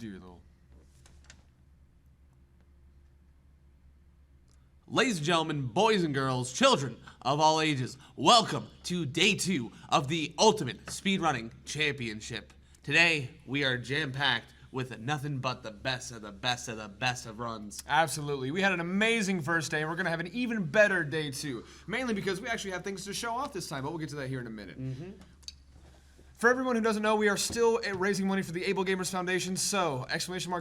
do your little. Ladies and gentlemen, boys and girls, children of all ages, welcome to day 2 of the Ultimate Speedrunning Championship. Today, we are jam-packed with nothing but the best of the best of the best of runs. Absolutely. We had an amazing first day, and we're going to have an even better day 2. Mainly because we actually have things to show off this time, but we'll get to that here in a minute. For everyone who doesn't know, we are still raising money for the Able Gamers Foundation, so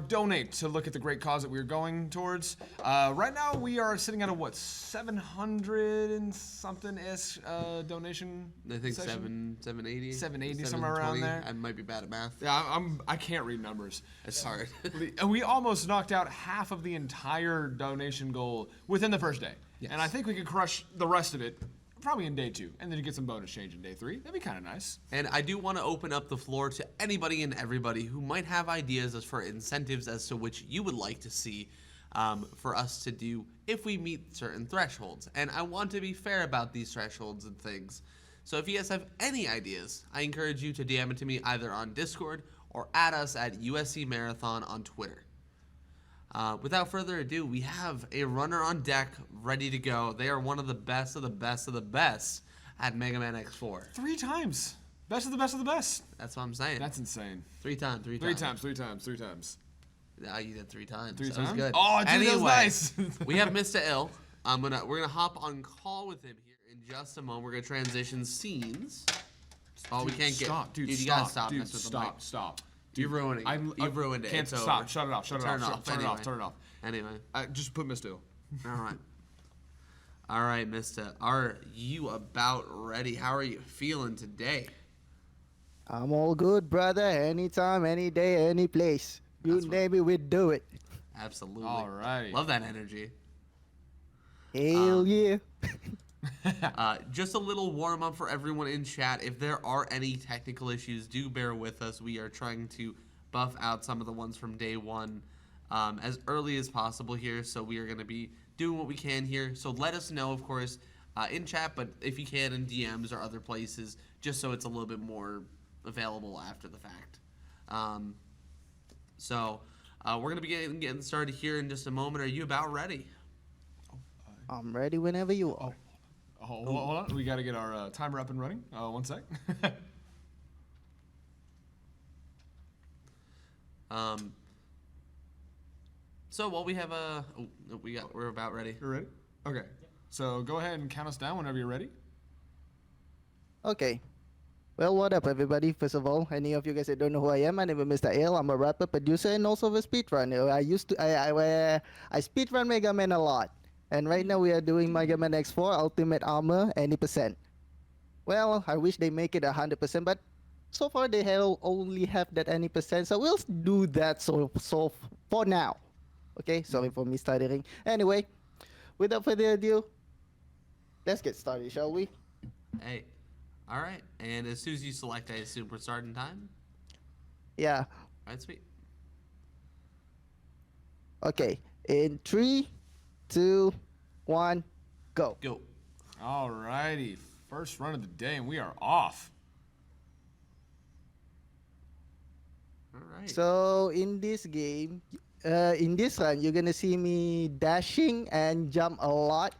!donate to look at the great cause that we are going towards. Right now, we are sitting at a, what, 700 and something-ish donation I think session? 780. 780, somewhere around there. I might be bad at math. Yeah, I can't read numbers. It's hard. And we almost knocked out half of the entire donation goal within the first day. Yes. And I think we can crush the rest of it probably in day 2, and then you get some bonus change in day 3. That'd be kind of nice. And I do want to open up the floor to anybody and everybody who might have ideas as for incentives as to which you would like to see for us to do if we meet certain thresholds. And I want to be fair about these thresholds and things. So if you guys have any ideas, I encourage you to DM it to me either on Discord or at us at USC Marathon on Twitter. Without further ado, we have a runner on deck ready to go. They are one of the best of the best of the best at Mega Man X4. 3 times. Best of the best of the best. That's what I'm saying. That's insane. 3 times. 3 times, 3 times, 3 times. Ah, you did 3 times. 3 That times? was good. Oh, dude, anyway, that was nice. we have Mr. Ill. We're gonna hop on call with him here in just a moment. We're gonna transition scenes. Oh, we can't Stop, get. dude, you stop, gotta stop. dude, messing with the mic. stop. You're ruining it. You've ruined it. Can't It's stop. over. Shut it off. Shut it Turn off. Turn it off. anyway. Turn it off. Anyway. Just put Mr. Ill. All right. All right, Mister. Are you about ready? How are you feeling today? I'm all good, brother. Anytime, any day, any place. You That's what- name it, we do it. Absolutely. All right. Love that energy. Hell yeah. Just a little warm up for everyone in chat. If there are any technical issues, do bear with us. We are trying to buff out some of the ones from day 1 as early as possible here. So we are going to be doing what we can here. So let us know, of course, in chat, but if you can in DMs or other places, just so it's a little bit more available after the fact. We're going to be getting started here in just a moment. Are you about ready? I'm ready whenever you are. Hold on. We got to get our timer up and running. 1 sec. So while we have we're about ready. You're ready? Okay. So go ahead and count us down whenever you're ready. Okay. Well, what up, everybody? First of all, any of you guys that don't know who I am, my name is Mr. L. I'm a rapper, producer, and also a speedrunner. I speedrun Mega Man a lot. And right now we are doing Mega Man X4 Ultimate Armor, any percent. Well, I wish they make it 100%, but so far they only have that any percent, so we'll do that so for now. Okay, sorry for me stuttering. Anyway, without further ado, let's get started, shall we? Hey. All right. And as soon as you select, I assume we're starting time? Yeah. All right, sweet. Okay, in 3, 2, 1, go. Go. Alrighty. First run of the day, and we are off. All right. So in this game, in this run, you're gonna see me dashing and jump a lot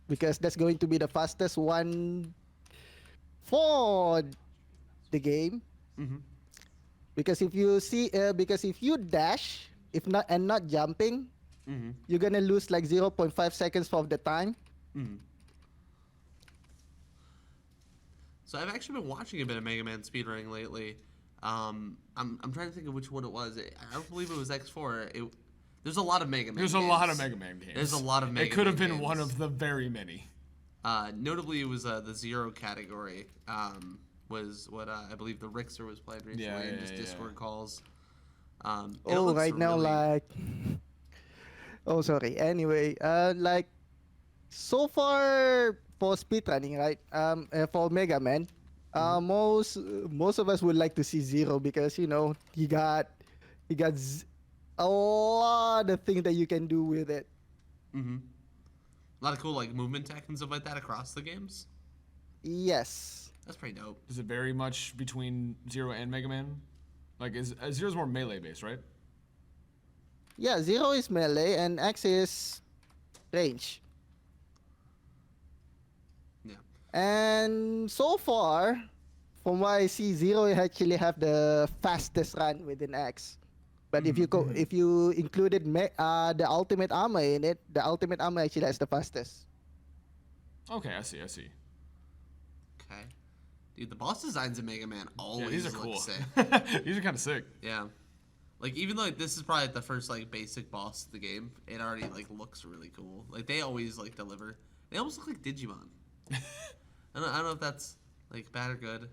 because that's going to be the fastest one for the game. Because if you dash, if not jumping, you're gonna lose like 0.5 seconds of the time. So I've actually been watching a bit of Mega Man speedrunning lately. I'm trying to think of which one it was. I don't believe it was X4. There's a lot of Mega Man There's games. a lot of Mega Man games. There's a lot of Mega Man It could have been games. one of the very many. Notably, it was the Zero category. Was what I believe the Rixer was played recently in just Discord calls. And it Oh, looks right now, really- like. Oh, sorry. Anyway, like, so far for speedrunning, right? For Mega Man, most of us would like to see Zero because he got a lot of things that you can do with it. A lot of cool like movement tech and stuff like that across the games. Yes. That's pretty dope. Is it very much between Zero and Mega Man? Like, Zero's more melee based, right? Yeah, 0 is melee and X is range. Yeah. And so far, from what I see, 0 actually have the fastest run within X. But if you included the ultimate armor in it, the ultimate armor actually has the fastest. Okay, I see. Okay. Dude, the boss designs in Mega Man Yeah, always these are look cool. sick. These are kind of sick. Yeah. Like, even though like, this is probably the first like basic boss of the game, it already like looks really cool. Like they always like deliver. They almost look like Digimon. I don't know if that's like bad or good.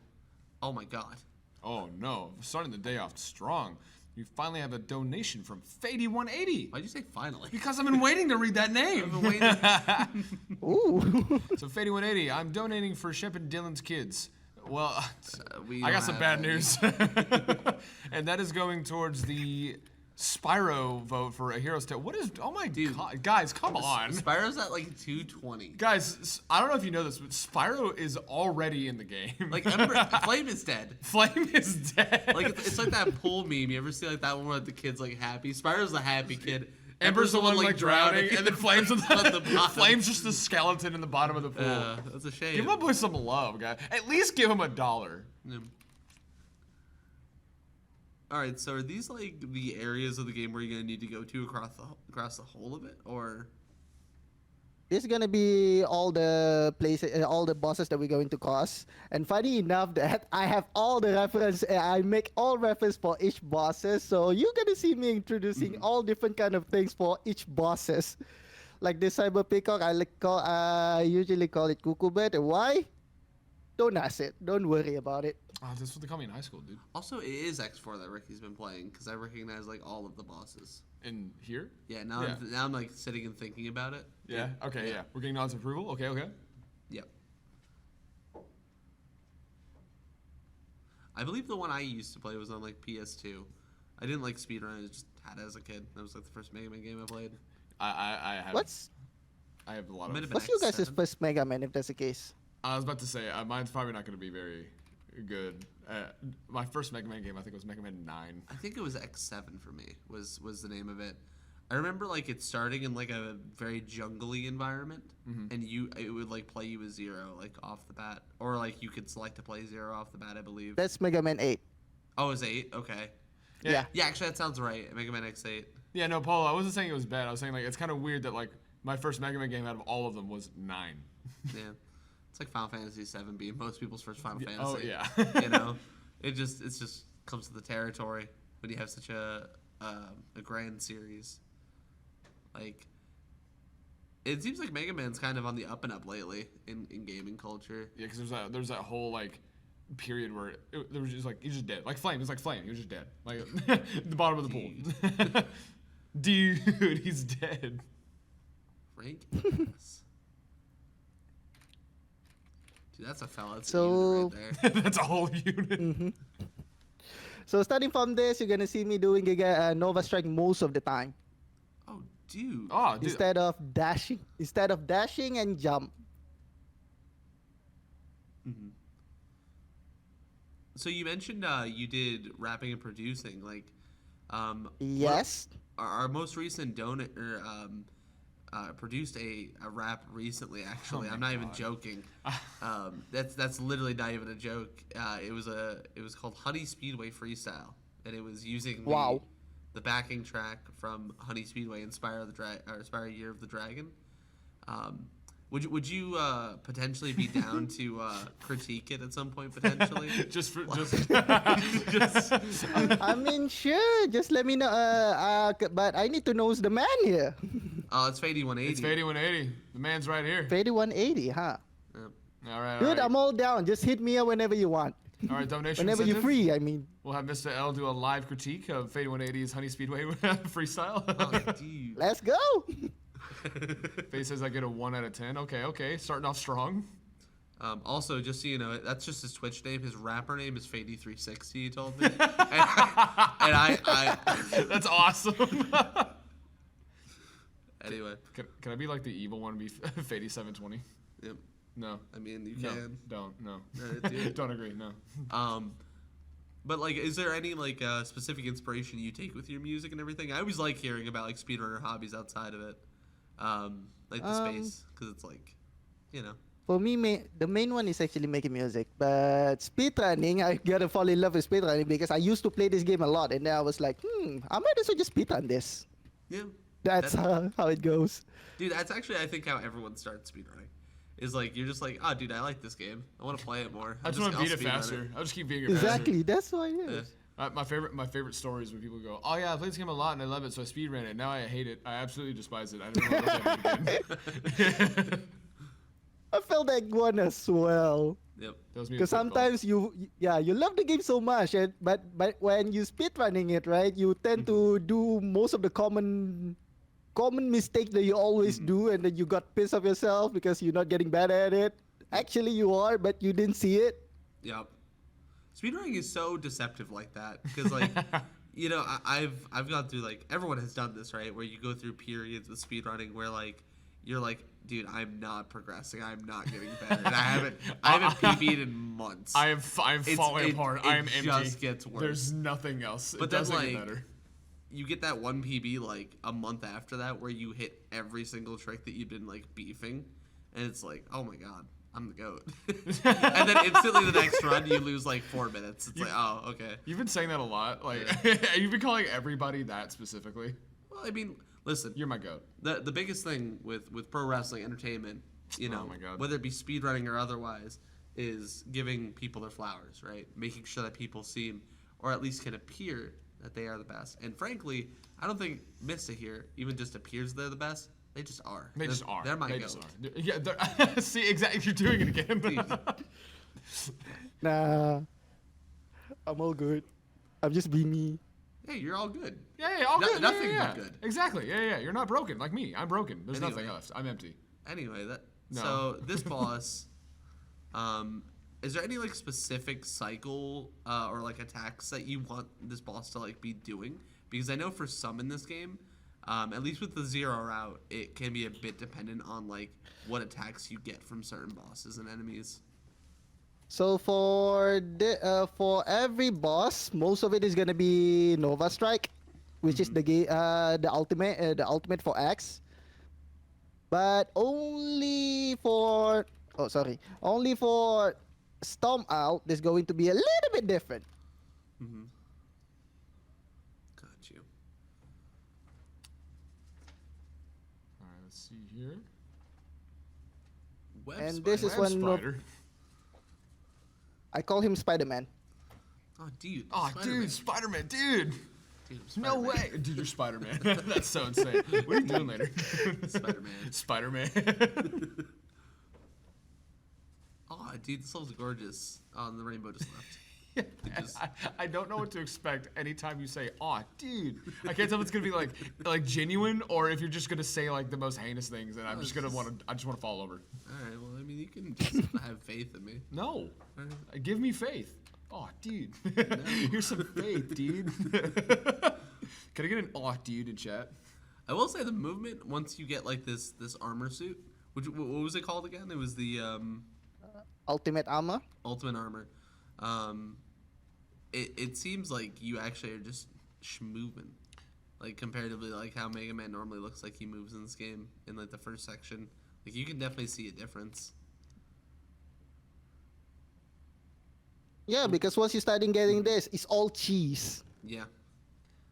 Oh my god. Oh no, starting the day off strong. You finally have a donation from Fady180. Why'd you say finally? Because I've been waiting to read that name. I've been waiting. Ooh. So Fady180, I'm donating for Shep and Dylan's kids. Well, We I don't got some have bad any. news. And that is going towards the Spyro vote for A Hero's Tale. What is, oh my god, guys, come on. Spyro's at like 220. Guys, I don't know if you know this, but Spyro is already in the game. Like Flame is dead. Flame is dead. Like it's like that pool meme. You ever see like that one where the kid's like happy? Spyro's the happy kid. Ember's the one like drowning, and then Flame's at the bottom. Flame's just the skeleton in the bottom of the pool. Yeah, that's a shame. Give my boy some love, guys. At least give him $1. Yeah. All right, so are these like the areas of the game where you're gonna need to go to across the whole of it, or? It's gonna be all the places, all the bosses that we're going to cross. And funny enough, that I have all the reference. I make all reference for each bosses. So you're gonna see me introducing all different kind of things for each bosses. Like the cyber peacock, I usually call it cuckoo bird. Why? Don't ask it. Don't worry about it. Oh, that's what they call me in high school, dude. Also, it is X4 that Ricky's been playing because I recognize like all of the bosses. In here? Yeah, now Yeah. now I'm like sitting and thinking about it. Yeah. Okay. Yeah. We're getting nods of approval. Okay. Yep. I believe the one I used to play was on like PS2. I didn't like Speedrun. I just had it as a kid. That was like the first Mega Man game I played. I have. I have a lot Might of. have been What's your guys' X7. first Mega Man if that's the case? I was about to say mine's probably not going to be very good. My first Mega Man game, I think, was Mega Man 9. I think it was X7 for me. Was the name of it? I remember like it starting in like a very jungly environment, and it would like play you as 0 like off the bat, or like you could select to play 0 off the bat. I believe. That's Mega Man 8. Oh, it was 8. Okay. Yeah. Yeah, actually that sounds right. Mega Man X8. Yeah. No, Paulo. I wasn't saying it was bad. I was saying like it's kind of weird that like my first Mega Man game out of all of them was 9. Yeah. It's like Final Fantasy 7 being most people's first Final Fantasy. Oh yeah. You know, it just comes to the territory when you have such a grand series. Like, it seems like Mega Man's kind of on the up and up lately in gaming culture. Yeah, because there's that whole like period where there was just like he's just dead. Like Flame, it's like Flame. He was just dead. Like the bottom of the pool. Dude, he's dead. Frank? Yes. Dude, that's a fella. That's a So- unit right there. That's a whole unit. So starting from this, you're gonna see me doing Nova Strike most of the time. Oh, dude. Oh, dude. Instead of dashing and jump. So you mentioned you did rapping and producing. Like, Yes. our most recent donor produced a rap recently. Actually, Oh my I'm not even God. joking. That's literally not even a joke. It was called Honey Speedway Freestyle, and it was using Wow. the backing track from Honey Speedway, Inspire Year of the Dragon. Would you potentially be down to critique it at some point potentially? just. Just I mean, sure. Just let me know. But I need to know who's the man here. it's Fady 180. It's Fady180. The man's right here. Fady 180, huh? All right. Dude, all right. I'm all down. Just hit me up whenever you want. All right, donation Whenever you're incentive. free, I mean. We'll have Mr. L do a live critique of Fady180's Honey Speedway freestyle. Oh, dude. Let's go. Fade says I get a 1 out of 10. Okay. Starting off strong. Also, just so you know, that's just his Twitch name. His rapper name is Fady360. He told me, and I That's awesome. anyway. Can I be like the evil one and be Fady720? Yep. No. I mean, you No. can. Don't. No. Dude. Don't agree. No. But like, is there any like specific inspiration you take with your music and everything? I always like hearing about like speedrunner hobbies outside of it, like the space, because it's like, you know. For me, the main one is actually making music. But speedrunning, I gotta fall in love with speedrunning because I used to play this game a lot, and then I was like, I might as well just speedrun this. Yeah. That's how it goes. Dude, that's actually I think how everyone starts speedrunning. Is like you're just like, oh, dude, I like this game. I want to play it more. I just want to beat it faster. I'll just keep beating it Exactly, that's why it is. My favorite story is when people go, oh yeah, I played this game a lot and I love it, so I speedran it. Now I hate it. I absolutely despise it. I don't want to play it again. I felt that one as well. Yep. Because sometimes you love the game so much, but when you speedrunning it, right, you tend to do most of the common mistake that you always do, and then you got pissed off yourself because you're not getting better at it. Actually, you are, but you didn't see it. Yep. Speedrunning is so deceptive like that because, like, you know, I've gone through, like, everyone has done this, right? Where you go through periods with speedrunning where, like, you're like, dude, I'm not progressing. I'm not getting better. And I haven't PB'd in months. I'm falling apart. I am empty. It just gets worse. There's nothing else. But it then, doesn't like, get better. You get that one PB like a month after that where you hit every single trick that you've been like beefing, and it's like, oh my god, I'm the GOAT. And then instantly the next run you lose like 4 minutes. It's like, oh, okay. You've been saying that a lot. Like, you've been calling everybody that specifically. Well, I mean, listen, you're my GOAT. The biggest thing with pro wrestling entertainment, you know, oh my god, whether it be speedrunning or otherwise, is giving people their flowers, right? Making sure that people seem, or at least can appear, that they are the best. And frankly, I don't think Mista here even just appears they're the best. They just are. They just are. They're my They GOAT. just are. Yeah, see, exactly. You're doing it again. Nah, I'm all good. I'm just being me. Hey, you're all good. Yeah, all good. Nothing yeah. but good. Exactly. Yeah. You're not broken like me. I'm broken. There's Anyway. nothing left. I'm empty. Anyway, No. So this boss, is there any like specific cycle or like attacks that you want this boss to like be doing? Because I know for some in this game, at least with the zero route, it can be a bit dependent on like what attacks you get from certain bosses and enemies. So for every boss, most of it is gonna be Nova Strike, which is the ultimate for X. But only for Storm Out is going to be a little bit different. Mm-hmm. Got you. All right, let's see here. Web And spider. this is Web one. spider. I call him Spider-Man. Oh, dude. Oh, Spider-Man. dude, Spider-Man, dude. Dude, I'm No Spider-Man. way, dude, you're Spider-Man. That's so insane. What are you doing later? Spider-Man. Spider-Man. Oh, dude, this level's gorgeous. Oh, and the rainbow just left. I don't know what to expect anytime you say, "Aw, dude." I can't tell if it's gonna be like genuine or if you're just gonna say like the most heinous things, and I'm just gonna I just want to fall over. All right, well, I mean, you can just have faith in me. No, give me faith. Oh, dude, here's some faith, dude. Can I get an "aw, dude" in chat? I will say the movement once you get like this armor suit. What was it called again? It was the Ultimate Armor. ultimate armor. It seems like you actually are just schmoving, like comparatively like how Mega Man normally looks like he moves in this game in like the first section. Like you can definitely see a difference. Yeah, because once you starting getting this, it's all cheese. Yeah.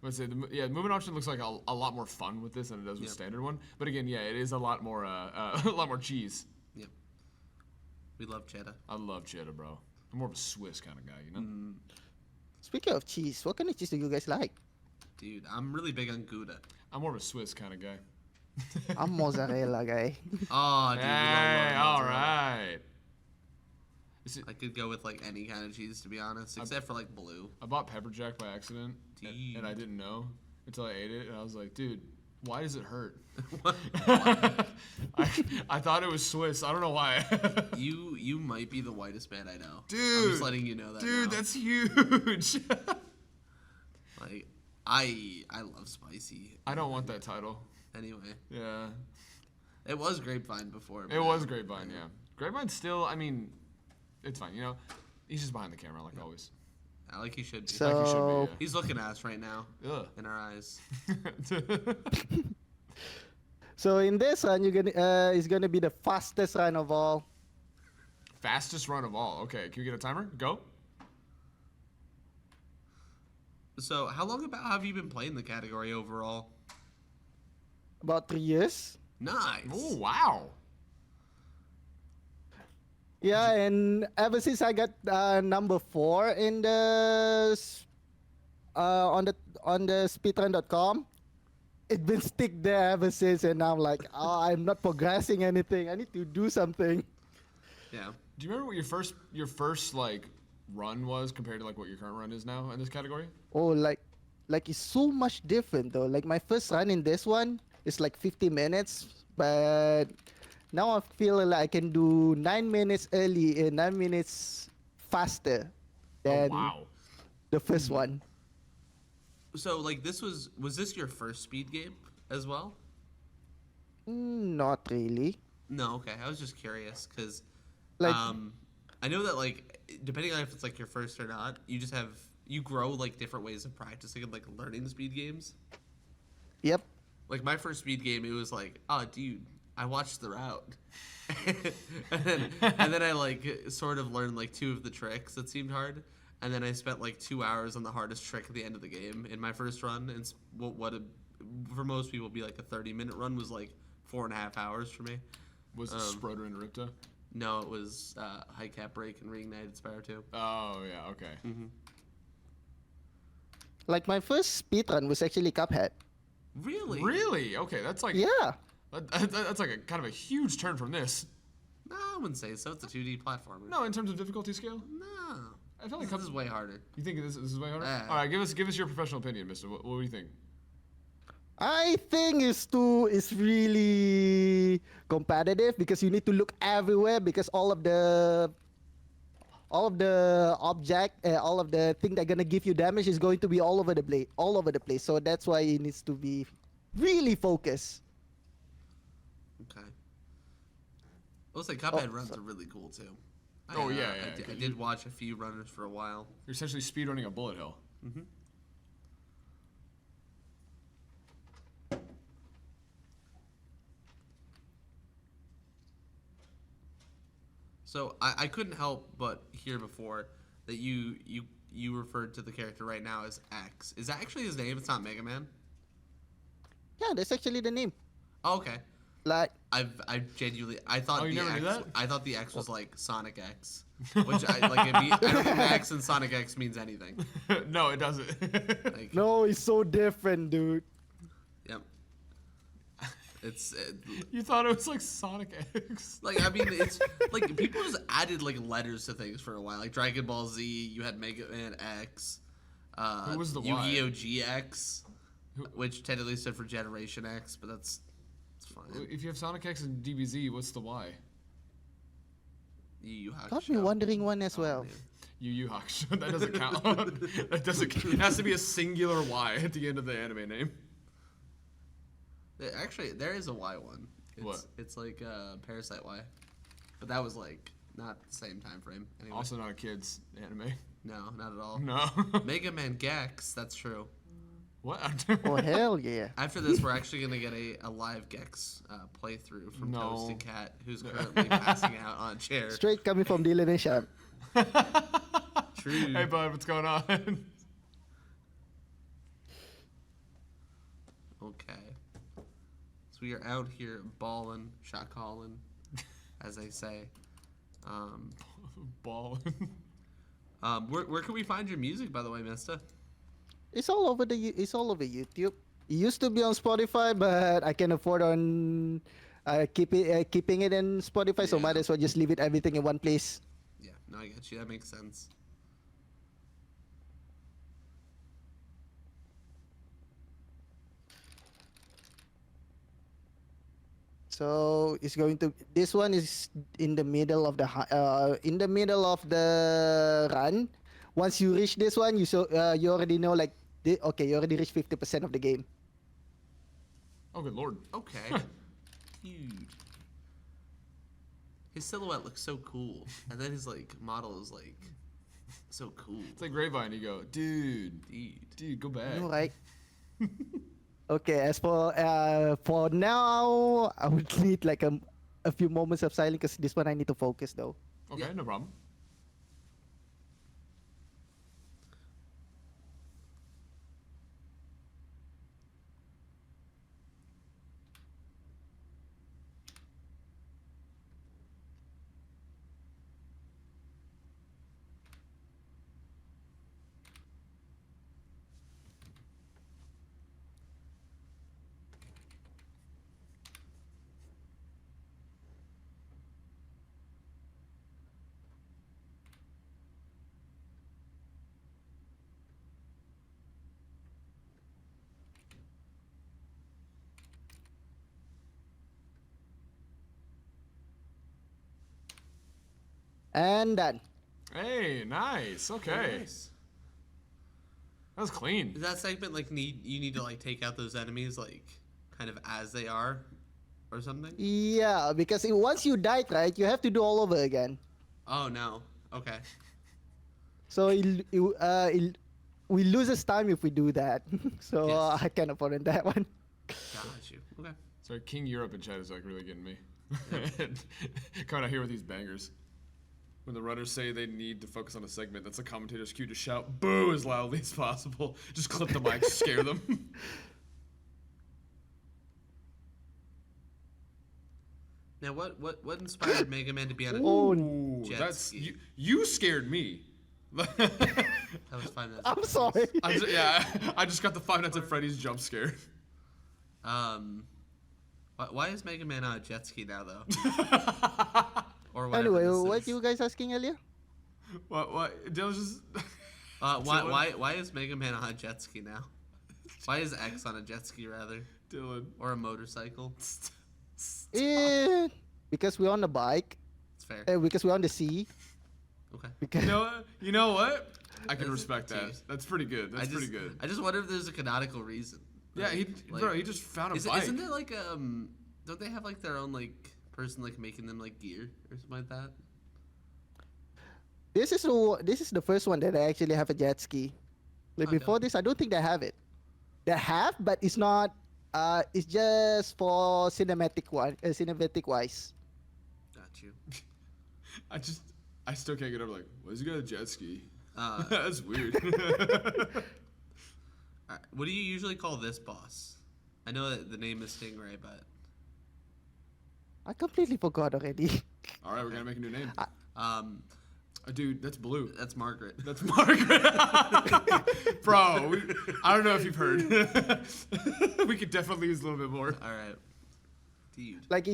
Let's say the movement option looks like a lot more fun with this than it does with Yep. standard one. But again, yeah, it is a lot more a lot more cheese. Yep. We love cheddar. I love cheddar, bro. I'm more of a Swiss kind of guy, you know. Speaking of cheese, what kind of cheese do you guys like? Dude, I'm really big on Gouda. I'm more of a Swiss kind of guy. I'm mozzarella guy. Oh, dude. we Hey, love all mozzarella. right. Is it, I could go with like any kind of cheese to be honest, except for like blue. I bought pepper jack by accident, and I didn't know until I ate it, and I was like, dude, why does it hurt? I thought it was Swiss. I don't know why. You might be the whitest man I know. Dude, I'm just letting you know that. Dude, now. that's huge. Like I love spicy. I don't want that title. Anyway, Yeah. it was grapevine before. It was Grapevine, yeah. Grapevine's still, I mean, it's fine, you know. He's just behind the camera like always. Like he should be. So- Like you should He's looking at us right now be. in our eyes. Ugh. So in this one, it's gonna be the fastest run of all. Fastest run of all. Okay, can we get a timer? Go. So, how long have you been playing the category overall? About 3 years. Nice. Oh wow. Yeah, and ever since I got number 4 in on the speedrun.com, it's been stick there ever since, and I'm like, oh, I'm not progressing anything. I need to do something. Yeah. Do you remember what your first like run was compared to like what your current run is now in this category? Oh, like it's so much different though. Like my first run in this one is like 50 minutes, but now I feel like I can do 9 minutes early and 9 minutes faster Oh than wow. the first one. So, like, was this your first speed game as well? Not really. No, okay. I was just curious because, Like- I know that like depending on if it's like your first or not, you grow like different ways of practicing and like learning speed games. Yep. Like my first speed game, it was like, oh, dude, I watched the route, and then I like sort of learned like 2 of the tricks that seemed hard, and then I spent like 2 hours on the hardest trick at the end of the game in my first run. And for most people be like a 30-minute run was like 4.5 hours for me. Was it Sproder and Ripta? No, it was High Cap Break and Reignited Spire 2. Oh yeah. Okay. Like my first speedrun was actually Cuphead. Really? Really? Okay, that's like Yeah. that's like a kind of a huge turn from this. No, I wouldn't say so. It's a 2D platformer. No, in terms of difficulty scale. No. I feel like This is way harder. You think this is way harder? Yeah. All right, give us your professional opinion, Mister. What do you think? I think it's really competitive because you need to look everywhere because all of the object, all of the thing that gonna give you damage is going to be all over the place. So that's why it needs to be really focused. Okay. Also, Cuphead Oh, runs are really cool too. Oh, yeah, I did watch a few runners for a while. You're essentially speedrunning a bullet hell. So I couldn't help but hear before that you referred to the character right now as X. Is that actually his name? It's not Mega Man? Yeah, that's actually the name. Oh, okay. Like, I genuinely I thought Oh, you the never X knew that? I thought the X was like Sonic X, which I don't think the X in Sonic X means anything. No, it doesn't. Like, no, it's so different, dude. Yep. It's You thought it was like Sonic X. like I mean it's like people just added like letters to things for a while. Like Dragon Ball Z, you had Mega Man X. Who was the Y? Yu-Gi-Oh GX, which technically stood for Generation X, but it's fine. If you have Sonic X and DBZ, what's the Y? Yu Yu Got me Hakusho. wondering one as Oh, well. man. Yu Yu Hakusho. That doesn't count. That doesn't count. It has to be a singular Y at the end of the anime name. Actually, there is a Y one. What? It's like Parasite Y, but that was like not the same time frame. Anyway. Also not a kids anime. No, not at all. No. Mega Man Gex, that's true. What? Oh hell yeah! After this, we're actually gonna get a live Gex playthrough from No. Toasted Cat, who's currently passing out on a chair. Straight coming from Dylan and Sham. True. Hey bud, what's going on? Okay. So we are out here balling, shot calling, as they say. Ball. Where can we find your music, by the way, Mista? It's all over YouTube. It used to be on Spotify, but I can afford on keeping it in Spotify, so Yeah. might as well just leave it everything in one place. Yeah, no, I get you. That makes sense. So it's going to. This one is in the middle of the run. Once you reach this one, you already know like okay, you already reached 50% of the game. Oh good lord. Okay. Dude. His silhouette looks so cool. And then his like model is like So cool. It's like Grapevine. You go, dude, go back. You know, right? Okay, as for now, I would need like a few moments of silence because this one I need to focus though. Okay, Yeah. no problem. And done. Hey, nice. Okay. Nice. That was clean. Does that segment like you need to like take out those enemies like kind of as they are, or something? Yeah, because once you died, right, you have to do all over again. Oh no. Okay. So we loses time if we do that. So Yes. I can afford that one. Got you. Okay. Sorry, King Europe in chat is like really getting me. Coming out here with these bangers. When the runners say they need to focus on a segment, that's the commentator's cue to shout "boo" as loudly as possible. Just clip the mic, scare them. Now what inspired Mega Man to be on a Oh, jet that's ski? you scared me. That was fine. I'm sorry. I just got the Five Nights at Freddy's jump scare. Why is Mega Man on a jet ski now though? Or whatever Anyway, this what is. you guys asking earlier? What? Dylan's just. Why is Mega Man on a jet ski now? Why is X on a jet ski rather, Dylan. or a motorcycle? Because we're on the bike. It's fair. Because we're on the sea. Okay. Because You know what? I can That's respect that. tease. That's pretty good. That's pretty good. I just wonder if there's a canonical reason. Yeah, Like, he just found a bike. Isn't there like don't they have like their own like person like making them like gear or something like that? this is the first one that I actually have a jet ski. Like Oh, before dope. this, I don't think they have it. They have, but it's not. It's just for cinematic wise. Got you. I still can't get over like, why does he got a jet ski? Uh, That's weird. what do you usually call this boss? I know that the name is Stingray, but I completely forgot already. All right, we're gonna make a new name. Dude, that's Blue. that's Margaret. That's Margaret. Bro, I don't know if you've heard. We could definitely use a little bit more. All right, dude. Like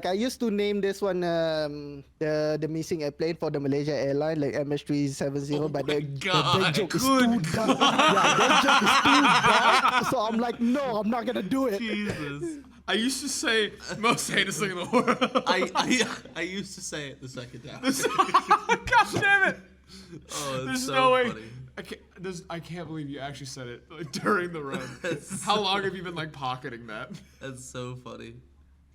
I used to name this one the missing airplane for the Malaysia airline, like MS370. Oh but my the God. that joke is too dark. Yeah, that joke is too dark. So I'm like, no, I'm not gonna do it. Jesus. I used to say most heinous thing in the world. I used to say it the second time. God damn it! Oh, There's so no way. funny. I can't believe you actually said it like, during the run. That's How long have you been like pocketing that? That's so funny.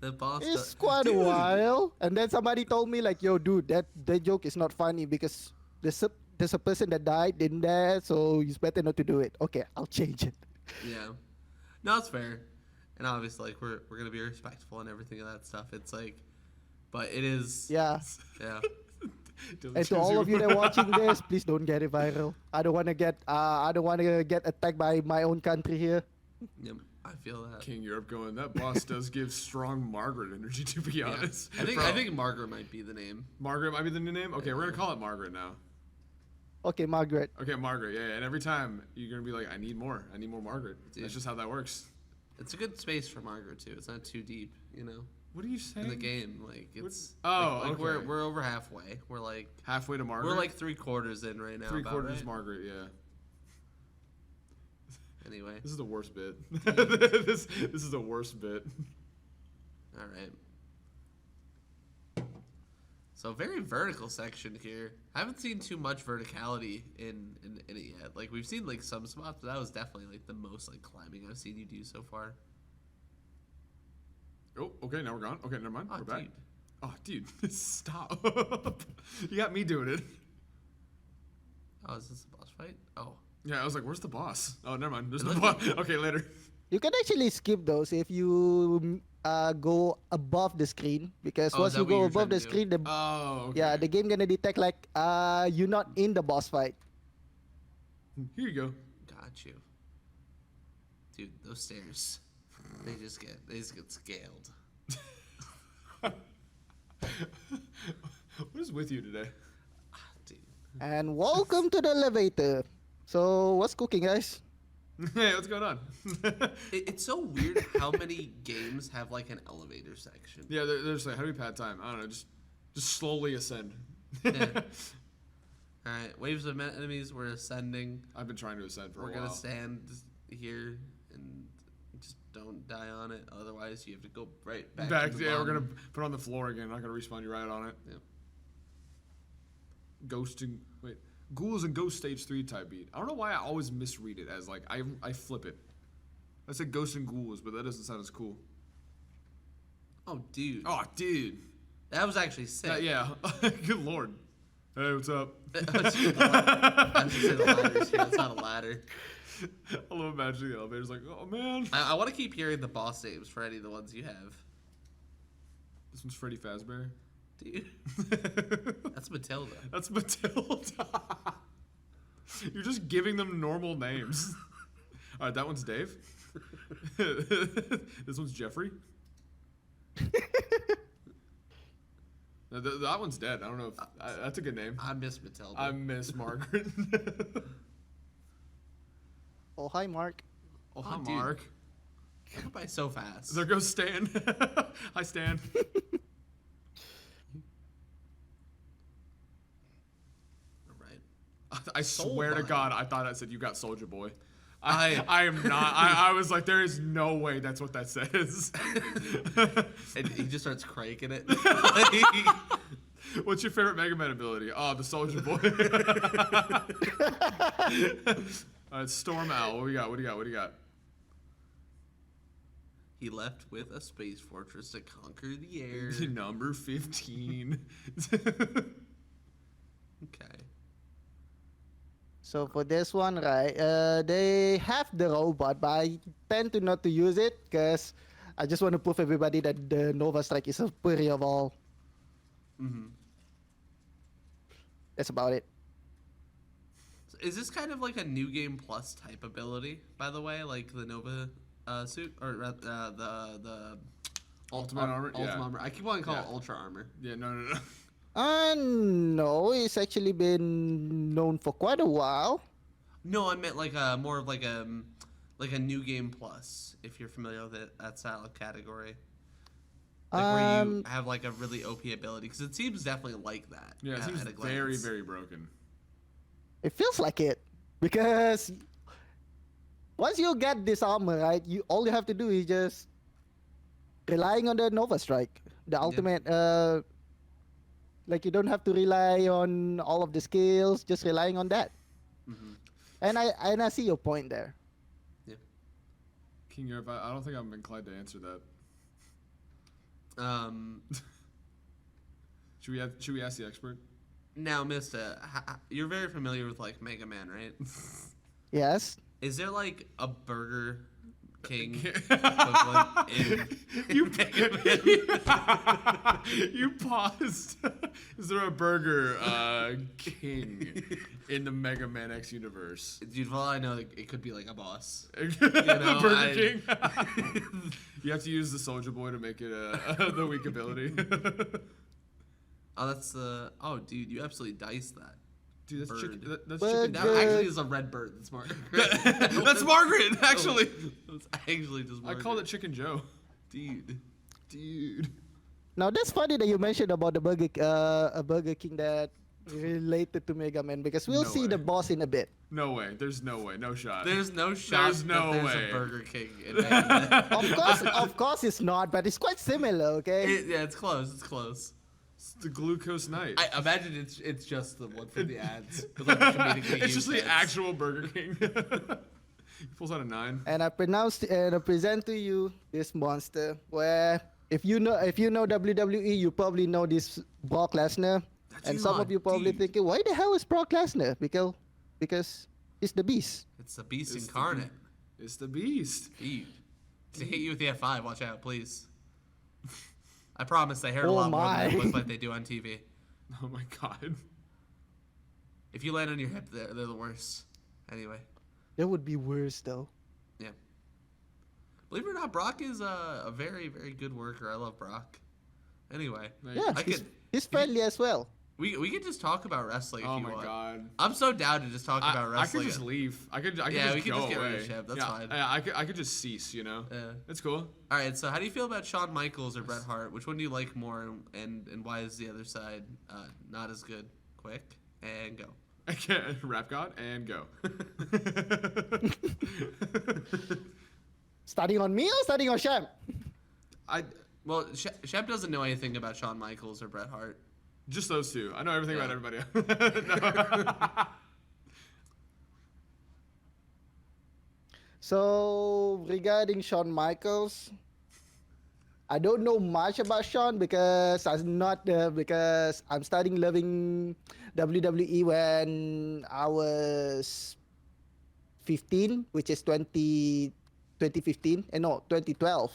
That boss. It's quite a while. And then somebody told me like, yo, dude, that joke is not funny because there's a person that died in there, so it's better not to do it. Okay, I'll change it. Yeah. No, it's fair. And obviously, like we're gonna be respectful and everything of that stuff. It's like, but it is. Yeah. Yeah. And to all of you that are watching this, please don't get it viral. I don't want to get attacked by my own country here. Yep. I feel that. King Europe going, that boss does give strong Margaret energy, to be Yeah. honest. I Bro, think Margaret might be the name. Margaret might be the new name? Okay, we're gonna call it Margaret now. Okay, Margaret. Okay, Margaret, yeah, and every time you're gonna be like, I need more Margaret. Dude. That's just how that works. It's a good space for Margaret too. It's not too deep, you know. What are you saying? In the game, like it's. Oh, like okay. we're over halfway. We're like Halfway to Margaret? we're like 3/4 in right now. three about quarters right? Margaret, yeah. Anyway, This is the worst bit. this is the worst bit. all right. So very vertical section here. I haven't seen too much verticality in it yet. Like we've seen like some spots, but that was definitely like the most like climbing I've seen you do so far. Oh, okay, now we're gone. Okay, never mind. Oh, We're back. dude. Oh, dude, stop. You got me doing it. Oh, is this a boss fight? Oh. Yeah, I was like, where's the boss? Oh, never mind. There's It no looks boss. Okay, later. You can actually skip those if you go above the screen, because Oh, is once that you what go you're above trying the to do? screen, the Oh, okay. yeah, the game gonna detect like you're not in the boss fight. Here you go. Got you. Dude, those stairs. They just get scaled. What is with you today? Dude. And welcome to the elevator. So what's cooking, guys? Hey, what's going on? It's so weird how many games have like an elevator section. Yeah, they're just like, how do we pad time? I don't know, just slowly ascend. Yeah. Alright, waves of enemies, we're ascending. I've been trying to ascend for We're a while. gonna stand here and just don't die on it. Otherwise, you have to go right back to the Yeah, we're bottom. gonna put it on the floor again. Not gonna respawn you right on it. Yep. Ghouls and Ghost Stage 3 type beat. I don't know why I always misread it as like I flip it. I said Ghosts and Ghouls, but that doesn't sound as cool. Oh, dude. Oh, dude. That was actually sick. Yeah. Good lord. Hey, what's up? I was gonna say the ladder's here. It's not a ladder. I love imagining the elevators like, oh man. I want to keep hearing the boss names for any of the ones you have. This one's Freddy Fazbear. Dude, that's Matilda. That's Matilda. You're just giving them normal names. All right, that one's Dave. This one's Jeffrey. That one's dead. I don't know if that's a good name. I miss Matilda. I miss Margaret. Oh, hi, Mark. Oh, hi, dude. Mark. Went by so fast. There goes Stan. Hi, Stan. All right. I swear to Soul God, I thought that said you got Soldier Boy. I- I am not. I was like, there is no way that's what that says. And he just starts cranking it. What's your favorite Mega Man ability? Oh, the Soldier Boy. Storm Owl. What do you got? What do you got? What do you got? He left with a space fortress to conquer the air. Number 15. Okay. So for this one, right, they have the robot, but I tend to not to use it because I just want to prove everybody that the Nova Strike is superior of all. Mm-hmm. That's about it. So is this kind of like a new game plus type ability, by the way, like the Nova suit or the Ultimate Armor? Ultimate Yeah. Armor. I keep wanting to call Yeah. it Ultra Armor. Yeah, no. No, it's actually been known for quite a while. No, I meant like a more of like a new game plus. If you're familiar with it, that style of category, like where you have like a really OP ability, because it seems definitely like that. Yeah, it seems at a very, glance. very broken. It feels like it because once you get this armor, right, all you have to do is just relying on the Nova Strike, the ultimate. Like you don't have to rely on all of the skills, just relying on that. Mm-hmm. And I see your point there. Yeah. King Europe, I don't think I'm inclined to answer that. Should we ask the expert? Now, Mista, you're very familiar with like Mega Man, right? Yes. Is there like a Burger King equivalent in Mega Man? You paused. Is there a Burger King in the Mega Man X universe? Dude, well, I know it could be like a boss. Burger King. You have to use the Soldier Boy to make it the weak ability. Oh, that's the. Oh, dude, you absolutely diced that. Dude, that's Bird. chicken. That's But- chicken. That actually is a red bird. That's Margaret. That's Margaret, actually. That's actually just I Margaret. called it Chicken Joe. Dude. Now that's funny that you mentioned about the a Burger King that related to Mega Man because we'll No see way. the boss in a bit. No way. There's no way. No shot. There's no shot There's no that there's way. a Burger King in Mega Man. Of course, it's not, but it's quite similar. Okay. Yeah, it's close. It's close. It's the Glucose Knight. I imagine it's just the one from the ads. With, like, the comedically It's just used the ads. actual Burger King. He pulls out a 9. And I present to you this monster where if you know WWE, you probably know this Brock Lesnar, That's and you some on of you probably deep. thinking, why the hell is Brock Lesnar? Because he's the beast. It's the beast It's the incarnate. It's the beast. Dude. To hit you with the F5, watch out, please. I promise they hurt a Oh lot more than my. they look like they do on TV. Oh my god. If you land on your hip, they're the worst. Anyway, That would be worse though. yeah. Believe it or not, Brock is a very, very good worker. I love Brock. Anyway, Yeah, I he's friendly as well. we could just talk about wrestling if Oh you my want. god. I'm so down to just talk about I wrestling. could just leave. I could Yeah, we just could go just get rid away. of Shep, that's yeah, fine. I could just cease, you know? Yeah. It's cool. All right, so how do you feel about Shawn Michaels or Bret Hart? Which one do you like more, and why is the other side not as good? Quick and go. Rap God and go. Starting on me or starting on Sham? Well, Shep doesn't know anything about Shawn Michaels or Bret Hart. Just those two. I know everything Yeah. about everybody else. So regarding Shawn Michaels, I don't know much about Shawn because because I'm starting loving WWE when I was 15, which is 2015, and no 2012.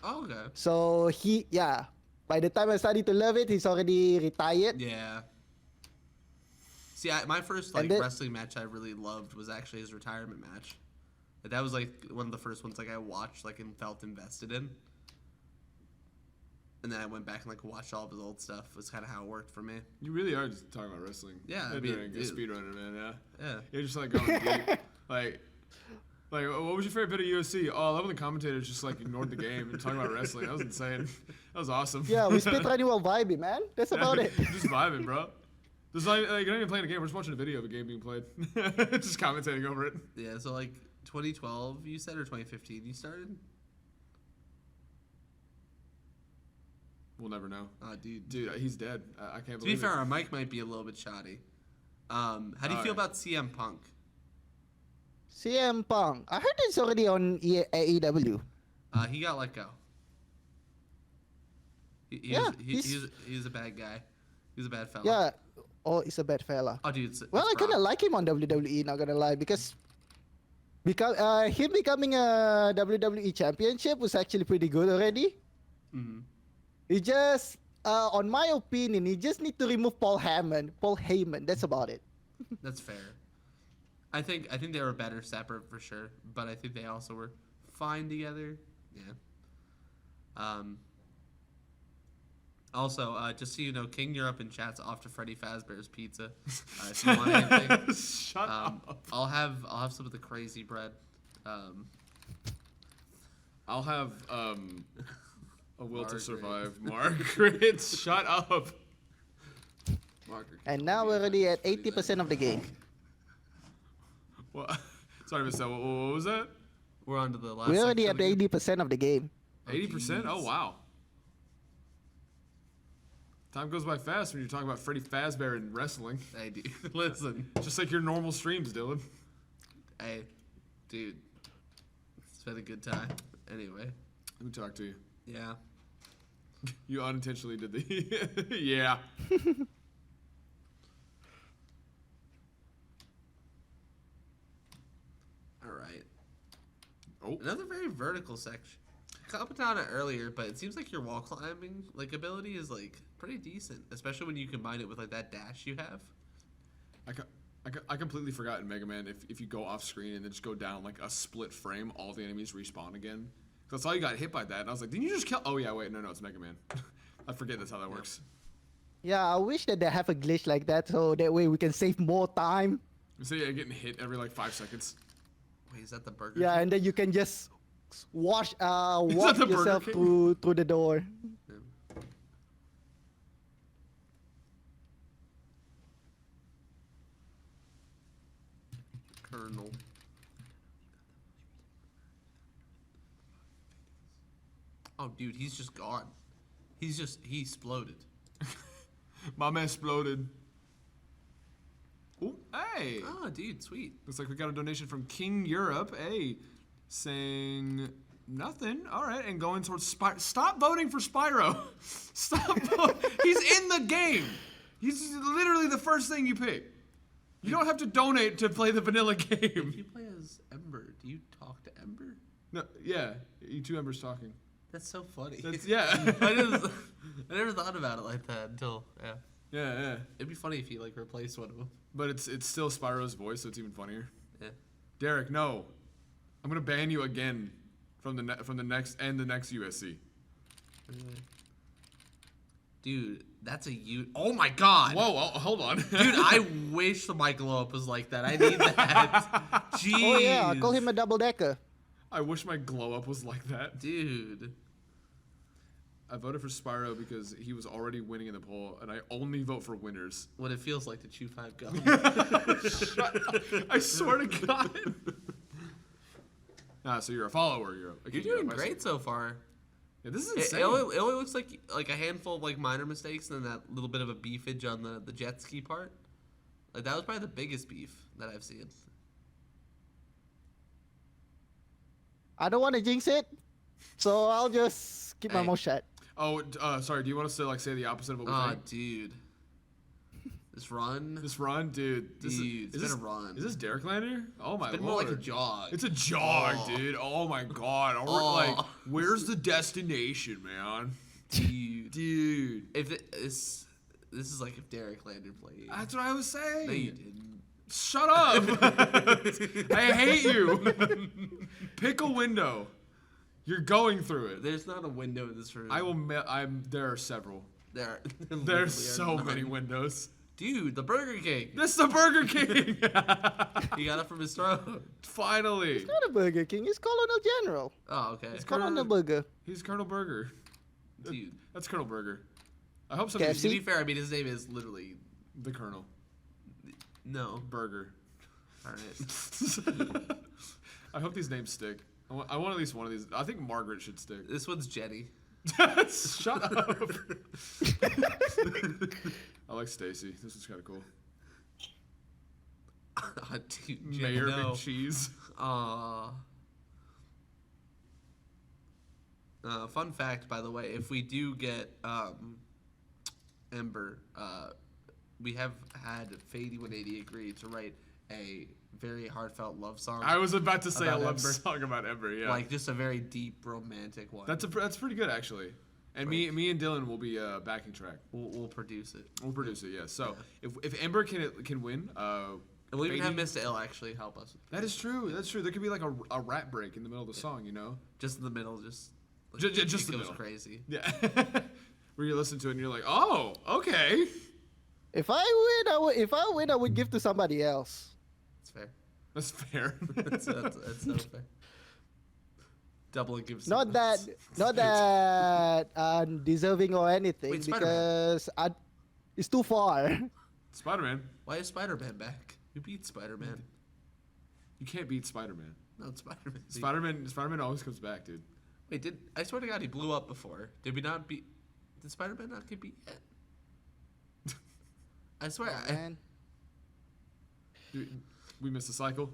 Oh, okay. So by the time I started to love it, he's already retired. Yeah. See, my first And then- wrestling match I really loved was actually his retirement match. That was one of the first ones I watched and felt invested in. And then I went back and watched all of his old stuff. Was kind of how it worked for me. You really are just talking about wrestling. Yeah, I You're mean, doing a good it- speedrunner, man. Yeah. Yeah. You're just going deep. Like, what was your favorite bit of UFC? Oh, I love when the commentators just ignored the game and talking about wrestling. That was insane. That was awesome. Yeah, we spit running while vibing, man. That's about it. Just vibing, bro. Just you're not even playing a game. We're just watching a video of a game being played. Just commentating over it. Yeah, so 2012 you said, or 2015 you started? We'll never know. Dude. Dude, he's dead. I can't To be believe fair, it. our mic might be a little bit shoddy. How do you feel about CM Punk? CM Punk. I heard it's already on AEW. He got let go. He's a bad guy. He's a bad fella. Yeah. Oh, he's a bad fella. Oh, dude. Well, I kind of like him on WWE, not gonna lie, because him becoming a WWE championship was actually pretty good already. Mm-hmm. He just, on my opinion, he just need to remove Paul Heyman. That's about it. That's fair. I think they were better separate for sure, but I think they also were fine together. Yeah. Also, just so you know, King Europe in chat's off to Freddy Fazbear's Pizza. If you want anything, Shut up. I'll have some of the crazy bread. I'll have a will to Margaret. survive. Margaret, shut up. Margaret. And now we're already at 80% of the game. What? Sorry, Miss. What was that? We're on to the last. We're already section at of the game. 80% of the game. 80%? Oh, jeez. wow. Time goes by fast when you're talking about Freddy Fazbear and wrestling. Hey, dude, listen. Just like your normal streams, Dylan. Hey, dude, it's been a good time. Anyway, Let me talk to you. yeah. You unintentionally did the... yeah. All right. Oh. Another very vertical section. I commented on it earlier, but it seems like your wall climbing ability is pretty decent, especially when you combine it with that dash you have. I completely forgot in Mega Man, if you go off screen and then just go down a split frame, all the enemies respawn again. That's all you got hit by that. And I was like, didn't you just kill... Oh, yeah, wait. No, it's Mega Man. I forget that's how that works. Yeah, I wish that they have a glitch like that so that way we can save more time. So yeah, getting hit every 5 seconds. Wait, is that the burger? Yeah, King? and then you can just walk the Burger yourself King? through the door. Yeah. Colonel. Oh, dude, he's just gone. He exploded. My man exploded. Ooh, hey! Oh, dude, sweet. Looks like we got a donation from King Europe. Hey, saying Nothing. All right, and going towards Spyro. Stop voting for Spyro. Stop voting. He's in the game. He's literally the first thing you pick. You don't have to donate to play the vanilla If game. you play as Ember, do you talk to Ember? No, yeah, you two Embers talking. That's so funny. Yeah. I never thought about it like that until Yeah. It'd be funny if you like replaced one of them. But it's still Spyro's voice, so it's even funnier. Yeah. Derek, no. I'm gonna ban you again from the next USC. Dude, that's a oh my god. Whoa, hold on. Dude, I wish my glow up was like that. I need that. Jeez. Oh yeah, I'll call him a double decker. I wish my glow up was like that. Dude. I voted for Spyro because he was already winning in the poll, and I only vote for winners. What it feels like to chew 5 gum. Shut up. I swear to God. So you're a follower. You're doing great so far. Yeah, this is It insane. only looks like a handful of like minor mistakes and then that little bit of a beefage on the jet ski part. Like that was probably the biggest beef that I've seen. I don't want to jinx it, so I'll just keep my Hey. mouth shut. Oh, sorry. Do you want us to like say the opposite of what we Oh, think? dude. This run. This run, dude. Dude, it's been a run. Is this Derek Lander? Oh my It's been lord. more like a jog. It's a jog, Oh. dude. Oh my god. Oh. Like, where's the destination, man? Dude. Dude. If this is like if Derek Lander played. That's what I was saying. No, you didn't. Shut up. I hate you. Pick a window. You're going through it. There's not a window in this room. There are several. There. There's literally so are many none. windows. Dude, the Burger King. This is the Burger King. He got it from his throat. Finally. It's not a Burger King. It's Colonel General. Oh, okay. It's Colonel Burger. He's Colonel Burger. Dude. That's Colonel Burger. I hope somebody To be fair, I mean his name is literally the Colonel no. Burger. All right. I hope these names stick. I want at least one of these. I think Margaret should stick. This one's Jenny. Shut up. I like Stacy. This is kind of cool. Dude, Mayor no. McCheese. Fun fact, by the way, if we do get Ember, we have had Fady 180 agree to write a very heartfelt love song. I was about to say a About love Ember. song about Ember. Yeah, Like just a very deep romantic one. that's pretty good actually. And Right. me and Dylan will be backing track. We'll produce it. We'll produce it. Yeah. So if Ember can win, And we'll even have Fady- Mr. L actually help us. that is true. That's true. There could be like a rap break in the middle of the song. You know. Just in the middle, just Just it the goes middle. crazy. Yeah. Where you listen to it and you're like, oh, okay. If I win, I would give to somebody else. It's fair. That's fair. That's so fair. Double and give. Not that deserving or anything, Wait, Spider-Man. because it's too far. Spider-Man. Why is Spider-Man back? Who beat Spider-Man? You can't beat Spider-Man. No, it's Spider-Man. Spider-Man always comes back, dude. Wait, I swear to God, he blew up before. Did we not beat? Did Spider-Man not get beat yet? I swear. Man. Dude, we missed a cycle.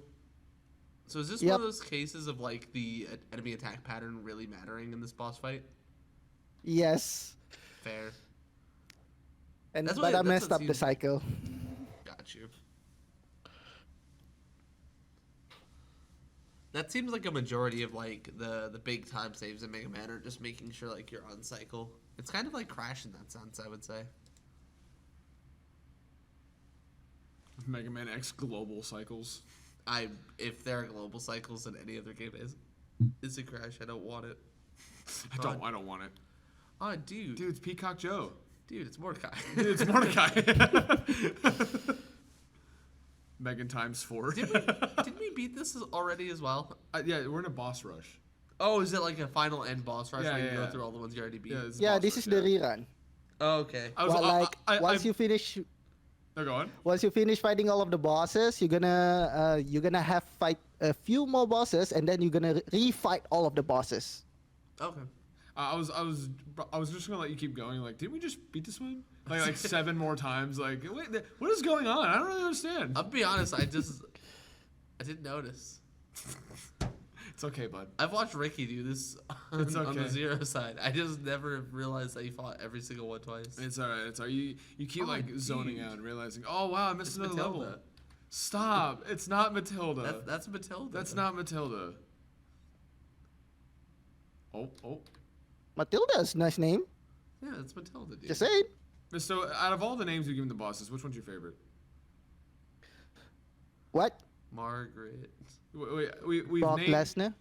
So is this Yep. one of those cases of like the enemy attack pattern really mattering in this boss fight? Yes. Fair. And That's but what- I that's messed what up the seems- cycle. Got you. That seems like a majority of like the big time saves in Mega Man are just making sure like you're on cycle. It's kind of like Crash in that sense, I would say. Mega Man X global cycles. If there are global cycles in any other game is it Crash? I don't want it. I don't want it. Oh, dude. Dude, it's Peacock Joe. Dude, it's Mordecai. Dude, it's Mordecai. Megan times 4. Didn't we beat this already as well? Yeah, we're in a boss rush. Oh, is it like a final end boss rush Yeah, where you yeah, go yeah. through all the ones you already beat? Yeah, it's a Yeah, boss this rush, is the yeah. rerun. Oh, okay. I was, Well, like once you finish fighting all of the bosses, you're gonna have fight a few more bosses, and then you're gonna re-fight all of the bosses. Okay. I was just gonna let you keep going. Like, didn't we just beat this one? Like 7 more times. Like, wait, what is going on? I don't really understand. I'll be honest, I didn't notice. It's okay, bud. I've watched Ricky do this on, It's on the okay. zero side. I just never realized that he fought every single one twice. It's all right. It's all right. You keep Oh, like zoning dude. out and realizing, oh wow, I missed It's another Matilda. level. Stop! It's not Matilda. That's Matilda. That's not Matilda. Oh, Matilda's nice name. Yeah, that's Matilda, dude. Just saying. So out of all the names you've given the bosses, which one's your favorite? What? Margaret. We've Brock named. Lesnar.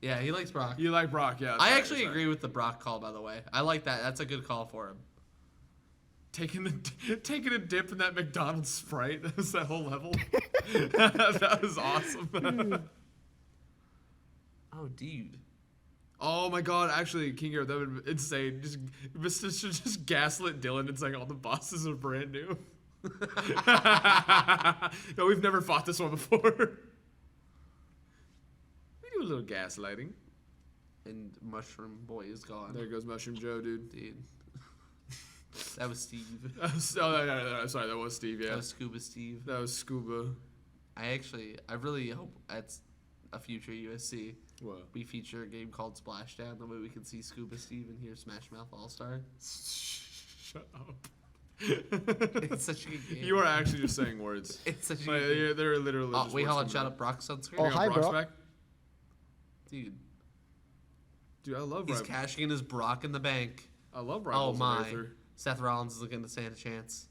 Yeah, he likes Brock. You like Brock, yeah. I sorry, actually sorry. agree with the Brock call, by the way. I like that. That's a good call for him. Taking a dip in that McDonald's Sprite. That was that whole level. That was awesome. Oh, dude. Oh my god, actually, King Hero, that would be insane. Just Mr. should just gaslit Dylan and saying all the bosses are brand new. No, we've never fought this one before. We do a little gaslighting. And Mushroom Boy is gone. There goes Mushroom Joe, dude. Dude. That was Steve. Oh, no, sorry, that was Steve, yeah. That was Scuba Steve. That was Scuba. I really hope at a future USC What? we feature a game called Splashdown. That way we can see Scuba Steve and hear Smash Mouth All Star. Shut up. It's such a good game. You are actually just saying words. It's such a Like, good game. they're literally. Oh, just wait, words hold on. coming Shout out. out Brock's on screen. Oh, Hang on, hi, Brock's Brock. back? Dude, Dude, I love he's Brock. cashing in his Brock in the bank. I love Oh, Rivals my. of Aether. Seth Rollins is looking to stand a chance.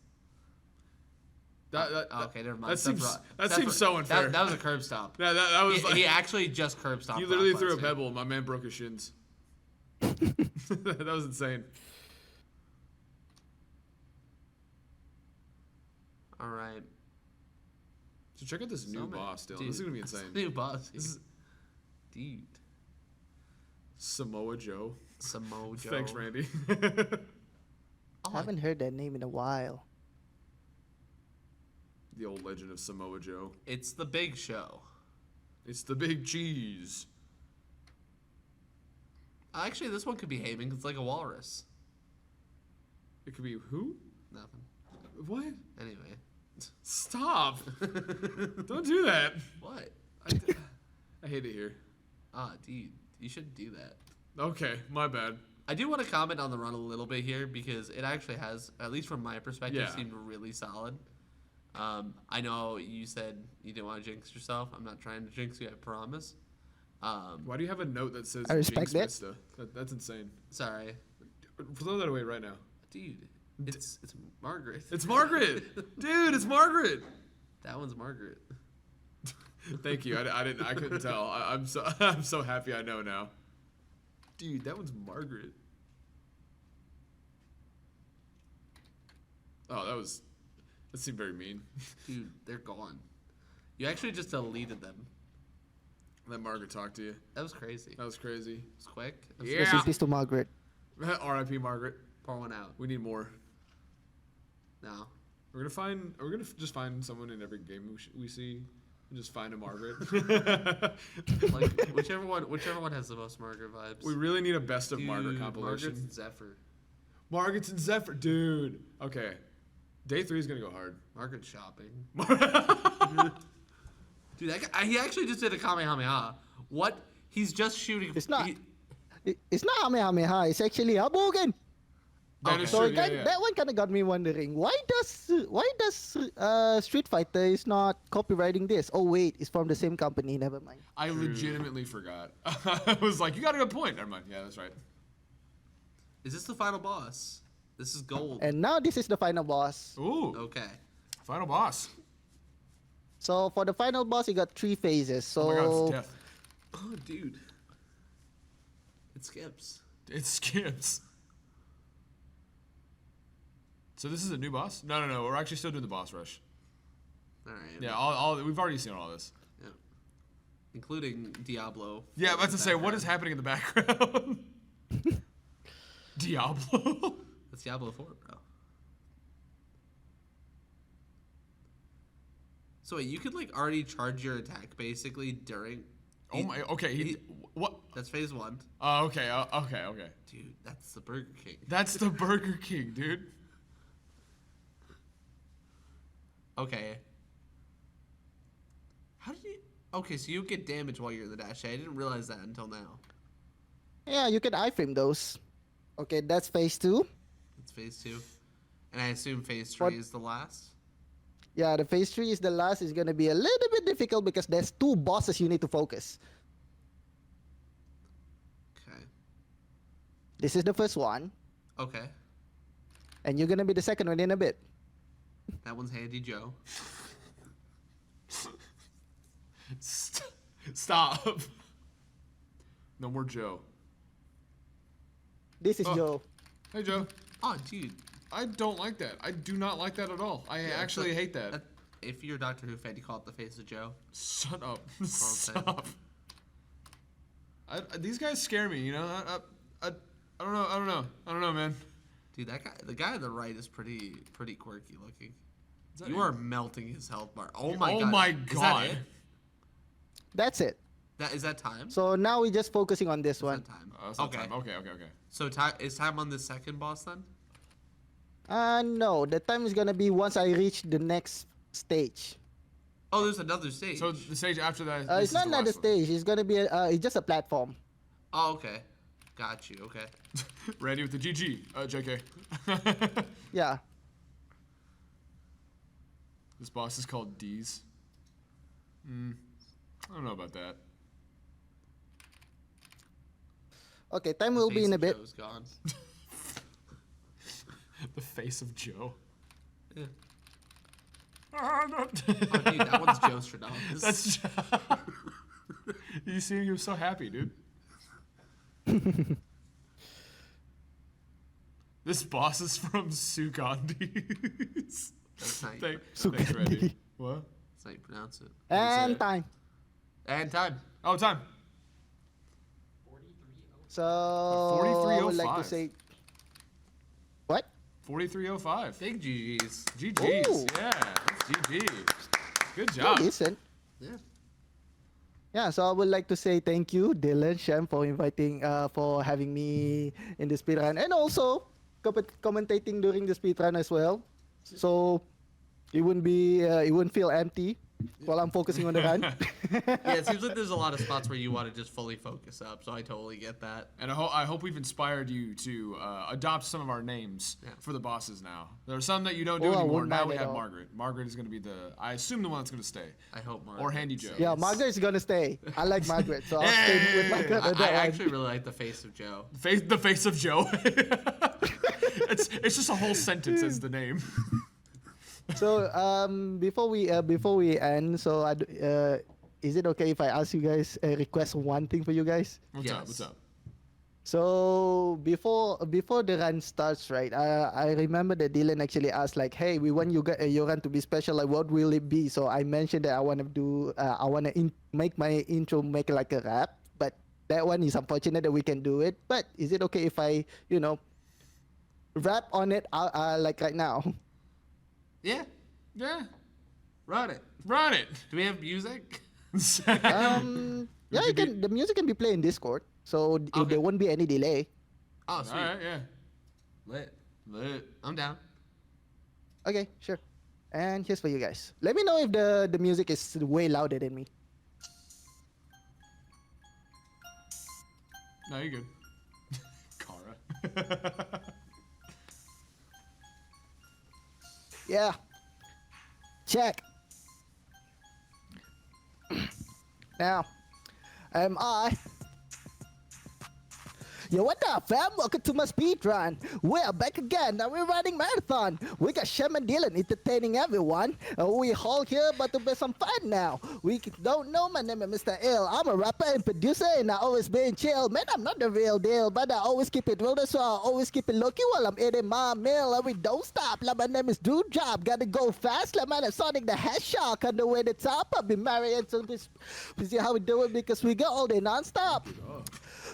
Okay, never mind. That Seth seems Ro- that Seth seems Ro- so unfair. That was a curb stop. that was like He actually just curb stopped. you literally Brock threw a Lesnar. pebble and my man broke his shins. That was insane. All right. So check out this new So many- boss, Dylan. dude, This is gonna be this insane. New boss. This is Dude. Samoa Joe. Samoa Joe. Thanks, Randy. Oh, I haven't heard that name in a while. The old legend of Samoa Joe. it's the big show. It's the big cheese. Actually, this one could be Heyman 'cause it's like a walrus. It could be who? Nothing. What? Anyway. Stop! Don't do that. What? I hate it here. Ah, dude. You shouldn't do that. Okay, my bad. I do want to comment on the run a little bit here because it actually has, at least from my perspective, Yeah. seemed really solid. I know you said you didn't want to jinx yourself. I'm not trying to jinx you, I promise. Why do you have a note that says I respect Jinx that. Mista? That's insane. Sorry. Throw that away right now. Dude, it's Margaret. It's Margaret! Dude, it's Margaret! That one's Margaret. Thank you. I couldn't tell. I'm so happy I know now. Dude, that one's Margaret. Oh, that seemed very mean. Dude, they're gone. You actually just deleted them. Let Margaret talk to you. That was crazy. That was crazy. It was quick. It was Yeah. Rest in peace to Margaret. R.I.P. Margaret. Pour one out. We need more. No. We're gonna just find someone in every game we see, and just find a Margaret. Like whichever one has the most Margaret vibes. We really need a best of Dude, Margaret Margaret's compilation. and Zephyr. Margaret's and Zephyr, dude. Okay, day 3 is gonna go hard. Margaret's shopping. Dude, that guy, he actually just did a Kamehameha. What? He's just shooting. It's not. he- It's not Kamehameha. It's actually Habogen. That is So true. Yeah, yeah. that one kind of got me wondering why does Street Fighter is not copywriting this? Oh wait, it's from the same company. Never mind. I legitimately forgot. I was like, you got a good point. Never mind. Yeah, that's right. Is this the final boss? This is gold. And now this is the final boss. Ooh, Okay. final boss. So for the final boss, you got 3 phases. So Oh my god, it's death. Oh, dude. It skips. It skips. So this is a new boss? No. We're actually still doing the boss rush. All right. Yeah, all we've already seen all this. Yeah. Including Diablo. Yeah, I'm about to say, what is happening in the background? Diablo. That's Diablo 4, bro. So wait, you could like already charge your attack basically during. Oh my. Okay. What? That's phase 1. Okay. Okay. Dude, that's the Burger King. That's the Burger King, dude. Okay. How did you? Okay, so you get damage while you're in the dash. I didn't realize that until now. Yeah, you can iframe those. Okay, that's phase 2. It's phase 2. And I assume phase 3 What- is the last? Yeah, the phase 3 is the last. It's gonna be a little bit difficult because there's 2 bosses you need to focus. Okay. This is the first one, Okay. and you're gonna be the second one in a bit. That one's Handy Joe. Stop. No more Joe. This is Oh. Joe. Hey, Joe. Oh, dude. I don't like that. I do not like that at all. I Yeah, actually so- hate that. If you're a Doctor Who fan, you call it the face of Joe. Shut up. saying. Stop. These guys scare me, you know? I don't know. I don't know, man. Dude, the guy on the right is pretty quirky looking. Is that You him? are melting his health bar. Oh my Oh god. my Is that god. it? That's it. Is that time? So now we're just focusing on this Is one. that time? It's not Okay. time. Okay. So is time on the second boss then? No, the time is gonna be once I reach the next stage. Oh, there's another stage. So the stage after that. It's this is not the another last one. stage. It's gonna be it's just a platform. Oh, okay. Got you. Okay. Randy with the GG. JK. Yeah. This boss is called D's. I don't know about that. Okay, time will be in a bit. Joe's gone. The face of Joe. Yeah. Oh, Oh, dude, that one's Joe Stradamus. That's. You see him? He was so happy, dude. This boss is from Sugandhi's. That's how you, Thanks, Randy. What? that's how you pronounce it. And it? time. And time. Oh, time. So I would like to 43:05. say what? 43:05. Big GG's. GG's. Ooh. Yeah, that's GG. Good Oh, job. decent. Yeah. Yeah, so I would like to say thank you, Dylan, Shem, for for having me in the speedrun, and also commentating during the speedrun as well. So it wouldn't feel empty while I'm focusing on the run. Yeah, it seems like there's a lot of spots where you want to just fully focus up, so I totally get that. And I hope we've inspired you to adopt some of our names Yeah. for the bosses now. There are some that you don't do Oh, I anymore. wouldn't Now mind we at have all. Margaret. Margaret is going to be I assume, the one that's going to stay. I hope Margaret Or Handy Joe. Yeah, Margaret's gonna stay. I like Margaret, so I'll stay with Margaret I on that one. actually really like the face of Joe. The face of Joe. It's just a whole sentence as the name. So before we end, so is it okay if I ask you guys request one thing for you guys? What's up? Yes. What's up? So before the run starts, right? I remember that Dylan actually asked like, "Hey, we want your run to be special. Like, what will it be?" So I mentioned that I want to make my intro make like a rap, but that one is unfortunate that we can do it. But is it okay if I rap on it like right now? Yeah, Yeah. run it. Run it. Do we have music? Yeah, you can. The music can be played in Discord, so Okay. there won't be any delay. Oh, All sweet. right. Yeah. Lit. Lit. I'm down. Okay, sure. And here's for you guys. Let me know if the music is way louder than me. No, you're good. Kara. Yeah. Check. Now, am I? Yo, what up, fam? Welcome to my speed run. We're back again. Now we're running marathon. We got Shem and Dylan entertaining everyone. We all here about to be some fun now. We don't know my name is Mr. Ill. I'm a rapper and producer, and I always been chill. Man, I'm not the real deal, but I always keep it real. So I always keep it low-key while I'm eating my meal. And we don't stop. Like my name is Dude Job. Gotta go fast. Like man, I'm Sonic the Hedgehog on the way to top. I'll be married and so we see how we do it because we go all day non-stop.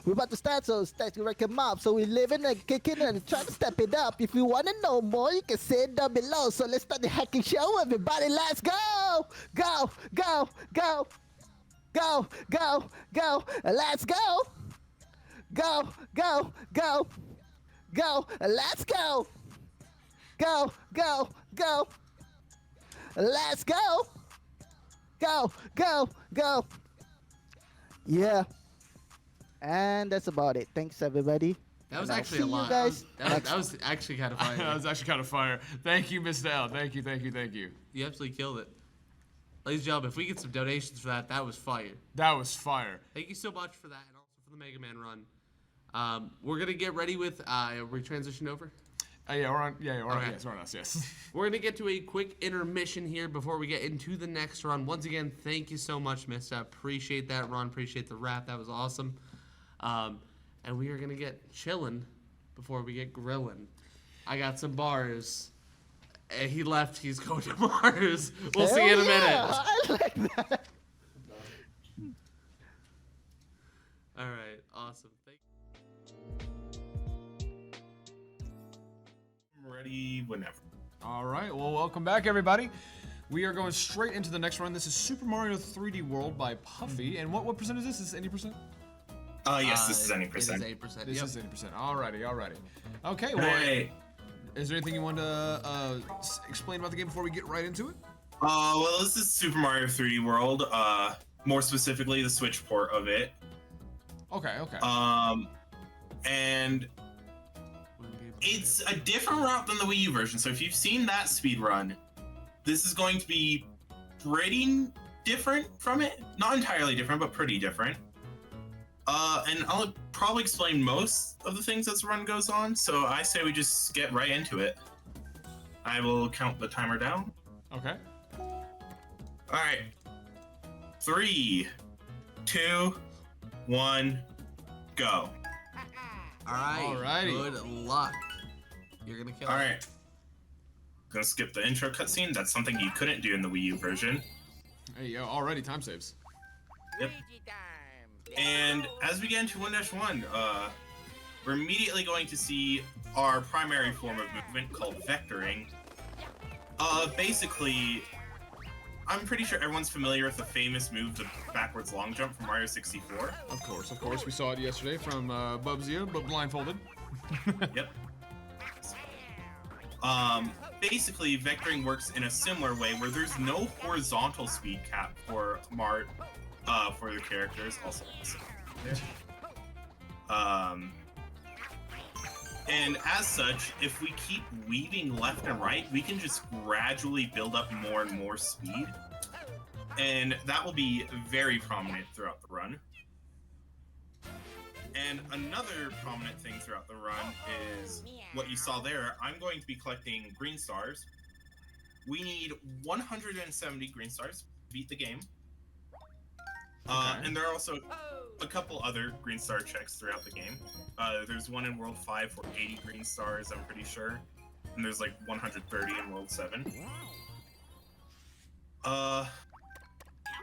We're about to start, so start to record mob. So we living and kicking and trying to step it up. If you want to know more, you can say it down below. So let's start the hacking show, everybody. Let's go! Go, go, go, go, go, go. Let's go! Go, go, go, go. Let's go! Go, go, go. Let's go! Go. Yeah. And that's about it. Thanks, everybody. That was And I'll actually see a you lot. guys That was actually kind of That fire. was actually kind of fire. Thank you, Mr. L. Thank you. You absolutely killed it. Ladies and gentlemen, if we get some donations for that, that was fire. That was fire. Thank you so much for that, and also for the Mega Man run. We're gonna get ready with. We transition over. Yeah, we're on. Yeah, we're on. Okay. Yes, we're on us. Yes. We're gonna get to a quick intermission here before we get into the next run. Once again, thank you so much, Mista. Appreciate that run. Appreciate the rap. That was awesome. And we are gonna get chilling before we get grilling. I got some bars. He left. He's going to Mars. We'll see you in a minute. I like that. All right. Awesome. I'm ready whenever. All right. Well, welcome back, everybody. We are going straight into the next run. This is Super Mario 3D World by Puffy. And what percent is this? Is this any percent? Yes, this is any percent. It is 8%. This Yep. is 80%. Alrighty. Okay, well, Hey. is there anything you want to explain about the game before we get right into it? Well, this is Super Mario 3D World. More specifically, the Switch port of it. Okay. And it's a different route than the Wii U version. So if you've seen that speedrun, this is going to be pretty different from it. Not entirely different, but pretty different. And I'll probably explain most of the things as the run goes on. So I say we just get right into it. I will count the timer down. Okay. All right. 3, 2, 1, go. All right. Alrighty. Good luck. You're gonna kill All it. right. Gonna skip the intro cutscene. That's something you couldn't do in the Wii U version. Hey, yo, already time saves. Yep. And as we get into 1-1, we're immediately going to see our primary form of movement called vectoring. Basically, I'm pretty sure everyone's familiar with the famous move, the backwards long jump from Mario 64. Of course. We saw it yesterday from Bubsy, but blindfolded. Yep. Basically, vectoring works in a similar way where there's no horizontal speed cap for the characters. Also, and as such, if we keep weaving left and right, we can just gradually build up more and more speed, and that will be very prominent throughout the run. And another prominent thing throughout the run is what you saw there. I'm going to be collecting green stars. We need 170 green stars to beat the game. And there are also a couple other green star checks throughout the game. There's one in World 5 for 80 green stars, I'm pretty sure. And there's like 130 in World 7.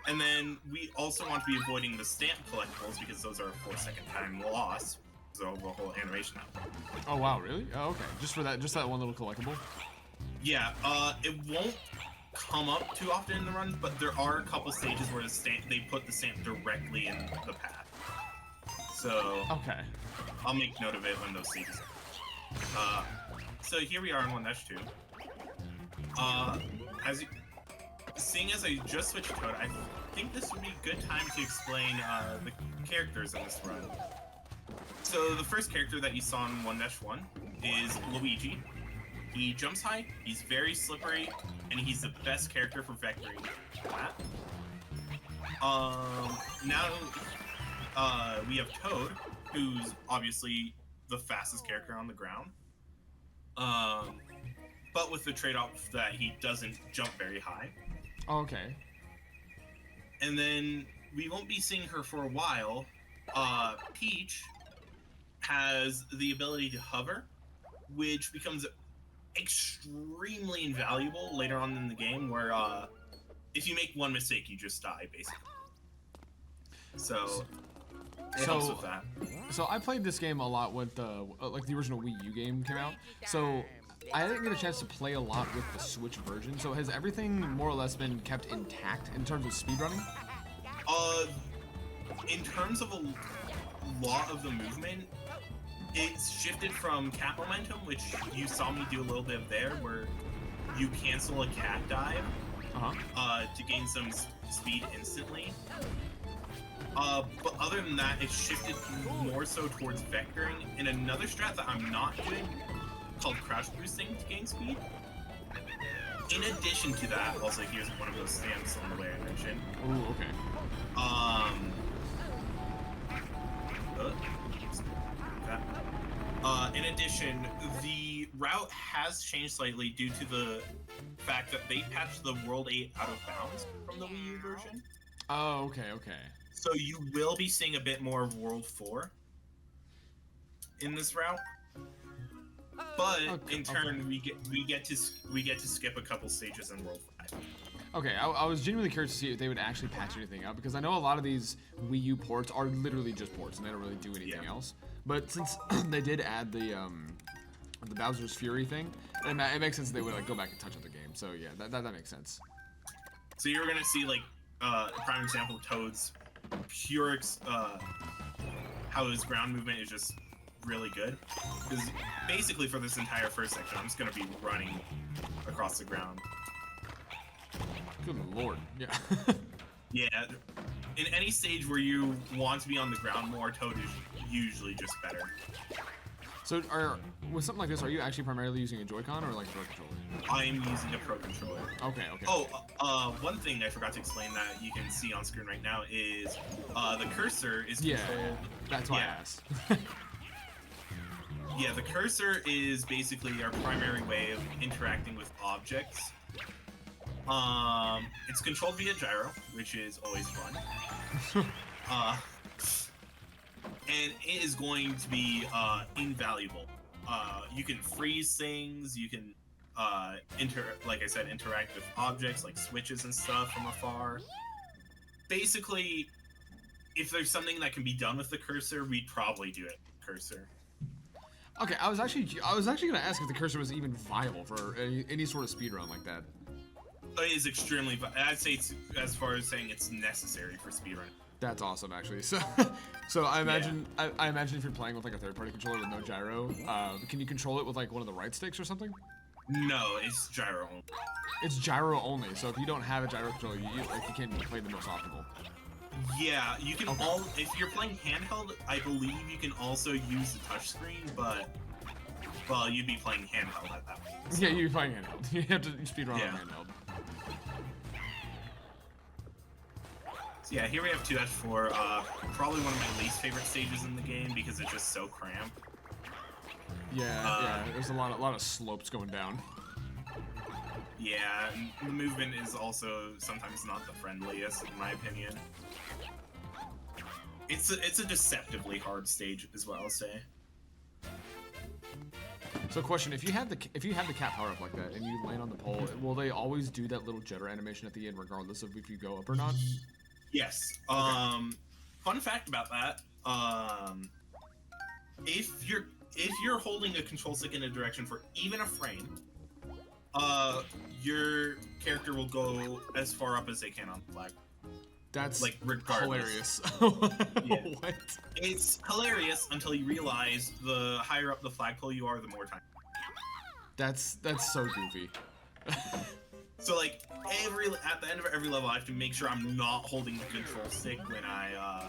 And then we also want to be avoiding the stamp collectibles because those are a 4-second time loss. So the whole animation out. Oh wow, really? Oh, okay. Just that one little collectible. Yeah, it won't come up too often in the run, but there are a couple stages where they put the stamp directly in the path. So Okay. I'll make note of it when those stages. So here we are in 1-2. Seeing as I just switched to it, I think this would be a good time to explain the characters in this run. So the first character that you saw in 1-1 is Luigi. He jumps high, he's very slippery, and he's the best character for vectoring that. Now we have Toad, who's obviously the fastest character on the ground. But with the trade-off that he doesn't jump very high. Okay. And then we won't be seeing her for a while. Peach has the ability to hover, which becomes extremely invaluable later on in the game, where if you make one mistake, you just die, basically. So it helps with that. So I played this game a lot when like the original Wii U game came out. So I didn't get a chance to play a lot with the Switch version. So has everything more or less been kept intact in terms of speedrunning? In terms of a lot of the movement, it's shifted from cat momentum, which you saw me do a little bit of there, where you cancel a cat dive to gain some speed instantly. But other than that, it's shifted more so towards vectoring in another strat that I'm not doing called crouch boosting to gain speed. In addition to that, also here's one of those stamps on the way I mentioned. Ooh, okay. In addition, the route has changed slightly due to the fact that they patched the World 8 out of bounds from the Wii U version. Oh, okay, okay. So you will be seeing a bit more of World 4 in this route. But in turn, we get to skip a couple stages in World 5. Okay, I was genuinely curious to see if they would actually patch anything out, because I know a lot of these Wii U ports are literally just ports and they don't really do anything else. But since they did add the Bowser's Fury thing, it makes sense that they would like go back and touch up the game. So yeah, that makes sense. So you're gonna see like a prime example of Toad's pure how his ground movement is just really good. Because basically for this entire first section, I'm just gonna be running across the ground. Good lord, yeah. Yeah, in any stage where you want to be on the ground more, Toad is usually just better. So with something like this, are you actually primarily using a Joy-Con or like a Pro Controller? I'm using a Pro Controller. Okay, okay. Oh, one thing I forgot to explain that you can see on screen right now is the cursor is controlled. Yeah, that's why I asked. Yeah, the cursor is basically our primary way of interacting with objects. It's controlled via gyro, which is always fun. And it is going to be invaluable. You can freeze things, you can like I said, interact with objects like switches and stuff from afar. Basically, if there's something that can be done with the cursor, we'd probably do it with cursor. Okay, I was actually gonna ask if the cursor was even viable for any sort of speedrun like that. It is extremely. I'd say it's, as far as saying it's necessary for speedrun. That's awesome, actually. So, I imagine I imagine if you're playing with like a third-party controller with no gyro, can you control it with like one of the right sticks or something? No, it's gyro only. It's gyro only. So if you don't have a gyro controller, you can't play the most optimal. Yeah, you can if you're playing handheld, I believe you can also use the touchscreen, but well, you'd be playing handheld at that point. So. Yeah, you'd be playing handheld. You have to speedrun on handheld. So yeah, here we have 2-4, probably one of my least favorite stages in the game because it's just so cramped. Yeah, there's a lot of slopes going down. Yeah, the movement is also sometimes not the friendliest, in my opinion. It's a deceptively hard stage, is what I'll say. So, question: if you have the cap power up like that and you land on the pole, will they always do that little jitter animation at the end, regardless of if you go up or not? Yes. Fun fact about that: if you're holding a control stick in a direction for even a frame, your character will go as far up as they can on the flag. That's like regardless. Hilarious. Yeah. What? It's hilarious until you realize the higher up the flagpole you are, the more time. That's so goofy. So like at the end of every level, I have to make sure I'm not holding the control stick when I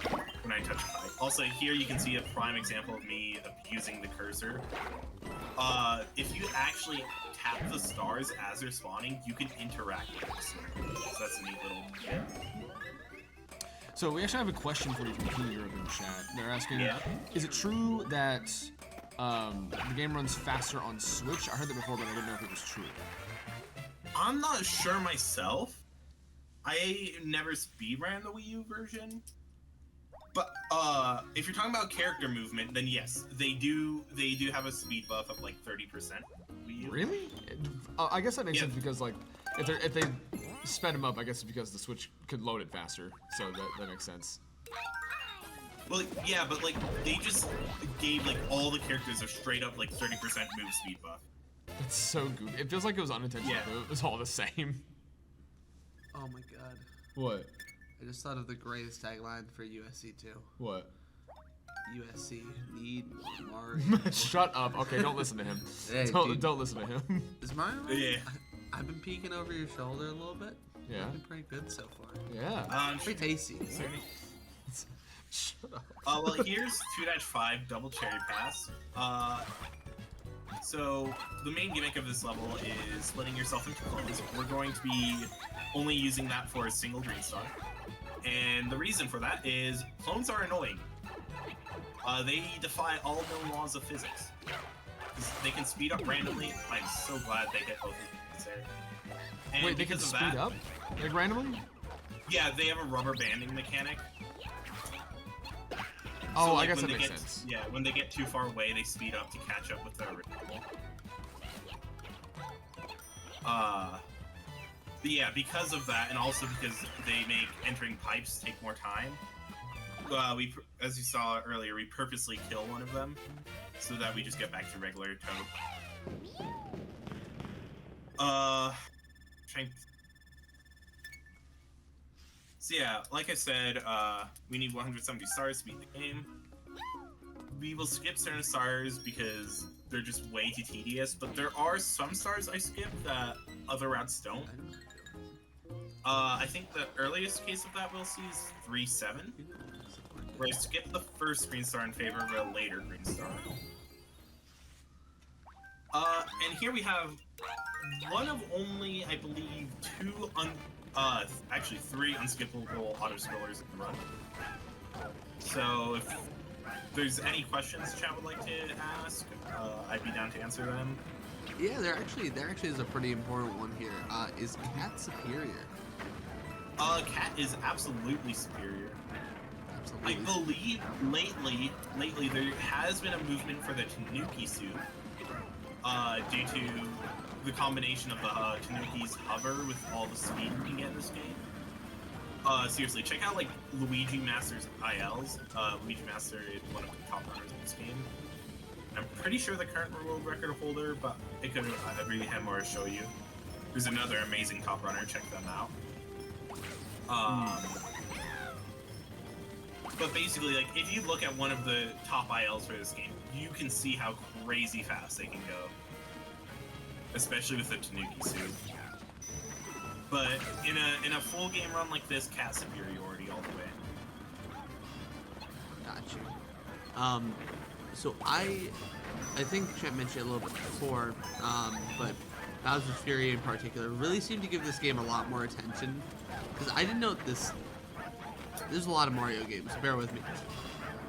touch a flag. Also, here you can see a prime example of me abusing the cursor. If you actually tap the stars as they're spawning, you can interact with them. So that's a neat little tip. So we actually have a question for you from Team Europe in the chat. They're asking, is it true that the game runs faster on Switch? I heard that before, but I didn't know if it was true. I'm not sure myself. I never speedran the Wii U version. But if you're talking about character movement, then yes, they do have a speed buff of like 30%. Wii U. Really? I guess that makes sense because like if they sped them up, I guess it's because the Switch could load it faster. So that makes sense. Well, yeah, but like they just gave like all the characters a straight up like 30% move speed buff. That's so goofy. It feels like it was unintentional. Yeah. It was all the same. Oh my god. What? I just thought of the greatest tagline for USC 2. What? USC need more. Shut up. Okay, don't listen to him. Hey, don't listen to him. Is mine on? Yeah. I've been peeking over your shoulder a little bit. Yeah. Looking pretty good so far. Yeah. Pretty tasty. Shut up. Well, here's 2-5 Double Cherry Pass. So the main gimmick of this level is splitting yourself into clones. We're going to be only using that for a single green star. And the reason for that is clones are annoying. They defy all known laws of physics. They can speed up randomly. I'm so glad they hit both of these there. And Wait, they can because of speed that, up? Like randomly? Yeah, they have a rubber banding mechanic. Oh, So, I like, guess when that they makes get, sense. Yeah, when they get too far away, they speed up to catch up with the original. But yeah, because of that, and also because they make entering pipes take more time, as you saw earlier, we purposely kill one of them so that we just get back to regular Toad. So yeah, like I said, we need 170 stars to beat the game. We will skip certain stars because they're just way too tedious, but there are some stars I skip that other routes don't. I think the earliest case of that we'll see is 3-7, where I skip the first green star in favor of a later green star. And here we have one of only, I believe, actually 3 unskippable auto-scrollers in the run. So if there's any questions chat would like to ask, I'd be down to answer them. Yeah, there actually is a pretty important one here. Is Cat superior? Cat is absolutely superior. Absolutely. I believe lately there has been a movement for the Tanuki suit, due to the combination of the Tanuki's hover with all the speed you can get in this game. Seriously, check out like Luigi Master's ILs. Luigi Master is one of the top runners in this game. I'm pretty sure the current world record holder, but it could read him or show you. There's another amazing top runner. Check them out. But basically, like, if you look at one of the top ILs for this game, you can see how crazy fast they can go. Especially with the Tanuki suit. But in a full game run like this, Cat superiority all the way. Got you. So I think Chet mentioned it a little bit before, but Bowser's Fury in particular really seemed to give this game a lot more attention. Because I didn't know this. There's a lot of Mario games, bear with me.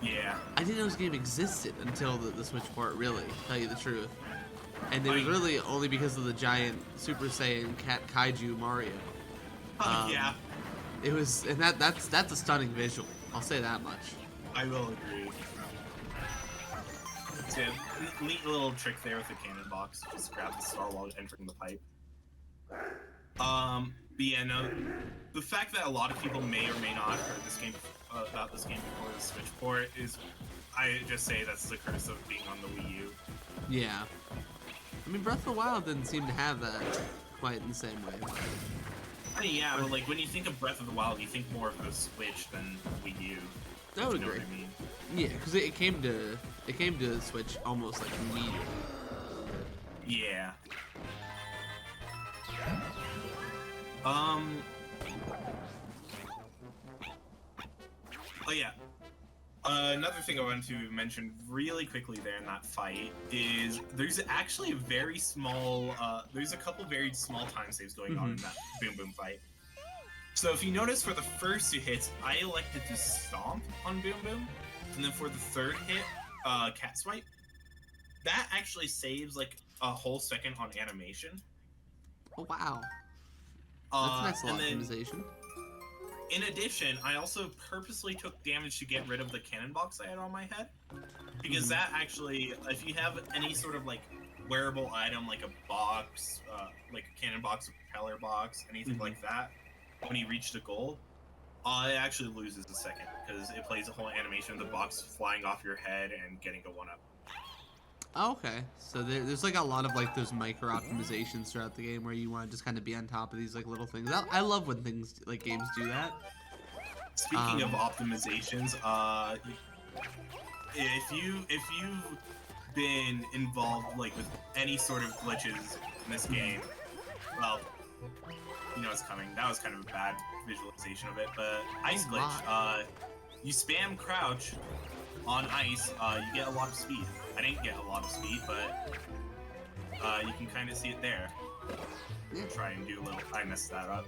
Yeah. I didn't know this game existed until the Switch port, really, to tell you the truth. And it was really only because of the giant Super Saiyan Cat Kaiju Mario. Yeah. It was, and that's a stunning visual. I'll say that much. I will agree. So, yeah, neat little trick there with the cannon box. Just grab the star while entering the pipe. But yeah, no, the fact that a lot of people may or may not have heard this game about this game before the Switch port is, I just say that's the curse of being on the Wii U. Yeah. I mean, Breath of the Wild didn't seem to have that quite in the same way. I mean, yeah, but like when you think of Breath of the Wild, you think more of the Switch than Wii U. I would You know agree. what I mean? Yeah, because it came to Switch almost like immediately. Yeah. Oh yeah. Another thing I wanted to mention really quickly there in that fight is there's actually a very small, there's a couple very small time saves going on in that Boom Boom fight. So if you notice for the first 2 hits, I elected to stomp on Boom Boom, and then for the third hit, Cat Swipe. That actually saves like a whole second on animation. Oh wow. That's a nice little and then, optimization. in addition, I also purposely took damage to get rid of the cannon box I had on my head. Because that actually, if you have any sort of like wearable item like a box, like a cannon box, a propeller box, anything like that, when you reach the goal, it actually loses a second because it plays a whole animation of the box flying off your head and getting a 1-up. Oh, okay, so there's like a lot of like those micro optimizations throughout the game where you want to just kind of be on top of these like little things. I love when things like games do that. Speaking of optimizations, if you've been involved like with any sort of glitches in this game, well, you know it's coming. That was kind of a bad visualization of it, but Ice my. Glitch, you spam crouch on ice, you get a lot of speed. I didn't get a lot of speed, but you can kind of see it there. Try and do a little, I messed that up.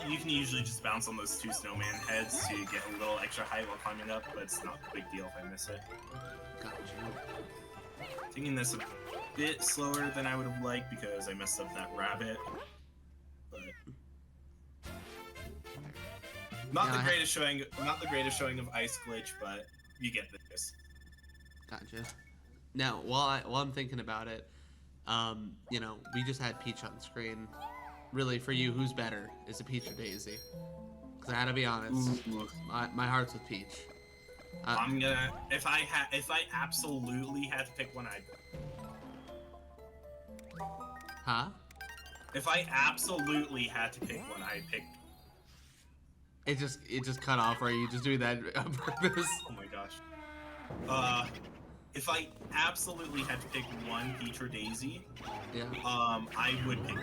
You can usually just bounce on those 2 snowman heads to get a little extra height while climbing up, but it's not a big deal if I miss it. Gotcha. Taking this a bit slower than I would have liked because I messed up that rabbit. But not the greatest showing of Ice Glitch, but you get this. Gotcha. Now, while I'm thinking about it, you know, we just had Peach on screen. Really, for you, who's better? Is it Peach or Daisy? Because I gotta be honest, my heart's with Peach. I'm gonna if I absolutely had to pick one, Huh? If I absolutely had to pick one, I'd pick. It just cut off. Or are you just doing that on purpose? Oh my gosh. If I absolutely had to pick one, Peach or Daisy, Yeah. I would pick.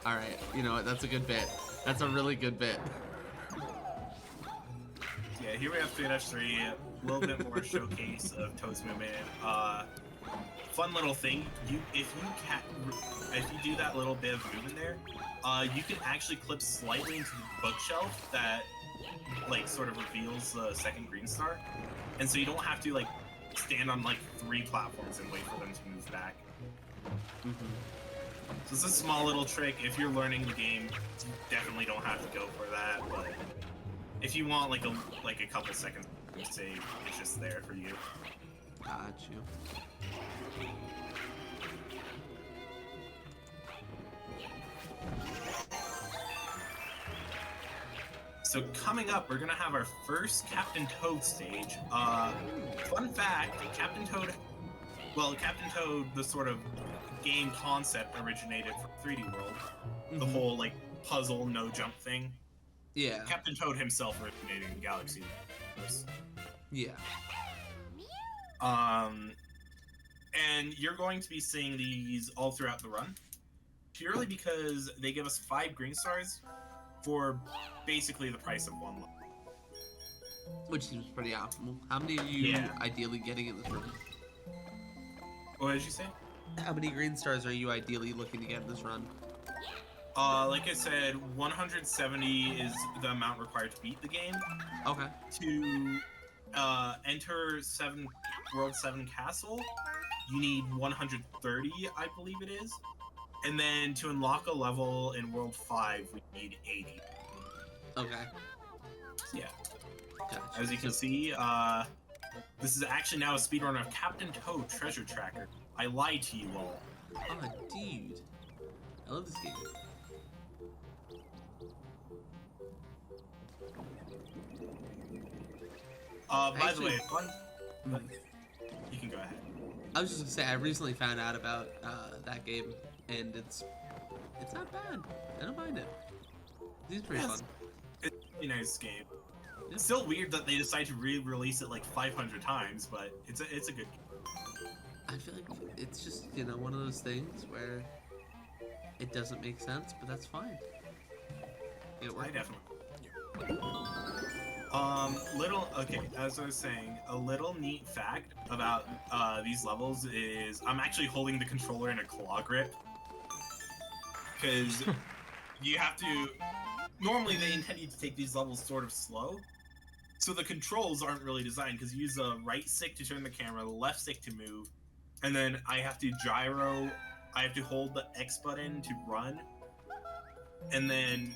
All right. You know what? That's a good bit. That's a really good bit. Yeah, here we have 3-3, a little bit more showcase of Toad's movement. Fun little thing, if you do that little bit of movement there, you can actually clip slightly into the bookshelf that like sort of reveals the second green star, and so you don't have to like stand on like 3 platforms and wait for them to move back. So it's a small little trick. If you're learning the game, you definitely don't have to go for that, but if you want like a couple seconds to save, it's just there for you. Got you. So coming up, we're gonna have our first Captain Toad stage. Fun fact, Captain Toad, the sort of game concept originated from 3D World. The whole like puzzle no jump thing. Yeah. Captain Toad himself originated in Galaxy. Yeah. And you're going to be seeing these all throughout the run, purely because they give us 5 green stars for basically the price of 1 level. Which seems pretty optimal. How many are you ideally getting in this run? What did you say? How many green stars are you ideally looking to get in this run? Like I said, 170 is the amount required to beat the game. Okay. To enter World 7 Castle, you need 130, I believe it is. And then to unlock a level in World 5, we need 80. Okay. Yeah. Gotcha. As you can see, this is actually now a speedrun of Captain Toad Treasure Tracker. I lied to you all. Oh, dude. I love this game. By the way, you can go ahead. I was just gonna say I recently found out about that game, and it's not bad. I don't mind it. It's pretty fun. It's a really nice game. Yeah. It's still weird that they decide to re-release it like 500 times, but it's a good game. I feel like it's just, you know, one of those things where it doesn't make sense, but that's fine. It I works. definitely. As I was saying, a little neat fact about these levels is I'm actually holding the controller in a claw grip. Because you have to... Normally they intend you to take these levels sort of slow. So the controls aren't really designed, because you use the right stick to turn the camera, the left stick to move, and then I have to gyro, I have to hold the X button to run, and then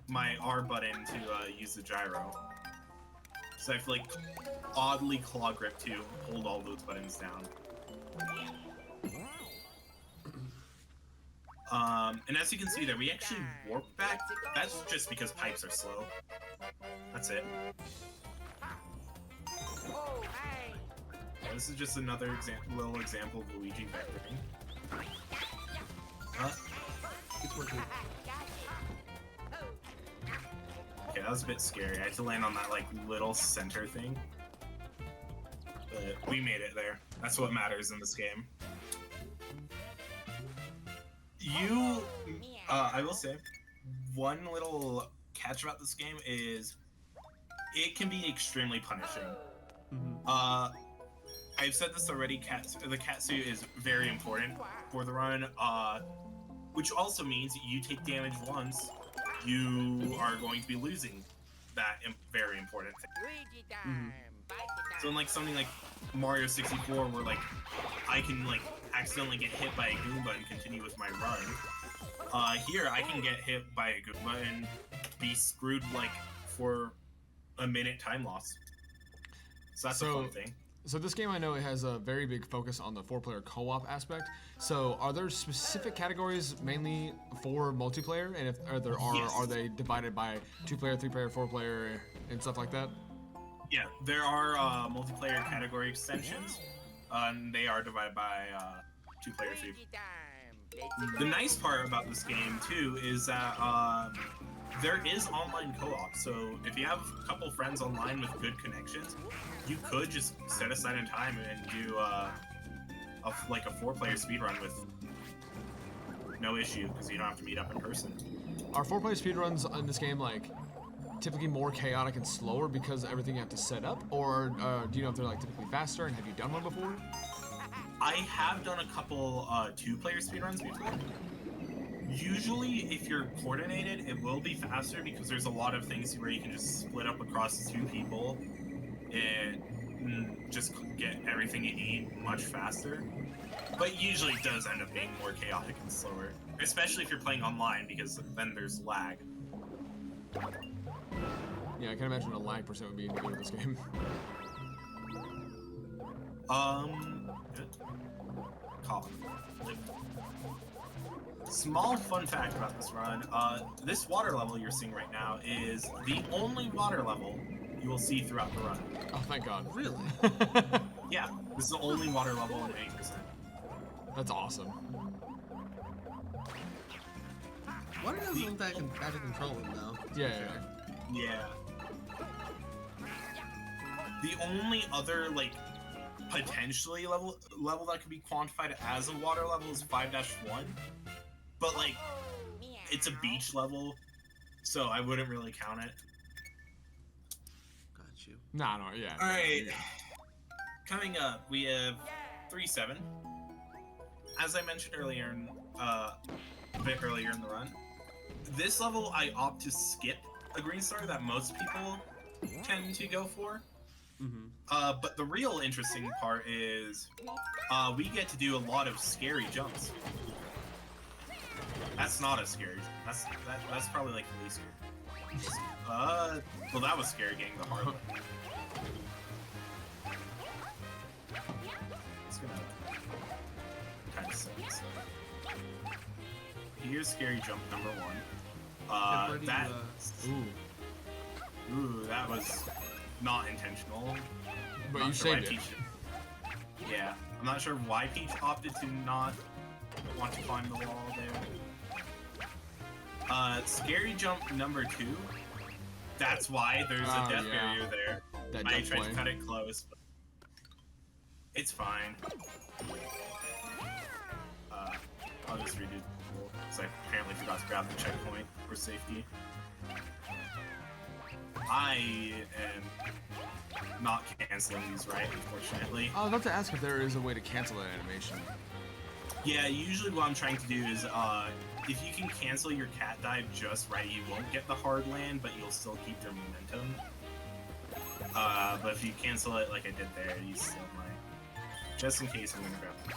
my R button to use the gyro. So I have to like oddly claw grip to hold all those buttons down. And as you can see there, we actually warp back. That's just because pipes are slow. That's it. This is just another little example of Luigi vectoring. Huh? It's working. Okay, that was a bit scary. I had to land on that like little center thing. But we made it there. That's what matters in this game. I will say, one little catch about this game is it can be extremely punishing. I've said this already. The catsuit is very important for the run, which also means you take damage once, you are going to be losing that very important thing. So in like something like Mario 64, where like I can like accidentally get hit by a Goomba and continue with my run, here I can get hit by a Goomba and be screwed like for a minute time loss. So that's a fun thing. So this game, I know it has a very big focus on the 4-player co-op aspect. So are there specific categories mainly for multiplayer? And if there are, Yes. are they divided by 2-player, 3-player, 4-player, and stuff like that? Yeah, there are multiplayer category extensions, and they are divided by 2 players too. The nice part about this game too is that there is online co-op. So if you have a couple friends online with good connections, you could just set aside in time and do like a 4-player speedrun with no issue because you don't have to meet up in person. Are 4-player speedruns in this game like typically more chaotic and slower because of everything you have to set up, or do you know if they're like typically faster? And have you done one before? I have done a couple 2-player speedruns before. Usually, if you're coordinated, it will be faster because there's a lot of things where you can just split up across 2 people and just get everything you need much faster. But usually it does end up being more chaotic and slower, especially if you're playing online because then there's lag. Yeah, I can imagine a lag percent would be good with this game. Colin. Small fun fact about this run, this water level you're seeing right now is the only water level you will see throughout the run. Oh, thank God. Really? Yeah, this is the only water level in 80%. That's awesome. Water doesn't look that out of control though. Yeah. Yeah. The only other, like, potentially level that could be quantified as a water level is 5-1. But, like, it's a beach level, so I wouldn't really count it. Got you. No, yeah. Alright. Coming up, we have 3-7. As I mentioned earlier, a bit earlier in the run, this level I opt to skip a green star that most people tend to go for. But the real interesting part is we get to do a lot of scary jumps. That's not a scary. That's probably like the least scary. Well, that was scary getting the hard way. It's gonna kind of suck. So. Here's scary jump number 1. That. Ooh, that was not intentional. But Not you sure why saved it. Peach- Yeah, I'm not sure why Peach opted to not want to climb the wall there. Scary jump number 2. That's why there's a death barrier there. That I death tried plane. to cut it close, but it's fine. I'll just redo the pool, because I apparently forgot to grab the checkpoint for safety. I am not canceling these right, unfortunately. I was about to ask if there is a way to cancel that animation. Yeah, usually what I'm trying to do is, if you can cancel your cat dive just right, you won't get the hard land, but you'll still keep your momentum. But if you cancel it like I did there, you still might. Just in case, I'm gonna grab it.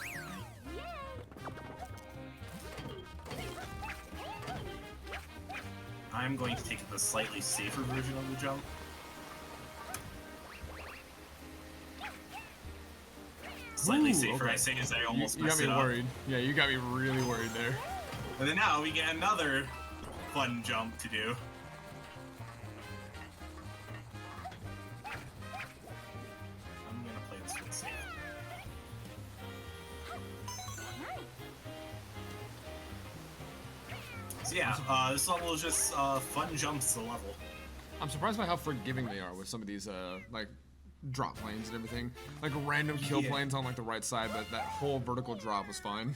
I'm going to take the slightly safer version of the jump. Slightly safer, okay. I say, as I almost You messed got it me up. worried. Yeah, you got me really worried there. And then now we get another fun jump to do. I'm gonna play this one safe. So yeah, this level is just fun jumps to the level. I'm surprised by how forgiving they are with some of these like drop planes and everything. Like random kill Yeah. planes on like the right side, but that whole vertical drop was fine.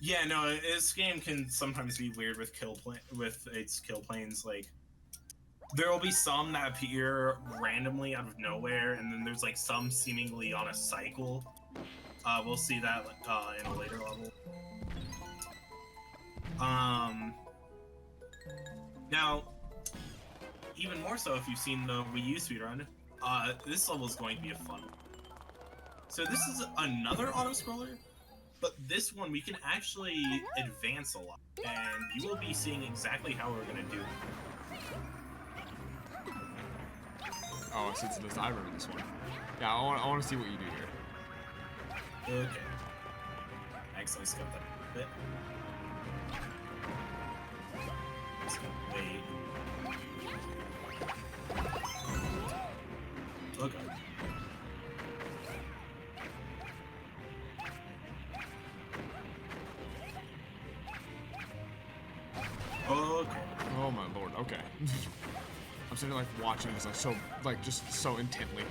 Yeah, no, this game can sometimes be weird with its kill planes. Like, there will be some that appear randomly out of nowhere, and then there's like some seemingly on a cycle. We'll see that in a later level. Now, even more so if you've seen the Wii U speedrun, this level is going to be a fun one. So this is another auto-scroller, but this one we can actually advance a lot, and you will be seeing exactly how we're going to do it. Oh, since this, I remember this one. Yeah, I want to see what you do here. Okay. I accidentally skipped that a bit. Just gonna wait. Okay. Okay. Oh my lord. Okay. I'm sitting like watching this like just so intently.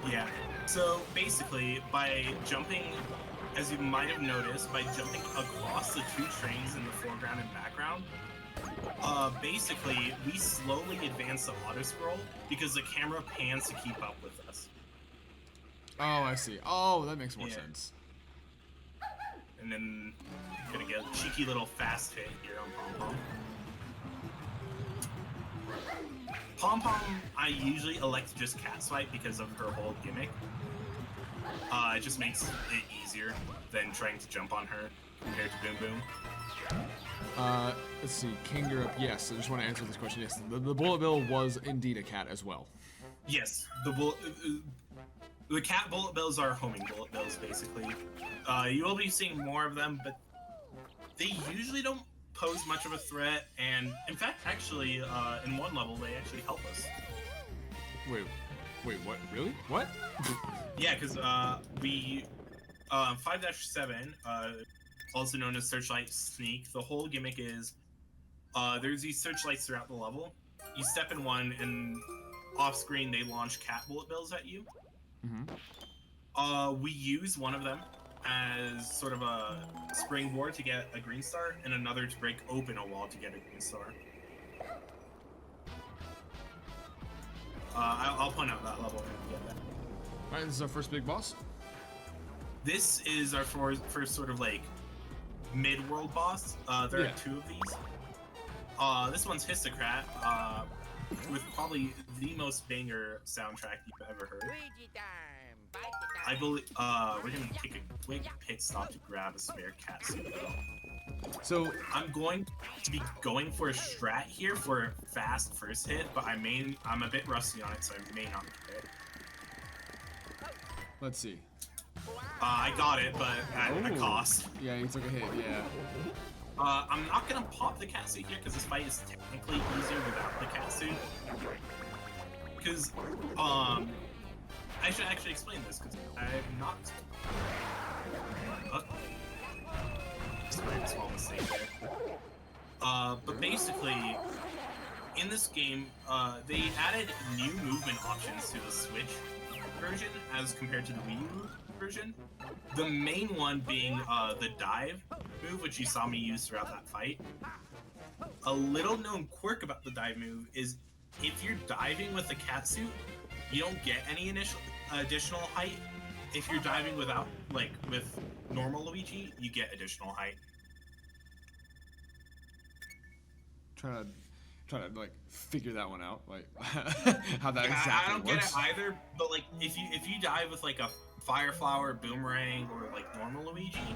Yeah. So basically, by jumping, as you might have noticed, by jumping across the two trains in the foreground and background, basically we slowly advance the auto scroll because the camera pans to keep up with us. Oh, I see. Oh, that makes more Yeah. sense. And then gonna get a cheeky little fast hit here on Pom Pom. Pom Pom, I usually elect to just cat swipe because of her whole gimmick. It just makes it easier than trying to jump on her compared to Boom Boom. Let's see. King Europe. Yes, I just want to answer this question. Yes, the bullet bill was indeed a cat as well. Yes, the cat bullet bills are homing bullet bills, basically. You will be seeing more of them, but they usually don't pose much of a threat, and in fact, actually, in one level, they actually help us. Wait, what? Really? What? Yeah, because we 5-7, also known as Searchlight Sneak. The whole gimmick is there's these searchlights throughout the level. You step in one, and off screen they launch cat bullet bills at you. We use one of them as sort of a springboard to get a green star, and another to break open a wall to get a green star. I'll point out that level when we get that. Alright, this is our first big boss. This is our first sort of like mid-world boss. There Yeah. are two of these. This one's Histocrat, with probably the most banger soundtrack you've ever heard. I believe we're gonna take a quick pit stop to grab a spare cat suit though. So, I'm going to be going for a strat here for a fast first hit, but I'm a bit rusty on it, so I may not get it. let's see. I got it, but at a Ooh. cost. Yeah, he took a hit. Yeah. I'm not gonna pop the cat suit here because this fight is technically easier without the cat suit. Because, I should actually explain this because I have not. Just made a small mistake there. But basically, in this game, they added new movement options to the Switch version as compared to the Wii U version. The main one being the dive move, which you saw me use throughout that fight. A little known quirk about the dive move is if you're diving with the cat suit, you don't get any additional height. If you're diving without, like with normal Luigi, you get additional height. Trying to like figure that one out, like how that exactly I don't works. get it either, but like if you dive with like a fire flower, boomerang, or like normal Luigi,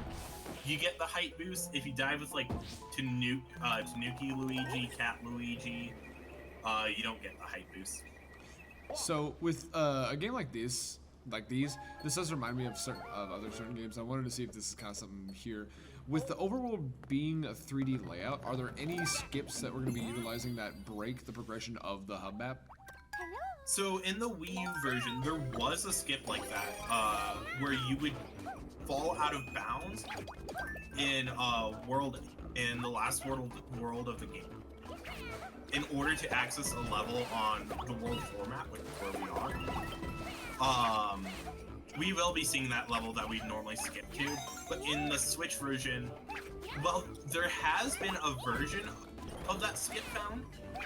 you get the height boost. If you dive with like Tanuki Luigi, Cat Luigi, you don't get the height boost. So with a game like this, this does remind me of other certain games. I wanted to see if this is kind of something here. With the overworld being a 3D layout, are there any skips that we're going to be utilizing that break the progression of the hub map? So in the Wii U version, there was a skip like that, where you would fall out of bounds in the last world of the game. In order to access a level on the world floor map, which is where we are, we will be seeing that level that we normally skip to, but in the Switch version, well, there has been a version of that skip found,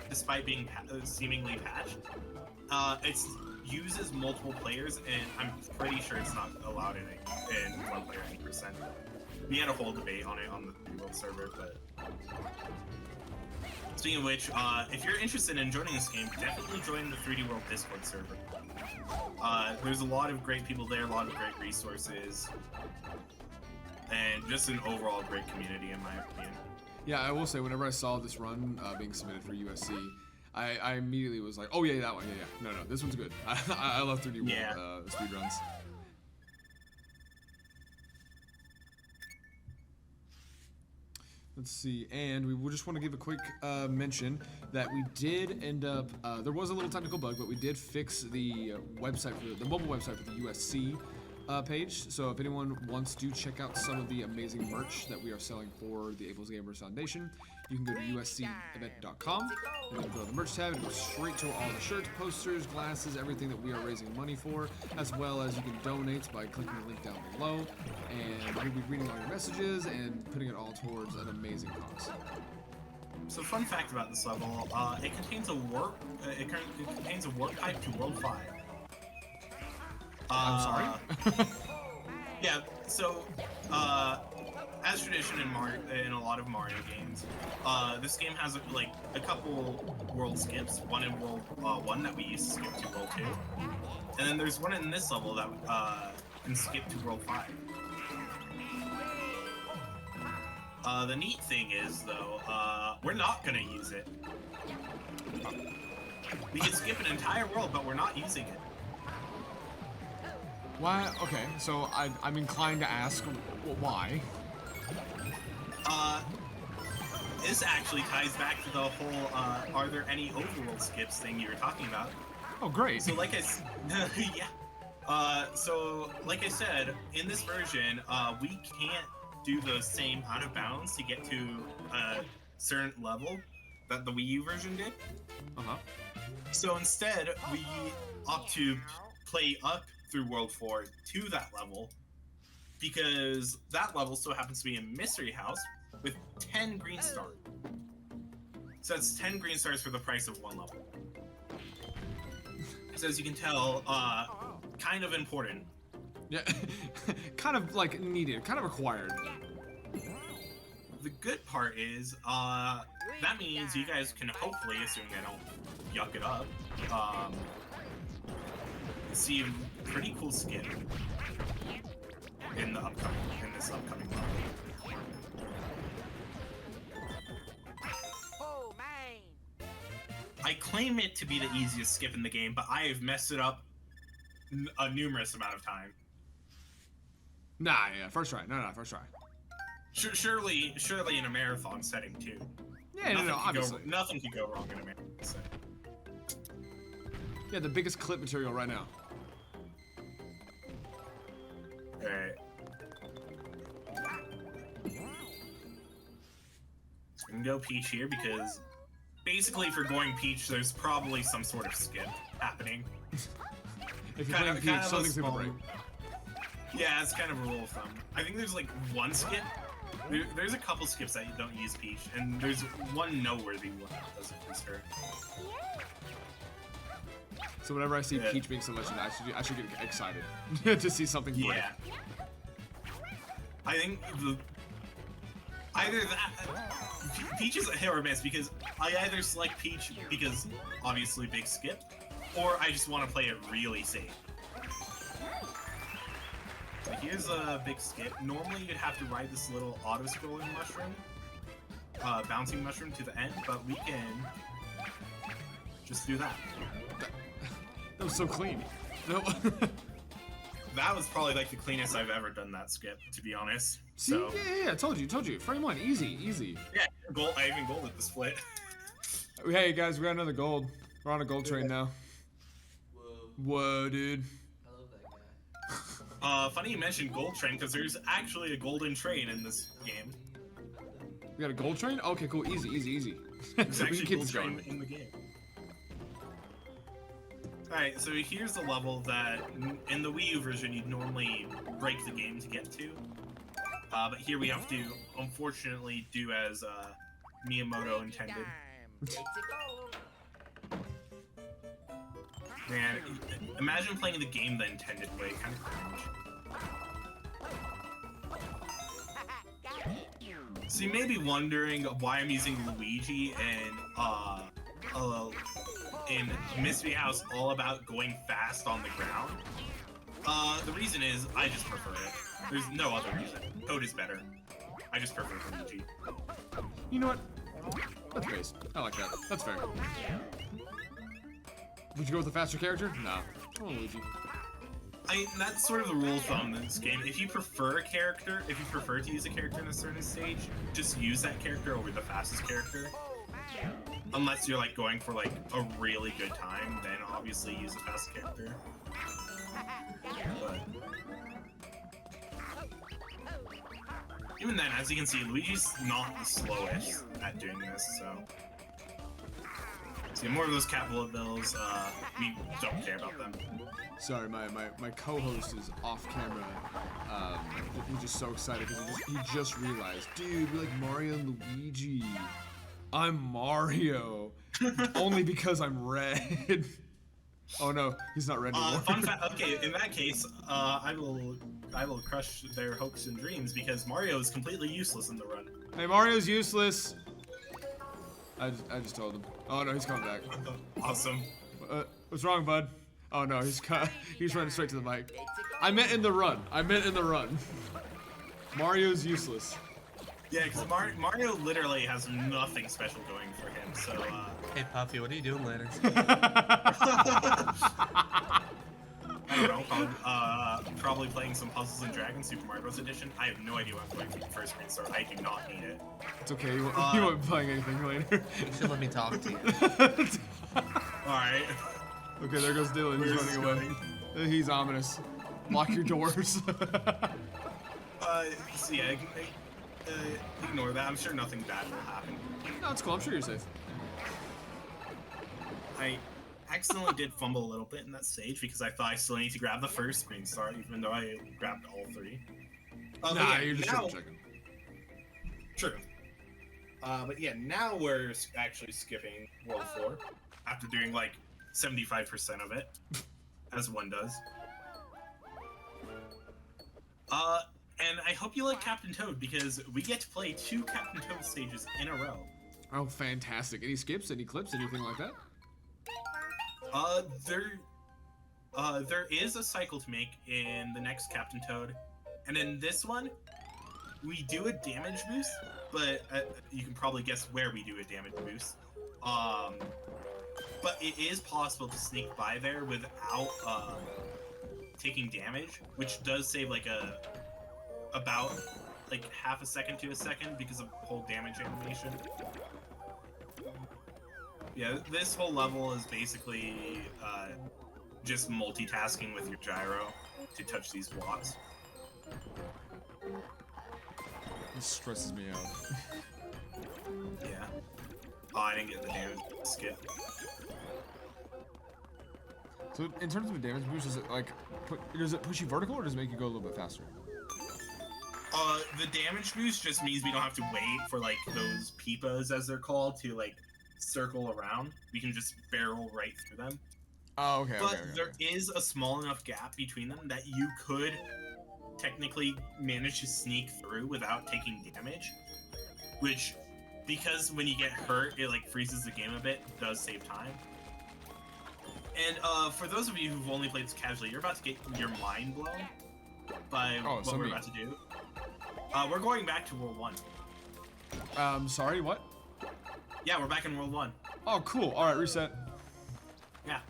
despite being seemingly patched. It uses multiple players, and I'm pretty sure it's not allowed in one player 100%. We had a whole debate on it on the 3-world server, but speaking of which, if you're interested in joining this game, definitely join the 3D World Discord server. There's a lot of great people there, a lot of great resources, and just an overall great community, in my opinion. Yeah, I will say, whenever I saw this run being submitted for USC, I immediately was like, oh yeah, that one, yeah. No, this one's good. I love 3D World speedruns. Let's see, and we just want to give a quick mention that we did end up, there was a little technical bug, but we did fix the website, the mobile website for the USC page. So if anyone wants to check out some of the amazing merch that we are selling for the Able's Gamers Foundation, you can go to uscevent.com and then go to the merch tab and go straight to all the shirts, posters, glasses, everything that we are raising money for, as well as you can donate by clicking the link down below, and we'll be reading all your messages and putting it all towards an amazing cause. So, fun fact about this level: it contains a warp. It contains a warp pipe to World 5. I'm sorry. Yeah. So, as tradition in a lot of Mario games, this game has a couple world skips. One in World 1 that we used to skip to World 2, and then there's one in this level that can skip to World 5. The neat thing is, though, we're not gonna use it. We can skip an entire world, but we're not using it. Why? Okay, so I'm inclined to ask why. This actually ties back to the whole, are there any overworld skips thing you were talking about. Oh, great. So like so like I said, in this version, we can't do the same out of bounds to get to a certain level that the Wii U version did. Uh-huh. So instead, we opt to play up through World 4 to that level, because that level still happens to be a mystery house with 10 green stars. So that's 10 green stars for the price of one level. So as you can tell, kind of important. Yeah, kind of like needed, kind of required. The good part is, that means you guys can hopefully, assuming I don't yuck it up, see a pretty cool skip in this upcoming level. I claim it to be the easiest skip in the game, but I have messed it up a numerous amount of time. Nah, yeah, first try. No, first try. Surely in a marathon setting too. Yeah, no, obviously. Nothing could go wrong in a marathon setting. Yeah, the biggest clip material right now. Alright. We can go Peach here because basically for going Peach, there's probably some sort of skip happening. If you're playing Peach, something's gonna break. Yeah, it's kind of a rule of thumb. I think there's like one skip. There's a couple skips that you don't use Peach, and there's one noteworthy one that doesn't use her. So whenever I see Peach being selected, I should get excited to see something break. Yeah. I think either that Peach is a hit or miss, because I either select Peach because obviously big skip, or I just want to play it really safe. So here's a big skip. Normally you'd have to ride this little auto-scrolling mushroom, bouncing mushroom to the end, but we can just do that. That was so clean. No. That was probably like the cleanest I've ever done that skip, to be honest. See? So, Yeah, told you. Frame one, easy. yeah, gold. I even golded the split. Hey guys, we got another gold. We're on a gold train now. Whoa, dude. I love that guy. Funny you mentioned gold train, because there's actually a golden train in this game. We got a gold train? Okay, cool. Easy. There's We actually can a keep gold this train going. in the game. Alright, so here's the level that in the Wii U version you'd normally break the game to get to. But here we have to, unfortunately, do as Miyamoto intended. Man, imagine playing the game the intended way, kind of cringe. So you may be wondering why I'm using Luigi in Mystery House all about going fast on the ground. The reason is I just prefer it. There's no other reason. Code is better. I just prefer Luigi. You know what? That's base. I like that. That's fair. Would you go with a faster character? No. Oh, Luigi. That's sort of the rule of thumb in this game. If you prefer a character, if you prefer to use a character in a certain stage, just use that character over the fastest character. Unless you're like going for like a really good time, then obviously use the fastest character. But even then, as you can see, Luigi's not the slowest at doing this, so. See, more of those cat bullet bills, we don't care about them. Sorry, my co-host is off camera. He's just so excited because he just realized, dude, we're like Mario and Luigi. I'm Mario. Only because I'm red. Oh no, he's not red anymore. Fun fact. Okay, in that case, I will crush their hopes and dreams because Mario is completely useless in the run. Hey, Mario's useless. I just told him. Oh no, he's coming back. Awesome. What's wrong, bud? Oh no, he's running straight to the mic. I meant in the run. Mario's useless. Yeah, because Mario literally has nothing special going for him. So. Hey Puffy, what are you doing later? I don't know. Probably playing some Puzzles and Dragons Super Mario Bros. Edition. I have no idea what I'm going for the first screen, so I do not need it. It's okay. You won't be playing anything later. You should let me talk to you. Alright. Okay, there goes Dylan. He's running away. He's ominous. Lock your doors. So yeah, ignore that. I'm sure nothing bad will happen. No, it's cool. I'm sure you're safe. I accidentally did fumble a little bit in that stage because I thought I still need to grab the first screen star, even though I grabbed all three. Nah, yeah, you're just now, checking. True. But yeah, now we're actually skipping World 4 after doing like 75% of it, as one does. And I hope you like Captain Toad because we get to play 2 Captain Toad stages in a row. Oh, fantastic. Any skips, any clips, anything like that? There is a cycle to make in the next Captain Toad, and in this one, we do a damage boost, but you can probably guess where we do a damage boost. But it is possible to sneak by there without taking damage, which does save like about like half a second to a second because of whole damage animation. Yeah, this whole level is basically just multitasking with your gyro to touch these blocks. This stresses me out. Yeah. Oh, I didn't get the damage skip. So in terms of a damage boost, is it like, does it push you vertical or does it make you go a little bit faster? The damage boost just means we don't have to wait for like those peepas, as they're called, to like circle around. We can just barrel right through them. Oh, okay. But there is a small enough gap between them that you could technically manage to sneak through without taking damage, which, because when you get hurt, it like freezes the game a bit, does save time. And for those of you who've only played this casually, you're about to get your mind blown by what we're about to do. We're going back to World 1. Sorry, what? Yeah, we're back in World 1. Oh, cool. All right, reset. Yeah.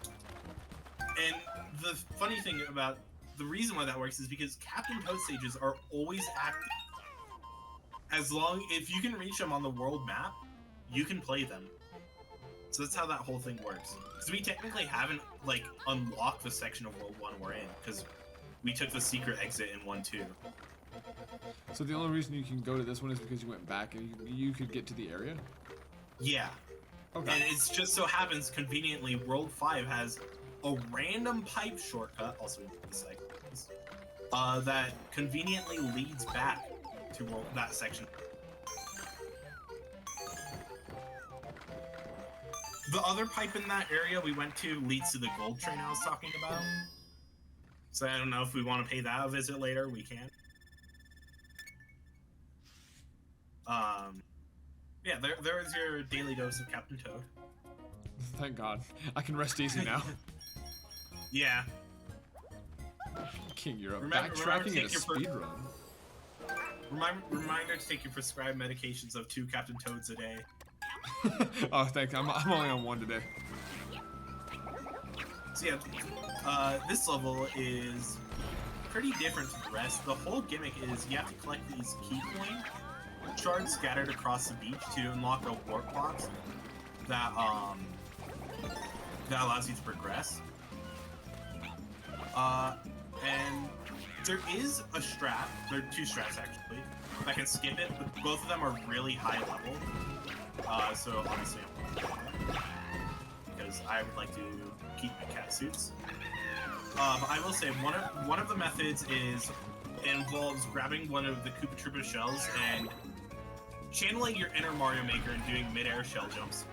And the funny thing about the reason why that works is because Captain Toad stages are always active. If you can reach them on the world map, you can play them. So that's how that whole thing works. Because we technically haven't like unlocked the section of World 1 we're in, because we took the secret exit in 1-2. So the only reason you can go to this one is because you went back and you could get to the area? Yeah. Okay. And it's just so happens, conveniently, World 5 has a random pipe shortcut, also in the cycles, that conveniently leads back to that section. The other pipe in that area we went to leads to the gold train I was talking about. So I don't know if we want to pay that a visit later, we can. Yeah, there is your daily dose of Captain Toad. Thank God. I can rest easy now. Yeah. King Europe. Remember Backtracking in a take your speedrun. Reminder to take your prescribed medications of 2 Captain Toads a day. Oh, thank you. I'm only on 1 today. So yeah, this level is pretty different to the rest. The whole gimmick is you have to collect these key point shards scattered across the beach to unlock a warp box that that allows you to progress. And there is a strat. There are 2 strats actually that can skip it, but both of them are really high level. So honestly, I'm gonna do that because I would like to keep my cat suits. I will say one of the methods involves grabbing one of the Koopa Troopa shells and channeling your inner Mario Maker and doing mid-air shell jumps.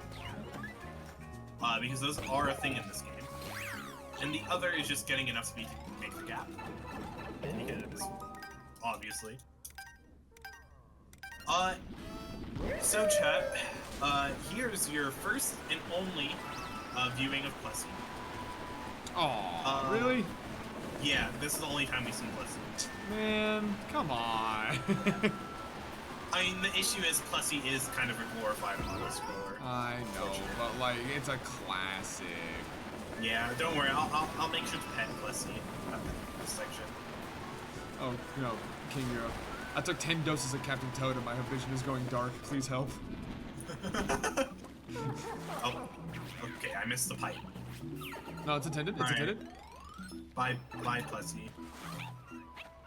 Because those are a thing in this game. And the other is just getting enough speed to make the gap. Because, obviously. So chat, here's your first and only viewing of Plessy. Aw, really? Yeah, this is the only time we've seen Plessy. Man, come on. I mean, the issue is Plessy is kind of a glorified auto-scroller. I know, but like, it's a classic. Yeah, don't worry, I'll make sure to pet Plessy at this section. Oh, no, King Europe. I took 10 doses of Captain Toad and my vision is going dark. Please help. Oh, okay, I missed the pipe. No, it's intended. It's Alright. intended. Bye, Plessy.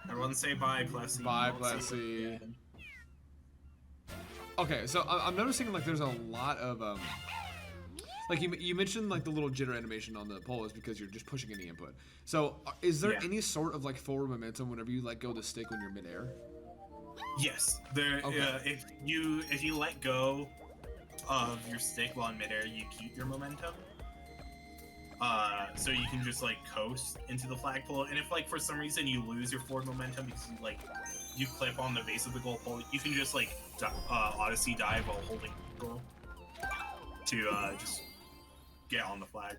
Everyone say bye, Plessy. Bye, Don't say Plessy. it again. Okay, so I'm noticing like there's a lot of like you mentioned like the little jitter animation on the pole is because you're just pushing any input. So is there Yeah. any sort of like forward momentum whenever you let go of the stick when you're midair? Yes, there. Okay. If you let go of your stick while in midair, you keep your momentum. So you can just like coast into the flagpole, and if like for some reason you lose your forward momentum because you clip on the base of the goal pole, you can just like Odyssey dive while holding goal to just get on the flag.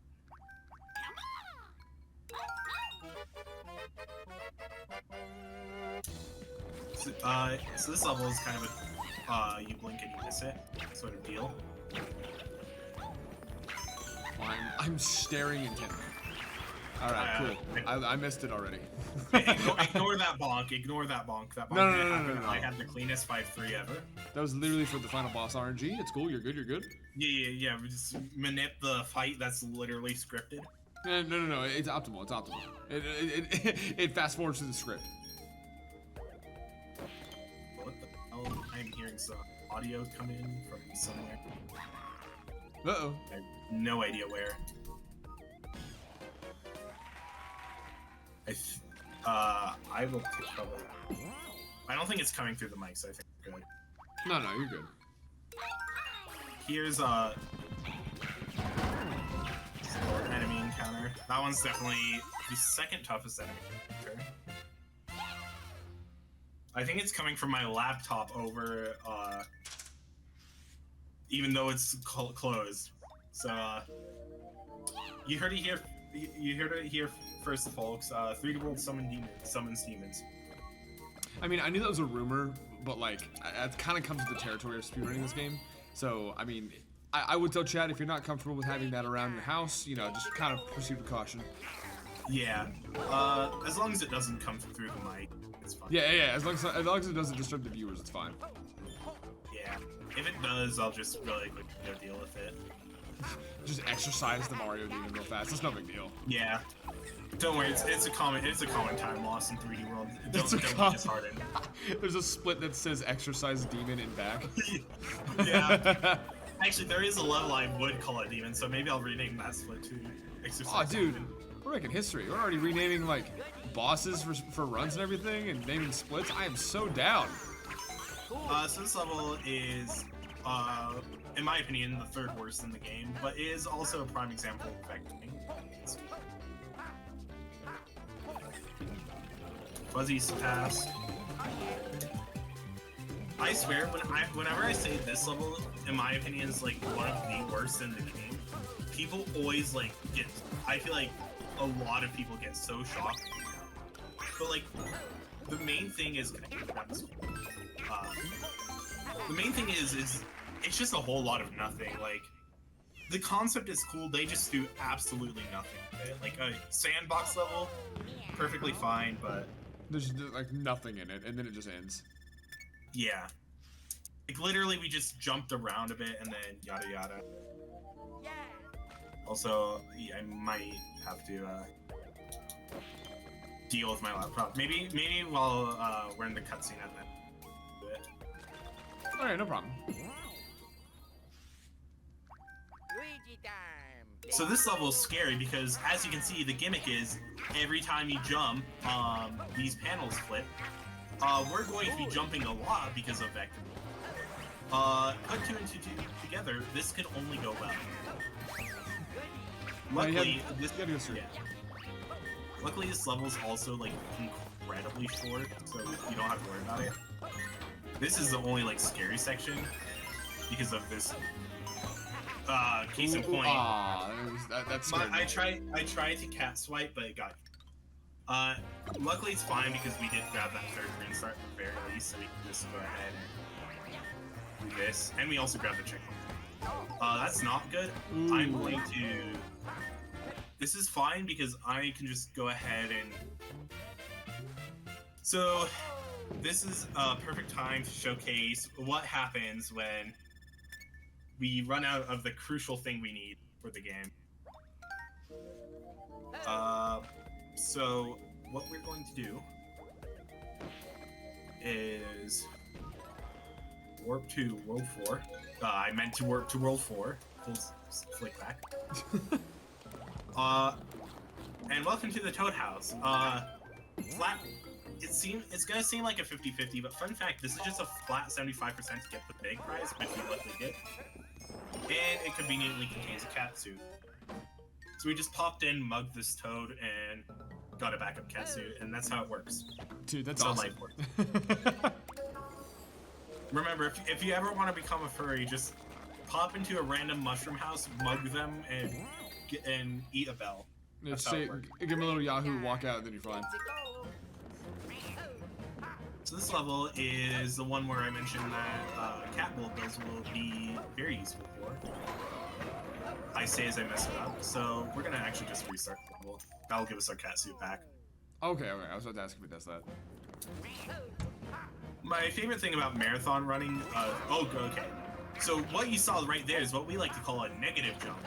So this level is kind of a you blink and you miss it sort of deal. Well, I'm staring intently. All right, cool. I missed it already. Ignore that bonk. Ignore that bonk. That bonk No, no, didn't no, no, happen. no, no. I had the cleanest 5-3 ever. That was literally for the final boss RNG. It's cool. You're good. You're good. Yeah. We just manip the fight that's literally scripted. No. It's optimal. It's optimal. It fast forwards to the script. What the hell? I'm hearing some audio come in from somewhere. Uh-oh. I have no idea where. I will take cover. I don't think it's coming through the mics. I think we're good. No, you're good. Here's enemy encounter. That one's definitely the second toughest enemy encounter. I think it's coming from my laptop over, even though it's closed. So, you heard it here. You heard it here first, folks. 3D World summons demons. I mean, I knew that was a rumor, but like, it kind of comes with the territory of speedrunning this game. So, I mean, I would tell Chad if you're not comfortable with having that around your house, you know, just kind of proceed with caution. Yeah. As long as it doesn't come through the mic, it's fine. Yeah. As long as it doesn't disturb the viewers, it's fine. Yeah. If it does, I'll just really quickly deal with it. Just exercise the Mario demon real fast. It's no big deal. Yeah. Don't worry, it's a common time loss in 3D World. Don't be disheartened. There's a split that says exercise demon in back. Yeah. Actually, there is a level I would call it demon, so maybe I'll rename that split too. exercise. Oh, dude, we're making history. We're already renaming like bosses for runs and everything, and naming splits. I am so down. So this level is, in my opinion, the third worst in the game, but is also a prime example of vectoring. Fuzzy's pass. I swear, whenever I say this level, in my opinion, is like one of the worst in the game, people always like get. I feel like a lot of people get so shocked. But like, the main thing is the main thing is it's just a whole lot of nothing. Like, the concept is cool. They just do absolutely nothing with it. Like a sandbox level, perfectly fine, but There's like nothing in it, and then it just ends. yeah. Like, literally, we just jumped around a bit and then yada yada. Also, yeah, I might have to deal with my laptop. Maybe while we're in the cutscene and then do it. All right, no problem. So this level is scary because, as you can see, the gimmick is every time you jump, these panels flip. We're going to be jumping a lot because of vector. Put two and two together, this can only go well. Luckily, luckily this level is also like incredibly short, so you don't have to worry about it. This is the only like scary section because of this. Case in point. That's scary. I tried to cat swipe, but it got. Luckily it's fine because we did grab that third green star at the very least, so we can just go ahead and do this, and we also grabbed the checkpoint. That's not good. I'm going to. This is fine because I can just go ahead and. So, this is a perfect time to showcase what happens when we run out of the crucial thing we need for the game. So what we're going to do is warp to World 4. I meant to warp to World 4. Full flick back. And welcome to the Toad House. Flat. It's gonna seem like a 50-50, but fun fact, this is just a flat 75% to get the big prize, which we luckily get. And it conveniently contains a cat suit. So we just popped in, mugged this toad, and got a backup cat suit, and that's how it works. Dude, that's how awesome. life works. Remember, if you ever want to become a furry, just pop into a random mushroom house, mug them, and eat a bell. That's how it works. Give him a little Yahoo, walk out, then you're fine. So this level is the one where I mentioned that cat bullet bills will be very useful for. I say as I mess it up, so we're gonna actually just restart the level. That'll give us our cat suit back. Okay, I was about to ask if it does that. My favorite thing about marathon running, okay. So what you saw right there is what we like to call a negative jump.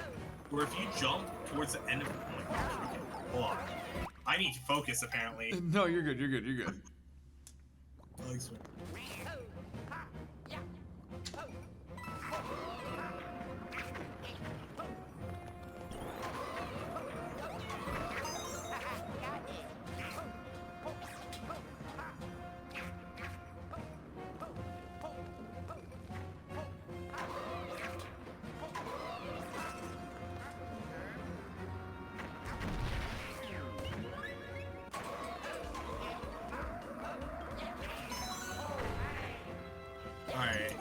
Where if you jump towards the end of, oh my gosh, okay, hold on. I need to focus apparently. No, you're good, you're good, you're good. Thanks, man. Alright.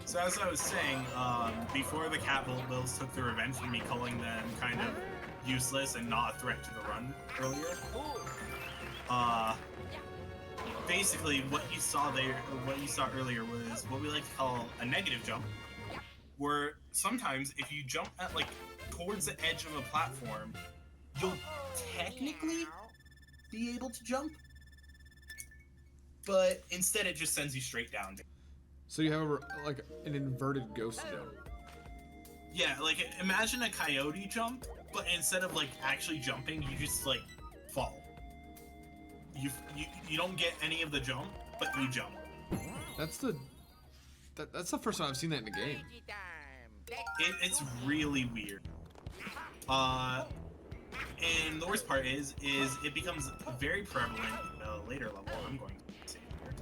So as I was saying, before the cat bullet bills took their revenge for me calling them kind of useless and not a threat to the run earlier, basically what you saw earlier was what we like to call a negative jump, where sometimes if you jump at like towards the edge of a platform, you'll technically be able to jump, but instead it just sends you straight down. So you have like an inverted ghost jump. Yeah, like imagine a coyote jump, but instead of like actually jumping, you just like fall. You don't get any of the jump, but you jump. That's the first time I've seen that in a game. It's really weird. And the worst part is it becomes very prevalent in the later level. I'm going to say here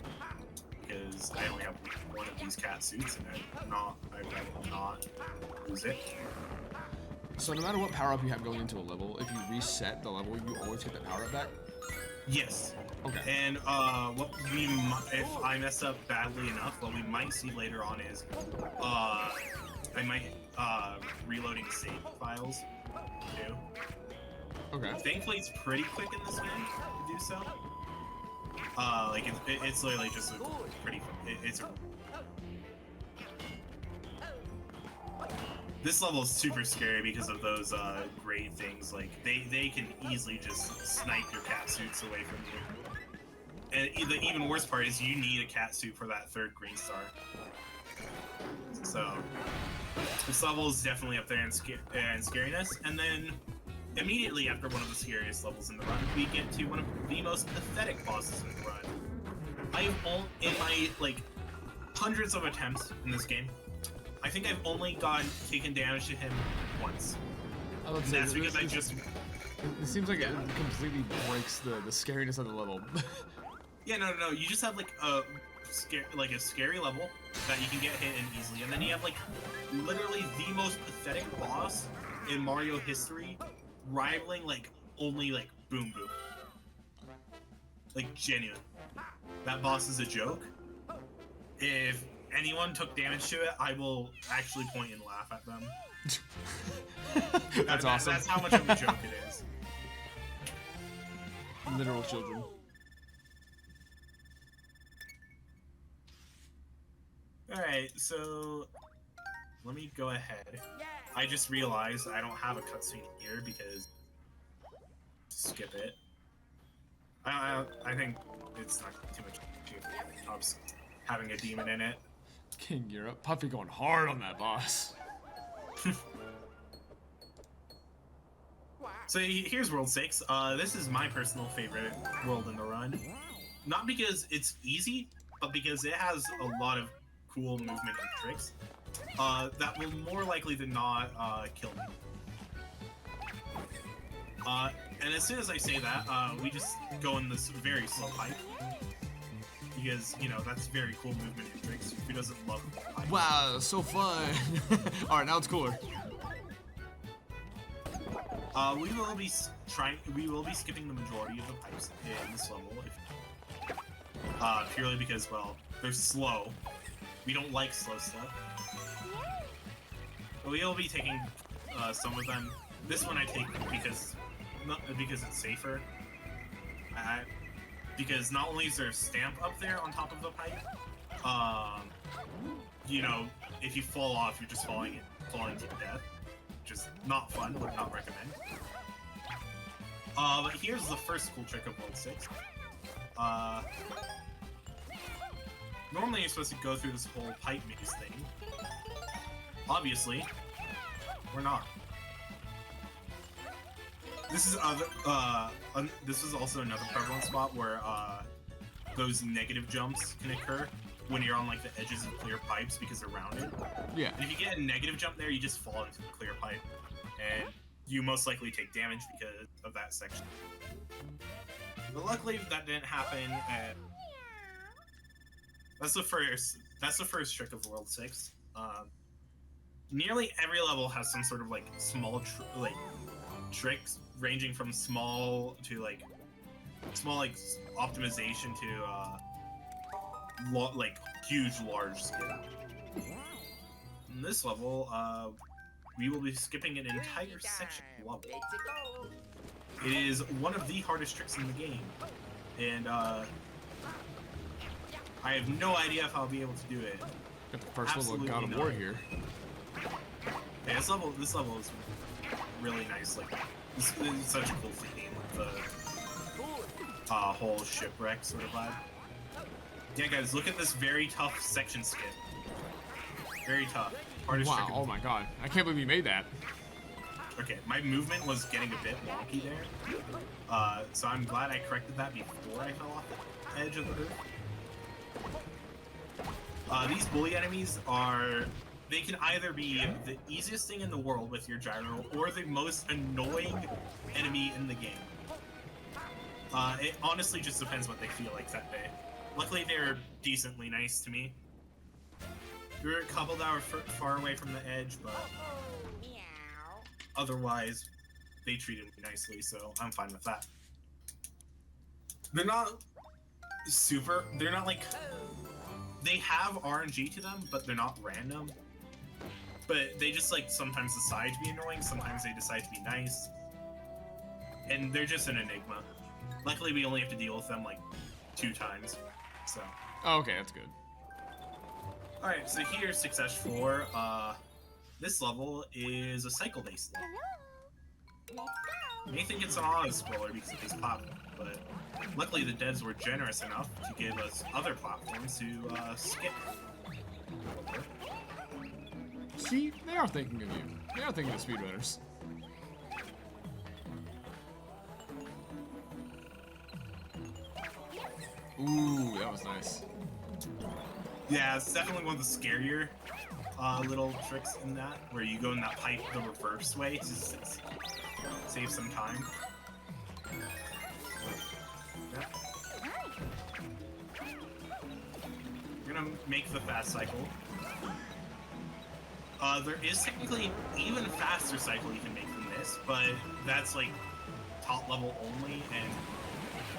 because I only have one of these cat suits, and I'd rather not lose it. So no matter what power up you have going into a level, if you reset the level, you always get that power up back. Yes. Okay. And if I mess up badly enough, what we might see later on is I might reloading save files too. Okay. Thankfully, it's pretty quick in this game to do so. Like it's literally just a pretty. This level is super scary because of those great things. Like they can easily just snipe your cat suits away from you. And the even worse part is you need a cat suit for that third green star. So this level is definitely up there in scariness. And then immediately after one of the scariest levels in the run, we get to one of the most pathetic bosses in the run. In my like hundreds of attempts in this game, I think I've only taken damage to him once. And that's because I just. It seems like it completely breaks the scariness of the level. Yeah, no. You just have like a scary level that you can get hit in easily, and then you have like literally the most pathetic boss in Mario history, rivaling like only like Boom Boom. Like genuine. That boss is a joke. If anyone took damage to it, I will actually point and laugh at them. That's awesome. That's how much of a joke it is. Literal children. Alright, so let me go ahead. I just realized I don't have a cutscene here because skip it. I think it's not too much having a demon in it. King Europe. Puffy going hard on that boss. So here's World 6. This is my personal favorite world in the run. Not because it's easy, but because it has a lot of cool movement and tricks that will more likely than not kill me. And as soon as I say that, we just go in this very slow pipe. Because, you know, that's very cool movement and tricks. Who doesn't love pipe? Wow, so fun. Alright, now it's cooler. We will be skipping the majority of the pipes in this level, purely because, well, they're slow. We don't like slow stuff. But we will be taking some of them. This one I take because it's safer. Because not only is there a stamp up there on top of the pipe, you know, if you fall off, you're just falling to death. Just not fun, would not recommend. But here's the first cool trick of World 6. Normally you're supposed to go through this whole pipe maze thing. Obviously, we're not. This is also another prevalent spot where those negative jumps can occur when you're on like the edges of clear pipes because they're rounded. Yeah. And if you get a negative jump there, you just fall into the clear pipe, and you most likely take damage because of that section. But luckily, that didn't happen. And that's the first trick of World 6. Nearly every level has some sort of like small tricks ranging from small optimization to huge large scale. In this level, we will be skipping an entire section of level. It is one of the hardest tricks in the game, and I have no idea if I'll be able to do it. Got the first level of God of War here. Yeah, this level is really nice. Like, this is such a cool theme with the whole shipwreck sort of vibe. Yeah, guys, look at this very tough section skip. Very tough. Hardest Wow, trick. oh my god. I can't believe you made that. Okay, my movement was getting a bit wonky there. So I'm glad I corrected that before I fell off the edge of the roof. These bully enemies are they can either be the easiest thing in the world with your gyro or the most annoying enemy in the game. It honestly just depends what they feel like that day. Luckily, they're decently nice to me. We're a couple hours far away from the edge, but otherwise, they treated me nicely, so I'm fine with that. They're not super. They're not like. They have RNG to them, but they're not random. But they just like sometimes decide to be annoying, sometimes they decide to be nice. And they're just an enigma. Luckily, we only have to deal with them like 2 times. So. Oh, okay, that's good. Alright, so here's Success 4. This level is a cycle-based level. You may think it's an auto-scroller because it is popping, but luckily the devs were generous enough to give us other platforms to skip. See, they are thinking of you. They are thinking of speedrunners. Ooh, that was nice. Yeah, it's definitely one of the scarier little tricks in that, where you go in that pipe the reverse way to save some time. Yeah. We're gonna make the fast cycle. There is technically an even faster cycle you can make than this, but that's like top level only, and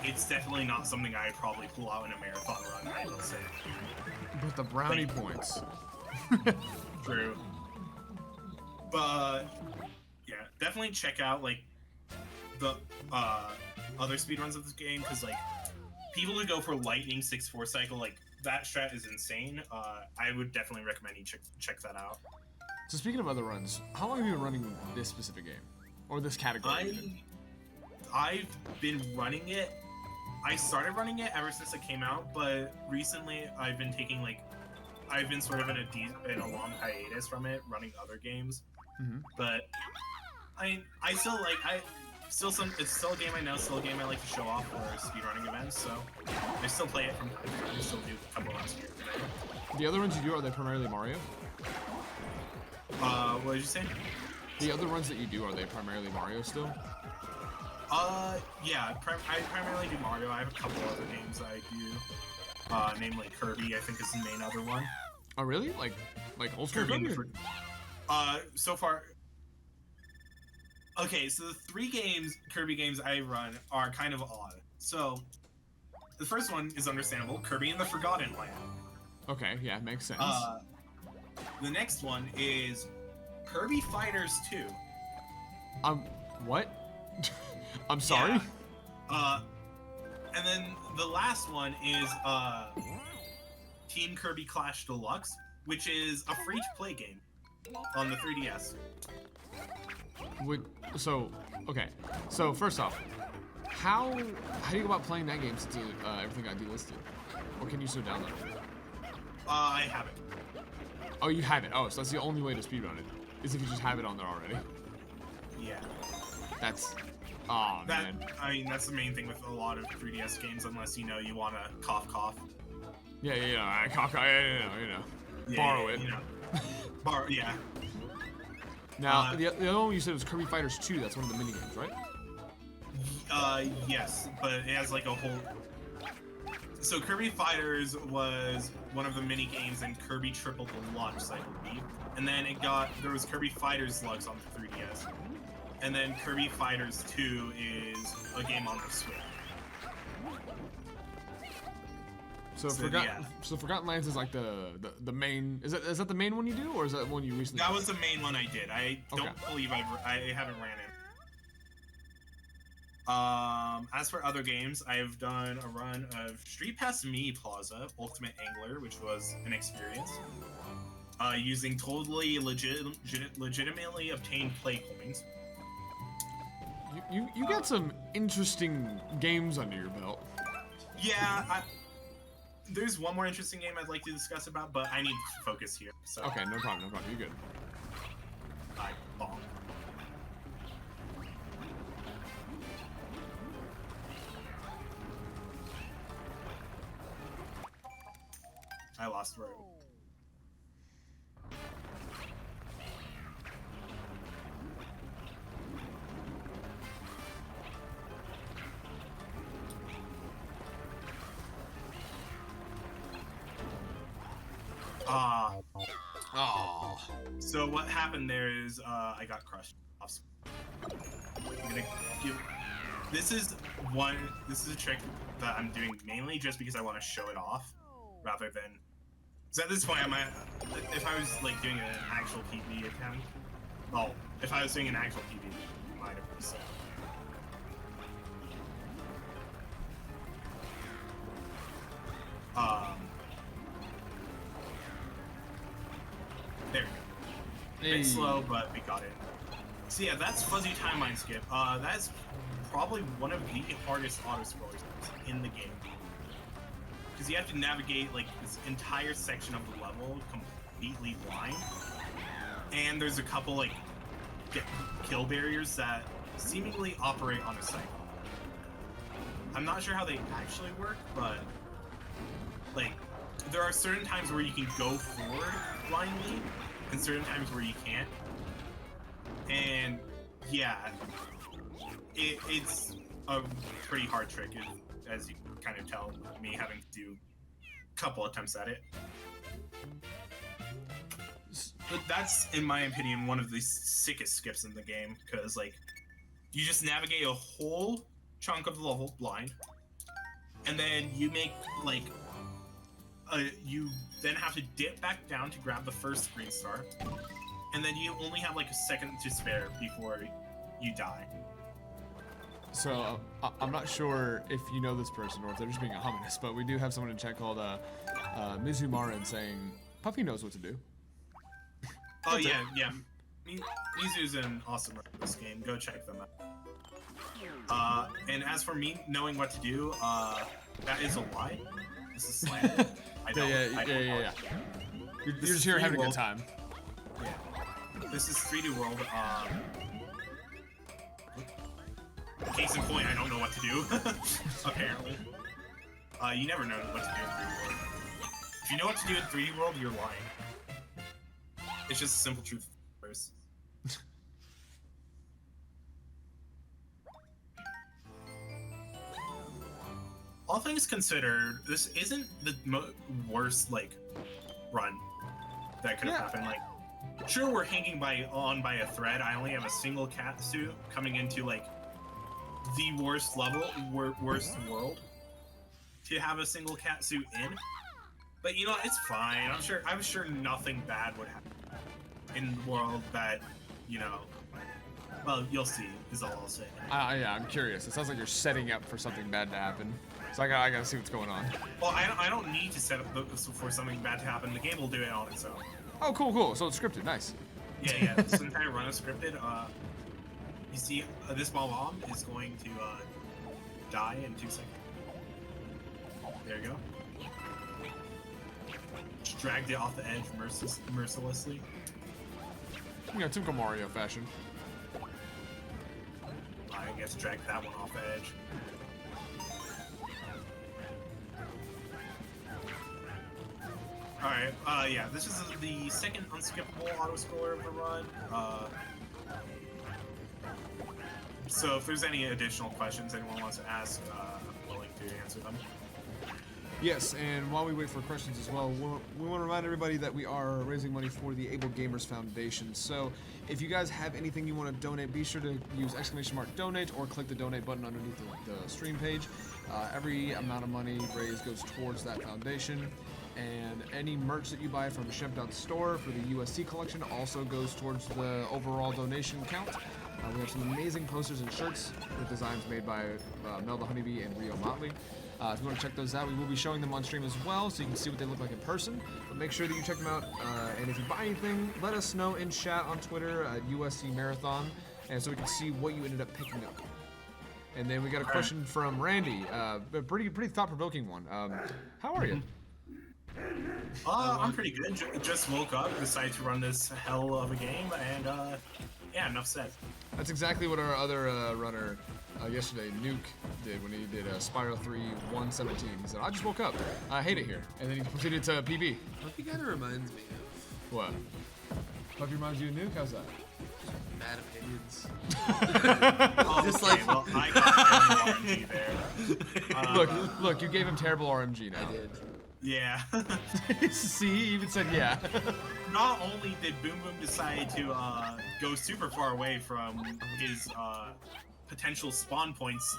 it's definitely not something I'd probably pull out in a marathon run, I will say. But the brownie Like- points. True. But yeah, definitely check out like the other speedruns of this game, because like people who go for lightning 6-4 cycle, like that strat is insane. I would definitely recommend you check that out. So speaking of other runs, how long have you been running this specific game? Or this category even? I've been running it. I started running it ever since it came out, but recently I've been taking like, I've been sort of in a long hiatus from it, running other games. Mm-hmm. But I still like, it's still a game I know, still a game I like to show off for speedrunning events, so I still play it from time to time. I still do a couple rounds here. The other runs you do, are they primarily Mario? What did you say? The other runs that you do, are they primarily Mario still? Yeah, I primarily do Mario. I have a couple other games I do, namely Kirby, I think is the main other one. Oh really? Like old school Kirby. Kirby? So far... Okay, so the 3 Kirby games I run are kind of odd. So, the first one is understandable, Kirby and the Forgotten Land. Okay, yeah, makes sense. The next one is Kirby Fighters 2. What? I'm sorry? Yeah. And then the last one is Team Kirby Clash Deluxe, which is a free-to-play game on the 3DS. Okay. So first off, how do you go about playing that game since everything got delisted? Or can you still download it? I have it. Oh, you have it. Oh, so that's the only way to speedrun it, is if you just have it on there already. Yeah. That's... Oh, man. I mean, that's the main thing with a lot of 3DS games, unless, you know, you want to cough. Yeah, you know. Yeah, Borrow it. You know. Yeah. Now, the other one you said was Kirby Fighters 2. That's one of the minigames, right? Yes, but it has like a whole... So Kirby Fighters was one of the mini games in Kirby Triple Deluxe, I believe. And then there was Kirby Fighters Deluxe on the 3DS. And then Kirby Fighters 2 is a game on the Switch. So Forgotten Lands is like the main. Is that the main one you do, or is that one you recently? That was the main one I did. I don't believe I haven't ran it. As for other games, I've done a run of Street Pass Me Plaza Ultimate Angler, which was an experience. Using totally legitimately obtained play coins. You got some interesting games under your belt. Yeah, there's one more interesting game I'd like to discuss about, but I need to focus here. So. Okay, no problem. You're good. I bonk. I lost the road. Oh. So what happened there is I got crushed. I'm gonna give. This is a trick that I'm doing mainly just because I want to show it off, rather than. So at this point, if I was like doing an actual PvP attempt, well, if I was doing an actual PvP, I might have reset. There we go. A bit slow, but we got it. So yeah, that's fuzzy timeline skip. That's probably one of the hardest auto scrollers in the game. Because you have to navigate like this entire section of the level completely blind. And there's a couple like kill barriers that seemingly operate on a cycle. I'm not sure how they actually work, but like there are certain times where you can go forward blindly and certain times where you can't. And yeah, it's a pretty hard trick, as you can kind of tell, me having to do a couple attempts at it. But that's, in my opinion, one of the sickest skips in the game, because like you just navigate a whole chunk of the level blind, and then you make like you then have to dip back down to grab the first green star, and then you only have like a second to spare before you die. So I'm not sure if you know this person or if they're just being ominous, but we do have someone in chat called Mizumarin saying Puffy knows what to do. Oh yeah. Mizu's an awesome runner in this game. Go check them out. And as for me knowing what to do, that is a lie. This is slanted. I don't. Yeah. You're just here having a good time. Yeah. This is 3D World. Case in point, I don't know what to do. Apparently. You never know what to do in 3D World. If you know what to do in 3D World, you're lying. It's just a simple truth. All things considered, this isn't the worst like run that could have happened. Like, sure, we're hanging on by a thread. I only have a single cat suit coming into like the worst level, worst world to have a single cat suit in. But you know, it's fine. I'm sure nothing bad would happen in the world that, you know. Well, you'll see. Is all I'll say. Yeah, I'm curious. It sounds like you're setting up for something bad to happen. So I gotta see what's going on. Well, I don't need to set up for something bad to happen. The game will do it on its own. Oh, cool. So it's scripted. Nice. Yeah. This entire run is scripted. You see, this bomb is going to die in 2 seconds. There you go. Just dragged it off the edge mercilessly. Yeah, typical Mario fashion. I guess drag that one off the edge. Alright, yeah, this is the second unskippable auto-scroller of the run. So if there's any additional questions anyone wants to ask, I'm willing to answer them. Yes, and while we wait for questions as well, we want to remind everybody that we are raising money for the Able Gamers Foundation. So if you guys have anything you want to donate, be sure to use !donate or click the donate button underneath the stream page. Every amount of money raised goes towards that foundation. And any merch that you buy from Shep.store for the USC collection also goes towards the overall donation count. We have some amazing posters and shirts with designs made by Mel the Honeybee and Rio Motley. If you want to check those out, we will be showing them on stream as well, so you can see what they look like in person. But make sure that you check them out, and if you buy anything, let us know in chat on Twitter at USC Marathon, and so we can see what you ended up picking up. And then we got a question from Randy, a pretty thought-provoking one. How are you? I'm pretty good. Just woke up, decided to run this hell of a game, and yeah, enough said. That's exactly what our other runner yesterday, Nuke, did when he did Spiral 3 117. He said, I just woke up. I hate it here. And then he proceeded to PB. Puffy kind of reminds me of What? Puffy reminds you of Nuke? How's that? bad opinions. Just like, well, I got RMG there. Look, you gave him terrible RMG now. I did. Yeah. See, he even said yeah. Not only did Boom Boom decide to go super far away from his potential spawn points,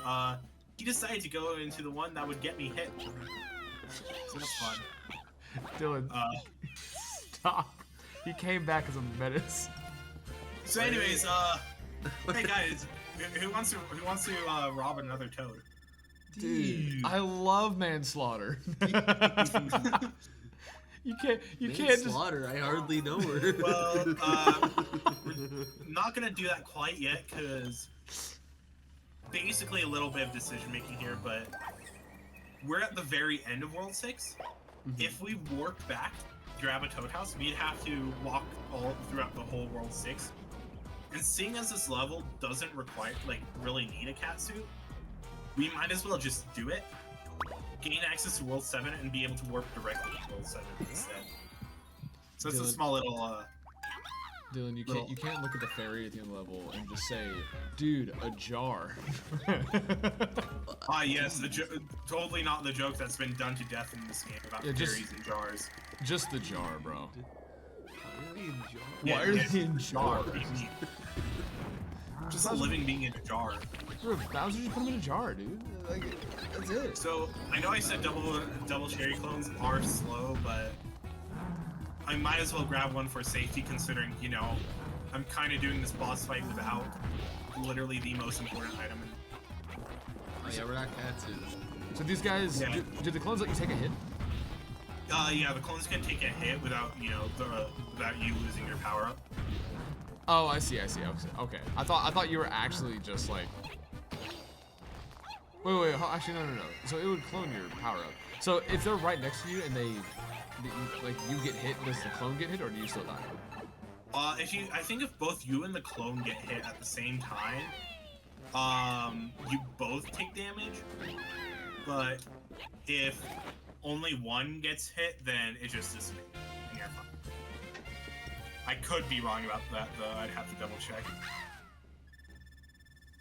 he decided to go into the one that would get me hit. So that's fun. Dylan, stop. He came back as a menace. So anyways, hey guys, who wants to rob another toad? Dude, I love manslaughter. You can't just. Slaughter. I hardly know her. Well, we're not gonna do that quite yet, cause basically a little bit of decision making here, but we're at the very end of World 6. If we warped back, grab a toad house, we'd have to walk all throughout the whole World 6. And seeing as this level doesn't require, like, really need a cat suit, we might as well just do it, gain access to World 7, and be able to warp directly to World 7 instead. So it's a Dylan. small little, Dylan, you can't look at the fairy at the end level and just say, dude, a jar. yes, totally not the joke that's been done to death in this game about fairies and jars. Just the jar, bro. Yeah, Why are they in jar? jars? Just a living being in a jar. Bro, Bowser just put him in a jar, dude. Like, that's it. So I know I said double cherry clones are slow, but I might as well grab one for safety, considering, you know, I'm kind of doing this boss fight without literally the most important item. Oh yeah, we're not Katsu. So these guys, Yeah. do the clones let you take a hit? Yeah, the clones can take a hit without, you know, without you losing your power up. Oh, I see. Okay. I thought you were actually just like. Wait. Actually, no. So it would clone your power up. So if they're right next to you and like you get hit, does the clone get hit or do you still die? I think if both you and the clone get hit at the same time, you both take damage. But if only one gets hit, then it just dissipates. And you're fine. I could be wrong about that, though. I'd have to double check.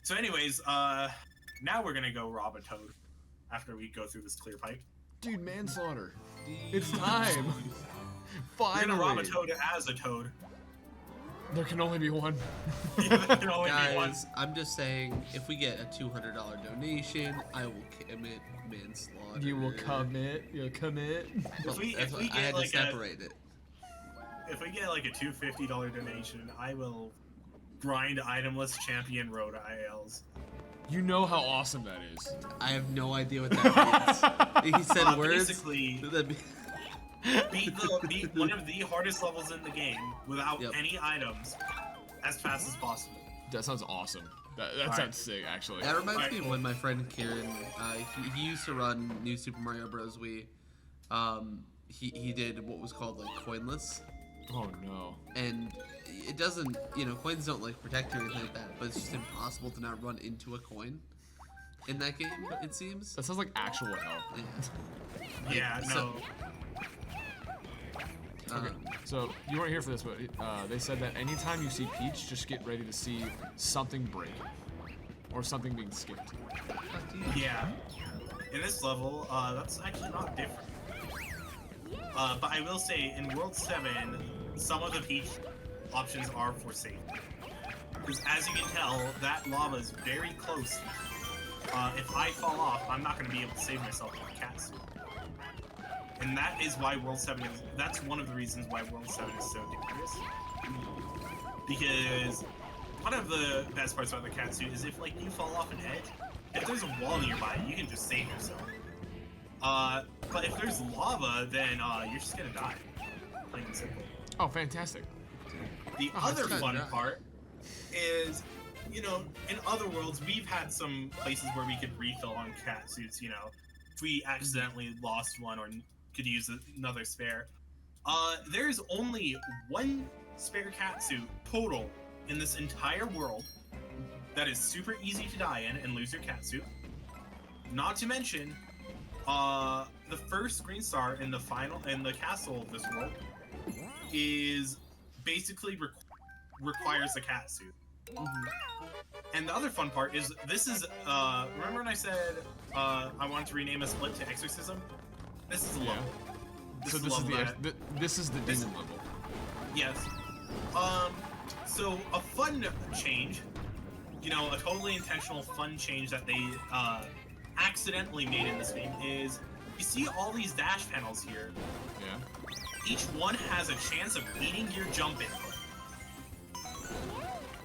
So anyways, now we're gonna go rob a toad after we go through this clear pipe. Dude, manslaughter. It's time. We're Finally. gonna rob a toad as a toad. There can only be one. Yeah, there can only be one. Guys, I'm just saying, if we get a $200 donation, I will commit manslaughter. You will commit. You'll commit. If we I get had to like separate it. If we get like a $250 donation, I will grind itemless champion road ILs. You know how awesome that is. I have no idea what that means. He said words. Basically, That'd be- beat one of the hardest levels in the game without Yep. any items as fast as possible. That sounds awesome. That Alright. sounds sick, actually. That reminds Alright, me of cool. when my friend Kieran, he used to run New Super Mario Bros. Wii. He did what was called like coinless, Oh no. and it doesn't, coins don't like protect you or anything like that, but it's just impossible to not run into a coin in that game. It seems. That sounds like actual hell. Yeah. Yeah, no. So- So you weren't here for this, but they said that anytime you see Peach, just get ready to see something break or something being skipped. Yeah. In this level, that's actually not different. But I will say, in World 7, some of the Peach options are for safety. Because as you can tell, that lava is very close. If I fall off, I'm not going to be able to save myself with a cat suit. And that is why World 7 is, that's one of the reasons why World 7 is so dangerous. Because one of the best parts about the cat suit is if, like, you fall off an edge, if there's a wall nearby, you can just save yourself. But if there's lava, then, you're just gonna die. Plain and simple. Oh, fantastic. The Oh, other that's fun good. part is, in other worlds, we've had some places where we could refill on cat suits, if we accidentally lost one or could use another spare. There's only one spare cat suit total in this entire world that is super easy to die in and lose your cat suit. Not to mention, the first green star in the castle of this world is basically requires a cat suit. And the other fun part is this is remember when I said I wanted to rename a split to Exorcism? This is a level. So This this is level the this is the demon level. Yes. So a fun change, you know, a totally intentional fun change that they accidentally made in this game is you see all these dash panels here. Yeah. Each one has a chance of eating your jump input.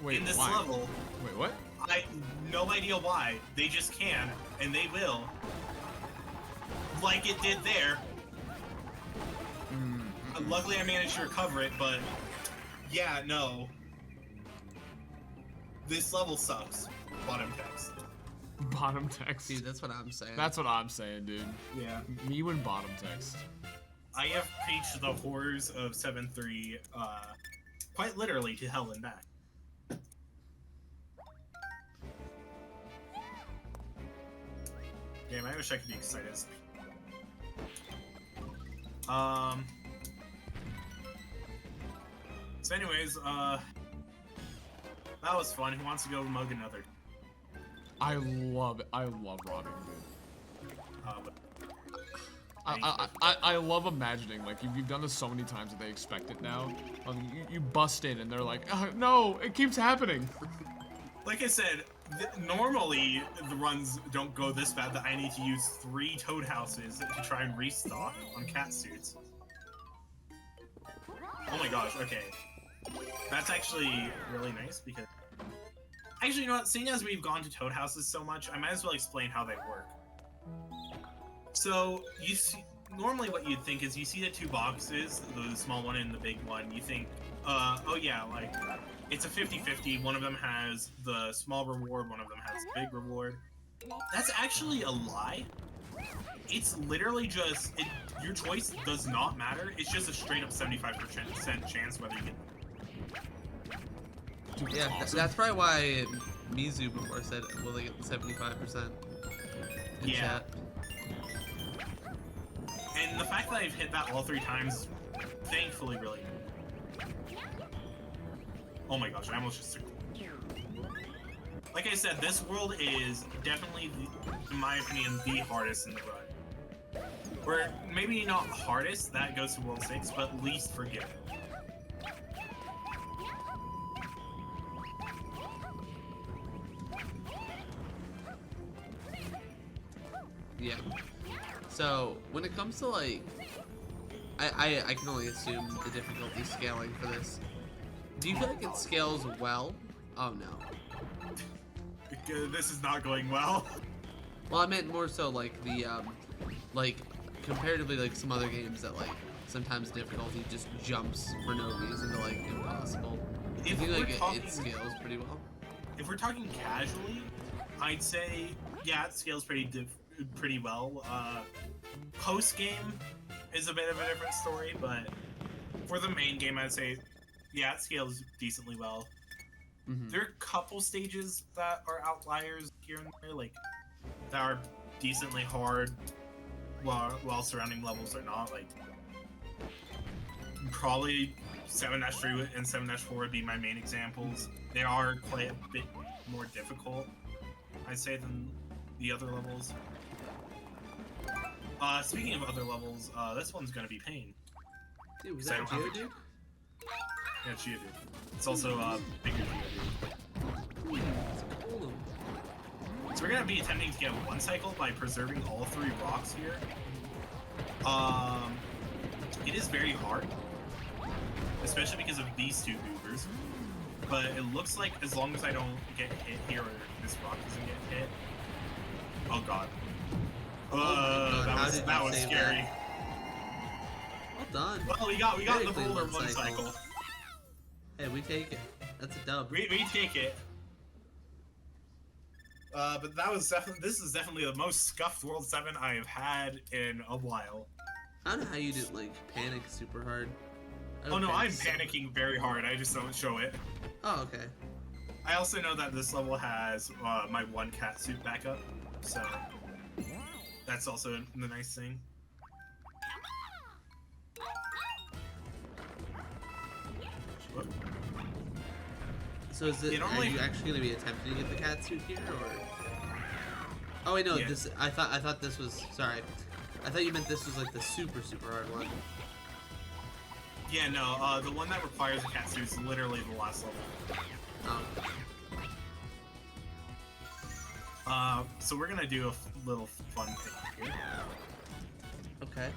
Wait, In this why? level, Wait, what? I no idea why. They just can, and they will. Like it did there. Luckily, I managed to recover it, but yeah, no. This level sucks. Bottom text. Bottom text. Dude, that's what I'm saying. That's what I'm saying, dude. Yeah. Me when bottom text. I have preached the horrors of 7.3 quite literally to hell and back. Damn, I wish I could be excited. So anyways, that was fun. Who wants to go mug another? I love it. I love robbing, dude. But I love imagining, like, you've done this so many times that they expect it now. You bust in and they're like, no, it keeps happening. like I said, normally the runs don't go this bad that I need to use 3 toad houses to try and restock on cat suits. Oh my gosh, okay. That's actually really nice because... Actually, you know what? Seeing as we've gone to toad houses so much, I might as well explain how they work. So, you see... Normally what you'd think is you see the 2 boxes, the small one and the big one, you think, oh yeah, like, it's a 50-50, one of them has the small reward, one of them has the big reward. That's actually a lie. It's literally just, your choice does not matter, it's just a straight up 75% chance whether you get them. Dude, Yeah, awesome. that's probably why Mizu before said, will they get the 75% in Yeah. chat? And the fact that I've hit that all 3 times, thankfully, really. Oh my gosh, I almost just... Like I said, this world is definitely, in my opinion, the hardest in the run. Or maybe not hardest, that goes to World 6, but least forgiving. Yeah. So, when it comes to, like... I can only assume the difficulty scaling for this. Do you feel like it scales well? Oh, no. This is not going well. Well, I meant more so, like, the, like, comparatively, like, some other games that, like, sometimes difficulty just jumps for no reason to, like, impossible. I If think, we're like, talking- it scales pretty well. If we're talking casually, I'd say, yeah, it scales pretty well. Post-game is a bit of a different story, but for the main game, I'd say, yeah, it scales decently well. Mm-hmm. There are a couple stages that are outliers here and there, like, that are decently hard, while surrounding levels are not. Like, probably 7-3 and 7-4 would be my main examples. They are quite a bit more difficult, I'd say, than the other levels. Speaking of other levels, this one's gonna be pain. Dude, was So I that don't have Geodude? Yeah, Geodude. It's also bigger Geodude. It's cool. So we're gonna be attempting to get 1 cycle by preserving all 3 rocks here. It is very hard, especially because of these 2 goobers. But it looks like as long as I don't get hit here, or this rock doesn't get hit. Oh god. God, how did you that was save scary. that? Well done. Well, we got the Technically fuller 1 1 cycle. cycle. Hey, we take it. That's a dub. We take it. But that was this is definitely the most scuffed World 7 I have had in a while. I don't know how you didn't, like, panic super hard. I Oh don't no, I'm panic. panicking very hard, I just don't show it. Oh, okay. I also know that this level has my 1 cat suit backup, so that's also the nice thing. Whoop. So is it, You don't are really- you actually going to be attempting to get the cat suit here, or? Oh wait, no. Yeah. This I thought this was sorry. I thought you meant this was like the super hard one. Yeah, no, the one that requires a cat suit is literally the last level. So we're gonna do a little fun thing here. Okay.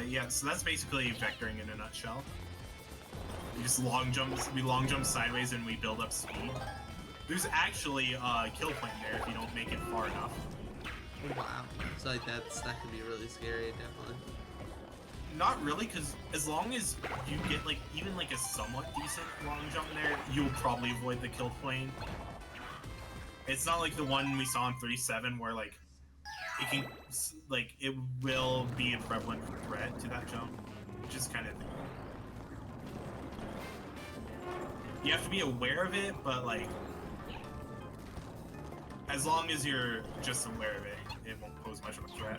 Yeah, so that's basically vectoring in a nutshell. We just long jump sideways and we build up speed. There's actually a kill point there if you don't make it far enough. Wow. So like that can be really scary, definitely. Not really, because as long as you get like even like a somewhat decent long jump there, you'll probably avoid the kill plane. It's not like the one we saw in 37 where like it will be a prevalent threat to that jump, which is kind of. You have to be aware of it, but like as long as you're just aware of it, it won't pose much of a threat.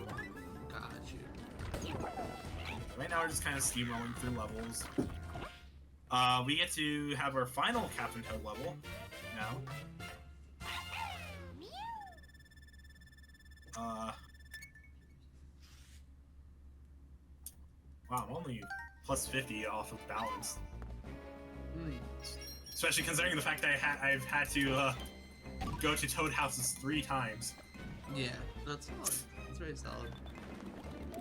Got you. Right now we're just kind of steamrolling through levels. We get to have our final Captain Toad level now. Wow, I'm only plus 50 off of balance. Especially considering the fact that I've had to go to Toad houses 3 times. Yeah, that's solid. That's very solid.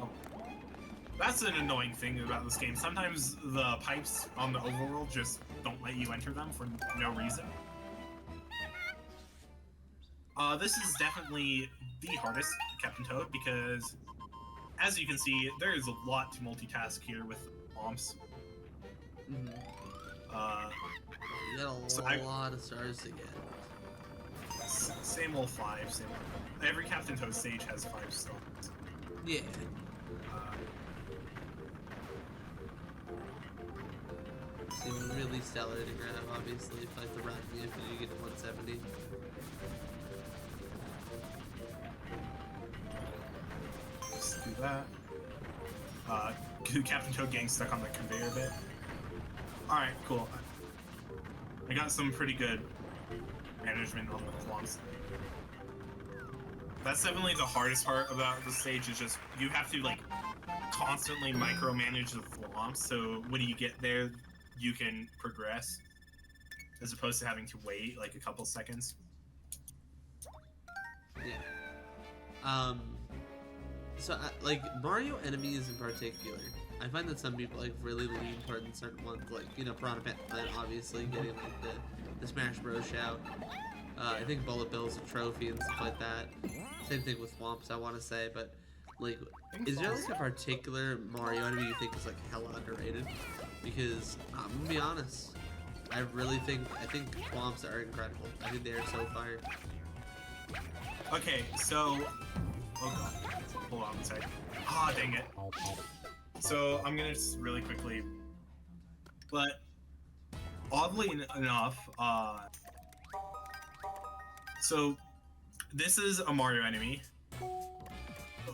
Oh. That's an annoying thing about this game. Sometimes the pipes on the overworld just don't let you enter them for no reason. This is definitely the hardest Captain Toad because, as you can see, there is a lot to multitask here with bombs. You got a lot of stars to get. Same old 5, same old. Every Captain Toad stage has 5 stars. Yeah. Seem really stellar to grab, obviously, if like the round if you get to 170. Just do that. Captain Toad getting stuck on the conveyor bit. Alright, cool. I got some pretty good management on the clumps. That's definitely the hardest part about the stage is just you have to like constantly micromanage the flumps, so when you get there you can progress as opposed to having to wait like a couple seconds. Yeah. So like Mario enemies in particular, I find that some people like really lean toward certain ones, like Piranha Plant obviously getting like the Smash Bros shout. I think Bullet Bill's a trophy and stuff like that. Same thing with Whomps, I want to say, but like, is there like a particular Mario enemy you think is like hella underrated? Because I'm gonna be honest, I think Whomps are incredible. I think they are so fire. Okay, so oh god, hold on a sec. Ah, dang it. So I'm gonna just really quickly, but oddly enough, so this is a Mario enemy,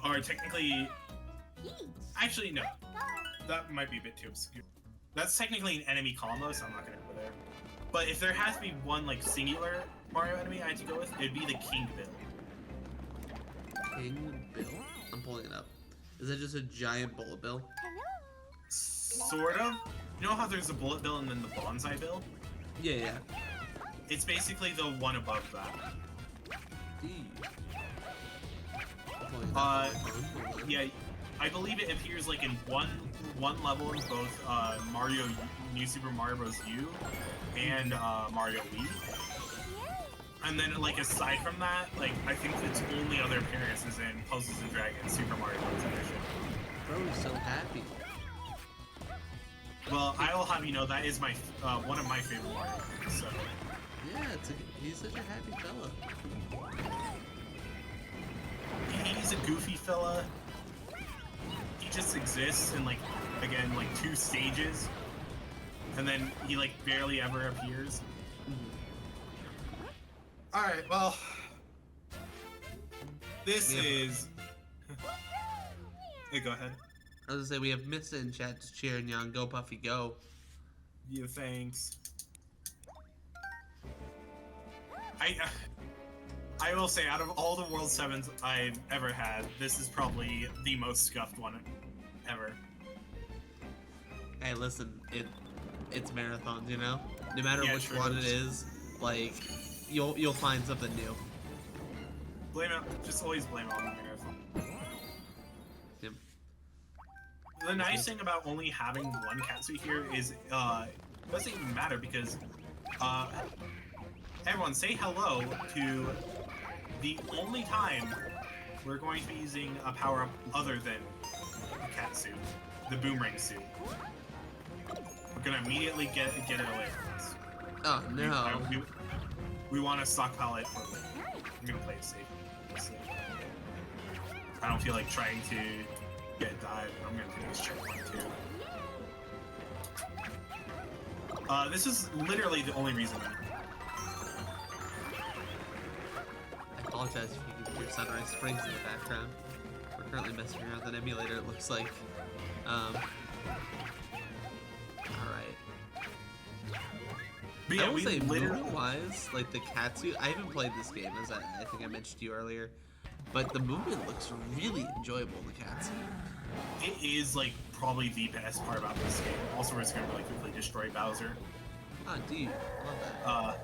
or technically, actually no, that might be a bit too obscure. That's technically an enemy combo, so I'm not gonna go there. But if there has to be one like singular Mario enemy I had to go with, it'd be the King Bill. King Bill? I'm pulling it up. Is that just a giant bullet bill? Sort of. You know how there's a bullet bill and then the bonsai bill? Yeah. It's basically the one above that. Yeah, I believe it appears like in one level in both New Super Mario Bros. U and Mario Wii. And then, like, aside from that, like, I think its only other appearance is in Puzzles and Dragons Super Mario Bros. Edition. Bro, so happy. Well, I will have you know that is my one of my favorite Mario games. So. Yeah, he's such a happy fella. He's a goofy fella. He just exists in like 2 stages, and then he like barely ever appears. All right, well, this is. Hey, go ahead. I was gonna say we have Mista in chat just cheering you on. Go Puffy, go! I will say, out of all the World 7s I've ever had, this is probably the most scuffed one ever. Hey, listen, it's marathons, you know? No matter Yeah, which true. one it is, like, you'll find something new. Blame it, just always blame it on the marathon. Yep. The nice thing about only having one Katsu here is, it doesn't even matter because, everyone say hello to the only time we're going to be using a power-up other than the Katsu, the Boomerang suit. We're gonna immediately get it away from us. Oh, no. We want to stockpile it for later. I'm gonna play it safe. I don't feel like trying to get it died. I'm gonna take this checkpoint too. This is literally the only reason. I apologize if you can hear Sunrise Springs in the background. We're currently messing around with an emulator, it looks like. Alright. But I yeah, will we say, literally. movement-wise, like the Katsu, I haven't played this game, as I think I mentioned to you earlier, but the movement looks really enjoyable in the Katsu. It is like probably the best part about this game. Also, where it's gonna really quickly destroy Bowser. Oh, dude, I love that.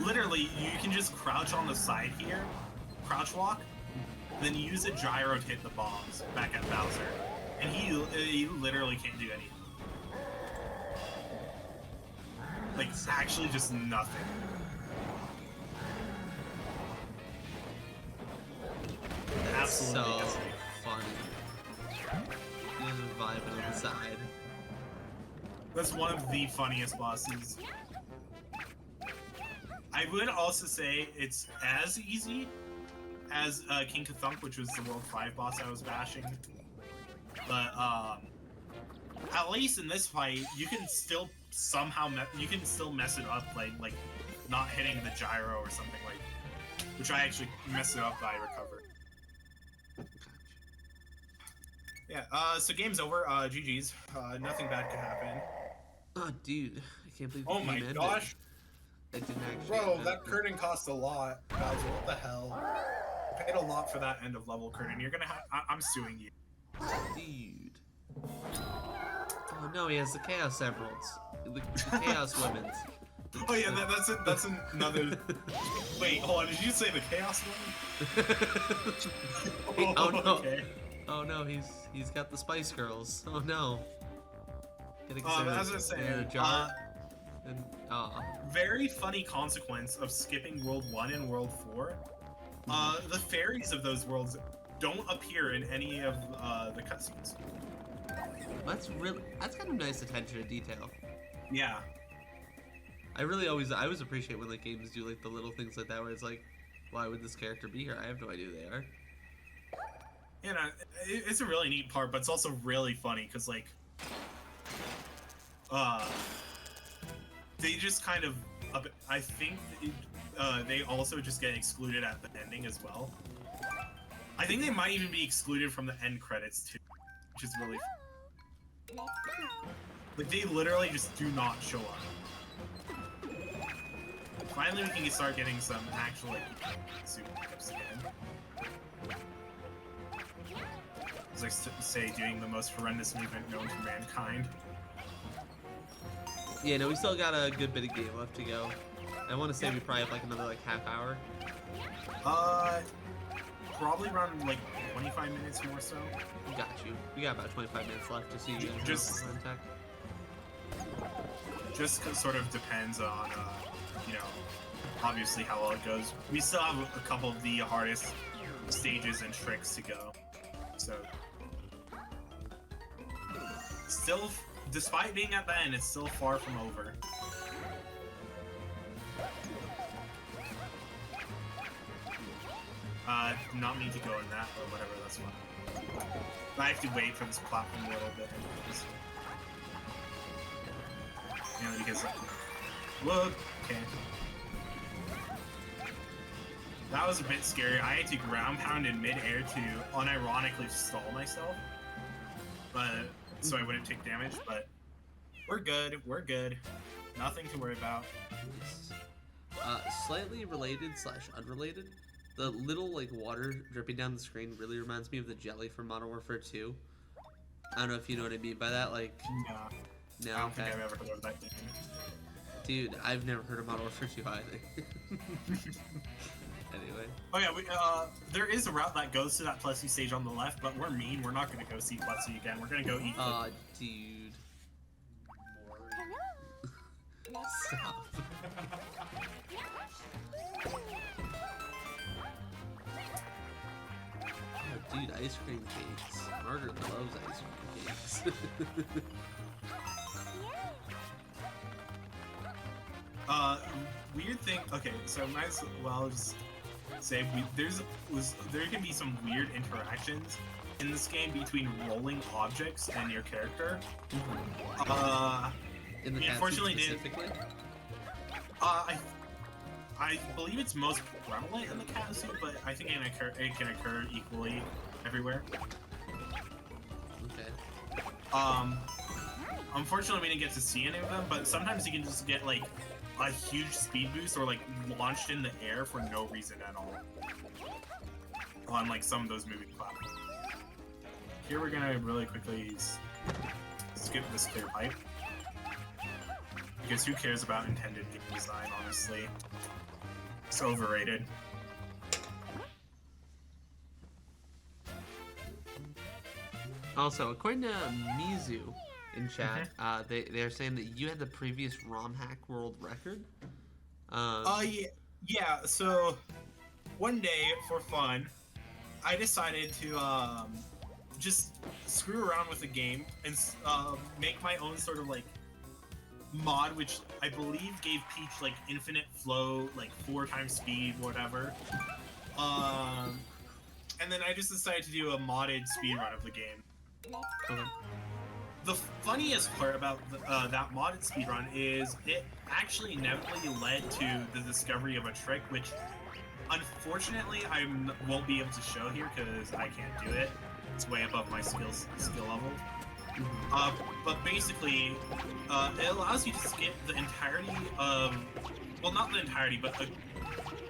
Literally, you can just crouch on the side here, crouch walk, then use a gyro to hit the bombs back at Bowser, and he literally can't do anything. Like, actually just nothing. Absolutely So nothing. funny. Just vibing on the side. That's one of the funniest bosses. I would also say it's as easy as King Kathunk, which was the World 5 boss I was bashing. But at least in this fight, you can still somehow mess it up, like not hitting the gyro or something like, which I actually messed it up, but I recovered. Yeah. So game's over. GG's. Nothing bad could happen. Oh, dude, I can't believe the Oh game my ended. gosh. It didn't actually Bro, end. that curtain cost a lot. Bowser, what the hell? I paid a lot for that end of level curtain. You're gonna have. I'm suing you. Dude. Oh no, he has the Chaos Emeralds. The Chaos Women's. Oh yeah, that's another. Wait, hold on. Did you say the Chaos one? Oh no. Okay. Oh no, he's got the Spice Girls. Oh no. Gotta consider As I was they're saying, jar. And very funny consequence of skipping World 1 and World 4. The fairies of those worlds don't appear in any of the cutscenes. that's kind of nice attention to detail. Yeah. I always appreciate when like games do like the little things like that where it's like, why would this character be here? I have no idea who they are. You know, it's a really neat part, but it's also really funny because like, they just kind of, I think they also just get excluded at the ending as well. I think they might even be excluded from the end credits too, which is really fun. Like they literally just do not show up. Finally, we can start getting some actual like super clips again. As I say, doing the most horrendous movement known to mankind. Yeah, no, we still got a good bit of game left to go. I want to say we probably have like another like half hour. Probably around like 25 minutes more so. We got you. We got about 25 minutes left to see you guys Just- on tech. Just sort of depends on, you know, obviously how well it goes. We still have a couple of the hardest stages and tricks to go. So, still, despite being at the end, it's still far from over. Not need to go in that, but whatever, that's fine. I have to wait for this platform a little bit. You know, because, look, okay. That was a bit scary. I had to ground pound in midair to unironically stall myself, but so I wouldn't take damage. But we're good. We're good. Nothing to worry about. Slightly related / unrelated. The little like water dripping down the screen really reminds me of the jelly from Modern Warfare 2. I don't know if you know what I mean by that. Like, Nah, no, I don't okay. think I've ever heard of that game. Dude, I've never heard of Modern Warfare 2 either. Anyway. Oh yeah, there is a route that goes to that Plessy stage on the left, but we're mean. We're not gonna go see Plessy again. We're gonna go eat. Aw, dude. Stop. Oh, dude, ice cream cakes. Margaret loves ice cream cakes. Weird thing. Okay, so might as well just say there can be some weird interactions in this game between rolling objects and your character. In the Yeah, cutscene unfortunately, specifically? I believe it's most prevalent in the cat suit, but I think it can occur equally everywhere. Okay. Unfortunately, we didn't get to see any of them, but sometimes you can just get like a huge speed boost or like launched in the air for no reason at all. On like some of those moving platforms. Here we're gonna really quickly skip this clear pipe. Because who cares about intended game design, honestly? It's overrated. Also, according to Mizu in chat, they're saying that you had the previous ROM hack world record. Yeah. So one day for fun, I decided to just screw around with the game and make my own sort of like mod, which I believe gave Peach like infinite flow, like 4 times speed, whatever. And then I just decided to do a modded speedrun of the game. Okay. The funniest part about that modded speedrun is it actually inevitably led to the discovery of a trick, which unfortunately I won't be able to show here because I can't do it. It's way above my skill level. But basically, it allows you to skip the entirety of, well, not the entirety, but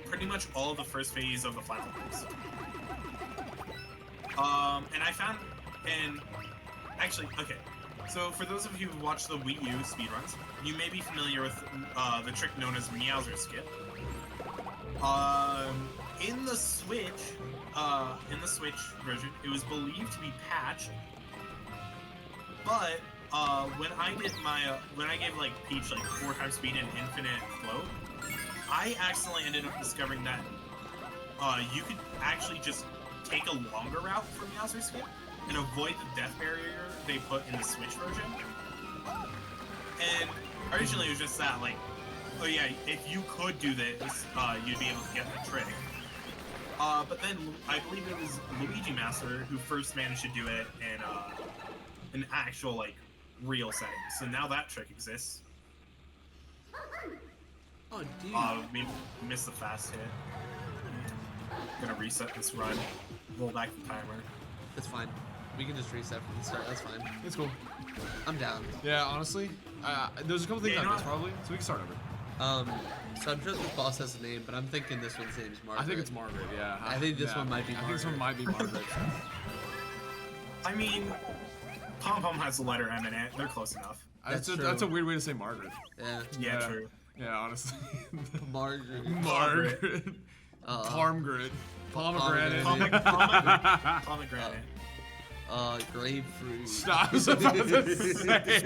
pretty much all of the first phase of the final boss. And I found, and actually, okay. So for those of you who watch the Wii U speedruns, you may be familiar with the trick known as Meowser skip. In the Switch version, it was believed to be patched, but when I gave like Peach like 4 times speed and infinite flow, I accidentally ended up discovering that you could actually just take a longer route from Meowser skip and avoid the death barrier they put in the Switch version. And originally it was just that, like, oh yeah, if you could do this, you'd be able to get the trick. But then I believe it was Luigi Master who first managed to do it in an actual, like, real setting. So now that trick exists. Oh, dude. We missed the fast hit. Gonna reset this run. Roll back the timer. That's fine. We can just reset from the start. That's fine. It's cool. I'm down. Yeah, honestly, there's a couple things Yeah, I you know missed probably, so we can start over. So I'm sure this boss has a name, but I'm thinking this one's name is Margaret. I think it's Margaret. Yeah. I think this one might be I think this one might be Margaret. I mean, Pom Pom has the letter M in it. They're close enough. That's That's a true. weird way to say Margaret. Yeah. Yeah, true. Yeah, honestly. Margaret. Margaret. Parmgrit. Pomegranate. Pomegranate. Grapefruit. Stop. I was about to say.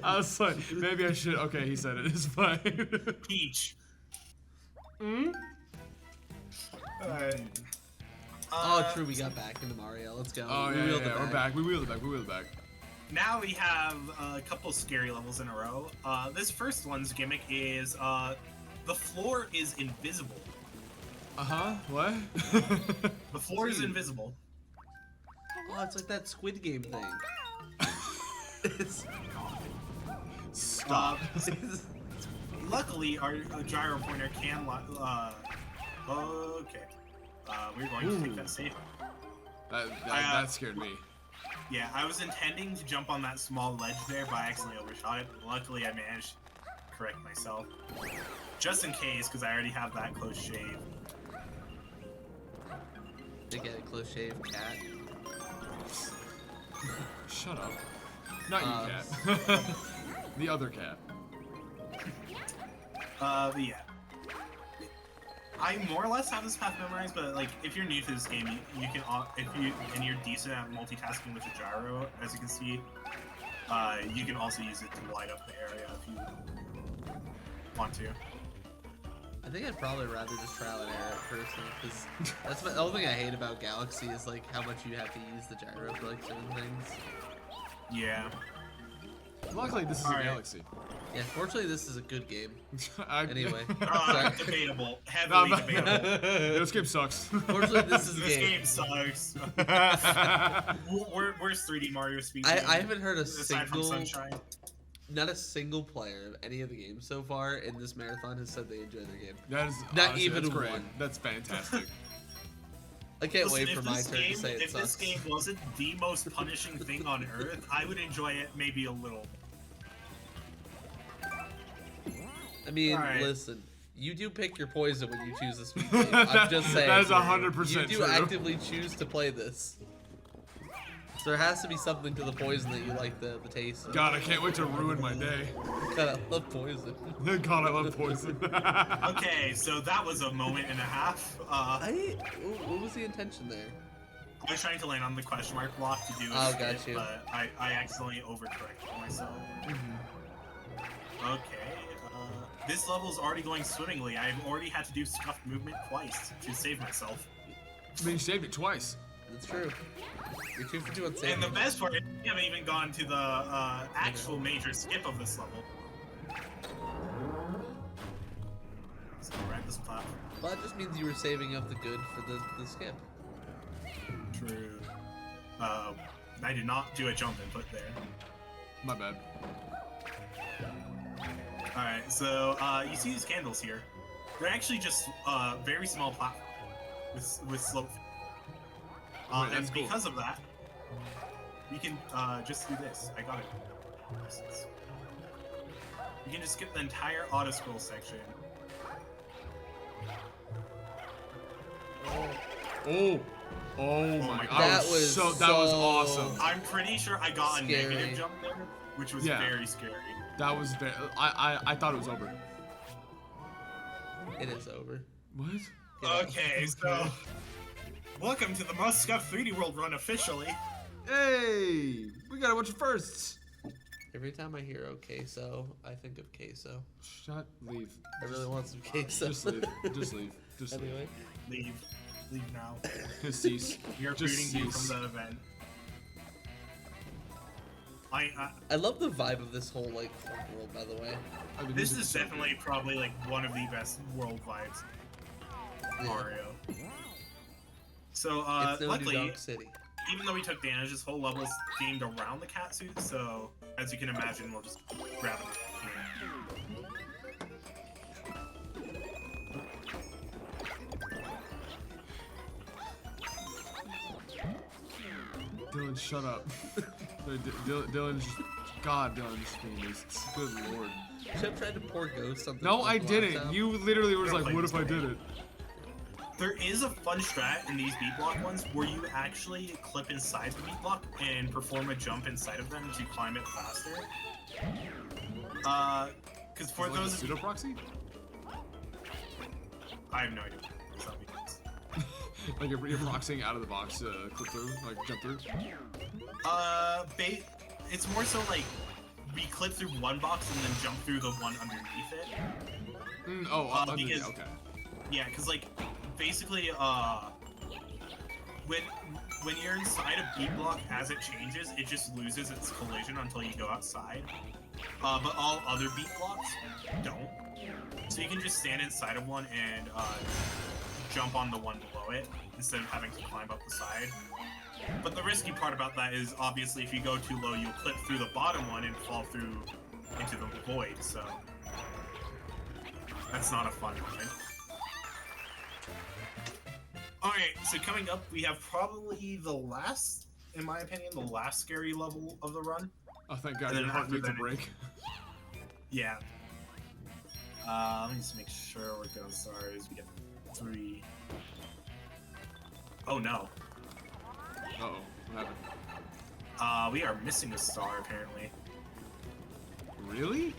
I was like, maybe I should. Okay, he said it. It's fine. Peach. Oh, true. We got back into Mario. Let's go. Oh, We yeah, wheeled it we're back. We wheeled it back. Now we have a couple scary levels in a row. This first one's gimmick is the floor is invisible. What? The floor is invisible. Oh, it's like that Squid Game thing. Stop. Luckily, our gyro pointer can. Okay. We're going to take that safe. That scared me. Yeah, I was intending to jump on that small ledge there, but I accidentally overshot it. Luckily, I managed correct myself. Just in case, because I already have that close shave. They get a close shave cat. Shut up. Not you, cat. The other cat. But yeah. I more or less have this path memorized, but like if you're new to this game, you can and you're decent at multitasking with the gyro, as you can see, you can also use it to light up the area if you want to. I think I'd probably rather just trial and error it personally, because that's the only thing I hate about Galaxy is like how much you have to use the gyro for like certain things. Yeah. Luckily, this is Alright. a Galaxy. Yeah, fortunately this is a good game. Anyway, Debatable. Heavily debatable. This game sucks. Fortunately this is a This game. game sucks. Where's 3D Mario Speed? I haven't heard a aside from single, Sunshine. not a single player of any of the games so far in this marathon has said they enjoyed their game. That is Not honestly, even that's great. one. That's fantastic. I can't Listen, wait if for my this turn game, to say it if sucks. this game wasn't the most punishing thing on earth, I would enjoy it maybe a little. I mean, Alright. listen, you do pick your poison when you choose this speed game. I'm just saying. That is 100% You do true. actively choose to play this. So there has to be something to the poison that you like the taste of. God, I can't wait to ruin my day. God, I love poison. God, I love poison. Okay, so that was a moment and a half. What was the intention there? I was trying to land on the question mark block to do a Oh, skip, got you. but I accidentally overcorrected myself. Okay, this level's already going swimmingly. I've already had to do scuffed movement twice to save myself. I mean, you saved it twice. That's true. You're 2 for 2 on And saving. the best part is we haven't even gone to the actual major skip of this level. So we're at this platform. Well, that just means you were saving up the good for the skip. True. I did not do a jump input there. My bad. Alright, so you see these candles here. They're actually just very small platform with slope. Wait, And that's cool. because of that, you can just do this. I got it. You can just skip the entire auto scroll section. Oh. Oh my god. That was that was so- awesome. I'm pretty sure I got a Scary. negative jump there, which was Yeah. very scary. That was very, I thought it was over. It is over. What? Get out. Okay, so welcome to the Must Scuff 3D World run officially. Hey, we got a bunch of firsts. Every time I hear queso, I think of queso. Leave. I really want some queso. Just leave. Just leave. Just leave. Anyway, Leave now. Just cease. We are Just booting you cease. from the event. I love the vibe of this whole like whole world. By the way, This is definitely probably like one of the best world vibes. Mario. So it's no New luckily, Donk City. even though we took damage, this whole level is themed around the cat suit. So as you can imagine, we'll just grab it. Dylan, shut up. Dylan just, God, Dylan just being this. Good lord. Should have tried to pour ghost on the No, I block didn't. top. You literally was Don't like, play what this if I game. did it? There is a fun strat in these beat block ones where you actually clip inside the beat block and perform a jump inside of them to climb it faster. Because for Like a those, pseudo proxy? I have no idea. It's not because. Like you're proxying out of the box to clip through, like jump through. It's more so like we clip through one box and then jump through the one underneath it. Underneath, because- okay. Yeah, because like basically, when you're inside a beat block, as it changes, it just loses its collision until you go outside. But all other beat blocks don't. So you can just stand inside of one and jump on the one below it instead of having to climb up the side. But the risky part about that is obviously if you go too low, you'll clip through the bottom one and fall through into the void. So that's not a fun moment. Alright, so coming up, we have probably the last, in my opinion, the last scary level of the run. Oh, thank God, And your then heart after needs a that- break. Yeah. Let me just make sure we're going stars. We get 3. Oh no. Uh-oh. What happened? We are missing a star apparently. Really?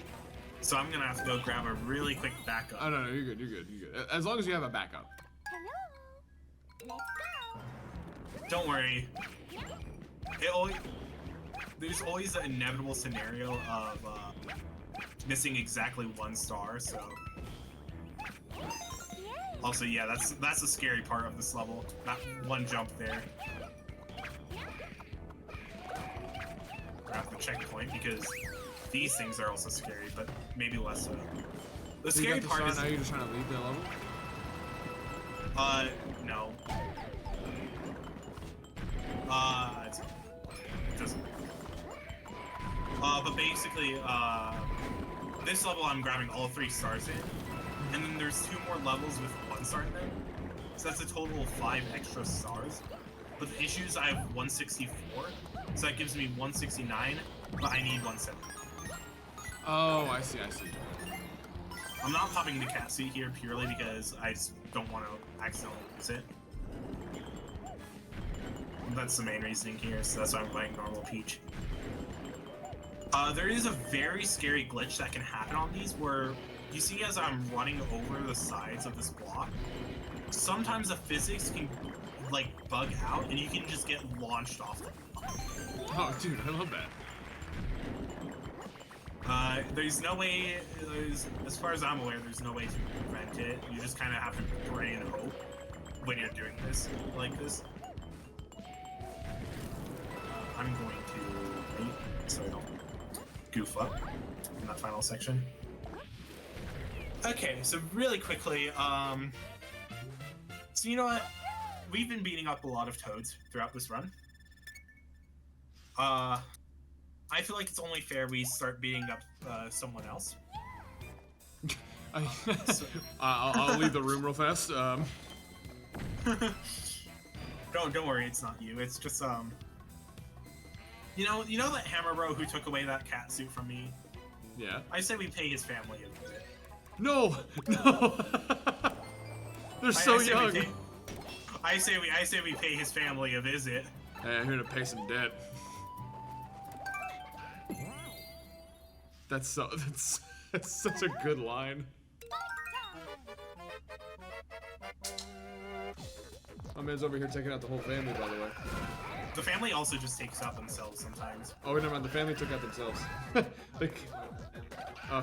So I'm gonna have to go grab a really quick backup. Oh, no, you're good, you're good, you're good. As long as you have a backup. Don't worry. There's always an inevitable scenario of missing exactly 1 star, so... Also, yeah, that's the scary part of this level. That one jump there. Grab the checkpoint, because these things are also scary, but maybe less so. The So you scary got the part star, is... now you're just trying to leave the level? No. It doesn't. But basically, this level I'm grabbing all 3 stars in, and then there's 2 more levels with 1 star in them. So that's a total of 5 extra stars. But the issue is I have 164, so that gives me 169, but I need 170. Oh, I see, I see. I'm not popping the cat suit here purely because I just don't want to accidentally use it. That's the main reasoning here, so that's why I'm playing normal Peach. There is a very scary glitch that can happen on these where you see as I'm running over the sides of this block, sometimes the physics can like bug out and you can just get launched off the block. Oh, dude, I love that. There's no way, as far as I'm aware, there's no way to prevent it. You just kind of have to pray and hope when you're doing this like this. I'm going to wait so I don't goof up in that final section. Okay, so really quickly, so you know what? We've been beating up a lot of toads throughout this run. I feel like it's only fair we start beating up someone else. I'll leave the room real fast. Don't worry, it's not you. It's just you know that hammer bro who took away that cat suit from me? Yeah. I say we pay his family a visit. No, no. They're so young. I say we pay his family a visit. Hey, I'm here to pay some debt. That's such a good line. My man's over here taking out the whole family, by the way. The family also just takes out themselves sometimes. Oh, never mind. The family took out themselves.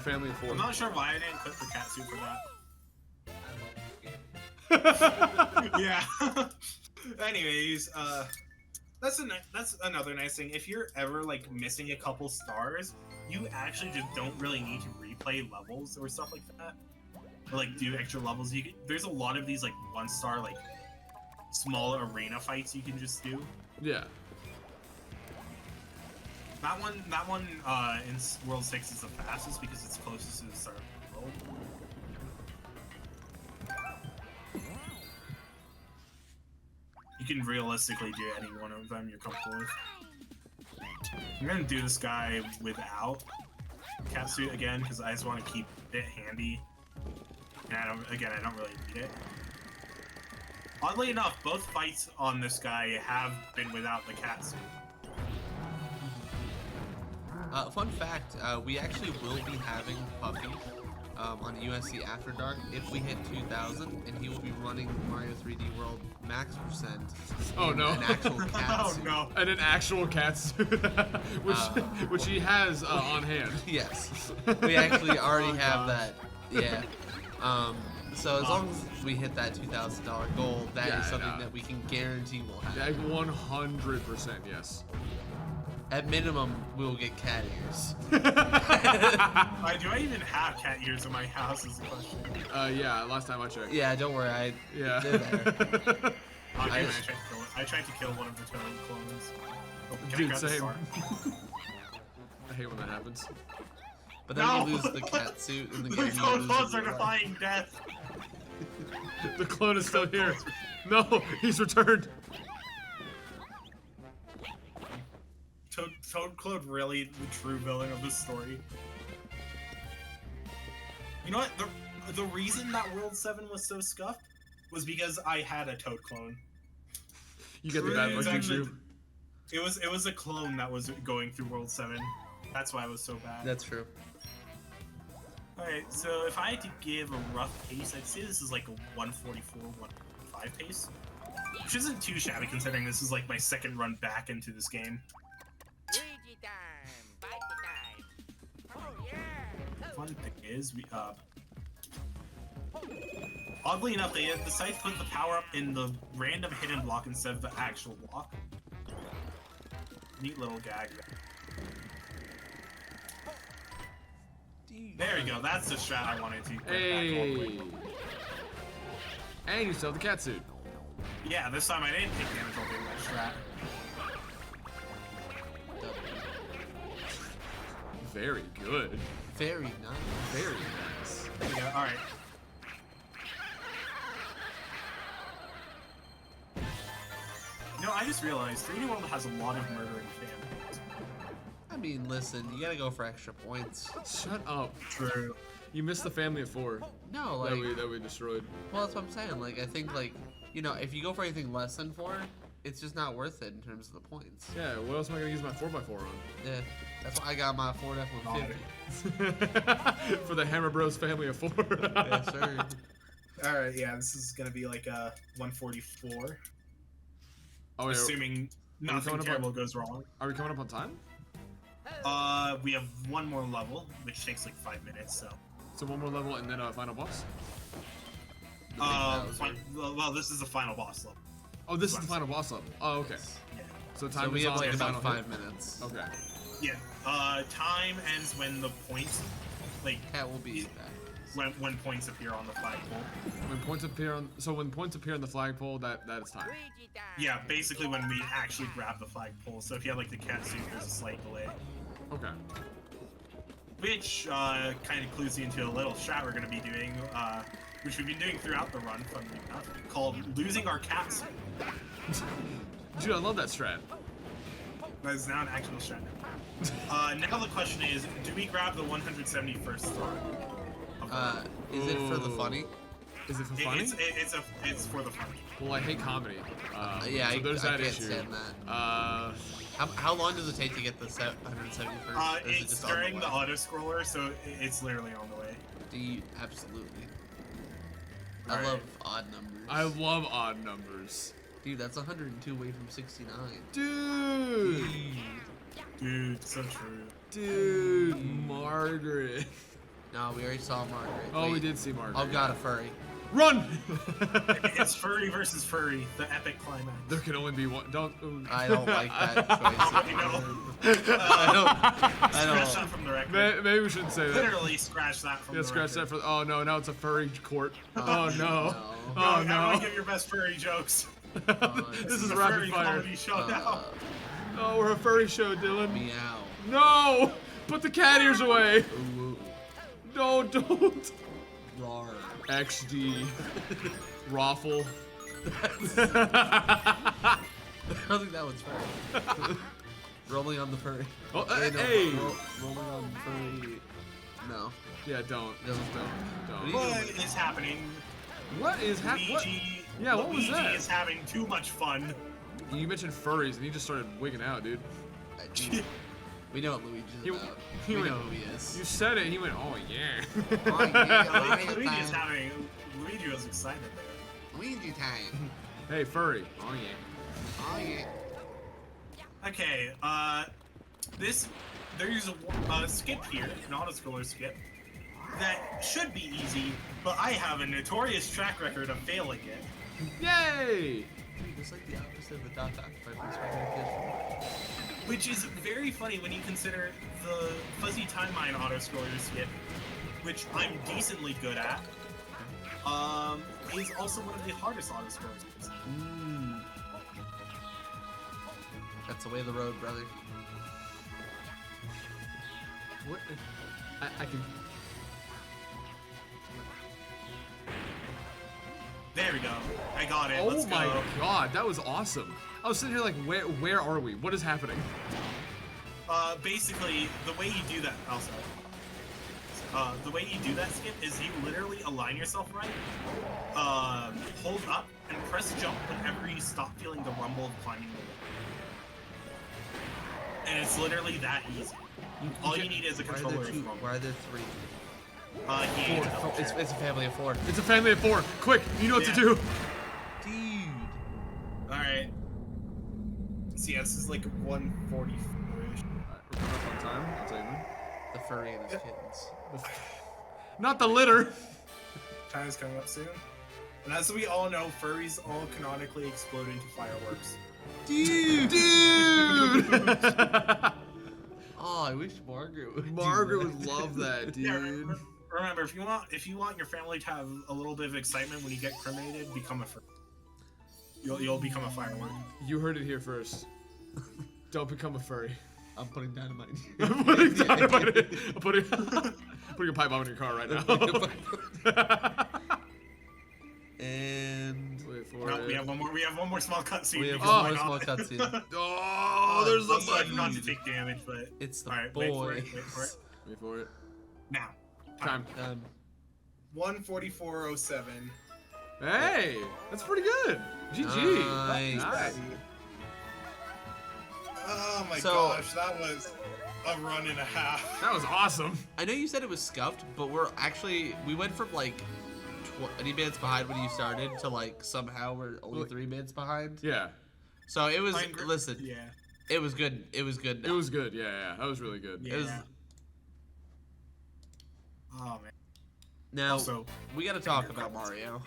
Family of 4. I'm not sure why I didn't clip the cat suit for that. Yeah. Anyways, that's another nice thing. If you're ever like missing a couple stars, you actually just don't really need to replay levels or stuff like that, or like do extra levels. There's a lot of these like 1-star like small arena fights you can just do. Yeah. That one in World 6 is the fastest because it's closest to the start of the world. You can realistically do any one of them you're comfortable with. I'm gonna do this guy without catsuit again because I just want to keep it handy. And I don't really need it. Oddly enough, both fights on this guy have been without the catsuit. Fun fact, we actually will be having Puffy on USC After Dark if we hit 2,000, and he will be running Mario 3D World Max percent. Oh no! An actual cat Oh suit. no! And an actual cat suit, which he has on hand. Yes, we actually already Oh, have gosh. that. Yeah. So as long as we hit that $2,000 goal, that is something that we can guarantee will happen. Yeah, 100%, yes. At minimum, we will get cat ears. Do I even have cat ears in my house is the question. Yeah, last time I checked. Yeah, don't worry. Yeah. They're there. I tried to kill one of the toad clones. Oh, can I Dude, grab the same. star? I hate when that happens. But then No! you lose the cat suit in the The game. toad you lose clones the are real life. defying death. The clone is still here. No, he's returned. Toad Clone really the true villain of this story. You know what? The reason that World 7 was so scuffed was because I had a Toad clone. You get the bad luck, didn't you? It was a clone that was going through World 7. That's why it was so bad. That's true. Alright, so if I had to give a rough pace, I'd say this is like a 144, 145 pace. Which isn't too shabby considering this is like my second run back into this game. Luigi time! Bite time! Oh yeah! Fun thing is, oddly enough, they decided to put the power up in the random hidden block instead of the actual block. Neat little gag. There we go. That's the strat I wanted to get back all the way. Hey. And you still have the cat suit. Yeah, this time I didn't take damage while doing that strat. Very good. Very nice. Very nice. Yeah, alright. You know, I just realized 3D World has a lot of murdering families. I mean, listen, you gotta go for extra points. Shut up. True. You missed the family of 4 No, like, that we destroyed. well, that's what I'm saying. Like, I think, like, you know, if you go for anything less than 4, it's just not worth it in terms of the points. Yeah, what else am I gonna use my 4x4 on? Yeah, that's why I got my Ford F-150. For the Hammer Bros family of 4. Yes, sir. Alright, yeah, this is gonna be like a 144. Oh, wait, Assuming nothing coming up terrible on- goes wrong. are we coming up on time? We have one more level, which takes like 5 minutes, so. So one more level and then a final boss? Well, this is the final boss level. Oh, this is the final boss level. Oh, okay. Yeah. So time So we is have on like the about final 5 minutes. hit. Okay. Yeah. Time ends when the points, like, Cat will be back. when points appear on the flagpole. When points appear on when points appear on the flagpole, that is time. Luigi time! Yeah, basically when we actually grab the flagpole. So if you have like the cat suit, there's a slight delay. Okay. Which kind of clues you into a little strat we're going to be doing, which we've been doing throughout the run, funnily enough, called losing our cat suit. Dude, I love that strat. That is now an actual strat. Now the question is, do we grab the 171st star? Is it for the funny? Is it for funny? It's for the fun. Well, I hate comedy. Yeah, so there's I that can't issue. stand that. How long does it take to get the 171st? Or is it It's just on during the way? auto scroller, so it's literally on the way. Absolutely. I Alright. love odd numbers. I love odd numbers. Dude, that's 102 away from 69. Dude! Dude, so true. Dude, Margaret. No, we already saw Margaret. Oh, we Wait. did see Margaret. Oh, God, a furry. Run! It's furry versus furry, the epic climax. There can only be one. Don't. I don't like that choice. I know. I Scratch don't. that from the record. Maybe we shouldn't say that. Literally scratch that from Yeah, the scratch that record. for. Oh no, now it's a furry court. Oh no. no. Oh Everyone no. give your best furry jokes. This is a rapid furry fire. comedy show now. Oh, we're a furry show, Dylan. Meow. No! Put the cat ears away. Ooh. No, don't. Rar. XD. Raffle. I don't think that one's furry. Rolling on the furry. Oh, Wait, no, hey! rolling on the furry. No. Yeah, don't. Doesn't Just don't. What is happening? What is happening? Luigi, Yeah, what was Luigi that? is having too much fun. You mentioned furries and he just started wigging out, dude. We know what Luigi's He- about. he we went- know who he is. You said it and he went, oh yeah. Oh, yeah, Luigi is having. Luigi was excited there. Luigi time. Hey, furry. Oh yeah. Oh, yeah. Okay, there's a skip here, an auto-scroller skip, that should be easy, but I have a notorious track record of failing it. Yay! Dude, it's like the opposite of the dot dot by Speedrun. Which is very funny when you consider the fuzzy timeline auto-scroller skip, which I'm decently good at, is also one of the hardest auto-scrollers. That's the way of the road, brother. What? I can. There we go. I got it. Oh Let's my go. god, that was awesome. I was sitting here like, where are we? What is happening? Basically, the way you do that. Also, The way you do that, Skip, is you literally align yourself right, hold up, and press jump whenever you stop feeling the rumble of climbing the wall. And it's literally that easy. All you need is a controller. Why are there 3? It's a family of 4. It's a family of 4. Quick, you know what to do. Dude. Alright. So yeah, this is like 144-ish. Alright, we're coming up on time. I'll tell you when. The furry and his kittens. Not the litter. Time's coming up soon. And as we all know, furries all canonically explode into fireworks. Dude. Oh, I wish Margaret would. Margaret would love that, Yeah, dude. remember, if you want your family to have a little bit of excitement when you get cremated, become a furry. You'll become a firework. You heard it here first. Don't become a furry. I'm putting dynamite. I'm putting dynamite. I'm putting a pipe bomb in your car right now. And Wait for No, it. we have one more. We have one more small cutscene. we have because why one more not? small cutscene. Oh, there's a Also, button. not to take damage, but It's the all right, boys. wait for it. Wait for it. Now, Time. 144.07. Hey, that's pretty good. GG. Nice. Oh my So- gosh, that was a run and a half. That was awesome. I know you said it was scuffed, but we went from like 20 minutes behind when you started to like somehow we're only 3 minutes behind. Yeah, So it was. Fine, Listen, Yeah. it was good. It was good. it was good. Yeah, that was really good. Yeah. It was, Oh man. now Also, we got to talk about Mario.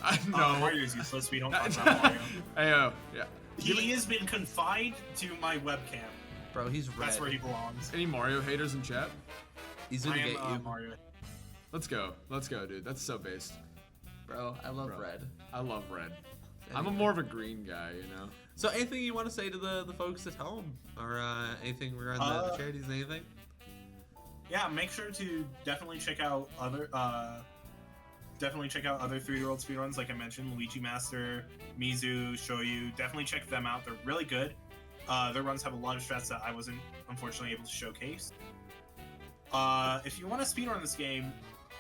I no, know. Mario's useless. We don't talk about Mario. Ayo, yeah. He has been confined to my webcam. Bro, he's red. That's where he belongs. Any Mario haters in chat? He's I gonna am get you, Mario. Let's go, dude. That's so based. bro. I love Bro. red. I love red. I'm more of a green guy, you know. So anything you want to say to the folks at home, or anything regarding the charities, anything? Yeah, make sure to definitely check out other 3-year-old speedruns like I mentioned, Luigi Master, Mizu, Shoyu. Definitely check them out. They're really good. Their runs have a lot of strats that I wasn't unfortunately able to showcase. If you want to speedrun this game,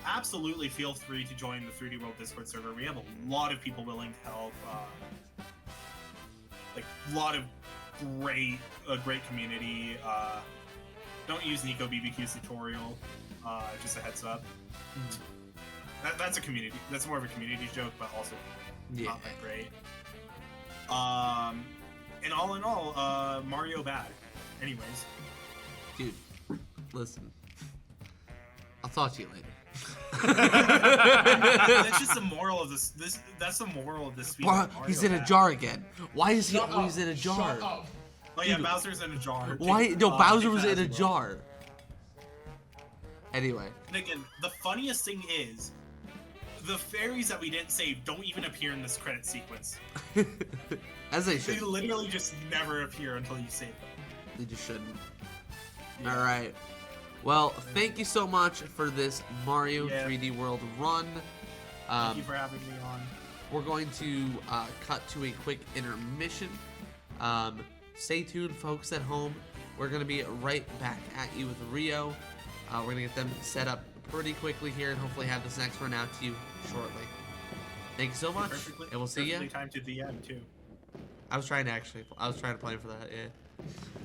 absolutely feel free to join the 3D World Discord server. We have a lot of people willing to help. Like a lot of great community. Don't use Nico BBQ's tutorial. Just a heads up. That's a community. That's more of a community joke, but also not that great. And all in all, Mario bad. Anyways, Dude, listen. I'll talk to you later. that's just the moral of this. That's the moral of this. Bro, he's in a jar again. Why is he always in a jar? Shut up. Oh yeah, Bowser's in a jar. Why? No, Bowser was in a Bowser. jar. Anyway. And again, the funniest thing is, the fairies that we didn't save don't even appear in this credit sequence. As they They should. literally just never appear until you save them. They just shouldn't. Yeah. Alright. Well, thank you so much for this Mario Yeah. 3D World run. Thank you for having me on. We're going to cut to a quick intermission. Stay tuned, folks at home. We're going to be right back at you with Rio. We're going to get them set up pretty quickly here and hopefully have this next one out to you shortly. Thank you so much, and we'll see you. Perfectly timed to the end too. I was trying to plan for that, yeah.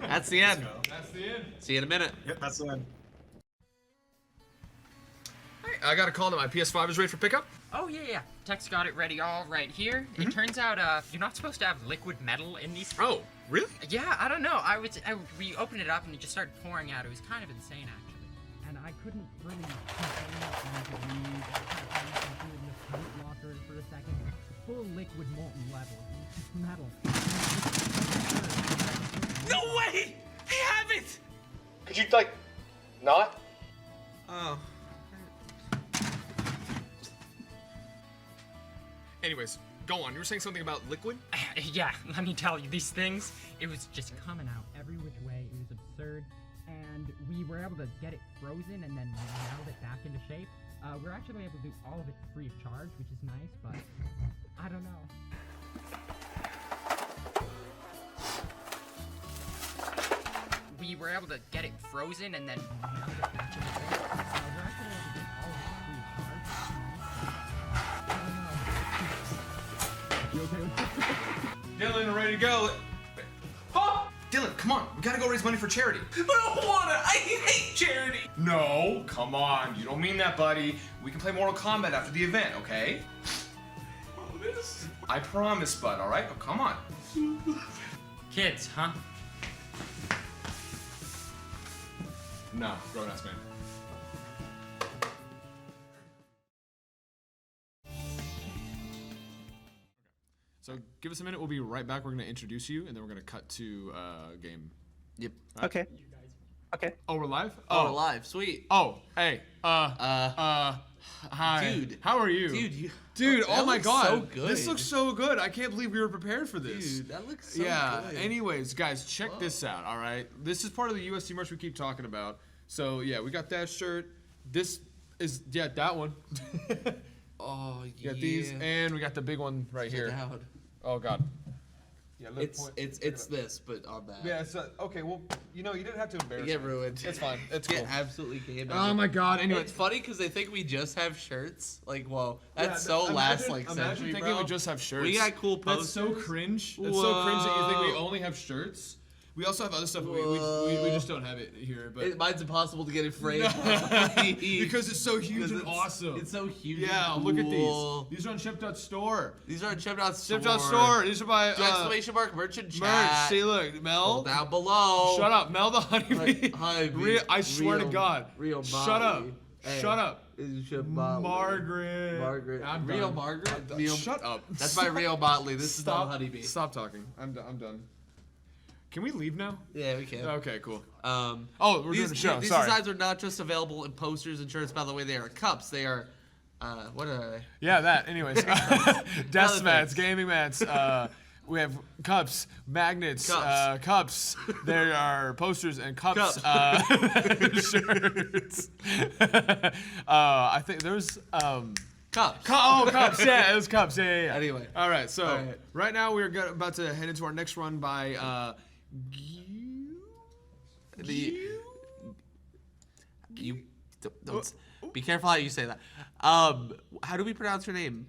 That's the end. Let's go. That's the end. See you in a minute. Yep, that's the end. Hey, I got a call that my PS5 is ready for pickup. Oh, yeah. Tech's got it ready all right here. It turns out you're not supposed to have liquid metal in these. Oh, really? Yeah, I don't know. We opened it up and it just started pouring out. It was kind of insane, actually. And I couldn't really contain it. I in the coat locker for a second. Full liquid molten level. Metal. No way! I have it! Could you, like, not? Oh. Anyways, go on. You were saying something about liquid? Yeah, let me tell you, these things, it was just coming out every which way. It was absurd. And we were able to get it frozen and then meld it back into shape. We're actually able to do all of it free of charge, which is nice, but I don't know. We were able to get it frozen and then meld it back into shape. We're actually You okay with that? Dylan, ready to go. Oh! Dylan, come on. We gotta go raise money for charity. But I don't wanna. I hate charity. No, come on. You don't mean that, buddy. We can play Mortal Kombat after the event, okay? Promise? I promise, bud, alright? Oh, come on. Kids, huh? No, grown-ass man. So give us a minute. We'll be right back. We're going to introduce you, and then we're going to cut to game. Yep. Okay. Okay. Oh, we're live? Oh, we're live. Sweet. Oh, hey. Hi. Dude. How are you? Dude, oh that my looks god. so good. This looks so good. I can't believe we were prepared for this. Dude, that looks so yeah. good. Anyways, guys, check this out, all right? This is part of the USC merch we keep talking about. So, yeah, we got that shirt. This is, yeah, that one. Oh, We yeah. got these, and we got the big one right here. Loud. Oh, God. Yeah, look, It's this, but on that. Yeah, it's okay. Well, you know, you didn't have to embarrass Get me. ruined. It's fine. It's Get cool. absolutely game. Oh my God. Anyway, It's funny because they think we just have shirts. Like, whoa, yeah, that's so last like imagine century, thinking bro. we just have shirts. We got cool posters. That's so cringe. That's so cringe that you think we Whoa. only have shirts. We also have other stuff. We just don't have it here. But Mine's impossible to get it framed. because it's so huge and Because awesome. It's so huge. Yeah, and look at cool. these. These are on Ship.store. These are on Ship.store. Ship.store. These are by Do exclamation mark merchant chat. merch. See, look, Mel. Down below. Shut up, Mel the honeybee. Honeybee. I swear to Real- God. real Shut up. Molly. Hey. Shut up. Margaret. Margaret. I'm Real done. Margaret? I'm done. Real- Shut up. That's my real Motley. This is not Stop. Honeybee. Stop talking. I'm done. Can we leave now? Yeah, we can. Okay, cool. Oh, we're doing a show. These Sorry. designs are not just available in posters and shirts. By the way, they are cups. They are, what are they? Yeah, that. Anyways, desk Other mats, things. gaming mats. We have cups, magnets, Cups. cups. There are posters and cups. Shirts. I think there's Cups. cups. Yeah, it was cups. Yeah. Anyway. All right. So All right. right now we're about to head into our next run by You don't be careful how you say that. How do we pronounce your name?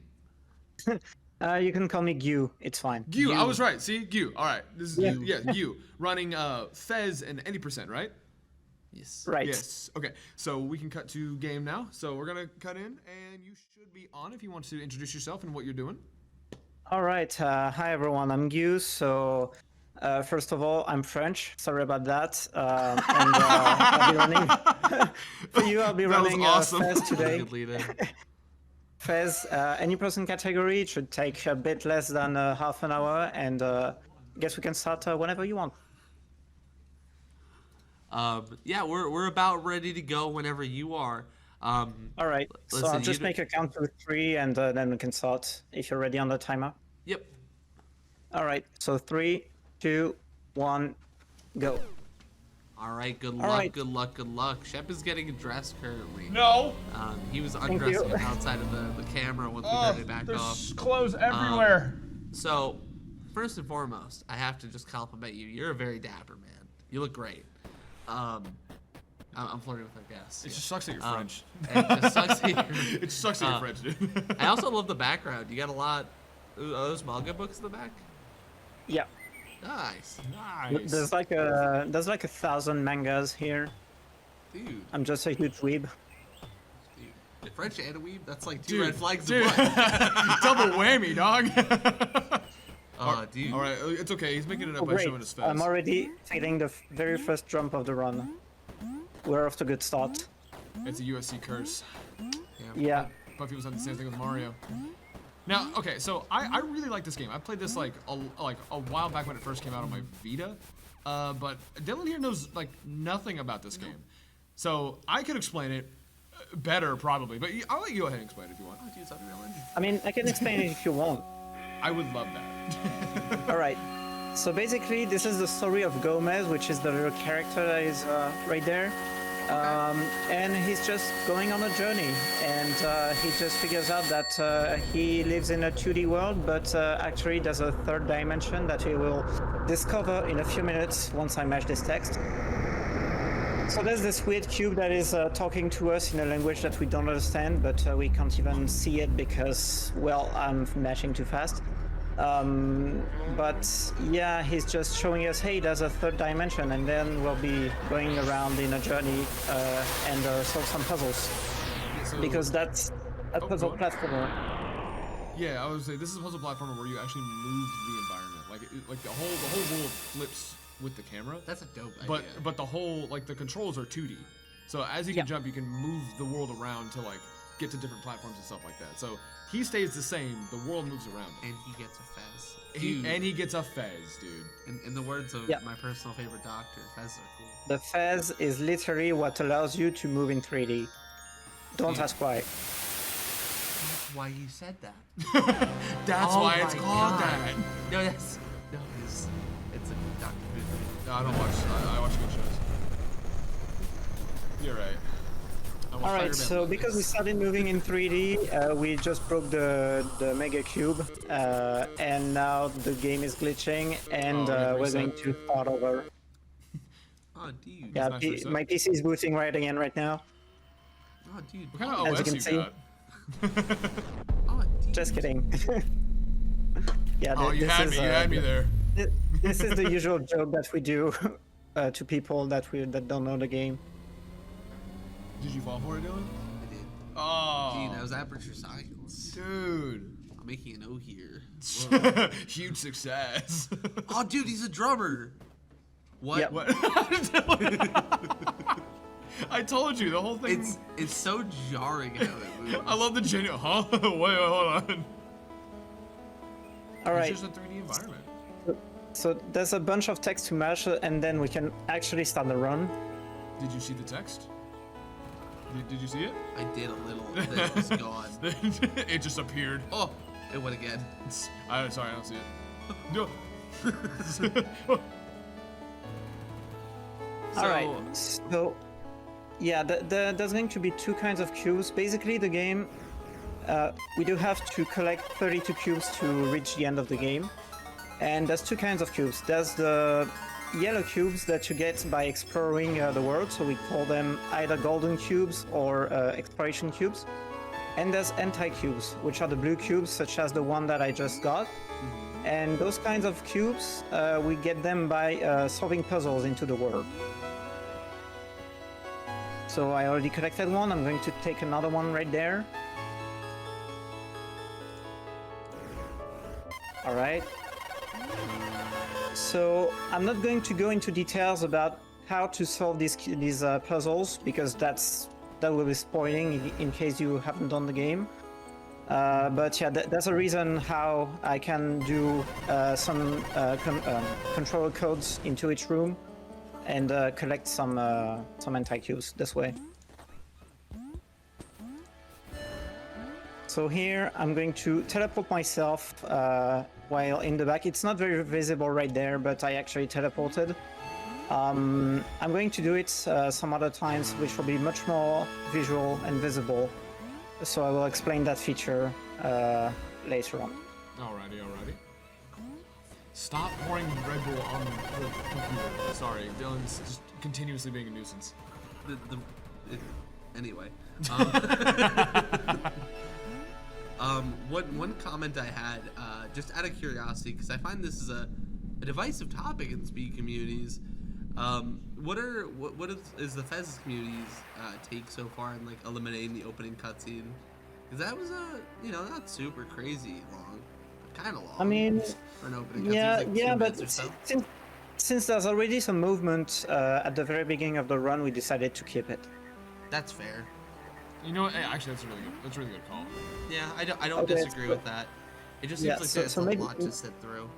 You can call me Gyu. It's fine. Gyu. I was right. See, Gyu. All right. This is Yeah. Gyu. Yeah, Gyu. Running Fez and any percent, right? Yes. Right. Yes. Okay. So we can cut to game now. So we're gonna cut in, and you should be on if you want to introduce yourself and what you're doing. All right. Hi, everyone. I'm Gyu. So, first of all, I'm French. Sorry about that. And I'll be running. For you, I'll be That was running awesome. Fez today. Good lead in. Fez, any person category. It should take a bit less than half an hour. And guess we can start whenever you want. Yeah, we're about ready to go whenever you are. All right. So Listen, I'll just you make a count to 3, and then we can start if you're ready on the timer. Yep. All right. So 3, 2, 1, go. All right. Good All luck. right. Good luck. Good luck. Shep is getting dressed currently. No. He was you. undressing outside of the camera once we turned it back off. clothes everywhere. So, first and foremost, I have to just compliment you. You're a very dapper man. You look great. I'm flirting with our guests. It just sucks that you're French. It just sucks that you're- It just sucks that you're French, dude. I also love the background. You got a lot. Are those manga books in the back? Yeah. Nice, Nice. There's like 1,000 mangas here. dude. I'm just a huge weeb. The French and a weeb. That's like 2 Dude, red flags dude. in one. Double whammy, dog. Dude. All right, it's okay. He's making it up Oh, by great. showing his face. I'm already feeling the very first jump of the run. We're off to a good start. It's a USC curse. Yeah. Buffy was on the same thing with Mario. Now, okay, so I really like this game. I played this like a while back when it first came out on my Vita, but Dylan here knows like nothing about this game, so I could explain it better probably. But I'll let you go ahead and explain it if you want. Dude, it's Unreal Engine. I mean, I can explain it if you want. I would love that. All right. So basically, this is the story of Gomez, which is the little character that is right there. And he's just going on a journey, and he just figures out that he lives in a 2D world, but actually there's a third dimension that he will discover in a few minutes once I match this text. So there's this weird cube that is talking to us in a language that we don't understand, but we can't even see it because, well, I'm mashing too fast. But yeah, he's just showing us, hey, there's a third dimension, and then we'll be going around in a journey and solve some puzzles. So- Because that's a Oh, puzzle go on. platformer. Yeah, I would say this is a puzzle platformer where you actually move the environment. Like the whole world flips with the camera. That's a dope But idea. but the whole the controls are 2D. So as you can jump, you can move the world around to get to different platforms and stuff like that. So he stays the same. The world moves around him. And he gets a fez. And he gets a fez, dude. In the words of Yeah. my personal favorite doctor, fez are cool. The fez is literally what allows you to move in 3D. Don't ask why. That's why you said that. That's Oh why it's my called God. that. No, it's a Doctor Who thing. No, I don't watch. I watch good shows. You're right. I watch Alright, Spider-Man so movies. because we started moving in 3D, we just broke the Mega Cube, and now the game is glitching, and Oh, we're going to start over. Oh, dude. Yeah, nice reset. my PC is booting right again right now. Oh, dude. What kind of As OS you can you see. got? Oh, dude. Just kidding. Yeah, Oh, you this had is, me. You had me there. This is the usual joke that we do to people that don't know the game. Did you fall for it, Dylan? I did. Oh, Gee, that was aperture science. dude. I'm making an O here. Huge success. Oh, dude, he's a drummer. What? Yep. What? I told you the whole thing. It's so jarring how it moves. I love the genuine. Huh? Wait, hold on. Alright, It's just a 3D environment. so there's a bunch of text to match, and then we can actually start the run. Did you see the text? Did you see it? I did a little. Then it was gone. It just appeared. Oh, it went again. Sorry, I don't see it. No. Alright, so yeah, there's going to be two kinds of cubes. Basically, the game, we do have to collect 32 cubes to reach the end of the game. And there's two kinds of cubes. There's the yellow cubes that you get by exploring the world, so we call them either golden cubes or exploration cubes. And there's anti-cubes, which are the blue cubes, such as the one that I just got. And those kinds of cubes, we get them by solving puzzles into the world. So I already collected one, I'm going to take another one right there. Alright. So I'm not going to go into details about how to solve these puzzles, because that will be spoiling in case you haven't done the game. But yeah, there's a reason how I can do some control codes into each room and collect some anti-cubes this way. So here I'm going to teleport myself while in the back. It's not very visible right there, but I actually teleported. I'm going to do it some other times, which will be much more visual and visible. So I will explain that feature later on. Alrighty. Stop pouring Red Bull on the computer. Sorry, Dylan's just continuously being a nuisance. Anyway. One comment I had, just out of curiosity, because I find this is a divisive topic in speed communities. What is the Fez community's take so far in eliminating the opening cutscene? Because that was not super crazy long, but kind of long. I mean, for an opening cutscene. yeah, It was but 2 minutes or so. since there's already some movement at the very beginning of the run, we decided to keep it. That's fair. You know what? Actually, that's a really good call. Yeah, I don't Okay, disagree with that. It just seems Yeah, like so- there's so a maybe- lot to sit through.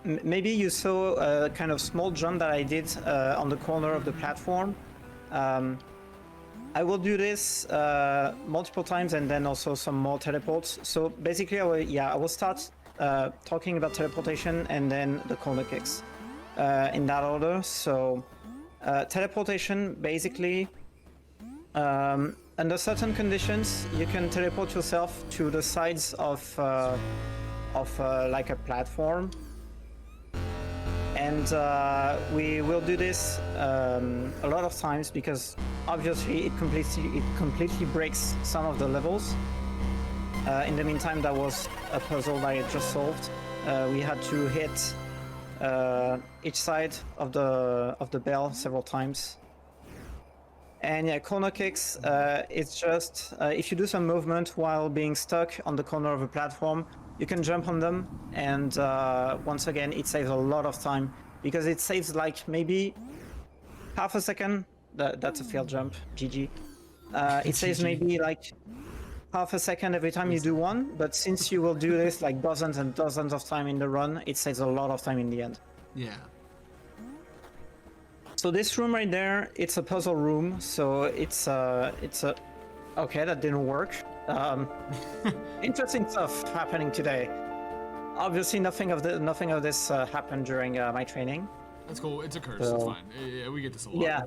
Maybe you saw a kind of small jump that I did on the corner of the platform. I will do this multiple times and then also some more teleports. So basically, I will start talking about teleportation and then the corner kicks in that order. So teleportation, basically, under certain conditions, you can teleport yourself to the sides of like a platform. And we will do this a lot of times because obviously it completely breaks some of the levels. In the meantime, that was a puzzle that I just solved. We had to hit each side of the bell several times. And yeah, corner kicks, it's just if you do some movement while being stuck on the corner of a platform, you can jump on them, and once again, it saves a lot of time because it saves like maybe half a second. That's a failed jump, GG. It saves maybe like half a second every time you do one, but since you will do this like dozens and dozens of times in the run, it saves a lot of time in the end. Yeah. So this room right there, it's a puzzle room. So it's a okay, that didn't work. Interesting stuff happening today. Obviously, nothing of this happened during my training. That's cool. It's a curse. So- It's fine. Yeah, we get this a lot. Yeah,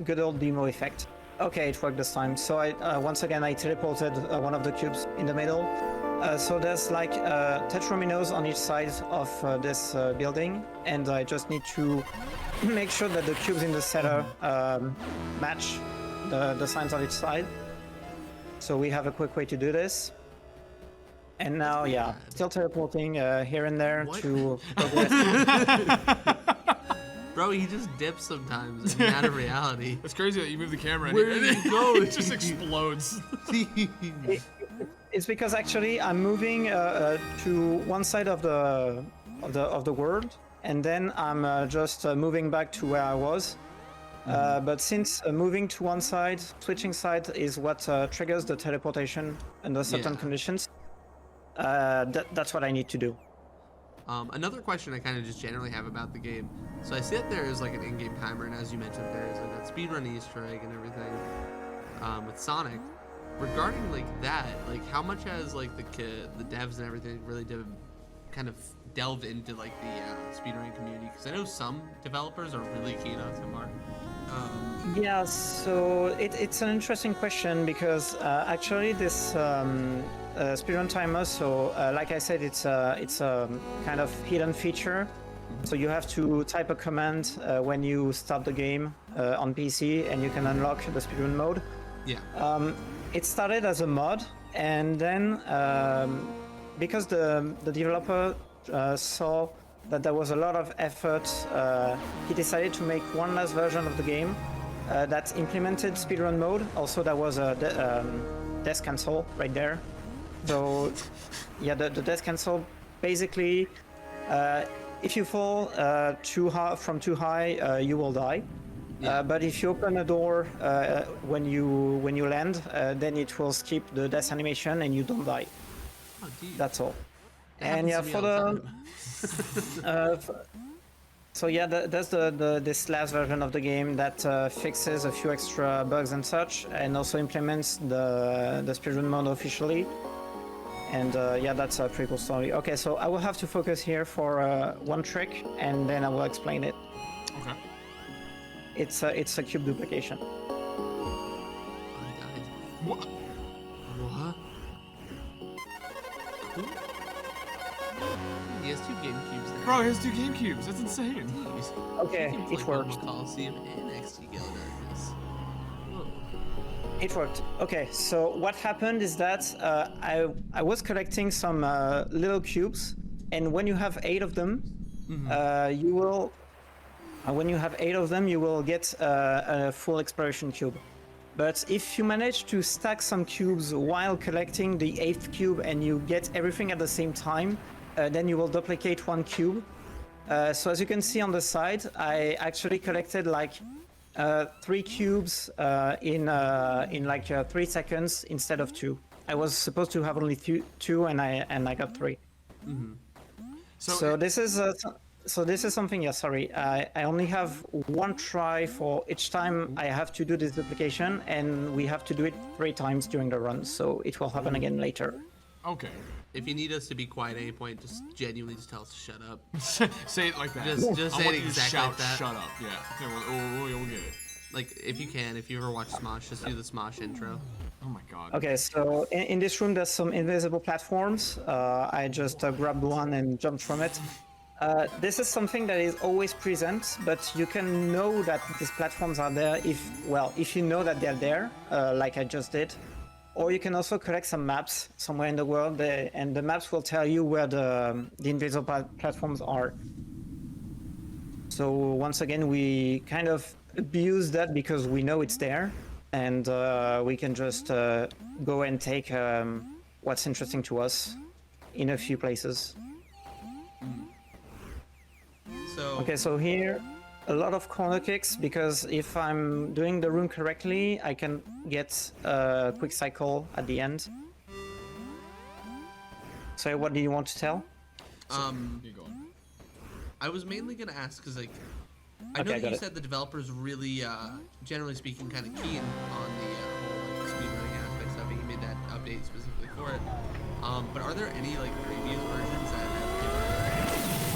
good old demo effect. Okay, it worked this time. So I once again I teleported one of the cubes in the middle. So there's like tetrominoes on each side of this building, and I just need to make sure that the cubes in the center match the signs on each side. So we have a quick way to do this. And now, yeah, still teleporting here and there What? to progress. Bro, he just dips sometimes and out of reality. It's crazy that you move the camera Where and did it go? it just explodes. It's because actually I'm moving to one side of the world, and then I'm just moving back to where I was. But since moving to one side, switching side is what triggers the teleportation under certain Yeah. conditions. That's what I need to do. Another question I kind of just generally have about the game. So I see that there is like an in-game timer, and as you mentioned, there is like that speedrun Easter egg and everything with Sonic. Regarding like that, like how much has like the devs and everything really kind of delved into like the speedrunning community? Because I know some developers are really keen on Timar. Yeah, so it's an interesting question because actually this speedrun timer, so like I said, it's a kind of hidden feature. So you have to type a command when you start the game on PC, and you can unlock the speedrun mode. Yeah. It started as a mod, and then because the developer saw that there was a lot of effort, he decided to make one last version of the game that implemented speedrun mode. Also, there was a death cancel right there. So yeah, the death cancel basically, if you fall from too high, you will die. Yeah. But if you open a door when you land, then it will skip the death animation and you don't die. Oh, dude. That's all. That And happens yeah, to me for all the so yeah, that's this last version of the game that fixes a few extra bugs and such, and also implements the speedrun mode officially. And yeah, that's a pretty cool story. Okay, so I will have to focus here for one trick, and then I will explain it. Okay. It's a cube duplication. I died. What? What? Cool. He has 2 GameCubes there. Bro, he has 2 GameCubes. That's insane. Jeez. Okay, You can it play worked. Marvel Coliseum and XT Gale Darkness. Whoa. It worked. Okay, so what happened is that I was collecting some little cubes, and when you have 8 of them, you will. When you have 8 of them, you will get a full exploration cube. But if you manage to stack some cubes while collecting the 8th cube and you get everything at the same time, then you will duplicate 1 cube. So as you can see on the side, I actually collected like 3 cubes in like 3 seconds instead of 2. I was supposed to have only 2, and I got 3. So this is something. Yeah, sorry. I only have 1 try for each time I have to do this duplication, and we have to do it 3 times during the run. So it will happen again later. Okay. If you need us to be quiet at any point, just genuinely just tell us to shut up. Say it like that. Just I say want it you to exactly shout, like that. Shut up. Yeah. Okay, we'll get it. Like, if you can, if you ever watch Smosh, just do the Smosh intro. Oh my god. Okay, so in this room there's some invisible platforms. I just grabbed one and jumped from it. This is something that is always present, but you can know that these platforms are there if you know that they're there, like I just did. or you can also collect some maps somewhere in the world, and the maps will tell you where the invisible platforms are. So once again, we kind of abuse that because we know it's there, and we can just go and take what's interesting to us in a few places. So Okay, so here, a lot of corner kicks, because if I'm doing the room correctly, I can get a quick cycle at the end. So what do you want to tell? You go on. I was mainly gonna ask because like I Okay, know that got you it. said the developers really, generally speaking, kind of keen on the whole like, speedrunning aspects of it. You made that update specifically for it. But are there any like previous versions that have different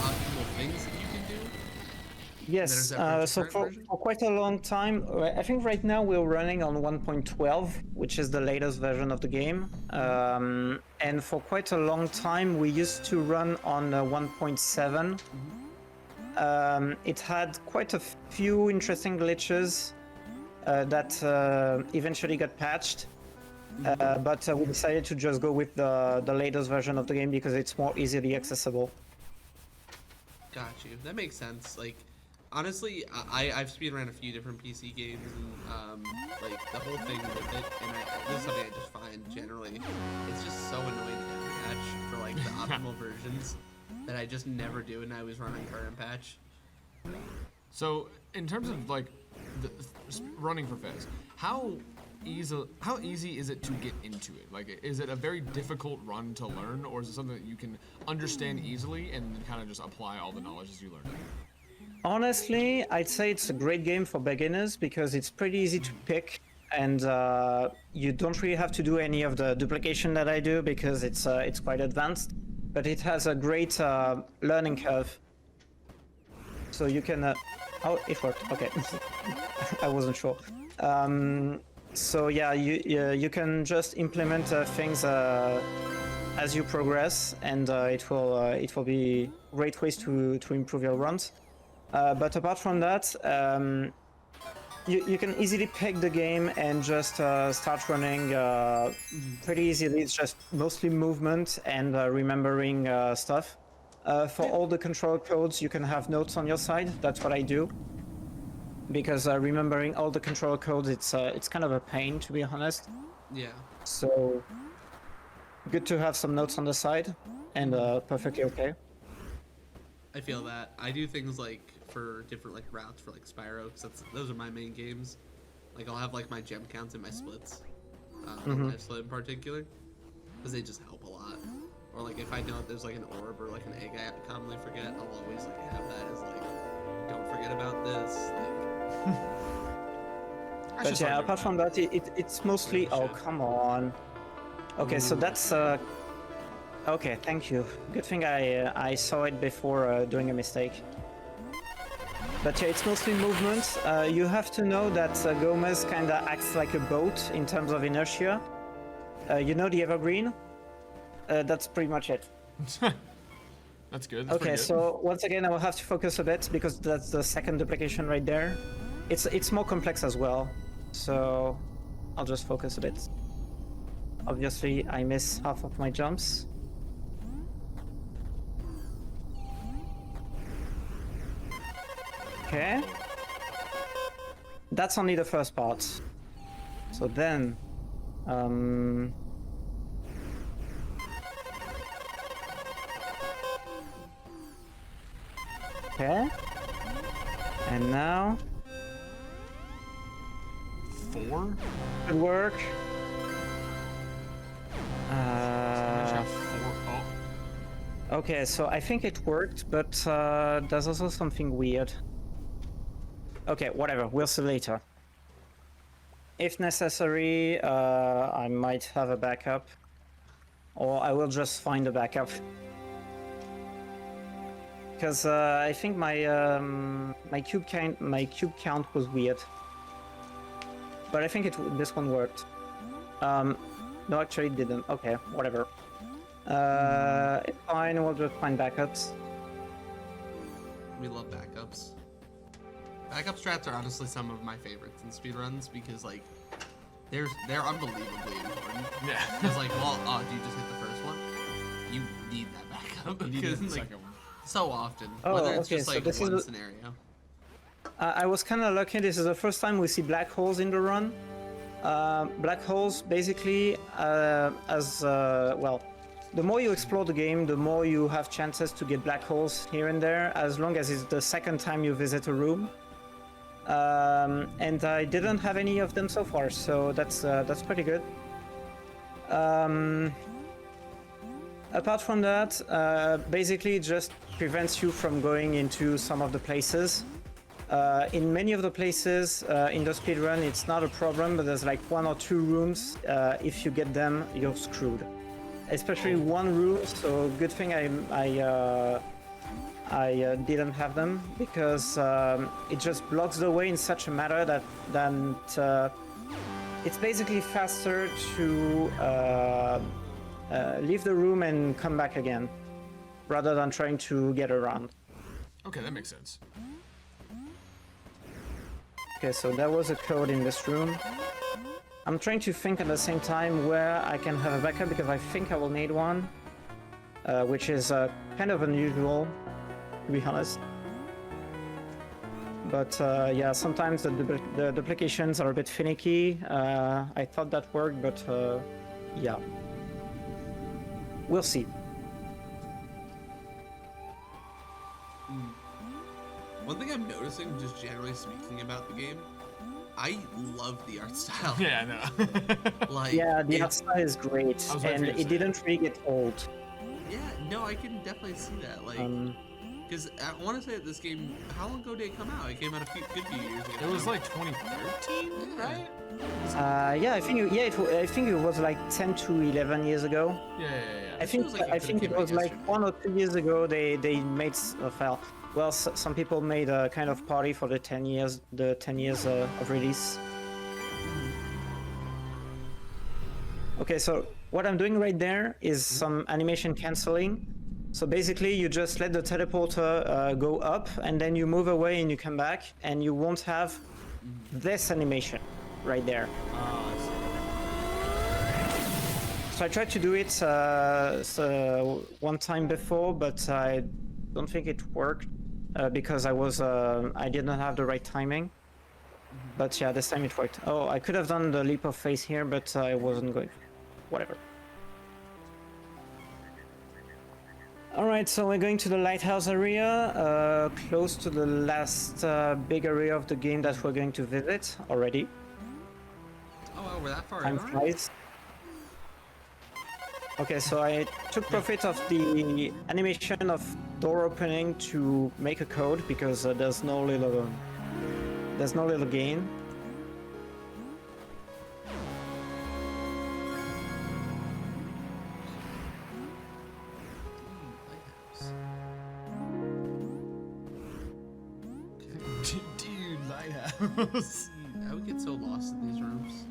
optimal things that you can do? Yes, There's that so current for version? quite a long time, I think right now we're running on 1.12, which is the latest version of the game. And for quite a long time, we used to run on 1.7. It had quite a few interesting glitches that eventually got patched. But we decided to just go with the latest version of the game because it's more easily accessible. Got you. That makes sense. Like, honestly, I've speedrun a few different PC games, and like the whole thing with it, and this is something I just find generally, it's just so annoying to have a patch for like the optimal versions that I just never do, and I always run on current patch. So, in terms of like running for Fez, how easy is it to get into it? Like, is it a very difficult run to learn, or is it something that you can understand easily and kind of just apply all the knowledge as you learn it? Honestly, I'd say it's a great game for beginners because it's pretty easy to pick, and you don't really have to do any of the duplication that I do because it's quite advanced. But it has a great learning curve. So you can... oh, it worked. Okay. I wasn't sure. So yeah, you can just implement things as you progress, and it will be great ways to improve your runs. But apart from that, you can easily pick the game and just start running pretty easily. It's just mostly movement and remembering stuff. For all the control codes, you can have notes on your side. That's what I do. Because remembering all the control codes, it's kind of a pain, to be honest. Yeah. So good to have some notes on the side, and perfectly okay. I feel that. I do things like for different like routes for like Spyro, because those are my main games. Like I'll have like my gem counts and my splits, on my split in particular, because they just help a lot. Or like if I know that there's like an orb or like an egg I commonly forget, I'll always like have that as like, don't forget about this. Like, But yeah, apart from that, it's mostly... Oh, come on. Okay, so that's... Okay, thank you. Good thing I saw it before doing a mistake. But yeah, it's mostly movement. You have to know that Gomez kind of acts like a boat in terms of inertia. You know the evergreen? That's pretty much it. That's good. That's Okay, pretty good. so once again, I will have to focus a bit because that's the second duplication right there. It's more complex as well, so I'll just focus a bit. Obviously, I miss half of my jumps. Okay. That's only the first part. So then... Okay. And now... 4? Good work. Four. Oh. Okay, so I think it worked, but there's also something weird. Okay, whatever, we'll see later. If necessary, I might have a backup. Or I will just find a backup. Because I think my cube count was weird. But I think this one worked. No, actually it didn't. Okay, whatever. It's fine, we'll just find backups. we love backups. Backup strats are honestly some of my favorites in speedruns because like They're unbelievably important. Yeah. It's like, well, oh, do you just hit the first one? You need that backup You need because the like, second one. so often, Oh, whether it's okay, just so like this is one the- scenario. I was kind of lucky. This is the first time we see black holes in the run. Black holes, basically, well, the more you explore the game, the more you have chances to get black holes here and there, as long as it's the second time you visit a room. And I didn't have any of them so far, so that's pretty good. Apart from that, basically it just prevents you from going into some of the places. In many of the places in the speedrun, it's not a problem, but there's like 1 or 2 rooms. If you get them, you're screwed. Especially one room, so good thing I didn't have them, because it just blocks the way in such a manner that it's basically faster to leave the room and come back again, rather than trying to get around. Okay, that makes sense. Okay, so there was a code in this room. I'm trying to think at the same time where I can have a backup, because I think I will need one, which is kind of unusual, to be honest. But yeah, sometimes the duplications are a bit finicky. I thought that worked, but yeah. We'll see. One thing I'm noticing, just generally speaking about the game, I love the art style. Yeah, I know. Like, Yeah, the it- art style is great, I was waiting and for you to it say didn't really get old. Yeah, no, I can definitely see that. Like, because I want to say that this game, how long ago did it come out? It came out a good few years ago. It was like 2013, right? Yeah, I think I think it was like 10 to 11 years ago. Yeah. I think feels like it I could've think it came out was like yesterday. 1 or 2 years ago they made well, some people made a kind of party for the 10 years of release. Okay, so what I'm doing right there is some animation canceling. So basically you just let the teleporter go up, and then you move away and you come back, and you won't have this animation right there. So I tried to do it one time before, but I don't think it worked because I didn't have the right timing. But yeah, this time it worked. Oh, I could have done the leap of faith here, but I wasn't going. Whatever. Alright, so we're going to the lighthouse area, close to the last big area of the game that we're going to visit already. Oh, wow, we're that far Time in already? flies. Okay, so I took profit of the animation of door opening to make a code, because there's no little gain. Dude, lighthouse. I would get so lost in these rooms.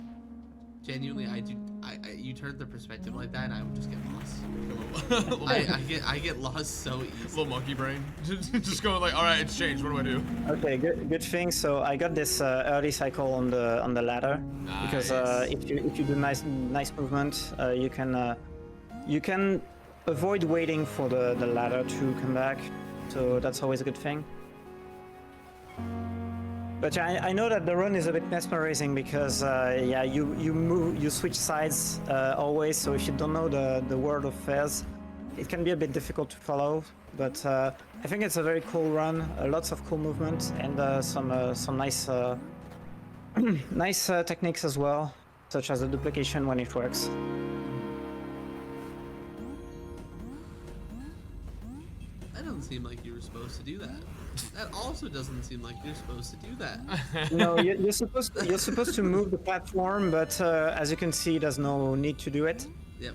Genuinely, I do. You turn the perspective like that, and I would just get lost. I get lost so easily. Little monkey brain. Just going like, all right, it's changed. What do I do? Okay, good thing. So I got this early cycle on the ladder, because Nice. if you do nice movement, you can avoid waiting for the ladder to come back. So that's always a good thing. But yeah, I know that the run is a bit mesmerizing, because yeah, you switch sides always. So if you don't know the world of Fez, it can be a bit difficult to follow. But I think it's a very cool run. Lots of cool movement, and some nice nice techniques as well, such as the duplication when it works. That doesn't seem like you were supposed to do that. That also doesn't seem like you're supposed to do that. No, you're supposed to move the platform, but as you can see, there's no need to do it. Yep.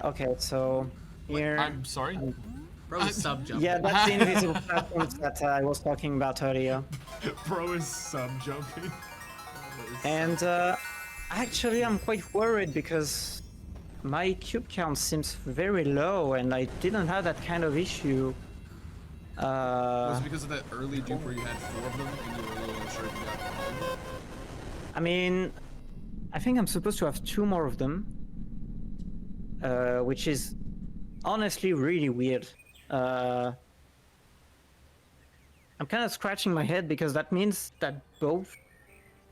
Okay, so here. I'm sorry. Bro is sub jumping. Yeah, that's the invisible platforms that I was talking about earlier. Bro is sub jumping. And actually, I'm quite worried, because my cube count seems very low, and I didn't have that kind of issue. Was it because of that early dupe where you had 4 of them and you were a little unsure if you got all of them? I mean, I think I'm supposed to have 2 more of them, which is honestly really weird. I'm kind of scratching my head because that means that both.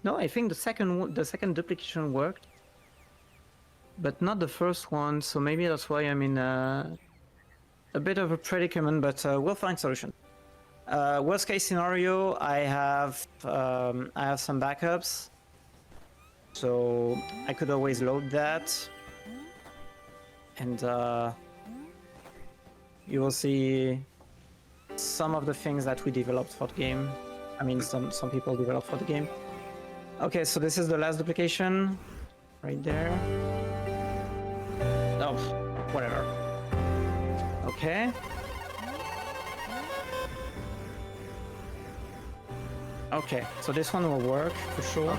No, I think the second duplication worked, but not the first one. So maybe that's why I'm in a bit of a predicament. But we'll find solution. Worst case scenario, I have some backups, so I could always load that, and you will see some of the things that we developed for the game. I mean, some people developed for the game. Okay, so this is the last duplication, right there. Oh, whatever. Okay. Okay, so this one will work for sure.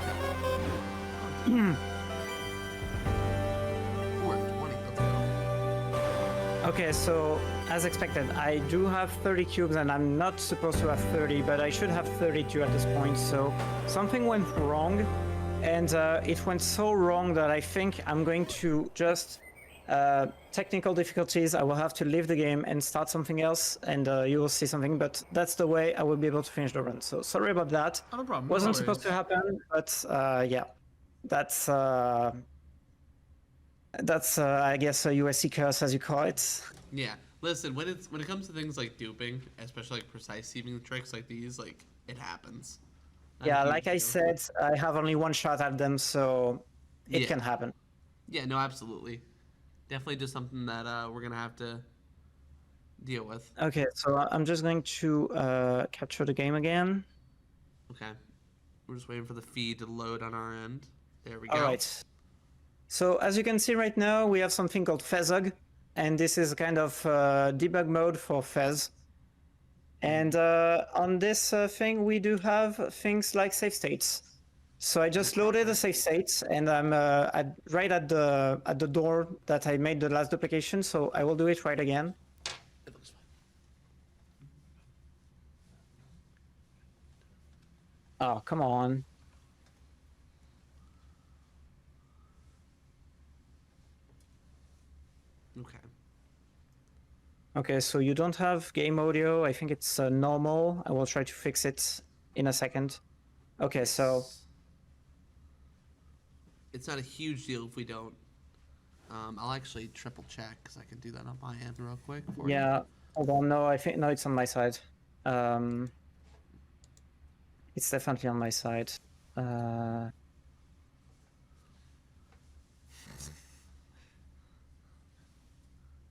Okay, so as expected, I do have 30 cubes and I'm not supposed to have 30, but I should have 32 at this point. So something went wrong, and it went so wrong that I think I'm going to just technical difficulties. I will have to leave the game and start something else, and you will see something. But that's the way I will be able to finish the run. So sorry about that. Not a problem. Wasn't supposed to happen, but yeah, that's I guess a USC curse, as you call it. Yeah. Listen, when it comes to things like duping, especially like precise seeming tricks like these, like it happens. Yeah, like I said, I have only one shot at them, so it can happen. Yeah, no, absolutely. Definitely just something that we're gonna have to deal with. Okay, so I'm just going to capture the game again. Okay. We're just waiting for the feed to load on our end. There we go. All right. So as you can see right now, we have something called Fezug, and this is kind of debug mode for Fez. And on this thing, we do have things like save states. So I just loaded the save states, and I'm right at the door that I made the last duplication. So I will do it right again. It looks fine. Oh, come on. Okay. Okay, so you don't have game audio. I think it's normal. I will try to fix it in a second. Okay, so it's not a huge deal if we don't. I'll actually triple check because I can do that on my end real quick. For yeah, you. hold on. No, I think no, it's on my side. It's definitely on my side.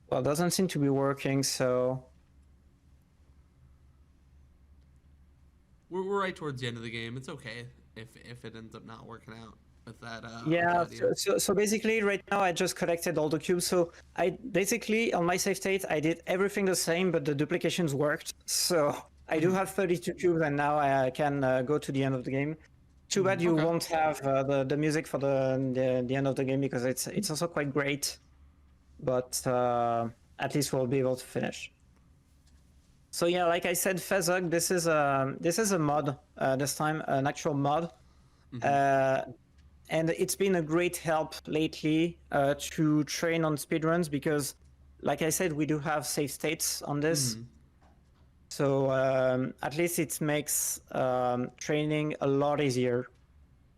Well, it doesn't seem to be working, so We're right towards the end of the game. It's okay if it ends up not working out with that. yeah. with that audio. So basically, right now I just collected all the cubes. So I basically on my save state I did everything the same, but the duplications worked. So I do have 32 cubes, and now I can go to the end of the game. Too bad you won't have the music for the end of the game because it's also quite great, but at least we'll be able to finish. So yeah, like I said, Fezug, this is a mod this time, an actual mod, and it's been a great help lately to train on speedruns because, like I said, we do have save states on this. So at least it makes training a lot easier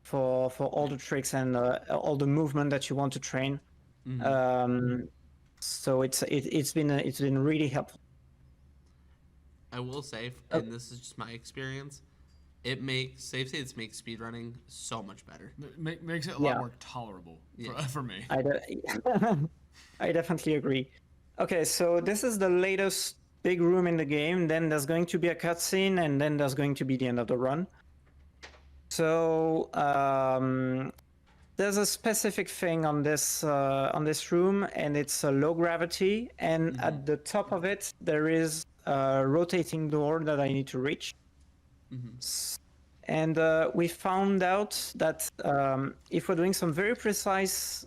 for all the tricks and all the movement that you want to train. So it's been really helpful. I will say, and this is just my experience, save states make speedrunning so much better. Makes it a lot more tolerable for me. I definitely agree. Okay, so this is the latest big room in the game. Then there's going to be a cutscene, and then there's going to be the end of the run. So there's a specific thing on this room, and it's a low gravity. And at the top of it, there is a rotating door that I need to reach. And we found out that if we're doing some very precise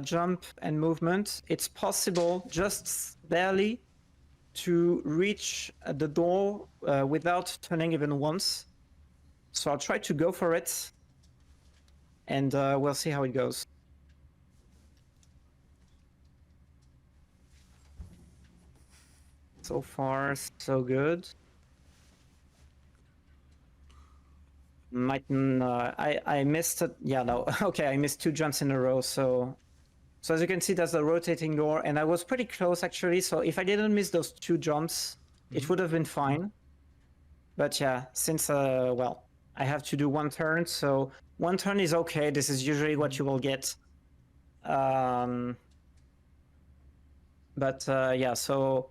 jump and movement, it's possible just barely to reach the door without turning even once. So I'll try to go for it. and we'll see how it goes. So far, so good. I missed it. Yeah, no. Okay, I missed 2 jumps in a row. So as you can see, there's a rotating door, and I was pretty close actually. So if I didn't miss those 2 jumps, it would have been fine. But yeah, since well, I have to do 1 turn, so 1 turn is okay. This is usually what you will get. But yeah, so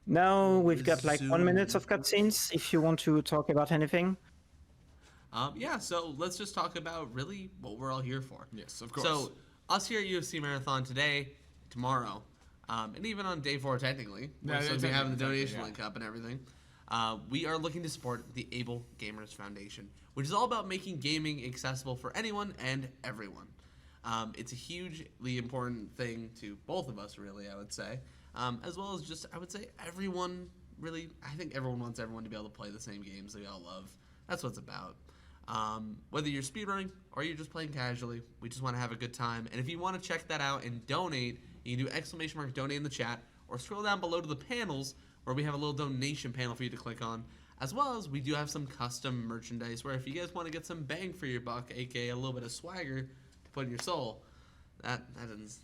now we've got like 1 minute of cutscenes. If you want to talk about anything. Yeah, so let's just talk about really what we're all here for. Yes, of course. So, us here at UFC Marathon today, tomorrow, and even on day 4 technically, Yeah, so we technically, have the donation yeah. link up and everything. We are looking to support the Able Gamers Foundation, which is all about making gaming accessible for anyone and everyone. It's a hugely important thing to both of us, really, I would say, as well as just, I would say, everyone, really, I think everyone wants everyone to be able to play the same games that we all love. That's what it's about. Whether you're speedrunning or you're just playing casually, we just want to have a good time. And if you want to check that out and donate, you can do ! Donate in the chat, or scroll down below to the panels where we have a little donation panel for you to click on. As well as we do have some custom merchandise where if you guys want to get some bang for your buck, aka a little bit of swagger to put in your soul, that is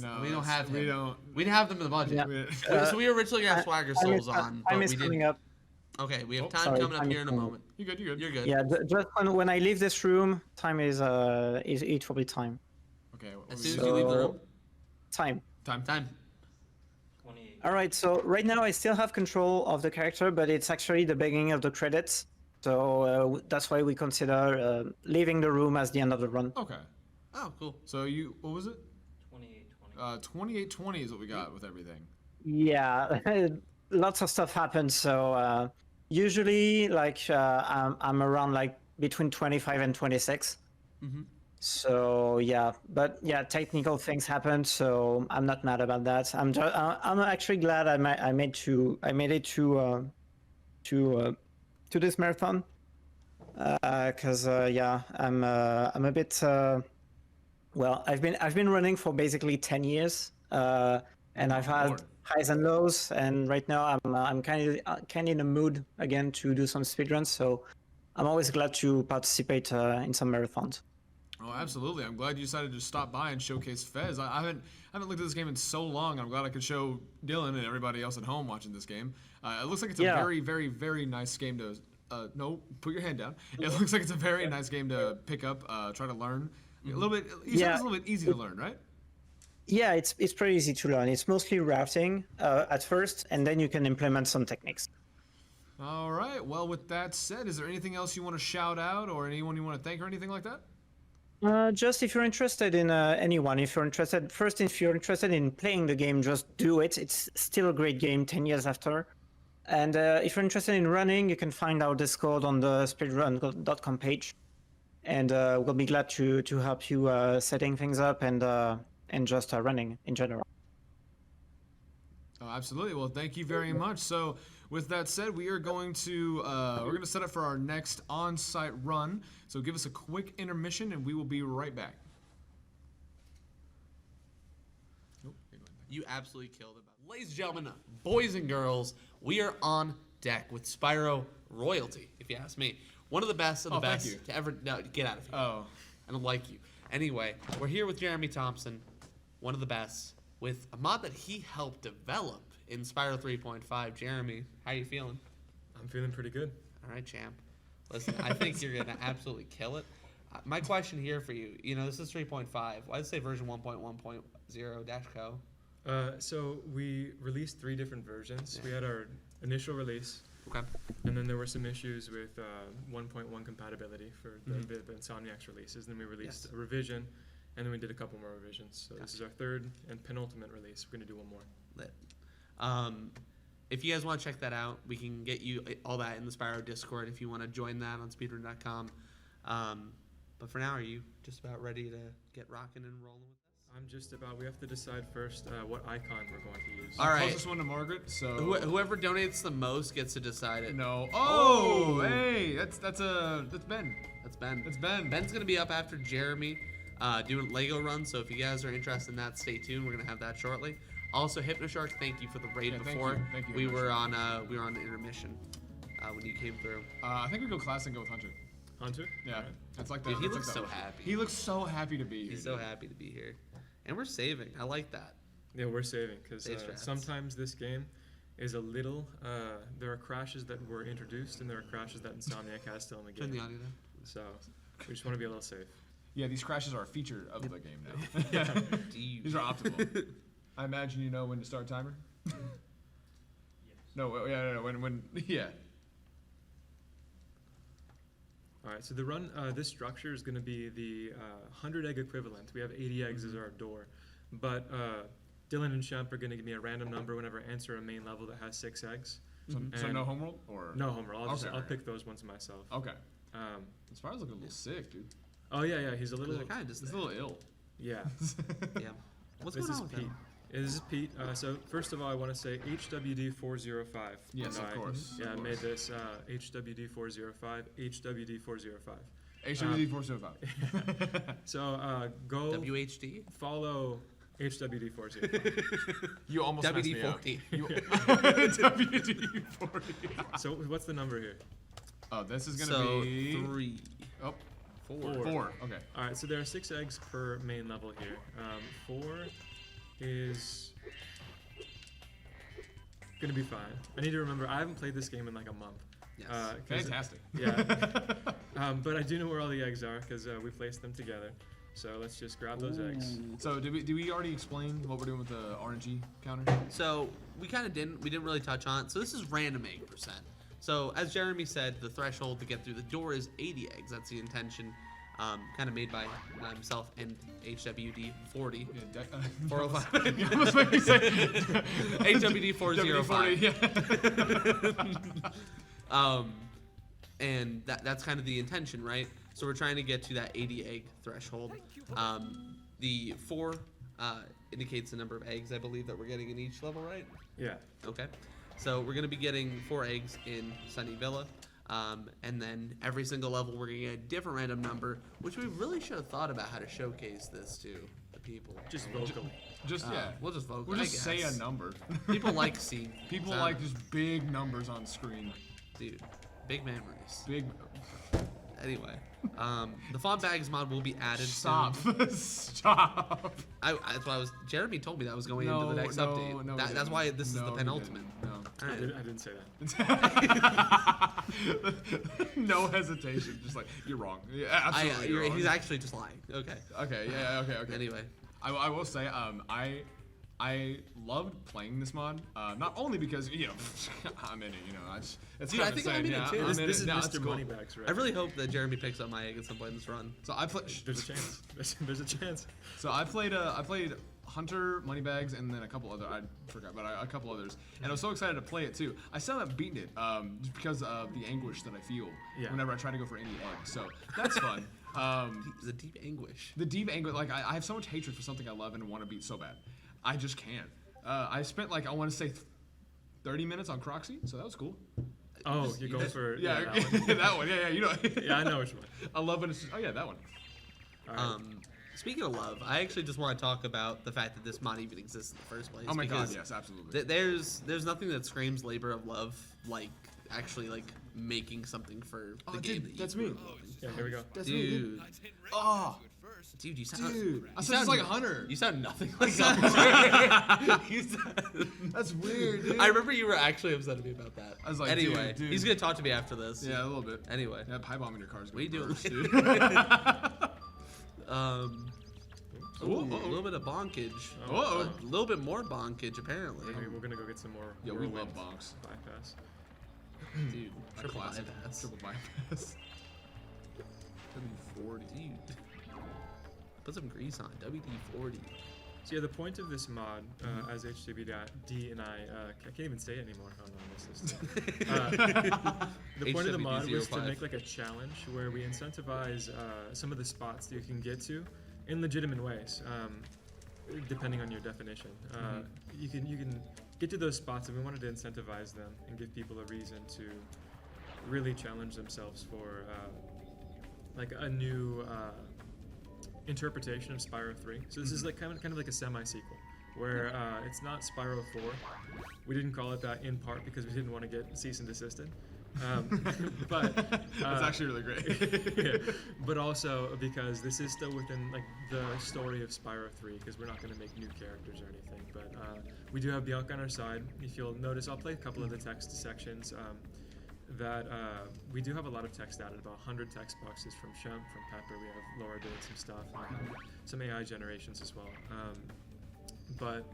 No, we don't have we him. don't. We didn't have them in the budget. Yeah. So we originally got swagger souls on, Time but is we coming didn't. up. Okay, we have time sorry, coming up time here is in a coming up. moment. You good? You good? You're good. Yeah, just when I leave this room, time is it will be time. Okay. As soon as you leave the room, Time. time. All right, so right now I still have control of the character, but it's actually the beginning of the credits. So that's why we consider leaving the room as the end of the run. Okay. Oh, cool. So what was it? 2820. 2820 is what we got with everything. Yeah, lots of stuff happens. So usually, like I'm around like between 25 and 26. Mm-hmm. So yeah, but yeah, technical things happen. So I'm not mad about that. I'm actually glad I made it to this marathon. Because yeah, I'm a bit. Well, I've been running for basically 10 years, and I've had highs and lows. And right now, I'm kind of in a mood again to do some speedruns. So I'm always glad to participate in some marathons. Oh, absolutely. I'm glad you decided to stop by and showcase Fez. I haven't looked at this game in so long. I'm glad I could show Dylan and everybody else at home watching this game. It looks like it's a very, very, very nice game to. No, put your hand down. It looks like it's a very nice game to pick up, try to learn. A little bit. You said it's a little bit easy to learn, right? Yeah, it's pretty easy to learn. It's mostly rafting at first, and then you can implement some techniques. All right. Well, with that said, is there anything else you want to shout out, or anyone you want to thank, or anything like that? Just if you're interested in anyone, if you're interested in playing the game, just do it. It's still a great game 10 years after. And if you're interested in running, you can find our Discord on the speedrun.com page. And we'll be glad to help you setting things up and just running in general. Oh, absolutely. Well, thank you very much. So, with that said, we are going to set up for our next on-site run. So, give us a quick intermission, and we will be right back. You absolutely killed it. Ladies and gentlemen, boys and girls, we are on deck with Spyro royalty, if you ask me. One of the best of the best thank you. to ever. No, get out of here. Oh. I don't like you. Anyway, we're here with Jeremy Thompson, one of the best, with a mod that he helped develop in Spyro 3.5. Jeremy, how you feeling? I'm feeling pretty good. All right, champ. Listen, I think you're going to absolutely kill it. My question here for you, this is 3.5. Why does it say version 1.1.0-co? So we released 3 different versions. We had our initial release, Okay. and then there were some issues with 1.1 compatibility for the Insomniac's releases. Then we released a revision, and then we did a couple more revisions. So this is our 3rd and penultimate release. We're going to do one more. Lit. If you guys want to check that out, we can get you all that in the Spyro Discord if you want to join that on speedrun.com. But for now, are you just about ready to get rocking and rolling with this? I'm just about. We have to decide first what icon we're going to use. All right. Closest one to Margaret. So Whoever donates the most gets to decide it. No. Oh, hey, that's Ben. That's it's Ben. It's Ben. Ben's gonna be up after Jeremy, doing Lego runs. So if you guys are interested in that, stay tuned. We're gonna have that shortly. Also, HypnoShark, thank you for the raid Yeah, thank before. you. Thank you, we were HypnoShark. on intermission when you came through. I think we go class and go with Hunter. Hunter? Yeah, Alright. that's like Dude, that. he that's looks like so that. happy. He looks so happy to be here. He's so dude. happy to be here, and we're saving. I like that. Yeah, we're saving because Save strats. sometimes this game is a little. There are crashes that were introduced, and there are crashes that Insomniac has still in the game. Turn the audio down. So we just want to be a little safe. Yeah, these crashes are a feature of the game now. These are optimal. I imagine you know when to start timer. No, yeah, when yeah. All right, so the run, this structure is going to be the 100 egg equivalent. We have 80 eggs as our door, but Dylan and Shemp are going to give me a random number whenever I answer a main level that has 6 eggs. So no homeworld or no homeworld. I'll okay. pick those ones myself. Okay. As far as looking a little sick, dude. Oh yeah, he's a little. Kind of just He's a little ill. Yeah. yeah. What's This going is on with Pete. him? This is Pete. So first of all, I want to say HWD405. Yes, of course. Yeah, I made this HWD405. HWD405. HWD 405. So go WHD? follow HWD405. You almost messed me up. WD-40. WD-40. So what's the number here? Oh, this is gonna be 3. Oh, Four. 4. Okay. All right, so there are 6 eggs per main level here. 4 is gonna be fine. I need to remember. I haven't played this game in like a month. Yes. Fantastic. Yeah. But I do know where all the eggs are because we placed them together. So let's just grab those eggs. So did we already explain what we're doing with the RNG counter? So we kind of didn't. We didn't really touch on it. So this is random egg percent. So as Jeremy said, the threshold to get through the door is 80 eggs. That's the intention, kind of made by himself and HWD 40. Yeah, 405. You almost made me say HWD 405. And that's kind of the intention, right? So we're trying to get to that 80 egg threshold. The 4 indicates the number of eggs I believe that we're getting in each level, right? Yeah. Okay. So we're going to be getting 4 eggs in Sunny Villa. And then every single level we're going to get a different random number, which we really should have thought about how to showcase this to the people. Just vocally. Just yeah. We'll just vote. We'll just say a number. People like seeing. People sound. like just big numbers on screen. Dude, big memories. Big. Anyway, the font bags mod will be added Stop. soon. Stop. That's why Jeremy told me that was going No, into the next no, update. no, That's didn't. why this is No, the he penultimate. didn't. No. All right. I didn't say that. No hesitation. Just like you're wrong. Yeah, absolutely. You're wrong. He's actually just lying. Okay. Okay. Yeah. Okay. Anyway. I will say, I loved playing this mod, not only because I'm in it. It's Dude, I think I'm in it too. This is No, Mr. it's cool. Moneybags, right? I really hope that Jeremy picks up my egg at some point in this run. So I played. There's a chance. There's a chance. So I played Hunter, Moneybags, and then a couple other. I forgot, but a couple others. And I was so excited to play it too. I still haven't beaten it, just because of the anguish that I feel whenever I try to go for any egg. So that's fun. The deep anguish. The deep anguish. Like I have so much hatred for something I love and want to beat so bad. I just can't. I spent I want to say 30 minutes on Croxy, so that was cool. Oh, you're going for Yeah, that one. that one. Yeah, Yeah, I know which one. I love when it's just, oh yeah, that one. All right. Speaking of love, I actually just want to talk about the fact that this mod even exists in the first place. Oh my god, because yes, absolutely. There's nothing that screams labor of love like actually making something for the game. Dude, that's me. Yeah, here we go. That's me, Dude, Oh, dude, you sound. dude. I you sound just like a hunter. You sound nothing like Hunter. That's weird, dude. I remember you were actually upset at me about that. I was like, anyway, dude. he's gonna talk to me after this. Yeah, a little bit. Anyway. Yeah, pie bomb in your car's What are you gonna doing? burst, dude. Ooh, a little bit of bonkage. Uh-oh. A little bit more bonkage, apparently. Okay, we're gonna go get some more. Yeah, we whirlwind love bonks. bypass. Dude, A triple classic. bypass. Triple bypass. WD-40. Dude. Put some grease on. WD-40. So yeah, the point of this mod, as HWD and I can't even say it anymore. Oh no, I missed this. The point of the mod was to make a challenge where we incentivize some of the spots that you can get to in legitimate ways, depending on your definition. You can get to those spots, and we wanted to incentivize them and give people a reason to really challenge themselves for like a new interpretation of Spyro 3. So this is like kind of like a semi-sequel, where it's not Spyro 4. We didn't call it that in part because we didn't want to get cease and desisted. But That's actually really great. yeah, but also because this is still within like the story of Spyro 3, because we're not going to make new characters or anything. But we do have Bianca on our side. If you'll notice, I'll play a couple of the text sections. That we do have a lot of text added, about 100 text boxes from Shemp, from Pepper. We have Laura doing some stuff, and some AI generations as well. But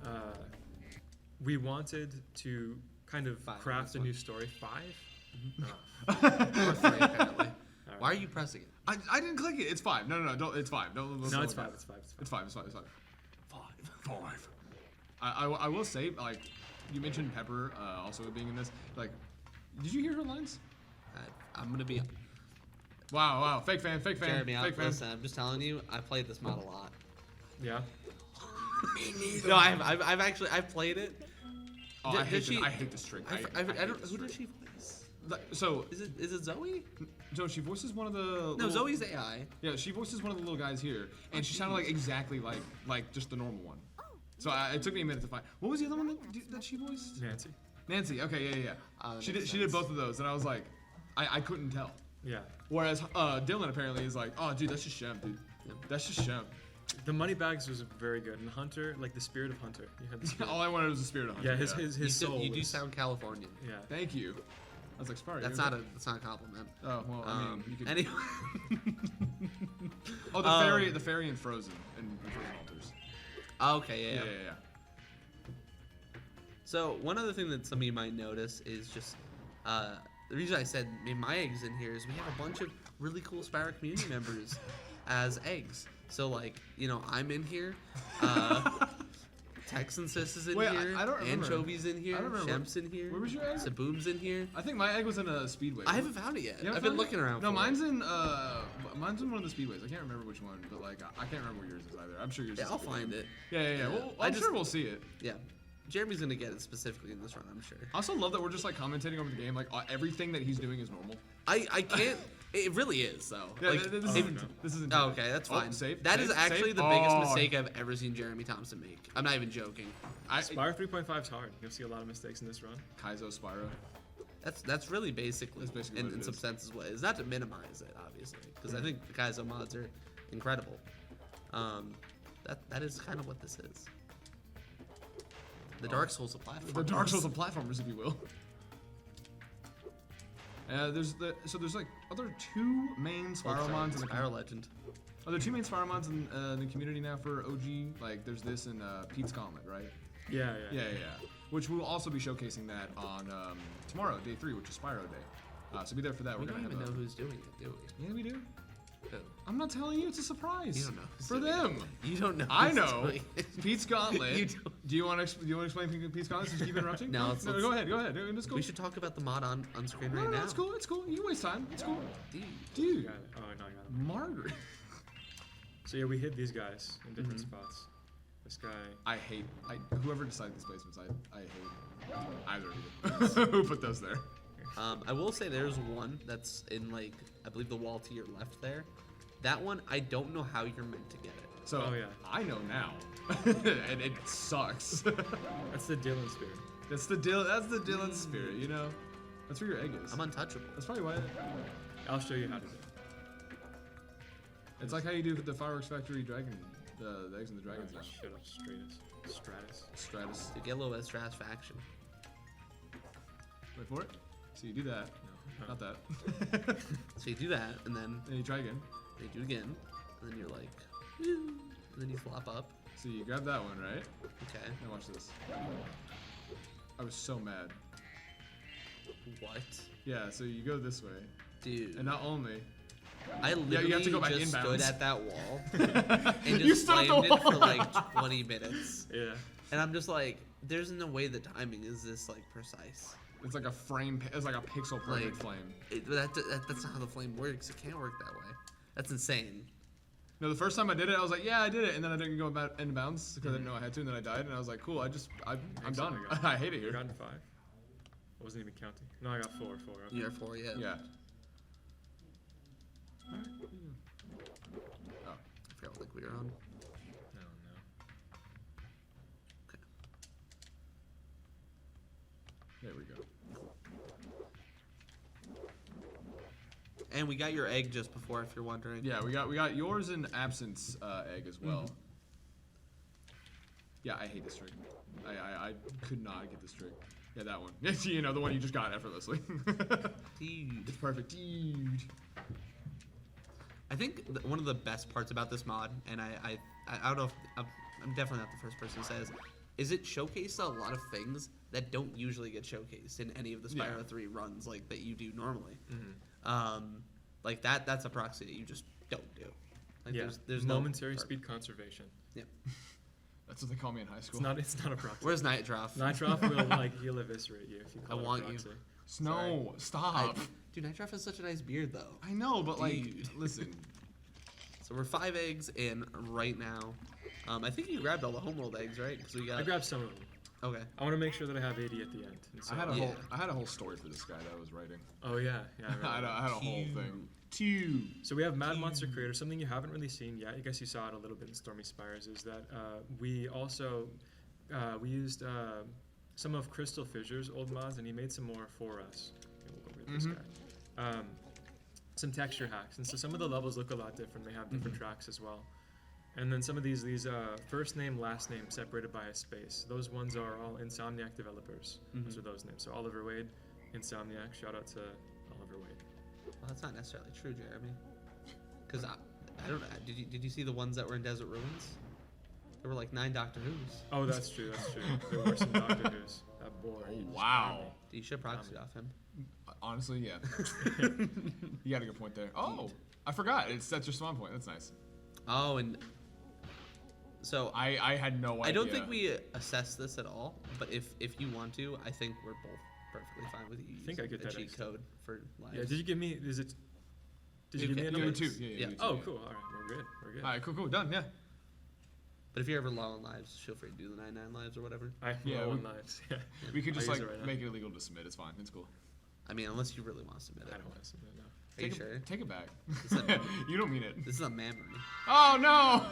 we wanted to kind of craft a new story. 5? Or 3, apparently. Why are you pressing it? I didn't click it. It's 5. No, don't. It's 5. Don't. No, it's 5. It's 5. It's 5. It's 5. It's 5. 5. I will say, like, you mentioned Pepper also being in this. Like, did you hear her lines? I'm gonna be. Wow. Fake fan. Jeremy, fake fan. listen, I'm just telling you, I played this mod a lot. Yeah. Me neither. No, I've played it. Oh, I hate this trick. I don't. Who does she voice? So is it Zoe? No, she voices one of the. No, Zoe's AI. Yeah, she voices one of the little guys here, and she sounded like exactly like just the normal one. So it took me a minute to find. What was the other one that she voiced? Nancy. Okay, yeah. She did both of those, and I was like, I couldn't tell. Yeah. Whereas Dylan apparently is like, oh, dude, that's just Shemp, dude. That's just Shemp. The Moneybags was very good, and Hunter, like the spirit of Hunter. You had the spirit. All I wanted was the spirit of Hunter. Yeah, his soul. You do sound Californian. Yeah. Thank you. I was like, Spyro. That's not a compliment. Oh well, I mean, you could. Anyway. Oh, the fairy in Frozen and Frozen Altars. Okay, yeah. So one other thing that some of you might notice is just the reason I said my eggs in here is we have a bunch of really cool Spyro community members as eggs. So like, I'm in here. Texan Sis is in here. I don't remember. Anchovies in here. I don't remember. Shemp's in here. Where was your egg? Saboom's in here. I think my egg was in a Speedway. I haven't found it yet. I've been looking around. No, for mine's it. in one of the Speedways. I can't remember which one, but like I can't remember what yours is either. I'm sure yours. Yeah, is I'll find it. Yeah. Well, I'm sure we'll see it. Yeah. Jeremy's gonna get it specifically in this run, I'm sure. I also love that we're just like commentating over the game, like everything that he's doing is normal. I can't. It really is though. Yeah, like, this isn't. Oh, okay, that's fine. That is actually the biggest mistake I've ever seen Jeremy Thompson make. I'm not even joking. Spyro 3.5 is hard. You'll see a lot of mistakes in this run. Kaizo Spyro. That's really basically in some is. senses what it is. Not to minimize it, obviously, because I think the Kaizo mods are incredible. That is kind of what this is. The Dark Souls of platformers. The Dark Souls of platformers, if you will. There's like other 2 main Spyro mods in the Spyro Legend. Are there 2 main Spyro mods in the community now for OG? Like there's this and Pete's Gauntlet, right? Yeah. Which we'll also be showcasing that on tomorrow, day 3, which is Spyro Day. So be there for that. We don't even know who's doing it, do we? Yeah, we do. I'm not telling you. It's a surprise. You don't know. For them. You don't know. I know. Pete's Gauntlet. Do you want to explain Pete's Gauntlet since you keep interrupting? No, go ahead. It's cool. We should talk about the mod on screen right now. It's cool. You can waste time. It's cool. Dude. Got it. Oh no, I got it. Margaret. So yeah, we hid these guys in different spots. This guy. I hate. Whoever decided these placements. I hate either of you. Who put those there? I will say there's one that's in like I believe the wall to your left there. That one I don't know how you're meant to get it. So I know now, and it sucks. That's the Dylan spirit. That's the Dylan spirit. You know, that's where your egg is. I'm untouchable. That's probably why. I'll show you how to do it. It's like how you do the Fireworks Factory dragon, the eggs and the dragons. Shut up, Stratus. To get a little bit of satisfaction. Wait for it. So you do that. No, not that. So you do that, and then you try again. Then you do it again, and then you're like, and then you flop up. So you grab that one, right? Okay. Now watch this. I was so mad. What? Yeah. So you go this way, dude. And not only. I literally you have to go back just inbounds. stood at that wall and just flamed it for like 20 minutes. Yeah. And I'm just like, there's no way the timing is this like precise. It's like a frame. It's like a pixel perfect flame. That's not how the flame works. It can't work that way. That's insane. No, the first time I did it, I was like, yeah, I did it, and then I didn't go about inbounds because I didn't know I had to, and then I died, and I was like, cool, I'm done. I hate it here. You got 5. I wasn't even counting. No, I got 4. You got 4, yeah. Yeah. Oh, I forgot what link we were on. No. Okay. There we go. And we got your egg just before, if you're wondering. Yeah, we got yours and absence egg as well. Yeah, I hate this trick. I could not get this trick. Yeah, that one. You know, the one you just got effortlessly. Dude. It's perfect. Dude. I think one of the best parts about this mod, and I don't know if I'm definitely not the first person to say this, is it showcased a lot of things that don't usually get showcased in any of the Spyro 3 runs like that you do normally. Like that's a proxy that you just don't do. Like there's momentary no speed conservation. Yeah. That's what they call me in high school. It's not a proxy. Where's Night Trough? Night Trough will he'll evaporate you if you call I it want a proxy. you. No, stop. Dude, Night Trough has such a nice beard though. I know, but like, Dude. listen. So we're 5 eggs in right now. I think you grabbed all the homeworld eggs, right? Because we got. I grabbed some of them. Okay. I want to make sure that I have 80 at the end. And so, I had a whole story for this guy that I was writing. Oh yeah. I had a whole thing. So we have Mad Monster Creator. Something you haven't really seen yet. I guess you saw it a little bit in Stormy Spires. Is that we also we used some of Crystal Fissure's old mods, and he made some more for us. Okay, we'll go over this guy. Some texture hacks, and so some of the levels look a lot different. They have different tracks as well. And then some of these first name, last name separated by a space. Those ones are all Insomniac developers. Those are those names. So Oliver Wade, Insomniac. Shout out to Oliver Wade. Well, that's not necessarily true, Jeremy. Because I don't know. Did you see the ones that were in Desert Ruins? There were like 9 Doctor Who's. Oh, that's true. That's true. There were some Doctor Who's. That boy. Oh, wow. You should proxy off him. Honestly, yeah. You got a good point there. Oh, I forgot. That's your spawn point. That's nice. Oh, and so I had no idea. I don't think we assess this at all. But if you want to, I think we're both perfectly fine with you. I think I get the that cheat extra. code for lives. Yeah. Did you give me? Did you give me a You number? You 2. Yeah. Yeah. You two, Oh, yeah. cool. All right, we're good. We're good. All right, cool. Done. Yeah. But if you're ever low on lives, feel free to do the 99 lives or whatever. Yeah, we- one lives. Yeah. We could just I'll use like it right now. make it illegal to submit. It's fine. It's cool. I mean, unless you really want to submit it. I don't want to submit now. Are you sure? Take it back. a- You don't mean it. This is a memory. Oh no!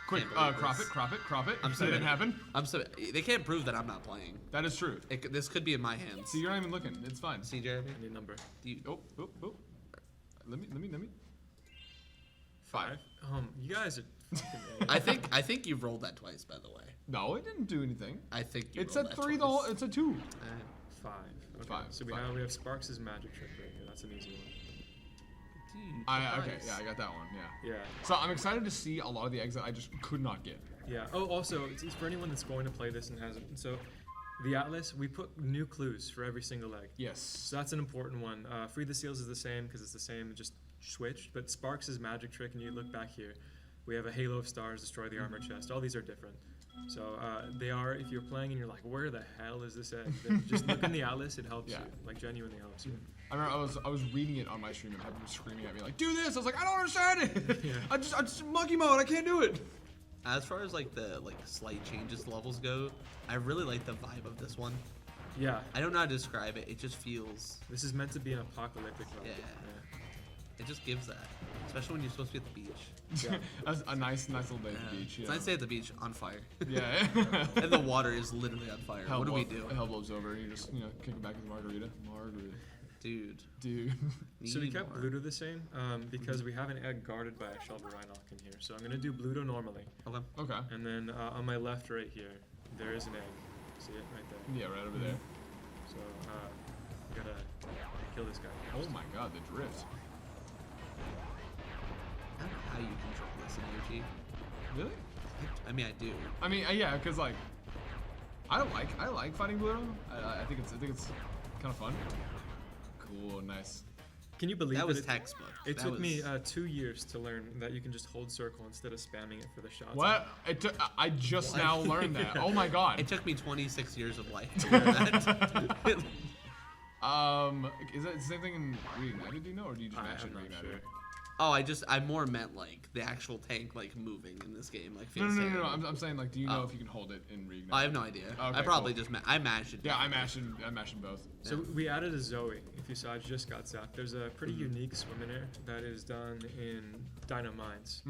Quick, Can't believe crop it. I'm That sorry. didn't happen. I'm so they can't prove that I'm not playing. That is true. This could be in my hands. See, you're not even looking. It's fine. See, Jeremy? I need a number. Do you, Oh. Let me. 5. You guys are fucking I think you've rolled that twice, by the way. No, it didn't do anything. I think you It's rolled a that 3. twice. It's a 2. 5. Okay. 5, So 5. we have Sparks' magic trick right here. That's an easy one. Dude, Okay. nice. Yeah, I got that one. Yeah. Yeah. So I'm excited to see a lot of the eggs that I just could not get. Yeah. Oh, also, it's for anyone that's going to play this and hasn't. So, the Atlas, we put new clues for every single egg. Yes. So that's an important one. Free the Seals is the same because it's the same, just switched. But Sparks' magic trick, and you look back here, we have a Halo of Stars, destroy the armor chest. All these are different. So they are, if you're playing and you're like, where the hell is this egg? Then just look in the Atlas, it helps Yeah. you. Like, genuinely helps you. I remember I was reading it on my stream and people were screaming at me like, "Do this!" I was like, "I don't understand it. Yeah. I just monkey mode. I can't do it." As far as like the slight changes to levels go, I really like the vibe of this one. Yeah. I don't know how to describe it. It just feels, This is meant to be an apocalyptic level. Yeah. it just gives that, especially when you're supposed to be at the beach. Yeah. That's a nice little day at the beach. It's Yeah. nice to stay at the beach on fire. Yeah. And the water is literally on fire. What do we do? Hell blows over. And you just kick it back with a margarita. Dude. So we need kept more. Bluto the same because we have an egg guarded by a Shelter Rhinoc in here. So I'm going to do Bluto normally. Okay. And then on my left right here, there is an egg. See it right there? Yeah, right over there. So we gotta kill this guy. Oh my god, the drift. I don't know how you control this in OG. Really? I mean, I do. I mean, yeah, because like, I like fighting Blue. I think it's kind of fun. Cool, nice. Can you believe That was it, textbook. It That took me was- 2 years to learn that you can just hold circle instead of spamming it for the shots. What? I just now learned that. Oh my god. It took me 26 years of life to learn that. Is that the same thing in Reignited? Do you know, or do you just mash it in I'm not Reignited? sure. Oh, I more meant like the actual tank like moving in this game. Like No. feels terrible. I'm saying like, do you know if you can hold it in Reignited? I have no idea. Okay, I probably cool. just I mashed it. Yeah, I mashed in both. So we added a Zoe few sides just got zapped. There's a pretty unique swim in air that is done in Dino Mines.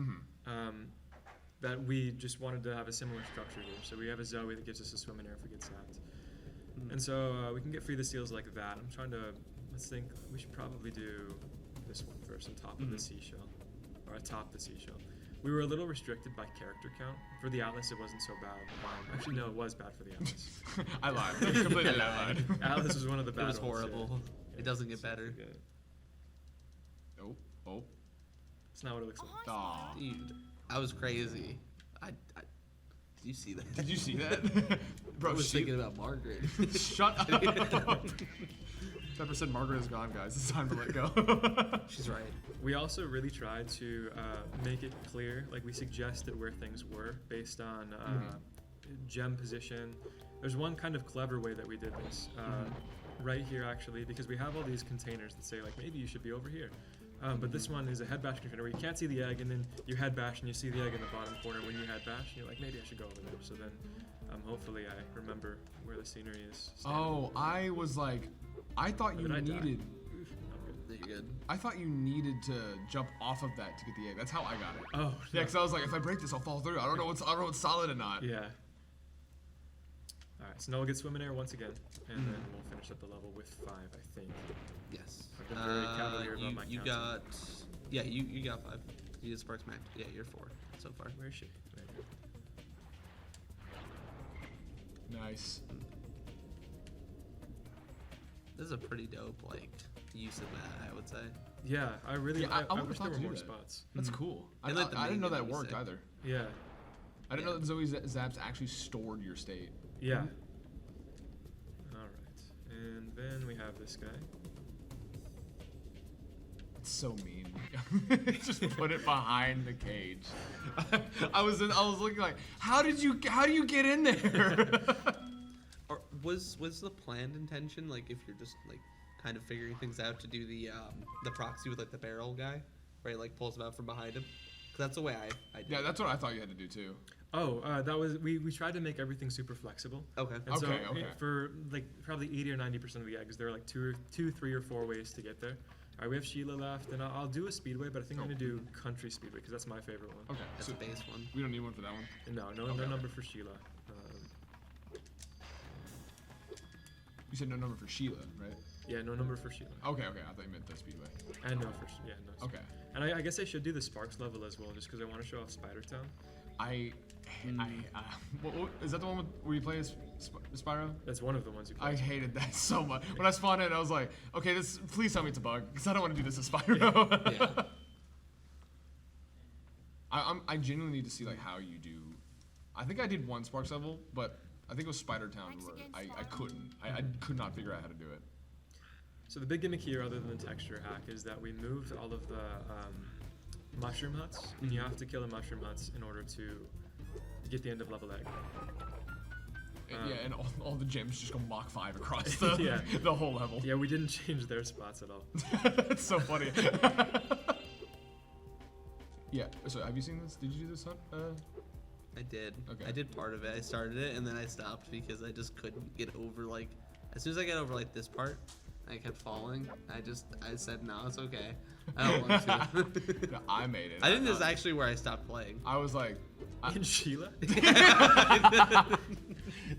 That we just wanted to have a similar structure here. So we have a Zoe that gives us a swim in air if we get zapped. And so we can get free the seals like that. I'm trying to, let's think, we should probably do this one first on top of the seashell, or atop the seashell. We were a little restricted by character count. For the Atlas, it wasn't so bad. Actually, no, it was bad for the Atlas. I lied. Completely lied. Atlas was one of the bad It was ones, horrible. yeah. It doesn't get better. Oh. It's not what it looks like. Aw. Dude, that was crazy. Did you see that? Did you see that? Bro, I was thinking about Margaret. Shut up. Pepper said Margaret is gone, guys. It's time to let go. She's right. We also really tried to make it clear, like we suggested where things were based on gem position. There's one kind of clever way that we did this. Right here, actually, because we have all these containers that say, like, maybe you should be over here. But this one is a head bash container where you can't see the egg, and then you head bash and you see the egg in the bottom corner when you head bash, and you're like, maybe I should go over there. So then, hopefully, I remember where the scenery is. Oh, I was like, I thought you needed. You're good. I thought you needed to jump off of that to get the egg. That's how I got it. Oh. Yeah, because I was like, if I break this, I'll fall through. I don't know what's solid or not. Yeah. All right, so now we'll get swim in air once again, and then we'll finish up the level with 5, I think. Yes. I've been very cavalier about my you counting. got, yeah, you got 5. You did Sparks Max. Yeah, you're 4 so far. Where is she? Right here. Nice. This is a pretty dope, like, use of that, I would say. Yeah, I really. Yeah, I would've wish thought there to were do more that. spots. That's cool. I And, like, the didn't know main that game was worked sick. either. Yeah. I didn't know that Zoe's Zaps actually stored your state. Yeah. All right, and then we have this guy. It's so mean. Just put it behind the cage. I was looking like, how do you get in there? Or was the planned intention, like, if you're just, like, kind of figuring things out, to do the proxy with, like, the barrel guy, where he, like, pulls him out from behind him? 'Cause that's the way I did Yeah, it. that's what I thought you had to do too. Oh, that was we tried to make everything super flexible. Okay. And so Okay. for like probably 80 or 90% of the eggs, there are like two, 3 or 4 ways to get there. All right, we have Sheila left, and I'll do a speedway, but I think I'm gonna do country speedway because that's my favorite one. Okay, That's so the base one. we don't need one for that one. No Okay. number for Sheila. You said no number for Sheila, right? Yeah, no number for Sheila. Okay, I thought you meant the speedway. And no for no. Okay. And I guess I should do the Sparks level as well, just because I want to show off Spider Town. What, is that the one where you play as Spyro? That's one of the ones you play. I hated that so much. When I spawned in, I was like, okay, please tell me it's a bug, because I don't want to do this as Spyro. Yeah. I genuinely need to see like how you do. I think I did one Sparks level, but I think it was Spider Town where I couldn't. I could not figure out how to do it. So the big gimmick here, other than the texture hack, is that we moved all of the mushroom huts, and you have to kill the mushroom huts in order to get the end of level egg. Yeah, and all the gems just go Mach 5 across the Yeah. the whole level. Yeah, we didn't change their spots at all. That's so funny. Yeah. So have you seen this? Did you do this hunt? I did. Okay. I did part of it. I started it, and then I stopped because I just couldn't get over, like, as soon as I got over, like, this part, I kept falling. I said, no, it's okay. I don't want to. No, I made it. I think this is actually where I stopped playing. I was like, In Sheila?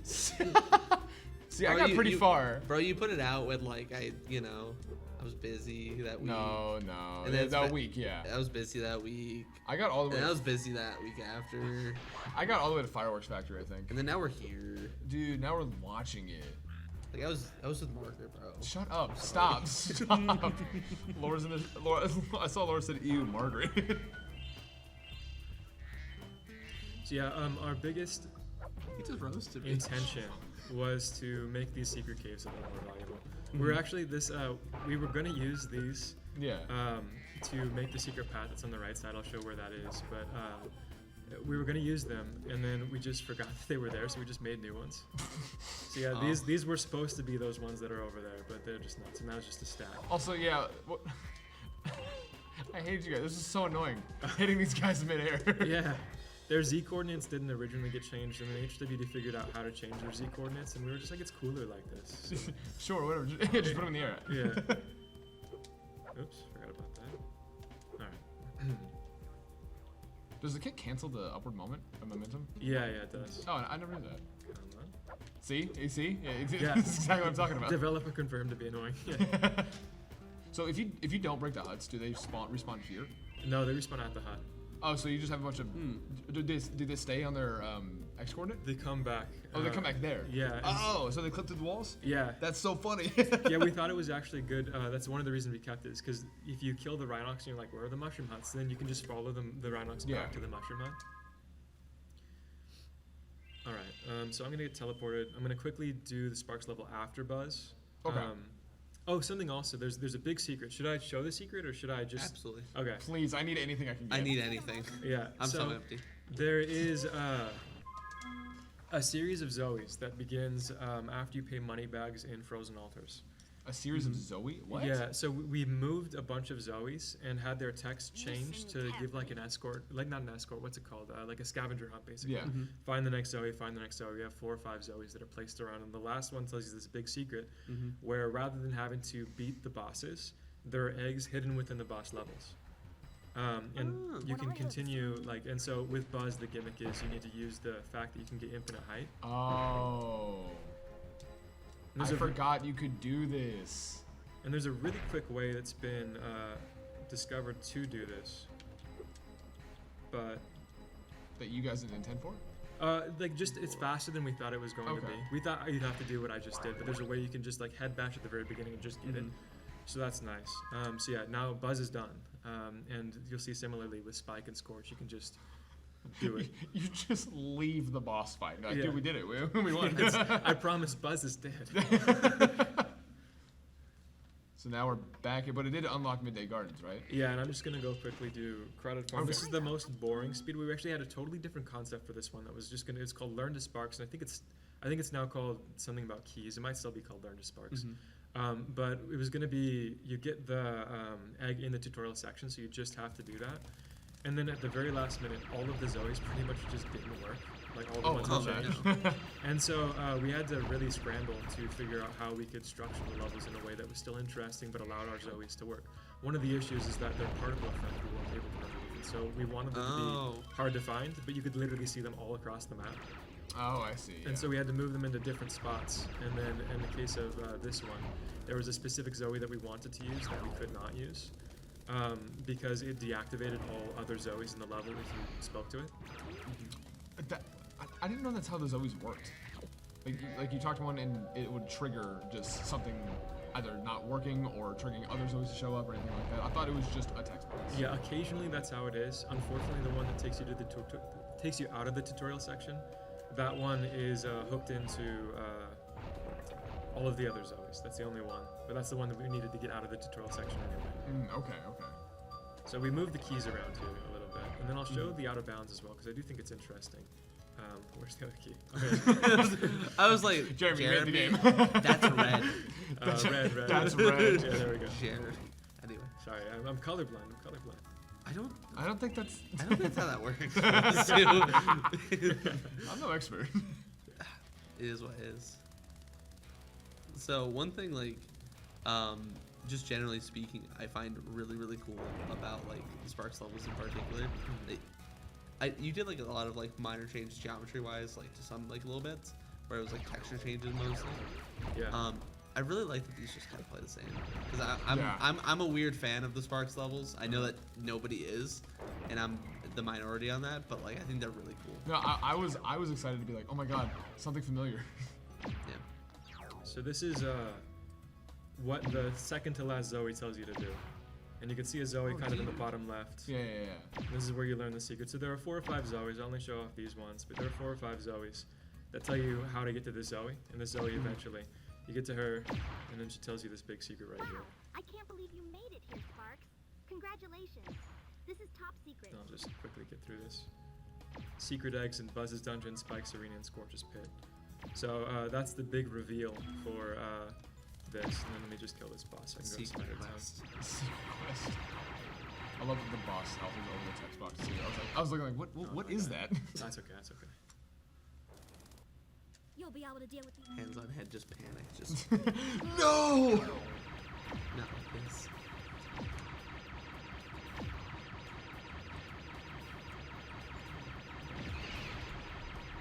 see, I got pretty far. Bro, you put it out when, like, I was busy that week. No. And then That week, yeah. I was busy that week. I got all the way. And I was busy that week after. I got all the way to Fireworks Factory, I think. And then now we're here. Dude, now we're watching it. Like, I was with Margaret, bro. Shut up! Stop! Stop! Laura's in the. Laura, I saw Laura said, "Ew, Margaret." So yeah, our biggest He just roasted me. intention was to make these secret caves a little more valuable. We're actually we were gonna use these Yeah. to make the secret path that's on the right side. I'll show where that is, but we were gonna use them, and then we just forgot that they were there, so we just made new ones. So yeah, these were supposed to be those ones that are over there, but they're just not. So now it's just a stack. Also, yeah. I hate you guys. This is so annoying. Hitting these guys midair. Yeah. Their Z coordinates didn't originally get changed, and then HWD figured out how to change their Z coordinates, and we were just like, it's cooler like this. So. Sure, whatever. Just put them in the air. Yeah. Oops, forgot about that. Alright. Does the kick cancel the upward momentum? Yeah, it does. Oh, I never knew that. Come on. See? You see? Yeah, Yeah. That's exactly what I'm talking about. Developer confirmed to be annoying. Yeah. So if you don't break the huts, do they respawn here? No, they respawn at the hut. Oh, so you just have a bunch of. Do they stay on their X coordinate? They come back. Oh, they come back there. Yeah. Oh, so they clip through the walls? Yeah. That's so funny. Yeah, we thought it was actually good. That's one of the reasons we kept it, is because if you kill the Rhinox and you're like, where are the mushroom huts? Then you can just follow the Rhinox back to the mushroom hut. Alright, so I'm going to get teleported. I'm going to quickly do the Sparks level after Buzz. Okay. Oh, something also. There's a big secret. Should I show the secret or should I just... Absolutely. Okay. Please, I need anything I can get. I need anything. Yeah. I'm so empty. There is a series of Zoes that begins after you pay money bags in Frozen Altars. A series of Zoe? What? Yeah, so we moved a bunch of Zoes and had their text changed to give like an escort, like not an escort, what's it called? Like a scavenger hunt, basically. Yeah. Find the next Zoe, find the next Zoe. We have 4 or 5 Zoes that are placed around, and the last one tells you this big secret, where rather than having to beat the bosses, there are eggs hidden within the boss levels. And you can continue, like, and so with Buzz, the gimmick is you need to use the fact that you can get infinite height. Oh. I forgot you could do this. And there's a really quick way that's been discovered to do this. But... That you guys didn't intend for? Like, just, it's faster than we thought it was going to be. We thought you'd have to do what I just did, but there's a way you can just, like, head back at the very beginning and just get it. So that's nice. So yeah, now Buzz is done. And you'll see similarly with Spike and Scorch, you can just do it. You just leave the boss fight. Like, dude, we did it. We won. I promise Buzz is dead. So now we're back, but it did unlock Midday Gardens, right? Yeah, and I'm just gonna go quickly do Crowded Farm. This is the most boring speed. We actually had a totally different concept for this one that was just gonna. It's called Learn to Sparks, and I think it's now called something about keys. It might still be called Learn to Sparks. But it was gonna be you get the egg in the tutorial section, so you just have to do that. And then at the very last minute, all of the Zoes pretty much just didn't work. Like all the ones that changed. And so we had to really scramble to figure out how we could structure the levels in a way that was still interesting but allowed our Zoes to work. One of the issues is that they're particle effect we weren't able to remove. And so we wanted them to be hard to find, but you could literally see them all across the map. Oh, I see. And so we had to move them into different spots. And then in the case of this one, there was a specific Zoe that we wanted to use that we could not use. Because it deactivated all other Zoes in the level if you spoke to it. I didn't know that's how the Zoes worked. Like you talked to one and it would trigger just something either not working or triggering other Zoes to show up or anything like that. I thought it was just a text box. Yeah, occasionally that's how it is. Unfortunately, the one that takes you to the takes you out of the tutorial section, that one is hooked into all of the other Zoes. That's the only one. But that's the one that we needed to get out of the tutorial section anyway. Okay. So we moved the keys around here a little bit. And then I'll show the out of bounds as well, because I do think it's interesting. Where's the other key? Okay. I was like, Jeremy, made the game. That's red. Red. That's red. Yeah, there we go. Jared. Anyway. Sorry, I'm colorblind. I don't think that's how that works. I'm no expert. It is what it is. So one thing, like, just generally speaking, I find really, really cool about like the Sparks levels in particular. You did like a lot of like minor changes geometry-wise, like to some like little bits, where it was like texture changes mostly. Yeah. I really like that these just kind of play the same, because I'm a weird fan of the Sparks levels. I know that nobody is, and I'm the minority on that, but like I think they're really cool. No, I was excited to be like, oh my god, something familiar. Yeah. So this is what the second to last Zoe tells you to do. And you can see a Zoe kind of in the bottom left. Yeah. This is where you learn the secret. So there are 4 or 5 Zoes. I only show off these ones, but there are 4 or 5 Zoes that tell you how to get to this Zoe. And this Zoe eventually, you get to her, and then she tells you this big secret right here. I can't believe you made it here, Sparks. Congratulations. This is top secret. I'll just quickly get through this. Secret eggs in Buzz's dungeon, Spike's arena, and Scorch's pit. So that's the big reveal for this. And then let me just kill this boss. I can go to Spider Town. I love that the boss health is over the text box too. I was looking like, what is that? That's okay. That's okay. You'll be able to deal with the Hands on head, just panic. Just No! no. Yes.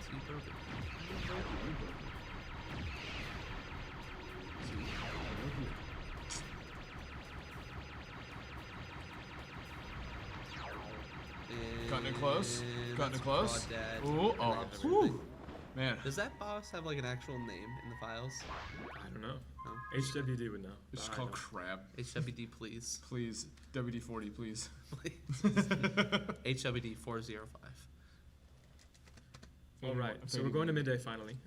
So you broke it. Cutting it close. And Cutting it that's close. Crawdad. Ooh, I oh, love whew. everything. Man. Does that boss have like an actual name in the files? I don't know. No. HWD would know. It's just I called know. crab. HWD, please. Please. WD-40, please. HWD 405. All right, so we're going to midday finally.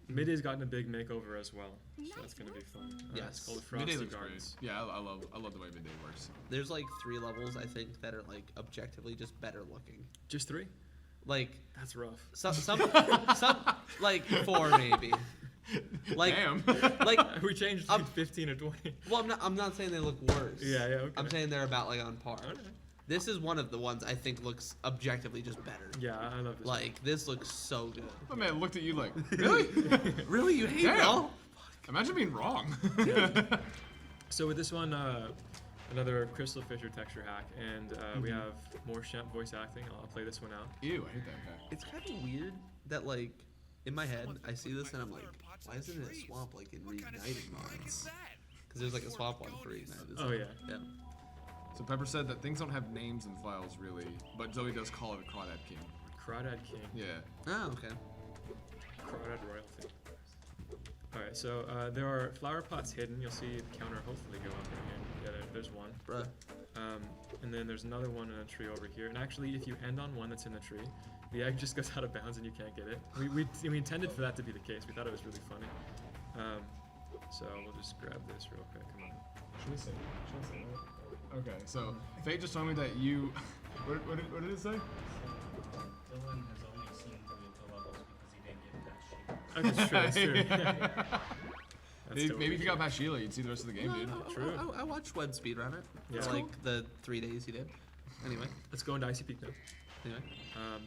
Midday's gotten a big makeover as well, so that's gonna be fun. Yes. It's called Midday Frosty looks Gardens. great. Yeah, I love the way Midday works. There's like 3 levels I think that are like objectively just better looking. Just 3? Like That's rough. some like 4 maybe. Like Damn. We changed to 15 or 20. well, I'm not saying they look worse. Yeah, okay. I'm saying they're about like on par. Okay. This is one of the ones I think looks objectively just better. Yeah, I love this. Like this looks so good. My man looked at you like, really? Really, you hate it Damn. all? Imagine being wrong. So with this one, another Crystal Fisher texture hack, and we have more Shemp voice acting. I'll play this one out. Ew, I hate that guy. It's kind of weird that like in my head I see this and I'm like, why isn't it a swamp like in Reignited mods? Because there's like a swamp one for Reignited. Oh yeah. Yeah. So Pepper said that things don't have names in files really, but Zoe does call it a Crawdad King. Crawdad King. Yeah. Oh, okay. Crawdad Royalty. Alright, so there are flower pots hidden. You'll see the counter hopefully go up right here. Yeah, there's one. Bruh. And then there's another one in a tree over here. And actually, if you end on one that's in the tree, the egg just goes out of bounds and you can't get it. We intended for that to be the case. We thought it was really funny. So we'll just grab this real quick. Come on. Should we say that? Okay, so Fate just told me that you. What did it say? Dylan has only seen the levels because he didn't get that sheet. Okay, sure. That's totally Maybe if you true. got past Sheila, you'd see the rest of the game, dude. True. I watched Web speedrun it. Yeah. For like the 3 days he did. Anyway. Let's go into Icy Peak now. Anyway.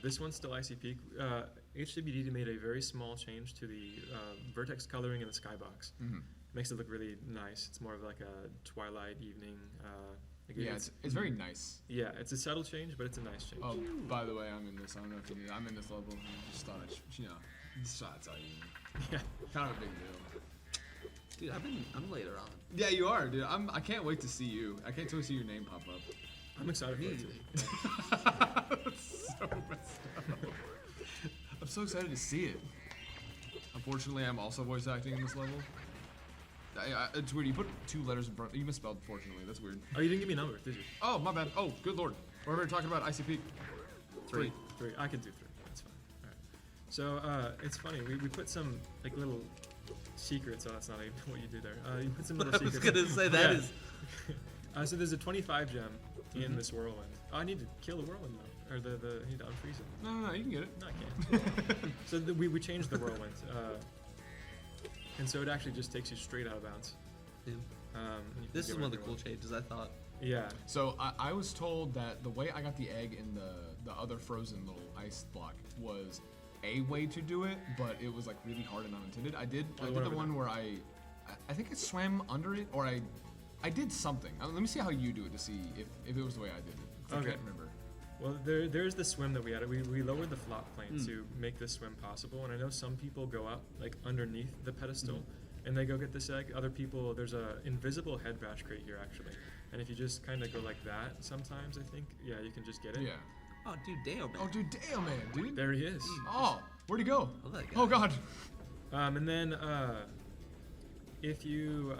This one's still Icy Peak. HWD made a very small change to the vertex coloring in the skybox. Makes it look really nice. It's more of like a twilight evening. Yeah, it's very nice. Yeah, it's a subtle change, but it's a nice change. Oh, by the way, I'm in this. I don't know if you knew. I'm in this level. I just thought just thought I'd tell you. Yeah. Kind of a big deal. Dude, I'm later on. Yeah, you are, dude. I can't wait to see you. I can't wait to see your name pop up. I'm excited for it too. That's so messed up. I'm so excited to see it. Unfortunately, I'm also voice acting in this level. It's weird. You put 2 letters in front. You misspelled. Fortunately, that's weird. Oh, you didn't give me a number, did you? Oh, my bad. Oh, good lord. We're already talking about Icy Peak. 3. I can do 3. That's fine. All right. So it's funny. We put some like little secrets. Oh, that's not even what you do there. You put some little secrets. I was gonna say that is. So there's a 25 gem in this whirlwind. Oh, I need to kill the whirlwind though, or I need to unfreeze it. No, you can get it. No, I can't. So we changed the whirlwind, and so it actually just takes you straight out of bounds. Yeah. You can This get is one of the wherever cool you want. changes I thought. Yeah. So I was told that the way I got the egg in the other frozen little ice block was a way to do it, but it was like really hard and unintended. I did the one where I think I swam under it, or I did something. Let me see how you do it to see if it was the way I did it. I can't remember. Well, there's the swim that we added. We lowered the flop plane to make this swim possible, and I know some people go up like underneath the pedestal, and they go get this egg. Other people, there's a invisible head bash crate here actually, and if you just kind of go like that, sometimes I think, yeah, you can just get it. Yeah. Oh, dude, Dale, man. Oh, dude, Dale, man, dude. There he is. Oh, where'd he go? I love that guy. Oh God. And then if you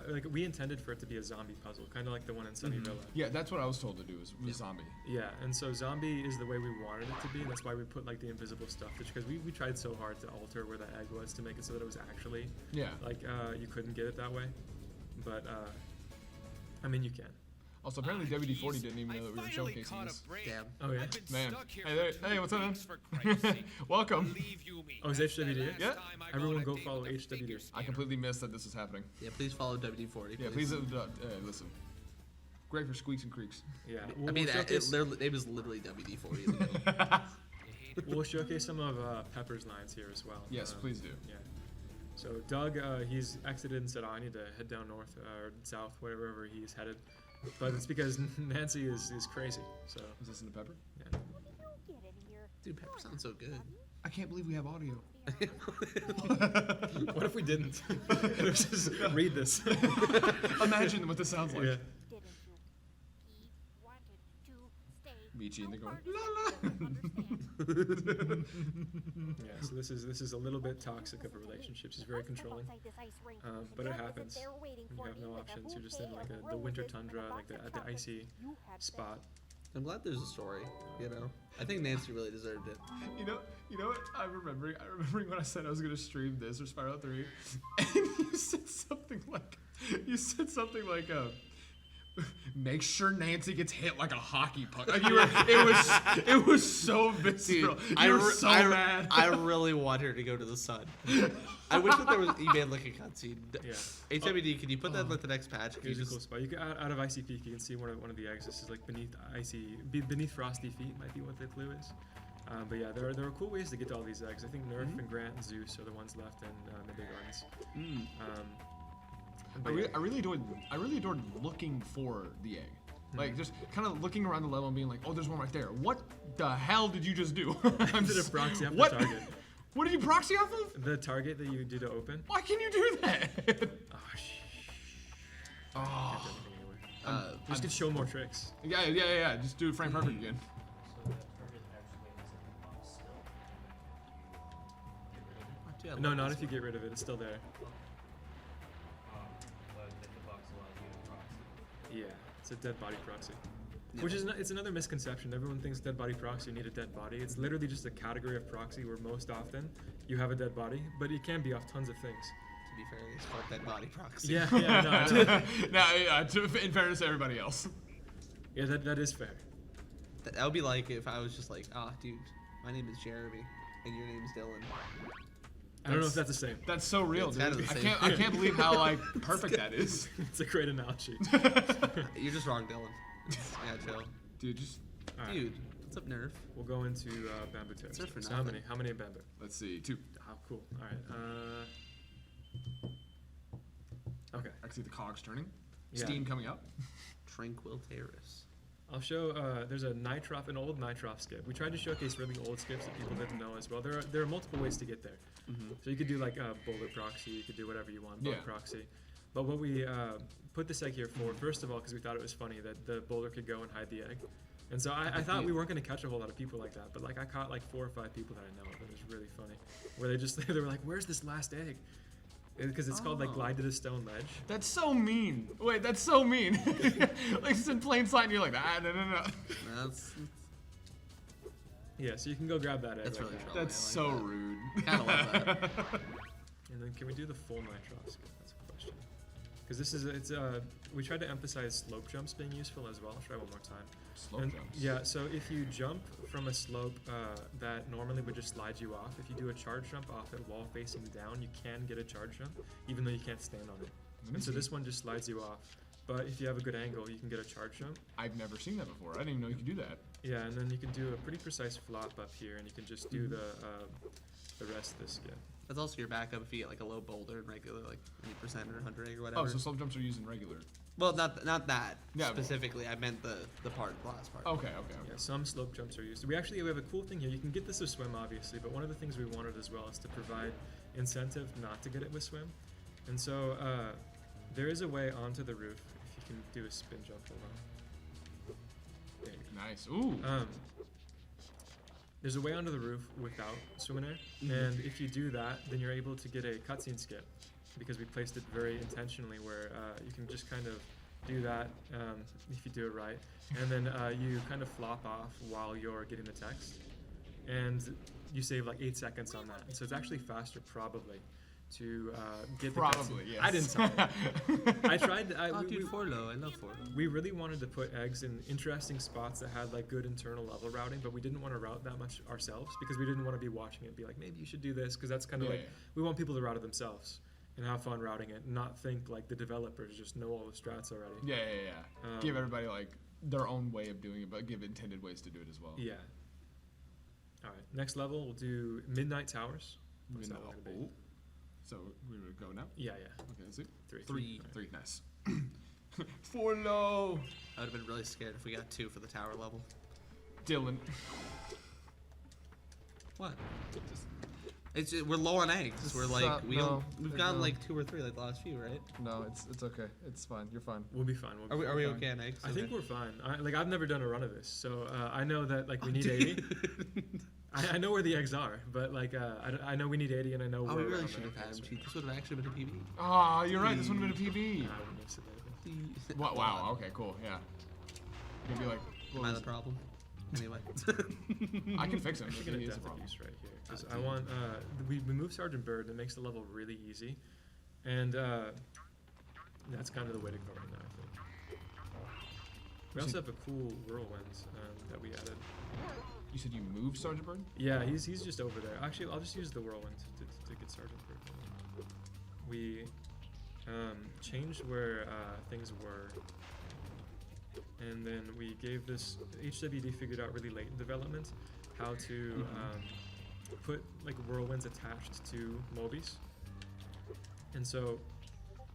like, we intended for it to be a zombie puzzle, kind of like the one in Sunny Villa. Yeah, that's what I was told to do was zombie. Yeah, and so zombie is the way we wanted it to be, and that's why we put like the invisible stuff, because we tried so hard to alter where the egg was to make it so that it was actually like you couldn't get it that way, but I mean you can. Also, apparently WD-40 didn't even know that we were showcasing this. Damn. Oh yeah. Man. Hey, what's up, man? Welcome. Oh, is HWD? Yeah. Everyone go follow HWD. I completely missed that this is happening. Yeah, please follow WD-40. Yeah, please listen. Great for squeaks and creaks. Yeah. I mean, their name is literally WD-40 in the middle. We'll showcase some of Pepper's lines here as well. Yes, please do. Yeah. So Doug, he's exited and said, "Oh, I need to head down north or south, wherever he's headed." But it's because Nancy is crazy. So is this in the Pepper? Yeah. Dude, Pepper sounds so good. I can't believe we have audio. What if we didn't? Let's just read this. Imagine what this sounds like. Yeah. Michi and they're going, Yeah, so this is a little bit toxic of a relationship. She's very controlling, but it happens. You have no options. You're just in like the winter tundra, like the icy spot. I'm glad there's a story. You know, I think Nancy really deserved it. You know what? I'm remembering when I said I was gonna stream this or Spiral 3, and you said something like, make sure Nancy gets hit like a hockey puck. Like it was so visceral. Dude, you were so mad. I really want her to go to the sun. I wish that there was eBay like a cutscene. Yeah. HWD, can you put that in like the next patch? Here's a cool spot. You can out of Icy Peak, you can see one of the eggs. This is like beneath frosty feet might be what the clue is. But yeah, there are cool ways to get to all these eggs. I think Nerf and Grant and Zeus are the ones left in Midday Gardens. I really adored looking for the egg. Like, just kind of looking around the level and being like, oh, there's one right there. What the hell did you just do? I did a proxy off the target. What did you proxy off of? The target that you did to open. Why can you do that? Just could show more tricks. Yeah. Just do it frame perfect again. No, not if you get rid of it. It's still there. Yeah, it's a dead body proxy. Which is it's another misconception. Everyone thinks dead body proxy need a dead body. It's literally just a category of proxy where most often you have a dead body, but it can be off tons of things. To be fair, it's called dead body proxy. Yeah, no. In fairness to everybody else. Yeah, that is fair. That would be like if I was just like, dude, my name is Jeremy, and your name is Dylan. I don't know if that's the same. That's so real, dude. Kind of the same. I can't believe how like perfect that is. It's a great analogy. You're just wrong, Dylan. Yeah, chill. Dude, just... Right. Dude, what's up, Nerf? We'll go into bamboo tips. Surf for So nothing. how many in bamboo? Let's see, 2. Oh, cool. All right. Okay. I can see the cogs turning. Yeah. Steam coming up. Tranquil Terrace. I'll show, there's an old Nitroff skip. We tried to showcase really old skips that people didn't know as well. There are multiple ways to get there. So you could do like a boulder proxy, you could do whatever you want, bug proxy. But what we put this egg here for, first of all, because we thought it was funny that the boulder could go and hide the egg. And so I thought we weren't going to catch a whole lot of people like that, but like I caught like 4 or 5 people that I know of, and it was really funny. Where they were like, where's this last egg? Because it's called like glide to the stone ledge. That's so mean. Wait, that's so mean. Like it's in plain sight and you're like, no. That's Yeah, so you can go grab that egg. That's like really that. trolling. That's I like so that. rude. Kinda love that. And then can we do the full Nitroff skip? That's a question. Because we tried to emphasize slope jumps being useful as well. I'll try one more time. Slope jumps? Yeah, so if you jump from a slope that normally would just slide you off, if you do a charge jump off it wall facing down, you can get a charge jump, even though you can't stand on it. And so this one just slides you off. But if you have a good angle, you can get a charge jump. I've never seen that before. I didn't even know you could do that. Yeah, and then you can do a pretty precise flop up here, and you can just do the rest of the skip. That's also your backup if you get like a low boulder and regular like 20% or 100 egg or whatever. Oh, so slope jumps are used in regular. Well, not that Yeah, specifically. I meant the last part. Okay. Yeah, some slope jumps are used. We have a cool thing here. You can get this with swim, obviously, but one of the things we wanted as well is to provide incentive not to get it with swim. And so there is a way onto the roof if you can do a spin jump. Hold on. There you go. Nice. Ooh. There's a way onto the roof without swim and air, and if you do that, then you're able to get a cutscene skip, because we placed it very intentionally where you can just kind of do that if you do it right, and then you kind of flop off while you're getting the text, and you save like 8 seconds on that. So it's actually faster probably to get the Probably, cutscene. yes. I didn't tell you. I tried. Dude, Forlo, I love Forlo. We really wanted to put eggs in interesting spots that had like good internal level routing, but we didn't want to route that much ourselves because we didn't want to be watching it and be like, maybe you should do this, because that's kind of we want people to route it themselves. and have fun routing it. Not think like the developers just know all the strats already. Yeah. Give everybody like their own way of doing it, but give intended ways to do it as well. Yeah. All right. Next level, we'll do Midnight Towers. What's that Midnight- one gonna be? So we would go now. Yeah. Okay, let's see. Three. Three. Nice. 4 low. I would have been really scared if we got 2 for the tower level. Dylan. What? We're low on eggs. We're like we've gotten like 2 or 3 like the last few, right? No, it's okay. It's fine. You're fine. We'll be fine. Are we okay on eggs? I think we're fine. I've never done a run of this, so I know that like we need 80. I know where the eggs are, but like I know we need 80, and I know. We where really around should have there. had him cheat. This would have actually been a PB. Ah, you're right. This would have been a PB. I wouldn't have submitted it. Wow. Okay. Cool. Yeah. You'd be like, Am I the problem? Anyway. I can fix him. I'm gonna He is a death problem. abuse right here because I want. We moved Sergeant Bird. It makes the level really easy, and that's kind of the way to go right now. I think. We also have a cool whirlwind that we added. You said you moved Sergeant Bird? Yeah, he's just over there. Actually, I'll just use the whirlwind to get Sergeant Bird. We changed where things were, and then we gave this. HWD figured out really late in development how to put like whirlwinds attached to Mobies, and so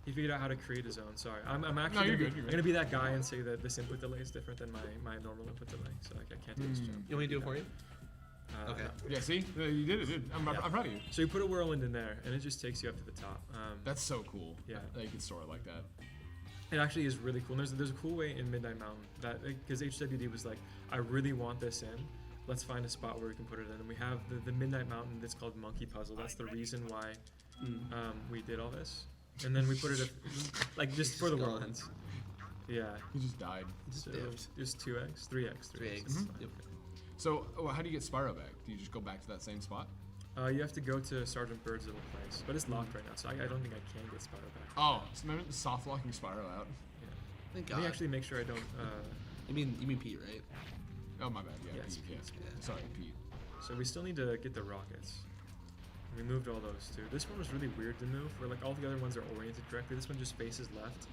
he figured out how to create his own. Sorry, I'm actually you're good. I'm gonna be that guy and say that this input delay is different than my normal input delay, so like, I can't do this job. You want me to do it for you? Okay. Yeah. See, you did it, dude. I'm proud of you. So you put a whirlwind in there, and it just takes you up to the top. That's so cool. Yeah. That you can store it like that. It actually is really cool. And there's a cool way in Midnight Mountain that because HWD was like, I really want this in. Let's find a spot where we can put it in. And we have the Midnight Mountain that's called Monkey Puzzle. That's the reason why we did all this. And then we put it like just for the whirlwinds. Yeah. He just died. So there's 2 eggs, 3 eggs, 3 eggs. Yep. So, how do you get Spyro back? Do you just go back to that same spot? You have to go to Sergeant Bird's little place, but it's locked right now, so I don't think I can get Spyro back. Oh, so remember soft locking Spyro out? Yeah. Thank Let me God. actually make sure I don't. You mean Pete, right? Oh, my bad. Yeah, Yes, Pete. Pete, Yeah. Sorry, Pete. So we still need to get the rockets. We moved all those too. This one was really weird to move, where like all the other ones are oriented correctly. This one just faces left.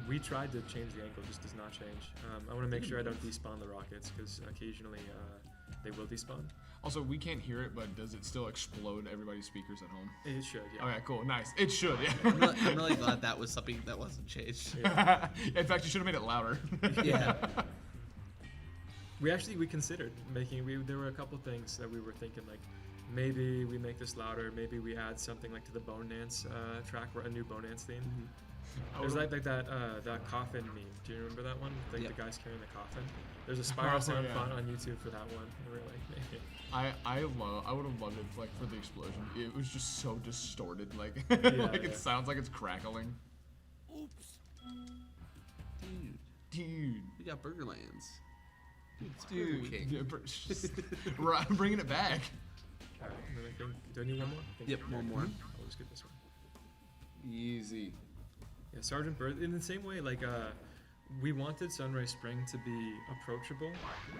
We tried to change the angle, just does not change. I want to make sure I don't despawn the rockets, because occasionally they will despawn. Also, we can't hear it, but does it still explode everybody's speakers at home? It should, yeah. Okay, cool, nice. It should, yeah. I'm really glad that was something that wasn't changed. In fact, you should have made it louder. Yeah. We considered making. There were a couple things that we were thinking, like maybe we make this louder. Maybe we add something like to the Bone Dance track, or a new Bone Dance theme. There's like that coffin meme. Do you remember that one? Like the guy's carrying the coffin. There's a Spiral Sound font on YouTube for that one. And we're like, I would have loved it like for the explosion. It was just so distorted, like it sounds like it's crackling. Oops. Dude. We got Burgerlands. Dude. King. Yeah, I'm bringing it back. Alright, and then I think, do I need one more? Yep, one more. I'll just get this one. Easy. Yeah, Sergeant Bird. In the same way, like we wanted Sunrise Spring to be approachable,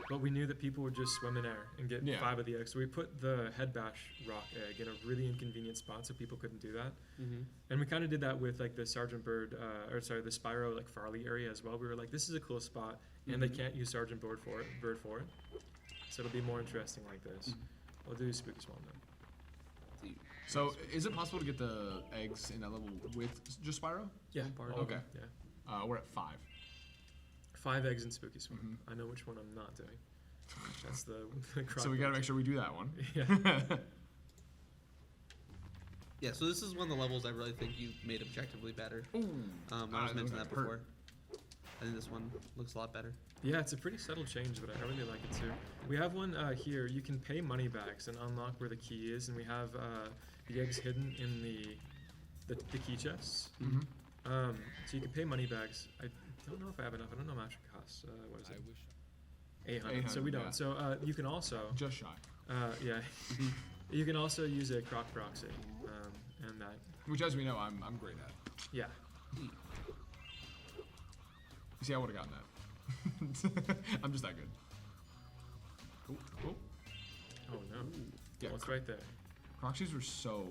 but we knew that people would just swim in air and get 5 of the eggs. So we put the Head Bash rock egg in a really inconvenient spot, so people couldn't do that. And we kind of did that with like the Sergeant Bird, the Spyro like Farley area as well. We were like, this is a cool spot, and they can't use Sergeant Bird for it. So it'll be more interesting like this. We'll do Spooky Swan then. So, is it possible to get the eggs in that level with just Spyro? Yeah. Okay. Yeah. We're at 5. 5 eggs in Spooky Swan. I know which one I'm not doing. That's the So we gotta make sure we do that one. Yeah. Yeah, so this is one of the levels I really think you made objectively better. Ooh. I was mentioning that before. I think this one looks a lot better. Yeah, it's a pretty subtle change, but I really like it too. We have one here. You can pay money bags and unlock where the key is, and we have the eggs hidden in the key chests. So you can pay money bags. I don't know if I have enough. I don't know how much it costs. What is it? I wish. 800. So we don't. Yeah. So you can also just shy. Yeah. You can also use a croc proxy, and that. Which, as we know, I'm great at. Yeah. You see, I would have gotten that. I'm just that good. Oh no. Yeah, It's right there. Proxies they're so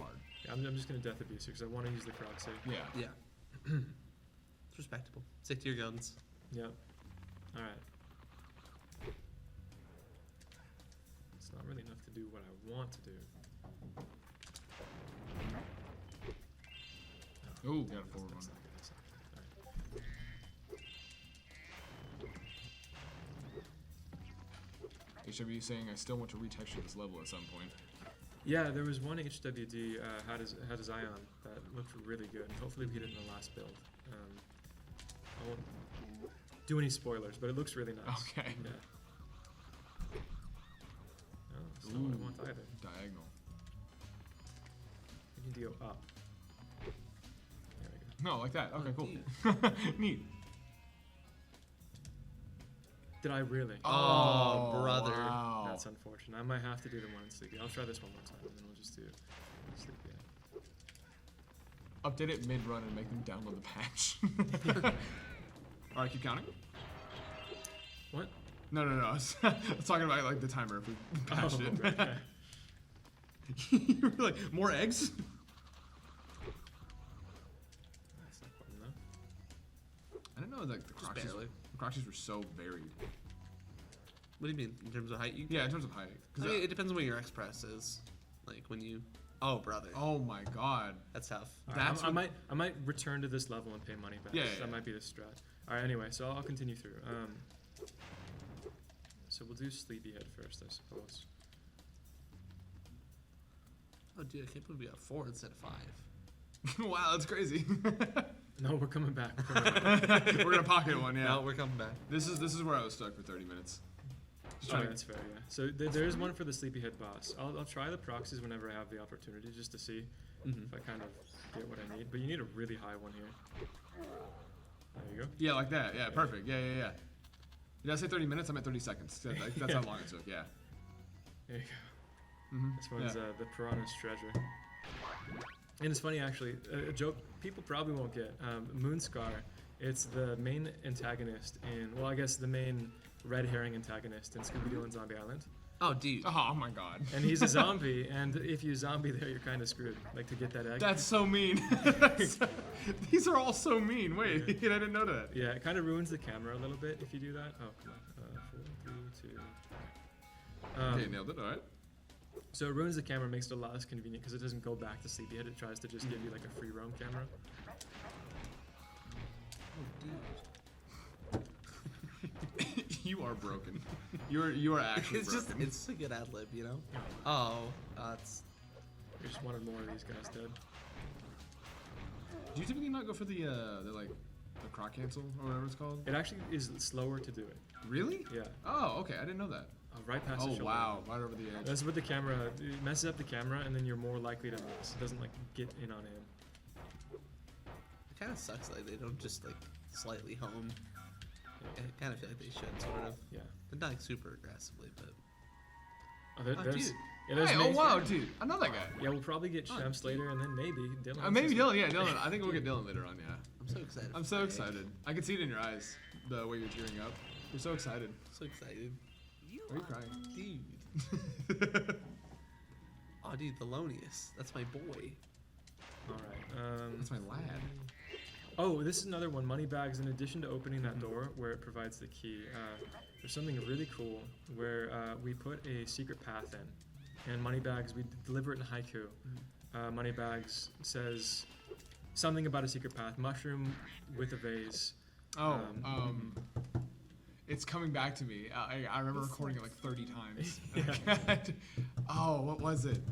hard. Yeah, I'm just gonna Death Abuse because I want to use the Croxy. Yeah. Yeah. It's respectable. Stick to your guns. Yep. All right. It's not really enough to do what I want to do. Ooh, got a forward one. That's not good. That's not good. All right. HW saying I still want to retexture this level at some point. Yeah, there was one HWD had a Zion that looked really good. Hopefully we hit it in the last build. I won't do any spoilers, but it looks really nice. Okay. Yeah. Oh, that's not what I want either. Diagonal. We need to go up. There we go. No, like that. Okay, cool. Neat. Did I really? Oh, brother. Wow. That's unfortunate. I might have to do the one in Sleepy. I'll try this one more time, and then we'll just do Sleepy. Update it mid-run and make them download the patch. All right, keep counting. What? No. I was talking about like the timer if we patched it. Okay. You were like, more eggs? That's not fun enough. I didn't know like the Croxies were so varied. What do you mean in terms of height? Yeah, in terms of height. I mean, it depends on what your X-Press is. Like when you. Oh, brother. Oh my God. That's tough. Right, I might return to this level and pay money back. Yeah. That might be the strat. All right. Anyway, so I'll continue through. So we'll do Sleepyhead first, I suppose. Oh, dude, I can't believe we got 4 instead of 5. Wow, that's crazy. No, we're coming back. We're coming back. We're gonna pocket one, yeah. No, we're coming back. This is where I was stuck for 30 minutes. Oh, that's fair, yeah. So there is one for the Sleepyhead boss. I'll try the proxies whenever I have the opportunity, just to see if I kind of get what I need. But you need a really high one here. There you go. Yeah, like that. Yeah, perfect. Yeah. Did I say 30 minutes? I meant 30 seconds. That's how long it took. Yeah. There you go. This one's the Piranha's Treasure. And it's funny, actually, a joke people probably won't get. Moonscar, it's the main antagonist in, well, I guess the main red herring antagonist in Scooby-Doo and Zombie Island. Oh, dude. Oh my God. And he's a zombie, and if you zombie there, you're kind of screwed. Like, to get that egg. That's so mean. These are all so mean. Wait, I didn't know that. Yeah, it kind of ruins the camera a little bit if you do that. Oh, come on. 4, 3, 2. Okay, nailed it. All right. So it ruins the camera, makes it a lot less convenient because it doesn't go back to Sleepyhead. It tries to just give you like a free roam camera. Oh, dude. You are broken. You are actually It's broken. it's a good ad lib, you know? Oh, it's. We just wanted more of these guys dead. Do you typically not go for the like the croc cancel or whatever it's called? It actually is slower to do it. Really? Yeah. Oh, okay. I didn't know that. Right past the Oh shoulder. wow, right over the edge. That's with the camera. It messes up the camera, and then you're more likely to miss. It doesn't like get in on him. It kind of sucks like they don't just like slightly home. I kind of feel like they should, sort of. Yeah. But not like super aggressively, but. There's, dude. yeah, there's Hey, oh Nathan. wow, dude. I know that guy. Yeah, we'll probably get Shemps later, and then maybe Dylan. Maybe Dylan. Yeah, Dylan. I think we'll get Dylan later on. Yeah. I'm so excited. I'm so excited. I can see it in your eyes, the way you're tearing up. You're so excited. So excited. Are you crying? Dude. Oh, dude, Thelonious. That's my boy. Alright. That's my lad. Oh, this is another one. Moneybags, in addition to opening that door where it provides the key, there's something really cool where we put a secret path in. And Moneybags, we deliver it in haiku. Moneybags says something about a secret path. Mushroom with a vase. It's coming back to me. I remember recording it like 30 times. Yeah. Oh, what was it?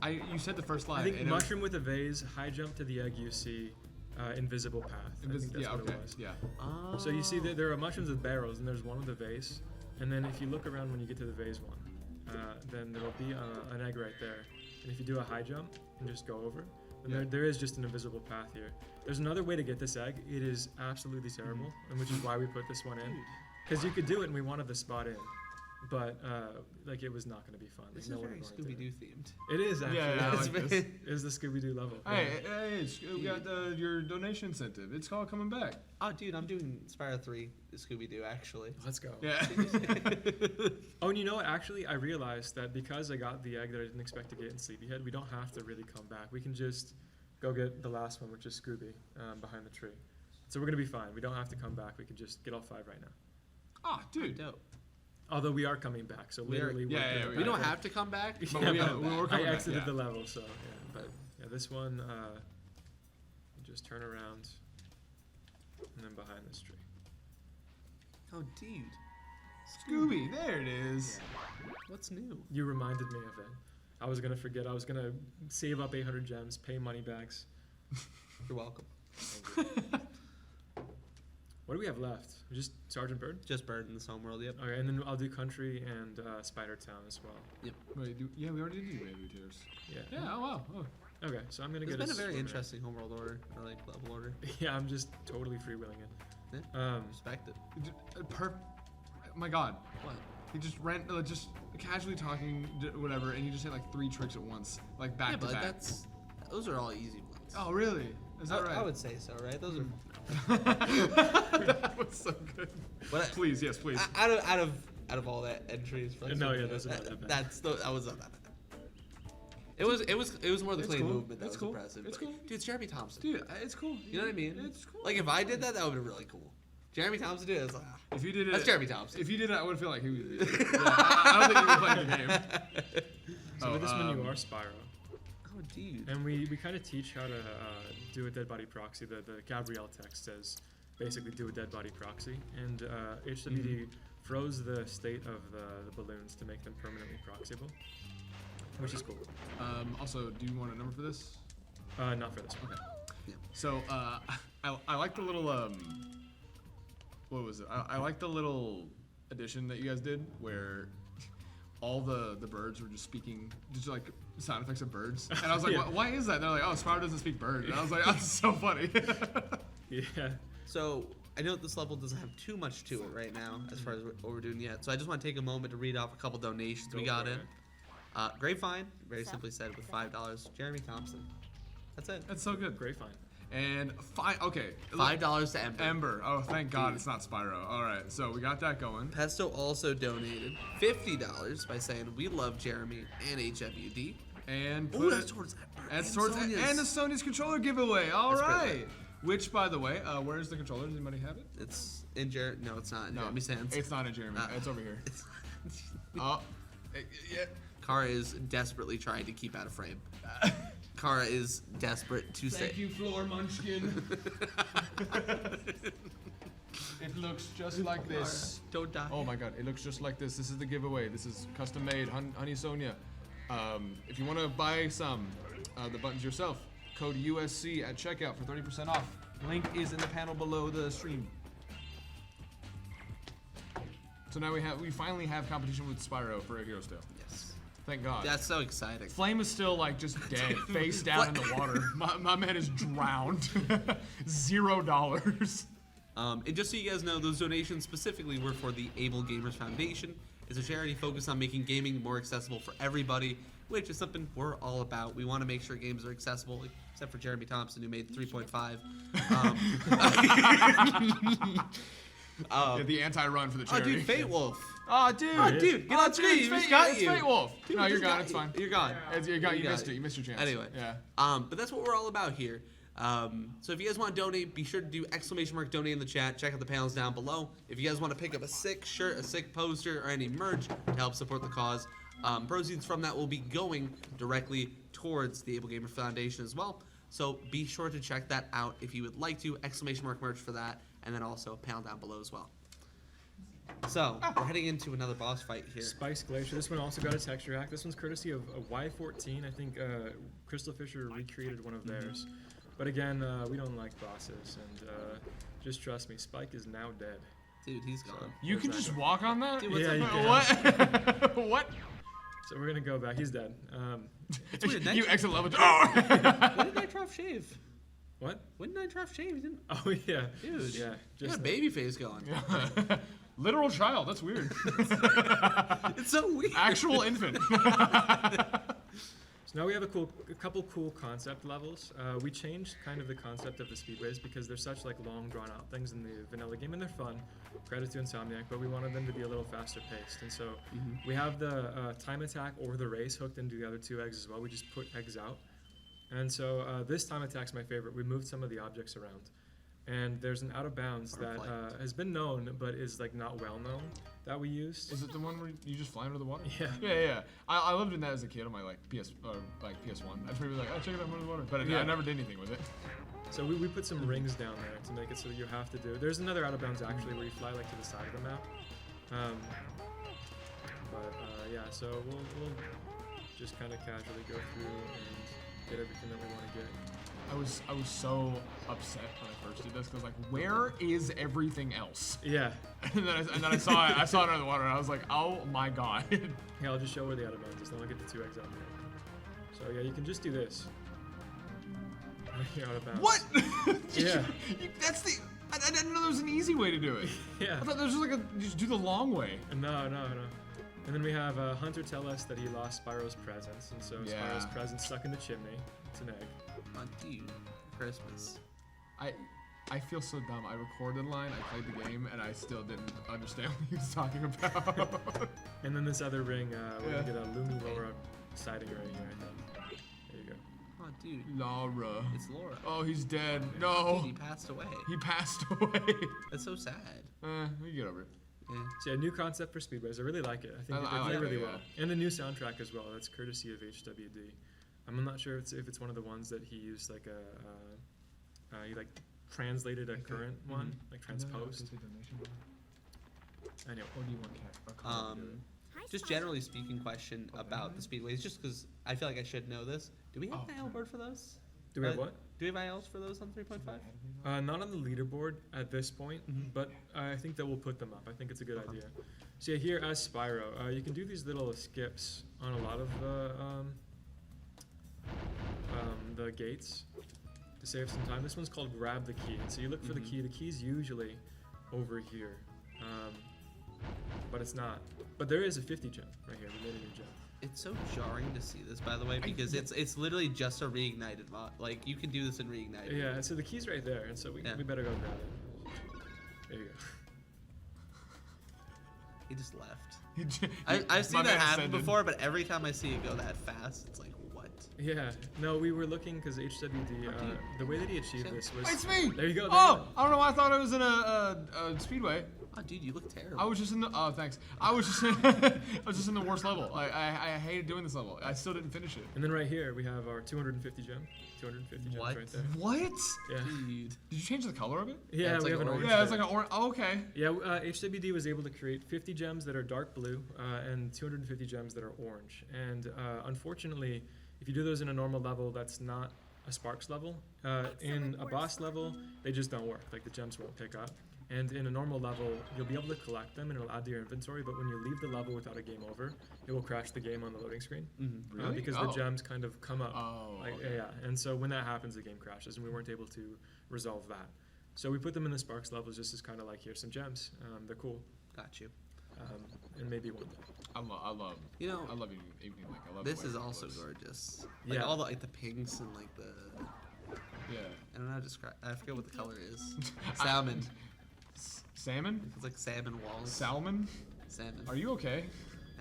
You said the first line. I think and mushroom with a vase, high jump to the egg you see, invisible path. I think that's what it was. Yeah. Oh. So you see that there are mushrooms with barrels, and there's one with a vase. And then if you look around when you get to the vase one, then there'll be an egg right there. And if you do a high jump and just go over, then there is just an invisible path here. There's another way to get this egg. It is absolutely terrible, and which is why we put this one in. Because you could do it, and we wanted the spot in. but like it was not going to be fun. This like, is no very one would want to do Scooby-Doo themed. it. It is actually. Yeah, I it's like this. It is the Scooby-Doo level. Hey, we got your donation incentive. It's called coming back. Oh, dude, I'm doing Spyro 3 Scooby-Doo, actually. Let's go. Yeah. Oh, and you know what? Actually, I realized that because I got the egg that I didn't expect to get in Sleepyhead, we don't have to really come back. We can just go get the last one, which is Scooby, behind the tree. So we're going to be fine. We don't have to come back. We can just get all 5 right now. Oh, dude. Dope. Although we are coming back, so literally we're we don't have to come back. Yeah, But we're I coming back, exited yeah. the level, so yeah. But yeah, this one, just turn around, and then behind this tree. Oh, dude. Scooby, there it is. What's new? You reminded me of it. I was gonna forget. I was gonna save up 800 gems, pay money bags. You're welcome. What do we have left? Just Sergeant Bird? Just Bird in this homeworld, yep. Okay, and then I'll do Country and Spider Town as well. Yep. Wait, we already did Baby Tears. Yeah. Yeah, oh wow. Oh. Okay, so I'm gonna It's get been a very swimmer. interesting homeworld order, or like level order. Yeah, I'm just totally freewheeling it. Yeah. Respect it. My God. What? He just ran, just casually talking, whatever, and he just hit like 3 tricks at once, like back Yeah, to but back. those are all easy ones. Oh, really? Is that right? I would say so, right? Those are. That was so good. But please, yes, please. Out of all that entries. For No, yeah, those are not that bad. That was not that bad. It was more the It's clean cool. movement that It's was cool. impressive. It's but- cool. Dude, it's Jeremy Thompson. Dude, it's cool. You know what I mean? It's cool. Like if I did that, that would be really cool. Jeremy Thompson did it. It's like, If you did it, that's Jeremy Thompson. If you did it, I would feel like he was. Yeah, I don't think he was playing the game. So with this one, you are Spyro. Oh, dude. And we kind of teach how to do a dead body proxy. The Gabrielle text says basically do a dead body proxy. And HWD froze the state of the balloons to make them permanently proxyable, which is cool. Also, do you want a number for this? Not for this one. Okay. Yeah. So I like the little what was it? I like the little addition that you guys did where all the birds were just speaking, just like sound effects of birds. And I was like, Yeah. why is that? And they're like, oh, Spyro doesn't speak bird. And I was like, that's so funny. Yeah. So I know this level doesn't have too much to it right now as far as what we're doing yet. So I just want to take a moment to read off a couple donations we Go got for in. it. Grapevine, very simply said, with $5. Jeremy Thompson. That's it. That's so good. Grapevine. And okay. $5 to Ember. Ember. Oh, thank God it's not Spyro. All right, so we got that going. Pesto also donated $50 by saying we love Jeremy and HWD. And Oh, put that's it, towards that's towards Sonya's. and the Sonya's controller giveaway. All That's great, right. Which, by the way, where's the controller? Does anybody have it? It's in Jeremy. No, it's not in No, Jeremy's hands. it's not in Jeremy. It's over here. It's Oh, yeah. Kara is desperately trying to keep out of frame. Kara is desperate to say. Thank you, Floor Munchkin. It looks just like this. Don't die. Oh my God, it looks just like this. This is the giveaway. This is custom made, Honey Sonia. If you want to buy some, the buttons yourself, code USC at checkout for 30% off. Link is in the panel below the stream. So now we finally have competition with Spyro for a Hero's Tale. Yes. Thank God. That's so exciting. Flame is still like just dead, face down in the water. My man is drowned. $0. And just so you guys know, those donations specifically were for the Able Gamers Foundation. It's a charity focused on making gaming more accessible for everybody, which is something we're all about. We want to make sure games are accessible, except for Jeremy Thompson, who made 3.5. The anti-run for the Oh, charity. dude, Fate Wolf. Oh, dude. Oh, dude, get on screen. It's We Fate, got it's you. Fate Wolf. Dude, No, we you're just gone. got It's you. fine. You're gone. You missed it. You missed your chance. Anyway. Yeah. But that's what we're all about here. So if you guys want to donate, be sure to do ! donate in the chat. Check out the panels down below. If you guys want to pick up a sick shirt, a sick poster, or any merch to help support the cause, proceeds from that will be going directly towards the Able Gamer Foundation as well. So be sure to check that out if you would like to. ! merch for that, and then also panel down below as well. So we're heading into another boss fight here. Spice Glacier. This one also got a texture hack. This one's courtesy of Y14. I think Crystal Fisher recreated one of theirs. But again, we don't like bosses, and just trust me, Spike is now dead. Dude, he's gone. You can just walk on that? Dude, what's Yeah, up? you What? What? So we're gonna go back. He's dead. It's weird. You exit level. Oh! When did Nitroff shave? What? When did Nitroff shave? He didn't. Oh yeah, Dude, yeah. you Just got a baby face going. Literal child. That's weird. It's so weird. Actual infant. So now we have a couple cool concept levels. We changed kind of the concept of the speedways because they're such like long drawn out things in the vanilla game and they're fun. Credit to Insomniac, but we wanted them to be a little faster paced. And so we have the time attack or the race hooked into the other two eggs as well. We just put eggs out. And so this time attack's my favorite. We moved some of the objects around. And there's an out of bounds that has been known but is like not well known that we used. Is it the one where you just fly under the water? Yeah. Yeah. I loved doing that as a kid on my like PS1. I'd be like, oh, check it out under the water, but I never did anything with it. So we put some rings down there to make it so that you have to do. There's another out of bounds actually where you fly like to the side of the map. Yeah, so we'll just kind of casually go through and get everything that we want to get. I was so upset when I first did this because like, where is everything else? Yeah. and then I saw it. I saw it under the water, and I was like, oh my god. Yeah, I'll just show where the out of bounds is. Then I'll get the two eggs out there. So yeah, you can just do this. You're out of bounds. What? Yeah. That's the. I didn't know there was an easy way to do it. Yeah. I thought there was just like just do the long way. No. And then we have Hunter tell us that he lost Spyro's presents, and so Spyro's present's stuck in the chimney. It's an egg. On dude, Christmas. I feel so dumb. I recorded the line, I played the game, and I still didn't understand what he was talking about. And then this other ring, we're gonna get a Lumi Laura sighting right here, I think. There you go. Oh, dude. Laura. It's Laura. Oh, he's dead. No. Dude, he passed away. He passed away. That's so sad. We get over it. Yeah. So yeah, new concept for speedways. I really like it. I think they play really well. And the new soundtrack as well. That's courtesy of HWD. I'm not sure if it's one of the ones that he used like he like translated a current one, like transposed. Anyway. Just generally speaking, question about the speedways, just because I feel like I should know this. Do we have an IL board for those? Do we have what? Do we have ILs for those on 3.5? Not on the leaderboard at this point, but I think that we'll put them up. I think it's a good idea. So yeah, here as Spyro, you can do these little skips on a lot of the gates to save some time. This one's called Grab the Key. So you look for the key. The key's usually over here, but it's not. But there is a 50 gem right here. We made a new gem. It's so jarring to see this, by the way, because it's literally just a reignited mod. Like, you can do this in reignited. Yeah, so the key's right there, and so we better go grab it. There you go. He just left. I've seen that happen before, but every time I see it go that fast, it's like, what? Yeah. No, we were looking because HWD, the way that he achieved this was... It's me! There you go. I don't know why I thought I was in a speedway. Oh, dude, you look terrible. I was just in the. Oh, thanks. I was just in the worst level. I hated doing this level. I still didn't finish it. And then right here we have our 250 gem. 250 gems right there. What? Yeah. Dude. Did you change the color of it? Yeah, we have an orange. Yeah, it's like an orange. Oh, okay. Yeah, HWD was able to create 50 gems that are dark blue and 250 gems that are orange. And unfortunately, if you do those in a normal level, that's not a Sparks level. In a boss level, they just don't work. Like the gems won't pick up. And in a normal level, you'll be able to collect them and it'll add to your inventory, but when you leave the level without a game over, it will crash the game on the loading screen. Really? Because the gems kind of come up. Okay. Yeah, and so when that happens, the game crashes, and we weren't able to resolve that. So we put them in the Sparks levels just as kind of like, here's some gems. They're cool. Got you. And maybe one day. I love evening like I love. This is also gorgeous. Yeah. Like all the the pinks and like the. Yeah. I don't know how to describe. I forget what the color is. Salmon. Salmon? It's like salmon walls. Salmon? Salmon. Are you okay?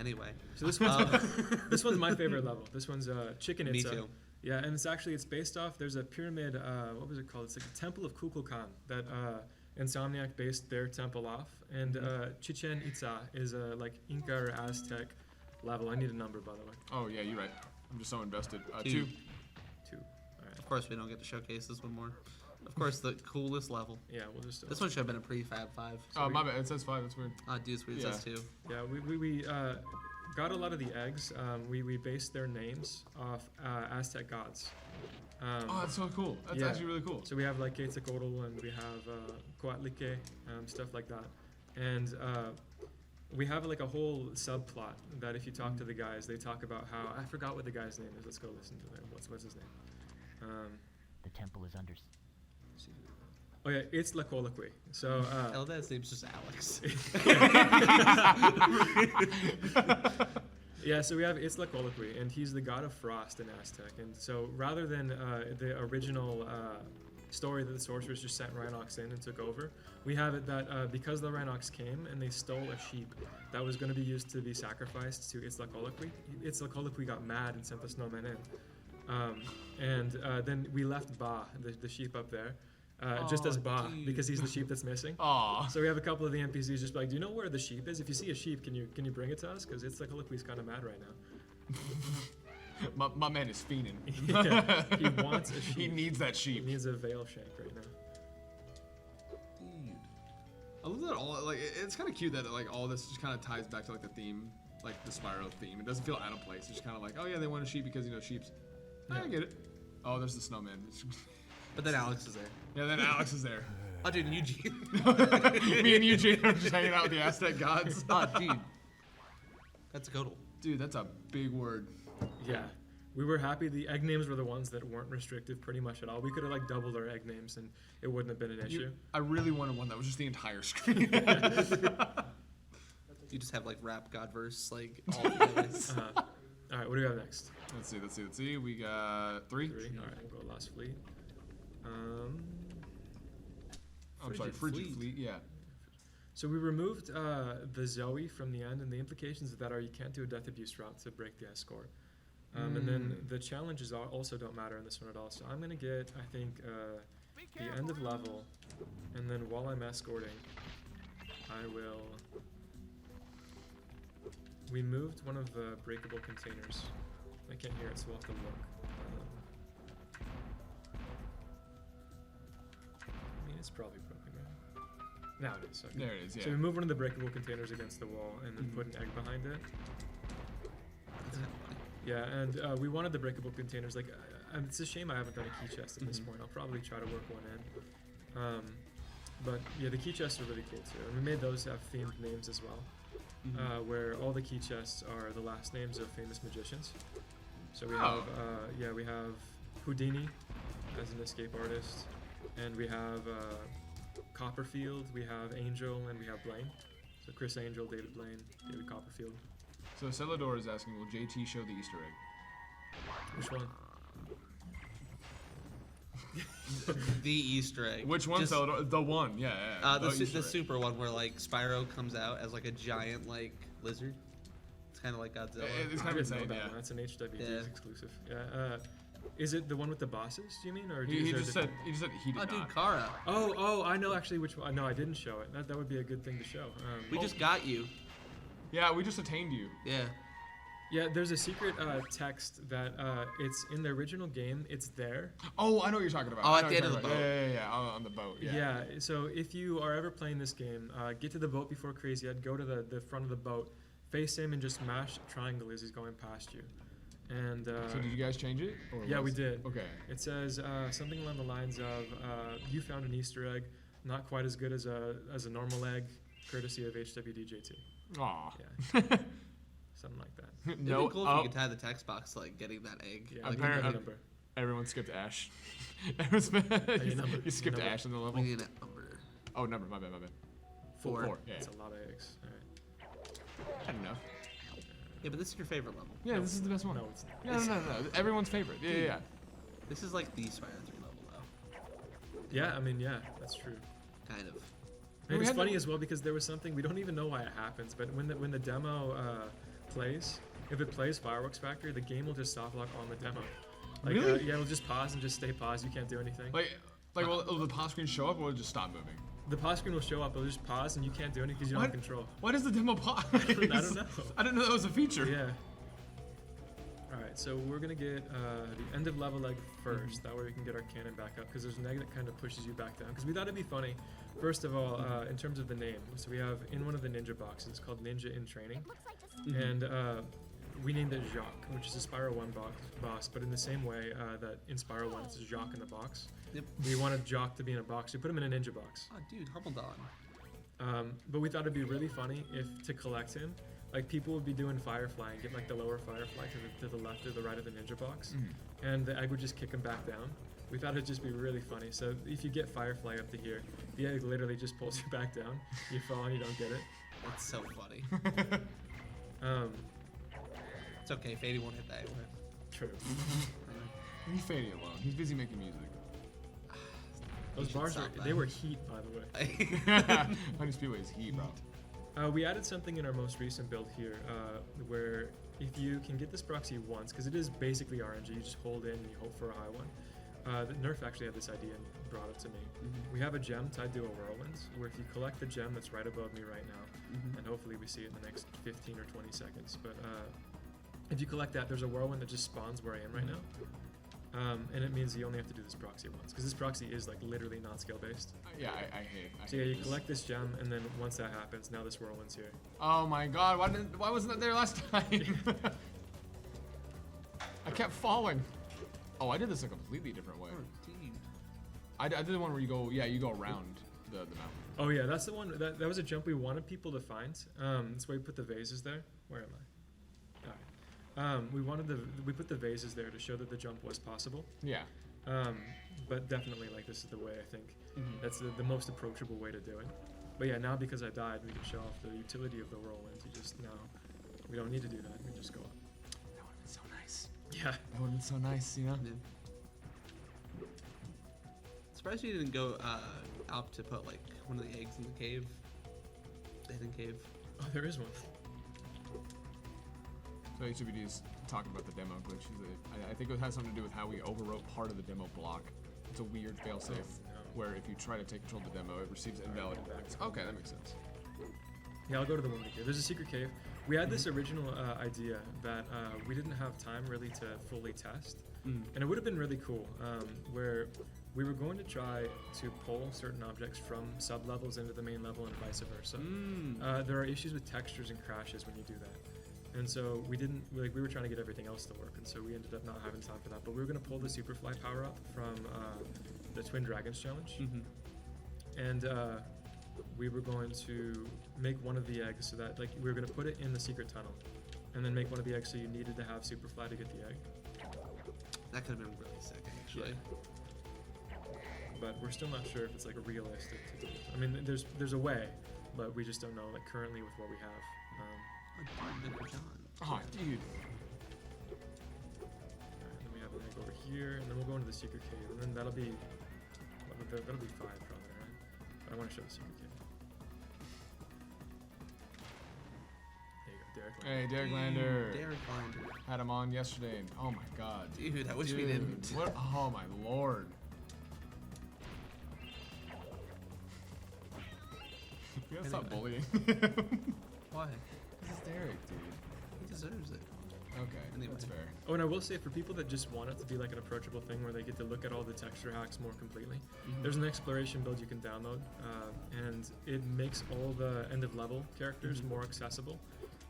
Anyway. So this one's this one's my favorite level. This one's Chicken Itza. Me too. Yeah, and it's based off. There's a pyramid. What was it called? It's like the Temple of Kukulkan that Insomniac based their temple off. And Chichen Itza is a like Inca or Aztec level. I need a number, by the way. Oh yeah, you're right. I'm just so invested. 2. 2. All right. Of course, we don't get to showcase this one more. Of course, the coolest level. Yeah, we'll just. This one should have been a prefab 5. So my bad. It says 5. That's weird. Oh, dude, it's weird. It says 2. Yeah, we got a lot of the eggs. We based their names off Aztec gods. Oh, that's so cool. That's actually really cool. So we have like Quetzalcoatl and we have Coatlique, stuff like that. And we have like a whole subplot that if you talk to the guys, they talk about how I forgot what the guy's name is. Let's go listen to him. What's his name? The temple is under. Oh yeah, it's La Colloquy. So Elda's name's just Alex. yeah, so we have Itzla Colloquy, and he's the god of frost in Aztec. And so rather than the original story that the sorcerers just sent Rhinox in and took over, we have it that because the Rhinox came and they stole a sheep that was going to be used to be sacrificed to Itzla Colloquy got mad and sent the snowman in. And then we left Ba, the sheep up there, just as Ba, because he's the sheep that's missing. Aw. So we have a couple of the NPCs just like, do you know where the sheep is? If you see a sheep, can you bring it to us? Because it's like, look, he's kind of mad right now. my man is fiending. Yeah, he wants a sheep. He needs that sheep. He needs a veil shank right now. Dude, I love that all. Like, it's kind of cute that like all this just kind of ties back to like the theme, like the Spyro theme. It doesn't feel out of place. It's just kind of like, oh yeah, they want a sheep because sheep's. I get it. Oh, there's the snowman. But then Alex is there. Yeah, then Alex is there. Oh, dude, and Eugene. Me and Eugene are just hanging out with the Aztec gods. Oh, dude. That's a Godel. Dude, that's a big word. Yeah. We were happy the egg names were the ones that weren't restrictive pretty much at all. We could have like doubled our egg names and it wouldn't have been an issue. I really wanted one that was just the entire screen. You just have like rap godverse like all together. All right, what do we have next? Let's see. We got three. All right, we'll go Lost Fleet. I'm sorry, Frigid Fleet. Yeah. So we removed the Zoe from the end, and the implications of that are you can't do a death abuse route to break the escort. And then the challenges also don't matter in this one at all. So I'm gonna get, I think, the end of level, and then while I'm escorting, I will. We moved one of the breakable containers. I can't hear it, so we'll have to look. I mean, it's probably broken now. Now it is. Okay. There it is, yeah. So we moved one of the breakable containers against the wall and then put an egg behind it. Yeah, and we wanted the breakable containers. Like, it's a shame I haven't done a key chest at this point. I'll probably try to work one in. But yeah, the key chests are really cool too. And we made those have themed names as well. Where all the key chests are the last names of famous magicians. So we have, we have Houdini as an escape artist, and we have Copperfield, we have Angel, and we have Blaine. So Chris Angel, David Blaine, David Copperfield. So Celador is asking, will JT show the Easter egg? Which one? The Easter egg. Which one, Celador? The one, yeah. The super one where like Spyro comes out as like a giant like lizard. It's kind of like Godzilla. It's kind of insane, that yeah. one. That's an HWG exclusive. Yeah. Is it the one with the bosses? Do you mean, or he just said he did not. Dude, Kara. Oh, I know actually which one. No, I didn't show it. That would be a good thing to show. We just got you. Yeah, we just attained you. Yeah. Yeah, there's a secret text that it's in the original game. It's there. Oh, I know what you're talking about. Oh, at the end of the boat. Yeah, on the boat. Yeah. So if you are ever playing this game, get to the boat before Crazy Ed. Go to the front of the boat, face him, and just mash triangle as he's going past you. And so did you guys change it? Yeah, we did. Okay. It says something along the lines of, "You found an Easter egg, not quite as good as a normal egg, courtesy of HWDJT." Aw. Yeah. Something like that. It'd be cool if you could tie the text box to like getting that egg. Yeah, like, apparently, everyone skipped Ash. You skipped Ash in the level. We need a number. Oh, number. My bad. 4. 4. Yeah. That's a lot of eggs. All right. I don't know. Yeah, but this is your favorite level. Yeah, this is the best one. No, it's not. No. Everyone's favorite. Yeah. This is like the Spyro 3 level, though. Yeah, I mean, yeah, that's true. Kind of. And it's funny as well because there was something we don't even know why it happens, but when the demo plays, if it plays Fireworks Factory, the game will just soft lock on the demo. Like, really? Yeah, it'll just pause and just stay paused. You can't do anything. Like, will the pause screen show up or will it just stop moving? The pause screen will show up. It'll just pause and you can't do anything because you don't have control. Why does the demo pause? I don't know. I didn't know that was a feature. Yeah. All right, so we're gonna get the end of level egg first. That way we can get our cannon back up because there's an egg that kind of pushes you back down. Because we thought it'd be funny. First of all, in terms of the name, so we have in one of the ninja boxes, it's called Ninja in Training, and we named it Jacques, which is a Spyro 1 boss, but in the same way that in Spyro 1 it's Jacques in the box. Yep. We wanted Jacques to be in a box. We put him in a ninja box. Oh, dude, Humbledon. But we thought it'd be really funny if to collect him, like people would be doing Firefly and get like the lower Firefly to the left or the right of the ninja box, and the egg would just kick him back down. We thought it'd just be really funny. So if you get Firefly up to here, the egg literally just pulls you back down. You fall and you don't get it. That's so funny. It's okay, Fady won't hit that anyway. True. Leave Fady alone. He's busy making music. Those bars they were heat, by the way. Honey Speedway is heat, bro. We added something in our most recent build here, where if you can get this proxy once, because it is basically RNG, you just hold in and you hope for a high one. The Nerf actually had this idea and brought it to me. We have a gem tied to a whirlwind, where if you collect the gem that's right above me right now, and hopefully we see it in the next 15 or 20 seconds, but if you collect that, there's a whirlwind that just spawns where I am right now. And it means you only have to do this proxy once, because this proxy is like literally not skill based. Yeah, I hate. So yeah, you collect this gem, and then once that happens, now this whirlwind's here. Oh my god, why wasn't that there last time? I kept falling. Oh, I did this a completely different way. I did the one where you go around the mountain. Oh yeah, that's the one. That was a jump we wanted people to find. That's why we put the vases there. Where am I? We put the vases there to show that the jump was possible. Yeah. But definitely, like, this is the way I think. That's the most approachable way to do it. But yeah, now because I died, we can show off the utility of the whirlwind. We don't need to do that. We just go up. That would have been so nice. Yeah. That would have been so nice, you know? Yeah. Surprised you didn't go out to put like one of the eggs in the cave. The hidden cave. Oh, there is one. So HWD's talking about the demo glitch. I think it has something to do with how we overwrote part of the demo block. It's a weird failsafe where if you try to take control of the demo, it receives invalid effects. Okay, that makes sense. Yeah, I'll go to the one cave. There's a secret cave. We had this original idea that we didn't have time really to fully test. And it would have been really cool, where we were going to try to pull certain objects from sub-levels into the main level and vice versa. There are issues with textures and crashes when you do that. And so we were trying to get everything else to work, and so we ended up not having time for that. But we were going to pull the Superfly power-up from the Twin Dragons challenge. And we were going to make one of the eggs so that, like, we were going to put it in the secret tunnel, and then make one of the eggs so you needed to have Superfly to get the egg. That could have been really sick, actually. Yeah. But we're still not sure if it's like realistic to do. I mean, there's a way, but we just don't know, like, currently with what we have. Oh, dude. Then we have an egg over here, and then we'll go into the secret cave, and then that'll be 5 probably, right? But I want to show the secret cave. There you go, Derek Lander. Hey, Derek Lander. Derek Lander. Had him on yesterday, and oh my god. Dude, I wish we didn't. What? Oh my lord. We gotta stop bullying. Why? This is Derek, dude. He deserves it. Okay, Anyway. that's fair. Oh, and I will say, for people that just want it to be like an approachable thing where they get to look at all the texture hacks more completely, there's an exploration build you can download, and it makes all the end-of-level characters more accessible,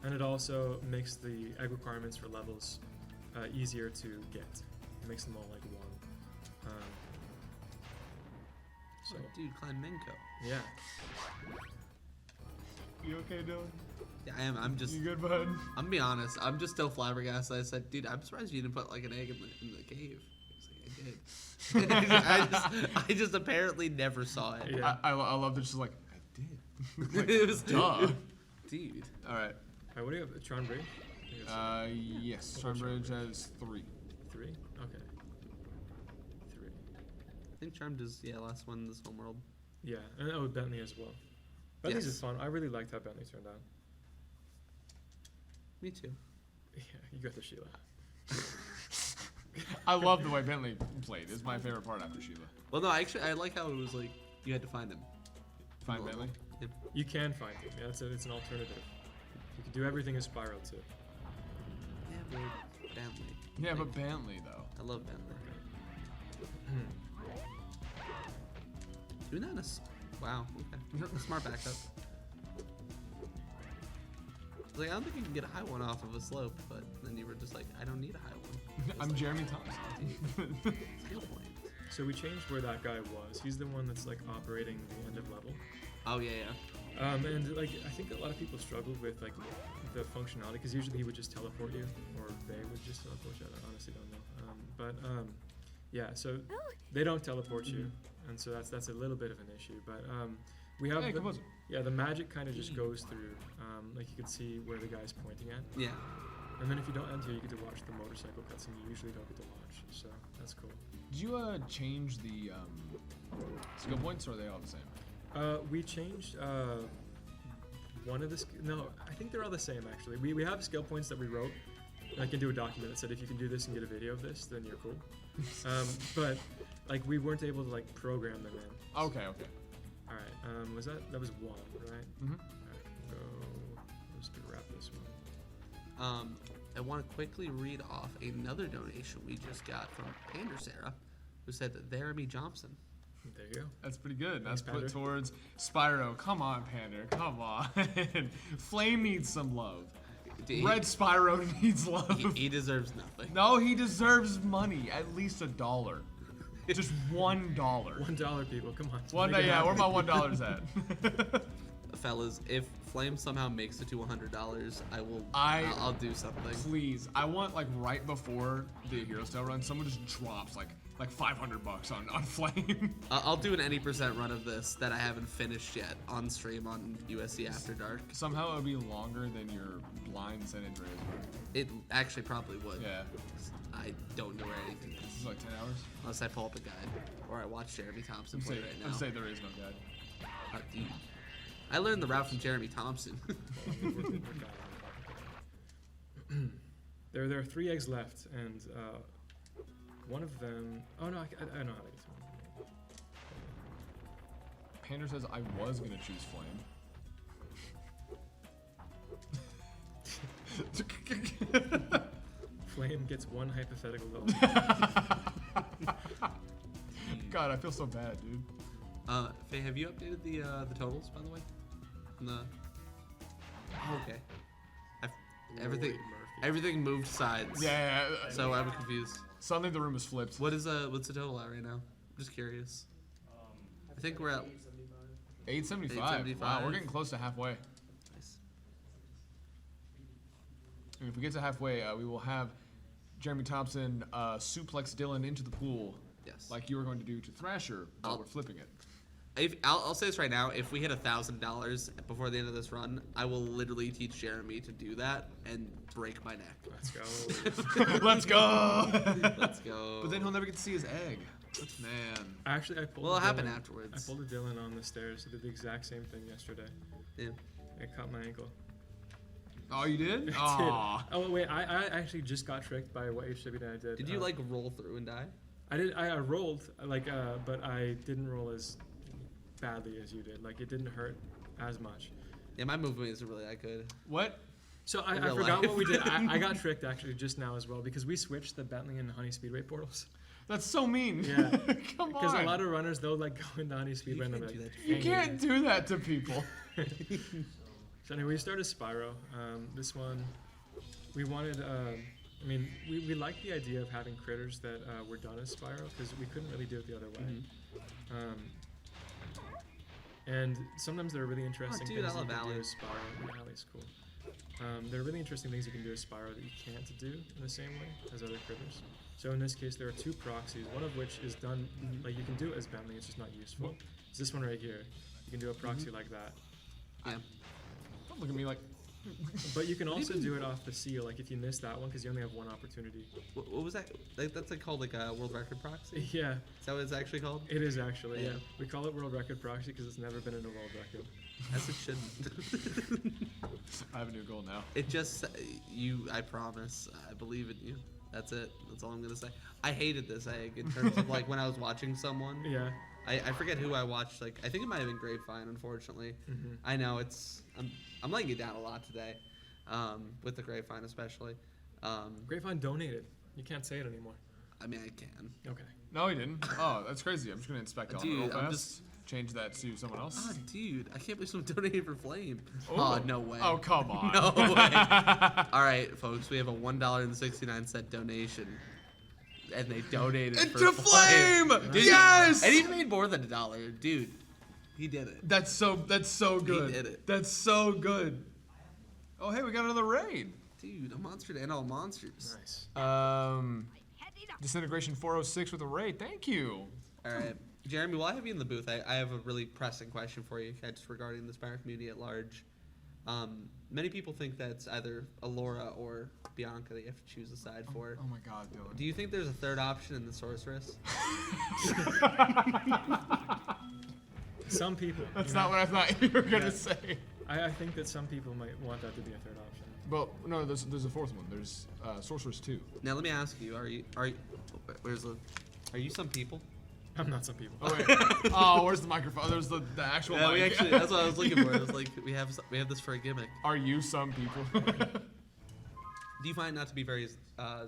and it also makes the egg requirements for levels easier to get. It makes them all like one. So, dude, Klein Menko. yeah. You okay, Dylan? Yeah, I am. I'm just. You good, bud? I'm gonna be honest. I'm just still flabbergasted. I said, dude, I'm surprised you didn't put like an egg in the cave. He's like, I did. I just apparently never saw it. Yeah. I love that she's like, I did. Like, It was duh. Dude. All right. What do you have? Tron Bridge? Yes. Charmbridge has 3. 3? Okay. 3. I think Charmed is last one in this homeworld. Yeah, and Bentley as well. Bentley's Yes. is fun. I really liked how Bentley turned out. Me too. Yeah, you got the Sheila. I love the way Bentley played. It's my favorite part after Sheila. Well, no, actually, I like how it was like you had to find him. Find Bentley? Yep. You can find him. Yeah, it's an alternative. You can do everything in Spiral too. Yeah, but Bentley. Yeah, but Bentley though. I love Bentley. Doing that in a wow. Okay. Smart backup. Like, I don't think you can get a high one off of a slope, but then you were just like, I don't need a high one. I'm Jeremy Thompson. Skill point. So we changed where that guy was. He's the one that's like operating the end of level. Oh yeah, yeah. And like I think a lot of people struggled with like the functionality because usually he would just teleport you, or they would just teleport you. I honestly don't know. But Yeah, so they don't teleport you, and so that's a little bit of an issue. But we have the magic kind of just goes through. Like you can see where the guy's pointing at. Yeah. And then if you don't enter, you get to watch the motorcycle cutscene you usually don't get to watch. So that's cool. Did you change the skill points, or are they all the same? We changed one of the no, I think they're all the same actually. We have skill points that we wrote. I can do a document that said if you can do this and get a video of this, then you're cool. But like we weren't able to like program them in. Okay. All right. Was that was one, right? Mm-hmm. All right. Go. I'm just gonna wrap this one. I want to quickly read off another donation we just got from Pander Sarah, who said that Jeremy Johnson. There you go. That's pretty good. Thanks, That's put Pander. towards Spyro. Come on, Pander. Come on. Flame needs some love. Red Spyro needs love. He deserves nothing. No, he deserves money. At least $1. Just $1. $1, people. Come on. Yeah, where my $1 at? Fellas, if Flame somehow makes it to $100, I'll do something. Please, I want like right before the Hero's Tale run, someone just drops like $500 on Flame. I'll do an any % run of this that I haven't finished yet on stream on USC After Dark. Somehow it would be longer than your blind San Andreas run. It actually probably would. Yeah. I don't know where anything is. This is like 10 hours? Unless I pull up a guide or I watch Jeremy Thompson play right now. I'd say there is no guide. Dude. I learned the route from Jeremy Thompson. There are 3 eggs left, and one of them. Oh no, I know how to get to one. Pander says I was gonna choose Flame. Flame gets 1 hypothetical level. God, I feel so bad, dude. Faye, have you updated the totals, by the way? Okay. Everything moved sides. Yeah. So I'm confused. Suddenly the room is flipped. What's the total at right now? I'm just curious. I think we're at 875. Wow, we're getting close to halfway. Nice. And if we get to halfway, we will have Jeremy Thompson suplex Dylan into the pool. Yes. Like you were going to do to Thrasher while we're flipping it. I'll say this right now. If we hit $1,000 before the end of this run, I will literally teach Jeremy to do that and break my neck. Let's go. Let's go. Let's go. But then he'll never get to see his egg. Man. Actually, I pulled. Well, it a happened Dylan- afterwards. I pulled a Dylan on the stairs. I did the exact same thing yesterday. Yeah. I cut my ankle. Oh, you did? I did. Aw. Oh wait, I actually just got tricked by what HWD did. Did you like roll through and die? I did. I rolled but I didn't roll as badly as you did. Like it didn't hurt as much. Yeah, my movement isn't really that good. What? So I real forgot life. what we did. I got tricked actually just now as well because we switched the Bentley and Honey Speedway portals. That's so mean. Yeah. Come on. Because a lot of runners they'll like go into Honey Speedway and they'll be like, You can't do that to people. So anyway, we started Spyro. This one, we wanted. I mean, we liked the idea of having critters that were done as Spyro because we couldn't really do it the other way. And sometimes there are really interesting dude, things I you love can Ally. do as Spyro. Yeah, Ally's cool. There are really interesting things you can do as Spyro that you can't do in the same way as other critters. So in this case, there are 2 proxies, one of which is done, like you can do it as Bentley, it's just not useful. It's this one right here. You can do a proxy like that. Yeah. Don't look at me like. But you can What do also you do it off the seal, like if you miss that one, because you only have one opportunity. What was that? Like, that's like called like a world record proxy? Yeah. Is that what it's actually called? It is actually, yeah. Yeah. We call it world record proxy because it's never been in a world record. As it shouldn't. I have a new goal now. It just, I promise, I believe in you. That's it. That's all I'm gonna say. I hated this egg in terms of like when I was watching someone. Yeah. I forget who I watched. Like I think it might have been Grapevine. Unfortunately, I know it's. I'm letting you down a lot today, with the Grapevine especially. Grapevine donated. You can't say it anymore. I mean, I can. Okay. No, he didn't. Oh, that's crazy. I'm just gonna inspect all Dude, real I'm fast. just- Change that to someone else. Ah, dude, I can't believe someone donated for Flame. Oh. Oh, no way. Oh, come on. No way. All right, folks, we have a $1.69 donation. And they donated It's for to Flame! Dude, Yes! And he made more than $1. Dude, he did it. That's so good. He did it. That's so good. Oh, hey, we got another raid. Dude, a monster and all monsters. Nice. Um, Disintegration 406 with a raid. Thank you. All right, Jeremy, while I have you in the booth, I have a really pressing question for you, just regarding the Spire community at large. Many people think that it's either Alora or Bianca that you have to choose a side for. Oh my God, Dylan. Do you think there's a third option in the Sorceress? Some people. That's not what I thought you were gonna say. I think that some people might want that to be a third option. Well, no, there's a fourth one. There's Sorceress 2. Now let me ask you: Are you some people? I'm not some people. Oh, wait. Oh, where's the microphone? There's the actual Yeah, mic. we actually, that's what I was looking for. It was like we have this for a gimmick. Are you some people? Do you find it not to be very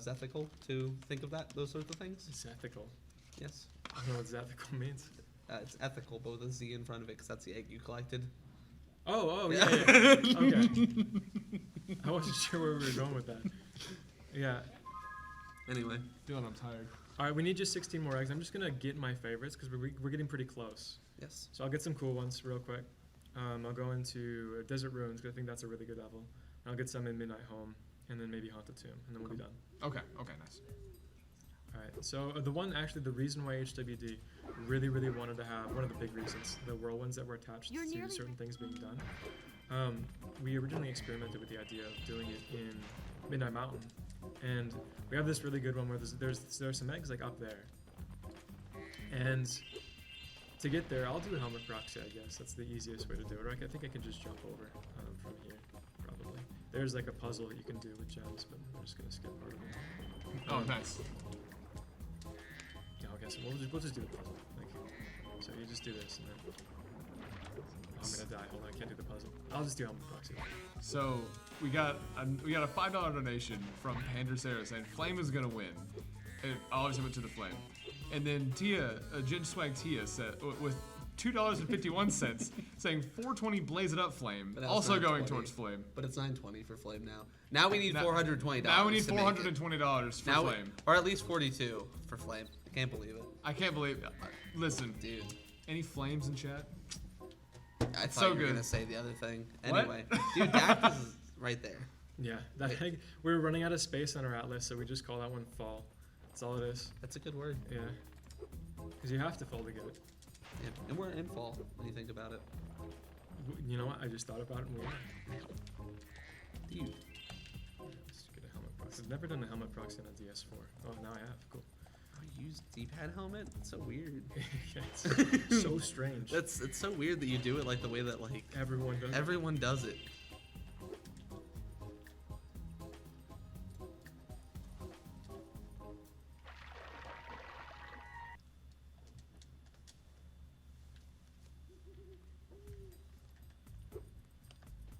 ethical to think of those sorts of things? It's ethical. Yes. I don't know what ethical means. It's ethical, but with a Z in front of it, because that's the egg you collected. Oh, yeah. Okay. I wasn't sure where we were going with that. Yeah. Anyway. Dylan, I'm tired. All right, we need just 16 more eggs. I'm just gonna get my favorites because we're getting pretty close. Yes. So I'll get some cool ones real quick. I'll go into Desert Ruins because I think that's a really good level. I'll get some in Midnight Home, and then maybe Haunted Tomb, and then we'll be done. Okay, nice. All right, so the reason why HWD really wanted to have, one of the big reasons, the whirlwinds that were attached to certain things being done. We originally experimented with the idea of doing it in Midnight Mountain, and we have this really good one where there's some eggs like up there, and to get there, I'll do a helmet proxy, I guess. That's the easiest way to do it. Or I think I can just jump over from here, probably. There's like a puzzle that you can do with gems, but I'm just gonna skip part of it. Oh, nice. Yeah, okay, so we'll just do the puzzle. So you just do this, and then I'm gonna die. Hold on, I can't do the puzzle. I'll just do helmet proxy. So we got a $5 donation from Pandraceres saying Flame is gonna win. It obviously went to the Flame. And then Tia, Gin Swag Tia said with $2.51 saying 420 Blaze It Up Flame, also going towards Flame. But it's $9.20 for Flame now. Now we need $420. Now we need $420 for Flame. Or at least 42 for Flame. I can't believe it. I can't believe it. Listen, dude. Any flames in chat? I thought so you were good. gonna say the other thing. Anyway, dude, Dax is right there. Yeah, we were running out of space on our atlas, so we just call that one fall. That's all it is. That's a good word. Yeah, because you have to fall to get it. Yeah, and we're in fall when you think about it. You know what? I just thought about it and we are. Dude. Let's get a helmet proxy. I've never done a helmet proxy on a DS4. Oh, now I have. Cool. Use D-pad helmet? It's so weird. Yeah, it's so strange. It's so weird that you do it like the way that like everyone does it.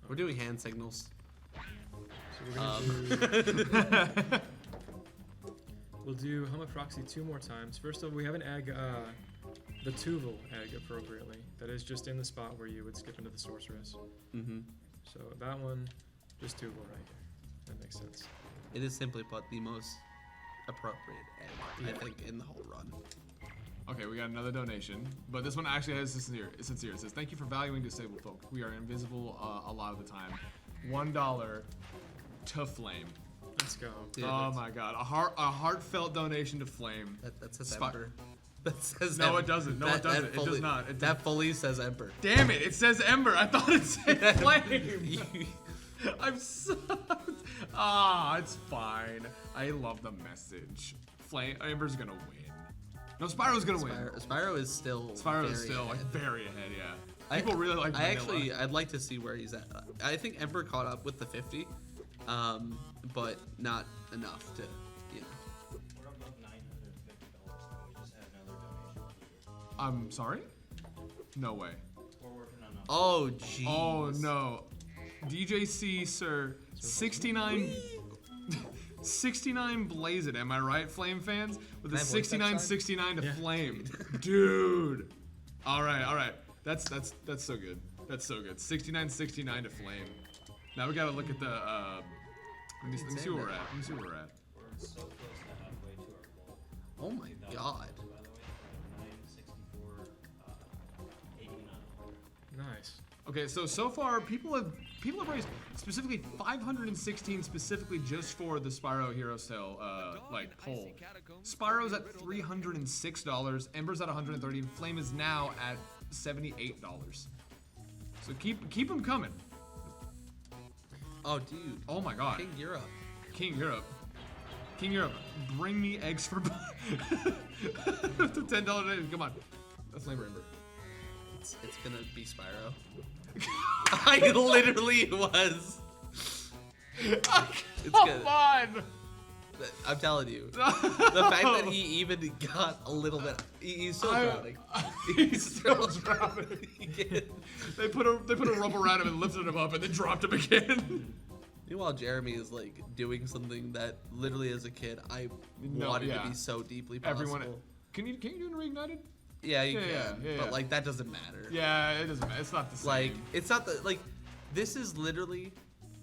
We're doing hand signals. So we're gonna We'll do helmet proxy 2 more times. First of all, we have an egg, the Tuval egg appropriately. That is just in the spot where you would skip into the sorceress. Mm-hmm. So that one, just Tuval right here. That makes sense. It is simply put the most appropriate egg, I think, in the whole run. Okay, we got another donation, but this one actually has sincere. It says, "Thank you for valuing disabled folk. We are invisible a lot of the time. $1 to Flame." Let's go. Dude, oh my God, a heartfelt donation to Flame. That says Emperor. That says no, Ember. it doesn't. No, it doesn't. It does not. That fully says Emperor. Damn it! It says Ember. I thought it said Flame. I'm so. It's fine. I love the message. Flame. Ember's gonna win. No, Spyro's gonna win. Spyro is still. Spyro is still like very ahead. Yeah. People really like. I'd like to see where he's at. I think Emperor caught up with the 50, but not enough to, you know. We're above $950 now. We just had another donation. I'm sorry? No way. We're working on a. Oh jeez. Oh no. DJC sir, 69 Blaze It, am I right, Flame fans? With a 69-69 to Flame. Dude. Alright. That's so good. That's so good. 69-69 to Flame. Now we gotta look at the let me see where we're at. Let me see where we're at. We're so close to halfway to our goal. Oh my God. By the way, 964, 89. Nice. Okay, so far people have raised specifically 516 specifically just for the Spyro Heroes Tale like poll. Spyro's at $306, Ember's at $130, and Flame is now at $78. So keep them coming. Oh, dude. Oh my God. King Europe. King Europe. King Europe. Bring me eggs for the $10. Come on. That's Flame or Ember. It's gonna be Spyro. I literally was. Come on! I'm telling you. The fact that he even got a little bit. He's still drowning. He's still drowning. They put a rope around him and lifted him up and then dropped him again. Meanwhile, Jeremy is like doing something that literally as a kid I wanted to be so deeply possible. Everyone, can you do it in Reignited? Yeah, you can. But like that doesn't matter. Yeah, it doesn't matter. It's not the same. Like it's not the like. This is literally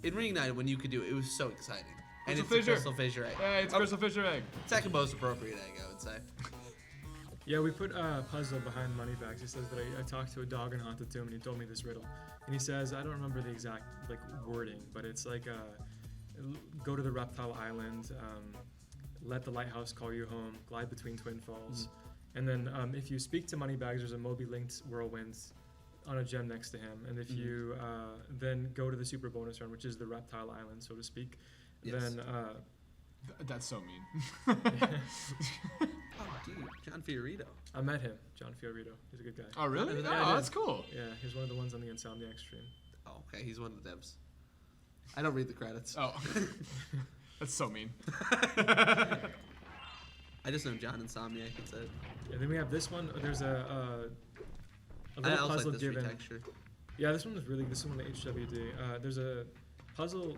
in Reignited when you could do it. It was so exciting. And it's a Crystal Fissure egg. Yeah, it's Crystal Fissure egg. Second most appropriate egg, I would say. Yeah, we put a puzzle behind Moneybags. He says that I talked to a dog in Haunted Tomb and he told me this riddle. And he says, I don't remember the exact like wording, but it's like go to the reptile island, let the lighthouse call you home, glide between twin falls. And then if you speak to Moneybags, there's a Moby linked whirlwind on a gem next to him. And if you then go to the super bonus run, which is the reptile island, so to speak, then that's so mean. Oh, dude, John Fiorito. I met him, John Fiorito. He's a good guy. Oh, really? Yeah, Oh, that's cool. Yeah, he's one of the ones on the Insomniac stream. Oh, okay, he's one of the devs. I don't read the credits. Oh, that's so mean. I just know John Insomniac. That's it. Yeah, then we have this one. There's a I little also puzzle like this given. retexture. Yeah, this one was really. This one the HWD. There's a puzzle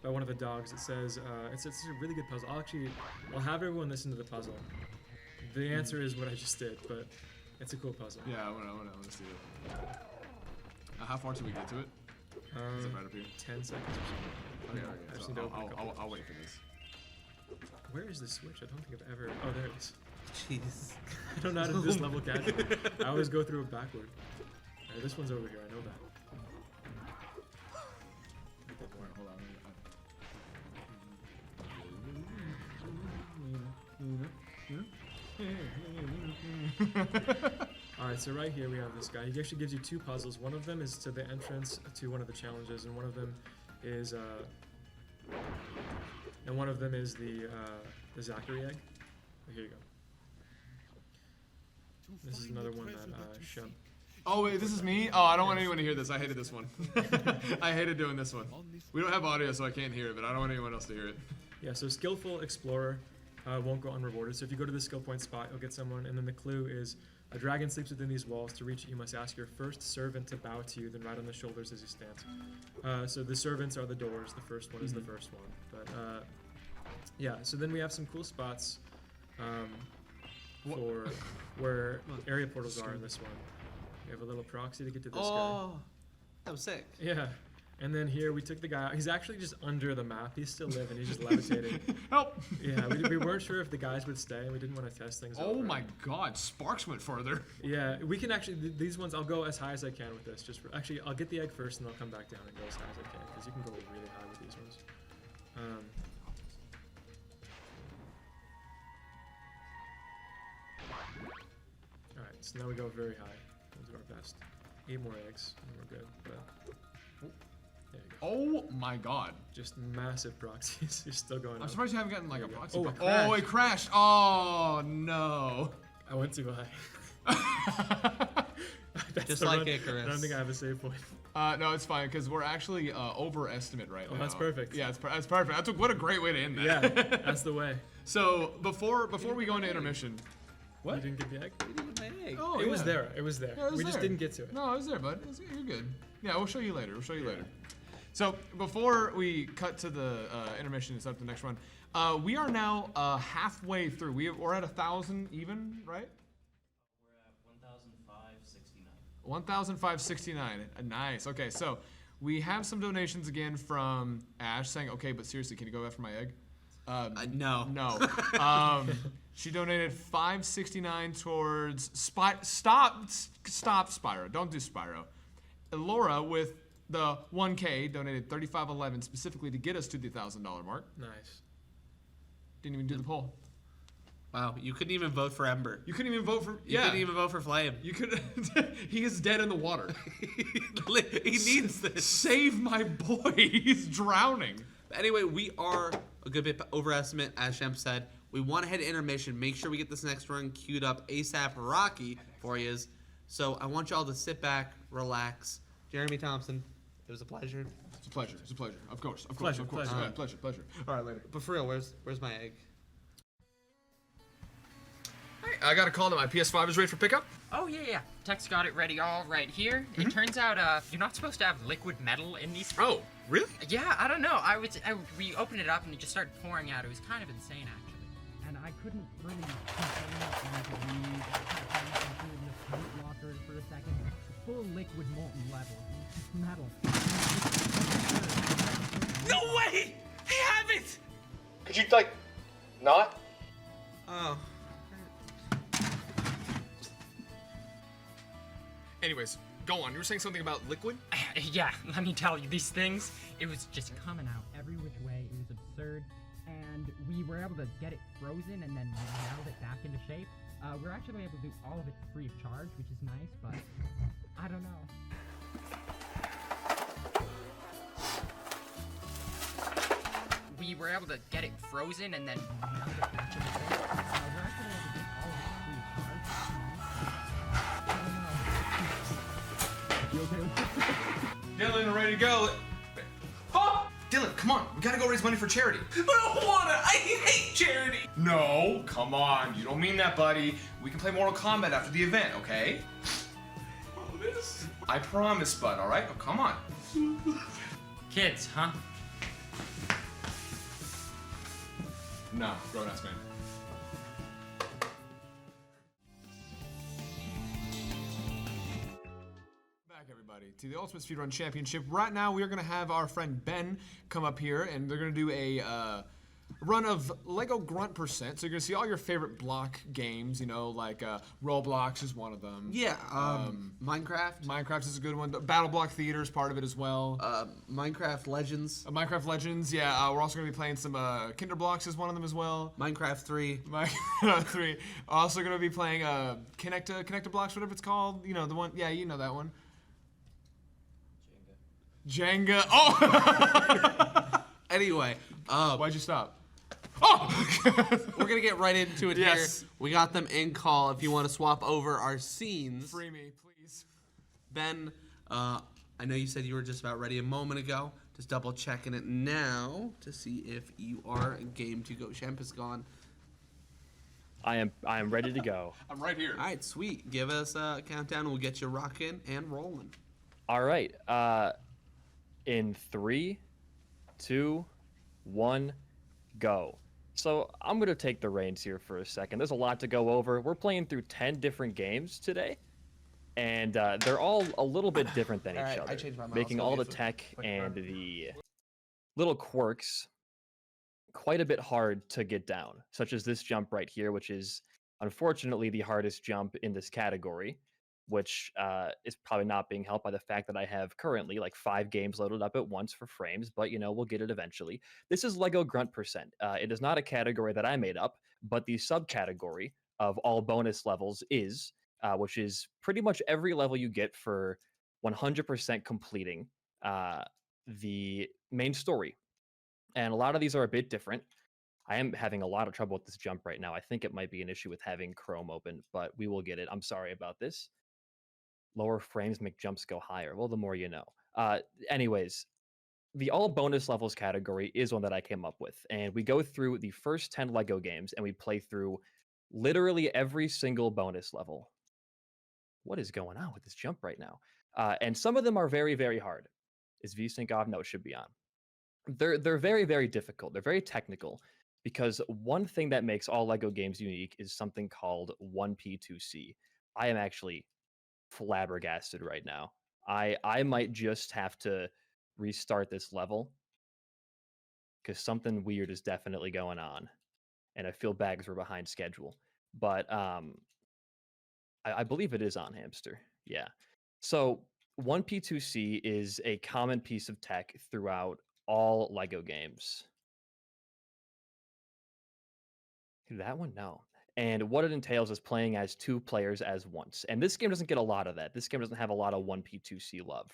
by one of the dogs. It says it's a really good puzzle. I'll have everyone listen to the puzzle. The answer is what I just did, but it's a cool puzzle. Yeah, I wanna see it. How far till we get to it? Is it right up here? 10 seconds or something. Okay, I just so need to open a couple. I'll wait for this. Where is the switch? I don't think I've ever. Oh, there it is. Jeez. I don't know how to do this level catch. I always go through it backward. Alright, this one's over here. I know that. Hold on. Alright, so right here we have this guy. He actually gives you two puzzles. One of them is to the entrance to one of the challenges, and one of them is the Zachary egg. Oh, here you go. This is another one that Shump. Oh wait, this is me? Oh, I don't want anyone to hear this. I hated this one. I hated doing this one. We don't have audio, so I can't hear it, but I don't want anyone else to hear it. Yeah, so Skillful Explorer won't go unrewarded. So if you go to the skill point spot, you'll get someone, and then the clue is a dragon sleeps within these walls. To reach it, you must ask your first servant to bow to you, then ride on the shoulders as he stands. So the servants are the doors. The first one is the first one. But yeah, so then we have some cool spots for where area portals are in this one. We have a little proxy to get to this guy. Oh, that was sick. Yeah. And then here we took the guy out. He's actually just under the map. He's still living. He's just levitating. Help! Yeah, we weren't sure if the guys would stay, and we didn't want to test things. Oh over. my God! Sparks went further. Yeah, we can actually. These ones, I'll go as high as I can with this. Actually, I'll get the egg first, and I'll come back down and go as high as I can, because you can go really high with these ones. All right, so now we go very high. We'll do our best. 8 more eggs, and we're good. But there you go. Oh my God! Just massive proxies. You're still going. I'm surprised you haven't gotten like a proxy. Oh, oh, it crashed! Oh no! I went too high. Just like Icarus. I don't think I have a save point. No, it's fine because we're actually overestimate right now. Oh, that's perfect. Yeah, that's perfect. What a great way to end that. Yeah, that's the way. So before we go into intermission, what? You didn't get the egg? You didn't get my egg. Oh, it was there. It was there. Yeah, it was we just there. didn't get to it. No, it was there, bud. You're good. Yeah, we'll show you later. So before we cut to the intermission and start the next run, we are now halfway through. We're at 1,000 even, right? We're at 1,569. 1,569. Nice. Okay, so we have some donations again from Ash saying, "Okay, but seriously, can you go after my egg?" No. No. She donated 569 towards Stop Spyro. Don't do Spyro. Laura with the 1K donated 3511 specifically to get us to the $1,000 mark. Nice. Didn't even do the poll. Wow, you couldn't even vote for Ember. You couldn't even vote for. You couldn't even vote for Flame. You could. He is dead in the water. He needs this. Save my boy. He's drowning. Anyway, we are a good bit overestimate, as Shemp said. We want to head to intermission. Make sure we get this next run queued up ASAP Rocky for you. So I want y'all to sit back, relax. Jeremy Thompson, it was a pleasure. It's a pleasure. It's a pleasure. Of course. Pleasure. Yeah, pleasure. All right, later. But for real, where's my egg? I got a call that my PS5 is ready for pickup. Oh yeah. Tech's got it ready all right here. It turns out you're not supposed to have liquid metal in these. Oh, really? Yeah, I don't know. We opened it up and it just started pouring out. It was kind of insane actually. And I couldn't really contain the paint locker for a second. Full liquid molten metal. No way! I have it! Could you, like, not? Oh. Anyways, go on. You were saying something about liquid? Yeah, let me tell you, these things, it was just coming out every which way. It was absurd. And we were able to get it frozen and then melt it back into shape. We're actually able to do all of it free of charge, which is nice, but I don't know. We were able to get it frozen and then melt it back into shape. We're actually able to do all of it free of charge, which is nice. I don't know. You okay with this? Dylan, ready to go. Oh! Dylan, come on. We gotta go raise money for charity. I don't wanna. I hate charity. No, come on. You don't mean that, buddy. We can play Mortal Kombat after the event, okay? Promise? I promise, bud, all right? Oh, come on. Kids, huh? No, grown-ass man. Back, everybody, to the Ultimate Speedrun Championship. Right now, we are going to have our friend Ben come up here, and they're going to do a run of Lego Grunt Percent. So you're going to see all your favorite block games, you know, like Roblox is one of them. Yeah, Minecraft. Minecraft is a good one. Battle Block Theater is part of it as well. Minecraft Legends. Minecraft Legends, yeah. We're also going to be playing some Kinder Blocks is one of them as well. Minecraft 3. Minecraft 3. Also going to be playing Connecta Blocks, whatever it's called. You know, the one, yeah, you know that one. Jenga. Oh! Anyway. Why'd you stop? Oh! We're going to get right into it here. We got them in call. If you want to swap over our scenes. Free me, please. Ben, I know you said you were just about ready a moment ago. Just double checking it now to see if you are game to go. Shemp is gone. I am ready to go. I'm right here. All right, sweet. Give us a countdown and we'll get you rocking and rolling. All right. In 3, 2, 1, go. So I'm going to take the reins here for a second. There's a lot to go over. We're playing through 10 different games today, and they're all a little bit different than each other, I changed my mouse. making all the tech and the little quirks quite a bit hard to get down, such as this jump right here, which is unfortunately the hardest jump in this category, which is probably not being helped by the fact that I have currently like 5 games loaded up at once for frames, but you know, we'll get it eventually. This is Lego Grunt Percent. It is not a category that I made up, but the subcategory of all bonus levels is, which is pretty much every level you get for 100% completing the main story. And a lot of these are a bit different. I am having a lot of trouble with this jump right now. I think it might be an issue with having Chrome open, but we will get it. I'm sorry about this. Lower frames make jumps go higher. Well, the more you know. Anyways, the all bonus levels category is one that I came up with. And we go through the first 10 Lego games and we play through literally every single bonus level. What is going on with this jump right now? And some of them are very, very hard. Is VSync off? No, it should be on. They're very, very difficult. They're very technical because one thing that makes all Lego games unique is something called 1P2C. I am actually flabbergasted right now. I might just have to restart this level because something weird is definitely going on, and I feel bad because we're behind schedule. But I believe it is on, Hamster. Yeah. So 1P2C is a common piece of tech throughout all LEGO games. That one, no. And what it entails is playing as 2 players as once. And this game doesn't get a lot of that. This game doesn't have a lot of 1P2C love.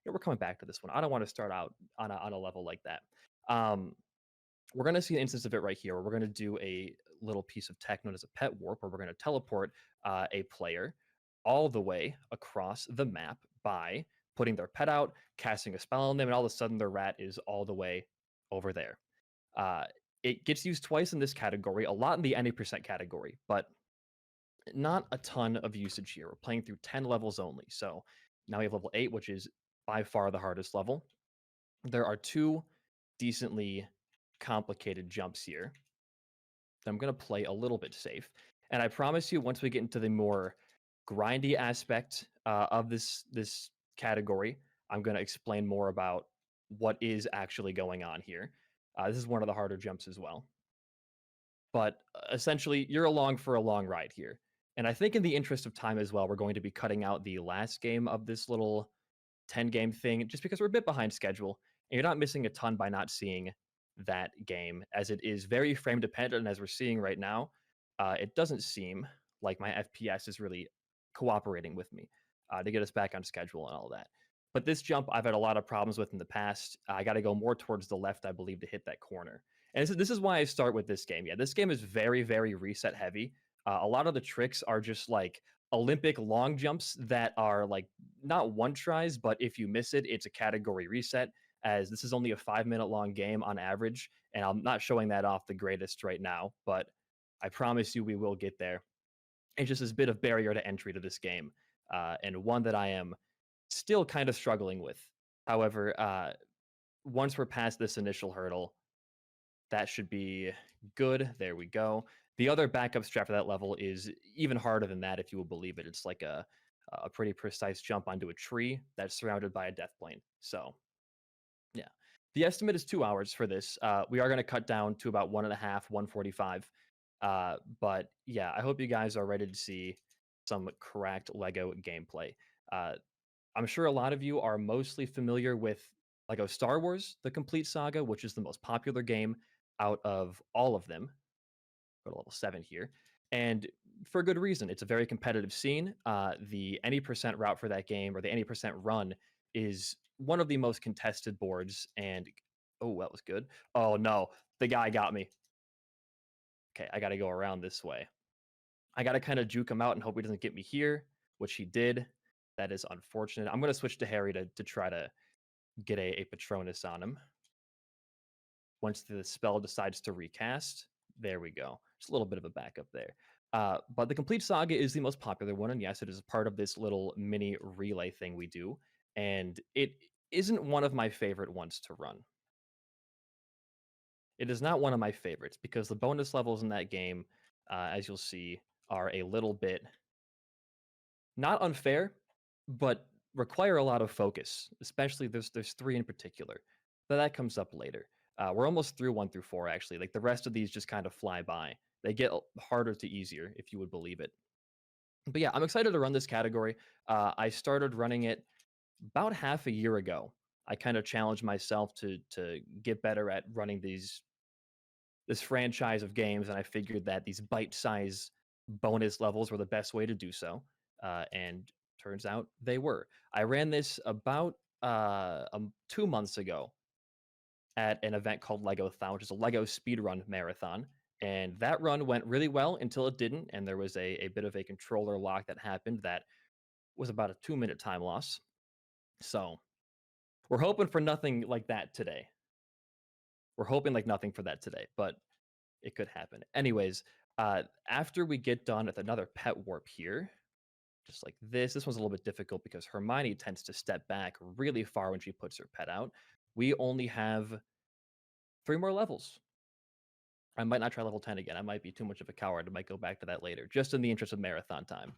Yeah, we're coming back to this one. I don't want to start out on a level like that. We're going to see an instance of it right here where we're going to do a little piece of tech known as a pet warp, where we're going to teleport a player all the way across the map by putting their pet out, casting a spell on them, and all of a sudden their rat is all the way over there. It gets used twice in this category, a lot in the any percent category, but not a ton of usage here. We're playing through 10 levels only. So now we have level 8, which is by far the hardest level. There are 2 decently complicated jumps here. I'm going to play a little bit safe. And I promise you, once we get into the more grindy aspect of this category, I'm going to explain more about what is actually going on here. This is one of the harder jumps as well. But essentially, you're along for a long ride here. And I think in the interest of time as well, we're going to be cutting out the last game of this little 10-game thing, just because we're a bit behind schedule. And you're not missing a ton by not seeing that game, as it is very frame dependent. And as we're seeing right now, it doesn't seem like my FPS is really cooperating with me to get us back on schedule and all that. But this jump I've had a lot of problems with in the past. I got to go more towards the left, I believe, to hit that corner. And this is why I start with this game. Yeah, this game is very, very reset heavy. A lot of the tricks are just like Olympic long jumps that are like not one tries, but if you miss it, it's a category reset, as this is only a 5-minute long game on average. And I'm not showing that off the greatest right now, but I promise you we will get there. It's just this bit of barrier to entry to this game, and one that I am still kind of struggling with. However, once we're past this initial hurdle, that should be good. There we go. The other backup strat for that level is even harder than that, if you will believe it. It's like a pretty precise jump onto a tree that's surrounded by a death plane. So, yeah. The estimate is 2 hours for this. We are going to cut down to about 1.5, 145. But yeah, I hope you guys are ready to see some cracked LEGO gameplay. I'm sure a lot of you are mostly familiar with LEGO Star Wars: The Complete Saga, which is the most popular game out of all of them. Go to level 7 here. And for good reason. It's a very competitive scene. The any percent route for that game, or the any percent run, is one of the most contested boards. And oh, that was good. Oh no, the guy got me. Okay, I got to go around this way. I got to kind of juke him out and hope he doesn't get me here, which he did. That is unfortunate. I'm going to switch to Harry to try to get a Patronus on him. Once the spell decides to recast, there we go. Just a little bit of a backup there. But the Complete Saga is the most popular one, and yes, it is part of this little mini relay thing we do. And it isn't one of my favorite ones to run. It is not one of my favorites because the bonus levels in that game, as you'll see, are a little bit not unfair, but require a lot of focus. Especially there's 3 in particular, but that comes up later. We're almost through 1 through 4 actually. Like the rest of these just kind of fly by. They get harder to easier, if you would believe it. But yeah, I'm excited to run this category. I started running it about half a year ago. I kind of challenged myself to get better at running this franchise of games, and I figured that these bite-sized bonus levels were the best way to do so. And turns out they were. I ran this about 2 months ago at an event called Legothon, which is a Lego Speedrun marathon. And that run went really well until it didn't. And there was a bit of a controller lock that happened that was about a 2-minute time loss. So we're hoping for nothing like that today. We're hoping like nothing for that today, but it could happen. Anyways, after we get done with another pet warp here, just like this one's a little bit difficult because Hermione tends to step back really far when she puts her pet out. We only have 3 more levels. I might not try level 10 again. I might be too much of a coward. I might go back to that later, just in the interest of marathon time.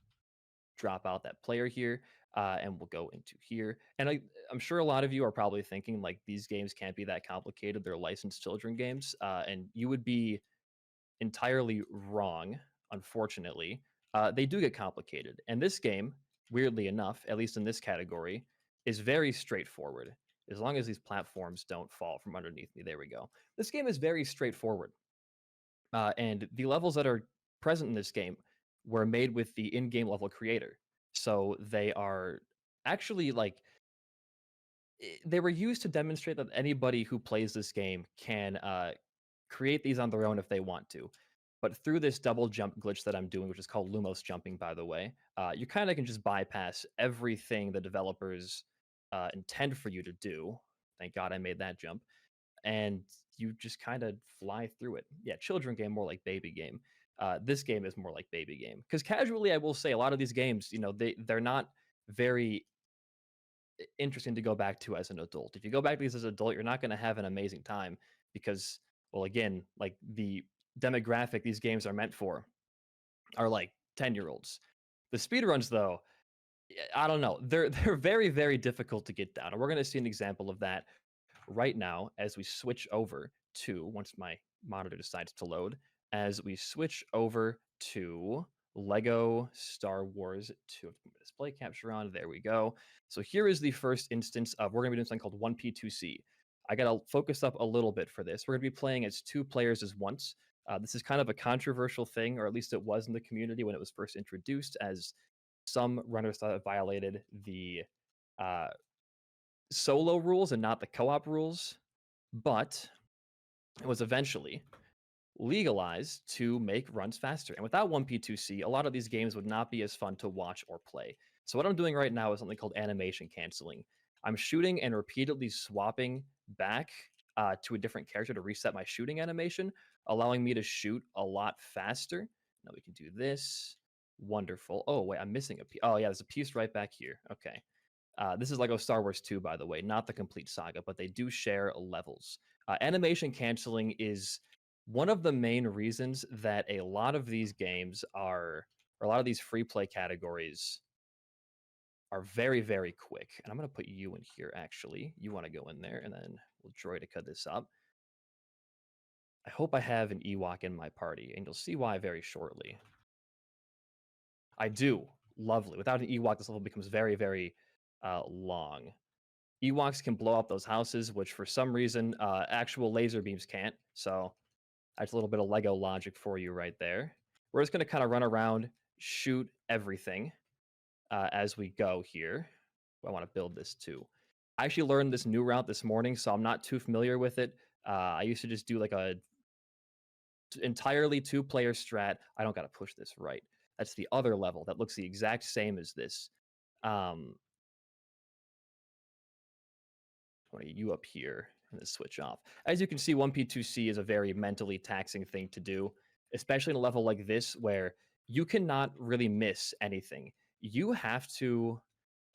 Drop out that player here, and we'll go into here. And I'm sure a lot of you are probably thinking, like, these games can't be that complicated. They're licensed children games. And you would be entirely wrong, unfortunately. They do get complicated. And this game weirdly enough, at least in this category, is very straightforward. As long as these platforms don't fall from underneath me. There we go. This game is very straightforward. And the levels that are present in this game were made with the in-game level creator. So they are actually like they were used to demonstrate that anybody who plays this game can create these on their own if they want to. But through this double jump glitch that I'm doing, which is called Lumos jumping, by the way, you kind of can just bypass everything the developers intend for you to do. Thank God I made that jump. And you just kind of fly through it. Yeah, children game, more like baby game. This game is more like baby game. Because casually, I will say a lot of these games, they're not very interesting to go back to as an adult. If you go back to these as an adult, you're not going to have an amazing time because, well, again, like the demographic these games are meant for are like 10-year-olds. The speedruns, though, I don't know. They're very, very difficult to get down. And we're going to see an example of that right now as we switch over to, once my monitor decides to load, as we switch over to Lego Star Wars 2. Display capture on. There we go. So here is the first instance of, we're going to be doing something called 1P2C. I got to focus up a little bit for this. We're going to be playing as 2 players as once. This is kind of a controversial thing, or at least it was in the community when it was first introduced, as some runners thought it violated the solo rules and not the co-op rules, but it was eventually legalized to make runs faster. And without 1P2C, a lot of these games would not be as fun to watch or play. So what I'm doing right now is something called animation canceling. I'm shooting and repeatedly swapping back to a different character to reset my shooting animation, allowing me to shoot a lot faster. Now we can do this. Wonderful. Oh, wait, I'm missing a piece. Oh, yeah, there's a piece right back here. Okay. This is Lego Star Wars 2, by the way, not the complete saga, but they do share levels. Animation canceling is one of the main reasons that a lot of these games are, or a lot of these free play categories are very, very quick. And I'm going to put you in here, actually. You want to go in there, and then we'll try to cut this up. I hope I have an Ewok in my party, and you'll see why very shortly. I do. Lovely. Without an Ewok, this level becomes very, very long. Ewoks can blow up those houses, which for some reason actual laser beams can't. So that's a little bit of Lego logic for you right there. We're just going to kind of run around, shoot everything as we go here. I want to build this too. I actually learned this new route this morning, so I'm not too familiar with it. I used to just do like a entirely 2-player strat. I don't got to push this right. That's the other level that looks the exact same as this. I want you up here and then switch off. As you can see, 1P2C is a very mentally taxing thing to do, especially in a level like this where you cannot really miss anything. You have to,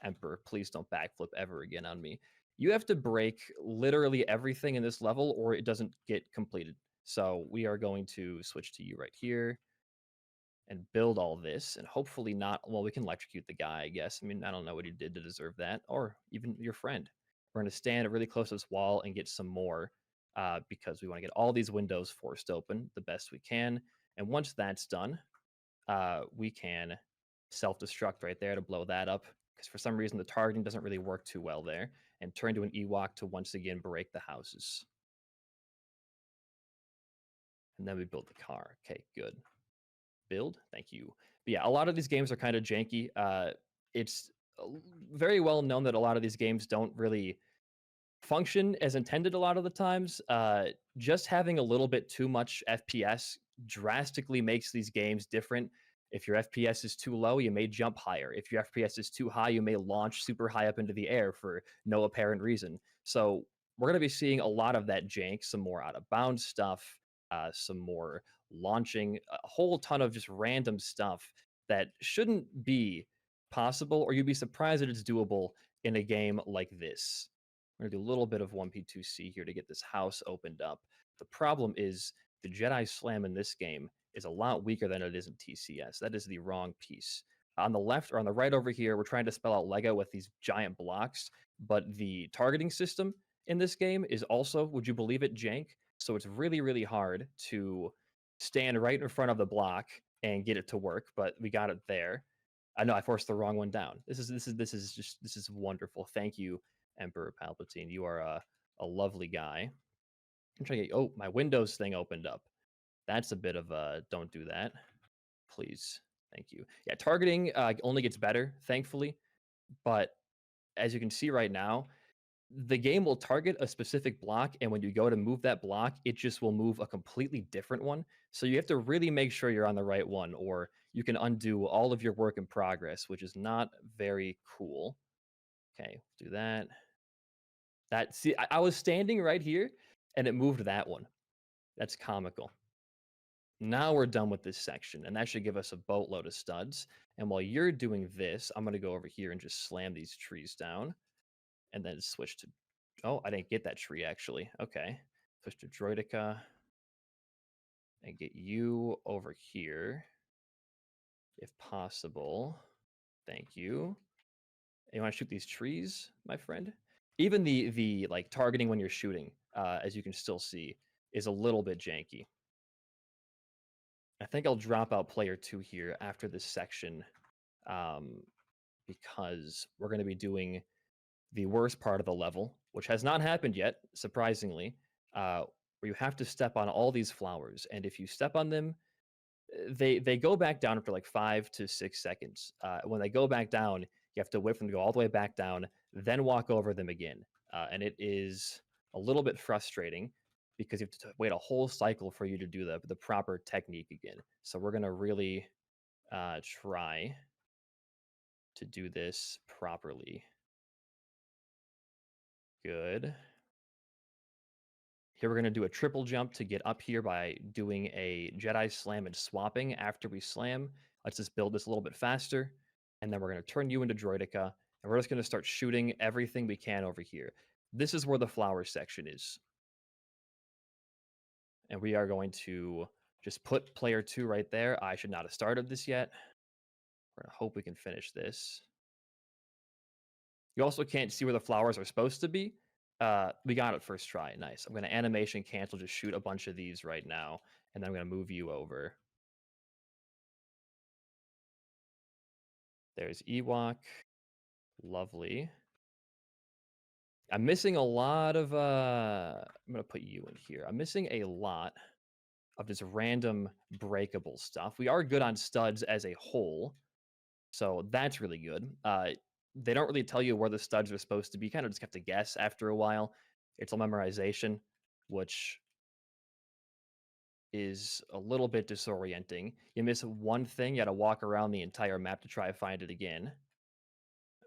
Emperor, please don't backflip ever again on me. You have to break literally everything in this level or it doesn't get completed. So we are going to switch to you right here and build all this, and hopefully not, well, we can electrocute the guy, I guess. I mean, I don't know what he did to deserve that, or even your friend. We're going to stand really close to this wall and get some more because we want to get all these windows forced open the best we can. And once that's done, we can self-destruct right there to blow that up because for some reason the targeting doesn't really work too well there, and turn to an Ewok to once again break the houses. And then we build the car. Okay, good. Build. Thank you. But yeah, a lot of these games are kind of janky. It's very well known that a lot of these games don't really function as intended a lot of the times. Just having a little bit too much FPS drastically makes these games different. If your FPS is too low, you may jump higher. If your FPS is too high, you may launch super high up into the air for no apparent reason. So we're going to be seeing a lot of that jank, some more out of bounds stuff, some more launching, a whole ton of just random stuff that shouldn't be possible, or you'd be surprised that it's doable in a game like this. We're going to do a little bit of 1P2C here to get this house opened up. The problem is the Jedi Slam in this game is a lot weaker than it is in TCS. That is the wrong piece. On the left or on the right over here, we're trying to spell out Lego with these giant blocks, but the targeting system in this game is also, would you believe it, jank? So it's really, really hard to stand right in front of the block and get it to work, but we got it there. I know I forced the wrong one down. This is wonderful. Thank you, Emperor Palpatine. You are a lovely guy. I'm trying to get. Oh, my Windows thing opened up. That's a bit of a don't do that, please. Thank you. Yeah, targeting only gets better, thankfully. But as you can see right now, the game will target a specific block, and when you go to move that block, it just will move a completely different one. So you have to really make sure you're on the right one, or you can undo all of your work in progress, which is not very cool. Okay, do that. See, I was standing right here, and it moved that one. That's comical. Now we're done with this section, and that should give us a boatload of studs. And while you're doing this, I'm going to go over here and just slam these trees down, and then switch to... Oh, I didn't get that tree, actually. Okay. Switch to Droidica, and get you over here, if possible. Thank you. And you want to shoot these trees, my friend? Even the like targeting when you're shooting, as you can still see, is a little bit janky. I think I'll drop out player 2 here after this section, because we're going to be doing the worst part of the level, which has not happened yet, surprisingly, where you have to step on all these flowers. And if you step on them, they go back down after like 5 to 6 seconds. When they go back down, you have to wait for them to go all the way back down, then walk over them again. And it is a little bit frustrating because you have to wait a whole cycle for you to do the proper technique again. So we're going to really try to do this properly. Good. Here we're going to do a triple jump to get up here by doing a Jedi slam and swapping after we slam. Let's just build this a little bit faster. And then we're going to turn you into Droidica. And we're just going to start shooting everything we can over here. This is where the flower section is. And we are going to just put player 2 right there. I should not have started this yet. We're going to hope we can finish this. You also can't see where the flowers are supposed to be. We got it first try. Nice. I'm going to animation cancel, just shoot a bunch of these right now. And then I'm going to move you over. There's Ewok. Lovely. I'm missing a lot of... I'm going to put you in here. I'm missing a lot of this random breakable stuff. We are good on studs as a whole. So that's really good. They don't really tell you where the studs are supposed to be. You kind of just have to guess after a while. It's a memorization, which is a little bit disorienting. You miss one thing, you got to walk around the entire map to try to find it again.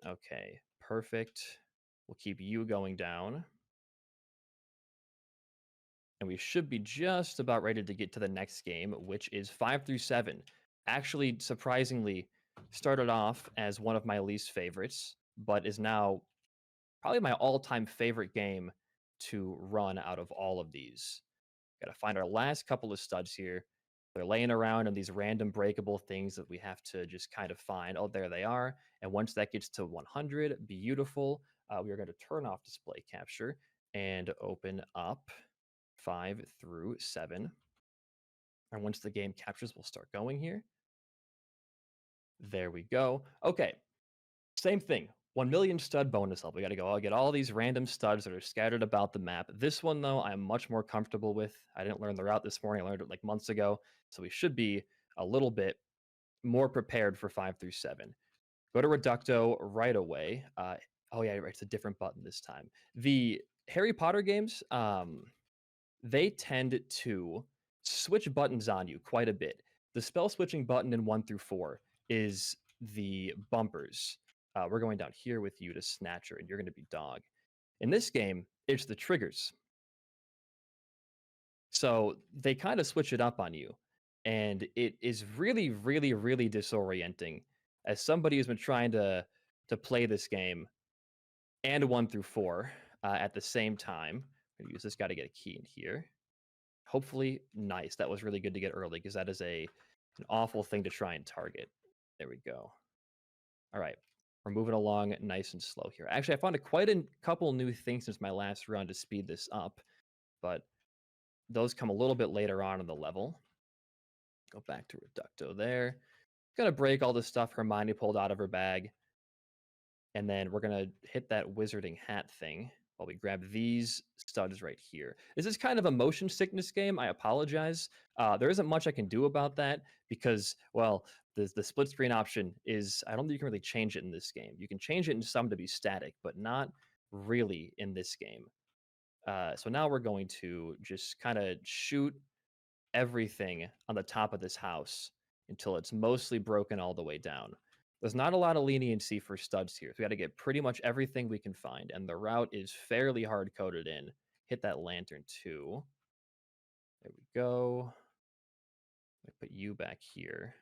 Okay, perfect. We'll keep you going down. And we should be just about ready to get to the next game, which is 5 through 7. Actually, surprisingly, started off as one of my least favorites, but is now probably my all-time favorite game to run out of all of these. Got to find our last couple of studs here. They're laying around in these random breakable things that we have to just kind of find. Oh, there they are. And once that gets to 100, beautiful. We are going to turn off display capture and open up 5 through 7. And once the game captures, we'll start going here. There we go. Okay, same thing. 1 million stud bonus level. We got to go get all these random studs that are scattered about the map. This one, though, I'm much more comfortable with. I didn't learn the route this morning. I learned it like months ago. So we should be a little bit more prepared for 5 through 7. Go to Reducto right away. Oh, yeah, right. It's a different button this time. The Harry Potter games, they tend to switch buttons on you quite a bit. The spell switching button in 1 through 4 is the bumpers. We're going down here with you to Snatcher, and you're going to be Dog. In this game, it's the triggers. So they kind of switch it up on you, and it is really, really, really disorienting. As somebody who's been trying to play this game and 1 through 4 at the same time, I'm going to use this guy to get a key in here. Hopefully, nice. That was really good to get early because that is an awful thing to try and target. There we go. All right. We're moving along nice and slow here. Actually, I found quite a couple new things since my last run to speed this up, but those come a little bit later on in the level. Go back to Reducto there. Gonna break all the stuff Hermione pulled out of her bag. And then we're gonna hit that wizarding hat thing while we grab these studs right here. This is kind of a motion sickness game. I apologize. There isn't much I can do about that because, well, the split screen option is, I don't think you can really change it in this game. You can change it in some to be static, but not really in this game. So now we're going to just kind of shoot everything on the top of this house until it's mostly broken all the way down. There's not a lot of leniency for studs here. So we got to get pretty much everything we can find. And the route is fairly hard coded in. Hit that lantern too. There we go. I put you back here.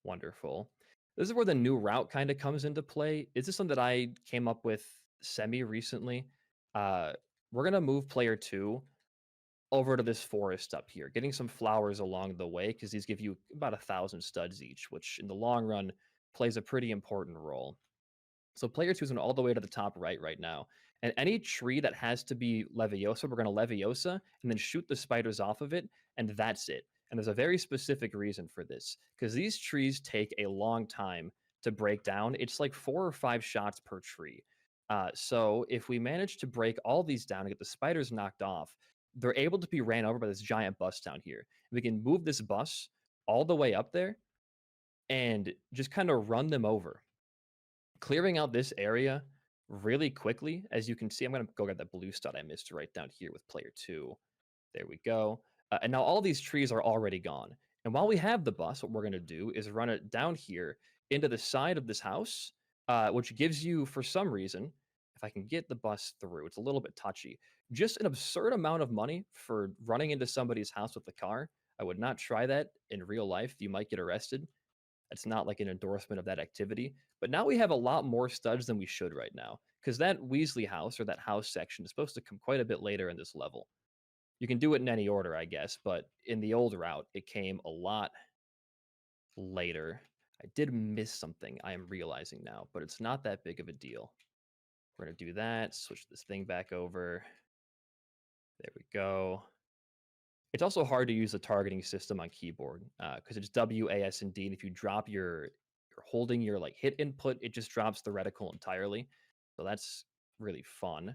Wonderful. This is where the new route kind of comes into play. This is something that I came up with semi recently. We're going to move player 2 over to this forest up here, getting some flowers along the way because these give you about 1,000 studs each, which in the long run plays a pretty important role. So player 2 is going all the way to the top right now. And any tree that has to be Leviosa, we're going to Leviosa and then shoot the spiders off of it, and that's it. And there's a very specific reason for this, because these trees take a long time to break down. It's like 4 or 5 shots per tree. So if we manage to break all these down and get the spiders knocked off, they're able to be ran over by this giant bus down here. We can move this bus all the way up there and just kind of run them over, clearing out this area really quickly. As you can see, I'm going to go get that blue stud I missed right down here with player 2. There we go. And now all these trees are already gone. And while we have the bus, what we're going to do is run it down here into the side of this house, which gives you, for some reason, if I can get the bus through, it's a little bit touchy, just an absurd amount of money for running into somebody's house with the car. I would not try that in real life. You might get arrested. It's not like an endorsement of that activity. But now we have a lot more studs than we should right now, because that Weasley house, or that house section, is supposed to come quite a bit later in this level. You can do it in any order, I guess, but in the old route, it came a lot later. I did miss something, I am realizing now, but it's not that big of a deal. We're going to do that, switch this thing back over. There we go. It's also hard to use the targeting system on keyboard because it's W, A, S, and D, and if you drop you're holding your like hit input, it just drops the reticle entirely. So that's really fun.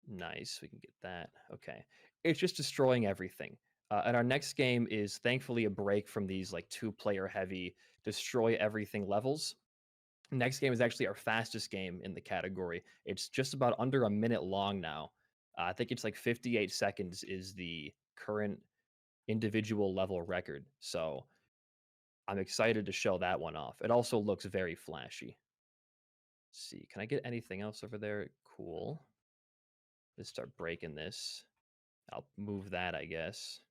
Nice, we can get that. Okay, it's just destroying everything. And our next game is thankfully a break from these like 2-player heavy destroy everything levels. Next game is actually our fastest game in the category. It's just about under a minute long now. I think it's like 58 seconds is the current individual level record. So I'm excited to show that one off. It also looks very flashy. Let's see, can I get anything else over there? Cool. Let's start breaking this. I'll move that, I guess.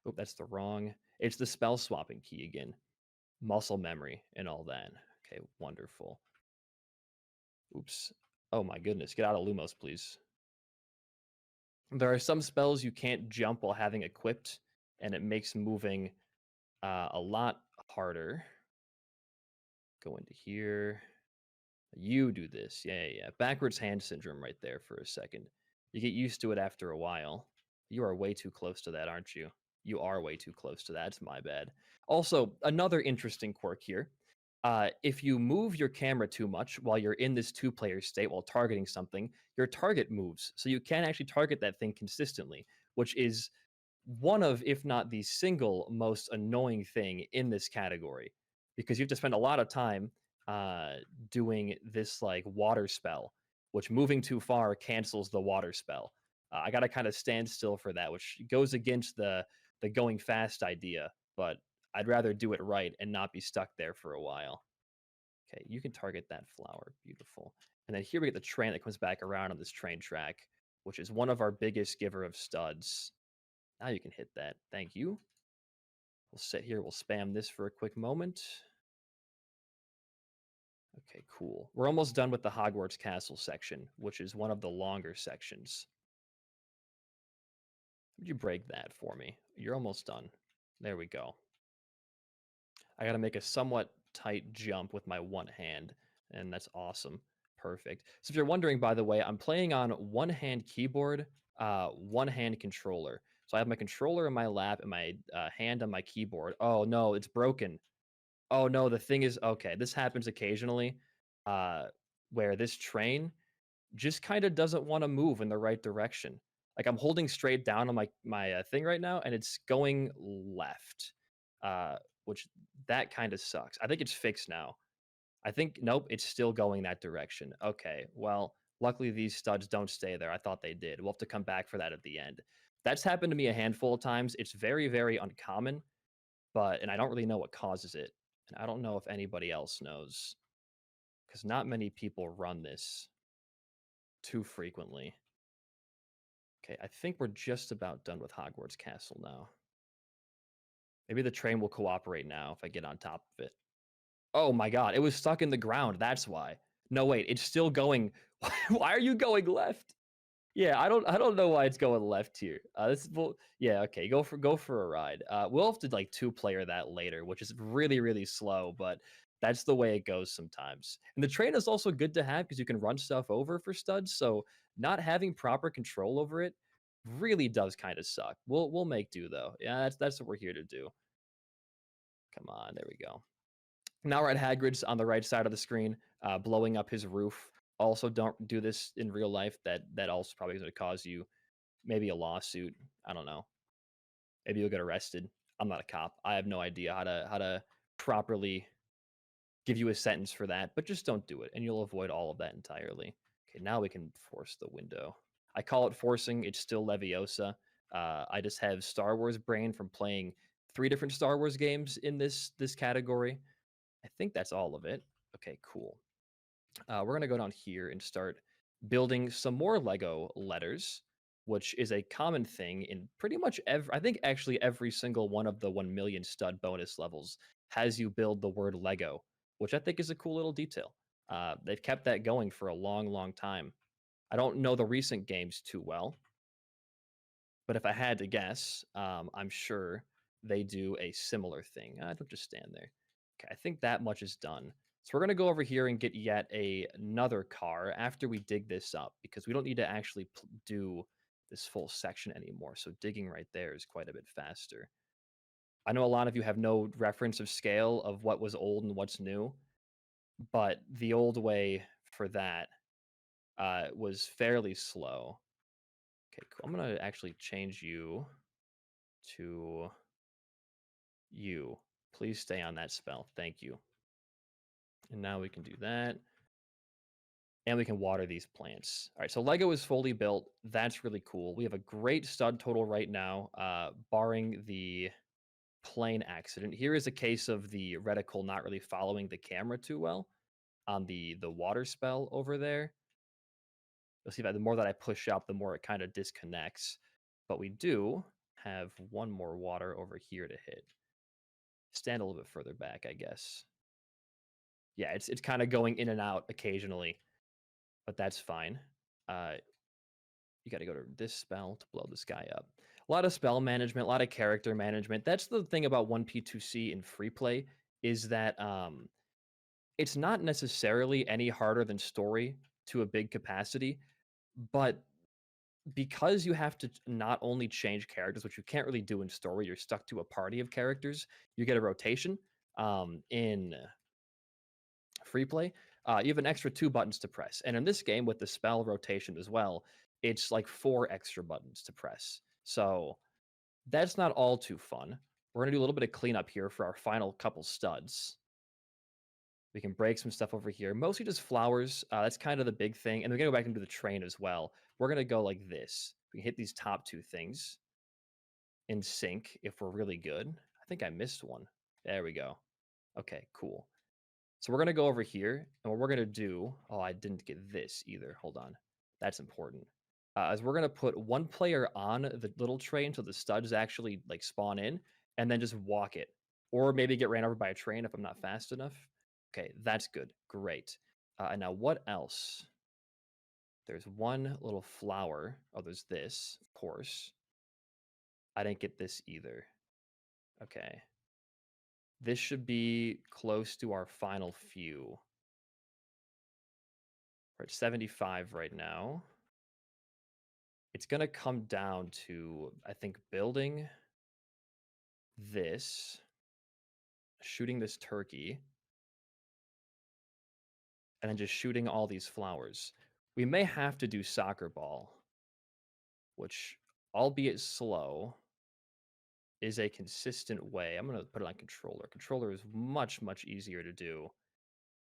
Oh, that's the wrong. It's the spell swapping key again. Muscle memory and all that. Okay, wonderful. Oops. Oh my goodness. Get out of Lumos, please. There are some spells you can't jump while having equipped, and it makes moving a lot harder. Go into here. You do this. Yeah. Backwards hand syndrome right there for a second. You get used to it after a while. You are way too close to that, aren't you? You are way too close to that. It's my bad. Also, another interesting quirk here. If you move your camera too much while you're in this 2-player state while targeting something, your target moves. So you can't actually target that thing consistently, which is one of, if not the single most annoying thing in this category, because you have to spend a lot of time doing this like water spell, which moving too far cancels the water spell. I got to kind of stand still for that, which goes against the going fast idea, but I'd rather do it right and not be stuck there for a while. Okay, you can target that flower. Beautiful. And then here we get the train that comes back around on this train track, which is one of our biggest giver of studs. Now you can hit that. Thank you. We'll sit here. We'll spam this for a quick moment. Okay, cool. We're almost done with the Hogwarts Castle section, which is one of the longer sections. Would you break that for me? You're almost done. There we go. I got to make a somewhat tight jump with my one hand, and that's awesome. Perfect. So if you're wondering, by the way, I'm playing on one-hand keyboard, one-hand controller. So I have my controller in my lap and my hand on my keyboard. Oh, no, it's broken. Oh no, the thing is, okay, this happens occasionally, where this train just kind of doesn't want to move in the right direction. Like I'm holding straight down on my thing right now, and it's going left, which that kind of sucks. I think it's fixed now. I think nope, it's still going that direction. Okay, well, luckily these studs don't stay there. I thought they did. We'll have to come back for that at the end. That's happened to me a handful of times. It's very, very uncommon, and I don't really know what causes it. And I don't know if anybody else knows, because not many people run this too frequently. Okay, I think we're just about done with Hogwarts Castle now. Maybe the train will cooperate now if I get on top of it. Oh my god, it was stuck in the ground. That's why. No, wait, it's still going. Why are you going left? Yeah, I don't know why it's going left here. Yeah, okay, go for a ride. We'll have to like two-player that later, which is really really slow, but that's the way it goes sometimes. And the train is also good to have because you can run stuff over for studs. So not having proper control over it really does kind of suck. We'll make do though. Yeah, that's what we're here to do. Come on, there we go. Now we're at Hagrid's on the right side of the screen, blowing up his roof. Also, don't do this in real life. That also probably going to cause you maybe a lawsuit. I don't know. Maybe you'll get arrested. I'm not a cop. I have no idea how to properly give you a sentence for that, but just don't do it, and you'll avoid all of that entirely. Okay, now we can force the window. I call it forcing. It's still Leviosa. I just have Star Wars brain from playing 3 different Star Wars games in this category. I think that's all of it. Okay, cool. We're going to go down here and start building some more Lego letters, which is a common thing in pretty much I think actually every single one of the 1 million stud bonus levels has you build the word Lego, which I think is a cool little detail. They've kept that going for a long, long time. I don't know the recent games too well, but if I had to guess, I'm sure they do a similar thing. Don't just stand there. Okay, I think that much is done. So we're going to go over here and get yet another car after we dig this up, because we don't need to actually do this full section anymore. So digging right there is quite a bit faster. I know a lot of you have no reference of scale of what was old and what's new, but the old way for that was fairly slow. Okay, cool. I'm going to actually change you to you. Please stay on that spell. Thank you. And now we can do that. And we can water these plants. All right, so Lego is fully built. That's really cool. We have a great stud total right now, barring the plane accident. Here is a case of the reticle not really following the camera too well on the water spell over there. You'll see that the more that I push up, the more it kind of disconnects. But we do have one more water over here to hit. Stand a little bit further back, I guess. Yeah, it's kind of going in and out occasionally, but that's fine. You got to go to this spell to blow this guy up. A lot of spell management, a lot of character management. That's the thing about 1P2C in free play, is that it's not necessarily any harder than story to a big capacity, but because you have to not only change characters, which you can't really do in story, you're stuck to a party of characters. You get a rotation. In free play, you have an extra 2 buttons to press. And in this game, with the spell rotation as well, it's like 4 extra buttons to press. So that's not all too fun. We're going to do a little bit of cleanup here for our final couple studs. We can break some stuff over here. Mostly just flowers. That's kind of the big thing. And we're going to go back into the train as well. We're going to go like this. We can hit these top 2 things in sync if we're really good. I think I missed one. There we go. Okay, cool. So we're going to go over here, and what we're going to do... Oh, I didn't get this either. Hold on. That's important. As we're going to put one player on the little train so the studs actually like spawn in, and then just walk it. Or maybe get ran over by a train if I'm not fast enough. Okay, that's good. Great. And now what else? There's one little flower. Oh, there's this, of course. I didn't get this either. Okay. This should be close to our final few. We're at 75 right now. It's going to come down to, I think, building this shooting this turkey, and then just shooting all these flowers. We may have to do soccer ball, which, albeit slow, is a consistent way. I'm going to put it on controller. Controller is much, much easier to do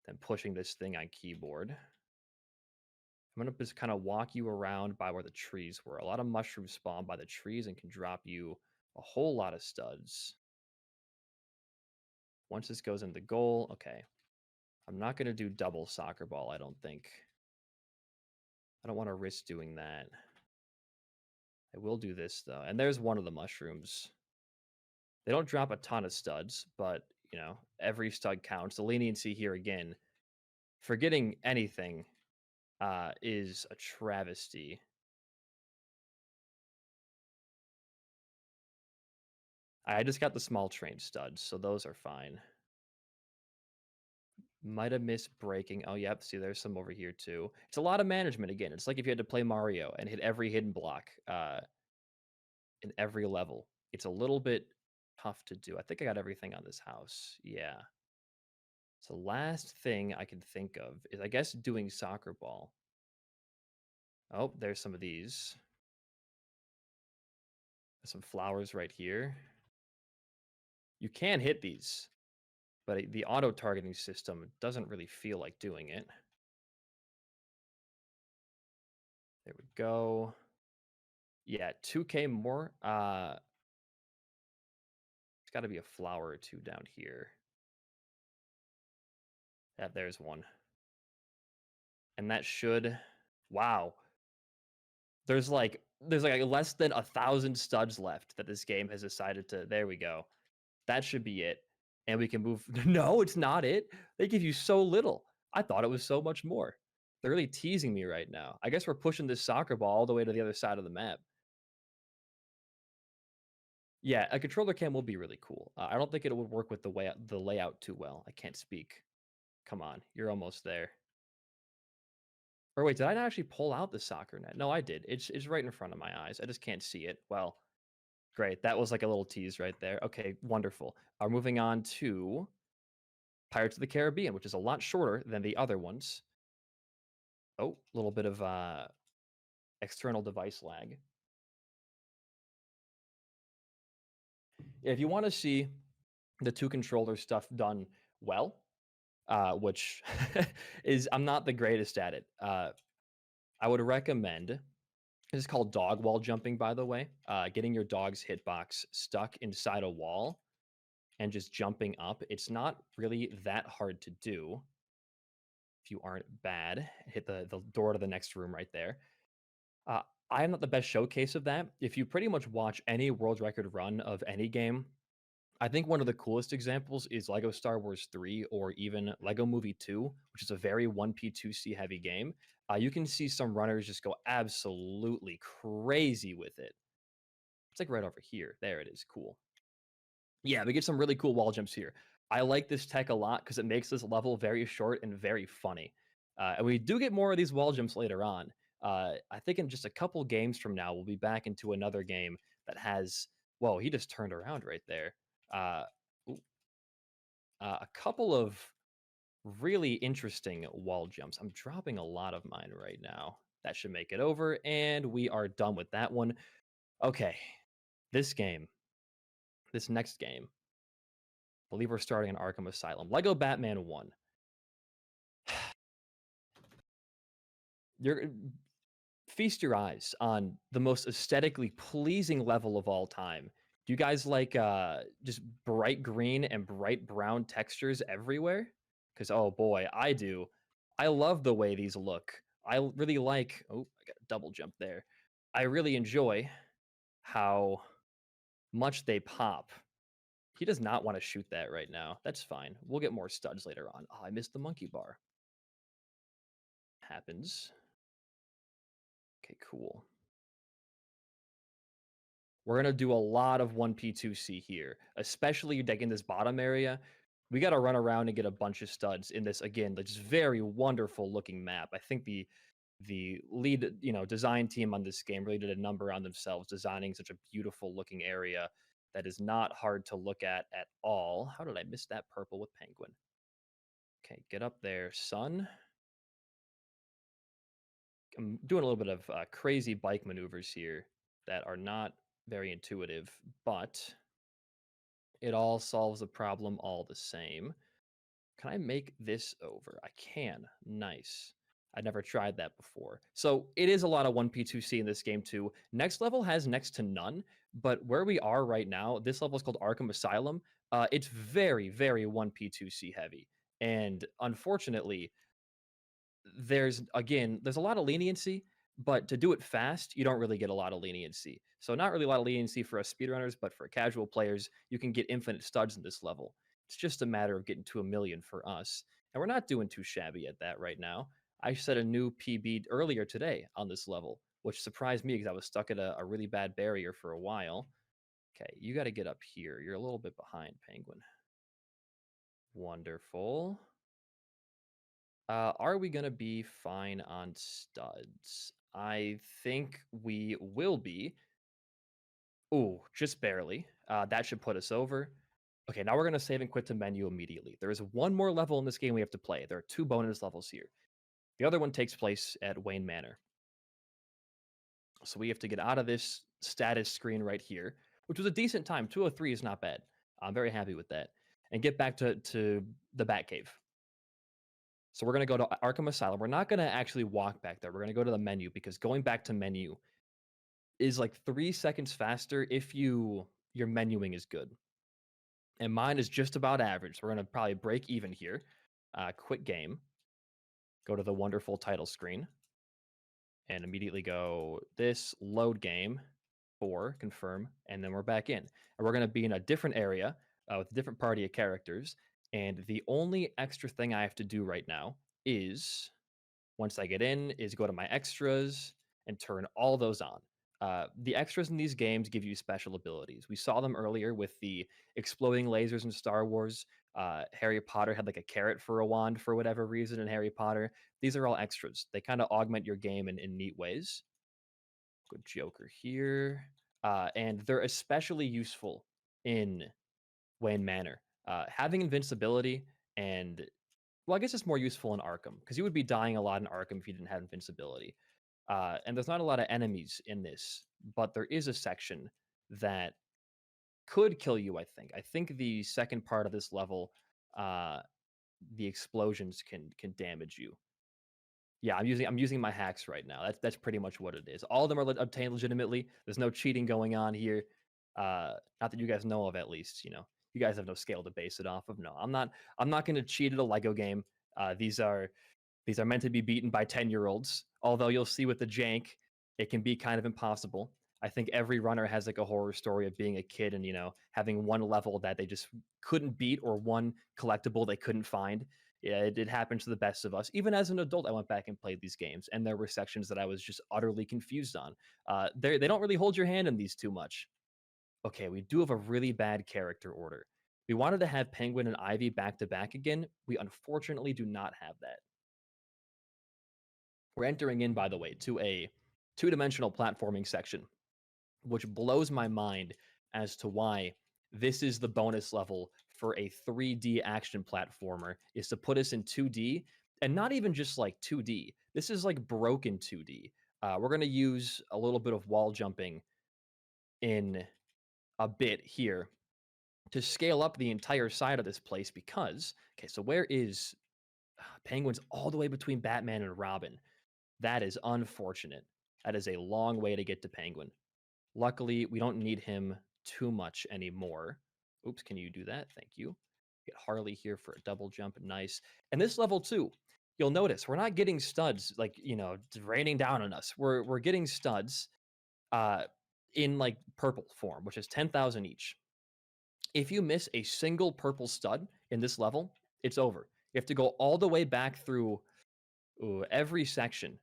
than pushing this thing on keyboard. I'm going to just kind of walk you around by where the trees were. A lot of mushrooms spawn by the trees and can drop you a whole lot of studs. Once this goes into goal, okay. I'm not going to do double soccer ball, I don't think. I don't want to risk doing that. I will do this, though. And there's one of the mushrooms. They don't drop a ton of studs, but, you know, every stud counts. The leniency here, again, for getting anything is a travesty. I just got the small train studs, so those are fine. Might have missed breaking. Oh, yep. See, there's some over here, too. It's a lot of management, again. It's like if you had to play Mario and hit every hidden block in every level. It's a little bit tough to do. I think I got everything on this house. Yeah. So last thing I can think of is, I guess, doing soccer ball. Oh, there's some of these. There's some flowers right here. You can hit these, but the auto-targeting system doesn't really feel like doing it. There we go. Yeah, 2K more. It's got to be a flower or two down here. Yeah, there's one. And that should... Wow. There's like less than 1,000 studs left that this game has decided to... There we go. That should be it. And we can move... No, it's not it. They give you so little. I thought it was so much more. They're really teasing me right now. I guess we're pushing this soccer ball all the way to the other side of the map. Yeah, a controller cam will be really cool. I don't think it would work with the layout too well. I can't speak. Come on, you're almost there. Or wait, did I not actually pull out the soccer net? No, I did. It's right in front of my eyes. I just can't see it. Well, great. That was like a little tease right there. Okay, wonderful. Moving on to Pirates of the Caribbean, which is a lot shorter than the other ones. Oh, a little bit of external device lag. If you want to see the two controller stuff done well, which is, I'm not the greatest at it. I would recommend, this is called dog wall jumping, by the way, getting your dog's hitbox stuck inside a wall and just jumping up. It's not really that hard to do if you aren't bad. Hit the door to the next room right there. I am not the best showcase of that. If you pretty much watch any world record run of any game, I think one of the coolest examples is Lego Star Wars 3 or even Lego Movie 2, which is a very 1P2C heavy game. You can see some runners just go absolutely crazy with it. It's like right over here. There it is. Cool. Yeah, we get some really cool wall jumps here. I like this tech a lot because it makes this level very short and very funny. And we do get more of these wall jumps later on. I think in just a couple games from now, we'll be back into another game that has... Whoa, he just turned around right there. A couple of really interesting wall jumps. I'm dropping a lot of mine right now. That should make it over, and we are done with that one. Okay, this next game, I believe we're starting in Arkham Asylum. Lego Batman 1. Feast your eyes on the most aesthetically pleasing level of all time. Do you guys like just bright green and bright brown textures everywhere? Because, oh boy, I do. I love the way these look. I really like... Oh, I got a double jump there. I really enjoy how much they pop. He does not want to shoot that right now. That's fine. We'll get more studs later on. Oh, I missed the monkey bar. Happens. Okay, cool. We're going to do a lot of 1P2C here, especially like in this bottom area. We got to run around and get a bunch of studs in this, again, like just very wonderful looking map. I think the lead, design team on this game really did a number on themselves, designing such a beautiful looking area. that is not hard to look at all. How did I miss that purple with Penguin? Okay, get up there, son. I'm doing a little bit of crazy bike maneuvers here that are not very intuitive, but it all solves the problem all the same. Can I make this over? I can. Nice. I never tried that before. So it is a lot of 1P2C in this game too. Next level has next to none, but where we are right now, this level is called Arkham Asylum. It's very, very 1P2C heavy. And unfortunately, there's a lot of leniency, but to do it fast, you don't really get a lot of leniency. So not really a lot of leniency for us speedrunners, but for casual players, you can get infinite studs in this level. It's just a matter of getting to 1,000,000 for us. And we're not doing too shabby at that right now. I set a new PB earlier today on this level, which surprised me because I was stuck at a really bad barrier for a while. Okay, you got to get up here. You're a little bit behind, Penguin. Wonderful. Are we going to be fine on studs? I think we will be. Ooh, just barely. That should put us over. Okay, now we're going to save and quit to menu immediately. There is one more level in this game we have to play. There are 2 bonus levels here. The other one takes place at Wayne Manor. So we have to get out of this status screen right here, which was a decent time. 203 is not bad. I'm very happy with that. And get back to the Batcave. So we're going to go to Arkham Asylum. We're not going to actually walk back there. We're going to go to the menu because going back to menu is like 3 seconds faster if your menuing is good. And mine is just about average. So we're going to probably break even here. Quit game. Go to the wonderful title screen. And immediately go this load game 4, confirm, and then we're back in. And we're going to be in a different area with a different party of characters. And the only extra thing I have to do right now is, once I get in, is go to my extras and turn all those on. The extras in these games give you special abilities. We saw them earlier with the exploding lasers in Star Wars. Harry Potter had like a carrot for a wand for whatever reason in Harry Potter. These are all extras. They kind of augment your game in neat ways. Good Joker here. And they're especially useful in Wayne Manor. Having invincibility and, well, I guess it's more useful in Arkham because you would be dying a lot in Arkham if you didn't have invincibility. And there's not a lot of enemies in this, but there is a section that could kill you, I think. I think the second part of this level, the explosions can damage you. Yeah, I'm using my hacks right now. That's pretty much what it is. All of them are obtained legitimately. There's no cheating going on here. Not that you guys know of, at least. You know, you guys have no scale to base it off of. No, I'm not going to cheat at a Lego game. These are meant to be beaten by 10-year-olds. Although you'll see with the jank, it can be kind of impossible. I think every runner has like a horror story of being a kid and, you know, having one level that they just couldn't beat or one collectible they couldn't find. Yeah, it happens to the best of us. Even as an adult, I went back and played these games, and there were sections that I was just utterly confused on. They don't really hold your hand in these too much. Okay, we do have a really bad character order. We wanted to have Penguin and Ivy back to back again. We unfortunately do not have that. We're entering in, by the way, to a 2-dimensional platforming section, which blows my mind as to why this is the bonus level for a 3D action platformer, is to put us in 2D, and not even just like 2D. This is like broken 2D. We're going to use a little bit of wall jumping in a bit here to scale up the entire side of this place because, okay, so where is Penguin's all the way between Batman and Robin? That is unfortunate. That is a long way to get to Penguin. Luckily, we don't need him too much anymore. Oops, can you do that? Thank you. Get Harley here for a double jump. Nice. And this level too, you'll notice we're not getting studs like, you know, raining down on us. We're getting studs in like purple form, which is 10,000 each. If you miss a single purple stud in this level, it's over. You have to go all the way back through every section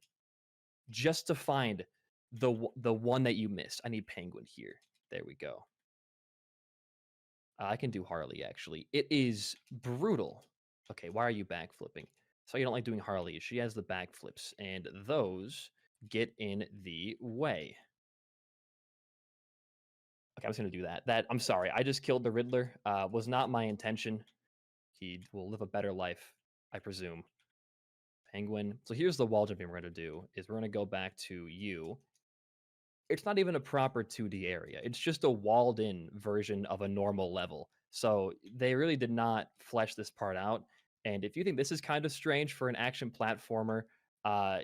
just to find the one that you missed. I need Penguin here. There we go. I can do Harley, actually. It is brutal. Okay, why are you backflipping? So you don't like doing Harley. She has the backflips, and those get in the way. Okay, I'm just gonna do that. I'm sorry. I just killed the Riddler. Was not my intention. He will live a better life, I presume. Penguin. So here's the wall jumping we're gonna do. Is we're gonna go back to you. It's not even a proper 2D area. It's just a walled-in version of a normal level. So they really did not flesh this part out. And if you think this is kind of strange for an action platformer, uh,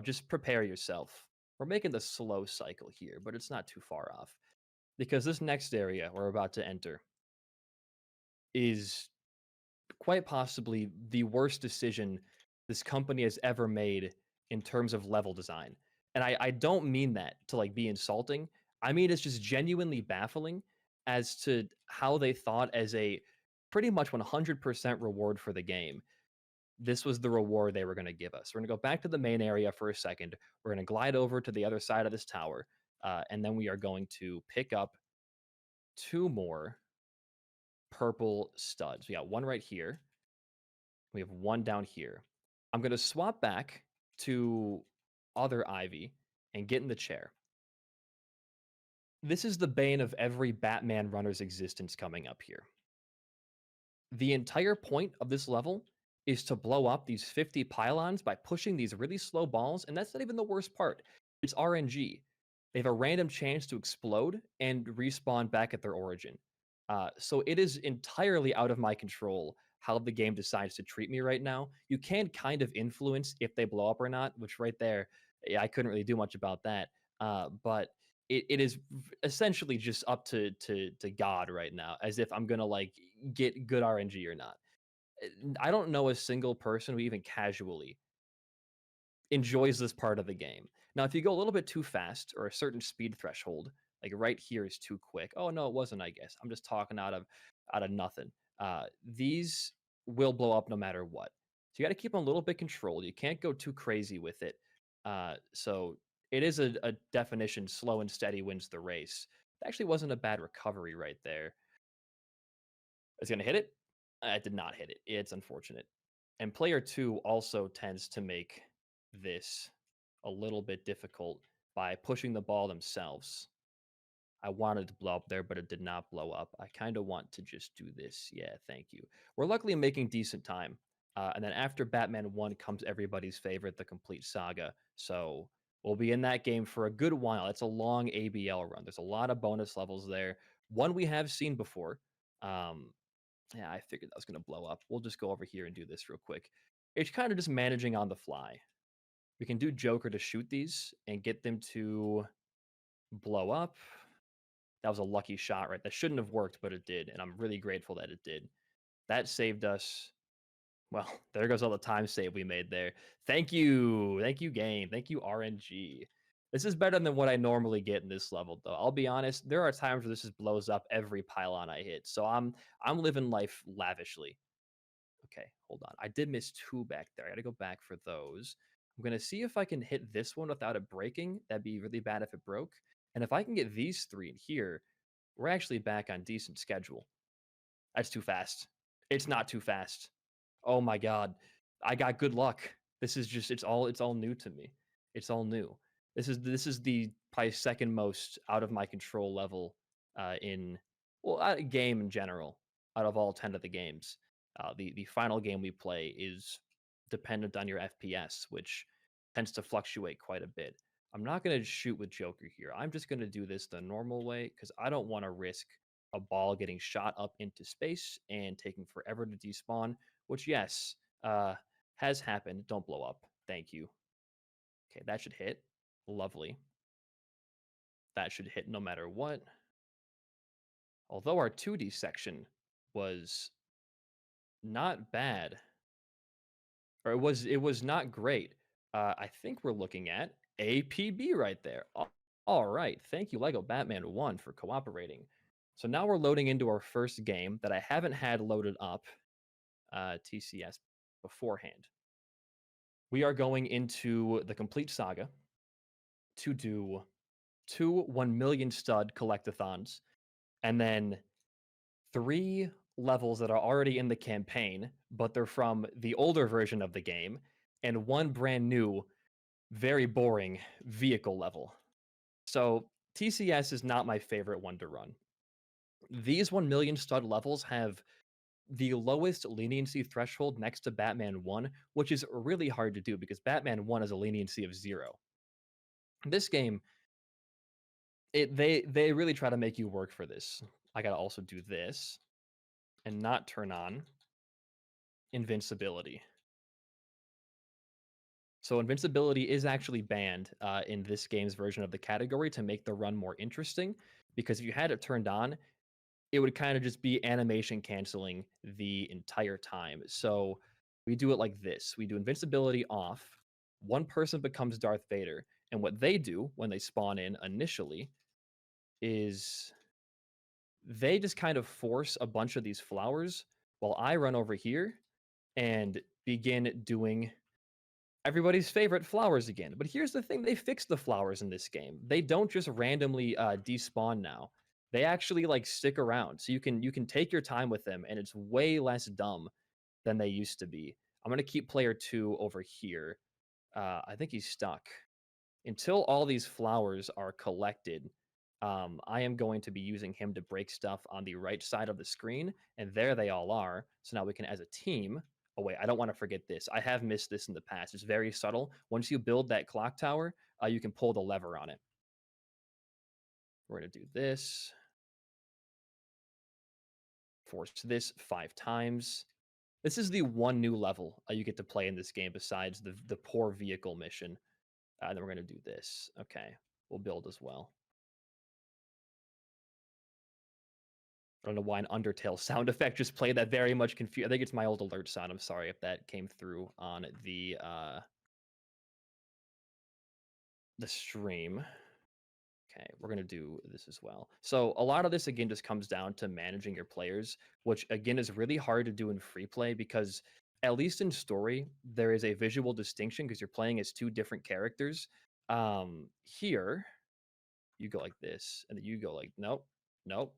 just prepare yourself. We're making the slow cycle here, but it's not too far off. Because this next area we're about to enter is quite possibly the worst decision this company has ever made in terms of level design. And I don't mean that to like be insulting. I mean it's just genuinely baffling as to how they thought as a pretty much 100% reward for the game. This was the reward they were going to give us. We're going to go back to the main area for a second. We're going to glide over to the other side of this tower. And then we are going to pick up 2 more purple studs. We got 1 right here. We have 1 down here. I'm going to swap back to other Ivy and get in the chair. This is the bane of every Batman runner's existence coming up here. The entire point of this level is to blow up these 50 pylons by pushing these really slow balls, and that's not even the worst part. It's RNG. They have a random chance to explode and respawn back at their origin. So it is entirely out of my control how the game decides to treat me right now. You can kind of influence if they blow up or not, which right there, I couldn't really do much about that. But it is essentially just up to God right now, as if I'm gonna like get good RNG or not. I don't know a single person who even casually enjoys this part of the game. Now, if you go a little bit too fast or a certain speed threshold, like right here is too quick. Oh no, it wasn't. I guess I'm just talking out of nothing. These will blow up no matter what. So you got to keep them a little bit controlled. You can't go too crazy with it. So it is a definition. Slow and steady wins the race. It actually wasn't a bad recovery right there. Is gonna hit it? I did not hit it. It's unfortunate. And player 2 also tends to make this a little bit difficult by pushing the ball themselves. I wanted to blow up there, but it did not blow up. I kind of want to just do this. Yeah, thank you. We're luckily making decent time. And then after Batman 1 comes everybody's favorite, the complete saga. So we'll be in that game for a good while. It's a long ABL run. There's a lot of bonus levels there. One we have seen before. Yeah, I figured that was going to blow up. We'll just go over here and do this real quick. It's kind of just managing on the fly. We can do Joker to shoot these and get them to blow up. That was a lucky shot, right? That shouldn't have worked, but it did. And I'm really grateful that it did. That saved us. Well, there goes all the time save we made there. Thank you. Thank you, game. Thank you, RNG. This is better than what I normally get in this level, though. I'll be honest, there are times where this just blows up every pylon I hit. So I'm living life lavishly. Okay, hold on. I did miss 2 back there. I gotta go back for those. I'm gonna see if I can hit this one without it breaking. That'd be really bad if it broke. And if I can get these 3 in here, we're actually back on decent schedule. That's too fast. It's not too fast. Oh my god. I got good luck. This is just it's all new to me. It's all new. This is the probably second most out of my control level in game in general out of all 10 of the games. The final game we play is dependent on your FPS, which tends to fluctuate quite a bit. I'm not going to shoot with Joker here. I'm just going to do this the normal way because I don't want to risk a ball getting shot up into space and taking forever to despawn, which, yes, has happened. Don't blow up. Thank you. Okay, that should hit. Lovely. That should hit no matter what. Although our 2D section was not bad, or it was not great. I think we're looking at APB right there. All right. Thank you, Lego Batman 1, for cooperating. So now we're loading into our first game that I haven't had loaded up TCS beforehand. We are going into the complete saga to do 2 1 million stud collectathons and then 3 levels that are already in the campaign, but they're from the older version of the game, and 1 brand new, very boring vehicle level. So TCS is not my favorite one to run. These 1 million stud levels have the lowest leniency threshold next to Batman 1, which is really hard to do because Batman 1 has a leniency of 0. This game, they really try to make you work for this. I gotta also do this and not turn on invincibility. So invincibility is actually banned in this game's version of the category to make the run more interesting, because if you had it turned on, it would kind of just be animation canceling the entire time. So we do it like this. We do invincibility off. One person becomes Darth Vader. And what they do when they spawn in initially is they just kind of force a bunch of these flowers while I run over here and begin doing everybody's favorite flowers again. But here's the thing, they fixed the flowers in this game. They don't just randomly despawn now. They actually like stick around. So you can take your time with them, and it's way less dumb than they used to be. I'm gonna keep player 2 over here. I think he's stuck. Until all these flowers are collected, I am going to be using him to break stuff on the right side of the screen, and there they all are. So now we can, as a team, oh wait, I don't want to forget this. I have missed this in the past. It's very subtle. Once you build that clock tower, you can pull the lever on it. We're going to do this. Force this 5 times. This is the one new level you get to play in this game besides the poor vehicle mission. And then we're going to do this. Okay, we'll build as well. I don't know why an Undertale sound effect just played. That very much confused. I think it's my old alert sound. I'm sorry if that came through on the stream. Okay, we're going to do this as well. So a lot of this, again, just comes down to managing your players, which, again, is really hard to do in free play because, at least in story, there is a visual distinction because you're playing as 2 different characters. Here, you go like this, and then you go like, nope, nope.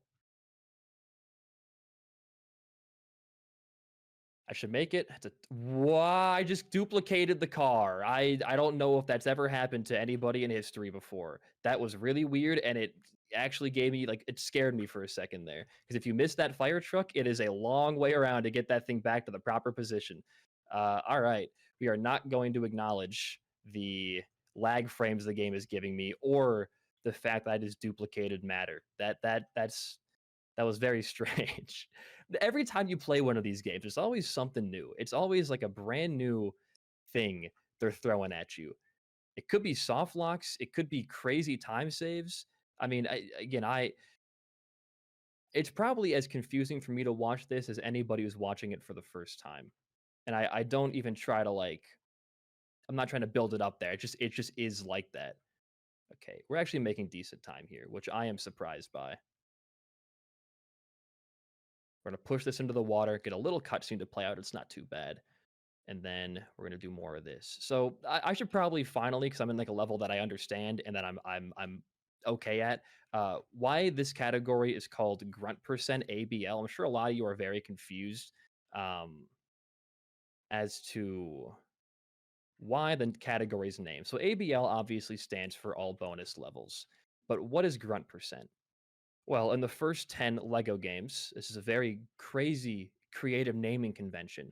I should make it. Why? I just duplicated the car. I don't know if that's ever happened to anybody in history before. That was really weird, and it actually gave me, like, it scared me for a second there. Because if you miss that fire truck, it is a long way around to get that thing back to the proper position. All right. We are not going to acknowledge the lag frames the game is giving me or the fact that I just duplicated matter. That was very strange. Every time you play one of these games, there's always something new. It's always like a brand new thing they're throwing at you. It could be soft locks. It could be crazy time saves. I mean, it's probably as confusing for me to watch this as anybody who's watching it for the first time. And I don't even try to, like, I'm not trying to build it up there. It just is like that. Okay, we're actually making decent time here, which I am surprised by. We're going to push this into the water, get a little cutscene to play out. It's not too bad. And then we're going to do more of this. So I should probably finally, because I'm in like a level that I understand and that I'm okay at, why this category is called Grunt Percent ABL. I'm sure a lot of you are very confused as to why the category's name. So ABL obviously stands for all bonus levels. But what is Grunt Percent? Well, in the first 10 LEGO games, this is a very crazy creative naming convention.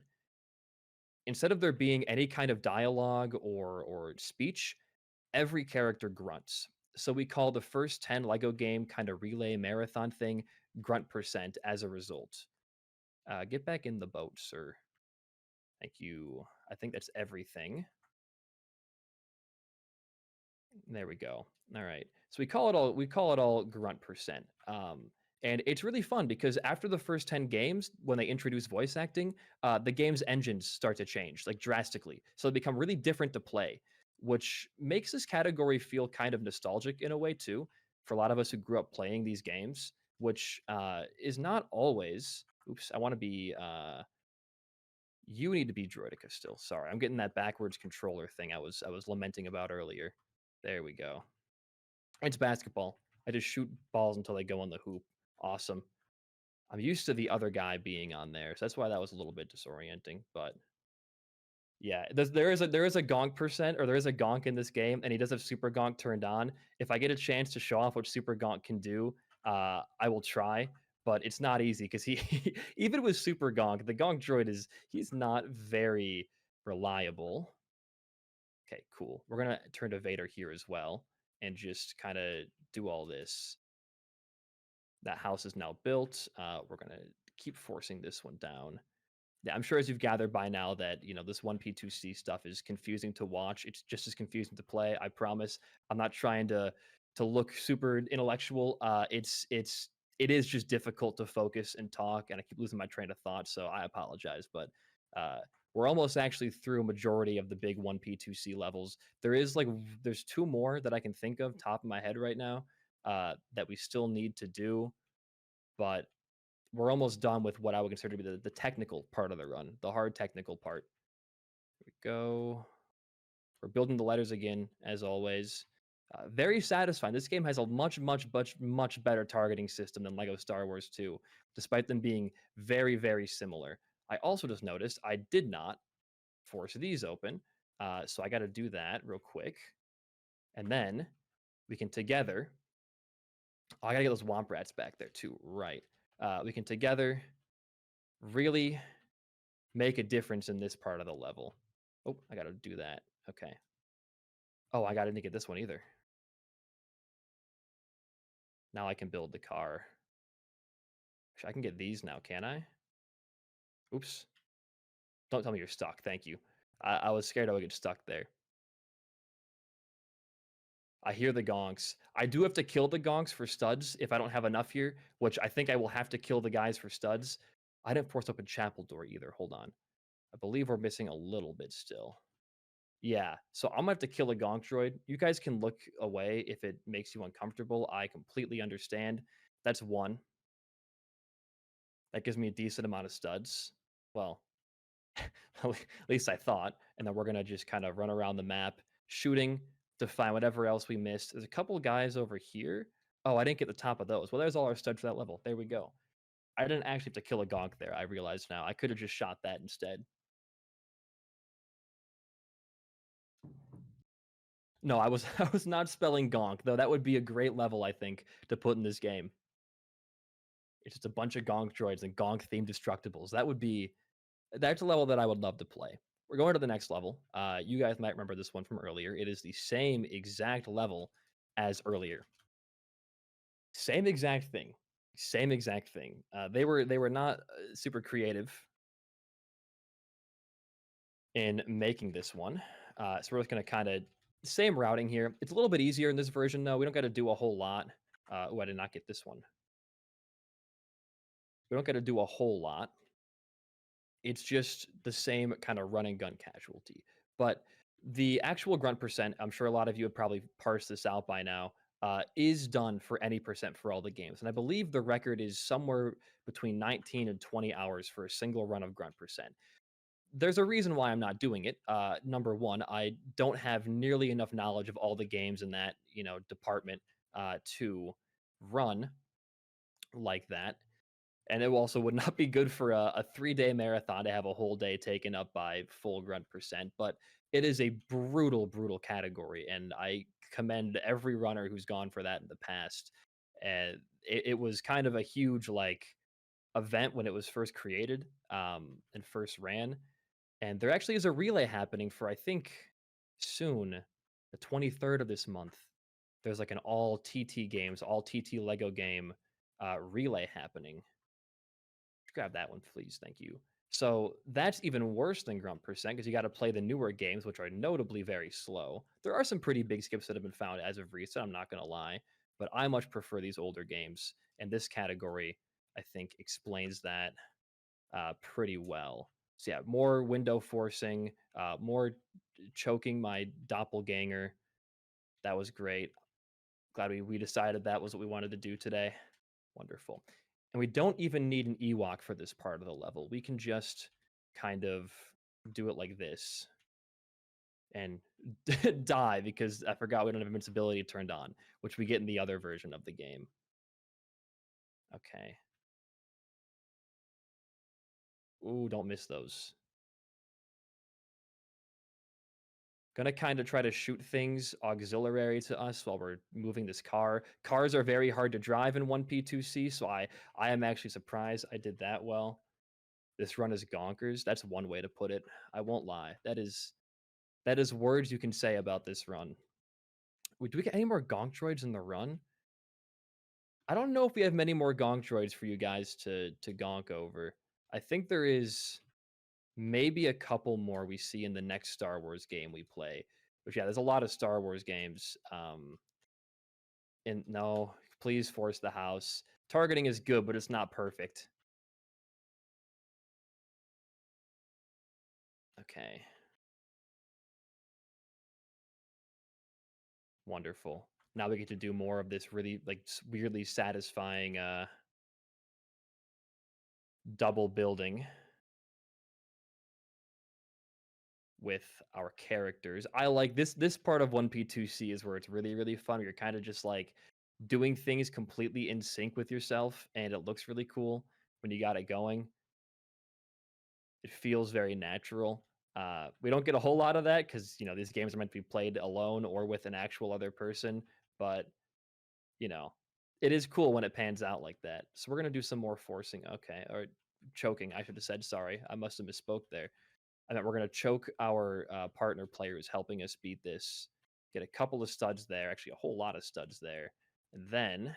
Instead of there being any kind of dialogue or speech, every character grunts. So we call the first 10 LEGO game kind of relay marathon thing Grunt Percent as a result. Get back in the boat, sir. Thank you. I think that's everything. There we go. All right. So we call it all Grunt Percent. And it's really fun because after the first 10 games, when they introduce voice acting, the game's engines start to change, like, drastically. So they become really different to play, which makes this category feel kind of nostalgic in a way too, for a lot of us who grew up playing these games, which is not always. Oops, I want to be. You need to be Droideka still. Sorry, I'm getting that backwards controller thing I was lamenting about earlier. There we go. It's basketball. I just shoot balls until they go on the hoop. Awesome. I'm used to the other guy being on there, so that's why that was a little bit disorienting, but Yeah, there is a gonk percent, or there is a gonk in this game, and he does have super gonk turned on. If I get a chance to show off what super gonk can do, I will try. But it's not easy because he even with super gonk, the gonk droid he's not very reliable. Okay, cool. We're gonna turn to Vader here as well and just kind of do all this. That house is now built. We're gonna keep forcing this one down. Yeah, I'm sure as you've gathered by now that this 1P2C stuff is confusing to watch. It's just as confusing to play. I promise. I'm not trying to look super intellectual. It is just difficult to focus and talk, and I keep losing my train of thought. So I apologize, but we're almost actually through a majority of the big 1P2C levels. There's two more that I can think of top of my head right now that we still need to do, but we're almost done with what I would consider to be the technical part of the run, the hard technical part. Here we go. We're building the letters again, as always. Very satisfying. This game has a much better targeting system than Lego Star Wars 2, despite them being very, very similar. I also just noticed I did not force these open, so I got to do that real quick. And then we can together... Oh, I got to get those Womp Rats back there, too. Right. We can together really make a difference in this part of the level. Oh, I gotta do that. Okay. Oh, I gotta get this one either. Now I can build the car. Actually, I can get these now, can I? Oops. Don't tell me you're stuck. Thank you. I was scared I would get stuck there. I hear the gonks. I do have to kill the gonks for studs if I don't have enough here, which I think I will have to kill the guys for studs. I didn't force open chapel door either. Hold on. I believe we're missing a little bit still. Yeah, so I'm gonna have to kill a gonk droid. You guys can look away if it makes you uncomfortable. I completely understand. That's one. That gives me a decent amount of studs. Well, at least I thought. And then we're gonna just kind of run around the map, shooting to find whatever else we missed. There's a couple guys over here. Oh, I didn't get the top of those. Well, there's all our studs for that level. There we go. I didn't actually have to kill a gonk there. I realize now. I could have just shot that instead. No, I was I was not spelling gonk, though that would be a great level, I think, to put in this game. It's just a bunch of gonk droids and gonk themed destructibles. That's a level that I would love to play. We're going to the next level. You guys might remember this one from earlier. It is the same exact level as earlier. Same exact thing. Same exact thing. They were not super creative in making this one. So we're just going to kind of same routing here. It's a little bit easier in this version, though. We don't got to do a whole lot. Oh, I did not get this one. We don't got to do a whole lot. It's just the same kind of run and gun casualty. But the actual grunt percent, I'm sure a lot of you have probably parsed this out by now, is done for any percent for all the games. And I believe the record is somewhere between 19 and 20 hours for a single run of grunt percent. There's a reason why I'm not doing it. Number one, I don't have nearly enough knowledge of all the games in that department to run like that. And it also would not be good for a 3-day marathon to have a whole day taken up by full grunt percent. But it is a brutal category, and I commend every runner who's gone for that in the past. And it was kind of a huge event when it was first created and first ran. And there actually is a relay happening for, I think, soon, the 23rd of this month. There's like an all TT games, all TT Lego game relay happening. Grab that one, please. Thank you. So that's even worse than grunt percent because you got to play the newer games, which are notably very slow. There are some pretty big skips that have been found as of recent, I'm not going to lie, but I much prefer these older games. And this category, I think, explains that pretty well. So yeah, more window forcing, more choking my doppelganger. That was great. Glad we decided that was what we wanted to do today. Wonderful. And we don't even need an Ewok for this part of the level. We can just kind of do it like this and die because I forgot we don't have invincibility turned on, which we get in the other version of the game. Okay. Ooh, don't miss those. Gonna kind of try to shoot things auxiliary to us while we're moving this car. Cars are very hard to drive in 1P2C, so I am actually surprised I did that well. This run is gonkers. That's one way to put it. I won't lie. That is words you can say about this run. Do we get any more gonk droids in the run? I don't know if we have many more gonk droids for you guys to gonk over. I think there is maybe a couple more we see in the next Star Wars game we play. Which, yeah, there's a lot of Star Wars games. And no, please force the house. Targeting is good, but it's not perfect. Okay. Wonderful. Now we get to do more of this really like weirdly satisfying double building with our characters. I like this part of 1P2C is where it's really, really fun. You're kind of just like doing things completely in sync with yourself, and it looks really cool when you got it going. It feels very natural. We don't get a whole lot of that because, you know, these games are meant to be played alone or with an actual other person, but, you know, it is cool when it pans out like that. So we're going to do some more forcing. Okay, or choking, I should have said, sorry. I must have misspoke there. I meant we're going to choke our partner players helping us beat this. Get a couple of studs there, actually a whole lot of studs there. And then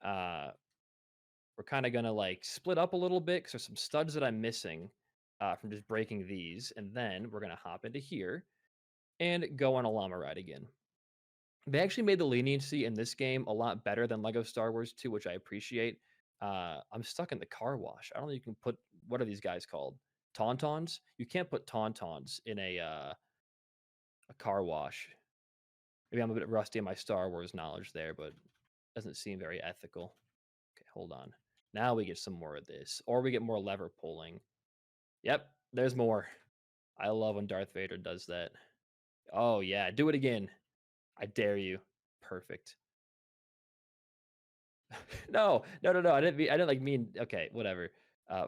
we're kind of going to like split up a little bit because there's some studs that I'm missing from just breaking these. And then we're going to hop into here and go on a llama ride again. They actually made the leniency in this game a lot better than Lego Star Wars 2, which I appreciate. I'm stuck in the car wash. I don't know if you can put, what are these guys called? Tauntauns? You can't put tauntauns in a car wash. Maybe I'm a bit rusty in my Star Wars knowledge there, but it doesn't seem very ethical. Okay, hold on. Now we get some more of this, or we get more lever pulling. Yep, there's more. I love when Darth Vader does that. Oh yeah, do it again. I dare you. Perfect. No. I didn't like mean. Okay, whatever.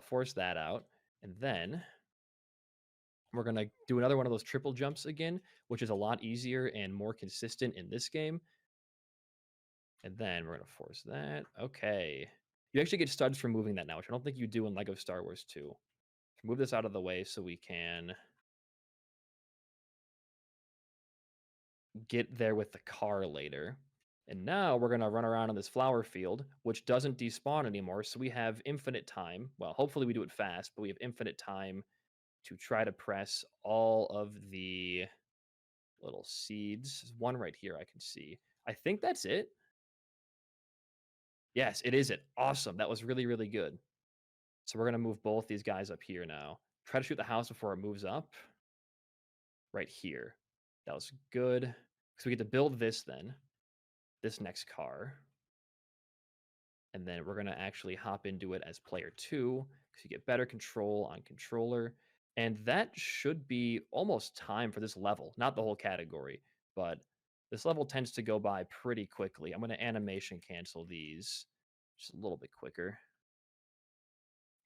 Force that out, and then we're gonna do another one of those triple jumps again, which is a lot easier and more consistent in this game. And then we're gonna force that. Okay. You actually get studs for moving that now, which I don't think you do in Lego Star Wars 2. Move this out of the way so we can get there with the car later. And now we're going to run around on this flower field, which doesn't despawn anymore. So we have infinite time. Well, hopefully we do it fast, but we have infinite time to try to press all of the little seeds. There's one right here I can see. I think that's it. Yes, it is it. Awesome. That was really, really good. So we're going to move both these guys up here now. Try to shoot the house before it moves up. Right here. That was good. So we get to build this then. This next car. And then we're going to actually hop into it as player 2 because you get better control on controller. And that should be almost time for this level. Not the whole category, but this level tends to go by pretty quickly. I'm going to animation cancel these just a little bit quicker.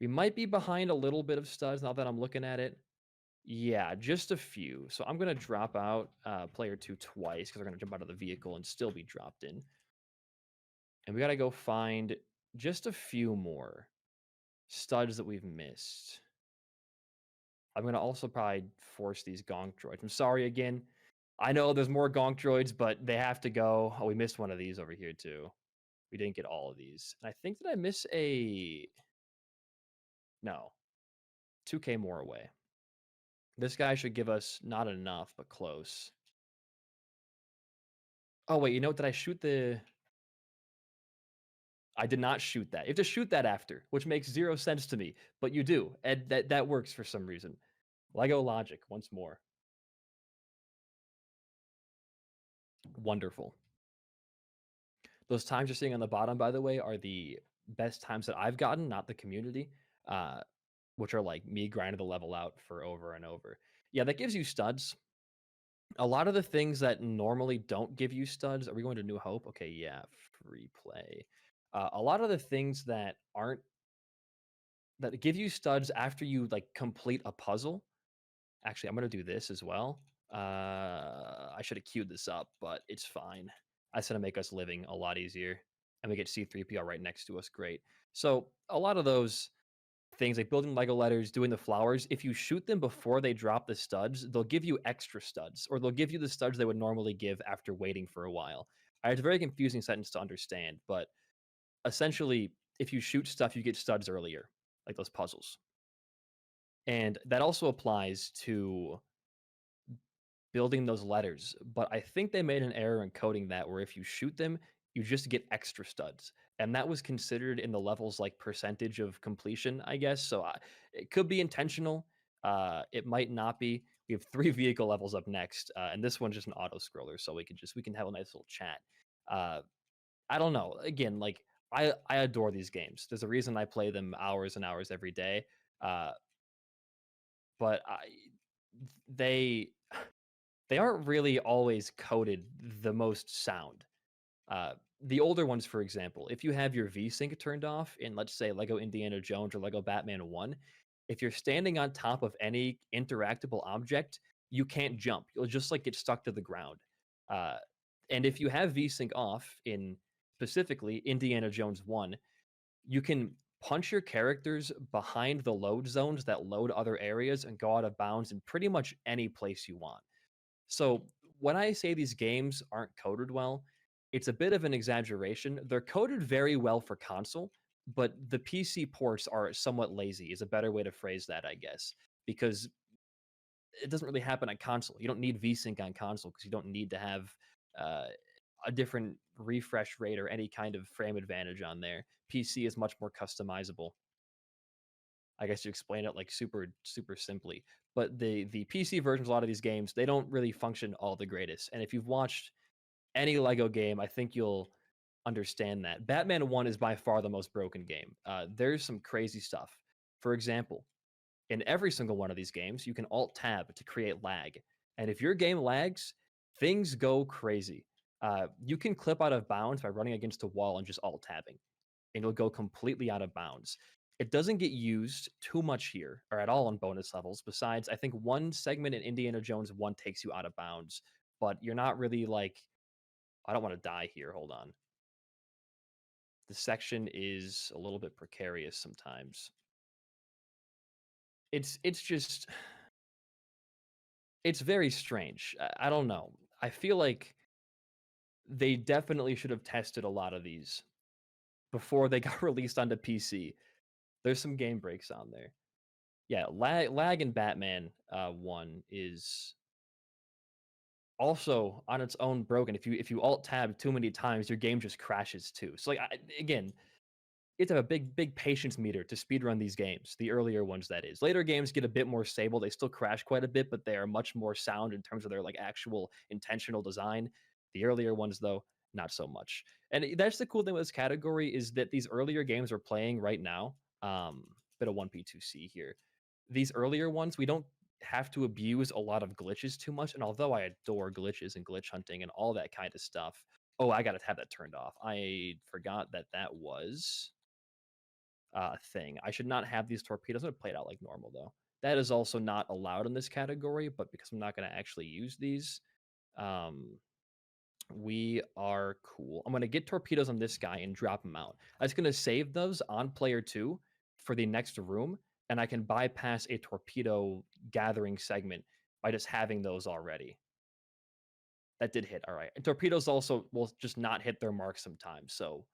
We might be behind a little bit of studs now that I'm looking at it. Yeah, just a few. So I'm going to drop out player 2 twice because we're going to jump out of the vehicle and still be dropped in. And we got to go find just a few more studs that we've missed. I'm going to also probably force these gonk droids. I'm sorry again. I know there's more gonk droids, but they have to go. Oh, we missed one of these over here too. We didn't get all of these. And I think that I miss a... No. 2K more away. This guy should give us not enough, but close. Oh, wait, you know what? Did I shoot the... I did not shoot that. You have to shoot that after, which makes 0 sense to me. But you do, and that works for some reason. Lego logic, once more. Wonderful. Those times you're seeing on the bottom, by the way, are the best times that I've gotten, not the community, which are like me grinding the level out for over and over. Yeah, that gives you studs. A lot of the things that normally don't give you studs, are we going to New Hope? Okay, yeah, free play. A lot of the things that aren't, that give you studs after you like complete a puzzle. Actually, I'm going to do this as well. I should have queued this up, but it's fine. That's gonna make us living a lot easier, and we get C3PO right next to us. Great. So a lot of those things like building Lego letters, doing the flowers, if you shoot them before they drop the studs, they'll give you extra studs, or they'll give you the studs they would normally give after waiting for a while. It's a very confusing sentence to understand, but essentially, if you shoot stuff, you get studs earlier, like those puzzles. And that also applies to building those letters, but I think they made an error in coding that where if you shoot them, you just get extra studs. And that was considered in the levels like percentage of completion, I guess. So it could be intentional. It might not be. We have 3 vehicle levels up next, and this one's just an auto scroller, so we can have a nice little chat. I don't know. Again, like I adore these games. There's a reason I play them hours and hours every day. Uh, but they they aren't really always coded the most sound. The older ones, for example, if you have your VSync turned off in, let's say, Lego Indiana Jones or Lego Batman 1, if you're standing on top of any interactable object, you can't jump. You'll just like get stuck to the ground. Uh, and if you have VSync off in specifically Indiana Jones 1, you can punch your characters behind the load zones that load other areas and go out of bounds in pretty much any place you want. So when I say these games aren't coded well, it's a bit of an exaggeration. They're coded very well for console, but the PC ports are somewhat lazy, is a better way to phrase that, I guess, because it doesn't really happen on console. You don't need VSync on console because you don't need to have uh, a different refresh rate or any kind of frame advantage on there. PC is much more customizable. I guess to explain it like super simply. But the PC versions of a lot of these games, they don't really function all the greatest. And if you've watched any Lego game, I think you'll understand that. Batman 1 is by far the most broken game. There's some crazy stuff. For example, in every single one of these games, you can alt tab to create lag. And if your game lags, things go crazy. You can clip out of bounds by running against a wall and just alt tabbing, and you'll go completely out of bounds. It doesn't get used too much here or at all on bonus levels. Besides, I think one segment in Indiana Jones 1 takes you out of bounds, but you're not really like, I don't want to die here. Hold on. The section is a little bit precarious sometimes. It's just it's very strange. I don't know. I feel like they definitely should have tested a lot of these before they got released onto PC. There's some game breaks on there. Yeah, lag in Batman 1 is also on its own broken. If you alt tab too many times, your game just crashes too. So like again, it's a big patience meter to speedrun these games, the earlier ones that is. Later games get a bit more stable. They still crash quite a bit, but they are much more sound in terms of their like actual intentional design. The earlier ones though, not so much. And that's the cool thing with this category is that these earlier games we're playing right now, bit of 1P2C here. These earlier ones, we don't have to abuse a lot of glitches too much. And although I adore glitches and glitch hunting and all that kind of stuff, oh, I gotta have that turned off. I forgot that was thing. I should not have these torpedoes. I'm gonna play it out like normal though. That is also not allowed in this category, but because I'm not gonna actually use these, we are cool. I'm gonna get torpedoes on this guy and drop him out. I was gonna save those on player 2 for the next room, and I can bypass a torpedo gathering segment by just having those already. That did hit. All right. And torpedoes also will just not hit their mark sometimes. So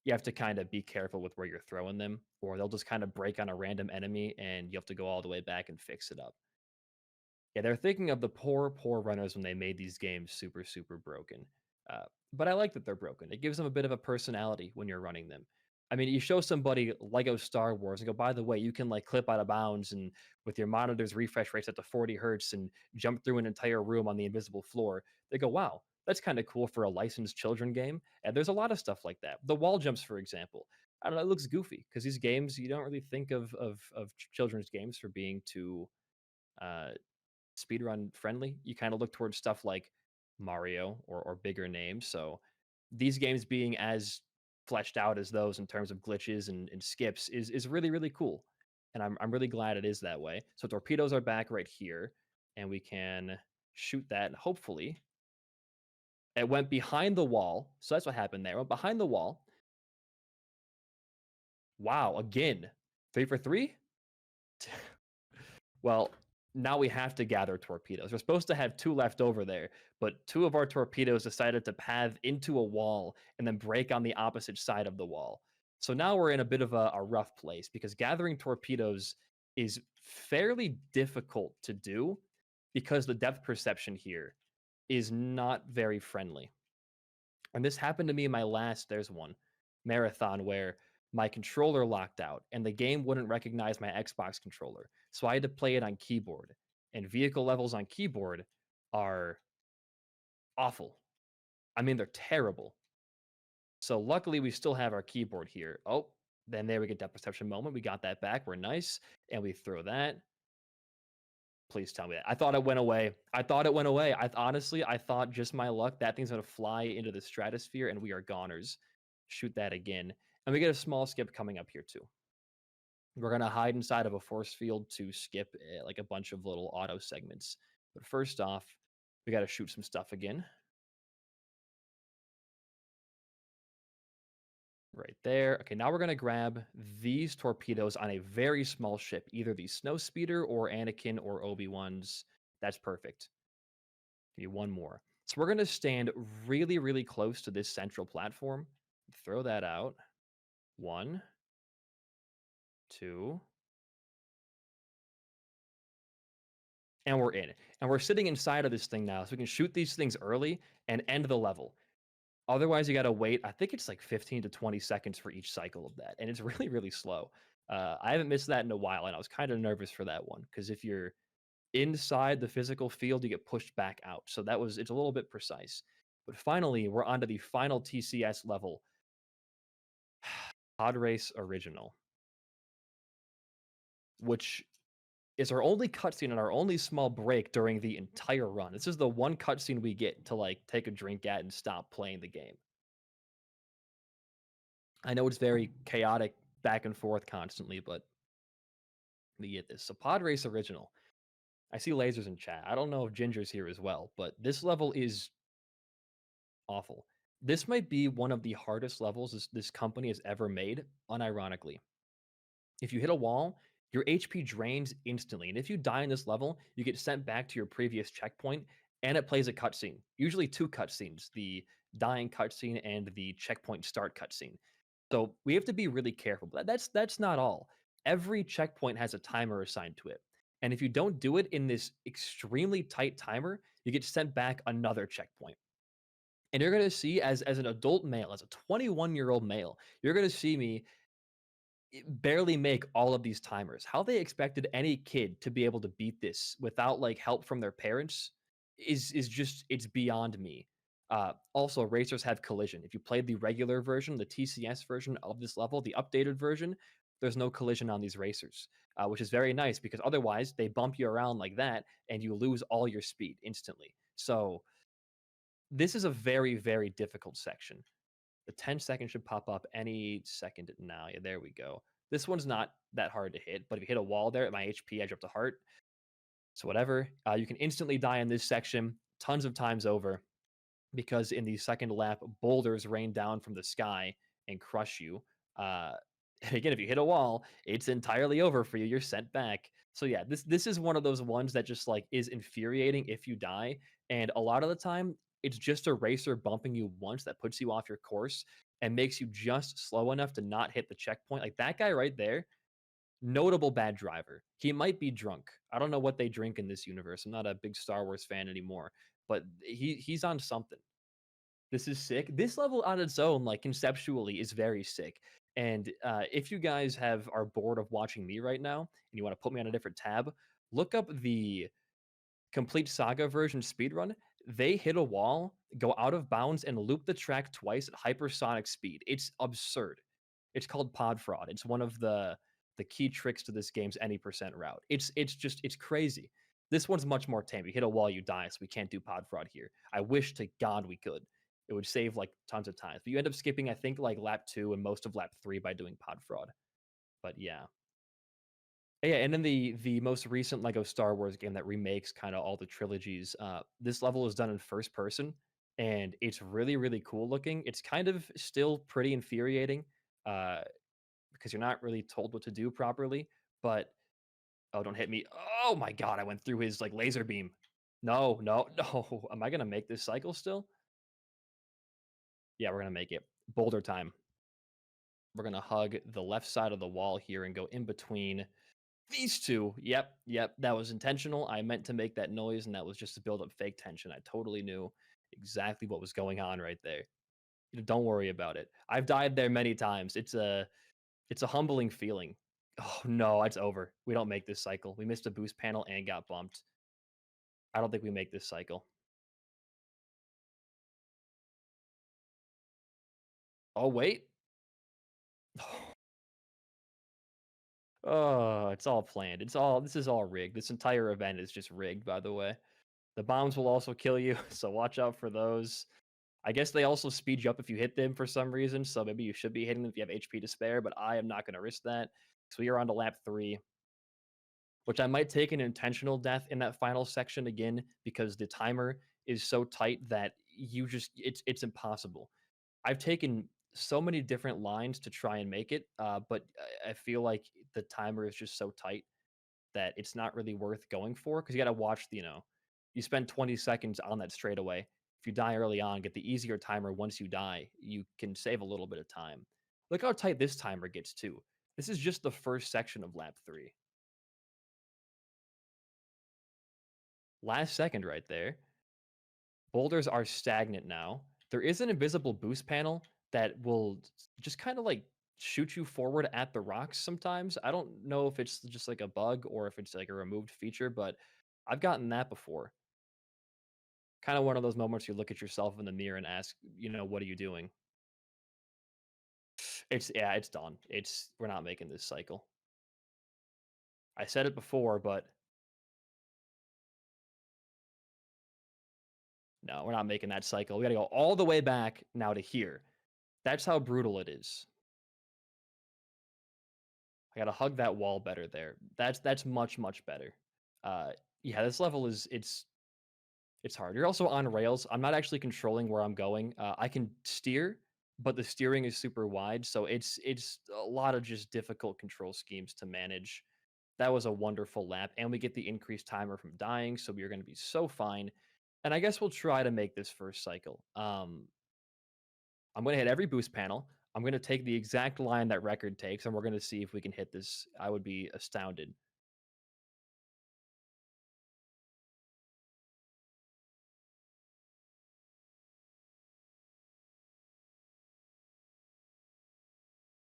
you have to kind of be careful with where you're throwing them, or they'll just kind of break on a random enemy and you have to go all the way back and fix it up. Yeah, they're thinking of the poor runners when they made these games super broken. But I like that they're broken. It gives them a bit of a personality when you're running them. I mean, you show somebody Lego Star Wars and go, by the way, you can like clip out of bounds and with your monitor's refresh rates up to 40 hertz and jump through an entire room on the invisible floor. They go, wow, that's kind of cool for a licensed children game. And there's a lot of stuff like that. The wall jumps, for example. I don't know, it looks goofy because these games, you don't really think of children's games for being too speedrun friendly. You kind of look towards stuff like Mario or bigger names. So these games being as fleshed out as those in terms of glitches and skips is really cool. And I'm really glad it is that way. So torpedoes are back right here, and we can shoot that, and hopefully it went behind the wall. So that's what happened there. It went behind the wall. Wow, again. 3 for 3? Well, now we have to gather torpedoes. We're supposed to have 2 left over there, but 2 of our torpedoes decided to path into a wall and then break on the opposite side of the wall. So now we're in a bit of a rough place because gathering torpedoes is fairly difficult to do because the depth perception here is not very friendly. And this happened to me in my last, there's one, marathon where my controller locked out and the game wouldn't recognize my Xbox controller. So I had to play it on keyboard. And vehicle levels on keyboard are awful. I mean, they're terrible. So luckily we still have our keyboard here. Oh, then there we get depth perception moment. We got that back. We're nice. And we throw that. Please tell me that. I thought it went away. I honestly, I thought just my luck, that thing's going to fly into the stratosphere and we are goners. Shoot that again. And we get a small skip coming up here too. We're going to hide inside of a force field to skip like a bunch of little auto segments. But first off, we got to shoot some stuff again. Right there. Okay, now we're going to grab these torpedoes on a very small ship, either the Snowspeeder or Anakin or Obi-Wan's. That's perfect. Give me one more. So we're going to stand really, really close to this central platform. Throw that out. 1, 2. And we're in. And we're sitting inside of this thing now, so we can shoot these things early and end the level. Otherwise, you got to wait. I think it's like 15 to 20 seconds for each cycle of that. And it's really, really slow. I haven't missed that in a while, and I was kind of nervous for that one because if you're inside the physical field, you get pushed back out. So it's a little bit precise. But finally, we're onto the final TCS level. Pod Race Original. Which is our only cutscene and our only small break during the entire run. This is the one cutscene we get to like take a drink at and stop playing the game. I know it's very chaotic back and forth constantly, but we get this. So Pod Race Original. I see lasers in chat. I don't know if Ginger's here as well, but this level is awful. This might be one of the hardest levels this company has ever made, unironically. If you hit a wall, your HP drains instantly. And if you die in this level, you get sent back to your previous checkpoint and it plays a cutscene. Usually 2 cutscenes, the dying cutscene and the checkpoint start cutscene. So we have to be really careful. But that's not all. Every checkpoint has a timer assigned to it. And if you don't do it in this extremely tight timer, you get sent back another checkpoint. And you're going to see as an adult male, as a 21-year-old male, you're going to see me barely make all of these timers. How they expected any kid to be able to beat this without like help from their parents is just, it's beyond me. Also, racers have collision. If you played the regular version, the TCS version of this level, the updated version, there's no collision on these racers, which is very nice because otherwise they bump you around like that and you lose all your speed instantly. So this is a very, very difficult section. The 10 seconds should pop up any second now. Yeah, there we go. This one's not that hard to hit, but if you hit a wall there at my HP, I dropped a heart. So whatever. You can instantly die in this section tons of times over because in the second lap, boulders rain down from the sky and crush you. And again, if you hit a wall, it's entirely over for you. You're sent back. So yeah, this is one of those ones that just like is infuriating if you die. And a lot of the time, it's just a racer bumping you once that puts you off your course and makes you just slow enough to not hit the checkpoint. Like that guy right there, notable bad driver. He might be drunk. I don't know what they drink in this universe. I'm not a big Star Wars fan anymore, but he's on something. This is sick. This level on its own, like conceptually, is very sick. And if you guys are bored of watching me right now and you want to put me on a different tab, look up the Complete Saga version speedrun. They hit a wall, go out of bounds, and loop the track twice at hypersonic speed. It's absurd. It's called pod fraud. It's one of the key tricks to this game's any percent route. It's crazy. This one's much more tame. You hit a wall, you die, so we can't do pod fraud here. I wish to God we could. It would save like tons of times. But you end up skipping, I think, like lap 2 and most of lap 3 by doing pod fraud. But yeah. Yeah, and in the most recent Lego Star Wars game that remakes kind of all the trilogies, this level is done in first person, and it's really really cool looking. It's kind of still pretty infuriating uh, because you're not really told what to do properly. But oh, don't hit me! Oh my god, I went through his like laser beam. No, no, no. Am I gonna make this cycle still? Yeah, we're gonna make it. Boulder time. We're gonna hug the left side of the wall here and go in between these two. Yep, yep, that was intentional. I meant to make that noise, and that was just to build up fake tension. I totally knew exactly what was going on right there. Don't worry about it. I've died there many times. It's a humbling feeling. Oh no, it's over. We don't make this cycle. We missed a boost panel and got bumped. I don't think we make this cycle. Oh wait. Oh, it's all planned. This is all rigged. This entire event is just rigged, by the way. The bombs will also kill you, so watch out for those. I guess they also speed you up if you hit them for some reason, so maybe you should be hitting them if you have HP to spare, but I am not going to risk that. So we are on to lap 3, which I might take an intentional death in that final section again because the timer is so tight that it's impossible. I've taken so many different lines to try and make it, but I feel like the timer is just so tight that it's not really worth going for because you got to watch you spend 20 seconds on that straightaway. If you die early on, get the easier timer once you die, you can save a little bit of time. Look how tight this timer gets too. This is just the first section of lap 3. Last second right there. Boulders are stagnant now. There is an invisible boost panel that will just kind of like shoot you forward at the rocks sometimes. I don't know if it's just like a bug or if it's like a removed feature, but I've gotten that before. Kind of one of those moments you look at yourself in the mirror and ask, what are you doing? It's done. We're not making this cycle. I said it before, but no, we're not making that cycle. We got to go all the way back now to here. That's how brutal it is. I got to hug that wall better there. That's much much better. Yeah, this level it's hard. You're also on rails. I'm not actually controlling where I'm going. I can steer, but the steering is super wide, so it's a lot of just difficult control schemes to manage. That was a wonderful lap, and we get the increased timer from dying, so we are going to be so fine. And I guess we'll try to make this first cycle. I'm going to hit every boost panel. I'm going to take the exact line that record takes, and we're going to see if we can hit this. I would be astounded.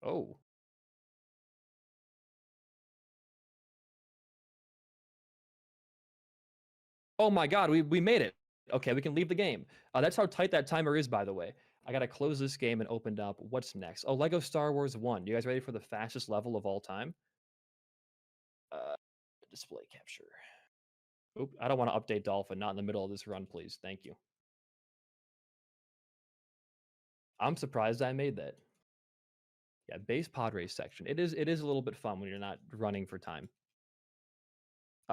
Oh. Oh my god, we made it. Okay, we can leave the game. That's how tight that timer is, by the way. I gotta close this game and open up what's next. Oh, Lego Star Wars 1. You guys ready for the fastest level of all time? Display capture. Oop, I don't want to update Dolphin. Not in the middle of this run, please. Thank you. I'm surprised I made that. Yeah, base pod race section. It is a little bit fun when you're not running for time.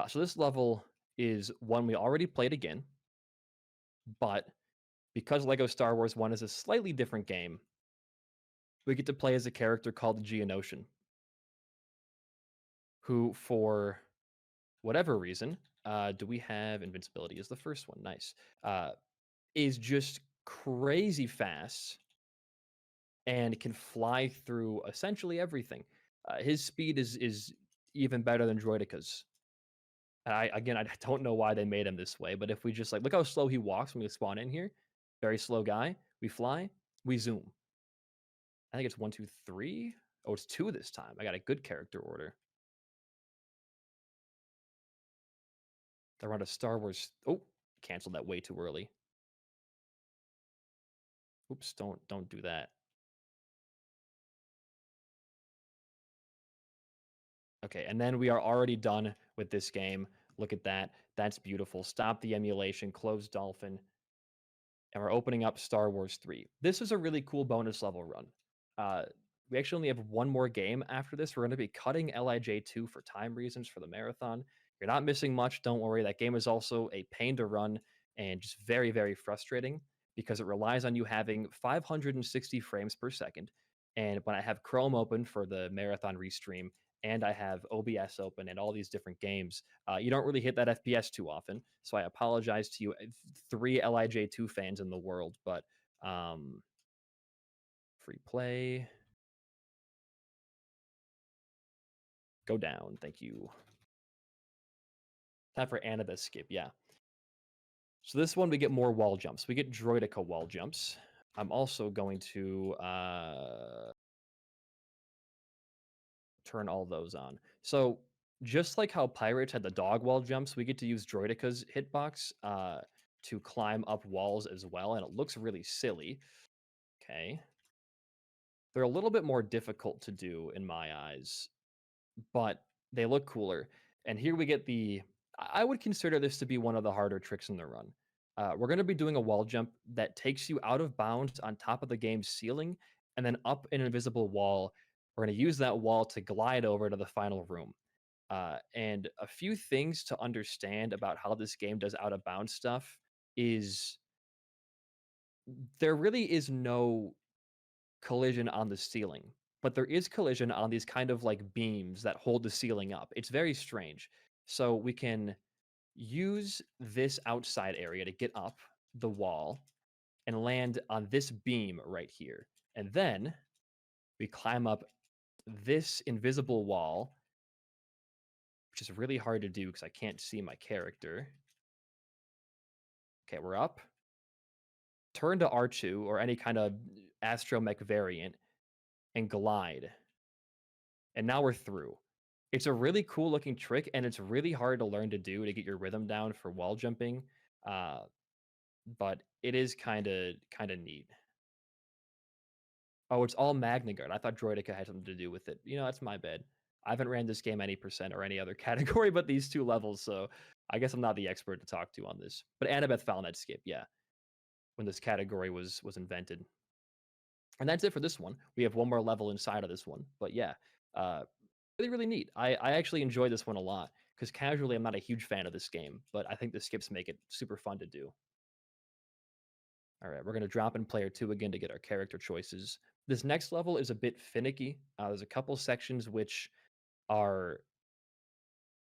So this level is one we already played again, but because Lego Star Wars 1 is a slightly different game, we get to play as a character called Geonosian, who, for whatever reason, do we have invincibility is the first one. Nice. Is just crazy fast and can fly through essentially everything. His speed is even better than Droideca's. I don't know why they made him this way, but if we just look how slow he walks when we spawn in here. Very slow guy. We fly, we zoom. I think it's 1, 2, 3. Oh, it's 2 this time. I got a good character order. They're on a Star Wars. Oh, canceled that way too early. Oops, don't do that. Okay, and then we are already done with this game. Look at that. That's beautiful. Stop the emulation, close Dolphin. And we're opening up Star Wars 3. This is a really cool bonus level run. we actually only have one more game after this. We're going to be cutting LIJ2 for time reasons for the marathon. You're not missing much. Don't worry. That game is also a pain to run and just very, very frustrating because it relies on you having 560 frames per second. And when I have Chrome open for the marathon restream and I have OBS open and all these different games, you don't really hit that FPS too often. So I apologize to you, 3 LIJ2 fans in the world, but free play. Go down. Thank you. Time for Annabeth skip. Yeah. So this one, we get more wall jumps. We get Droidica wall jumps. I'm also going to turn all those on. So just like how Pirates had the dog wall jumps, we get to use Droidica's hitbox to climb up walls as well, and it looks really silly. Okay. They're a little bit more difficult to do in my eyes, but they look cooler. And here we get I would consider this to be one of the harder tricks in the run. We're going to be doing a wall jump that takes you out of bounds on top of the game's ceiling and then up an invisible wall. We're going to use that wall to glide over to the final room. And a few things to understand about how this game does out of bounds stuff is there really is no collision on the ceiling, but there is collision on these kind of like beams that hold the ceiling up. It's very strange. So we can use this outside area to get up the wall and land on this beam right here. And then we climb up this invisible wall, which is really hard to do because I can't see my character. Okay, we're up. Turn to R2 or any kind of astromech variant and glide. And now we're through. It's a really cool looking trick, and it's really hard to learn to do to get your rhythm down for wall jumping. But it is kind of neat. Oh, it's all MagnaGuard. I thought Droidica had something to do with it. That's my bad. I haven't ran this game any percent or any other category but these 2 levels, so I guess I'm not the expert to talk to on this. But Annabeth found that skip, yeah, when this category was invented. And that's it for this one. We have one more level inside of this one. But yeah, really, really neat. I actually enjoy this one a lot because casually I'm not a huge fan of this game, but I think the skips make it super fun to do. All right, we're going to drop in player 2 again to get our character choices. This next level is a bit finicky. There's a couple sections which are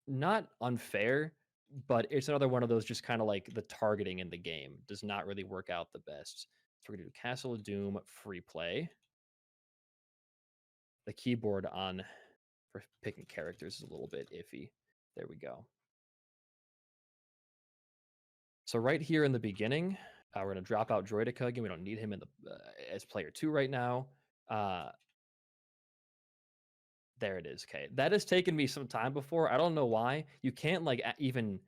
not unfair, but it's another one of those just kind of like the targeting in the game does not really work out the best. So we're going to do Castle of Doom free play. The keyboard on for picking characters is a little bit iffy. There we go. So right here in the beginning, we're going to drop out Droidica again. We don't need him in the as player 2 right now. There it is. Okay, that has taken me some time before. I don't know why. You can't like even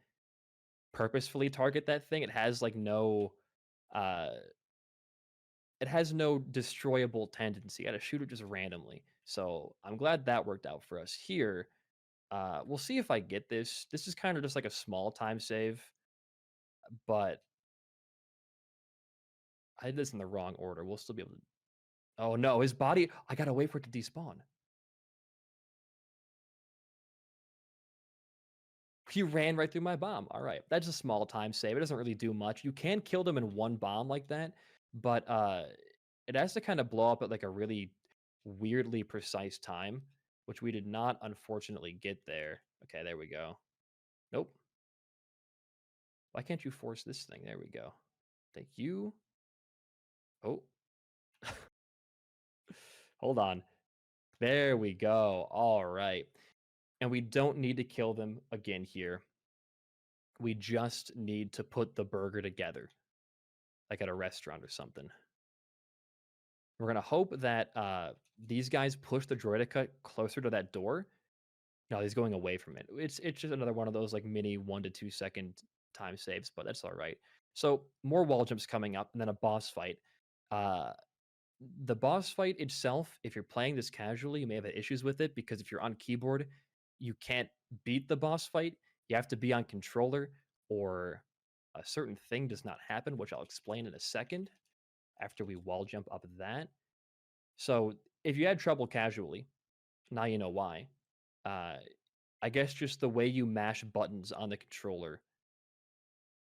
purposefully target that thing. It has like no destroyable tendency. I got to shoot it just randomly. So I'm glad that worked out for us here. We'll see if I get this. This is kind of just like a small time save, but I did this in the wrong order. We'll still be able to. Oh no, his body. I gotta wait for it to despawn. He ran right through my bomb. All right, that's a small time save. It doesn't really do much. You can kill them in one bomb like that, but it has to kind of blow up at like a really weirdly precise time, which we did not unfortunately get there. Okay, there we go. Nope. Why can't you force this thing? There we go. Thank you. Oh. Hold on. There we go. All right. And we don't need to kill them again here. We just need to put the burger together, like at a restaurant or something. We're going to hope that these guys push the Droidica closer to that door. No, he's going away from it. It's just another one of those like mini 1 to 2 second time saves, but that's all right. So more wall jumps coming up, and then a boss fight. The boss fight itself, if you're playing this casually, you may have issues with it because if you're on keyboard, you can't beat the boss fight. You have to be on controller, or a certain thing does not happen, which I'll explain in a second after we wall jump up that. So if you had trouble casually, now you know why. I guess just the way you mash buttons on the controller,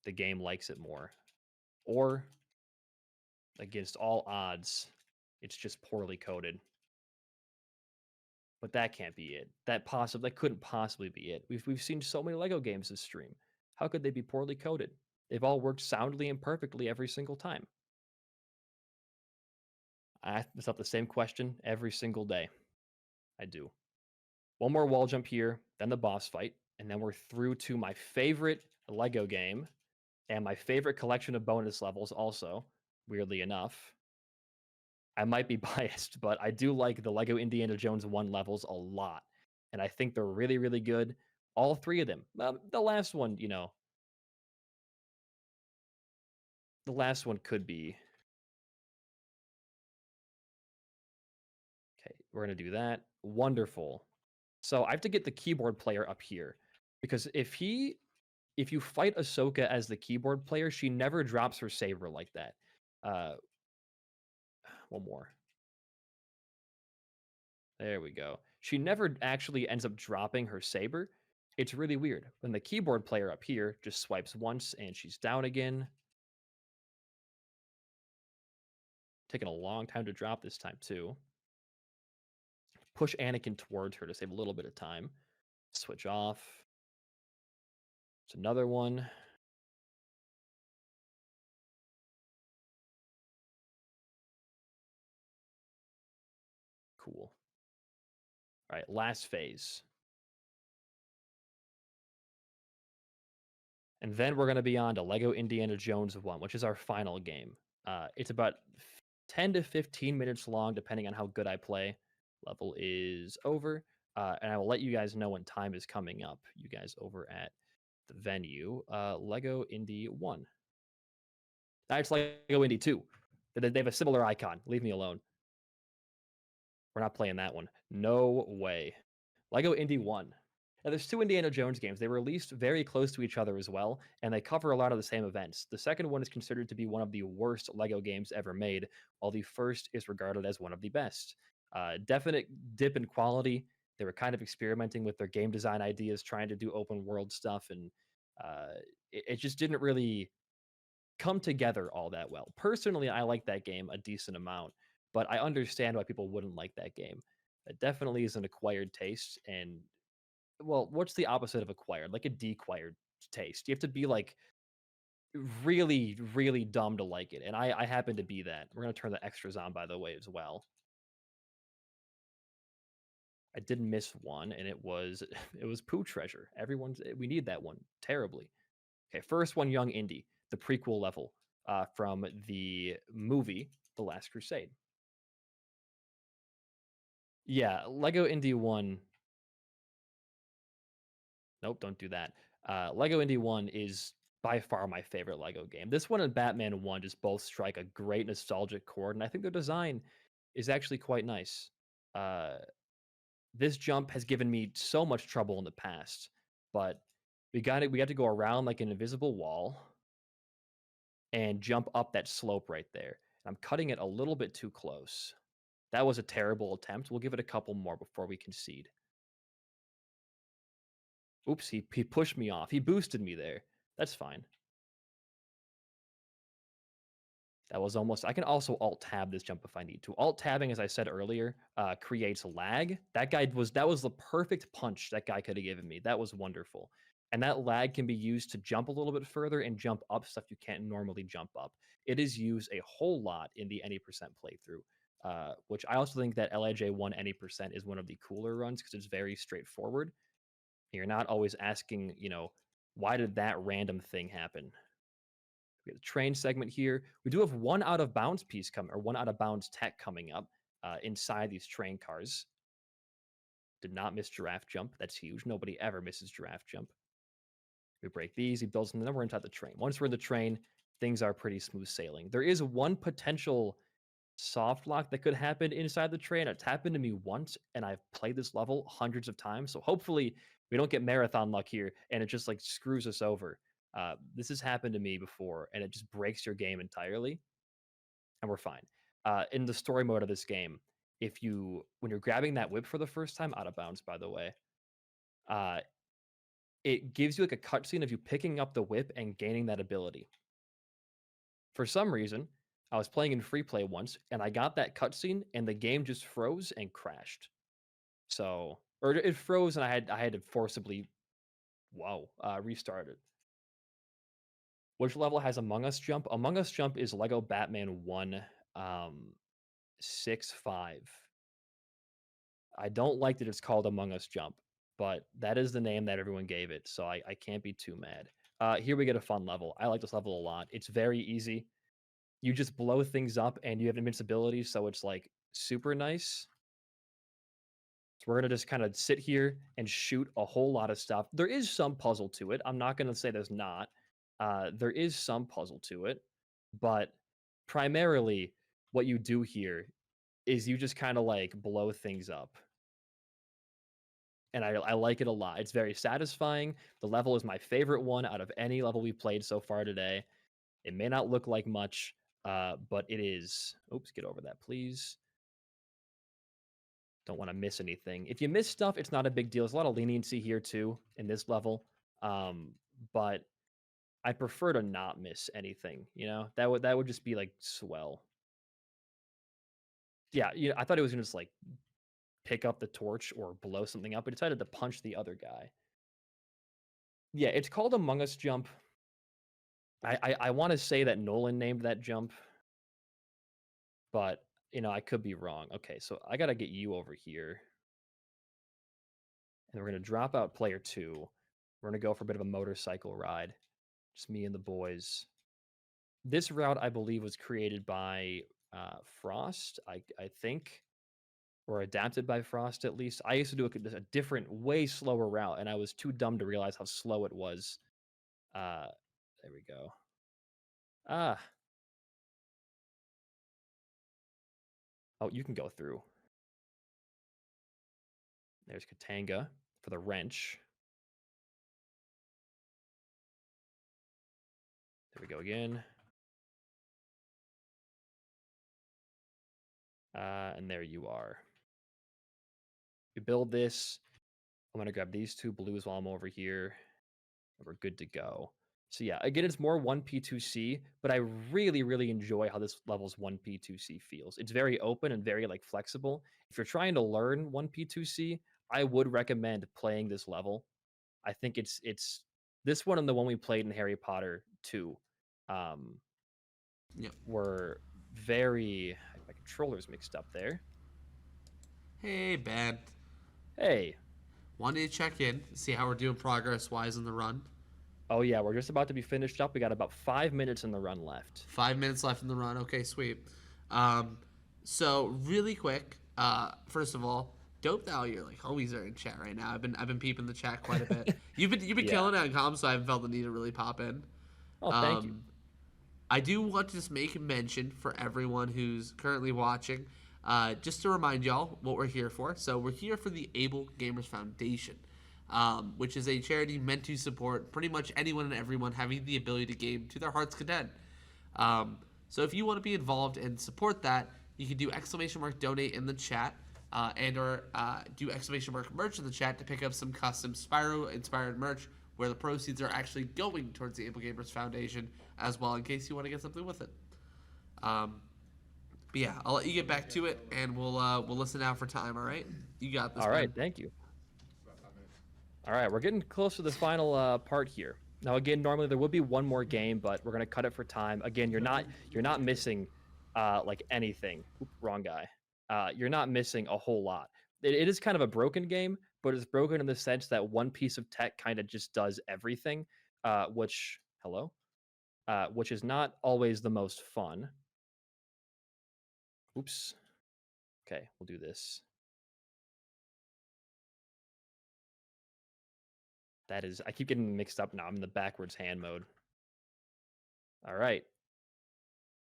the game likes it more. Or, against all odds, it's just poorly coded. But that can't be it. That couldn't possibly be it. We've seen so many Lego games this stream. How could they be poorly coded? They've all worked soundly and perfectly every single time. I ask myself the same question every single day. I do. One more wall jump here, then the boss fight, and then we're through to my favorite Lego game and my favorite collection of bonus levels also, weirdly enough. I might be biased, but I do like the Lego Indiana Jones 1 levels a lot. And I think they're really, really good. All three of them. The last one, the last one could be. Okay, we're going to do that. Wonderful. So I have to get the keyboard player up here. Because if you fight Ahsoka as the keyboard player, she never drops her saber like that. One more. There we go. She never actually ends up dropping her saber. It's really weird. When the keyboard player up here just swipes once and she's down again. Taking a long time to drop this time too. Push Anakin towards her to save a little bit of time. Switch off. It's another one. Cool. All right, last phase. And then we're going to be on to Lego Indiana Jones 1, which is our final game. It's about 10 to 15 minutes long, depending on how good I play. Level is over. And I will let you guys know when time is coming up. You guys over at the venue. Lego Indy 1. It's Lego Indy 2. They have a similar icon. Leave me alone. We're not playing that one. No way. Lego Indy 1. Now, there's two Indiana Jones games. They were released very close to each other as well, and they cover a lot of the same events. The second one is considered to be one of the worst Lego games ever made, while the first is regarded as one of the best. Definite dip in quality. They were kind of experimenting with their game design ideas, trying to do open world stuff, and it just didn't really come together all that well. Personally, I like that game a decent amount, but I understand why people wouldn't like that game. It definitely is an acquired taste, and well, what's the opposite of acquired? Like a dequired taste. You have to be like really, really dumb to like it. And I happen to be that. We're gonna turn the extras on, by the way, as well. I did miss one, and it was Pooh Treasure. We need that one terribly. Okay, first one, Young Indy, the prequel level from the movie The Last Crusade. Yeah, Lego Indy 1. Nope, don't do that. Lego Indy 1 is by far my favorite Lego game. This one and Batman 1 just both strike a great nostalgic chord, and I think their design is actually quite nice. This jump has given me so much trouble in the past, but we got to go around like an invisible wall and jump up that slope right there. I'm cutting it a little bit too close. That was a terrible attempt. We'll give it a couple more before we concede. Oops, he pushed me off. He boosted me there. That's fine. That was almost... I can also alt-tab this jump if I need to. Alt-tabbing, as I said earlier, creates lag. That was the perfect punch that guy could have given me. That was wonderful. And that lag can be used to jump a little bit further and jump up stuff you can't normally jump up. It is used a whole lot in the any percent playthrough, which I also think that LIJ1 any percent is one of the cooler runs because it's very straightforward. You're not always asking, why did that random thing happen? We have the train segment here. We do have one out of bounds piece coming, or one out of bounds tech coming up inside these train cars. Did not miss giraffe jump. That's huge. Nobody ever misses giraffe jump. We break these. He builds them. Then we're inside the train. Once we're in the train, things are pretty smooth sailing. There is one potential soft lock that could happen inside the train. It's happened to me once, and I've played this level hundreds of times. So hopefully we don't get marathon luck here, and it just like screws us over. This has happened to me before, and it just breaks your game entirely, and we're fine. In the story mode of this game, when you're grabbing that whip for the first time, out of bounds, by the way, it gives you like a cutscene of you picking up the whip and gaining that ability. For some reason, I was playing in free play once, and I got that cutscene, and the game just froze and crashed. So, or it froze, and I had to forcibly, restart it. Which level has Among Us Jump? Among Us Jump is Lego Batman 1, 6-5. I don't like that it's called Among Us Jump, but that is the name that everyone gave it, so I can't be too mad. Here we get a fun level. I like this level a lot. It's very easy. You just blow things up, and you have invincibility, so it's like super nice. So we're gonna just kind of sit here and shoot a whole lot of stuff. There is some puzzle to it. I'm not gonna say there's not. There is some puzzle to it, but primarily what you do here is you just kind of like blow things up. And I like it a lot. It's very satisfying. The level is my favorite one out of any level we played so far today. It may not look like much, but it is. Oops, get over that, please. Don't want to miss anything. If you miss stuff, it's not a big deal. There's a lot of leniency here too in this level, but I prefer to not miss anything. You know, that would just be like swell. Yeah, I thought it was gonna just like pick up the torch or blow something up, but decided to punch the other guy. Yeah, it's called Among Us Jump. I want to say that Nolan named that jump, but I could be wrong. Okay, so I gotta get you over here. And we're going to drop out player 2. We're going to go for a bit of a motorcycle ride. Just me and the boys. This route, I believe, was created by Frost, I think, or adapted by Frost at least. I used to do a different, way slower route, and I was too dumb to realize how slow it was. There we go. Oh, you can go through. There's Katanga for the wrench. There we go again. And there you are. We build this. I'm going to grab these 2 blues while I'm over here. And we're good to go. So yeah, again, it's more 1P2C, but I really, really enjoy how this level's 1P2C feels. It's very open and very like flexible. If you're trying to learn 1P2C, I would recommend playing this level. I think it's this one and the one we played in Harry Potter 2. Were very. My controller's mixed up there. Hey, Ben. Hey. Wanted to check in, see how we're doing progress-wise in the run. Oh, yeah, we're just about to be finished up. We got about 5 minutes in the run left. 5 minutes left in the run. Okay, sweet. So, really quick, first of all, dope that all your homies are in chat right now. I've been peeping the chat quite a bit. You've been killing it on comms, so I haven't felt the need to really pop in. Oh, thank you. I do want to just make a mention for everyone who's currently watching, just to remind y'all what we're here for. So we're here for the Able Gamers Foundation, which is a charity meant to support pretty much anyone and everyone having the ability to game to their heart's content. So if you want to be involved and support that, you can do !donate in the chat, and or do !merch in the chat to pick up some custom Spyro-inspired merch, where the proceeds are actually going towards the Able Gamers Foundation as well, in case you want to get something with it. But yeah, I'll let you get back to it, and we'll listen out for time. All right, you got this. All right, thank you. All right, we're getting close to the final part here. Now, again, normally there would be one more game, but we're gonna cut it for time. Again, you're not missing like anything. Oop, wrong guy. You're not missing a whole lot. It is kind of a broken game, but it's broken in the sense that one piece of tech kind of just does everything, which is not always the most fun. Oops. Okay, we'll do this. That is, I keep getting mixed up now. I'm in the backwards hand mode. All right.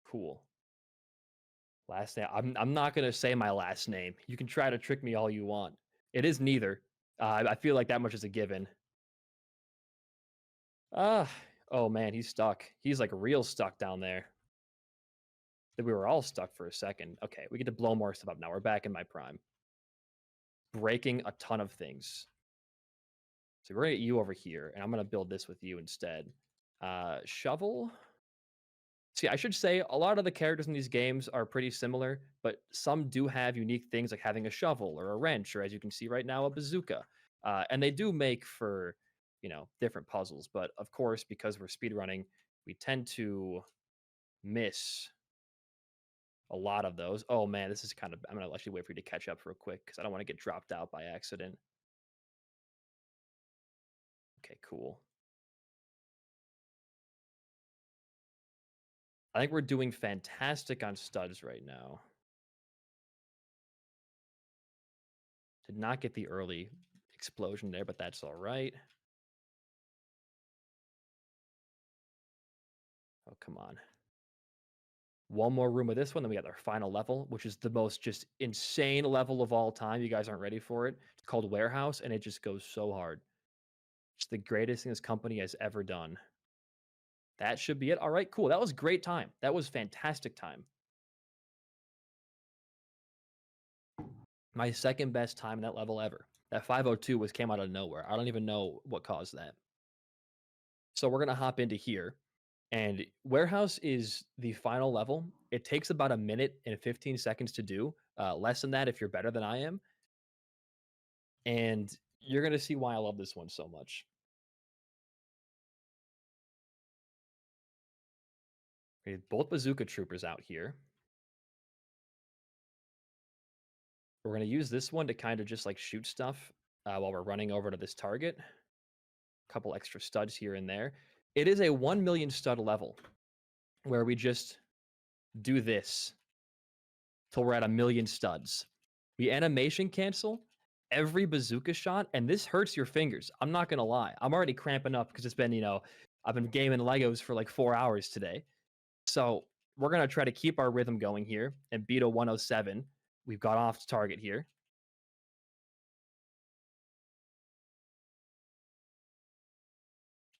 Cool. Last name. I'm not going to say my last name. You can try to trick me all you want. It is neither. I feel like that much is a given. Oh man, he's stuck. He's like real stuck down there. that we were all stuck for a second. Okay, we get to blow more stuff up now. We're back in my prime. Breaking a ton of things. So we're gonna get you over here, and I'm gonna build this with you instead. Shovel. See, I should say a lot of the characters in these games are pretty similar, but some do have unique things like having a shovel or a wrench, or as you can see right now, a bazooka. And they do make for, different puzzles. But of course, because we're speedrunning, we tend to miss a lot of those. Oh man, this is I'm gonna actually wait for you to catch up real quick because I don't want to get dropped out by accident. Okay, cool. I think we're doing fantastic on studs right now. Did not get the early explosion there, but that's all right. Oh, come on. One more room of this one, then we got our final level, which is the most just insane level of all time. You guys aren't ready for it. It's called Warehouse, and it just goes so hard. It's the greatest thing this company has ever done. That should be it. All right, cool. That was great time. That was fantastic time. My second best time in that level ever. That 502 came out of nowhere. I don't even know what caused that. So we're going to hop into here. And Warehouse is the final level. It takes about 1 minute and 15 seconds to do. Less than that if you're better than I am. And you're going to see why I love this one so much. We have both bazooka troopers out here. We're going to use this one to kind of just like shoot stuff while we're running over to this target. A couple extra studs here and there. It is a 1 million stud level where we just do this till we're at 1 million studs. We animation cancel every bazooka shot, and this hurts your fingers. I'm not going to lie. I'm already cramping up because it's been, I've been gaming Legos for like 4 hours today. So we're going to try to keep our rhythm going here and beat a 107. We've got off target here.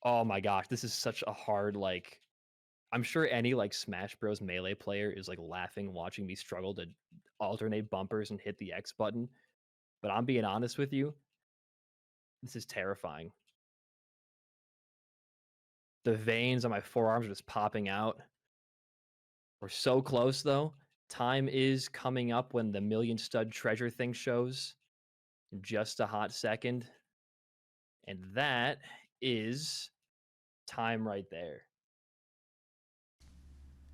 Oh my gosh, this is such a hard, I'm sure any Smash Bros Melee player is laughing watching me struggle to alternate bumpers and hit the X button. But I'm being honest with you, this is terrifying. The veins on my forearms are just popping out. We're so close though. Time is coming up when the 1 million stud treasure thing shows in just a hot second. And that is time right there.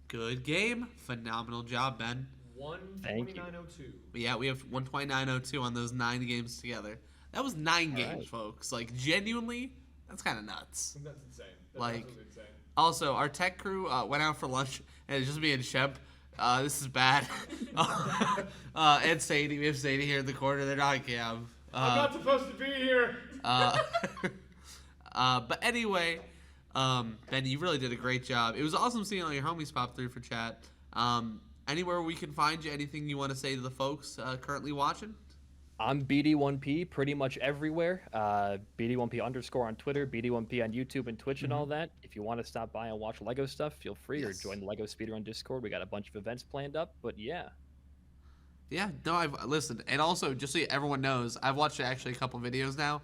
Good game. Phenomenal job, Ben. 129.02. Yeah, we have 129.02 on those 9 games together. That was 9 games, folks. Genuinely, that's kind of nuts. That's insane. That's absolutely insane. Also, our tech crew went out for lunch, and it's just me and Shep. This is bad. And Sadie. We have Sadie here in the corner. They're not cam. I'm not supposed to be here. But anyway, Ben, you really did a great job. It was awesome seeing all your homies pop through for chat. Anywhere we can find you, anything you want to say to the folks currently watching? I'm BD1P pretty much everywhere. BD1P _ on Twitter, BD1P on YouTube and Twitch and all that. If you want to stop by and watch Lego stuff, feel free, or join the Lego Speedrun Discord. We got a bunch of events planned up, but yeah. Yeah, no, I've listened. And also, just so everyone knows, I've watched actually a couple videos now.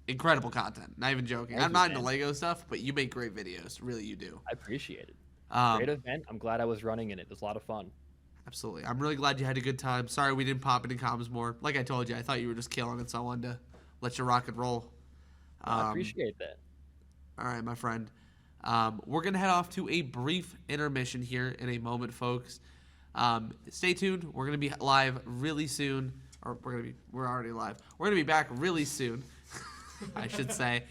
Incredible content. Not even joking. I'm not into Lego stuff, but you make great videos. Really, you do. I appreciate it. Great event. I'm glad I was running in it. It was a lot of fun. Absolutely. I'm really glad you had a good time. Sorry we didn't pop into comms more. Like I told you, I thought you were just killing it, so I wanted to let you rock and roll. I appreciate that. All right, my friend. We're going to head off to a brief intermission here in a moment, folks. Stay tuned. We're going to be live really soon. Or we're already live. We're going to be back really soon, I should say,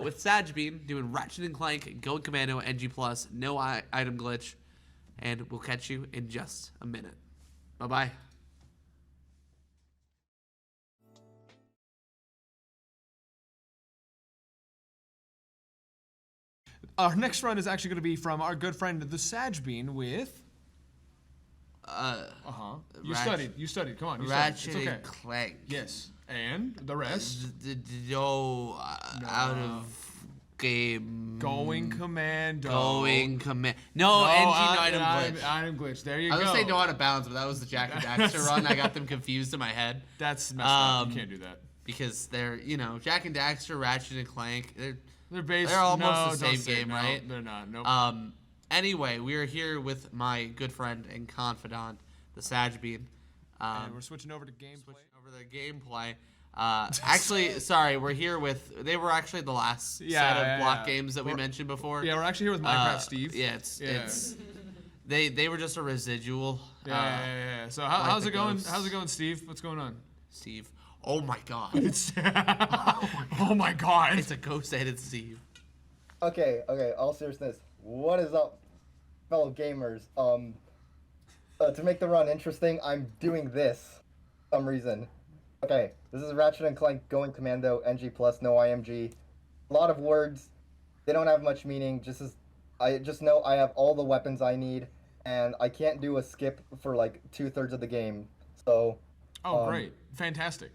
with Sajbean doing Ratchet & Clank, Going Commando, NG+, no item glitch. And we'll catch you in just a minute. Bye-bye. Our next run is actually going to be from our good friend, the Sajbean, with... You studied. Come on. You Ratchet it's okay. and Clank. Yes. And the rest? Out of game. Going commando. Going command. No, NG no item glitch. Item glitch. There you I go. was gonna say no out of bounds, but that was the Jack and Daxter run. I got them confused in my head. That's messed up. You can't do that. Because they're, Jack and Daxter, Ratchet and Clank. They're almost the same game, right? They're not. Nope. Anyway, we are here with my good friend and confidant, the Sag Bean. And we're switching over to gameplay. Actually, sorry, we're here with. They were actually the last set of block games that we mentioned before. Yeah, we're actually here with Minecraft Steve. Yeah, it's. They were just a residual. Yeah. So how's it going? How's it going, Steve? What's going on? Steve. Oh my God. Oh my God. It's a ghost-headed Steve. Okay. All seriousness, what is up, fellow gamers? To make the run interesting, I'm doing this for some reason. Okay, this is Ratchet and Clank Going Commando, NG+, no IMG. A lot of words. They don't have much meaning. I just know I have all the weapons I need, and I can't do a skip for like 2/3 of the game. So. Oh, great! Fantastic.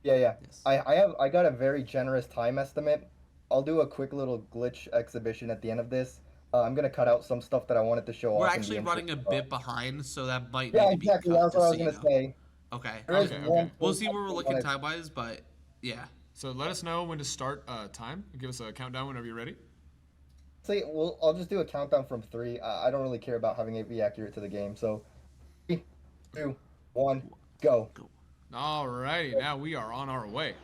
Yeah. Yes. I got a very generous time estimate. I'll do a quick little glitch exhibition at the end of this. I'm gonna cut out some stuff that I wanted to show off. We're actually running a bit behind, so that might. Yeah, need to be exactly. cut That's what I was just gonna so say. Okay. Okay. We'll see where we're looking time-wise, but yeah. So let us know when to start time. Give us a countdown whenever you're ready. See, I'll just do a countdown from 3. I don't really care about having it be accurate to the game. So, 3, 2, 1, go. Alrighty, now we are on our way.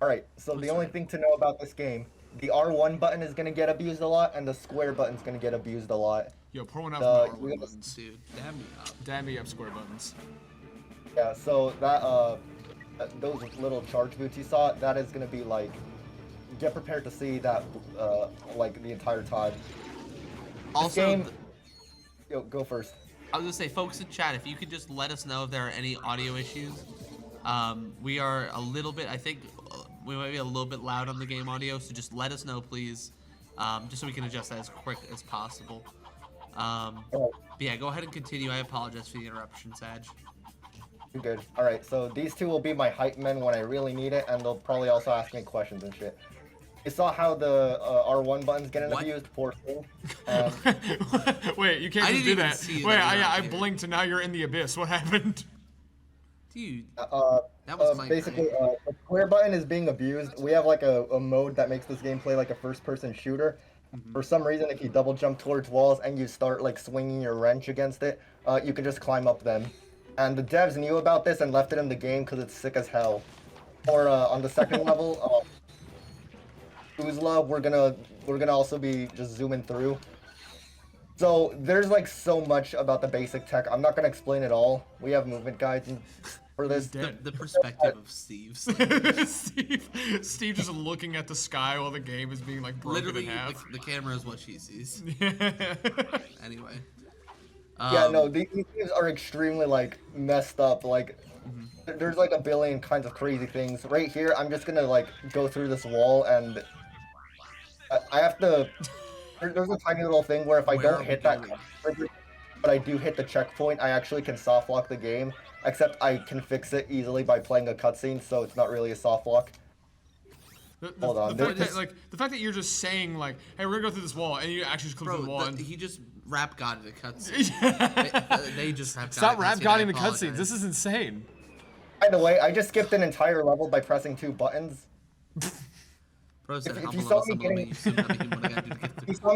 Alright, so the only thing to know about this game, the R1 button is going to get abused a lot, and the square button's going to get abused a lot. Yo, pour one out for my R1 buttons. Dude, dab me up. Dab me up, square buttons. Yeah, so that, those little charge boots you saw, that is going to be like, get prepared to see that, like, the entire time. Also, Yo, go first. I was gonna say, folks in chat, if you could just let us know if there are any audio issues. We are a little bit, I think, we might be a little bit loud on the game audio, so just let us know, please, just so we can adjust that as quick as possible. But yeah, go ahead and continue. I apologize for the interruption, Sag. You're good. Alright, so these two will be my hype men when I really need it, and they'll probably also ask me questions and shit. You saw how the R1 button's getting abused? Poor thing. Wait, you can't just do that. Wait, I blinked and now you're in the abyss. What happened? Dude, that was my basically, the square button is being abused. We have like a mode that makes this game play like a first-person shooter. For some reason, if you double jump towards walls and you start like swinging your wrench against it, you can just climb up them. And the devs knew about this and left it in the game because it's sick as hell. Or on the second level, Uzla, we're gonna also be just zooming through. So there's like so much about the basic tech. I'm not gonna explain it all. We have movement guides for this. The perspective of Steve. Steve just looking at the sky while the game is being like broken Literally, in half. the camera is what she sees. Anyway. Yeah, no, these games are extremely like messed up. Like, there's like a billion kinds of crazy things. Right here, I'm just gonna like go through this wall and I have to. There's a tiny little thing where if I don't hit that, but I do hit the checkpoint, I actually can soft lock the game. Except I can fix it easily by playing a cutscene, so it's not really a soft lock. Hold on. The fact that you're just saying like, "Hey, we're gonna go through this wall," and you actually just come through the wall. He just rap god in a cutscene. they just rap god. Stop rap godding the cutscenes. This is insane. By the way, I just skipped an entire level by pressing 2 buttons. If you saw me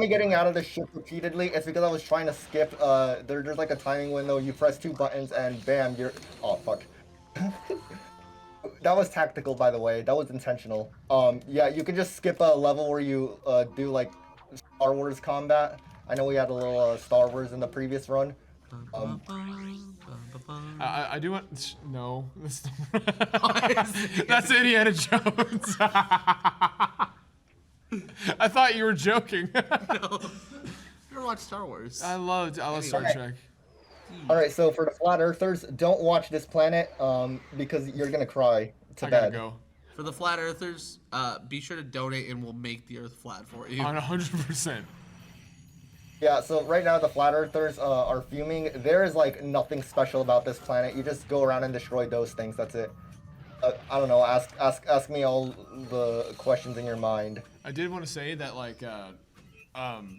getting out of the ship repeatedly, it's because I was trying to skip. There's like a timing window. You press 2 buttons and bam, you're. Oh fuck. That was tactical, by the way. That was intentional. Yeah, you can just skip a level where you do like Star Wars combat. I know we had a little Star Wars in the previous run. I do want no. That's Indiana Jones. I thought you were joking. No. Never watched Star Wars. I love Star Trek. Alright, so for the flat earthers, don't watch this planet because you're gonna cry to bed. Gotta go. For the flat earthers, be sure to donate and we'll make the earth flat for you. On 100%. Yeah, so right now the flat earthers are fuming. There is like nothing special about this planet. You just go around and destroy those things. That's it. I don't know. Ask me all the questions in your mind. I did want to say that like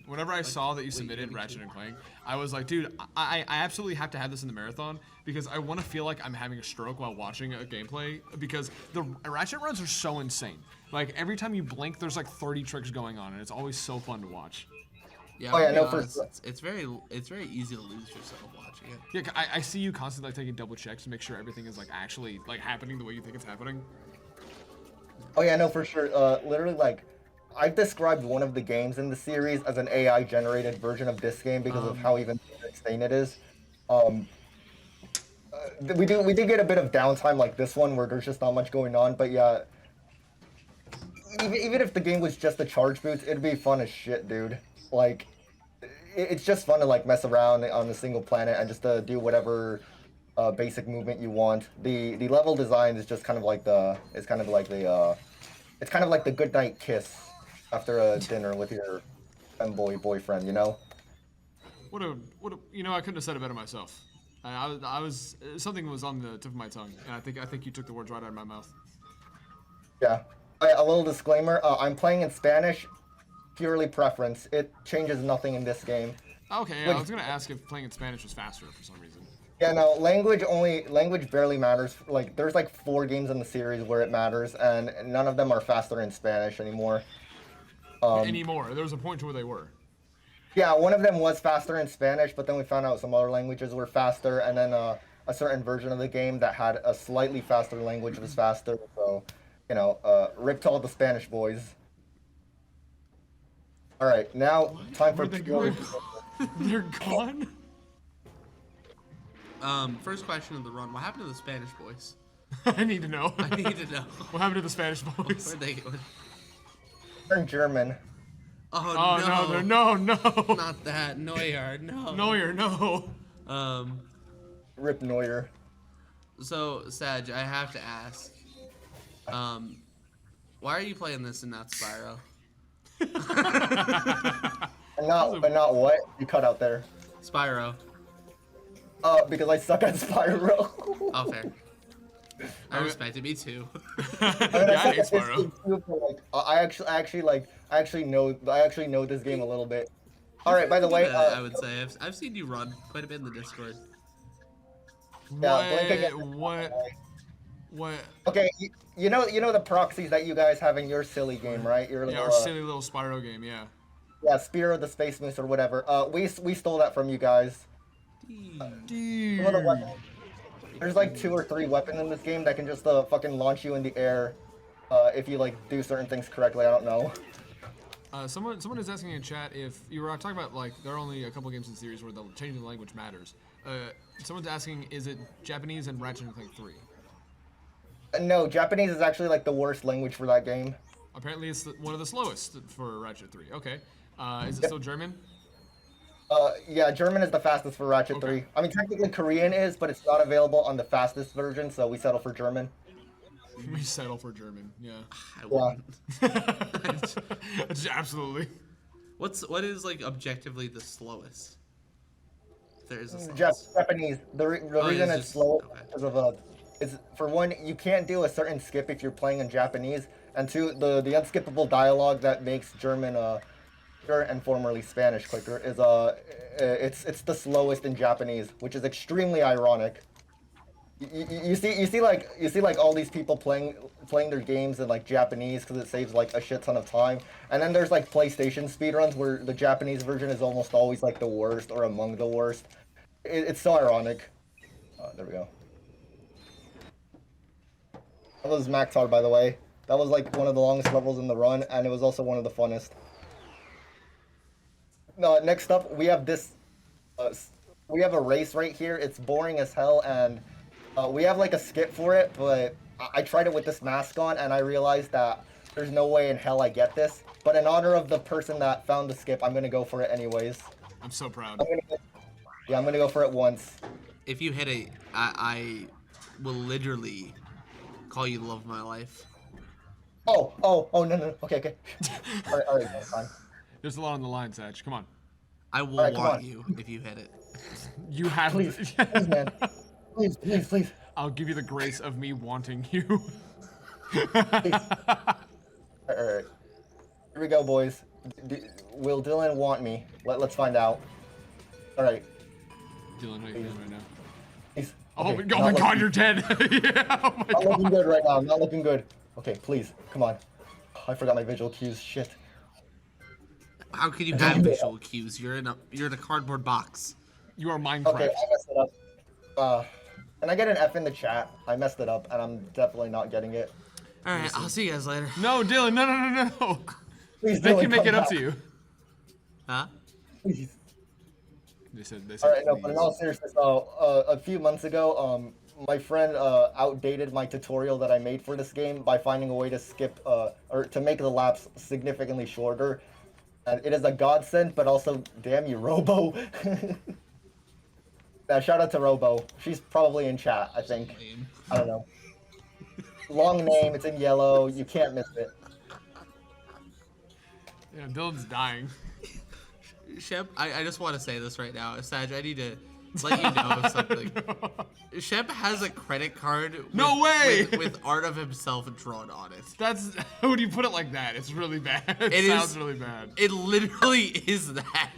whenever I saw that you submitted Ratchet and Clank, I was like, dude, I absolutely have to have this in the marathon because I want to feel like I'm having a stroke while watching a gameplay because the Ratchet runs are so insane. Like every time you blink, there's like 30 tricks going on, and it's always so fun to watch. Yeah, Oh, yeah, no, honest, it's very easy to lose yourself watching it. Yeah, I see you constantly like taking double checks to make sure everything is like actually like happening the way you think it's happening. Oh yeah, no, for sure. Literally, like, I've described one of the games in the series as an AI-generated version of this game because of how even insane it is. We do get a bit of downtime like this one where there's just not much going on, but yeah. Even if the game was just the charge boots, it'd be fun as shit, dude. Like, it's just fun to like mess around on a single planet and just to do whatever basic movement you want. The level design is just kind of like the it's kind of like the good night kiss after a dinner with your femboy boyfriend, you know. What a you know, I couldn't have said it better myself. I was something was on the tip of my tongue, and I think you took the words right out of my mouth. Yeah. A little disclaimer: I'm playing in Spanish, purely preference. It changes nothing in this game. Okay, yeah, I was gonna ask if playing in Spanish was faster for some reason. Yeah, no, language barely matters. Like, there's like 4 games in the series where it matters, and none of them are faster in Spanish anymore. Anymore. There was a point to where they were. Yeah, one of them was faster in Spanish, but then we found out some other languages were faster, and then a certain version of the game that had a slightly faster language was faster. So, you know, rip to all the Spanish boys. All right, now time for. Where'd they go? They're gone. First question of the run: what happened to the Spanish boys? I need to know. I need to know. What happened to the Spanish boys? Where'd they go? They're in German. Oh, no. Not that. Neuer, no. Neuer, no. Rip Neuer. So, Sag, I have to ask. Why are you playing this and not Spyro? And not what? You cut out there. Spyro. Because I suck at Spyro. Oh, fair. I respect it. Me too. I hate Spyro. I actually know this game a little bit. All right. By the way, I would say I've seen you run quite a bit in the Discord. Yeah, What? Okay, you know the proxies that you guys have in your silly game, right? Your little, our silly little Spyro game, yeah. Yeah, Spear of the Space Moose or whatever. We stole that from you guys. Dude. There's like 2 or 3 weapons in this game that can just fucking launch you in the air, if you like do certain things correctly. I don't know. Someone is asking in chat if you were talking about like there are only a couple games in the series where the changing the language matters. Someone's asking, is it Japanese and Ratchet and Clank 3? No, Japanese is actually like the worst language for that game. Apparently, it's one of the slowest for Ratchet 3. Okay. Is it still German? Yeah, German is the fastest for Ratchet 3. I mean, technically Korean is, but it's not available on the fastest version, so we settle for German. We settle for German, yeah. I wouldn't. Absolutely. What is like objectively the slowest? There is a slowest. Japanese. The reason it's slow is because of is for one, you can't do a certain skip if you're playing in Japanese, and 2, the unskippable dialogue that makes German and formerly Spanish quicker is it's the slowest in Japanese, which is extremely ironic. You see like all these people playing their games in like Japanese because it saves like a shit ton of time, and then there's like PlayStation speedruns where the Japanese version is almost always like the worst or among the worst. It's so ironic. There we go. That was Maktar, by the way. That was like one of the longest levels in the run, and it was also one of the funnest. Next up, we have this. We have a race right here. It's boring as hell, and we have like a skip for it, but I tried it with this mask on, and I realized that there's no way in hell I get this. But in honor of the person that found the skip, I'm gonna go for it anyways. I'm so proud. I'm gonna go for it once. If you hit it, I will literally call you the love of my life. Oh, no. Okay. All right, that's fine. There's a lot on the line, Satch. Come on. I will want you if you hit it. You have please, please, man. Please. I'll give you the grace of me wanting you. Alright. Here we go, boys. Will Dylan want me? Let's find out. All right. Dylan, how you feeling right now? Please. Oh, Okay, oh my God, you're dead. Yeah, oh my not God. looking good right now. Not looking good. Okay, please, come on. I forgot my visual cues. Shit. How can you have visual cues? You're in a cardboard box. You are Minecraft. Okay, I messed it up. Can I get an F in the chat? I messed it up, and I'm definitely not getting it. All right, I'll see you guys later. No, Dylan, no. Please, They Dylan, can make come it up back. to you. Huh? Please. They said All right, no, please. but in all seriousness, a few months ago, my friend outdated my tutorial that I made for this game by finding a way to skip or to make the laps significantly shorter. And it is a godsend, but also, damn you, Robo. Shout out to Robo. She's probably in chat, I think. I don't know. Long name, it's in yellow. You can't miss it. Yeah, Dylan's dying. Shep, I just want to say this right now. Saj, I need to let you know of something. Shep has a credit card No way! with art of himself drawn on it. That's when you put it like that, it's really bad. It sounds really bad. It literally is that.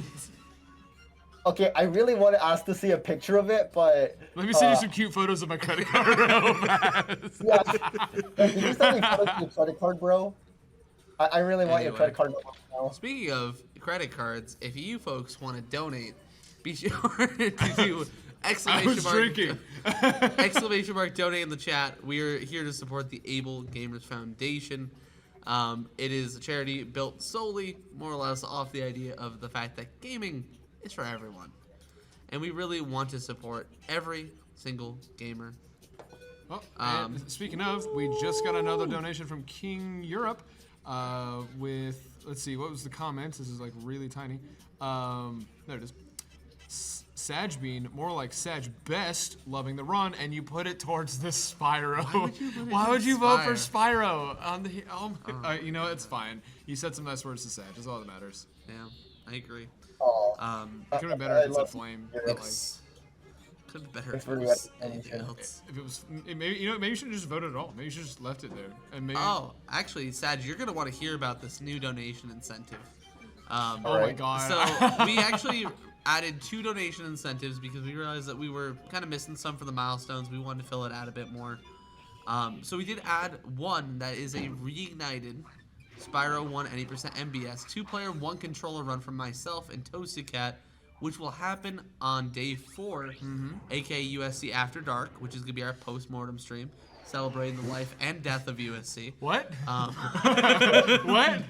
Okay, I really want to ask to see a picture of it, but... Let me send you some cute photos of my credit card real fast. Yeah. Hey, can you send me photos of your credit card, bro? I really want your credit card now. Speaking of credit cards, if you folks want to donate, be sure to do exclamation mark donate in the chat. We are here to support the Able Gamers Foundation. It is a charity built solely, more or less, off the idea of the fact that gaming is for everyone. And we really want to support every single gamer. Oh, and speaking of, we just got another donation from King Europe with, let's see, what was the comment? This is like really tiny. There it is. Sajbean, more like Saj Best, loving the run, and you put it towards the Spyro. Why would you vote for Spyro? On the, you know, it's fine. You said some nice words to Saj. That's all that matters. Yeah, I agree. It could have been better if it's a flame. Could be better Thanks if for it the was explanation. anything else. If it was, maybe maybe you shouldn't just vote at all. Maybe you should just left it there. And maybe. Oh, actually, Saj, you're gonna want to hear about this new donation incentive. Oh my God. So we actually added 2 donation incentives because we realized that we were kind of missing some for the milestones. We wanted to fill it out a bit more. So we did add one that is a reignited Spyro 1 any percent MBS 2-player 1 controller run from myself and Toasted Cat, which will happen on day 4, aka USC After Dark, which is gonna be our post-mortem stream celebrating the life and death of USC. What? What?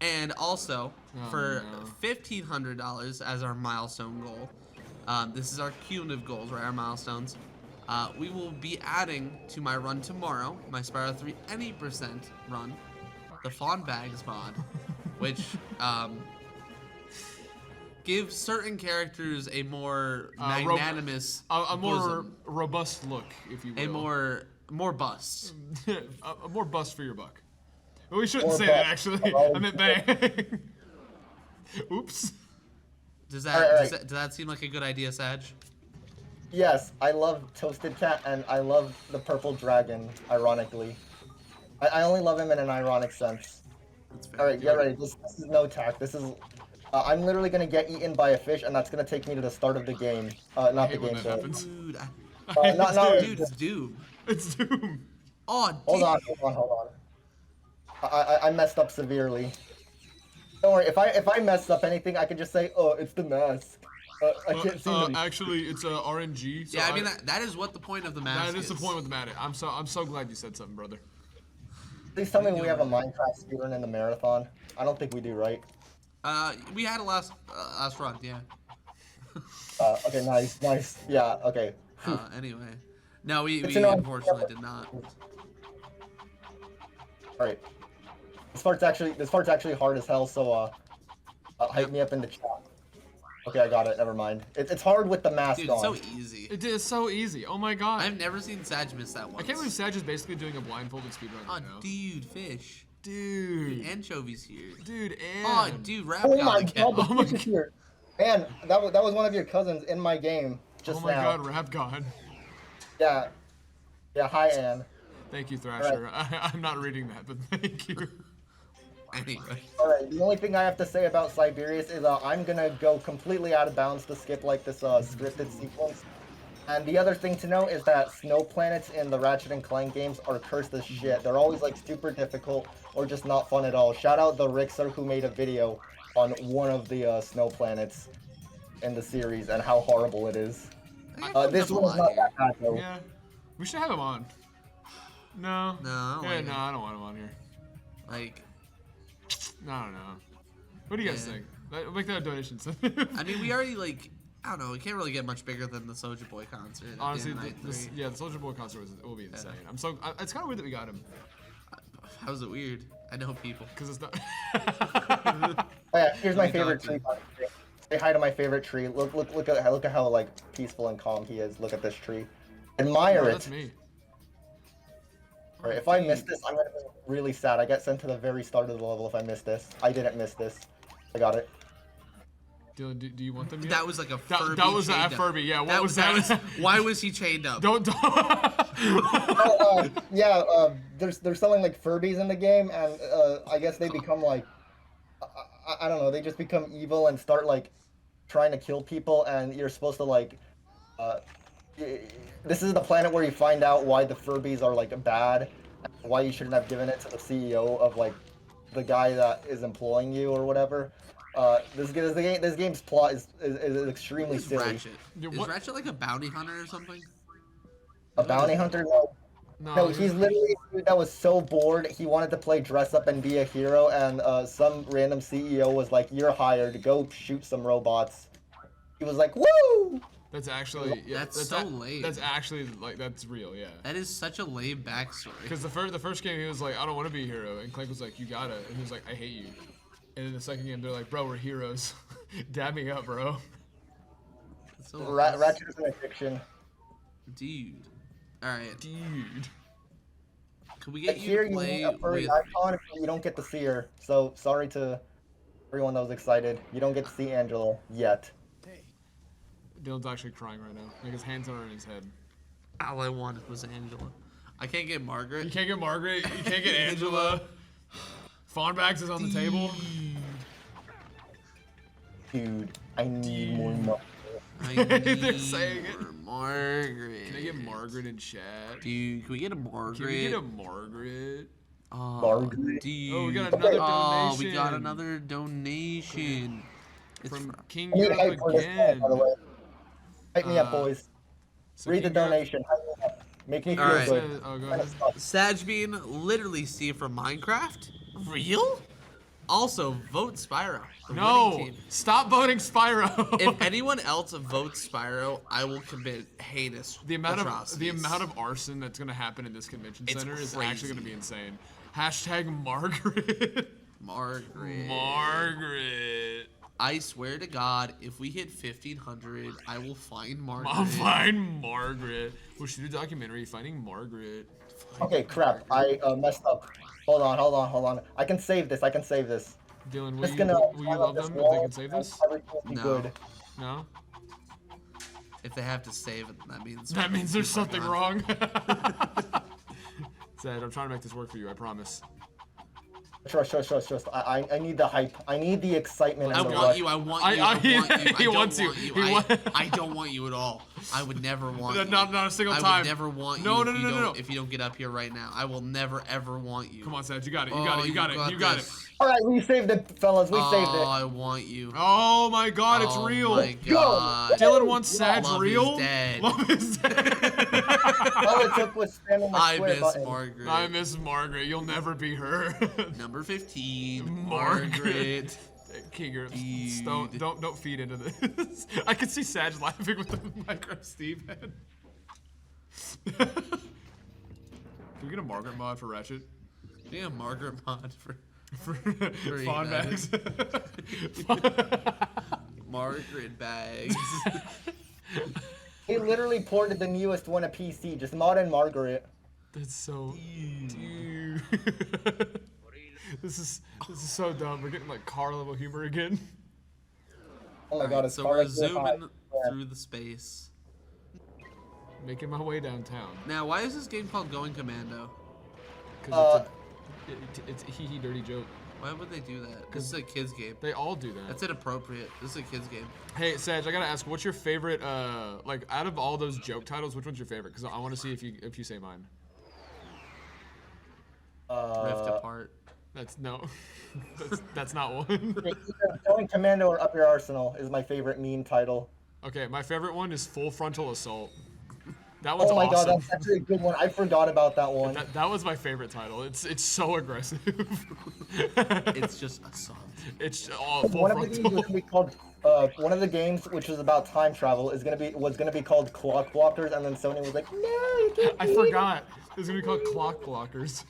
And also, for $1,500 as our milestone goal, this is our cumulative goals, right? Our milestones. We will be adding to my run tomorrow, my Spyro 3 any percent run, the Fawn Bags mod, which gives certain characters a more magnanimous, a more robust look, if you will. A more bust. A more bust for your buck. Well, we shouldn't say that, actually. I meant bang. Oops. Does that seem like a good idea, Saj? Yes, I love Toasted Cat and I love the purple dragon, ironically. I only love him in an ironic sense. Alright, get ready. This is no tack. This is... I'm literally gonna get eaten by a fish and that's gonna take me to the start of the game. Not the game, though. Dude, Dude, it's Doom. It's Doom. Oh, hold on. I messed up severely. Don't worry, if I mess up anything, I can just say, oh, it's the mask. I can't see them. Actually, it's RNG. So yeah, I mean that is what the point of the mask is. That is the point with the mask. I'm so glad you said something, brother. Please tell me we have a Minecraft speedrun in the marathon. I don't think we do, right? We had a last run, yeah. Okay, nice. Yeah, okay. Anyway, no, we unfortunately did not. All right. This part's actually hard as hell. So hype me up in the chat. Okay, I got it. Never mind. It's hard with the mask Dude, on. it's so easy. It is so easy. Oh my God. I've never seen Saj miss that once. I can't believe Saj is basically doing a blindfolded speedrun right now. Dude, fish. Dude. The anchovies here. Dude, and... Oh, dude, rap Oh my again. God, the fish is here. Man, that was one of your cousins in my game just now. Oh my God, Rap God. Yeah. Yeah, hi, Anne. Thank you, Thrasher. Right. I'm not reading that, but thank you. Anyway. Alright, the only thing I have to say about Siberius is I'm gonna go completely out of bounds to skip like this scripted sequence. And the other thing to know is that snow planets in the Ratchet and Clank games are cursed as shit. They're always like super difficult or just not fun at all. Shout out the Rixer who made a video on one of the snow planets in the series and how horrible it is. This one is not that bad though. Yeah, we should have him on. No. No. Yeah, no, I don't want him on here. Like. I don't know. What do you guys think? Make that a donation. I mean, we already like. I don't know. We can't really get much bigger than the Soulja Boy concert. Honestly, the Soulja Boy concert will be insane. I'm so. It's kind of weird that we got him. How's it weird? I know people. Because it's not. Oh, yeah, here's my favorite tree. Say hi to my favorite tree. Look at how like peaceful and calm he is. Look at this tree. Admire it. That's me. Alright, if I miss this, I'm gonna be really sad. I get sent to the very start of the level if I miss this. I didn't miss this. I got it. Dylan, do you want them yet? That was like a Furby. That was chained a up. Furby. Yeah. What was that? Why was he chained up? Don't. They're selling like Furbies in the game, and I guess they become like, I don't know. They just become evil and start like trying to kill people, and you're supposed to like. This is the planet where you find out why the Furbies are like bad, why you shouldn't have given it to the CEO of like the guy that is employing you or whatever. This game's plot is extremely silly. Ratchet? Is Ratchet like a bounty hunter or something? A bounty hunter? No, he's literally a dude that was so bored he wanted to play dress up and be a hero, and some random CEO was like, "You're hired to go shoot some robots." He was like, "Woo!" That's actually that's so lame. That's actually like that's real, yeah. That is such a lame backstory. Because the first game he was like, "I don't want to be a hero," and Clank was like, "You gotta," and he was like, "I hate you." And then the second game they're like, "Bro, we're heroes. Dab me up, bro." Ratchet is an addiction. Dude. Alright. Dude. Can we get here you to play you need a furry with... icon, you don't get to see her. So sorry to everyone that was excited. You don't get to see Angela yet. Dylan's actually crying right now. Like his hands are on his head. All I wanted was Angela. I can't get Margaret. You can't get Margaret. You can't get Angela. Fawnbags is on the table. Dude, I need more Margaret. They're saying it. Margaret. Can I get Margaret in chat? Dude, can we get a Margaret? Can we get a Margaret? Oh, Margaret. dude. Oh, we got another donation. Oh, we got another donation. From King I need Europe hype for this again. man, by the way. Hype me up, boys. So Read the King Europe- donation. Hype me up. Make me feel Alright. good. Oh, go ahead. Sajbean, literally Steve from Minecraft? Real? Also, vote Spyro. the winning No! team. Stop voting Spyro! If anyone else votes Spyro, I will commit heinous the amount atrocities. of arson that's gonna happen in this convention It's center is crazy. actually gonna be insane. Hashtag Margaret. Margaret. Margaret. I swear to God, if we hit 1,500, I will find Margaret. I'll find Margaret. We'll shoot a documentary finding Margaret. Okay, crap. I messed up. Hold on. I can save this. Dylan, will Just you, gonna will you climb love up this them if they wall can save and this? everything will be No. good. No? If they have to save it, that means there's something not. wrong. Zed, I'm trying to make this work for you, I promise. Trust. I need the hype. I need the excitement I and the want rush. you. I want you. I- I want you. he I don't wants you. want you. He I don't want you at all. I would never want you. Not a single I time. would never want No, you. no, if no, you no, don't- no. If you don't get up here right now, I will never ever want you. Come on, Zed, you got it. Oh, You got it. this. All right, we saved it, fellas. We saved Oh, it. I want you. Oh my god, it's Oh real. my God. Dylan wants Sad's Love real. is dead. Love is dead. All it took was spamming the I square miss button. Margaret. I miss Margaret. You'll never be her. Number 15. Margaret. King, Dude. don't feed into this. I can see Sag laughing with the Minecraft Steve head. Can we get a Margaret mod for Ratchet? Yeah, Margaret mod for Fawn bags. Margaret bags. He literally ported the newest one to PC. Just mod in Margaret. That's so. Dude. This is so dumb. We're getting like car level humor again. Oh my god, it's so far we're as you're high. zooming through the space. Making my way downtown. Now, why is this game called Going Commando? Because it's a hee hee dirty joke. Why would they do that? This is a kid's game. They all do that. That's inappropriate. This is a kid's game. Hey, Saj, I gotta ask, what's your favorite, like, out of all those joke titles, which one's your favorite? Because I want to see if you say mine. Rift Apart. That's no. that's not one. Going Commando or Up Your Arsenal is my favorite meme title. Okay, my favorite one is Full Frontal Assault. That one's oh my awesome. god, that's actually a good one. I forgot about that one. That was my favorite title. It's so aggressive. It's just assault. It's all full one frontal. of the games was gonna be called one of the games which was about time travel was gonna be called Clock Blockers, and then Sony was like, no, you can't. I forgot. It was gonna be called Clock Blockers,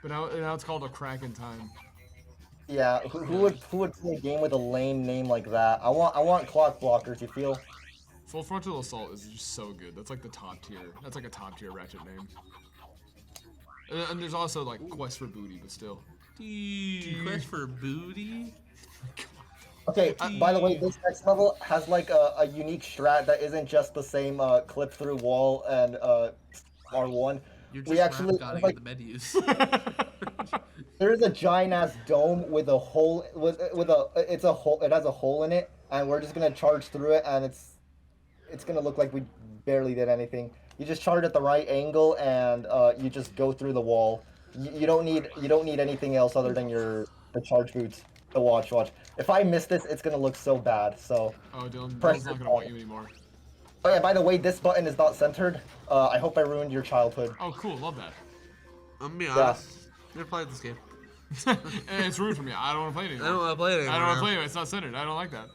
but now it's called A Crack in Time. Yeah, who would play a game with a lame name like that? I want Clock Blockers. You feel? Full Frontal Assault is just so good. That's like the top tier. That's like a top tier Ratchet name. And there's also like Quest for Booty, but still. Dude, Quest for Booty? Okay, by the way, this next level has like a unique strat that isn't just the same clip through wall and R1. You're just we actually like, the menus. There is a giant ass dome with a hole it has a hole in it, and we're just gonna charge through it, and it's gonna look like we barely did anything. You just charge at the right angle, and you just go through the wall. You don't need anything else other than the charge boots. So watch. If I miss this, it's gonna look so bad. So. Oh, Dylan's not gonna want you anymore. Oh yeah, by the way, this button is not centered. I hope I ruined your childhood. Oh, cool, love that. I'm gonna be honest. Never played this game. And it's ruined for me. I don't want to play it anymore. I don't want to play it anymore. I don't want to play it. It's not centered. I don't like that.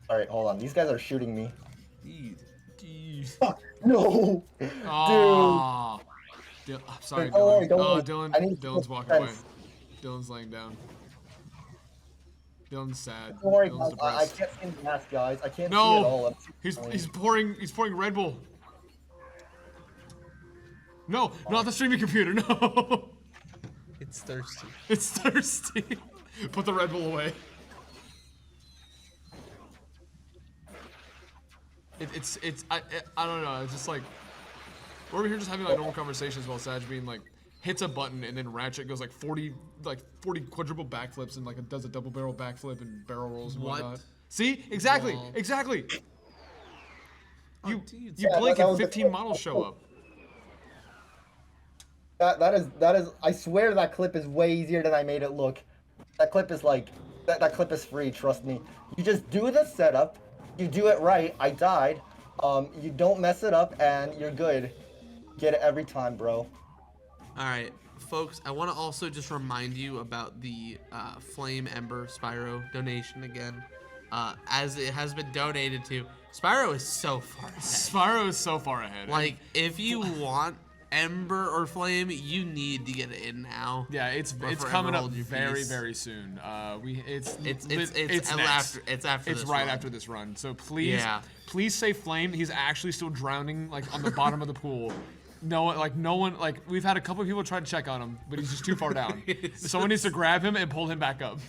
All right, hold on. These guys are shooting me. Dude. Fuck, no. Oh. Dude. Sorry, Dylan. Don't worry. Dylan's walking away. Dylan's laying down. Dylan's sad. Don't worry, Dylan's guys. I depressed. can't see the mask, guys. I can't see it all. He's pouring Red Bull. No, not the streaming computer. No. It's thirsty. It's thirsty. Put the Red Bull away. I don't know. It's just like we're over here just having like normal conversations while Saj being like hits a button and then Ratchet goes like 40 quadruple backflips and like does a double barrel backflip and barrel rolls and whatnot. See? Exactly. Wow. Exactly. You Yeah, blink that and was the 15 models show up. That is. I swear that clip is way easier than I made it look. That clip is like that clip is free. Trust me. You just do the setup. You do it right. I died. You don't mess it up, and you're good. Get it every time, bro. All right, folks. I want to also just remind you about the Flame Ember Spyro donation again, as it has been donated to. Spyro is so far ahead. Spyro is so far ahead. Like, if you want Ember or Flame, you need to get it in now. Yeah, it's coming up very soon. It's right after this run. So please say Flame. He's actually still drowning like on the bottom of the pool. No one we've had a couple of people try to check on him, but he's just too far down. Someone needs to grab him and pull him back up.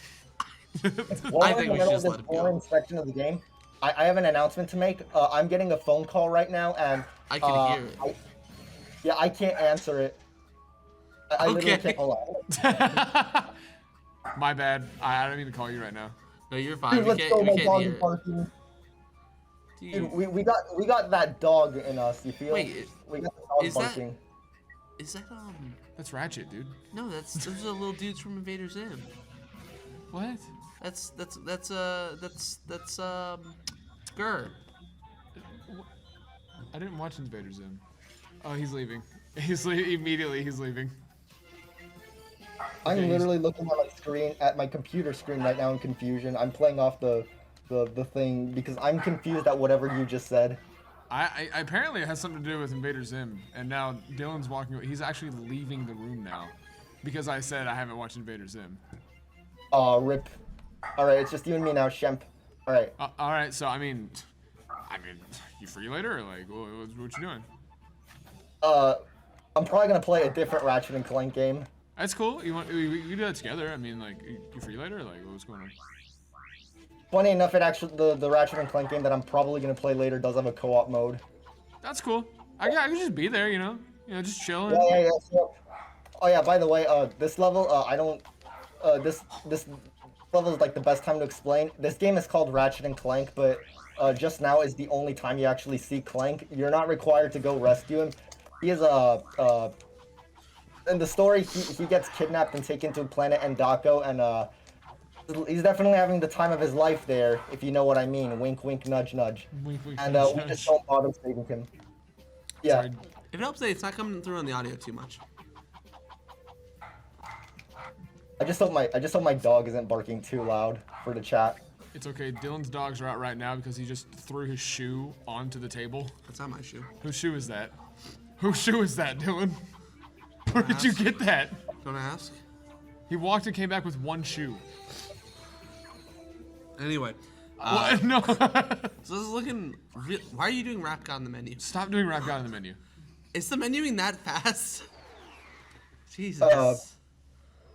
I think we should just let him go. Section of the game. I have an announcement to make. I'm getting a phone call right now, and I can hear it. I can't answer it. I literally can't. Hold on. My bad. I don't mean to call you right now. No, you're fine. Dude, we can't hear it. Dude, we got that dog in us. You feel? Wait, we got the dog barking. Is that That's Ratchet, dude. No, those are the little dudes from Invader Zim. What? That's Gur. I didn't watch Invader Zim. Oh, he's leaving. He's leaving. I'm literally looking at my screen, at my computer screen right now in confusion. I'm playing off the thing because I'm confused at whatever you just said. I apparently it has something to do with Invader Zim, and now Dylan's walking away. He's actually leaving the room now because I said I haven't watched Invader Zim. Aw, rip. Alright, it's just you and me now, Shemp. Alright. Alright, so I mean, you free later or like what you doing? I'm probably gonna play a different Ratchet and Clank game. That's cool. We do that together. I mean, like, you free later? Like, what's going on? Funny enough, it actually the Ratchet and Clank game that I'm probably gonna play later does have a co-op mode. That's cool. I can just be there, you know, just chilling. Yeah. So, oh yeah, by the way, this level, I don't. this level is like the best time to explain. This game is called Ratchet and Clank, but just now is the only time you actually see Clank. You're not required to go rescue him. He is in the story he gets kidnapped and taken to planet Endako, and he's definitely having the time of his life there, if you know what I mean. Wink, wink, nudge, nudge. Wink, wink, and nudge, we nudge. just don't bother saving him. Yeah. Sorry. If it helps, it's not coming through on the audio too much. I just hope my dog isn't barking too loud for the chat. It's okay. Dylan's dogs are out right now because he just threw his shoe onto the table. That's not my shoe. Whose shoe is that? Whose shoe is that, Dylan? Where did you get that? Don't ask. He walked and came back with one shoe. Anyway. What? No. So this is looking. Why are you doing Rap God on the menu? Stop doing Rap God on the menu. Is the menuing that fast? Jesus.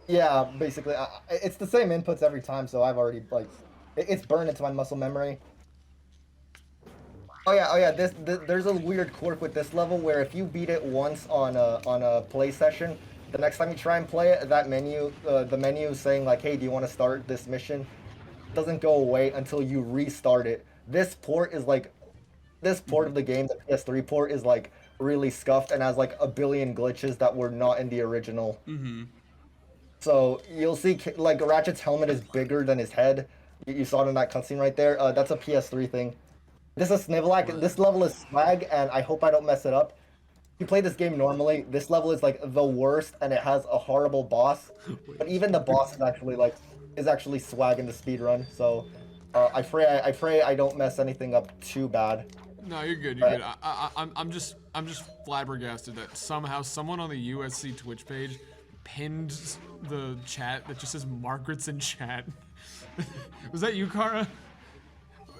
Yeah, basically, it's the same inputs every time, so I've already like, it's burned into my muscle memory. Oh yeah. There's a weird quirk with this level where if you beat it once on a play session, the next time you try and play it, that menu, the menu saying like, hey, do you want to start this mission, doesn't go away until you restart it. This port of the game, the PS3 port, is like really scuffed and has like a billion glitches that were not in the original. Mm-hmm. So you'll see like Ratchet's helmet is bigger than his head. You saw it in that cutscene right there. That's a PS3 thing. This is Snivelac. This level is swag, and I hope I don't mess it up. If you play this game normally, this level is like the worst, and it has a horrible boss. But even the boss is actually swag in the speedrun. So I pray I don't mess anything up too bad. No, you're good. You're good. I'm just flabbergasted that somehow someone on the USC Twitch page pinned the chat that just says Margaret's in chat. Was that you, Kara?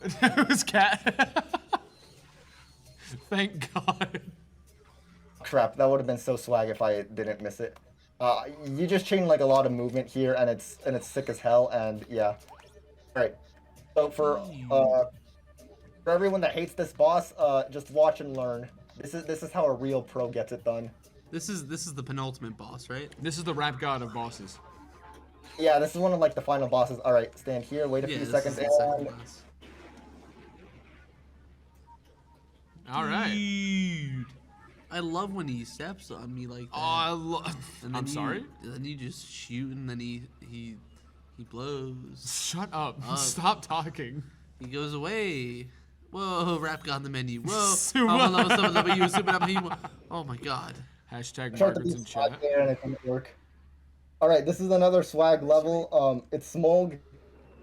It was Kat. Thank God. Crap, that would have been so swag if I didn't miss it. You just chain like a lot of movement here, and it's sick as hell. And yeah, alright. So for everyone that hates this boss, just watch and learn. This is how a real pro gets it done. This is the penultimate boss, right? This is the Rap God of bosses. Yeah, this is one of like the final bosses. All right, stand here, wait a few seconds, and all right. Dude, I love when he steps on me like that. Oh, I love. I'm sorry. Then you just shoot, and then he blows. Shut up! Stop talking. He goes away. Whoa, Rap God on the menu. Whoa. Oh my God. Hashtag Margaret's in chat. There and it didn't work. All right, this is another swag level. It's Smog,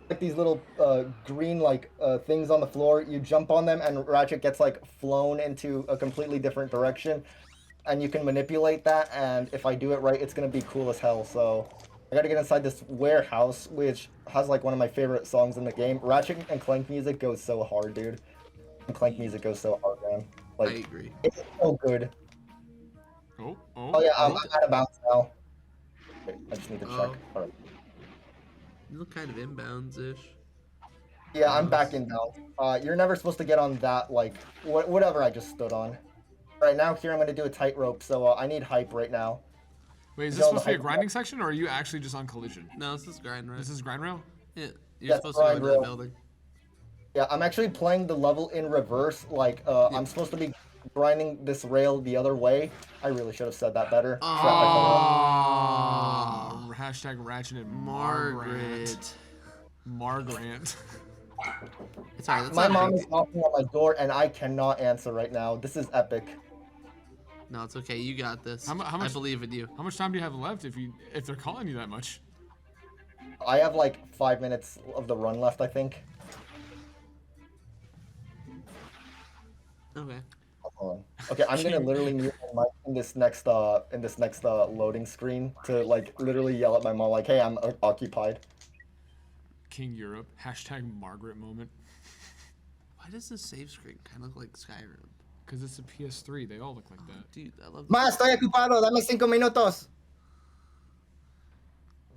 like these little green things on the floor. You jump on them, and Ratchet gets like flown into a completely different direction, and you can manipulate that. And if I do it right, it's gonna be cool as hell. So I gotta get inside this warehouse, which has like one of my favorite songs in the game. Ratchet and Clank music goes so hard, dude. And Clank music goes so hard, man. Like, I agree. It's so good. Oh yeah, I'm out of bounds now. Wait, I just need to check. All right. You look kind of inbounds-ish. Yeah, I'm back in now. You're never supposed to get on that, like, whatever I just stood on. All right, now here I'm going to do a tightrope, so I need hype right now. Wait, is this supposed to be a grinding section, or are you actually just on collision? No, this is grind rail. This is grind rail? Yeah, you're supposed to go into the building. Yeah, I'm actually playing the level in reverse. Like, I'm supposed to be grinding this rail the other way. I really should have said that better. Hashtag Ratchet and Margaret. Margaret. It's alright. My mom is knocking on my door, and I cannot answer right now. This is epic. No, it's okay. You got this. How much, I believe in you. How much time do you have left if they're calling you that much? I have like 5 minutes of the run left, I think. Okay. Hold on. Okay, I'm gonna literally mute my mic in this next loading screen to like literally yell at my mom like, "Hey, I'm occupied." King Europe. Hashtag Margaret moment. Why does this save screen kind of look like Skyrim? Because it's a PS3. They all look like that. Dude, I love. Ma, estoy ocupado. Dame 5 minutos.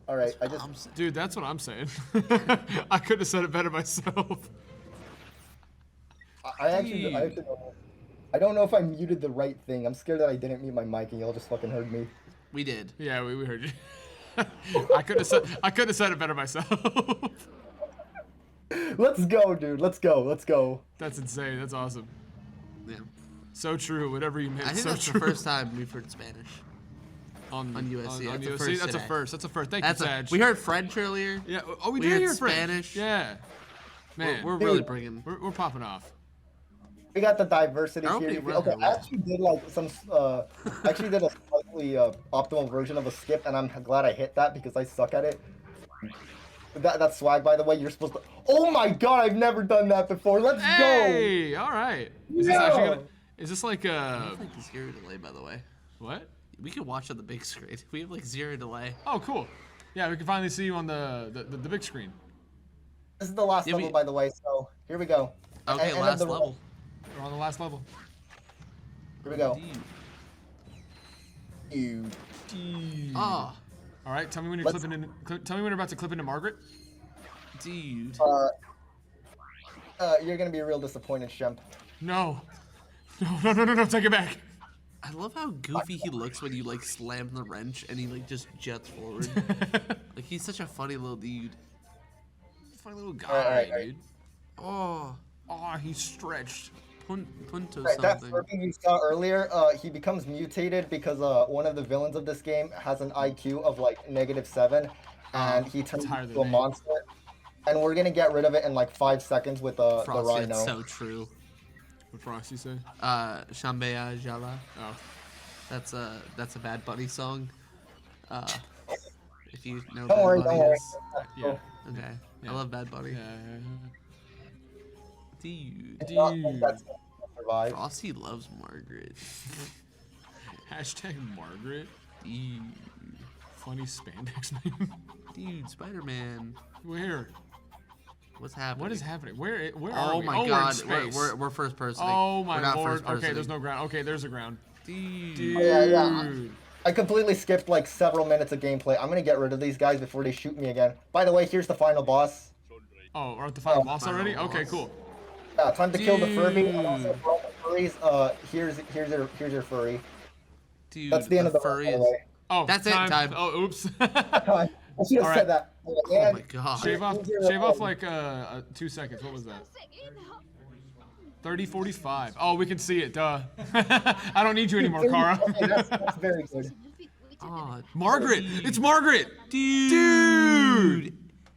All right, I just. Dude, that's what I'm saying. I could have said it better myself. I actually I don't know if I muted the right thing. I'm scared that I didn't mute my mic and y'all just fucking heard me. We did. Yeah, we heard you. I couldn't have said it better myself. Let's go, dude. Let's go. Let's go. That's insane. That's awesome. Yeah. So true. Whatever you meant. I think so that's true. the first time we've heard Spanish. On USC. On That's a USC. first That's a today. first. That's a first. Thank you, Sag. We heard French earlier. Yeah. Oh, we We did heard hear French. Spanish. Yeah. Man, We're really bringing. We're popping off. We got the diversity I here. hope they run Okay, the I actually did like some. Actually did a slightly optimal version of a skip, and I'm glad I hit that because I suck at it. That's swag, by the way. You're supposed to. Oh my god, I've never done that before. Let's Hey, all right. Is this actually gonna? Is this like We have like zero delay, by the way. What? We can watch on the big screen. We have like 0 delay. Oh, cool. Yeah, we can finally see you on the big screen. This is the last level, by the way. So here we go. Okay, End of last the level. We're on the last level. Here we go. Ah. All right. Tell me when you're clipping in. Tell me when you're about to clip into Margaret. Dude. You're gonna be real disappointed, Shemp. No. No. Take it back. I love how goofy he looks when you like slam the wrench and he like just jets forward. Like he's such a funny little dude. Funny little guy, All right. dude. Oh, he's stretched. Punto Right, that something. Furby you saw earlier, he becomes mutated because one of the villains of this game has an IQ of like -7, and he turns into a monster. And we're gonna get rid of it in like 5 seconds with the Frosty, Rhino. that's so true. What Frosty say? Shambea Jala. Oh. That's a Bad Bunny song. If you know Don't Bad worry, Bunny don't worry. is. Yeah. Okay. Yeah. I love Bad Bunny. Dude. It's not like that's gonna survive. Frosty loves Margaret. Hashtag Margaret. Dude. Funny spandex name. Dude, Spider-Man. Where? What's happening? What is happening? Where are we? Oh my we're in god, space. we're first person. Oh my we're not lord. first person. Okay, there's no ground. Okay, there's a ground. Dude. Oh, yeah. I completely skipped like several minutes of gameplay. I'm gonna get rid of these guys before they shoot me again. By the way, here's the final boss. Oh, we're at the final boss already? Okay, cool. Yeah, time to kill the Furby. And also for all the furries, here's your furry. Dude, That's the end of the furry run, by the is- way. Oh, That's it, time. Oh, oops. I should have All said that. Oh And my god. Shave off like 2 seconds. What was that? 30:45. Oh, we can see it. Duh. I don't need you anymore, Kara. Okay, that's very good. Oh, Margaret. It's Margaret. Dude.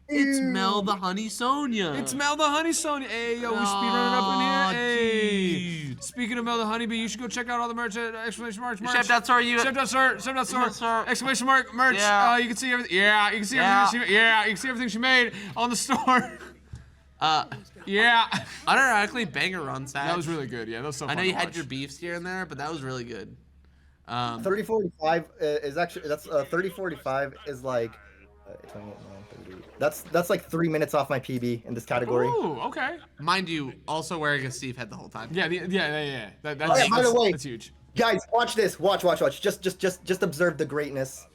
It's Mel the Honey Sonia. It's Mel the Honey Sonia. Hey, yo, we speedrunning up in here. Hey. Speaking of Mel the Honeybee, you should go check out all the merch at exclamation mark merch. Chef.store, Chef.store, exclamation mark merch. Yeah. You can see everything. Yeah, you can see everything. You can see everything she made on the store. Yeah. Unironically, banger run, Sag. That was really good. Yeah, that was so fun I know to you had watch. your beefs here and there, but that was really good. 3045 is actually 3045 is like 28, 30. That's like 3 minutes off my PB in this category. Ooh, okay. Mind you, also wearing a Steve head the whole time. Yeah. Oh, yeah, by the way, that's huge. Guys, watch this. Watch. Just observe the greatness.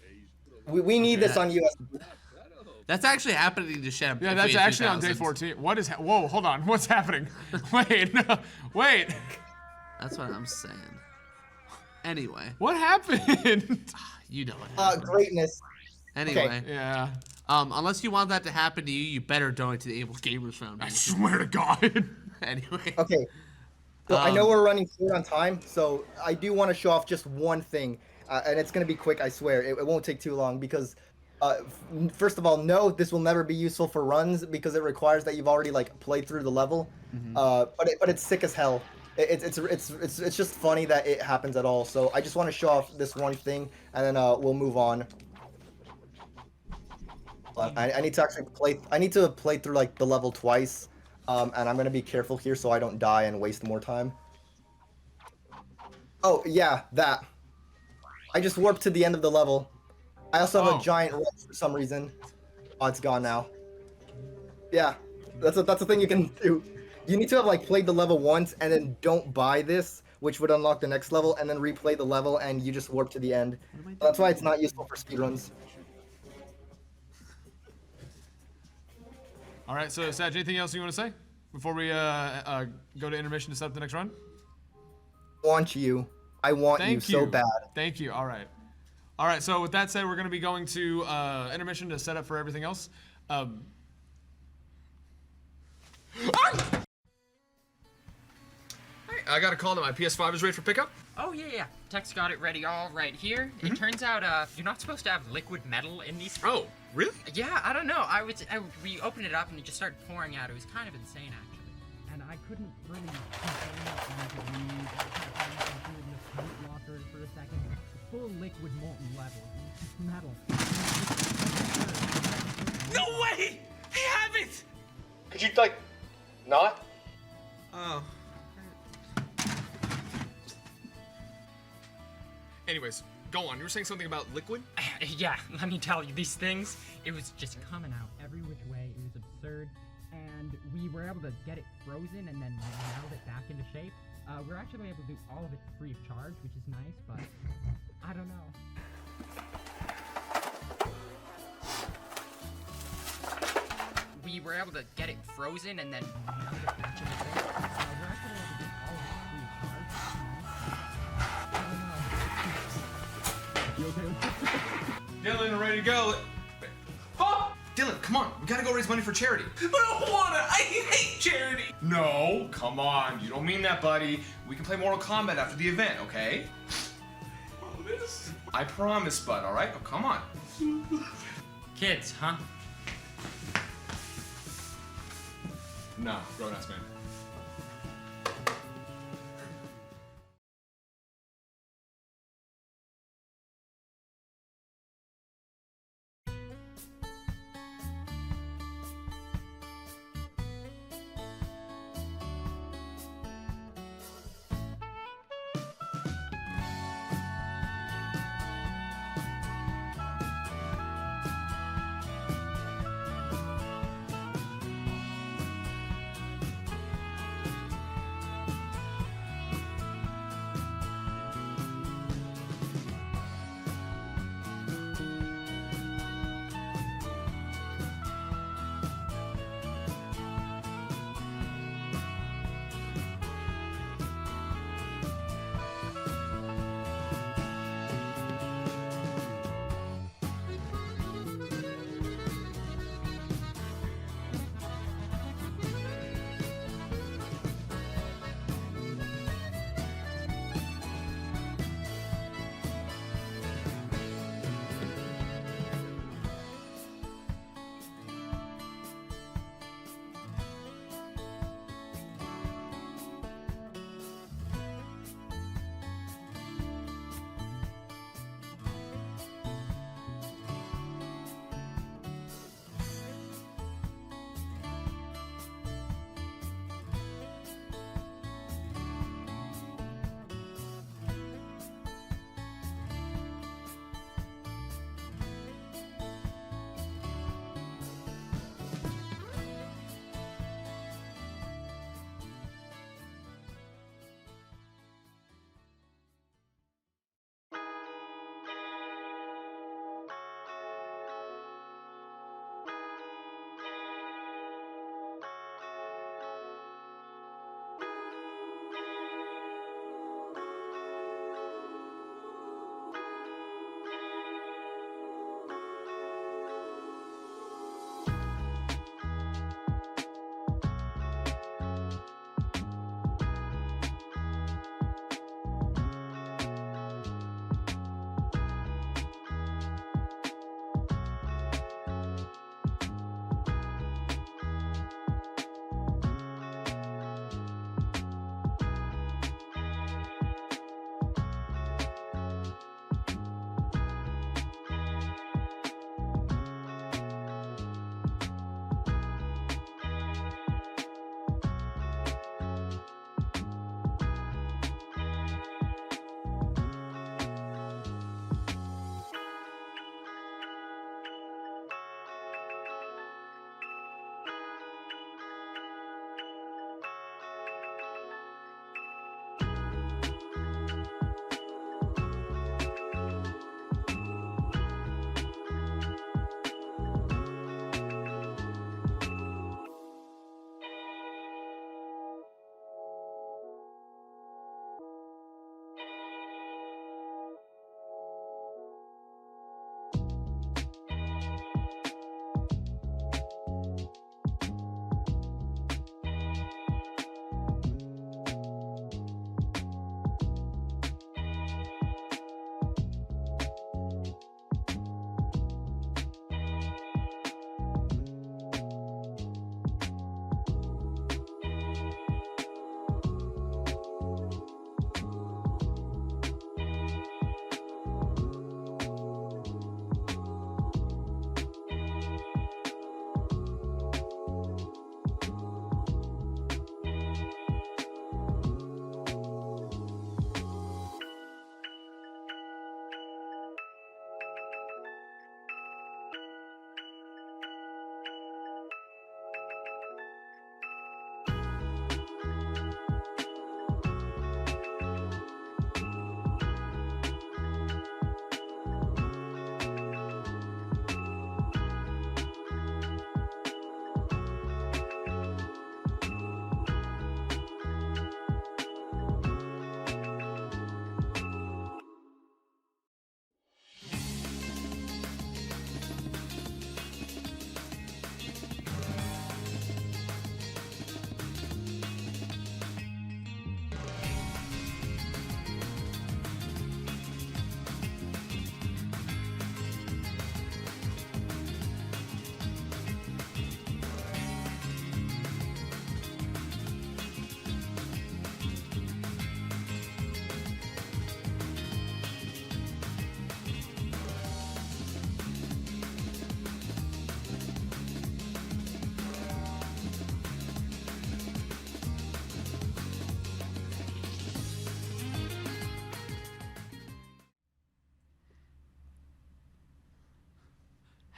We need this on US. That's actually happening to Shem. Yeah, that's actually on day 14. What is? Whoa, hold on. What's happening? Wait, no, wait. That's what I'm saying. Anyway. What happened? You know what happened. Greatness. Anyway. Okay. Yeah. Unless you want that to happen to you, you better donate to the Able Gamers Foundation. I swear to God. Anyway. Okay. So I know we're running short on time, so I do want to show off just one thing, and it's gonna be quick. I swear, it won't take too long because, first of all, no, this will never be useful for runs because it requires that you've already like played through the level. But it's sick as hell. It's just funny that it happens at all. So I just want to show off this one thing, and then we'll move on. I need to actually play. I need to play through like the level twice, and I'm gonna be careful here so I don't die and waste more time. Oh yeah, that. I just warped to the end of the level. I also have a giant wrench for some reason. Oh, it's gone now. Yeah, that's a thing you can do. You need to have like played the level once and then don't buy this, which would unlock the next level, and then replay the level and you just warp to the end. That's why it's not useful for speedruns. All right, so Saj, anything else you want to say before we go to intermission to set up the next run? I want you so bad. Thank you. All right. All right, so with that said, we're going to be going to intermission to set up for everything else. I got a call that my PS5 is ready for pickup. Oh, yeah. Tech's got it ready all right here. It turns out, you're not supposed to have liquid metal in these. Oh, really? Yeah, I don't know. We opened it up and it just started pouring out. It was kind of insane, actually. And I couldn't really contain it onto these. I kind of threw it in the paint locker for a second. Full liquid molten level. Metal. No way! I have it! Could you, like, not? Oh. Anyways, go on. You were saying something about liquid? Yeah, let me tell you, these things, it was just coming out every which way. It was absurd. And we were able to get it frozen and then melt it back into shape. We're actually able to do all of it free of charge, which is nice, but I don't know. We were able to get it frozen and then melt it back into shape. We're actually able to do all of it free of charge, which is nice. I don't know. You okay with this? Dylan, ready to go. Oh! Dylan, come on. We gotta go raise money for charity. But I don't wanna. I hate charity. No, come on. You don't mean that, buddy. We can play Mortal Kombat after the event, okay? Promise? I promise, bud, all right? Oh, come on. Kids, huh? Nah, grown-ass man.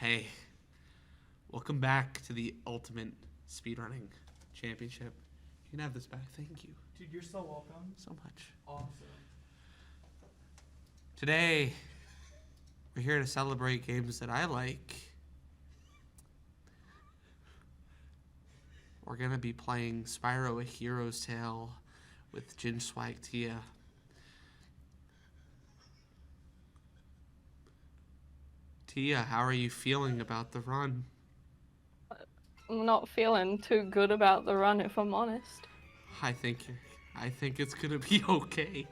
Hey, welcome back to the Ultimate Speedrunning Championship. You can have this back. Thank you. Dude, you're so welcome. So much. Awesome. Today, we're here to celebrate games that I like. We're going to be playing Spyro: A Hero's Tale with Jin Swag Tia. Tia, how are you feeling about the run? I'm not feeling too good about the run, if I'm honest. I think it's gonna be okay.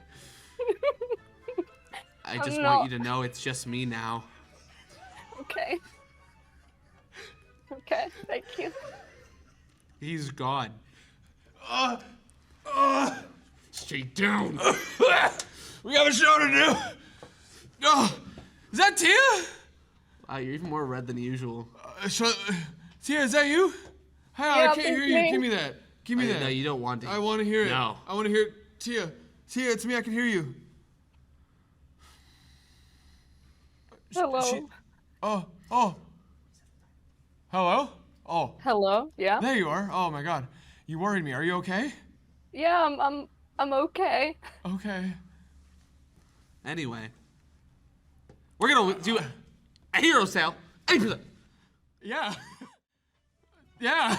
I just want you to know it's just me now. Okay. Okay, thank you. He's gone. Stay down. We have a show to do. Oh, is that Tia? Wow, you're even more red than usual. Tia, is that you? Hi, Yeah, I can't hear you. me. Give me that. Give me that. No, you don't want to. I want to hear it. No. I want to hear it. Tia, it's me. I can hear you. Hello. Oh. Hello? Oh. Hello. Yeah. There you are. Oh my God. You worried me. Are you okay? Yeah, I'm okay. Okay. Anyway, we're gonna do a Hero's Tale. 80%. Yeah. Yeah.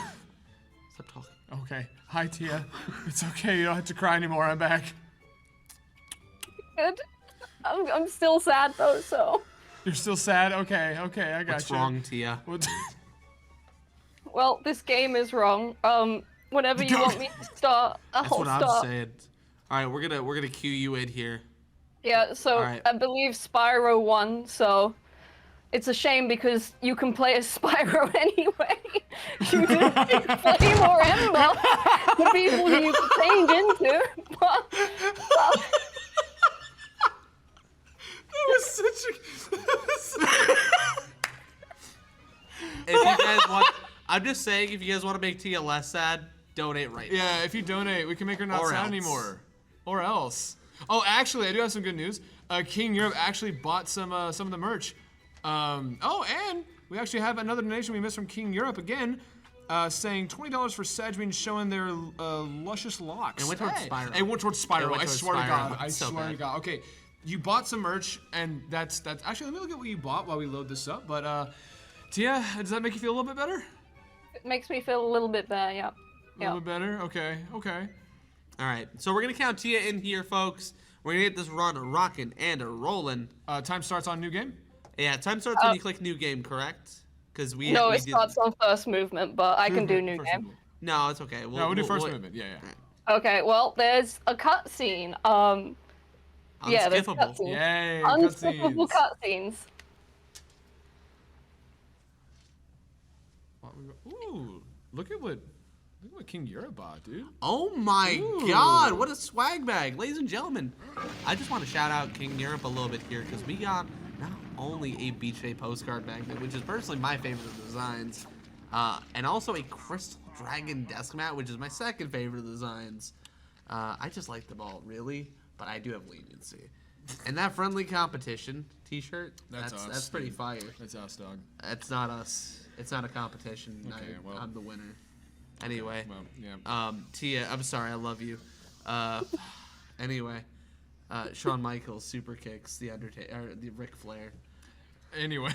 Stop talking. Okay. Hi, Tia. It's okay. You don't have to cry anymore. I'm back. Good. I'm still sad though, so. You're still sad? Okay. I got What's you. wrong, Tia? Well, this game is wrong. Whenever you want me to start, That's what I'm start. saying. All right, we're gonna cue you in here. Yeah, so Alright. I believe Spyro won, so it's a shame because you can play as Spyro anyway. You didn't Flame or Ember, the people who you could change into. But, That was such a... If you guys want, I'm just saying, if you guys want to make Tia less sad, donate right now. Yeah, if you donate, we can make her not Or sad else. anymore. Or else. Oh, actually, I do have some good news. King Europe actually bought some of the merch. Oh, and we actually have another donation we missed from King Europe again, saying $20 for Sajmin showing their luscious locks. It went towards Spyro. It went towards Spyro. It went I towards swear to Spyro. God. I It's so swear to bad. God. Okay, you bought some merch, and that's actually. Let me look at what you bought while we load this up. But Tia, does that make you feel a little bit better? it makes me feel a little bit better, yeah. A little bit better. Okay. All right, so we're gonna count Tia in here, folks. We're gonna get this run rocking and rolling. Time starts on new game. Yeah, time starts when you click new game, correct? Because we No, we it did- starts on first movement, but I can do new First game. movement. No, it's okay. No, we'll do first movement. Yeah. Okay, well, there's a cutscene. Yeah, there's Unskippable. cutscenes. Yay, Unskippable cutscenes. Ooh, look at what King Europe bought, dude. Oh my Ooh. God, what a swag bag. Ladies and gentlemen, I just want to shout out King Europe a little bit here because we got not only a Beach Day postcard magnet, which is personally my favorite of the designs, and also a Crystal Dragon desk mat, which is my second favorite of the designs. I just like them all, really, but I do have leniency. And that friendly competition t-shirt, That's us, that's pretty dude. fire. That's us, dog. That's not us. It's not a competition. Okay, well. I'm the winner. Anyway, Well, yeah. Tia, I'm sorry, I love you. Anyway, Shawn Michaels super kicks the Undertaker, the Ric Flair. Anyways,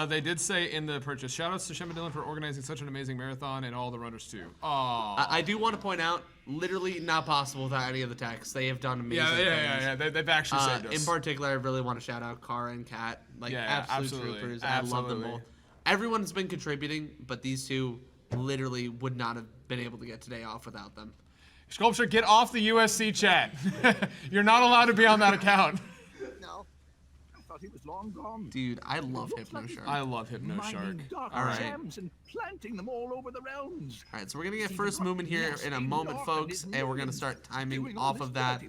they did say in the purchase, shoutouts to Shemba Dillon for organizing such an amazing marathon and all the runners too. Aww. I do want to point out, literally not possible without any of the techs. They have done amazing things. Yeah. They've actually saved us. In particular, I really want to shout out Kara and Kat, like Yeah, absolute absolutely. troopers. I love them Absolutely. both. Everyone's been contributing, but these two literally would not have been able to get today off without them. Sculpture, get off the USC chat. You're not allowed to be on that account. No, I thought he was long gone. Dude, I love Hypno Shark. I love Hypno Shark. Mining dark All right. gems and planting them all over the realms. All right, so we're gonna get first movement here in a moment, folks, and we're gonna start timing off of that,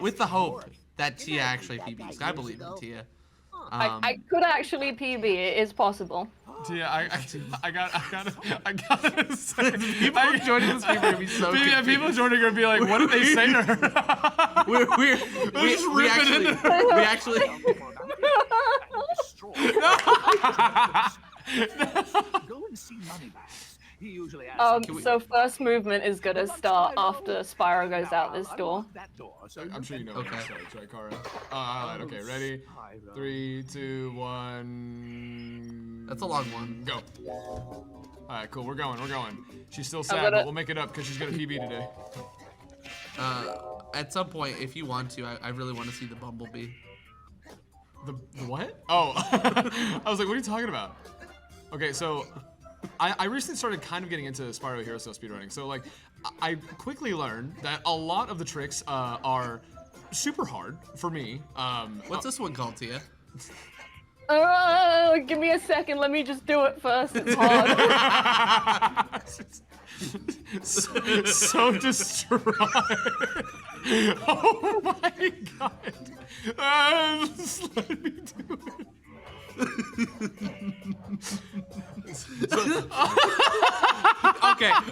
with the hope that Tia actually PBs. I believe in Tia. I could actually PB. It is possible. Tia, I got say, People joining this people are gonna be so yeah, people joining are gonna be like, what did they say to her? we actually before. Go and see Moneybags. He usually asks. So first movement is gonna start after Spyro goes out this door. I'm sure you know. Okay. Right, Kara. Alright, okay, ready? 3, 2, 1. That's a long one. Go. Alright, cool. We're going. She's still sad, but we'll make it up because she's got a PB today. At some point, if you want to, I really want to see the Bumblebee. The what? Oh, I was like, what are you talking about? Okay, so I recently started kind of getting into Spyro Hero Style speedrunning. So like, I quickly learned that a lot of the tricks are super hard for me. What's this one called, Tia? Give me a second. Let me just do it first. It's hard. so distraught. Oh my god. Just let me do it.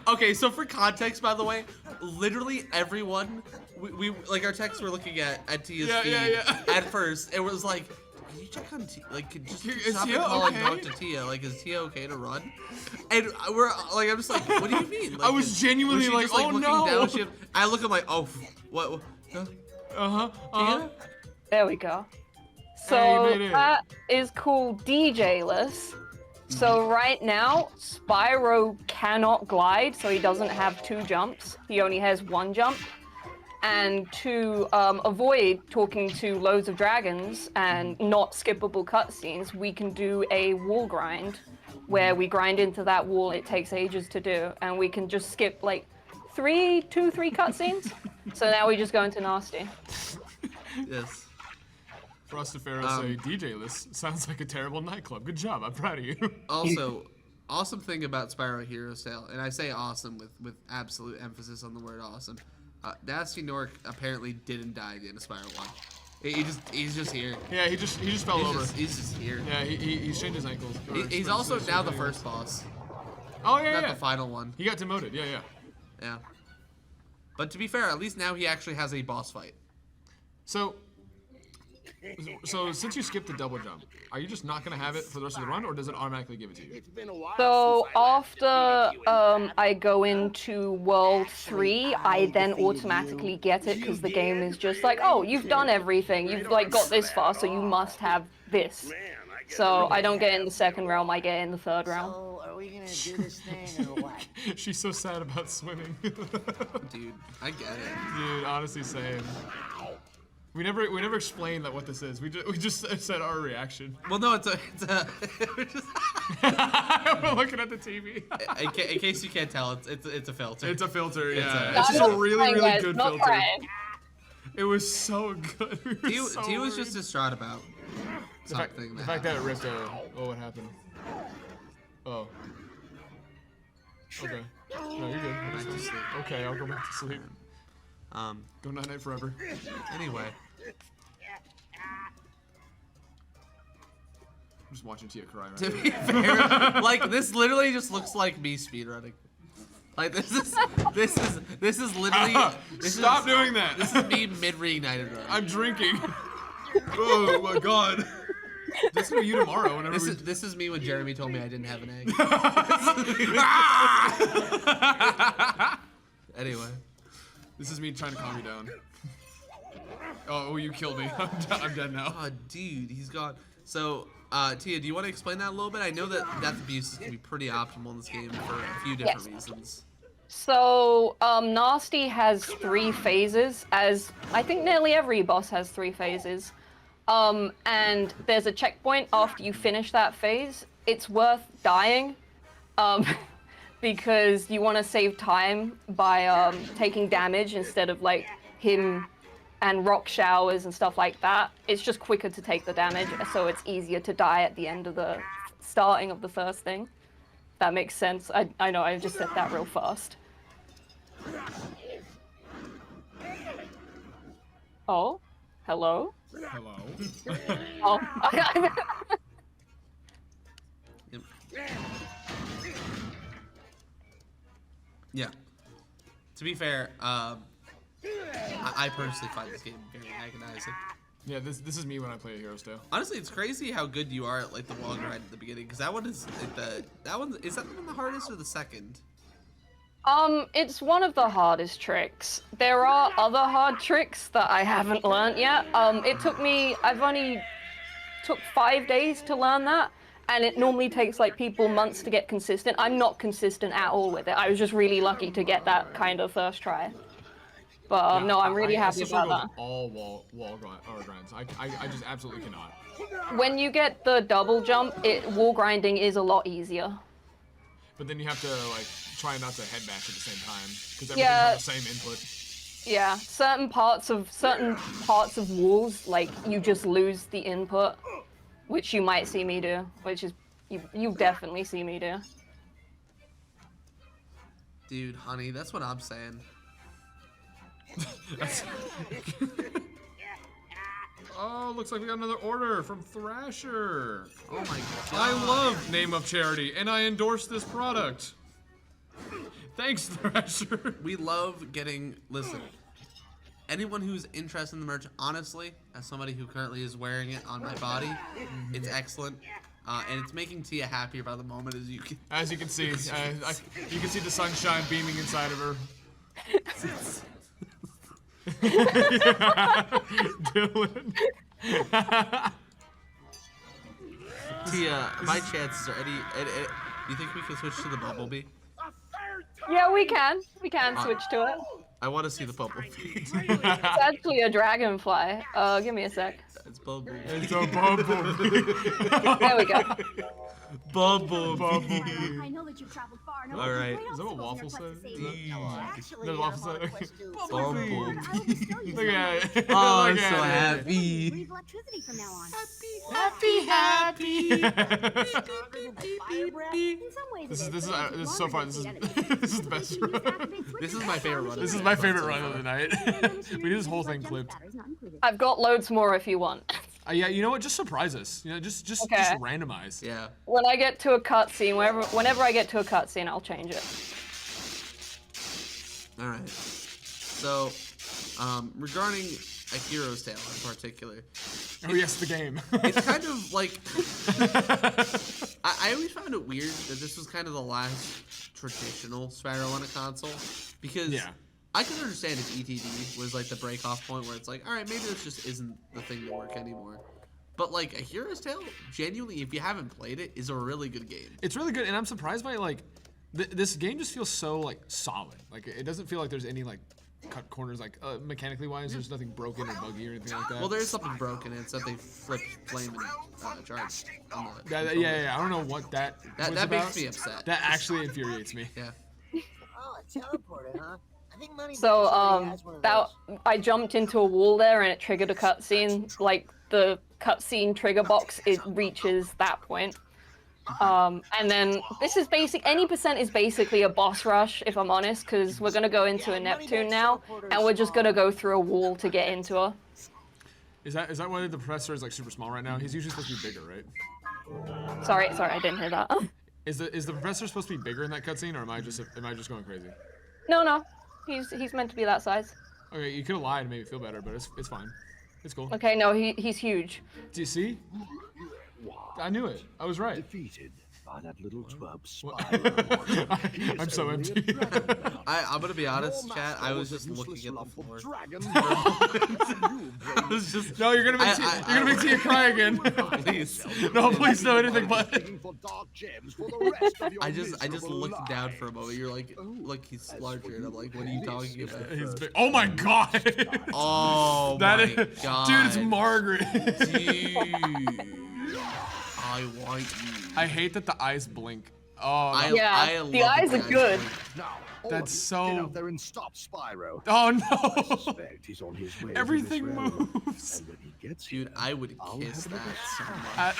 Okay, so for context, by the way, literally everyone, we like our texts were looking at Tia's feed at first. It was like, can you check on Tia? Like, just stop and call and talk to Tia. Like, is Tia okay to run? And we're like, I'm just like, what do you mean? Like, I was genuinely like, just, oh looking no. Down, I look, I'm like, oh, what? There we go. So that is called DJ-less. So right now, Spyro cannot glide, so he doesn't have 2 jumps. He only has 1 jump. And to avoid talking to loads of dragons and not skippable cutscenes, we can do a wall grind, where we grind into that wall. It takes ages to do, and we can just skip like 3 cutscenes. So now we just go into nasty. Yes. Frostafaro say DJ-less sounds like a terrible nightclub. Good job, I'm proud of you. Also, awesome thing about Spyro Hero Style, and I say awesome with absolute emphasis on the word awesome. Nasty Nork apparently didn't die at the end of Spyro 1. He's just here. Yeah, he just fell over. He's just here. Yeah, he's changed his ankles. He's also now the first boss. Oh yeah, Not the final one. He got demoted. Yeah. Yeah. But to be fair, at least now he actually has a boss fight. So since you skipped the double jump, are you just not gonna have it for the rest of the run, or does it automatically give it to you? So after I go into World 3, I then automatically get it because the game is just like, oh, you've done everything. You've like got this far, so you must have this. So I don't get in the second realm, I get in the third realm. So, are we gonna do this thing or what? She's so sad about swimming. Dude, I get it. Dude, honestly, same. We never explained that what this is. We just said our reaction. Well, no, it's a We're looking at the TV. In case you can't tell, it's a filter. It's a filter, yeah. It's just a really good filter. Crying. It was so good. He was just distraught about something. The fact that it ripped what happened? Oh. Okay. No, you're good. Back to sleep. Okay, I'll go back to sleep. Go night night forever. Anyway. I'm just watching Tia cry right To now. be fair, like this literally just looks like me speedrunning. Like this is literally. Stop doing that. This is me mid-reignited run. I'm drinking. Oh my god. This will be you tomorrow. Whenever this is me when Jeremy told me I didn't have an egg. Anyway. This is me trying to calm you down. Oh, you killed me. I'm dead now. Oh, dude, he's gone. So, Tia, do you want to explain that a little bit? I know that death abuse can be pretty optimal in this game for a few different reasons. So, Nasty has 3 phases, as I think nearly every boss has 3 phases. And there's a checkpoint after you finish that phase. It's worth dying. Because you want to save time by taking damage instead of like him and rock showers and stuff like that. It's just quicker to take the damage, so it's easier to die at the end of the starting of the first thing. That makes sense. I know I just said that real fast. Oh, hello. Hello. Oh. Yeah. To be fair, I personally find this game very agonizing. Yeah, this is me when I play a Heroes Tale. Honestly, it's crazy how good you are at like the wall grind at the beginning, because that one is that one is that the one the hardest or the second? It's one of the hardest tricks. There are other hard tricks that I haven't learned yet. I've only took 5 days to learn that, and it normally takes like people months to get consistent. I'm not consistent at all with it. I was just really lucky to get that kind of first try. But no, I'm really happy about that. All wall grinds. I just absolutely cannot. When you get the double jump, wall grinding is a lot easier. But then you have to like try not to headbash at the same time because everything has the same input. Yeah, certain parts of walls, like you just lose the input, which you might see me do, which is you definitely see me do. Dude, honey, that's what I'm saying. Oh, looks like we got another order from Thrasher. Oh my god. I love Name of Charity, and I endorse this product. Thanks, Thrasher. We love getting, listen, anyone who's interested in the merch, honestly, as somebody who currently is wearing it on my body, it's excellent. And it's making Tia happier by the moment, as you can. As you can see, you can see the sunshine beaming inside of her. Dylan. Tia, my chances are do you think we can switch to the Bumblebee? Yeah, we can. We can switch to it. I want to see the Bumblebee. It's actually a dragonfly. Give me a sec. It's Bumblebee. It's a Bumblebee. There we go. Bumblebee. I know that you've traveled far. All right. Is that what Waffle said? Actually, There's Waffle said. Bumblebee. Look at it. Oh, I'm so happy. Breathe electricity from now on. Happy. In some ways, This is so far. This is the best run. This is my favorite run. This is my favorite run of the night. We do this whole thing clipped. I've got loads more if you want. Yeah, you know what? Just surprise us. You know, just randomize. Yeah. When I get to a cutscene, whenever I get to a cutscene, I'll change it. All right. So, regarding A Hero's Tale in particular. Oh yes, the game. It's kind of like I always found it weird that this was kind of the last traditional Spyro on a console, because I can understand if ETD was like the break-off point where it's like, all right, maybe this just isn't the thing to work anymore. But like A Hero's Tale, genuinely, if you haven't played it, is a really good game. It's really good, and I'm surprised by like this game just feels so like solid. Like it doesn't feel like there's any like cut corners like mechanically wise. There's nothing broken or buggy or anything like that. Well, there is something broken, and it's that they flipped flame and charge. Yeah. I don't know what that was that about. makes me upset. That actually infuriates me. Yeah. Oh, a teleporter, huh? I think Money So has one of that those. I jumped into a wall there and it triggered a cutscene. Like the cutscene trigger box, it reaches that point. And then this is any percent is basically a boss rush, if I'm honest, because we're gonna go into a Neptune now, and we're just gonna go through a wall to get into her. Is that why the professor is like super small right now? He's usually supposed to be bigger, right? Sorry, I didn't hear that. Is the professor supposed to be bigger in that cutscene, or am I just going crazy? No, he's meant to be that size. Okay, you could have lied and made me feel better, but it's fine. It's cool. Okay, no, he's huge. Do you see? I knew it. I was right. Defeated by that little twerp I'm so empty. I'm gonna be honest, chat. I was just looking at the floor. I was just. No, you're gonna make Tia cry again. Please. No, please, no, anything but. I just looked down for a moment. You're like he's larger, and I'm like, what are you talking about? He's big. Oh my god. Oh my god. Dude, it's Margaret. Dude. I want you. I hate that the eyes blink. Oh, I love the eyes are good. That's so. Get out there and stop Spyro. Oh no! I suspect he's on his way to Everything this railroad. moves. And when he gets Dude, I would kiss that so much.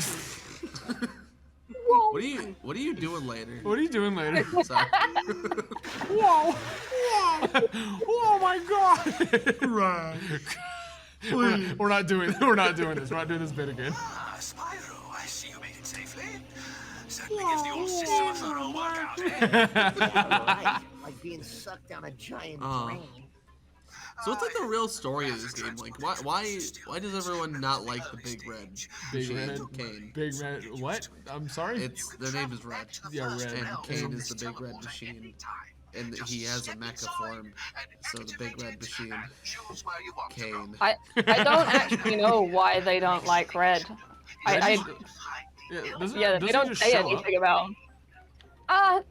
What are you doing later? What are you doing later? Sorry. Whoa! Oh my god! Right. We're not doing this. We're not doing this bit again. Spyro, I see you made it safely. Certainly gives the old system a thorough workout. Right, like being sucked down a giant drain. So what's like the real story of this game? Like, why does everyone not like the Big Red? Big machine, Red. Kane. Big Red. What? I'm sorry. Their name is Red. Yeah, Red. And Kane is the Big Red Machine, and he has a mecha form. So the Big Red Machine, Kane. I don't actually know why they don't like Red. Yeah, They don't say anything about him.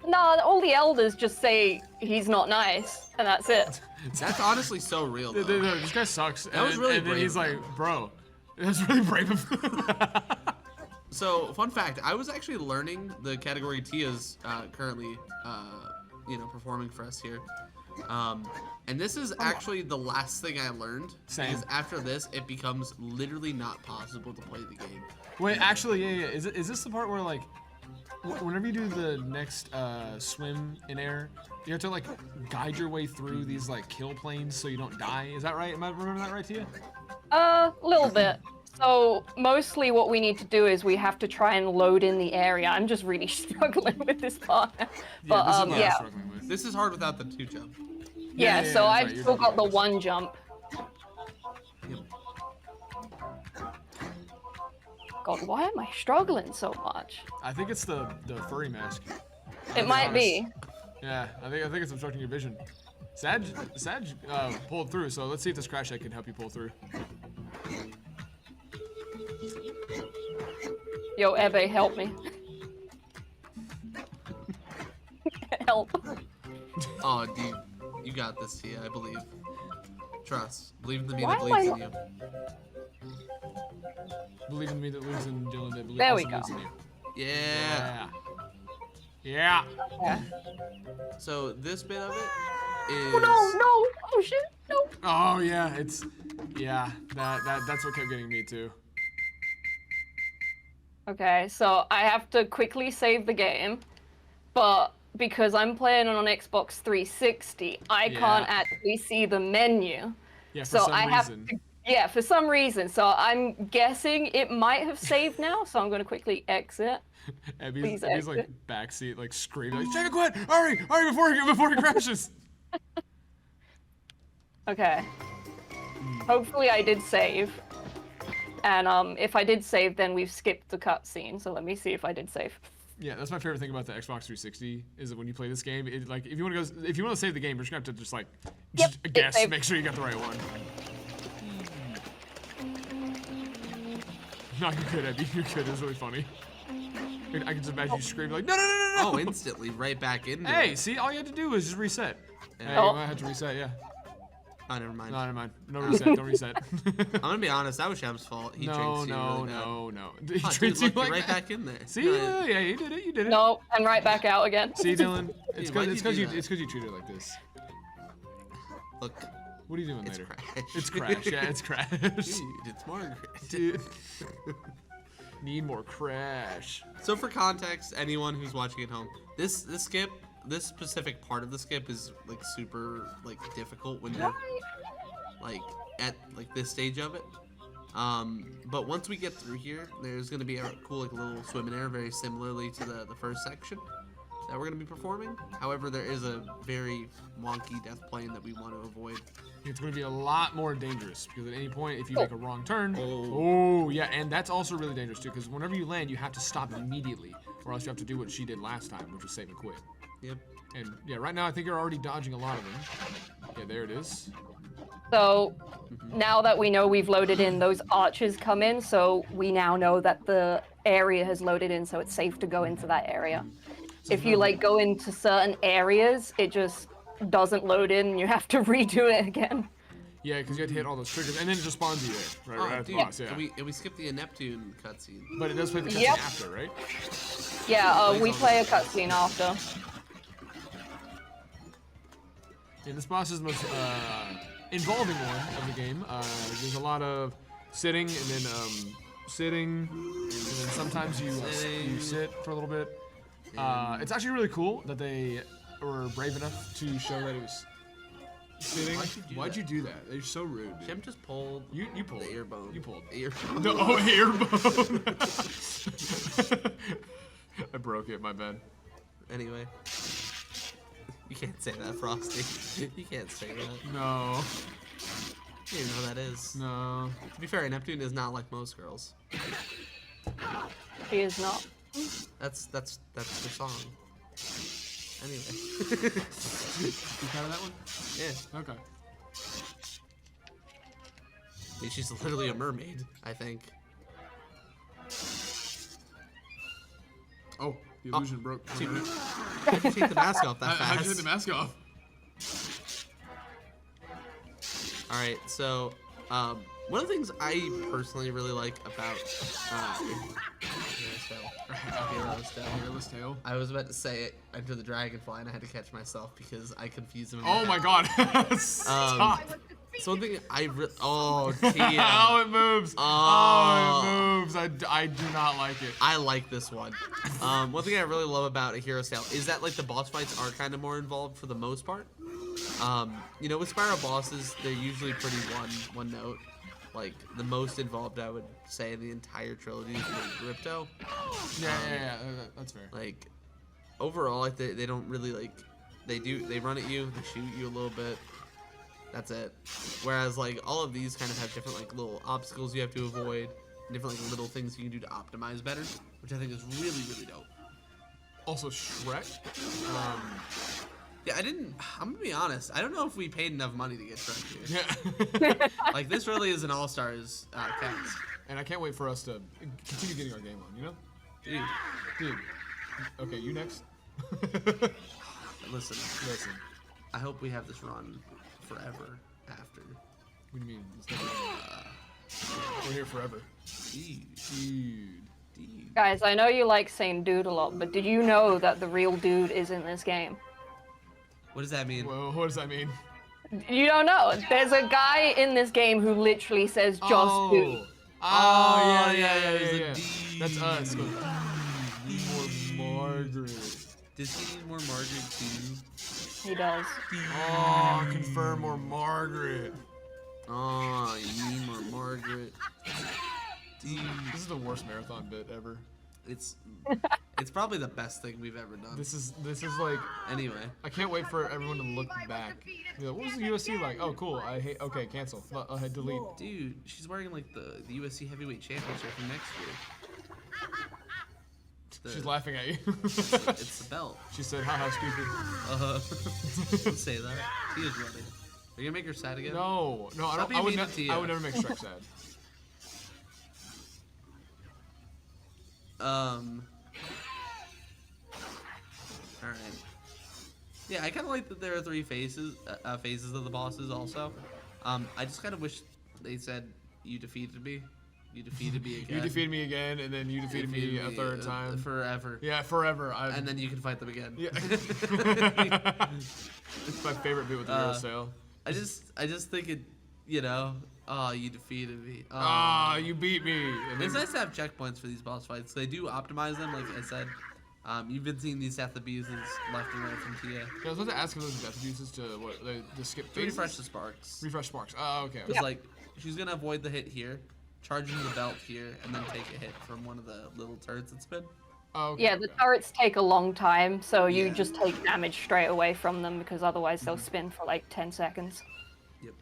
No, all the elders just say he's not nice, and that's it. That's honestly so real, though. This guy sucks. That was really and then brave he's of like, him. bro, that's really brave of him. So, fun fact, I was actually learning the category Tia's currently, performing for us here. And this is actually the last thing I learned. Same. Because after this, it becomes literally not possible to play the game. Wait, actually, yeah. Is this the part where, like, whenever you do the next swim in air, you have to, like, guide your way through these, like, kill planes so you don't die? Is that right? Am I remembering that right, Tia? A little bit. So mostly what we need to do is we have to try and load in the area. I'm just really struggling with this part. But This is hard without the 2 jump. Yeah, so I've still got the 1 jump. God, why am I struggling so much? I think it's the furry mask. It might be. Yeah, I think it's obstructing your vision. Sag pulled through, so let's see if this crash egg can help you pull through. Yo, Ebe, help me. Help. Oh, dude, you got this, Tia. I believe. Trust. Believe in the me Why that am believes I in you. Believe in me that lives in Dylan that believes There we also go. lives in you. Yeah. Yeah. So this bit of it is. Oh no! Oh shit! No. Oh yeah, that's what kept getting me too. Okay, so I have to quickly save the game, but because I'm playing on an Xbox 360, I can't actually see the menu. Yeah, for so some I have reason. to. Yeah, for some reason. So I'm guessing it might have saved now. So I'm gonna quickly exit. Abby's like backseat, like screaming, like, "Jacob, quit! Hurry, before he crashes!" Okay. Hopefully I did save. And if I did save, then we've skipped the cutscene. So let me see if I did save. Yeah, that's my favorite thing about the Xbox 360 is that when you play this game, it, like if you want to save the game, you're just gonna have to just like guess, saved. make sure you got the right one. No, you're good, Abby. You're good. It's really funny. I can just imagine you screaming like, no! Oh, instantly, right back in. Hey, see, all you had to do was just reset. Yeah. Hey, you might have to reset, yeah. Oh, never mind. No, never mind. No reset. Don't reset. I'm gonna be honest. That was Shem's fault. He drinks you really bad. No. He treats you like right back in there. See, yeah, you did it. You did it. No, and right back out again. See, Dylan, it's Dude, because why'd you you treat her like this. Look. What are you doing It's later? Crash. It's Crash. Yeah, it's Crash. Dude, it's Margaret. Dude. Need more Crash. So for context, anyone who's watching at home, this skip, this specific part of the skip is like super like difficult when you're like at like this stage of it. But once we get through here, there's gonna be a cool like little swim in air, very similarly to the first section that we're gonna be performing. However, there is a very wonky death plane that we want to avoid. It's going to be a lot more dangerous because at any point, if you make a wrong turn, oh yeah, and that's also really dangerous too because whenever you land, you have to stop immediately, or else you have to do what she did last time, which was save and quit. Yep. And yeah, right now I think you're already dodging a lot of them. Yeah, there it is. So now that we know we've loaded in, those archers come in, so we now know that the area has loaded in, so it's safe to go into that area. If you like go into certain areas, it just doesn't load in and you have to redo it again. Yeah, because you have to hit all those triggers, and then it just spawns you there, right at the Dude, boss, yeah. and we skipped the Neptune cutscene. But it does play the cutscene Yep. after, right? Yeah, we play a cutscene after. Yeah, this boss is the most involving one of the game. There's a lot of sitting, and then sitting, and then sometimes you sit for a little bit. It's actually really cool that they were brave enough to show that it was sitting. Why'd you do that? They're so rude, dude. Shem just pulled. You pulled. The ear bone. You pulled. Ear No, oh, ear bone. I broke it, my bad. Anyway. You can't say that, Frosty. You can't say that. No. You don't know who that is. No. To be fair, Neptune is not like most girls. She is not. That's their song. Anyway. You proud of that one? Yeah. Okay. I mean, she's literally a mermaid, I think. Oh, the illusion broke. Take the mask off that fast. I just took the mask off. All right, so one of the things I personally really like about Hairless tail. I was about to say it, Enter the Dragonfly, and I had to catch myself because I confused him. Oh my god! Stop. So one thing oh Tia. Oh, it moves. Oh, it moves. I do not like it. I like this one. One thing I really love about A Hero's Tale is that like the boss fights are kind of more involved for the most part. You know, with Spyro bosses, they're usually pretty one note. Like the most involved, I would say, in the entire trilogy is Ripto. Yeah, that's fair. Like overall, like they don't really like they run at you, they shoot you a little bit. That's it. Whereas like all of these kind of have different like little obstacles you have to avoid, different like little things you can do to optimize better, which I think is really dope. Also Shrek. Yeah, I'm gonna be honest, I don't know if we paid enough money to get Shrek here. Yeah. Like this really is an all-stars cast. And I can't wait for us to continue getting our game on, you know? Dude. Okay, you next. Listen. I hope we have this run forever after. What do you mean? It's never we're here forever. Dude. Guys, I know you like saying dude a lot, but did you know that the real dude is in this game? What does that mean? Well, what does that mean? You don't know. There's a guy in this game who literally says just dude. Oh, yeah. That's us. More Margaret. Does he need more Margaret too? He does. Oh, confirm more Margaret. Oh, you need more Margaret. Dude. This is the worst marathon bit ever. It's probably the best thing we've ever done. This is like anyway. I can't wait for everyone to look back. Be like, what was the USC like? Oh, cool. Okay, cancel. Delete. Dude, she's wearing like the USC heavyweight championship from next year. She's laughing at you. It's the belt. She said, haha, stupid. Don't say that. Tia's running. Are you gonna make her sad again? No, I would never make Shrek sad. Alright. Yeah, I kind of like that there are three phases of the bosses also. I just kind of wish they said, you defeated me. You defeated me again. You defeated me again, and then you defeated me a third time. Forever. Yeah, forever. And then you can fight them again. Yeah. It's my favorite bit with the Hero's Tale. I just think it, you know, oh, you defeated me. Ah, you beat me. It's nice to have checkpoints for these boss fights. They do optimize them, like I said. You've been seeing these death abuses left and right from Tia. Yeah, I was about to ask if those death abuses to what the skip phases? Refresh the sparks. Refresh sparks. Oh, okay. It's like she's gonna avoid the hit here, charge into the belt here, and then take a hit from one of the little turrets that spin. Oh, okay. Yeah, the turrets take a long time, so you just take damage straight away from them because otherwise they'll spin for like 10 seconds. Yep.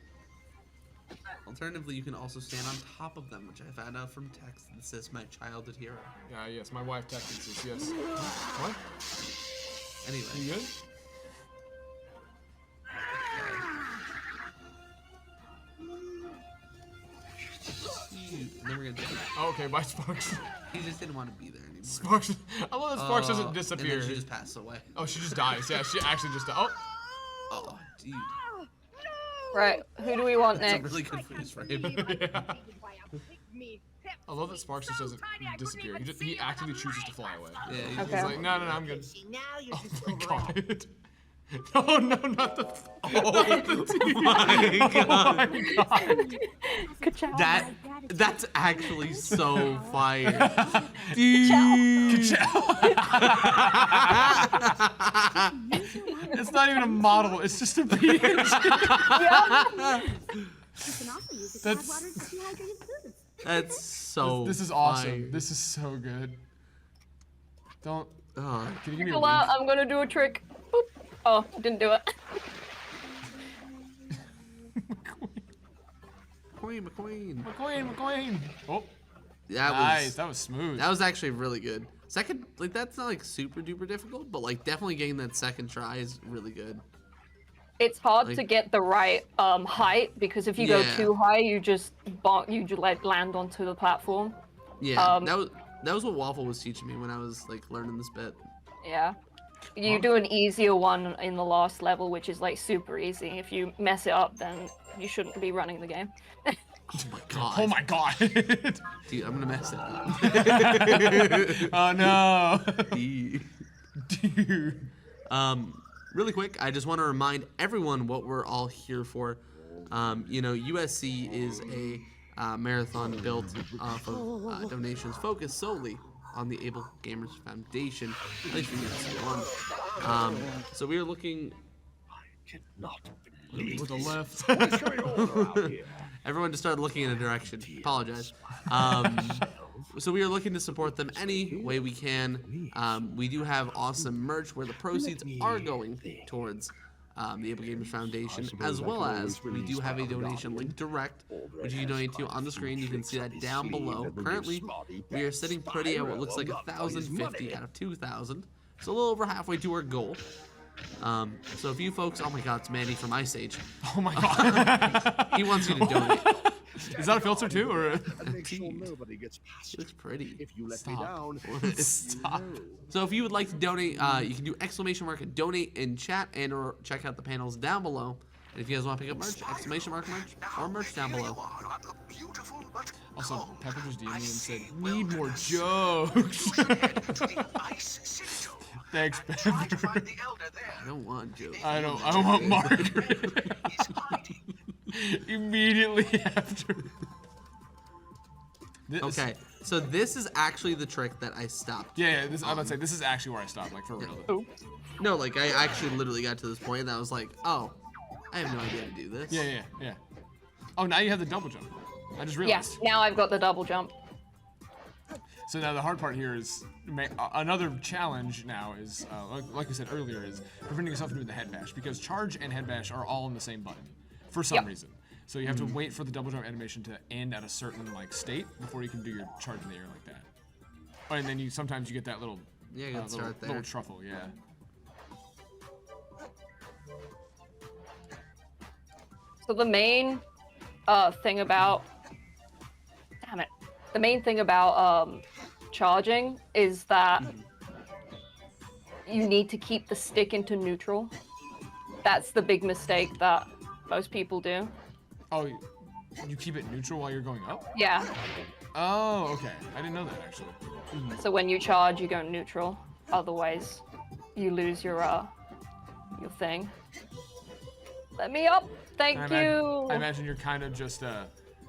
Alternatively, you can also stand on top of them, which I found out from text that says my childhood hero. Yeah, yes, my wife texted this, yes. What? Anyway. You good? And then we're gonna oh, okay, bye, Sparks. He just didn't want to be there anymore. Sparks. I love that Sparks doesn't disappear. And then she just passed away. Oh, she just dies. Yeah, she actually just died. Oh, dude. Right, who do we want That's next? a really good freeze frame. Yeah. I love that Sparks just doesn't disappear. He actively chooses to fly away. Yeah, he's like, no, I'm good. Oh my god. Oh no, not the. Oh my god. Oh my god. Good job. That's actually so fire. Dude. It's not even a model. It's just a PNG. That's so. This is awesome. fire. This is so good. Don't. Can you give me a Chill wink? out, I'm gonna do a trick. Boop. Oh, didn't do it. McQueen, McQueen. McQueen. Oh. Nice. That was smooth. That was actually really good. Second, like that's not like super duper difficult, but like definitely getting that second try is really good. It's hard Like- to get the right height because if you go Yeah. too high, you just land onto the platform. Yeah, that was what Waffle was teaching me when I was like learning this bit. Yeah. You do an easier one in the last level, which is like super easy. If you mess it up, then you shouldn't be running the game. Oh my god. Dude, I'm gonna mess it up. Oh no. Dude. Really quick, I just want to remind everyone what we're all here for. You know, USC is a marathon built off of donations focused solely on the Able Gamers Foundation, at least for USC 1. So we are looking to the left. Everyone just started looking in a direction. Apologize. So we are looking to support them any way we can. We do have awesome merch where the proceeds are going towards the Able Gamers Foundation, as well as we do have a donation link direct, which you can donate to on the screen. You can see that down below. Currently, we are sitting pretty at what looks like 1,050 out of 2,000. So a little over halfway to our goal. So if you folks, oh my god, it's Manny from Ice Age. Oh my god. He wants you to donate. Is that a filter too, or? Looks pretty. If you let Stop. me down, Stop. So if you would like to donate, you can do exclamation mark and donate in chat, and or check out the panels down below. And if you guys want to pick up merch, exclamation mark merch or merch down below. Also, Pepper just DM'd me and said, "Need more jokes." Thanks, Pepper. I don't want jokes. I want Margaret. Immediately after. Okay, so this is actually the trick that I stopped. Yeah, I'm about to say, this is actually where I stopped, like, for real. No, like, I actually literally got to this point and I was like, oh, I have no idea how to do this. Yeah. Oh, now you have the double jump. I just realized. Yeah, now I've got the double jump. So now the hard part here is, another challenge now is, like I said earlier, is preventing yourself from doing the head bash, because charge and head bash are all on the same button, for some reason. So you have to wait for the double jump animation to end at a certain state before you can do your charge in the air like that. Oh, and then sometimes you get that little, little truffle, yeah. So the main thing about, the main thing about charging is that you need to keep the stick into neutral. That's the big mistake that most people do. Oh, you keep it neutral while you're going up? Yeah. Oh, okay. I didn't know that, actually. So when you charge, you go neutral. Otherwise, you lose your thing. Let me up. Thank you. I imagine you're kind of just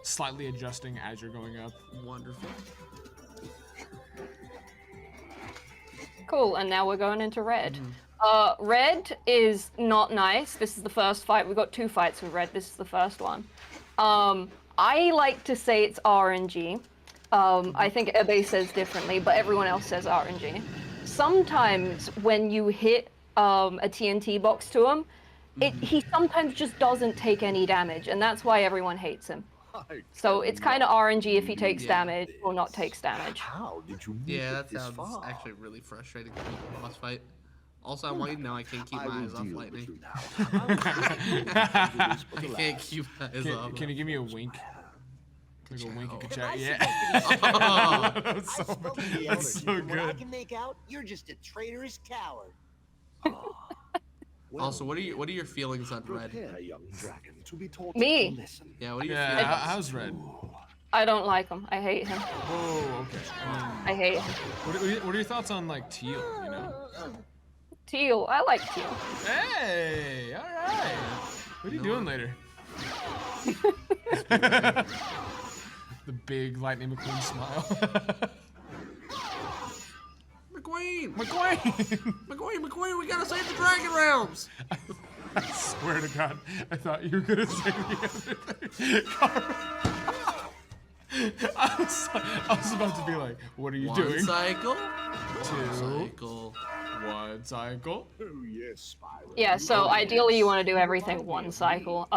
slightly adjusting as you're going up. Wonderful. Cool, and now we're going into red. Red is not nice. This is the first fight. We've got 2 fights with red. This is the first one. I like to say it's RNG. I think Ebe says differently, but everyone else says RNG. Sometimes when you hit a TNT box to him, he sometimes just doesn't take any damage, and that's why everyone hates him. So it's kind of RNG if he takes damage or not takes damage. How did you Yeah, that sounds actually really frustrating for me in a boss fight. Also, I want you to know I can't keep my eyes off lightning. I can't keep my eyes off. Can you give me a wink? Like a wink in chat? Yeah. That's so What I good. can make out, you're just a traitorous coward. Also, what are your feelings on red? Me? Yeah, what are your Yeah, feelings? how's red? I don't like him. I hate him. Oh, okay. I hate him. What are your thoughts on, like, teal, you know? Teal. I like teal. Hey, all right. What are you doing later? The big Lightning McQueen smile. McQueen, we gotta save the Dragon Realms! I swear to God, I thought you were gonna say the other thing. I was about to be like, what are you One doing? cycle. Two. Cycle. One cycle. Oh yes, Spyro. Yeah, so ideally you want to do everything one cycle.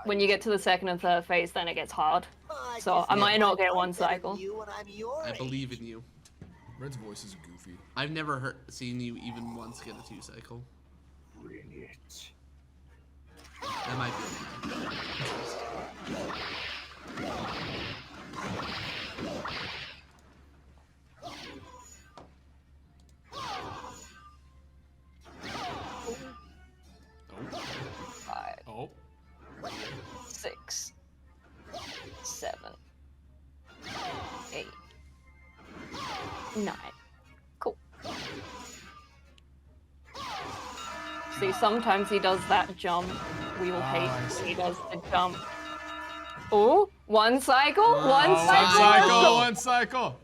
When you get to the second and third phase, then it gets hard. So I might not get one cycle. I believe in you. Red's voice is goofy. I've never seen you even once get a 2 cycle. Bring it. That might be. Five. Oh. 6, 7, 8, 9. Cool. See, sometimes he does that jump. We will hate when he does the jump. Oh, one cycle? One cycle? One cycle!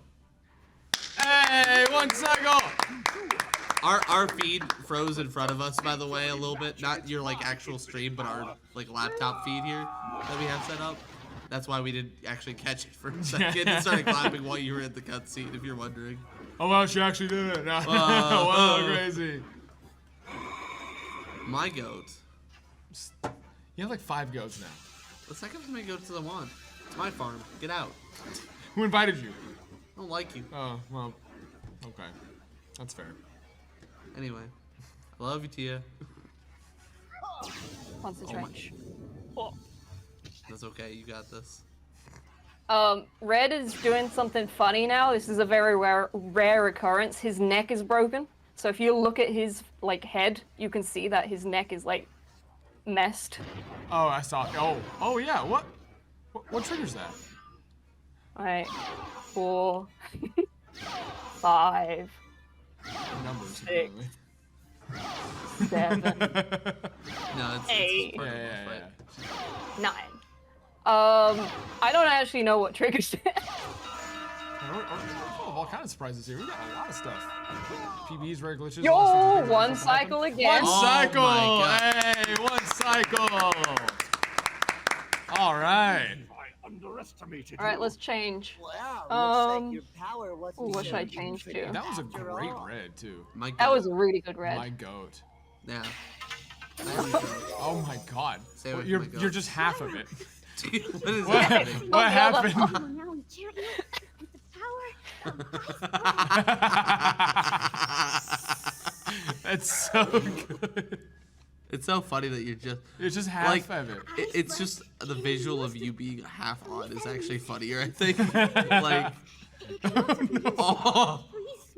Hey, one cycle! Our feed froze in front of us, by the way, a little bit. Not your like actual stream, but our like laptop feed here that we have set up. That's why we didn't actually catch it for a second. It started clapping while you were in the cutscene, if you're wondering. Oh wow, she actually did it. Wow, crazy. My goat. You have like 5 goats now. Let's not give as many goats as I want. It's my farm. Get out. Who invited you? I don't like you. Oh, well, okay. That's fair. Anyway, I love you, Tia. Concentration. That's okay, you got this. Red is doing something funny now. This is a very rare occurrence. His neck is broken. So if you look at his like head, you can see that his neck is like messed. Oh, I saw. Oh yeah. What triggers that? Alright. 4, 5, Numbers. 6, 7, No, it's 8, part of the fight. 9. I don't actually know what triggers it. We're full of all kinds of surprises here. We got a lot of stuff. PBs, rare glitches. Yo, one cycle again. One cycle. Oh my God. Hey, one cycle. All right. I underestimated Alright, let's change. Wow, looks like your power wasn't What should I so change to? infinite That was a after great all. red too. My goat. That was a really good red. My goat. Yeah. Oh my God. Say what You're my goat. you're just half of it. What is What, happening? what happened? Oh, now we cheer you with the power. That's so good. It's so funny that you're just half like, of it. It's just the visual of you being half on is actually funnier, I think. Like, oh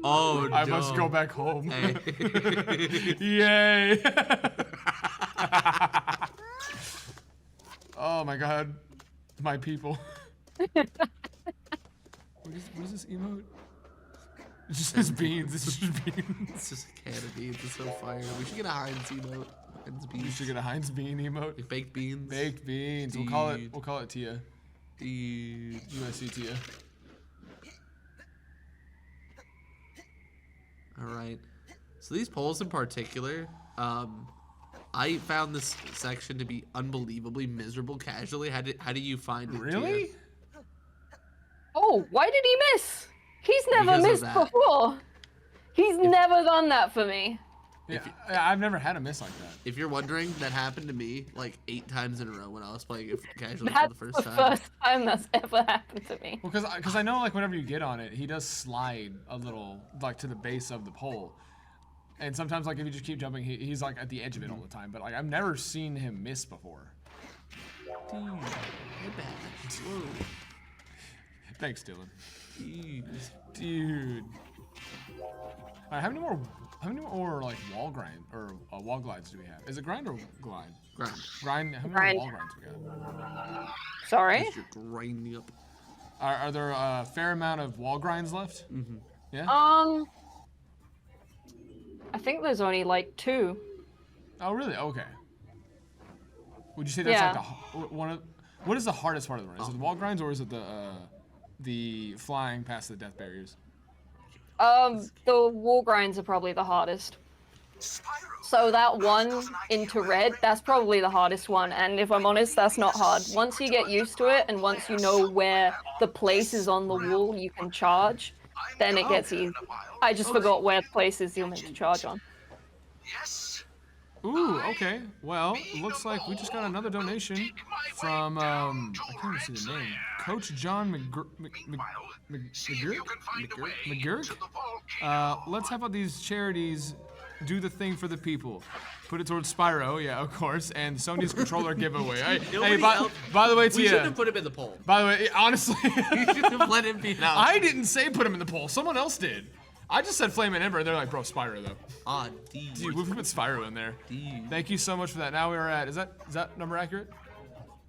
no. I must go back home. Hey. Yay. Oh my God, my people. What is this emote? It just says beans. It's just beans. It's just a can of beans. It's so fire. We should get a Heinz emote. Heinz beans. You should get a Heinz bean emote. Like baked beans. Baked beans. Dude. We'll call it Tia. Dude. USC Tia. All right. So these polls in particular, I found this section to be unbelievably miserable casually. How do you find it? Really? Tia? Oh, why did he miss? He's never Because of missed that. before. He's never done that for me. Yeah, I've never had a miss like that. If you're wondering, that happened to me like 8 times in a row when I was playing it casually That's for the the first time. first time that's ever happened to me. Well, because I know like whenever you get on it, he does slide a little like to the base of the pole, and sometimes like if you just keep jumping, he's like at the edge of it all the time. But like I've never seen him miss before. Dude, you're bad. Whoa. Thanks, Dylan. Dude. All right, how many more like wall grind or wall glides do we have? Is it grind or glide? Grind. Grind. How many Grind. more wall grinds we got? Sorry? You're grinding up. Are there a fair amount of wall grinds left? Mm-hmm. Yeah. I think there's only like 2. Oh, really? Okay. Would you say that's Yeah. like one of? What is the hardest part of the run? Is it the wall grinds or is it the flying past the death barriers? The wall grinds are probably the hardest. So that one into red, that's probably the hardest one, and if I'm honest, that's not hard. Once you get used to it, and once you know where the places on the wall you can charge, then it gets easy. I just forgot where places you're meant to charge on. Ooh, okay. Well, it looks like we just got another donation from, I can't even see the name. Coach John McGurk? Let's have these charities do the thing for the people. Put it towards Spyro, yeah, of course, and Sony's controller giveaway. Hey, by the way, Tia. We should have put him in the poll. By the way, honestly. You should have let him be out. I didn't say put him in the poll. Someone else did. I just said Flame and Ember, and they're like, bro, Spyro, though. Ah, dude. Dude, we put Spyro in there. Dude. Thank you so much for that. Now we are at, is that number accurate?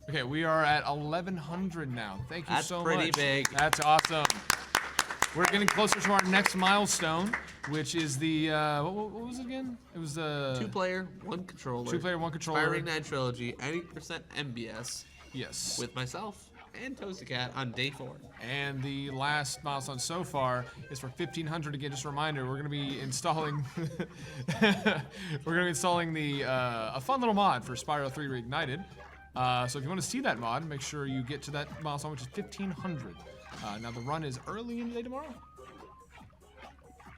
Okay, we are at 1,100 now. Thank you so much. That's pretty big. That's awesome. We're getting closer to our next milestone, which is the, what was it again? It was the... 2-player, 1 controller. 2-player, 1 controller. Fire Ignite Trilogy, 80% MBS. Yes. With myself and Toastycat on day 4. And the last milestone so far is for 1,500. Again, just a reminder, we're going to be installing... the, a fun little mod for Spyro 3 Reignited. So if you want to see that mod, make sure you get to that milestone, which is 1,500. Now the run is early in the day tomorrow?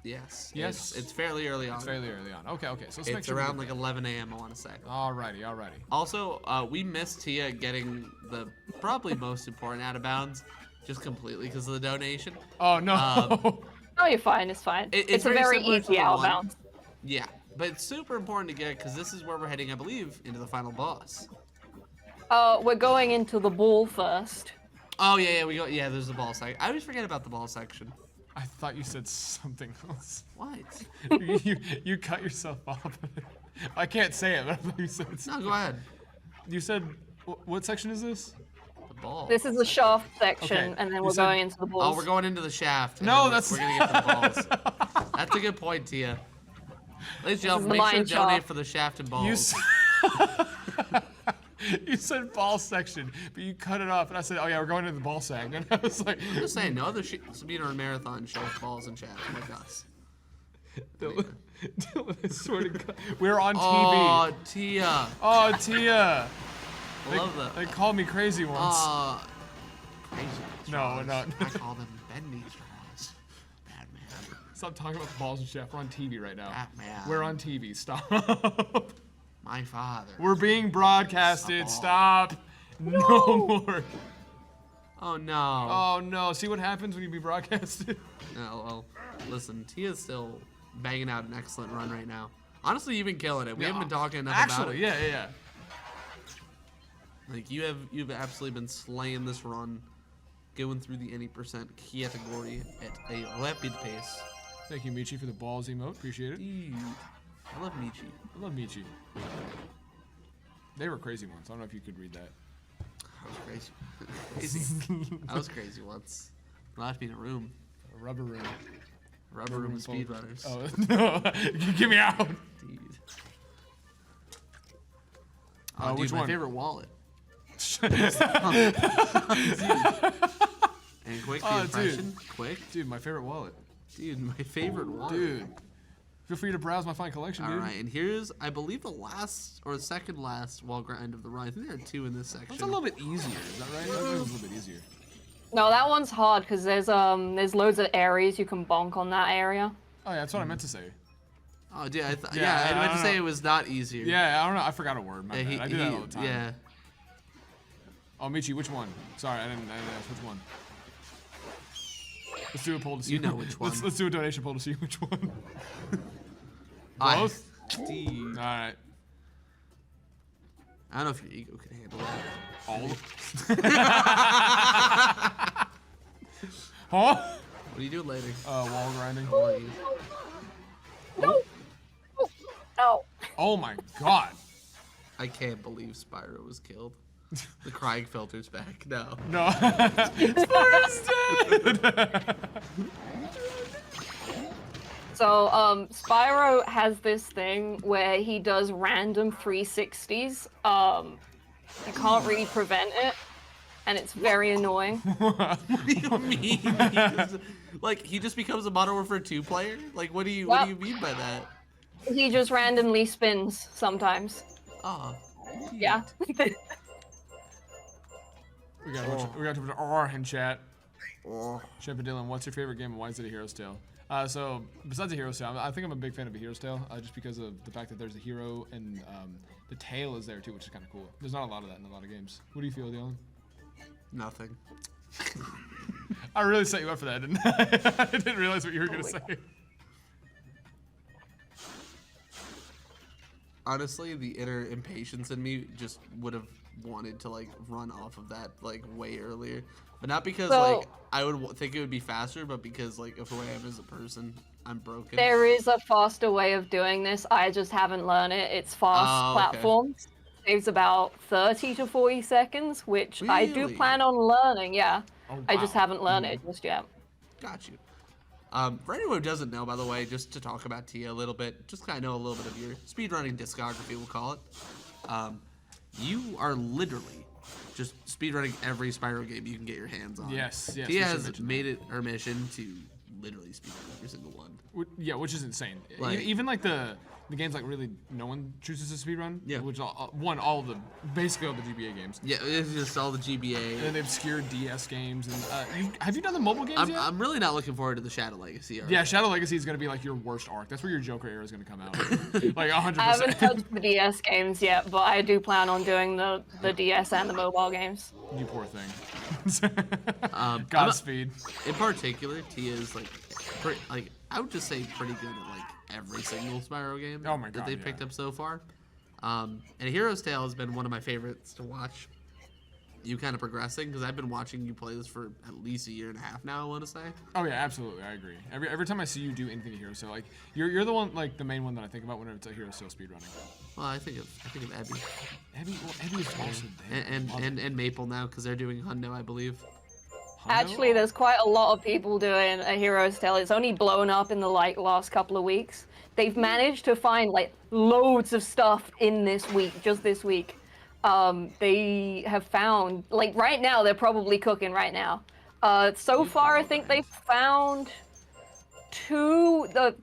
Yes. Yes? It's fairly early on. It's fairly early on. Okay. So let's it's make sure around like 11 a.m. I want to say. Alrighty. Also, we missed Tia getting the probably most important out of bounds just completely because of the donation. Oh, no. No, you're fine. It's fine. It's a very very similar to easy the one. outbound. Yeah, but it's super important to get because this is where we're heading, I believe, into the final boss. We're going into the ball first. Oh yeah, we go. Yeah, there's the ball section. I always forget about the ball section. I thought you said something else. What? you cut yourself off. I can't say it, but I thought you said something. No, go ahead. You said, what section is this? The ball. This is the shaft section, Okay. and then You we're said- going into the balls. Oh, we're going into the shaft. and No, then that's- we're gonna get to the balls. That's a good point, Tia. Ladies and gentlemen, the make sure to mine donate shaft. for the shaft and balls. You said ball section, but you cut it off, and I said, oh yeah, we're going into the ball sack. And I was like... I'm just saying, no other speedrun marathon shows balls and shafts like us. Dylan, I swear to God. We're on TV. Oh, Tia. Oh, Tia. I love that. They called me crazy once. Crazy. No, no. I call them bendy straws. Batman. Stop talking about the balls and shaft. We're on TV right now. Batman. We're on TV. Stop. My father. We're being broadcasted. Stop. No more. Oh no. Oh no. See what happens when you be broadcasted? No, well, listen, Tia's still banging out an excellent run right now. Honestly, you've been killing it. We haven't been talking enough about it. Yeah. Like you've absolutely been slaying this run, going through the any percent category at a rapid pace. Thank you, Michi, for the balls emote. Appreciate it. Dude, I love Michi. I love Michi. They were crazy once. I don't know if you could read that. I was crazy. Crazy. I was crazy once. Locked me in a room. A rubber room. Rubber room of full of- speedrunners. Oh no! Get me out. Dude. Oh, which dude, my one? favorite wallet. And quick, the impression. Quick. Dude, my favorite wallet. Dude, my favorite wallet. Dude. Feel free to browse my fine collection, dude. Alright, and here's, I believe, the last, or the second last wall grind of the run. I think there are 2 in this section. It's a little bit easier, is that right? I think it was a little bit easier. No, that one's hard because there's loads of areas you can bonk on that area. Oh yeah, that's what I meant to say. Oh, dude, I Yeah, meant to don't say know. it was not easier. Yeah, I don't know. I forgot a word. My Yeah, bad. I do that all the time. Yeah. Oh, Michi, which one? Sorry, I didn't ask which one. Let's do a poll to see. You know which one. Let's do a donation poll to see which one. Both? All right. I don't know if your ego could handle that. All Huh? What do you do later? Wall grinding. No. No. Oh my God. I can't believe Spyro was killed. The crying filter's back. No. No. Spyro's dead. So, Spyro has this thing where he does random 360s. You can't really prevent it, and it's very annoying. What do you mean? Like, he just becomes a Modern Warfare 2 player? Like, what do you mean by that? He just randomly spins sometimes. Oh. Yeah. We got a bunch of R in chat. Shep and Dylan, what's your favorite game and why is it a Hero's Tale? So besides a Hero's Tale, I think I'm a big fan of a Hero's Tale, just because of the fact that there's a hero and the tale is there too, which is kind of cool. There's not a lot of that in a lot of games. What do you feel, Dylan? Nothing. I really set you up for that, didn't I? I didn't realize what you were gonna say. Honestly, the inner impatience in me just would have wanted to like run off of that like way earlier, but not because like I would think it would be faster, but because like of who I am as a person, I'm broken. There is a faster way of doing this. I just haven't learned it. It's fast platforms. Saves about 30 to 40 seconds, which I do plan on learning. Yeah, I just haven't learned it just yet. Got you. For anyone who doesn't know, by the way, just to talk about Tia a little bit, just kind of know a little bit of your speedrunning discography, we'll call it. You are literally just speedrunning every Spyro game you can get your hands on. Yes. Tia has made it her mission to literally speedrun every single one. Yeah, which is insane. Like, even like the games like really no one chooses to speedrun. Yeah. Which basically all the GBA games. Yeah, it's just all the GBA. And then the obscure DS games. And have you done the mobile games yet? I'm really not looking forward to the Shadow Legacy arc. Yeah, Shadow Legacy is gonna be like your worst arc. That's where your Joker era is gonna come out. Like 100%. I haven't touched the DS games yet, but I do plan on doing the DS and the mobile games. You poor thing. Godspeed. In particular, Tia is like, I would just say pretty good at like every single Spyro game that they've picked up so far. And Hero's Tale has been one of my favorites to watch. You kind of progressing, because I've been watching you play this for at least a year and a half now, I want to say. Oh yeah, absolutely, I agree. Every time I see you do anything to Hero's Tale, like you're the one, like the main one that I think about whenever it's a Hero's Tale speedrunning. Well, I think of Abby. Abby is also there. And Maple now, because they're doing Hundo, I believe. Actually, there's quite a lot of people doing a Hero's Tale. It's only blown up in the last couple of weeks. They've managed to find like loads of stuff in this week, just this week. They have found, like right now, they're probably cooking right now. So far, I think they've found 2 to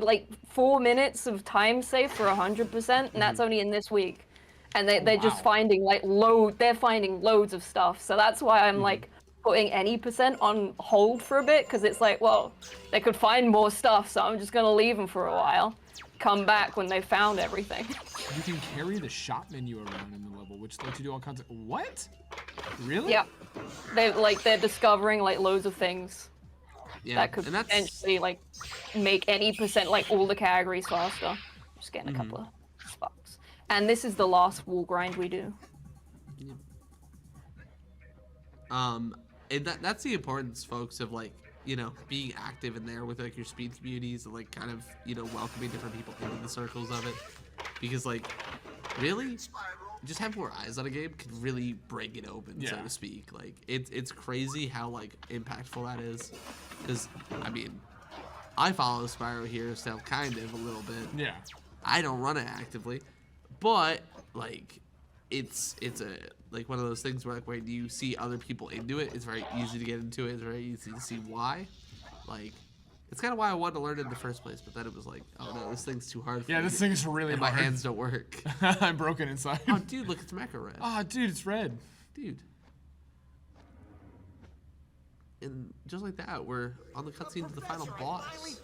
like 4 minutes of time save for 100%, and that's only in this week. And they're just finding like they're finding loads of stuff. So that's why I'm like putting any % on hold for a bit, because it's like, well, they could find more stuff, so I'm just gonna leave them for a while. Come back when they found everything. You can carry the shop menu around in the level, which lets you do all kinds of what? Really? Yeah, they're discovering like loads of things that could potentially like make any % like all the categories faster. Just getting a couple of spots. And this is the last wall grind we do. And that's the importance, folks, of like, you know, being active in there with like your speed communities and like kind of, you know, welcoming different people into the circles of it, because like really just have more eyes on a game can really break it open, so to speak. Like it's crazy how like impactful that is, because I mean I follow Spyro Hero's Tale kind of a little bit. Yeah, I don't run it actively, but like it's a like one of those things where like when you see other people into it, it's very easy to get into it. It's very easy to see why. Like it's kind of why I wanted to learn it in the first place, but then it was like, oh no, this thing's too hard for me. Yeah, this thing is really and hard. My hands don't work. I'm broken inside. Oh dude, look, it's Mecha Red. Oh dude, it's red. Dude. And just like that, we're on the cutscene to the final boss.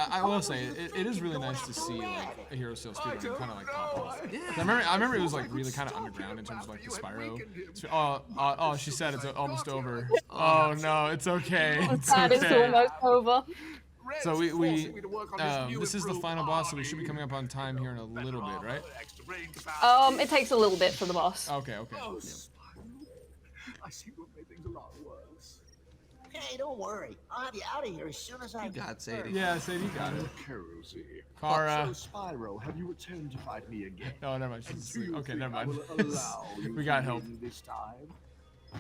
I will say, it is really nice to see like a Hero's Tale speedrun kind of like pop off. Yeah. I remember it was like really kind of underground in terms of like the Spyro. Oh, she said it's almost over. Oh no, it's okay. It's okay. It's almost over. So this is the final boss, so we should be coming up on time here in a little bit, right? It takes a little bit for the boss. Okay. Oh, I see what made things a lot worse. Hey, don't worry. I'll have you out of here as soon as I got Sadie. Yeah, Sadie got it. Kara. So, Spyro, have you returned to fight me again? Oh, never mind. Okay, never mind. We got help. This time?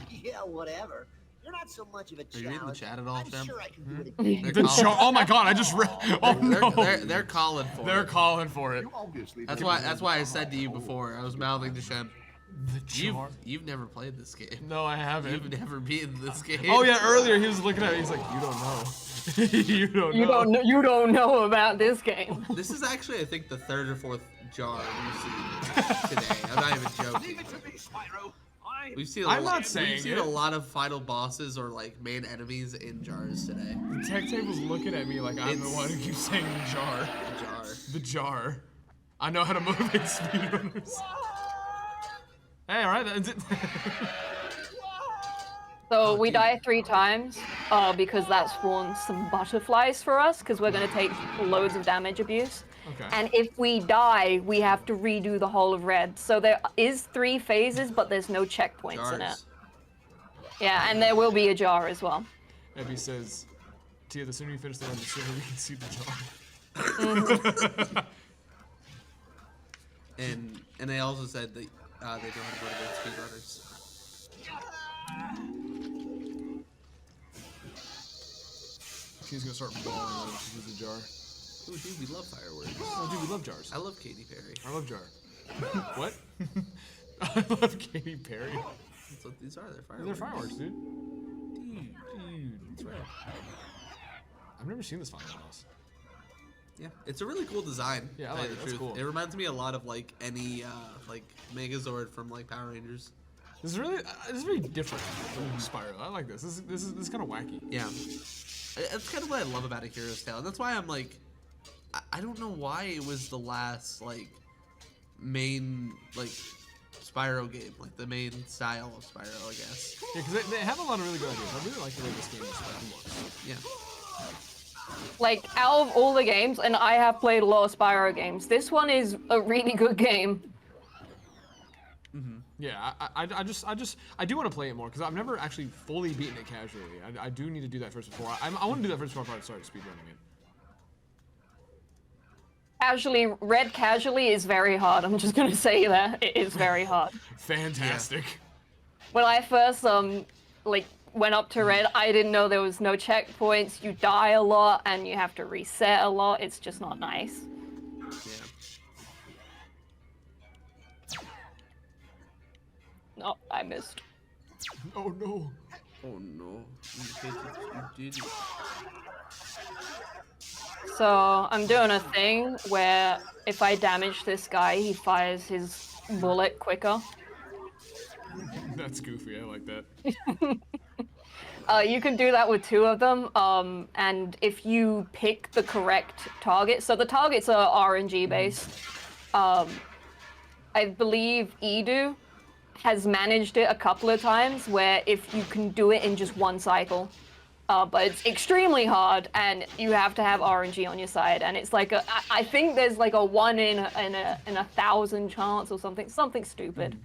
Yeah, whatever. You're not so much of a challenge. Are you in the chat at all, Sam? Sure I can do it again. Oh my god, I just read. Oh no. They're calling for it. They're calling for it. That's why I said to you before, I was mouthing to Shem. You've never played this game. No, I haven't. You've never beaten this game. Oh yeah, earlier he was looking at it. He's like, you don't know. You don't You know. don't know. You don't know about this game. This is actually, I think, the third or fourth jar we've seen today. I'm not even joking. Leave it to me, Spyro. We've seen I'm not saying we've seen it. a lot of final bosses or like main enemies in jars today. The tech table's looking at me like I'm the one who keeps saying the jar. The jar. The jar. I know how to motivate speedrunners. Hey, alright. So we die 3 times because that spawns some butterflies for us because we're going to take loads of damage abuse. Okay. And if we die, we have to redo the whole of red. So there is 3 phases, but there's no checkpoints in it. Jars. Yeah, and there will be a jar as well. Abby says, Tia, the sooner you finish the run, the sooner we can see the jar. And they also said that they don't have motivate speedrunners. She's gonna start balling when she sees the jar. Ooh, dude, we love fireworks. Oh, dude, we love jars. I love Katy Perry. I love jar. What? I love Katy Perry. That's what these are. They're fireworks. They're fireworks, dude. Dude, that's right. I've never seen this final boss. Yeah, it's a really cool design. Yeah, I to tell like you it. the That's truth. cool. It reminds me a lot of like any like Megazord from like Power Rangers. This is really, this is very different from Spyro. I like this. This is kind of wacky. Yeah, that's kind of what I love about A Hero's Tale, and that's why I'm like, I don't know why it was the last like main like Spyro game, like the main style of Spyro, I guess. Yeah, because they have a lot of really good ideas. I really like the way this game looks. Yeah. Like, out of all the games, and I have played a lot of Spyro games, this one is a really good game. Yeah, I do want to play it more because I've never actually fully beaten it casually. I do need to do that first before I want to do that first before I start speedrunning it. Casually, red casually is very hard. I'm just gonna say that it is very hard. Fantastic. When I first like went up to red, I didn't know there was no checkpoints. You die a lot and you have to reset a lot. It's just not nice. Yeah. No, I missed. Oh no. Oh no. You did it. So I'm doing a thing where if I damage this guy, he fires his bullet quicker. That's goofy. I like that. You can do that with 2 of them, and if you pick the correct target, so the targets are RNG based. I believe Edu has managed it a couple of times where if you can do it in just 1 cycle, but it's extremely hard, and you have to have RNG on your side, and it's like I think there's like a 1 in a 1,000 chance or something stupid.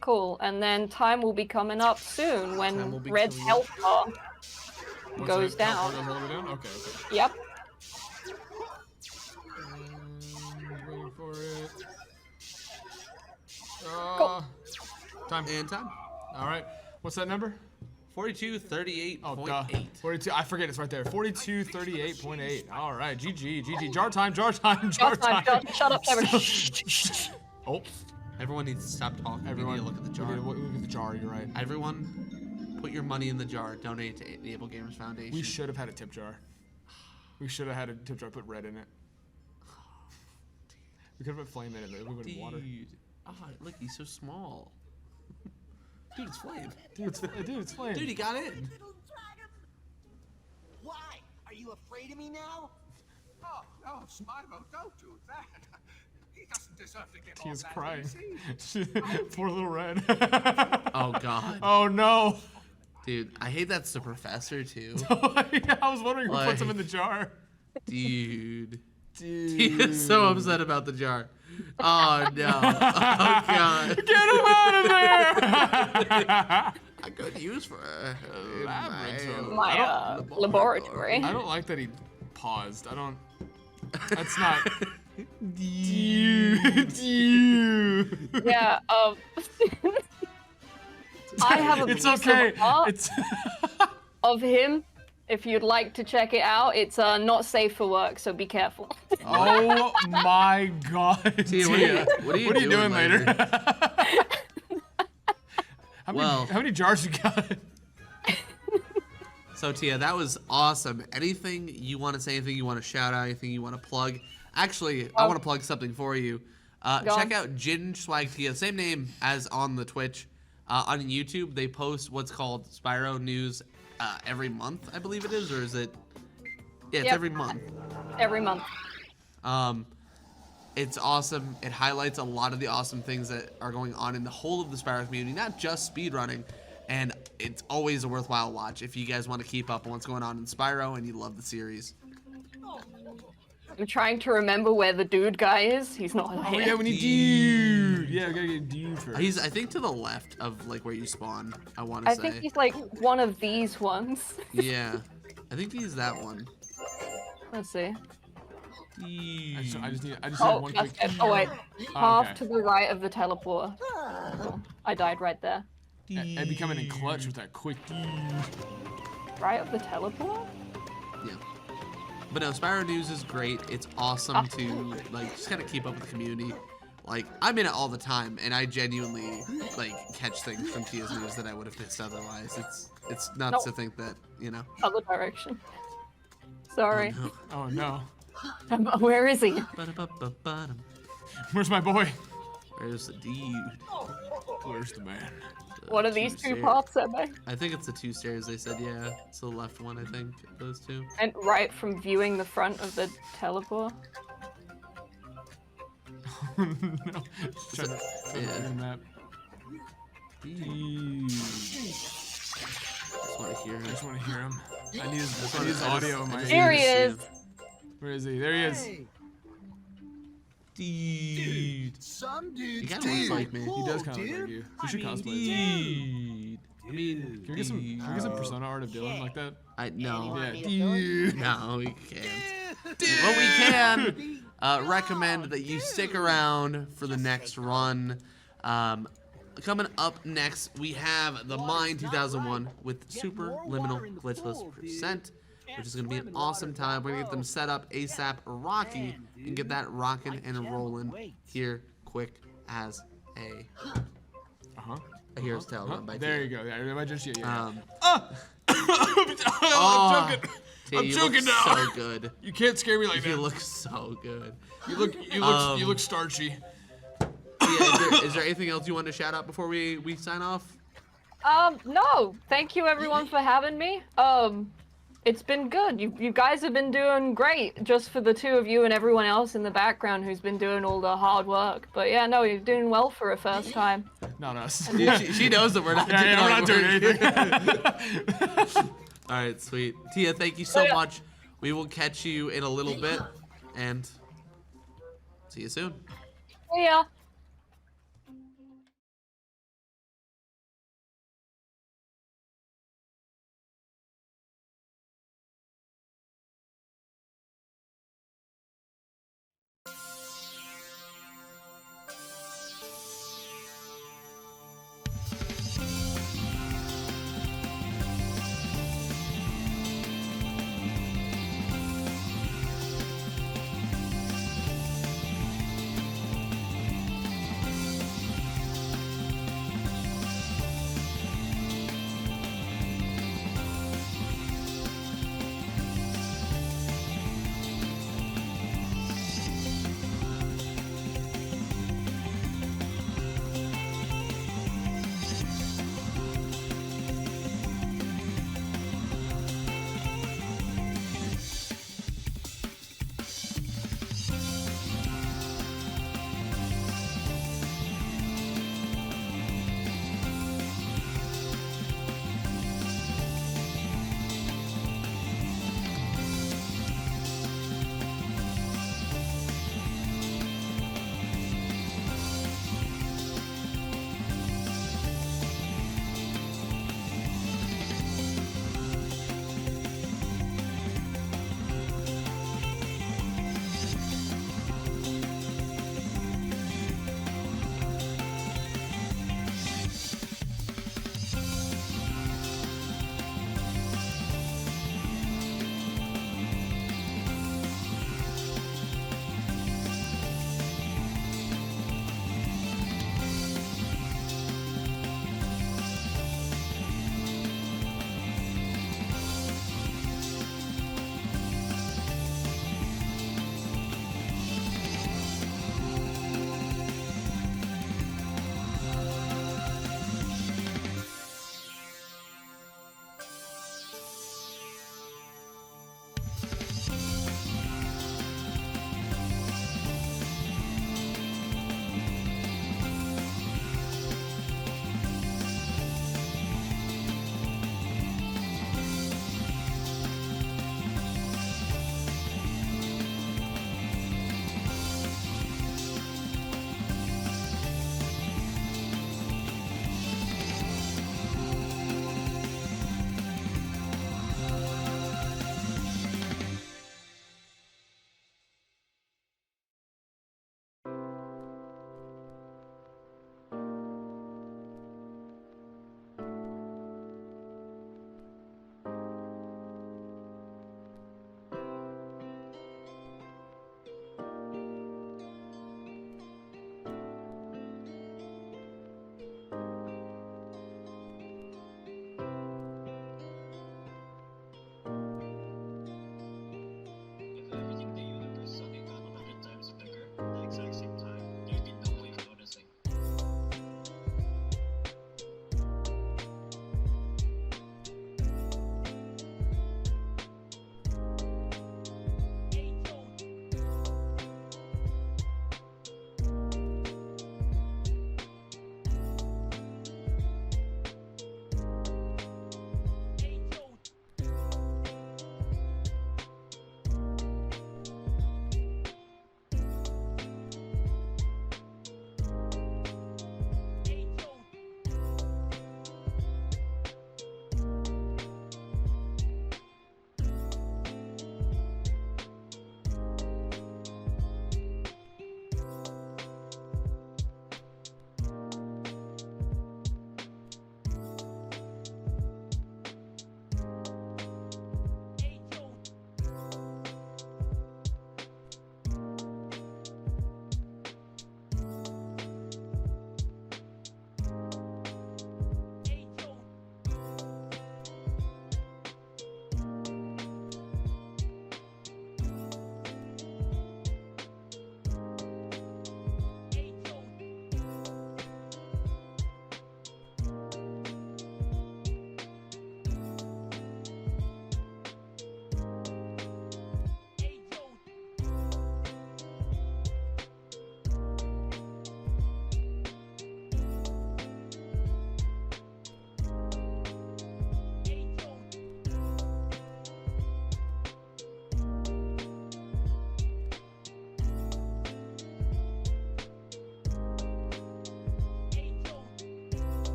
Cool, and then time will be coming up soon when Red's health bar goes down. Goes all the way down? Okay, okay. Yep. Waiting for it. Time. And time. All right. What's that number? 4238.8. Oh, duh. 42. I forget. It's right there. 4238.8. All right. GG. Jar time. Shut up, Trevor. Oh. Everyone needs to stop talking. We need to look at the jar. Look at the jar. You're right. Everyone, put your money in the jar. Donate to Enable Gamers Foundation. We should have had a tip jar. We should have had a tip jar. Put red in it. We could have put flame in it. We would have water. Oh, look, he's so small. Dude, it's flame. Dude, it's flame. Dude, he got in. Why? Are you afraid of me now? Oh, no, Spyro, don't do that. He doesn't deserve to get Tia's all that crying. easy. Poor little red. Oh, God. Oh, no. Dude, I hate that's the professor, too. Yeah, I was wondering who puts him in the jar. Dude. He is so upset about the jar. Oh, no. Oh, God. Get him out of there! I could use for a My laboratory. I don't like that he paused. I don't. That's not. Yeah, I have a It's piece okay. of art It's of him. If you'd like to check it out, it's not safe for work, so be careful. Oh my God, Tia, Tia. what are you doing later? How many jars you got? So Tia, that was awesome. Anything you want to say? Anything you want to shout out? Anything you want to plug? Actually, I want to plug something for you. Check out Jin Swag Tia, same name as on the Twitch. On YouTube, they post what's called Spyro News every month, I believe it is, or is it? Yeah, it's every month. Every month. It's awesome. It highlights a lot of the awesome things that are going on in the whole of the Spyro community, not just speedrunning. And it's always a worthwhile watch if you guys want to keep up on what's going on in Spyro and you love the series. I'm trying to remember where the dude guy is. He's not here. Oh yeah, we need dude. Yeah, we gotta get dude first. He's, I think, to the left of like where you spawn. I want to say. I think he's like one of these ones. Yeah, I think he's that one. Let's see. I just need Oh, one that's quick. it. Oh wait, Oh, half okay. to the right of the teleporter. Oh, I died right there. I'd be coming in clutch with that quick. Right of the teleporter? Yeah. But no, Spyro News is great. It's awesome to like just kind of keep up with the community. Like I'm in it all the time, and I genuinely like catch things from Tia's news that I would have missed otherwise. It's nuts to think that, you know. Other direction. Sorry. Oh no. Where is he? Where's my boy? Where's the dude? Where's the man? What are these two paths, Emma? I think it's the two stairs. They said, yeah, it's the left one. I think those two. And right from viewing the front of the teleport. No. Just trying to figure the map. Just want to hear him. I just want to hear him. I need his audio in my ears. Here he is. Where is he? There he is. Dude. Some He dudes kind of looks like me. He does kind of look like you. We should cosplay. Dude. I mean, Can we get some persona art of Dylan like that? No. Yeah, dude. No, we can't. But we can recommend that you stick around for the next run. Coming up next, we have the Mine 2001 with Super Liminal Glitchless Percent, which is going to be an awesome time. We're going to get them set up ASAP Rocky and get that rocking and rolling here quick as a hero's tale run by There Tia. you go. Yeah, I just yeah. Oh, I'm joking. Tia, I'm you joking look now. so good. You can't scare me like that. You look so good. You look starchy. Yeah, is there anything else you want to shout out before we sign off? No. Thank you everyone for having me. It's been good. You guys have been doing great, just for the two of you and everyone else in the background who's been doing all the hard work. But yeah, no, you're doing well for a first time. Not us. Dude, she knows that we're not doing we're not doing anything. All right, sweet. Tia, thank you so much. We will catch you in a little bit, and see you soon. Yeah.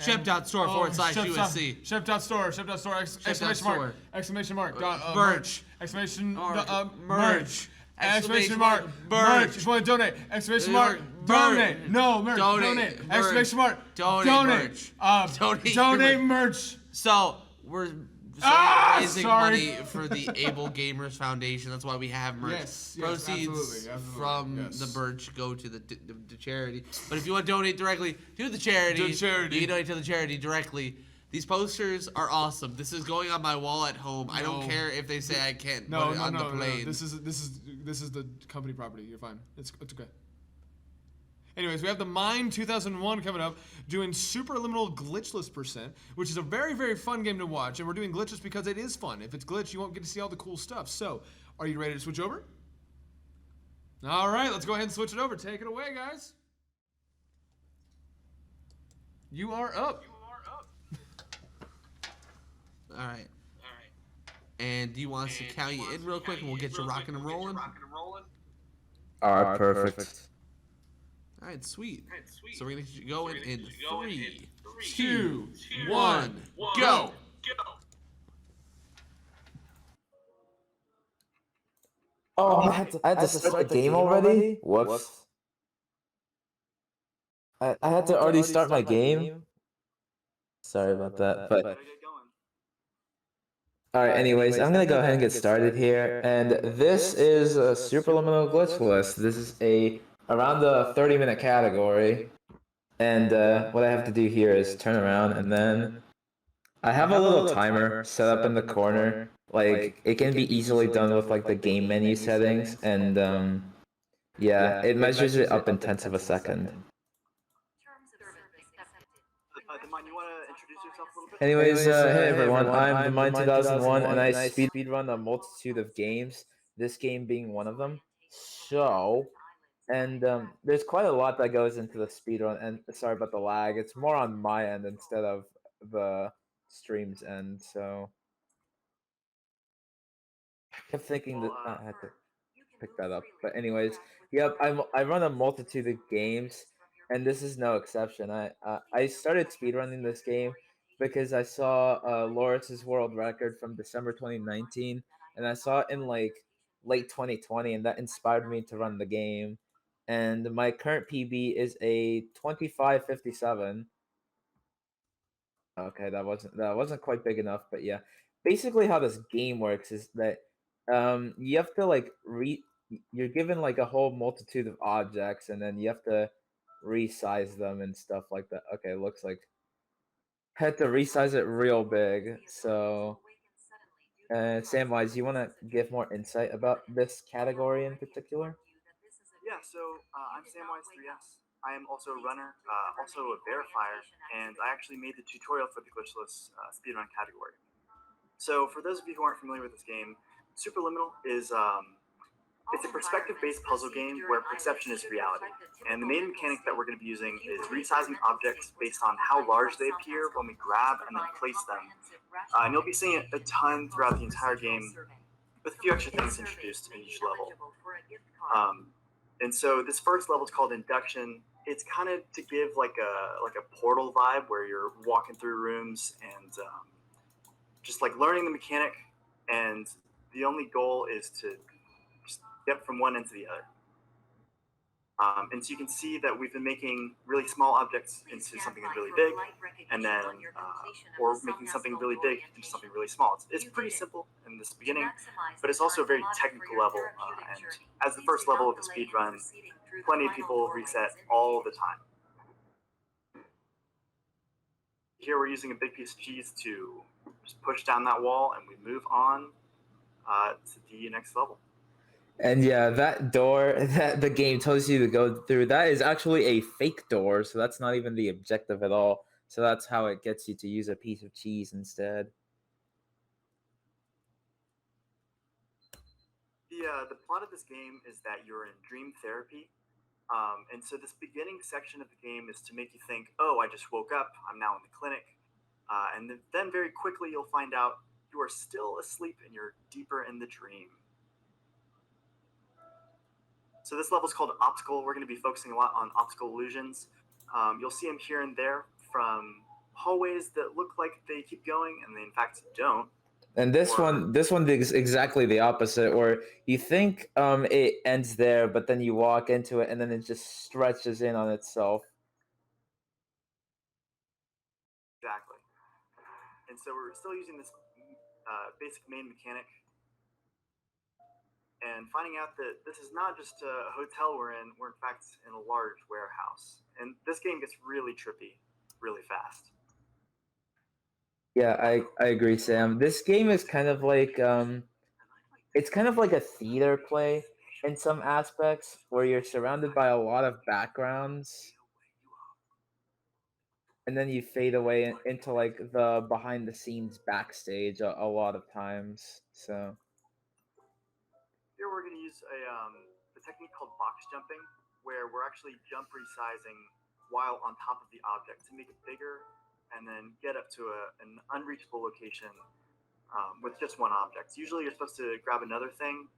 Ship.store/USC. Ship.store. Exclamation mark. Exclamation mark. Merch. Exclamation Merch. Exclamation mark. Merch. If you want to donate. Exclamation mark. Donate. No merch. Donate. Exclamation mark. Donate. Donate merch. So we're raising money for the Able Gamers Foundation. That's why we have merch. Yes, Proceeds absolutely, from yes. the merch go to the charity. But if you want to donate directly to the charity, you can donate to the charity directly. These posters are awesome. This is going on my wall at home. I don't care if they say I can't put it on the plane. This is the company property. You're fine. It's okay. Anyways, we have the Mine 2001 coming up, doing Superliminal Glitchless %, which is a very, very fun game to watch. And we're doing Glitchless because it is fun. If it's glitch, you won't get to see all the cool stuff. So, are you ready to switch over? All right, let's go ahead and switch it over. Take it away, guys. You are up. All right. And do you want us to count you in real quick, and we'll get you rocking and rolling? All right, perfect. All right, sweet. So we're gonna get you going in 3, 2, 1, go. Oh, I had to start the game already? Whoops. I had to already start my game. Sorry about that, but... Alright, anyways, I'm gonna go ahead and get started here, and this is a Superliminal Glitch List. This is around the 30-minute category, and what I have to do here is turn around, and then I have a little timer set up in the corner. Like, it can be easily done with like the game menu settings, and yeah, it measures it up in tenths of a second. Anyways, hey everyone, I'm the Mind 2001, and I speedrun a multitude of games, this game being one of them. So, and there's quite a lot that goes into the speedrun, and sorry about the lag, it's more on my end instead of the stream's end, so... I kept thinking that I had to pick that up, but anyways, yep, I run a multitude of games, and this is no exception. I started speedrunning this game because I saw Loris's world record from December 2019, and I saw it in like late 2020, and that inspired me to run the game. And my current PB is a 25:57. Okay, that wasn't quite big enough, but yeah. Basically, how this game works is that you have to like you're given like a whole multitude of objects, and then you have to resize them and stuff like that. Okay, looks like I had to resize it real big. So, Samwise, you want to give more insight about this category in particular? Yeah, so I'm Samwise3S. I am also a runner, also a verifier, and I actually made the tutorial for the glitchless speedrun category. So for those of you who aren't familiar with this game, Superliminal is it's a perspective-based puzzle game where perception is reality. And the main mechanic that we're going to be using is resizing objects based on how large they appear when we grab and then place them. And you'll be seeing it a ton throughout the entire game, with a few extra things introduced in each level. And so this first level is called Induction. It's kind of to give like a portal vibe where you're walking through rooms and just like learning the mechanic, and the only goal is to just get from one end to the other. And so you can see that we've been making really small objects into something really big, and then or making something really big into something really small. It's pretty simple in this beginning, but it's also a very technical level. And as the first level of the speedrun, plenty of people reset all the time. Here we're using a big piece of cheese to just push down that wall, and we move on to the next level. And yeah, that door that the game tells you to go through, that is actually a fake door, so that's not even the objective at all. So that's how it gets you to use a piece of cheese instead. The plot of this game is that you're in dream therapy. And so this beginning section of the game is to make you think, oh, I just woke up, I'm now in the clinic. And then very quickly you'll find out you are still asleep and you're deeper in the dream. So this level is called Obstacle. We're going to be focusing a lot on optical illusions. You'll see them here and there from hallways that look like they keep going and they in fact don't. And this one is exactly the opposite, where you think it ends there, but then you walk into it and then it just stretches in on itself. Exactly. And so we're still using this basic main mechanic and finding out that this is not just a hotel we're in fact in a large warehouse. And this game gets really trippy really fast. Yeah, I agree, Sam. This game is kind of like it's kind of like a theater play in some aspects, where you're surrounded by a lot of backgrounds, and then you fade away into like the behind the scenes backstage a lot of times. So Here we're going to use a technique called box jumping, where we're actually jump resizing while on top of the object to make it bigger and then get up to an unreachable location with just one object. Usually you're supposed to grab another thing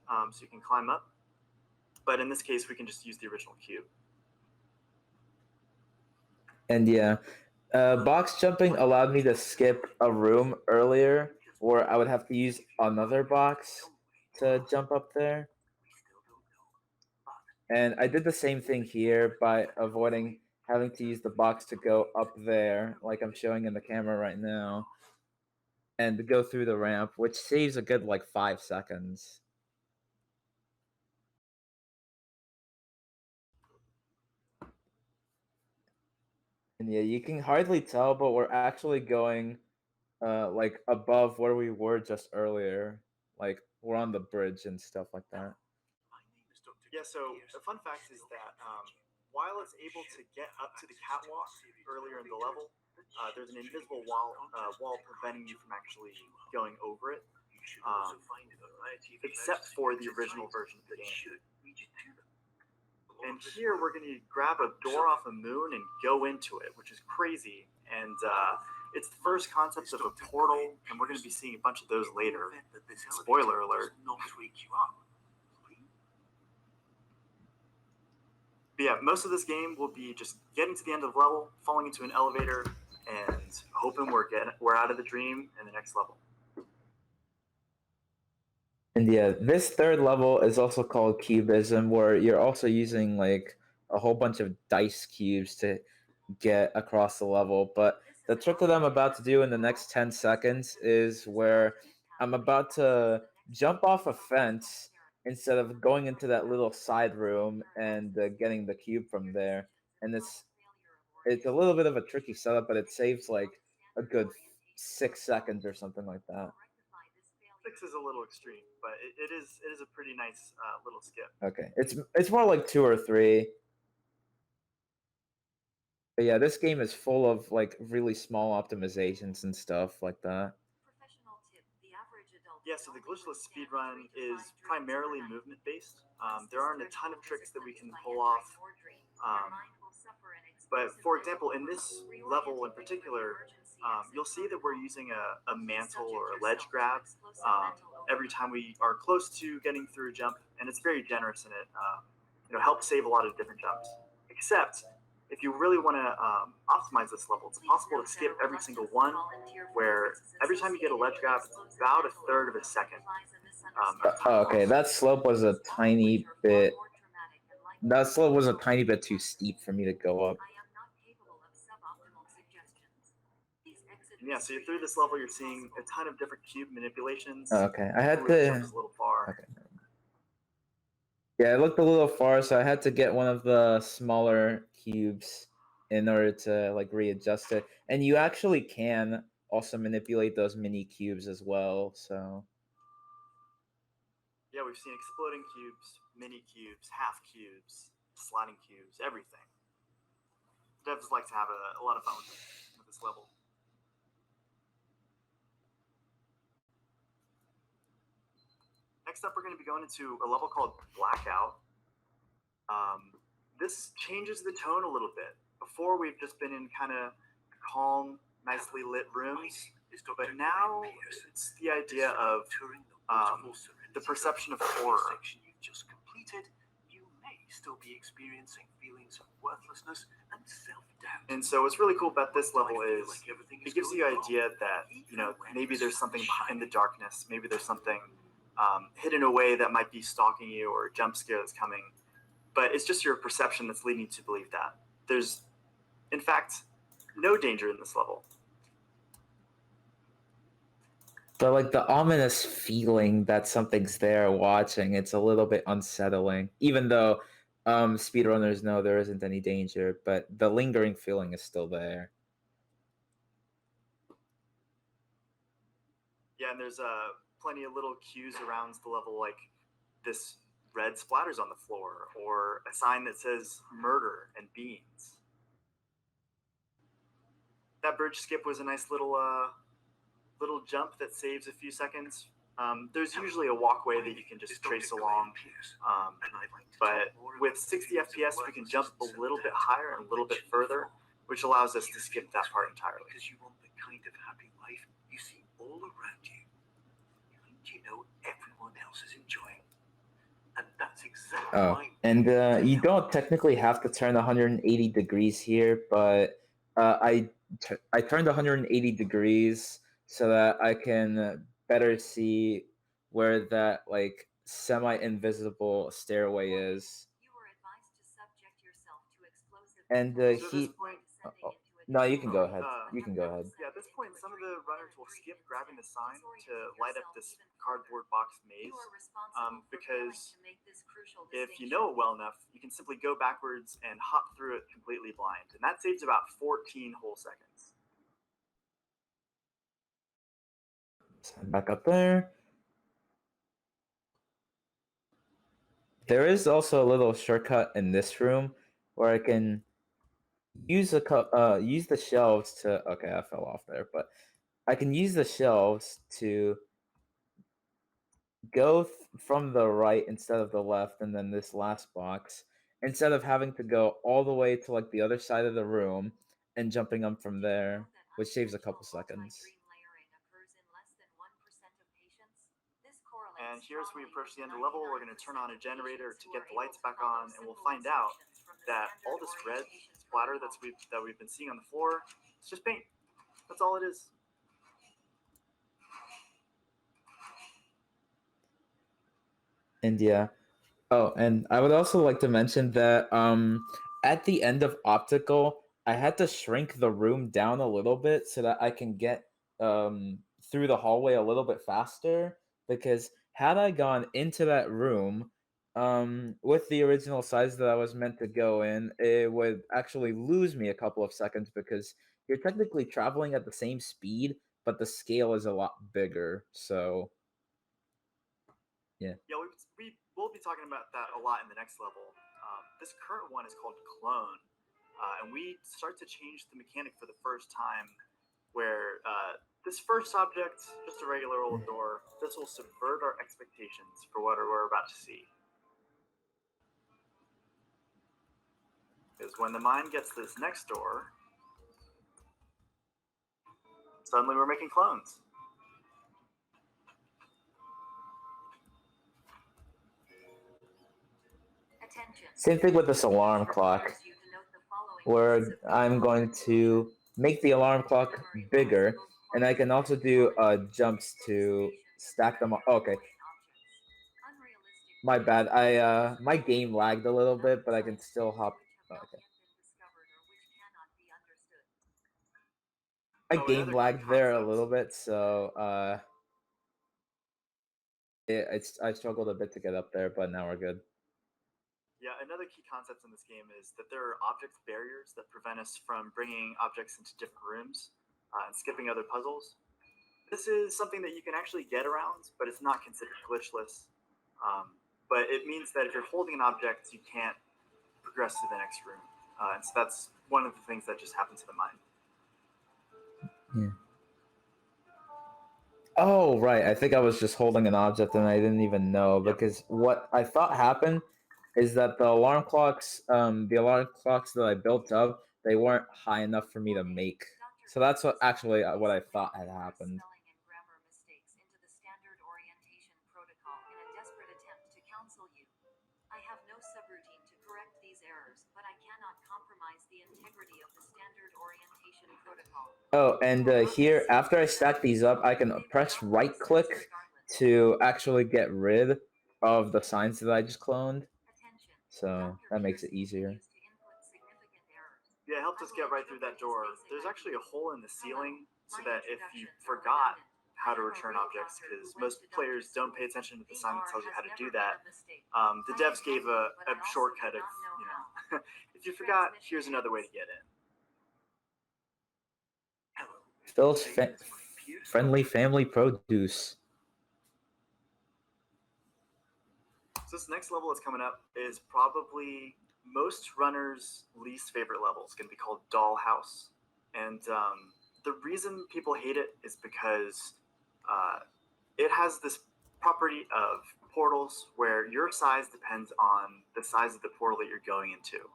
so you can climb up, but in this case we can just use the original cube. and yeah, box jumping allowed me to skip a room earlier where I would have to use another box to jump up there. And I did the same thing here by avoiding having to use the box to go up there, like I'm showing in the camera right now, and to go through the ramp, which saves a good like 5 seconds. And yeah, you can hardly tell, but we're actually going like above where we were just earlier. Like we're on the bridge and stuff like that. Yeah, so the fun fact is that while it's able to get up to the catwalk earlier in the level, there's an invisible wall preventing you from actually going over it, except for the original version of the game. And here we're going to grab a door off a moon and go into it, which is crazy. And it's the first concept of a portal, and we're going to be seeing a bunch of those later. Spoiler alert. But yeah, most of this game will be just getting to the end of the level, falling into an elevator, and hoping we're out of the dream in the next level. And yeah, this third level is also called Cubism, where you're also using like a whole bunch of dice cubes to get across the level. But the trick that I'm about to do in the next 10 seconds is where I'm about to jump off a fence instead of going into that little side room and getting the cube from there. And it's a little bit of a tricky setup, but it saves like a good 6 seconds or something like that. 6 is a little extreme, but it is a pretty nice little skip. Okay, it's more like 2 or 3. But yeah, this game is full of like really small optimizations and stuff like that. Yeah, so the glitchless speedrun is primarily movement based. There aren't a ton of tricks that we can pull off. But for example, in this level in particular, you'll see that we're using a mantle or a ledge grab every time we are close to getting through a jump, and it's very generous in it. Helps save a lot of different jumps. Except if you really want to optimize this level, it's possible to skip every single one, where every time you get a ledge grab, it's about a third of a second. Okay, that slope was a tiny bit. That slope was a tiny bit too steep for me to go up. Yeah, so through this level, you're seeing a ton of different cube manipulations. Okay, I had Ooh, to. it jumps a little far. Okay. Yeah, it looked a little far, so I had to get one of the smaller cubes in order to like readjust it. And you actually can also manipulate those mini cubes as well. So yeah, we've seen exploding cubes, mini cubes, half cubes, sliding cubes, everything. Devs like to have a lot of fun with this level. Next up, we're going to be going into a level called Blackout. This changes the tone a little bit. Before, we've just been in kind of calm, nicely lit rooms, but now it's the idea of the perception of horror. still be experiencing feelings of worthlessness and self-doubt. And so what's really cool about this level is it gives you the idea that, maybe there's something behind the darkness. Maybe there's something hidden away that might be stalking you, or a jump scare that's coming. But it's just your perception that's leading you to believe that. There's, in fact, no danger in this level. But like the ominous feeling that something's there watching, it's a little bit unsettling. Even though speedrunners know there isn't any danger, but the lingering feeling is still there. Yeah, and there's plenty of little cues around the level, like this red splatters on the floor, or a sign that says murder and beans. That bridge skip was a nice little jump that saves a few seconds. There's usually a walkway that you can just trace along, but with 60 FPS we can jump a little bit higher and a little bit further, which allows us to skip that part entirely. Because you want the kind of happy life you see all around you. And you know everyone else is enjoying. And that's exactly why. And you don't technically have to turn 180 degrees here, but I turned 180 degrees so that I can better see where that like semi-invisible stairway is. And no, you can go ahead. You can go ahead. Yeah, at this point, some of the runners will skip grabbing the sign to light up this cardboard box maze, because if you know it well enough, you can simply go backwards and hop through it completely blind, and that saves about 14 whole seconds. Back up there. There is also a little shortcut in this room where I can use the shelves to. Okay, I fell off there, but I can use the shelves to go from the right instead of the left, and then this last box, instead of having to go all the way to like the other side of the room and jumping up from there, which saves a couple seconds. And here's where we approach the end of the level. We're going to turn on a generator to get the lights back on, and we'll find out that all this red splatter that we've been seeing on the floor, it's just paint. That's all it is. And yeah. Oh, and I would also like to mention that at the end of Optical, I had to shrink the room down a little bit so that I can get through the hallway a little bit faster, because had I gone into that room with the original size that I was meant to go in, it would actually lose me a couple of seconds, because you're technically traveling at the same speed, but the scale is a lot bigger. So yeah. Yeah, we will be talking about that a lot in the next level. This current one is called Clone, and we start to change the mechanic for the first time, where this first object, just a regular old door, this will subvert our expectations for what we're about to see. Because when the mind gets this next door, suddenly we're making clones. Same thing with this alarm clock, where I'm going to make the alarm clock bigger, and I can also do jumps to stack them up. Okay. My bad. My game lagged a little bit, but I can still hop. Oh, okay. My game lagged there a little bit, so I struggled a bit to get up there, but now we're good. Yeah, another key concept in this game is that there are object barriers that prevent us from bringing objects into different rooms and skipping other puzzles. This is something that you can actually get around, but it's not considered glitchless. But it means that if you're holding an object, you can't progress to the next room. And so that's one of the things that just happens to the mind. Yeah. Oh, right. I think I was just holding an object and I didn't even know, because what I thought happened is that the alarm clocks that I built up, they weren't high enough for me to make. So that's what I thought had happened. Oh, and here, after I stack these up, I can press right click to actually get rid of the signs that I just cloned. So that makes it easier. Yeah, it helped us get right through that door. There's actually a hole in the ceiling so that if you forgot how to return objects, because most players don't pay attention to the sign that tells you how to do that, the devs gave a shortcut of, if you forgot, here's another way to get in. Phil's friendly family produce. So this next level that's coming up is probably most runners' least favorite level. It's going to be called Dollhouse. And the reason people hate it is because it has this property of portals where your size depends on the size of the portal that you're going into.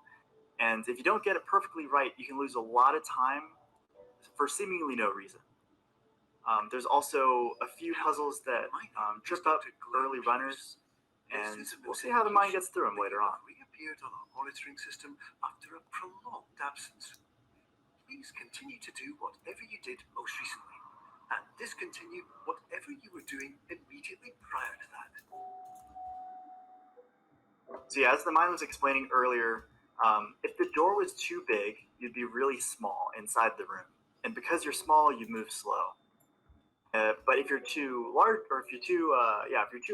And if you don't get it perfectly right, you can lose a lot of time for seemingly no reason. There's also a few puzzles that trip up early runners, and we'll see how the mind gets through them later on. Reappeared on our monitoring system after a prolonged absence. Please continue to do whatever you did most recently, and discontinue whatever you were doing immediately prior to that. So yeah, as the mind was explaining earlier, if the door was too big, you'd be really small inside the room, and because you're small, you move slow. But if you're too large, or if you're too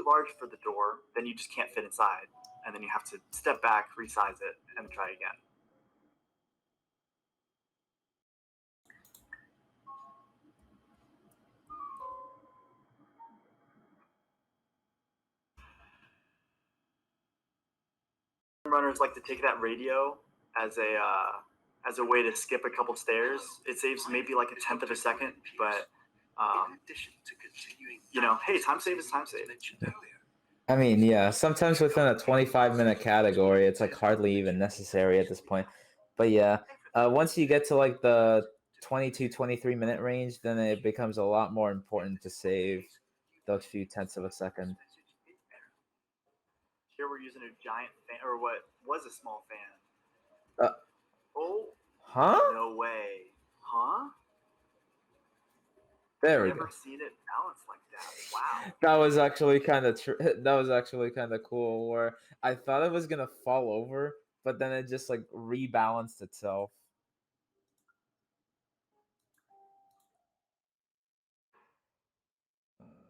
large for the door, then you just can't fit inside, and then you have to step back, resize it, and try again. Runners like to take that radio as a way to skip a couple stairs. It saves maybe like 1/10 of a second, but hey, time save is time save. I mean, yeah, sometimes within a 25-minute category, it's like hardly even necessary at this point. But yeah, once you get to like the 22-23-minute range, then it becomes a lot more important to save those few tenths of a second. Here we're using a giant fan, or what was a small fan. Huh? No way. Huh? There we Never go. seen it balanced like that. Wow. That was actually kind of cool. Where I thought it was gonna fall over, but then it just like rebalanced itself.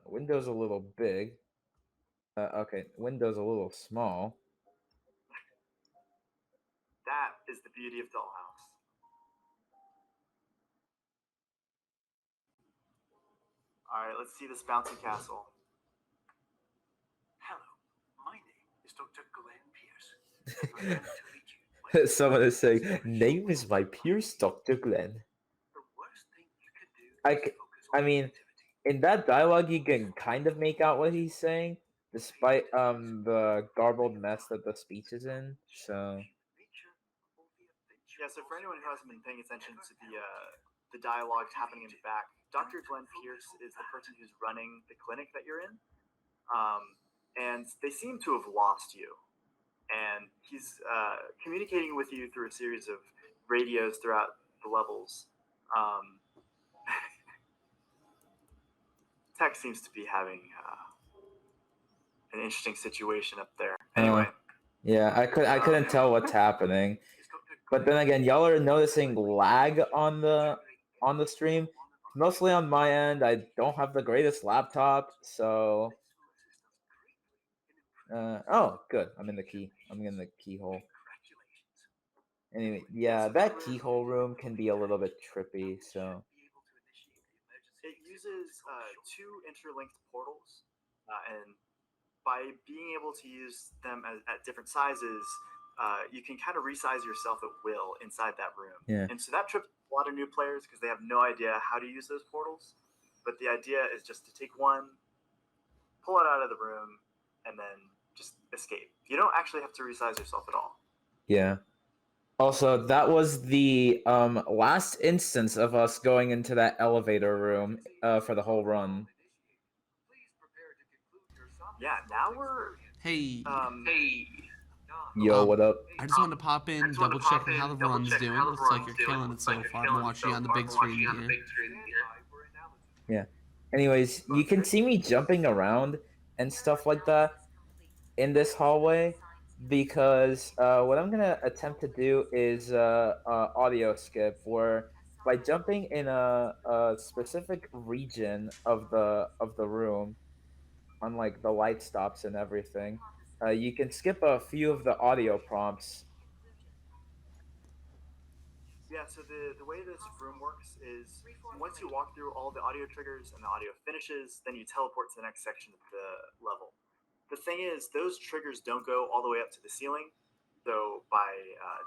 Window's a little big. Okay, window's a little small. That is the beauty of Dollhouse. All right, let's see this bouncy castle. Hello, my name is Dr. Glenn Pierce. I'm to Someone is saying, "Name is my Pierce, Dr. Glenn." I mean, in that dialogue, you can kind of make out what he's saying, despite the garbled mess that the speech is in. So. Yeah, so for anyone who hasn't been paying attention to the dialogue happening in the back, Dr. Glenn Pierce is the person who's running the clinic that you're in, and they seem to have lost you. And he's communicating with you through a series of radios throughout the levels. Tech seems to be having an interesting situation up there. Anyway. Yeah, I couldn't tell what's happening. But then again, y'all are noticing lag on the stream. Mostly on my end. I don't have the greatest laptop, so oh, good. I'm in the keyhole. Anyway, yeah, that keyhole room can be a little bit trippy, so. It uses two interlinked portals, and by being able to use them at different sizes, you can kind of resize yourself at will inside that room. Yeah. And so that trips a lot of new players because they have no idea how to use those portals. But the idea is just to take one, pull it out of the room, and then just escape. You don't actually have to resize yourself at all. Yeah. Also, that was the last instance of us going into that elevator room for the whole run. Yeah, now we're Hey. Yo, what up? I just wanted to pop in, double check how the run's doing. Looks like you're killing it so far. I'm watching you on the big screen here. Yeah. Anyways, you can see me jumping around and stuff like that in this hallway because what I'm gonna attempt to do is audio skip, where by jumping in a specific region of the room, unlike the light stops and everything, you can skip a few of the audio prompts. Yeah, so the way this room works is once you walk through all the audio triggers and the audio finishes, then you teleport to the next section of the level. The thing is, those triggers don't go all the way up to the ceiling. So by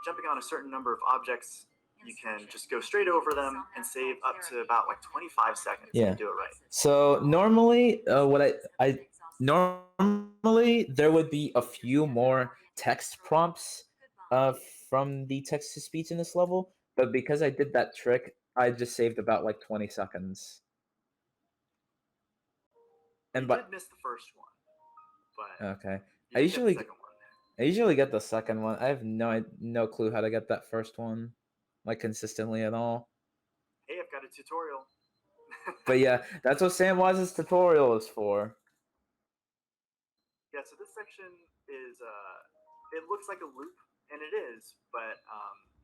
jumping on a certain number of objects, you can just go straight over them and save up to about like 25 seconds if Yeah. you do it right. So normally, normally there would be a few more text prompts from the text to speech in this level, but because I did that trick, I just saved about like 20 seconds. And You did miss the first one, but okay, you did get the second one. I usually get the second one. I have no clue how to get that first one, like consistently at all. Hey, I've got a tutorial. But yeah, that's what Samwise's tutorial is for. Yeah, so this section is, it looks like a loop, and it is, but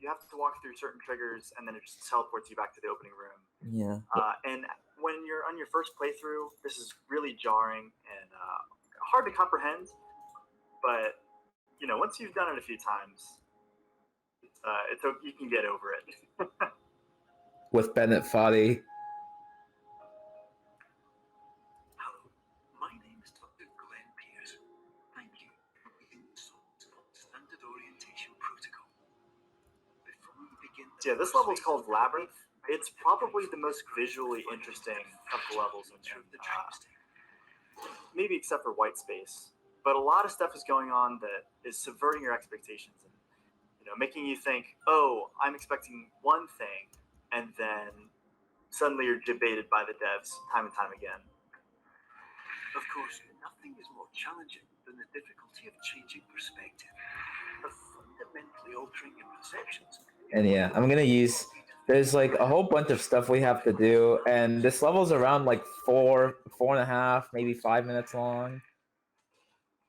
you have to walk through certain triggers, and then it just teleports you back to the opening room. Yeah. And when you're on your first playthrough, this is really jarring and hard to comprehend, but, you know, once you've done it a few times, you can get over it. With Bennett Foddy. My name is Dr. Glenn Pierce. Thank you for being sold on standard orientation protocol. Before we begin, Yeah, this level is called Labyrinth. It's probably the most visually interesting of the levels in maybe except for White Space. But a lot of stuff is going on that is subverting your expectations and, you know, making you think, oh, I'm expecting one thing, and then suddenly you're debated by the devs time and time again. of course, nothing is more challenging than the difficulty of changing perspective, of fundamentally altering your perceptions. And yeah, I'm gonna use. There's like a whole bunch of stuff we have to do, and this level's around like 4.5, maybe 5 minutes long.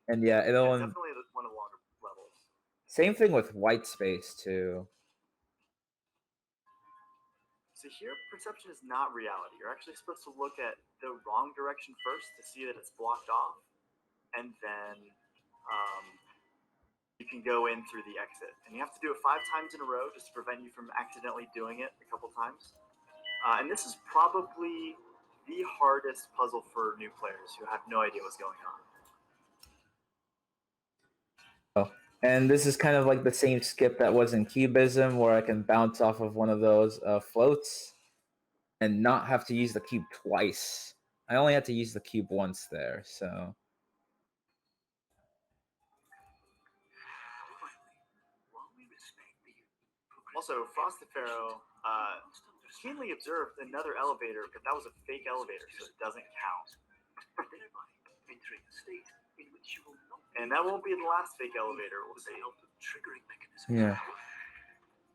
And yeah, it'll. Definitely one of the longer levels. Same thing with White Space too. So here, perception is not reality. You're actually supposed to look at the wrong direction first to see that it's blocked off, and then you can go in through the exit. And you have to do it 5 times in a row just to prevent you from accidentally doing it a couple times. And this is probably the hardest puzzle for new players who have no idea what's going on. Oh, and this is kind of like the same skip that was in Cubism, where I can bounce off of one of those floats and not have to use the cube twice. I only had to use the cube once there, so. Also, Frostifero keenly observed another elevator, but that was a fake elevator, so it doesn't count. And that won't be the last fake elevator, we'll see. Yeah.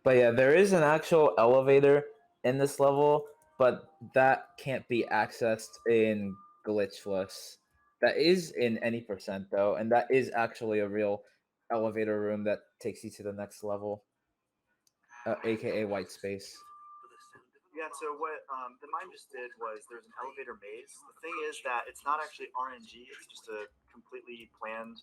But yeah, there is an actual elevator in this level, but that can't be accessed in glitchless. That is in any percent though, and that is actually a real elevator room that takes you to the next level, aka White Space. Yeah, so what the mime just did was there's an elevator maze. The thing is that it's not actually RNG, it's just a completely planned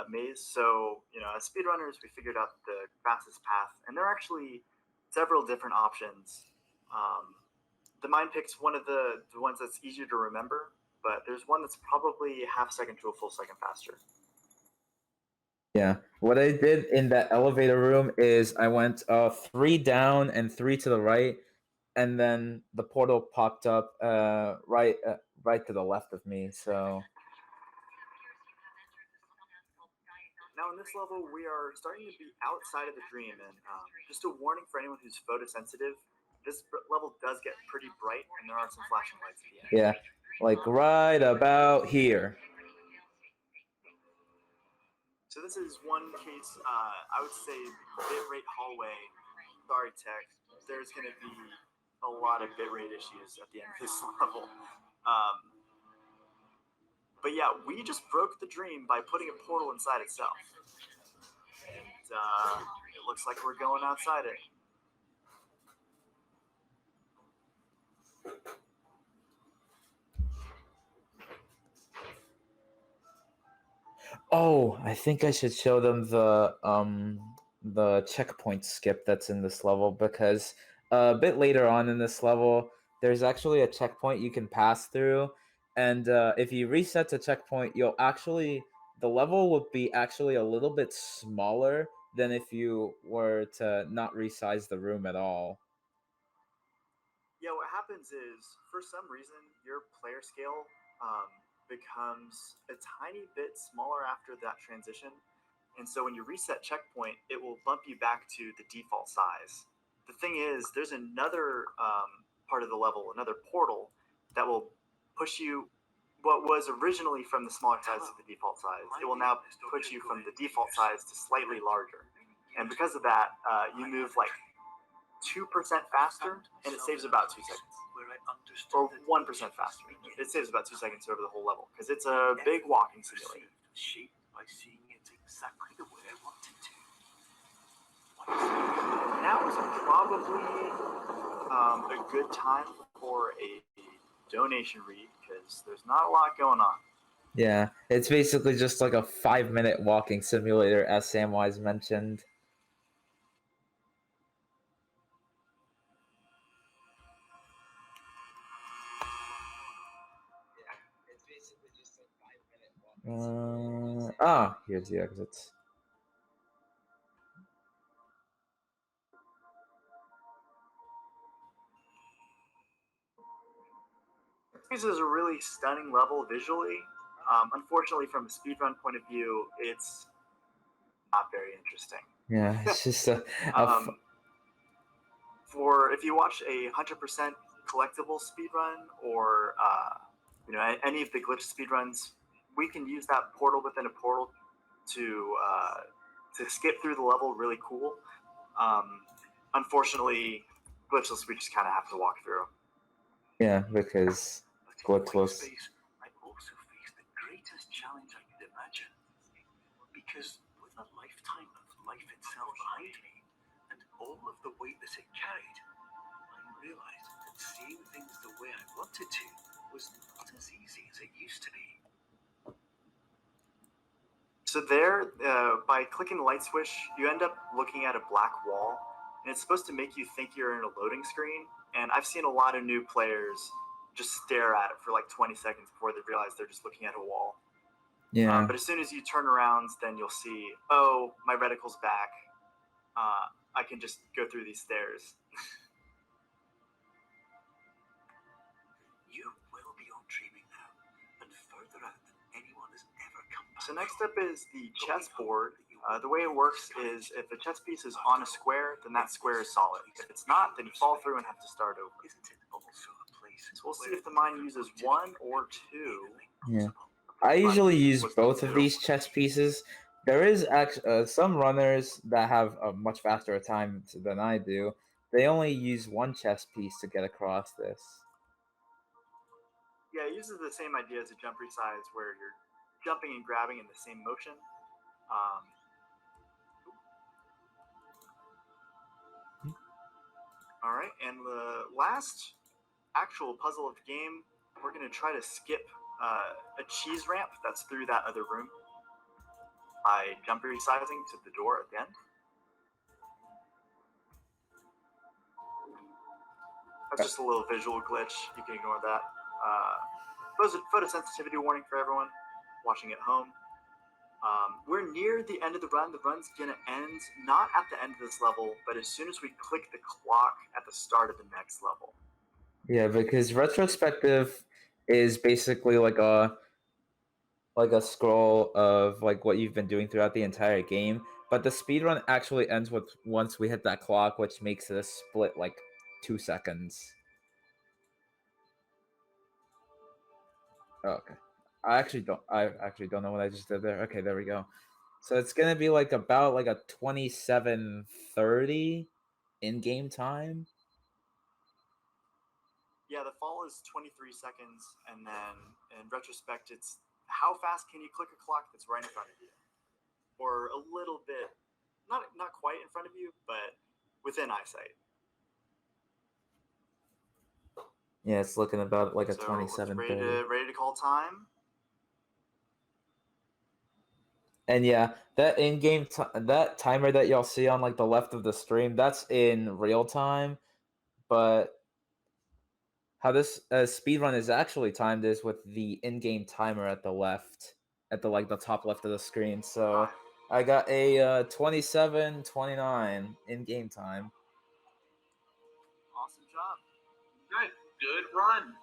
maze. So, you know, as speedrunners, we figured out the fastest path, and there are actually several different options. The mime picks one of the ones that's easier to remember, but there's one that's probably half a second to a full second faster. Yeah, what I did in that elevator room is I went 3 down and 3 to the right, and then the portal popped up right to the left of me. So now in this level, we are starting to be outside of the dream, and just a warning for anyone who's photosensitive, this level does get pretty bright, and there are some flashing lights at the end. yeah, like right about here. So this is one case, I would say bitrate hallway. Sorry, tech. There's going to be a lot of bitrate issues at the end of this level. But yeah, we just broke the dream by putting a portal inside itself. And it looks like we're going outside it. Oh, I think I should show them the checkpoint skip that's in this level, because a bit later on in this level, there's actually a checkpoint you can pass through, and if you reset the checkpoint, the level would be actually a little bit smaller than if you were to not resize the room at all. Yeah, what happens is, for some reason, your player scale becomes a tiny bit smaller after that transition. And so when you reset checkpoint, it will bump you back to the default size. The thing is, there's another part of the level, another portal, that will push you what was originally from the smaller size to the default size. It will now push you from the default size to slightly larger. And because of that, you move like 2% faster, and it saves about 2 seconds. Or 1% faster. It saves about 2 seconds over the whole level, because it's a big walking simulator. By seeing it exactly the way I wanted to. Now is probably a good time for a donation read, because there's not a lot going on. Yeah, it's basically just like a 5-minute walking simulator, as Samwise mentioned. Here's the exits. This is a really stunning level visually. Unfortunately, from a speedrun point of view, it's not very interesting. Yeah, it's just for if you watch a 100% collectible speedrun or any of the glitch speedruns, we can use that portal within a portal to skip through the level really cool. Unfortunately, glitchless we just kind of have to walk through. Yeah, because glitchless. I also faced the greatest challenge I could imagine. Because with a lifetime of life itself behind me, and all of the weight that it carried, I realized that seeing things the way I wanted to was not as easy as it used to be. So there, by clicking the light switch, you end up looking at a black wall, and it's supposed to make you think you're in a loading screen. And I've seen a lot of new players just stare at it for like 20 seconds before they realize they're just looking at a wall. Yeah. But as soon as you turn around, then you'll see, oh, my reticle's back. I can just go through these stairs. You will be on dreaming now, and further out than anyone has ever come back. So next up is the chessboard. The way it works is if a chess piece is on a square, then that square is solid. If it's not, then you fall through and have to start over. Isn't it also a place? So we'll see if the mine uses 1 or 2. Yeah, I usually use both of these chess pieces. There is some runners that have a much faster time than I do. They only use one chess piece to get across this. Yeah, it uses the same idea as a jump resize, where you're jumping and grabbing in the same motion. All right, and the last actual puzzle of the game, we're going to try to skip a cheese ramp that's through that other room by jump resizing to the door at the end. That's just a little visual glitch. You can ignore that. Photosensitivity warning for everyone watching at home. We're near the end of the run. The run's gonna end not at the end of this level, but as soon as we click the clock at the start of the next level. Yeah, because retrospective is basically like a scroll of like what you've been doing throughout the entire game, but the speedrun actually ends with once we hit that clock, which makes it split like 2 seconds. Oh, okay. I actually don't know what I just did there. Okay, there we go. So it's gonna be like about like a 27:30 in-game time. Yeah, the fall is 23 seconds, and then in retrospect, it's how fast can you click a clock that's right in front of you, or a little bit, not quite in front of you, but within eyesight. Yeah, it's looking about like a So 27:30. ready to call time. And yeah, that in-game that timer that y'all see on like the left of the screen, that's in real time. But how this speedrun is actually timed is with the in-game timer at the left, at the like the top left of the screen. So I got a 27:29 in-game time. Awesome job. Good run.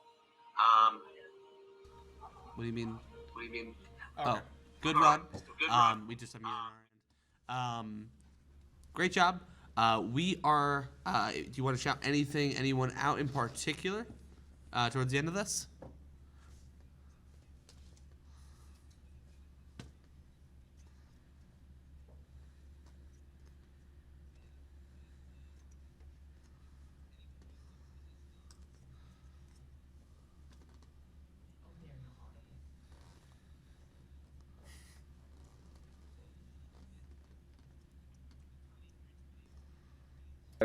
What do you mean? What do you mean? Oh, good run. We just have mute on our end. Great job. We are. Do you want to shout anyone out in particular towards the end of this?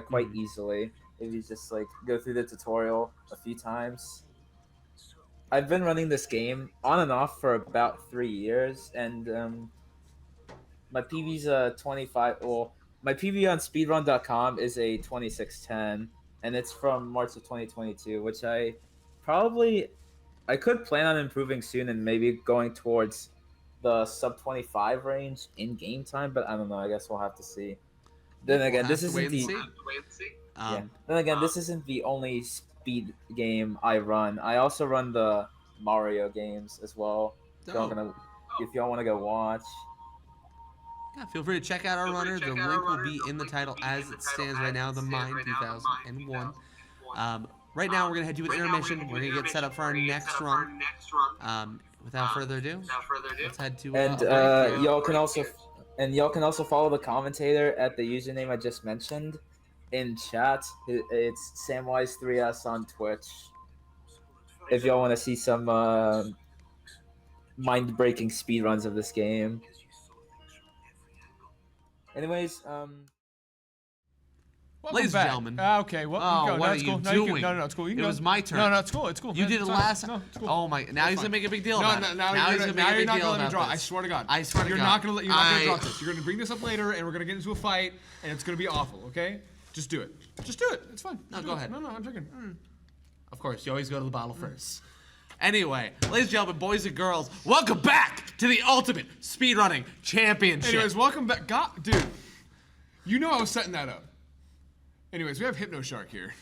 Quite easily if you just like go through the tutorial a few times. I've been running this game on and off for about 3 years, and my PB's a 25. Well, my PB on Speedrun.com is a 2610, and it's from March of 2022, which I could plan on improving soon and maybe going towards the sub 25 range in game time, but I don't know. I guess we'll have to see. Then again, this isn't the Then again, this isn't the only speed game I run. I also run the Mario games as well. If y'all want to go watch. Yeah, feel free to check out our runner. The link will be in the title as it stands right now, the Mine 2001. Right now, we're going to head to an intermission. We're going to get set up for our next run. Without further ado, let's head to y'all can also follow the commentator at the username I just mentioned in chat. It's Samwise3S on Twitch. If y'all want to see some mind-breaking speedruns of this game. Anyways, ladies and gentlemen. Okay, well, oh, what are you doing? No, it's cool. You can it go. was my turn. No, it's cool. It's cool. You did it last. No, it's cool. Oh my! Now he's gonna make a big deal about it. Now he's gonna make a big deal about this. I swear to God. I swear to God. You're not gonna drop this. You're gonna bring this up later, and we're gonna get into a fight, and it's gonna be awful. Okay? Just do it. Just do it. It's fine. No, go ahead. No, I'm joking. Of course, you always go to the bottle first. Anyway, ladies and gentlemen, boys and girls, welcome back to the Ultimate Speedrunning Championship. Anyways, welcome back. God, dude. You know I was setting that up. Anyways, we have Hypno Shark here.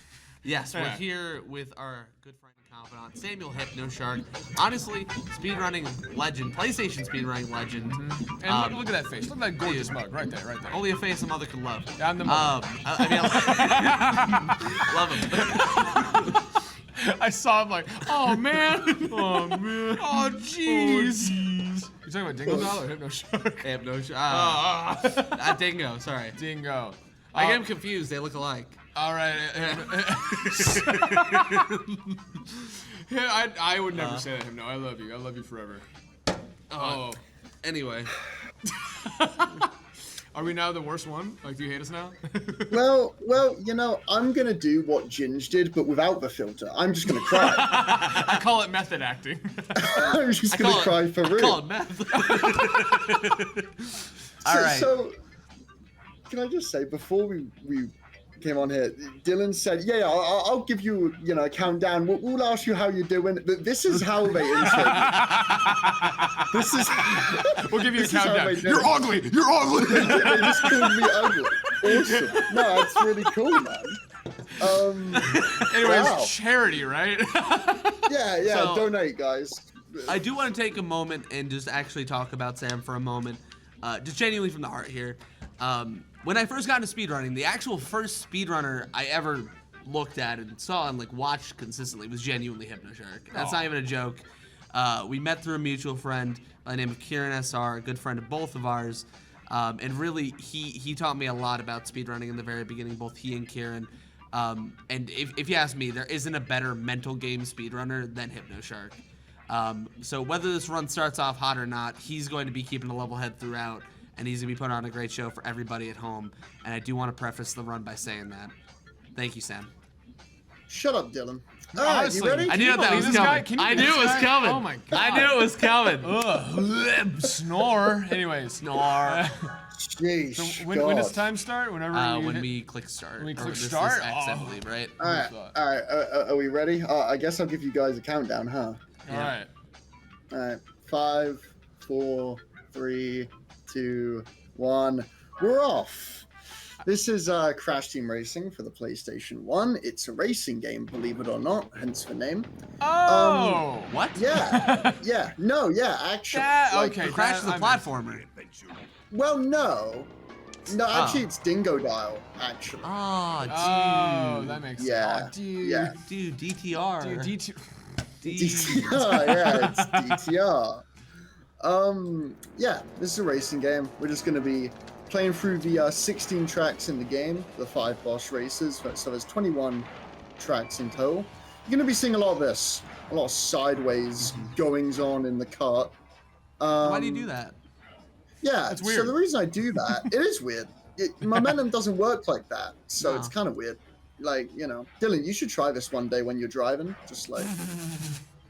Yes, we're here with our good friend and confidant, Samuel Hypno Shark. Honestly, speedrunning legend, PlayStation speedrunning legend. And look at that face. Look at that gorgeous mug right there, right there. Only a face a mother could love. Yeah, I'm the mother. I love him. I saw him like, oh man. Oh man. Oh jeez. You're talking about Dingo Doll or Hypno Shark? Hypno Shark. Dingo, sorry. Dingo. I get them confused. They look alike. All right. I would never say that, Hypno. I love you. I love you forever. Oh. Anyway. Are we now the worst one? Like, do you hate us now? Well, you know, I'm gonna do what Ginge did, but without the filter. I'm just gonna cry. I call it method acting. I'm just gonna cry for real. I call it meth. All right. So, can I just say, before we came on here, Dylan said, yeah, I'll give you, a countdown. We'll ask you how you're doing. But this is how they insert you. This is. We'll give you a countdown. You're ugly. You're ugly. They just called me ugly. Awesome. No, it's really cool, man. Anyways, charity, right? Yeah. So, donate, guys. I do want to take a moment and just actually talk about Sam for a moment. Just genuinely from the heart here. When I first got into speedrunning, the actual first speedrunner I ever looked at and saw and watched consistently was genuinely Hypno Shark. That's not even a joke. We met through a mutual friend by the name of Kieran SR, a good friend of both of ours. And really, he taught me a lot about speedrunning in the very beginning, both he and Kieran. And if you ask me, there isn't a better mental game speedrunner than HypnoShark. So whether this run starts off hot or not, he's going to be keeping a level head throughout, and he's going to be putting on a great show for everybody at home. And I do want to preface the run by saying that. Thank you, Sam. Shut up, Dylan. All right, you ready? I knew that was coming. I knew it was coming. Oh my god. I knew it was coming. Ugh. Snore. Anyways. Snore. Jeez. So when does time start? Whenever when we click start. When we click This is start? X, I believe, right? All right. Are we ready? I guess I'll give you guys a countdown, huh? All right. All right. 5, 4, 3, 2, 1. We're off. This is Crash Team Racing for the PlayStation 1. It's a racing game, believe it or not, hence the name. Oh! What? Yeah. Yeah. No, yeah, actually. Okay. Crash is a platformer. Well, no. No, actually, it's Dingo Dial, actually. Oh, dude. Oh, that makes sense. Yeah. Oh, dude. Yeah. Dude, DTR. Dude, DTR, yeah, it's DTR. Yeah, this is a racing game. We're just going to be playing through the 16 tracks in the game, the 5 boss races. So there's 21 tracks in total. You're going to be seeing a lot of this, a lot of sideways goings on in the cart. Why do you do that? Yeah, It's weird. so the reason I do that, it is weird. Momentum doesn't work like that, so it's kind of weird. Like, you know, Dylan, you should try this one day when you're driving. Just like,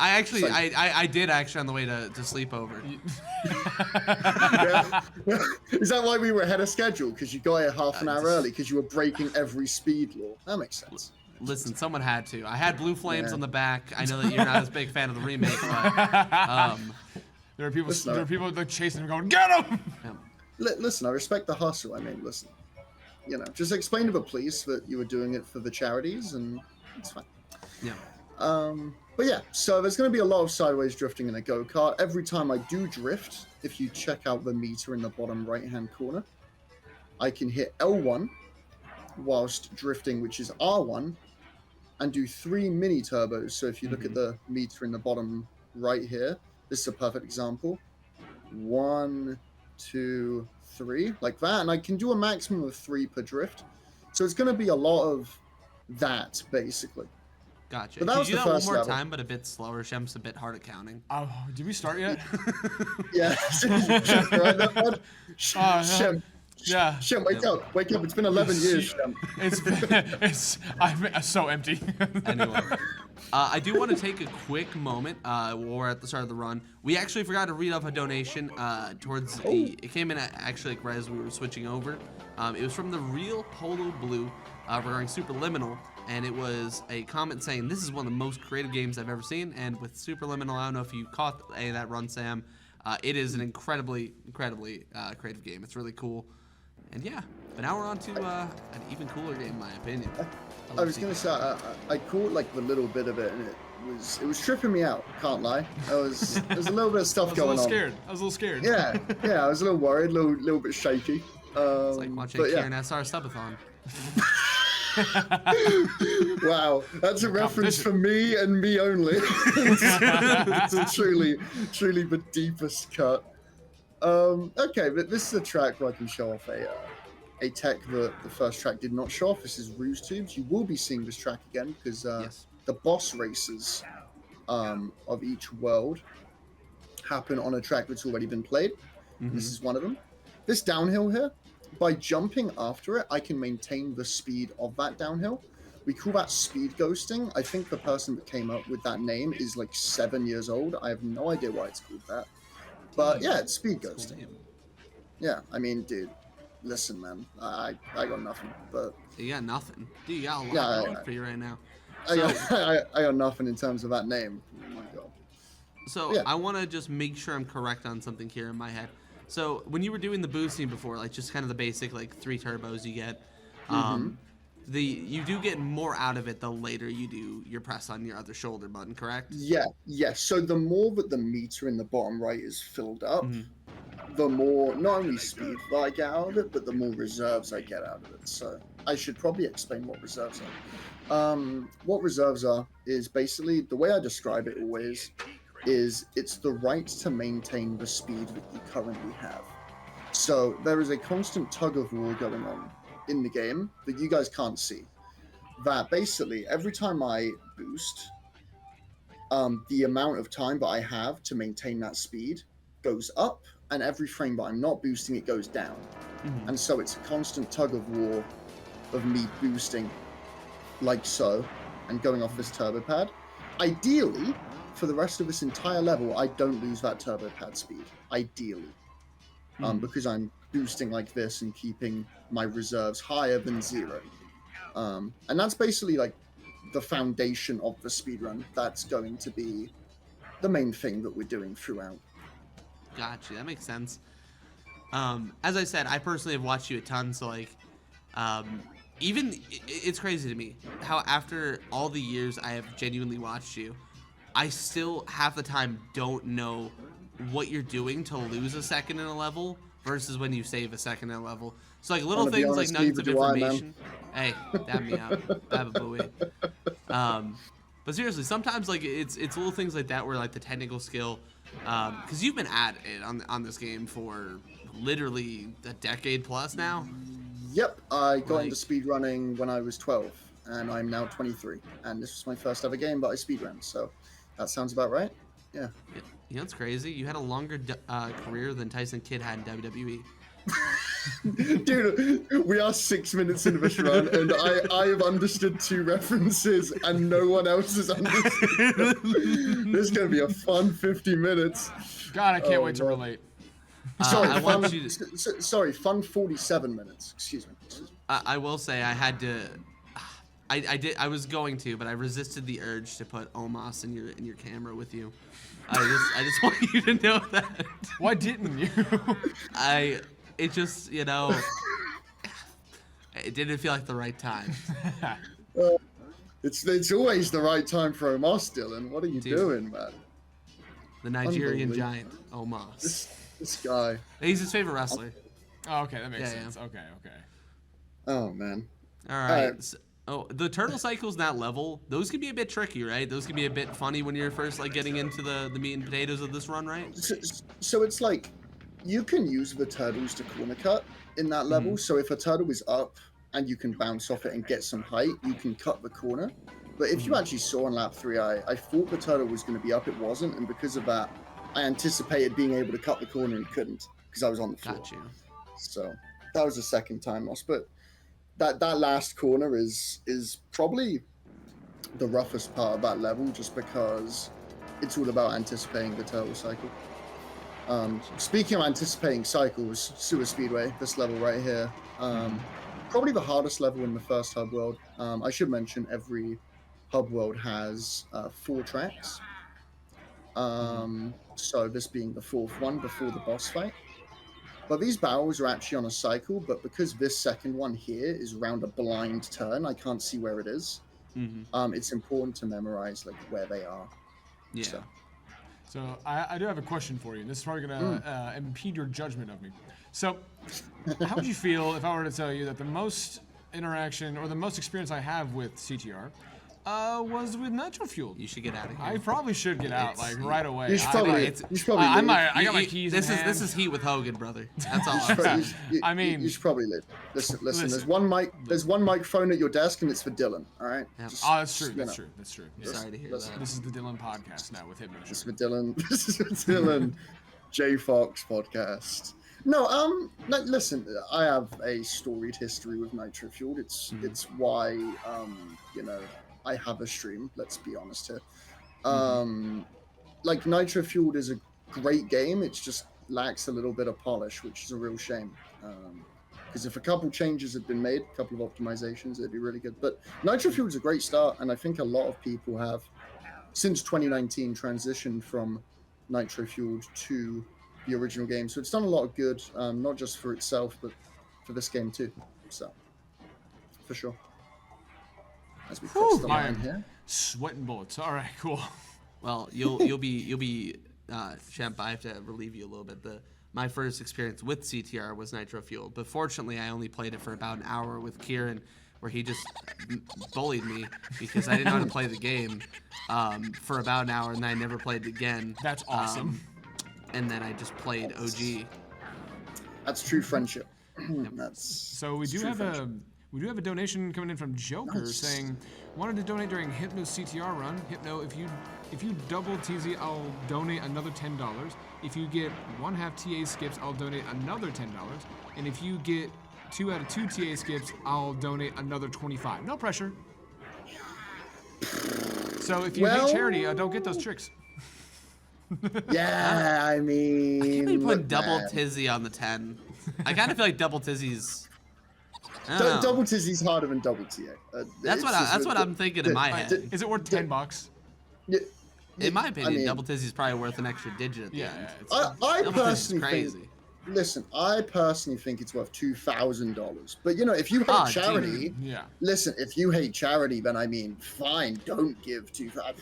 I actually, like- I did actually on the way to sleep over. yeah. Is that why we were ahead of schedule? Because you got here half an hour early because you were breaking every speed law. That makes sense. Listen, someone had to. I had blue flames Yeah. on the back. I know that you're not as big a fan of the remake, but There are people. Listen, There are people like chasing him, going, "Get him!" Listen, I respect the hustle. I mean, listen, you know, just explain to the police that you were doing it for the charities, and it's fine. Yeah. But yeah, so there's going to be a lot of sideways drifting in a go-kart. Every time I do drift, if you check out the meter in the bottom right-hand corner, I can hit L1 whilst drifting, which is R1, and do 3 mini turbos. So if you look at the meter in the bottom right here, this is a perfect example. 1, 2, 3, like that, and I can do a maximum of 3 per drift. So it's going to be a lot of that, basically. Gotcha. But that Could was you do the that one first more level. time, but a bit slower? Shem's a bit hard at counting. Oh, did we start yet? Yeah. Right, that one? Shem, yeah. Shem, wake up! Wake up! It's been 11 years, Shem. I'm so empty. Anyway, I do want to take a quick moment while we're at the start of the run. We actually forgot to read off a donation towards the. It came in actually like right as we were switching over. It was from the Real Polo Blue regarding Superliminal, and it was a comment saying this is one of the most creative games I've ever seen. And with Superliminal, I don't know if you caught any of that run, Sam. It is an incredibly creative game. It's really cool. And yeah, but now we're on to an even cooler game, in my opinion. I was gonna say I caught like the little bit of it, and it was tripping me out. Can't lie. There's a little bit of stuff going on. I was a little scared. Yeah, I was a little worried, a little bit shaky. It's like watching Kieran SR Subathon. Wow, that's a reference for me and me only. It's truly the deepest cut. Okay, but this is a track where I can show off a tech that the first track did not show off. This is Ruse Tubes. You will be seeing this track again because the boss races of each world happen on a track that's already been played. This is one of them. This downhill here, by jumping after it, I can maintain the speed of that downhill. We call that speed ghosting. I think the person that came up with that name is like 7 years old. I have no idea why it's called that. But yeah, it's speed ghosting. Yeah, I mean, dude, listen, man, I got nothing. But you got nothing, dude. You got a lot Yeah, going for you right now. I got nothing in terms of that name. Oh my god. So Yeah. I want to just make sure I'm correct on something here in my head. So when you were doing the boosting before, like just kind of the basic like 3 turbos you get, you do get more out of it the later you do your press on your other shoulder button, correct? Yeah. So the more that the meter in the bottom right is filled up, the more not only speed that I get out of it, but the more reserves I get out of it. So I should probably explain what reserves are. What reserves are is basically the way I describe it always is it's the right to maintain the speed that you currently have. So there is a constant tug of war going on in the game that you guys can't see. That basically every time I boost, the amount of time that I have to maintain that speed goes up, and every frame that I'm not boosting, it goes down. And so it's a constant tug of war of me boosting like so and going off this turbo pad. Ideally, for the rest of this entire level, I don't lose that turbo pad speed. Ideally. Because I'm boosting like this and keeping my reserves higher than 0. And that's basically like the foundation of the speedrun. That's going to be the main thing that we're doing throughout. Gotcha, that makes sense. As I said, I personally have watched you a ton, so like, it's crazy to me how after all the years I have genuinely watched you, I still half the time don't know what you're doing to lose a second in a level versus when you save a second in a level. So like little things like nuggets of information. Hey, dab me out, bababooey. But seriously, sometimes like it's little things like that where like the technical skill, because you've been at it on this game for literally a decade plus now. Yep, I got into speedrunning when I was 12, and I'm now 23, and this was my first ever game that I speedrun, so that sounds about right. Yeah. You know what's crazy? You had a longer career than Tyson Kidd had in WWE. Dude, we are 6 minutes into this run, and I have understood 2 references, and no one else has understood them. This is going to be a fun 50 minutes. God, I can't wait to relate. Sorry, fun 47 minutes. Excuse me. I will say I had to. I was going to, but I resisted the urge to put Omos in your camera with you. I just want you to know that. Why didn't you? It just, you know, it didn't feel like the right time. It's always the right time for Omos, Dylan. What are you doing, man? The Nigerian giant, Omos. This guy. He's his favorite wrestler. Oh, okay, that makes sense. Yeah. Okay. Oh, man. All right. So, the turtle cycles that level, those can be a bit tricky, right? Those can be a bit funny when you're first like getting into the meat and potatoes of this run, right? So it's like, you can use the turtles to corner cut in that level. So if a turtle is up and you can bounce off it and get some height, you can cut the corner. But if you actually saw on lap 3, I thought the turtle was going to be up, it wasn't, and because of that, I anticipated being able to cut the corner and couldn't because I was on the floor. Got you. So that was the second time loss. But that last corner is probably the roughest part of that level, just because it's all about anticipating the turtle cycle. Speaking of anticipating cycles, Sewer Speedway, this level right here, probably the hardest level in the first hub world. I should mention every hub world has 4 tracks. So this being the 4th one before the boss fight. But these battles are actually on a cycle, but because this second one here is around a blind turn, I can't see where it is. It's important to memorize like where they are. Yeah. So I do have a question for you, and this is probably going to impede your judgment of me. So how would you feel if I were to tell you that the most interaction or the most experience I have with CTR was with Nitro Fuel? You should get out of here. I probably should get out right away. You should probably. I got my keys. This in is hand. Heat with Hogan, brother. That's all I'm saying. I mean, you should probably leave. Listen. There's one mic. There's one microphone at your desk, and it's for Dylan. All right. Just, that's true. That's true. That's true. Yeah. Sorry to hear that. This is the Dylan podcast now with Hypno. This is for Dylan. This is for Dylan. J Fox podcast. No, listen. I have a storied history with Nitro Fueled. It's why I have a stream. Let's be honest here. Like Nitro Fueled is a great game. It just lacks a little bit of polish, which is a real shame. Because if a couple changes had been made, a couple of optimizations, it'd be really good. But Nitro Fueled is a great start, and I think a lot of people have, since 2019, transitioned from Nitro Fueled to the original game. So it's done a lot of good, not just for itself, but for this game too. So, for sure. As we cross the line here. Sweating bullets. All right, cool. Well, you'll be Champ. I have to relieve you a little bit. My first experience with CTR was Nitro Fuel, but fortunately, I only played it for about an hour with Kieran where he just bullied me because I didn't know how to play the game for about an hour, and then I never played it again. That's awesome. And then I just played OG. That's true friendship. That's so we do have a donation coming in from Joker saying, wanted to donate during Hypno's CTR run. Hypno, if you double TZ, I'll donate another $10. If you get 1/2 TA skips, I'll donate another $10. And if you get 2 out of 2 TA skips, I'll donate another $25. No pressure. So if you hate charity, don't get those tricks. Yeah, I mean, I can't believe put double Tizzy on the 10. I kind of feel like double Tizzy's. Double Tizzy's harder than double TA. That's what I'm thinking in my head. Is it worth $10? In my opinion, double Tizzy's probably worth an extra digit at the end. I Double Tizzy's personally crazy. think. Listen, I personally think it's worth $2,000. But you know, if you hate charity, listen. If you hate charity, then I mean, fine, don't give $2,000.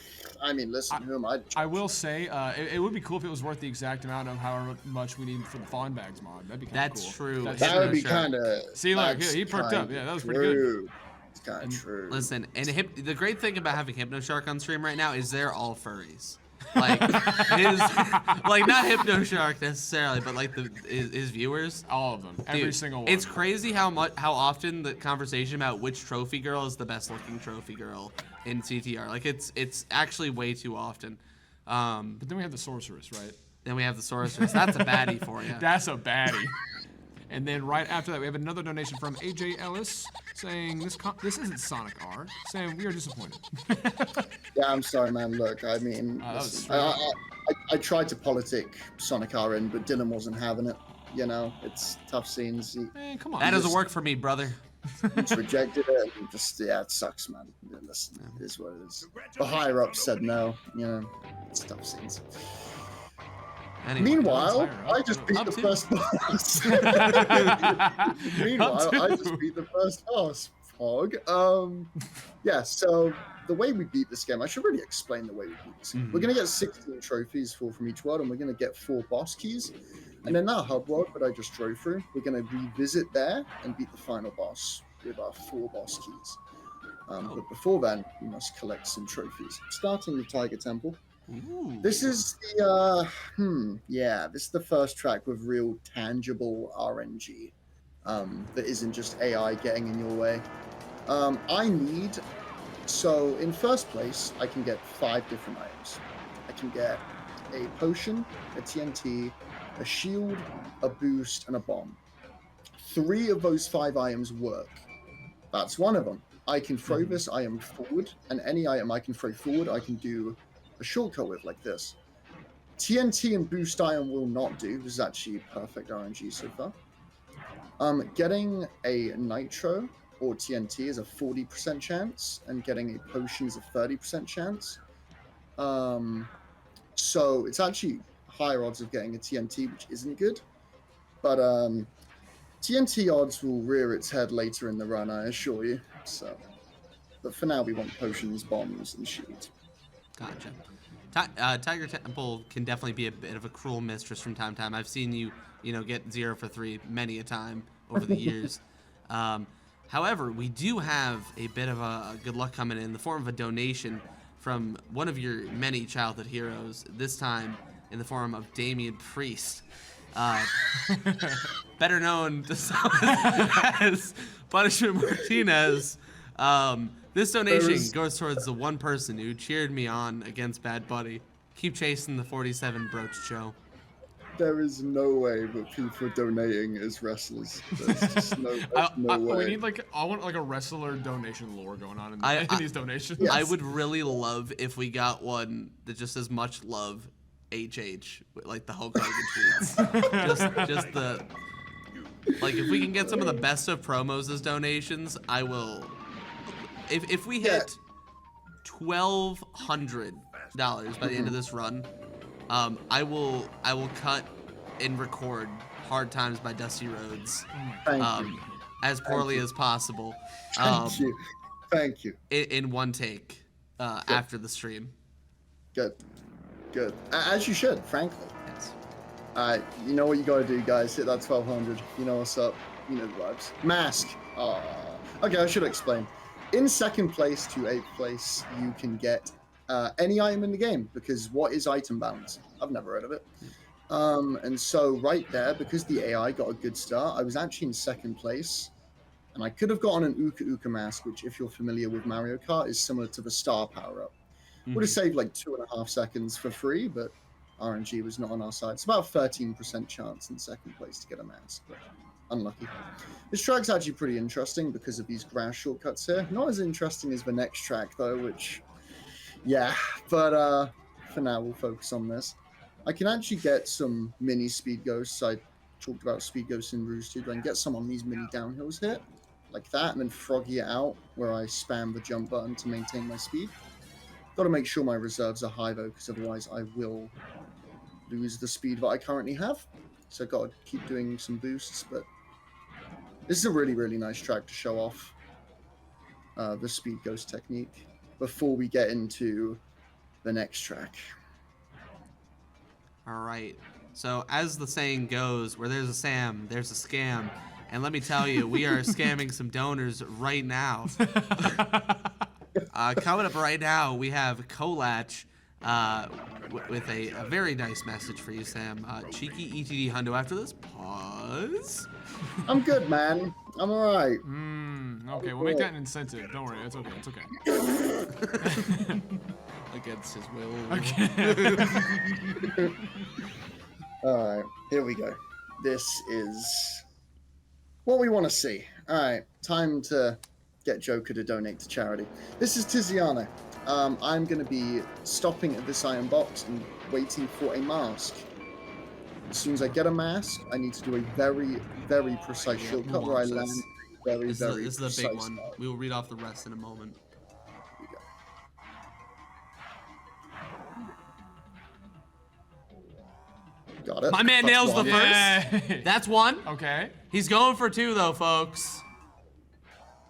I mean, listen, who am I? I will say, it would be cool if it was worth the exact amount of however much we need for the Fawn Bags mod. That'd be kind of cool. That's true. That would be kind of. See, look, he perked up. Yeah, that was pretty good. It's kind of true. Listen, and the great thing about having Hypnoshark on stream right now is they're all furries. Like like not Hypnoshark necessarily, but like his viewers, all of them, every single one. It's crazy how often the conversation about which trophy girl is the best looking trophy girl in CTR. Like it's actually way too often. But then we have the sorceress, right? Then we have the sorceress. That's a baddie for you. That's a baddie. And then right after that, we have another donation from AJ Ellis saying this isn't Sonic R, saying we are disappointed. Yeah, I'm sorry, man. Look, I mean, I tried to politic Sonic R in, but Dylan wasn't having it. You know, it's tough scenes. Come on. That doesn't work for me, brother. Just rejected it. And just it sucks, man. Listen, it is what it is. The higher ups said no. You know, it's tough scenes. Anyway, Meanwhile, I just beat the first boss. Meanwhile, I just beat the first boss. Fog. Yeah, so the way we beat this game, I should really explain the way we beat this game. We're going to get 16 trophies, 4 from each world, and we're going to get 4 boss keys. And then that hub world that I just drove through, we're going to revisit there and beat the final boss with our 4 boss keys. But before then, we must collect some trophies, starting with Tiger Temple. Ooh. This is the this is the first track with real tangible RNG that isn't just AI getting in your way. So in first place, I can get 5 different items. I can get a potion, a TNT, a shield, a boost, and a bomb. 3 of those 5 items work. That's one of them. I can throw this item forward, and any item I can throw forward, I can do a shortcut with like this. TNT and boost iron will not do. This is actually perfect RNG so far. Getting a nitro or TNT is a 40% chance, and getting a potion is a 30% chance. So it's actually higher odds of getting a TNT, which isn't good. But TNT odds will rear its head later in the run, I assure you. So, but for now, we want potions, bombs, and shields. Gotcha. Tiger Temple can definitely be a bit of a cruel mistress from time to time. I've seen you get 0 for 3 many a time over the years. However, we do have a bit of a good luck coming in the form of a donation from one of your many childhood heroes, this time in the form of Damian Priest. Better known to some as Punishment Martinez. This donation goes towards the one person who cheered me on against Bad Buddy. Keep chasing the 47 Broach Joe. There is no way that people are donating as wrestlers. There's just no way. We need I want a wrestler donation lore going on in these donations. I would really love if we got one that just as much love HH, like the Hulk Hogan tweets. just the if we can get some of the best of promos as donations, I will. If we hit $1,200 by the end of this run, I will cut and record Hard Times by Dusty Rhodes as poorly as possible. Thank you. In one take after the stream. Good. As you should, frankly. Yes. You know what you gotta do, guys. Hit that 1,200. You know what's up. You know the vibes. Mask. Okay, I should explain. In 2nd place to 8th place, you can get any item in the game, because what is item balance? I've never heard of it. And so right there, because the AI got a good start, I was actually in 2nd place, and I could have gotten an Uka Uka mask, which, if you're familiar with Mario Kart, is similar to the star power-up. Would have saved like 2.5 seconds for free, but RNG was not on our side. It's about 13% chance in 2nd place to get a mask, but unlucky. This track's actually pretty interesting because of these grass shortcuts here. Not as interesting as the next track though, which, yeah, but for now we'll focus on this. I can actually get some mini speed ghosts. I talked about speed ghosts in Rouge 2, but I can get some on these mini downhills here, like that, and then froggy it out where I spam the jump button to maintain my speed. Got to make sure my reserves are high though, because otherwise I will lose the speed that I currently have. So I've got to keep doing some boosts, but this is a really, really nice track to show off the speed ghost technique before we get into the next track. All right. So as the saying goes, where there's a Sam, there's a scam. And let me tell you, we are scamming some donors right now. Coming up right now, we have Kolatch with a very nice message for you, Sam. Cheeky ETD hundo after this. Pause. I'm good, man. I'm all right. Okay, we'll make that an incentive. Don't worry, it's okay. It's okay. Against his will. Okay. All right, here we go. This is what we want to see. All right, time to get Joker to donate to charity. This is Tiziano. I'm going to be stopping at this iron box and waiting for a mask. As soon as I get a mask, I need to do a very, very precise shortcut where I land very, This very is precise. the big one. We will read off the rest in a moment. Got it. My man nails the Yay. first. That's one. Okay. He's going for 2 though, folks.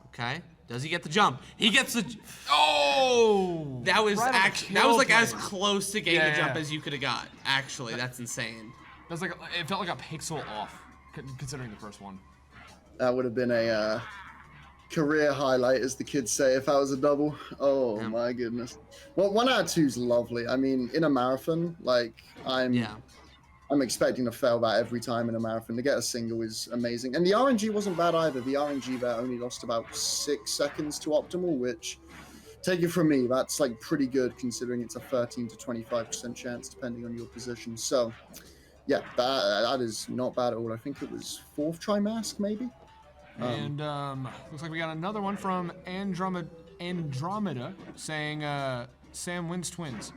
Okay. Does he get the jump? He gets the. Oh! That was Right on the actually that was like kill as plane. close to getting Yeah, the jump yeah. as you could have got. Actually, that's insane. That's like it felt like a pixel off, considering the first one. That would have been a career highlight, as the kids say, if I was a double. Oh my goodness. Well, 1 out of 2 is lovely. I mean, in a marathon, like I'm expecting to fail that every time in a marathon. To get a single is amazing. And the RNG wasn't bad either. The RNG there only lost about 6 seconds to optimal, which, take it from me, that's like pretty good considering it's a 13 to 25% chance depending on your position. So, yeah, that is not bad at all. I think it was 4th try mask, maybe? And looks like we got another one from Andromeda saying Sam wins twins.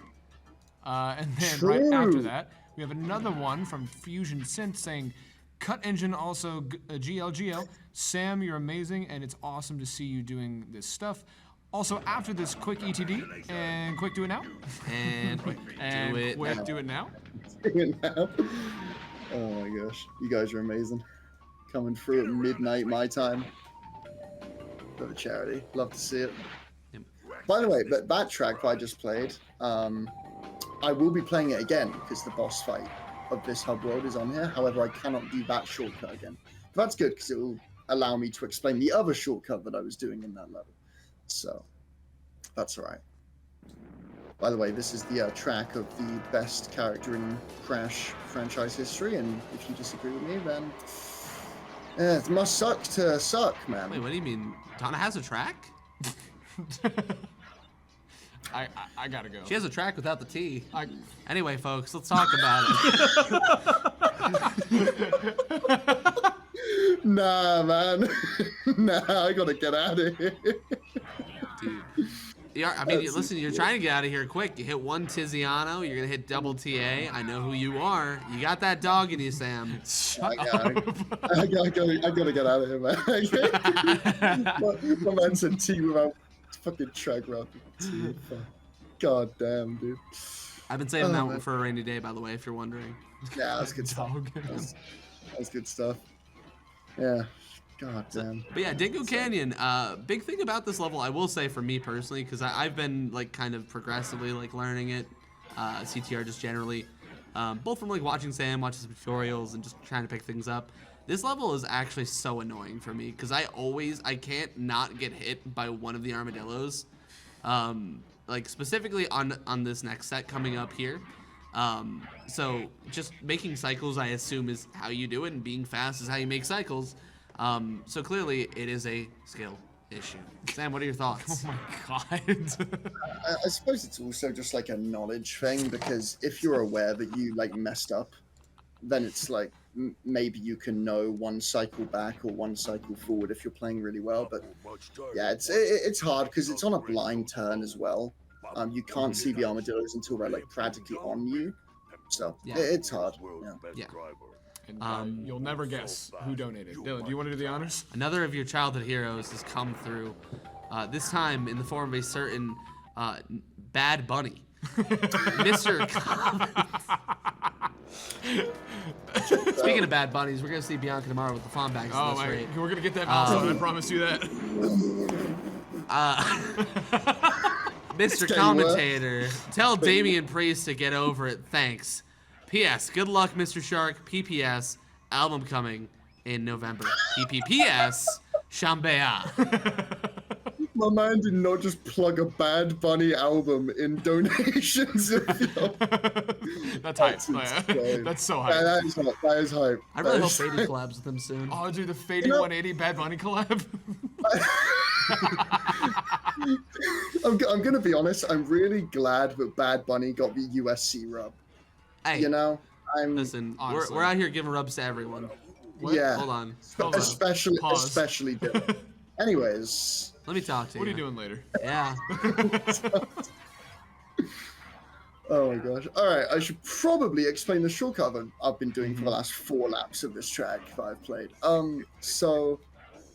And then right after that, we have another one from Fusion Synth saying Cut Engine also GLGL. Sam, you're amazing, and it's awesome to see you doing this stuff. Also, after this, quick ETD and quick do it now. And quick and do it quick now. do it now. Do it now. Oh my gosh, you guys are amazing. Coming through at midnight my time. For the charity, love to see it. By the way, that track I just played, I will be playing it again because the boss fight of this hub world is on here. However, I cannot do that shortcut again. But that's good because it will allow me to explain the other shortcut that I was doing in that level. So that's all right. By the way, this is the track of the best character in Crash franchise history, and if you disagree with me, then it must suck to suck, man. Wait, what do you mean? Donna has a track? I gotta go. She has a track without the T. Anyway, folks, let's talk about it. Nah, man. Nah, I gotta get out of here. Dude. Yeah, I mean, listen, you're trying to get out of here quick. You hit 1 Tiziano, you're gonna hit double TA. I know who you are. You got that dog in you, Sam. I gotta get out of here, man. My man said T without fucking track route. God damn, dude. I've been saving that one for a rainy day, by the way, if you're wondering. Yeah, that's good stuff. That's good stuff. Yeah. God damn. But yeah, Dingo Canyon, big thing about this level, I will say for me personally, because I've been like kind of progressively like learning it, CTR just generally, both from like watching Sam, watching some tutorials and just trying to pick things up. This level is actually so annoying for me because I can't not get hit by one of the armadillos. Like specifically on this next set coming up here. So just making cycles, I assume, is how you do it, and being fast is how you make cycles. So clearly it is a skill issue. Sam, what are your thoughts? Oh my god. I suppose it's also just like a knowledge thing, because if you're aware that you like messed up, then it's like maybe you can know one cycle back or one cycle forward if you're playing really well. But yeah, it's hard because it's on a blind turn as well. You can't see the armadillos until they're like practically on you, so it's hard. Yeah. And you'll never guess who donated. Dylan, do you want to do the honors? Another of your childhood heroes has come through, this time in the form of a certain Bad Bunny. Mr. Speaking of Bad Bunnies, we're going to see Bianca tomorrow with the fawn bags. Oh, my, we're going to get that mouse on, I promise you that. Mr. Commentator, tell Damian Priest to get over it. Thanks. P.S. Good luck, Mr. Shark. P.P.S. Album coming in November. P.P.P.S. Shambea. My man did not just plug a Bad Bunny album in donations. That's hype. That's so hype. Yeah, that is hype. I really hope Fady collabs with him soon. Oh, dude, the Fady 180 Bad Bunny collab. I'm gonna be honest. I'm really glad that Bad Bunny got the USC rub. Hey, you know, listen. We're out here giving rubs to everyone. What? Yeah. Hold on. Especially Dylan. Anyways, let me talk to you. What are you doing later? Yeah. Oh my gosh. All right, I should probably explain the shortcut that I've been doing for the last 4 laps of this track that I've played. So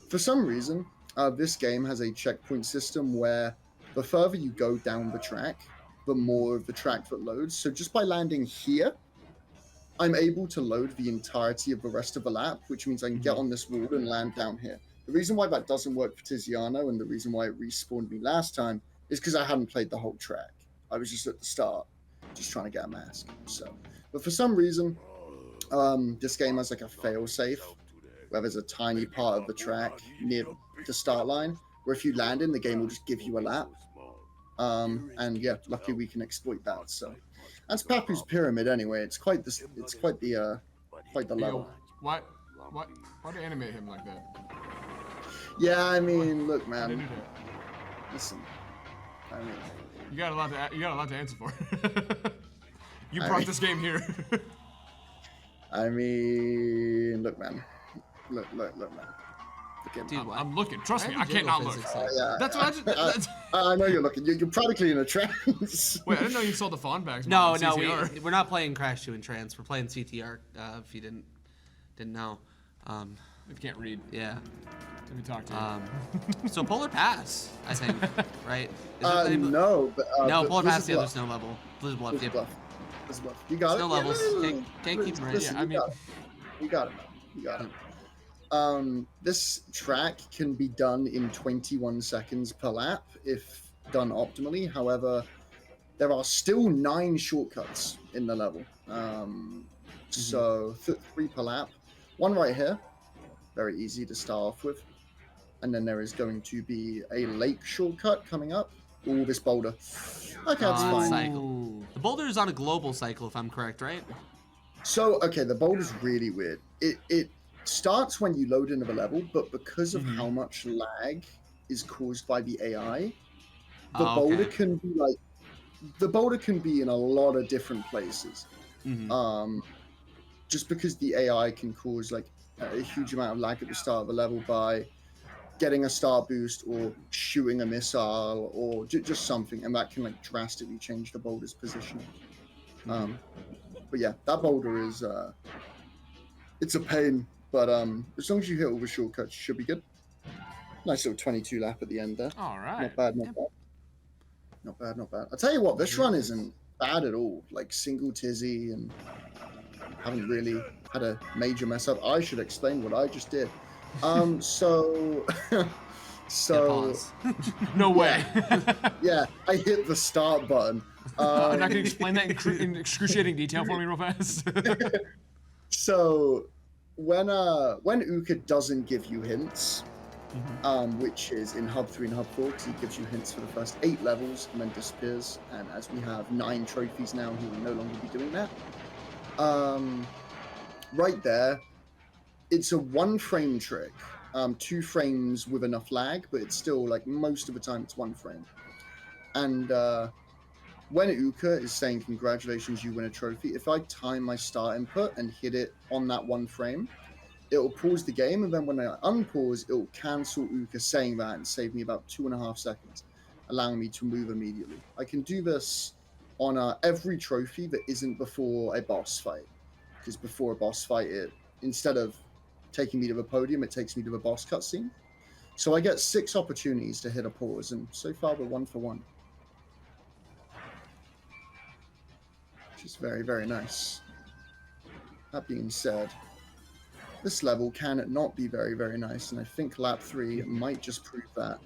for some reason, this game has a checkpoint system where the further you go down the track, the more of the track that loads. So just by landing here, I'm able to load the entirety of the rest of the lap, which means I can get on this wall and land down here. The reason why that doesn't work for Tiziano, and the reason why it respawned me last time, is because I hadn't played the whole track. I was just at the start, just trying to get a mask. So, but for some reason, this game has like a fail-safe, where there's a tiny part of the track near the start line, where if you land in, the game will just give you a lap. And yeah, luckily we can exploit that. So that's Papu's Pyramid anyway. It's quite the level. Why do you animate him like that? Yeah, I mean, look, man. Listen, I mean, you got a lot to answer for. You brought this game here. I mean, look, man. Look, man. Dude, I'm looking. Trust me, I can't not look. That's what I know you're looking. You're practically in a trance. Wait, I didn't know you sold the fawn bags. No, we're not playing Crash 2 in trance. We're playing CTR. If you didn't know. If you can't read. Yeah. Let me talk to you. So Polar Pass, I think, right? No, but no, Polar Pass is the other snow level. Blizzard Bluff. Blizzard Bluff. You got snow it. Levels. Can't keep them right. Listen, Yeah, I mean, you got it. This track can be done in 21 seconds per lap if done optimally. However, there are still 9 shortcuts in the level. So 3 per lap. 1 right here, very easy to start off with. And then there is going to be a lake shortcut coming up. Ooh, this boulder. Okay, that's fine. Cycle. The boulder is on a global cycle, if I'm correct, right? So, okay, the boulder's really weird. It starts when you load into the level, but because of how much lag is caused by the AI, boulder can be in a lot of different places. Just because the AI can cause like a huge amount of lag at the start of the level by getting a start boost or shooting a missile or just something, and that can like drastically change the boulder's positioning. But yeah, that boulder is it's a pain, but as long as you hit all the shortcuts, you should be good. Nice little 22 lap at the end there. All right. Not bad. Not bad. I'll tell you what, this run isn't bad at all. Like single tizzy, and haven't really had a major mess up. I should explain what I just did. So no way. Yeah, I hit the start button. I'm not gonna explain that in excruciating detail for me real fast. So when Uka doesn't give you hints, which is in Hub 3 and Hub 4, because he gives you hints for the first 8 levels and then disappears. And as we have 9 trophies now, he will no longer be doing that. Right there, it's a 1 frame trick. 2 frames with enough lag, but it's still like most of the time it's 1 frame. And when Uka is saying congratulations, you win a trophy, if I time my start input and hit it on that 1 frame, it will pause the game, and then when I unpause, it will cancel Uka saying that and save me about 2.5 seconds, allowing me to move immediately. I can do this on every trophy that isn't before a boss fight, because before a boss fight, instead of taking me to the podium, it takes me to the boss cutscene. So I get 6 opportunities to hit a pause, and so far we're 1 for 1. Which is very, very nice. That being said, this level can not be very, very nice, and I think lap 3 might just prove that.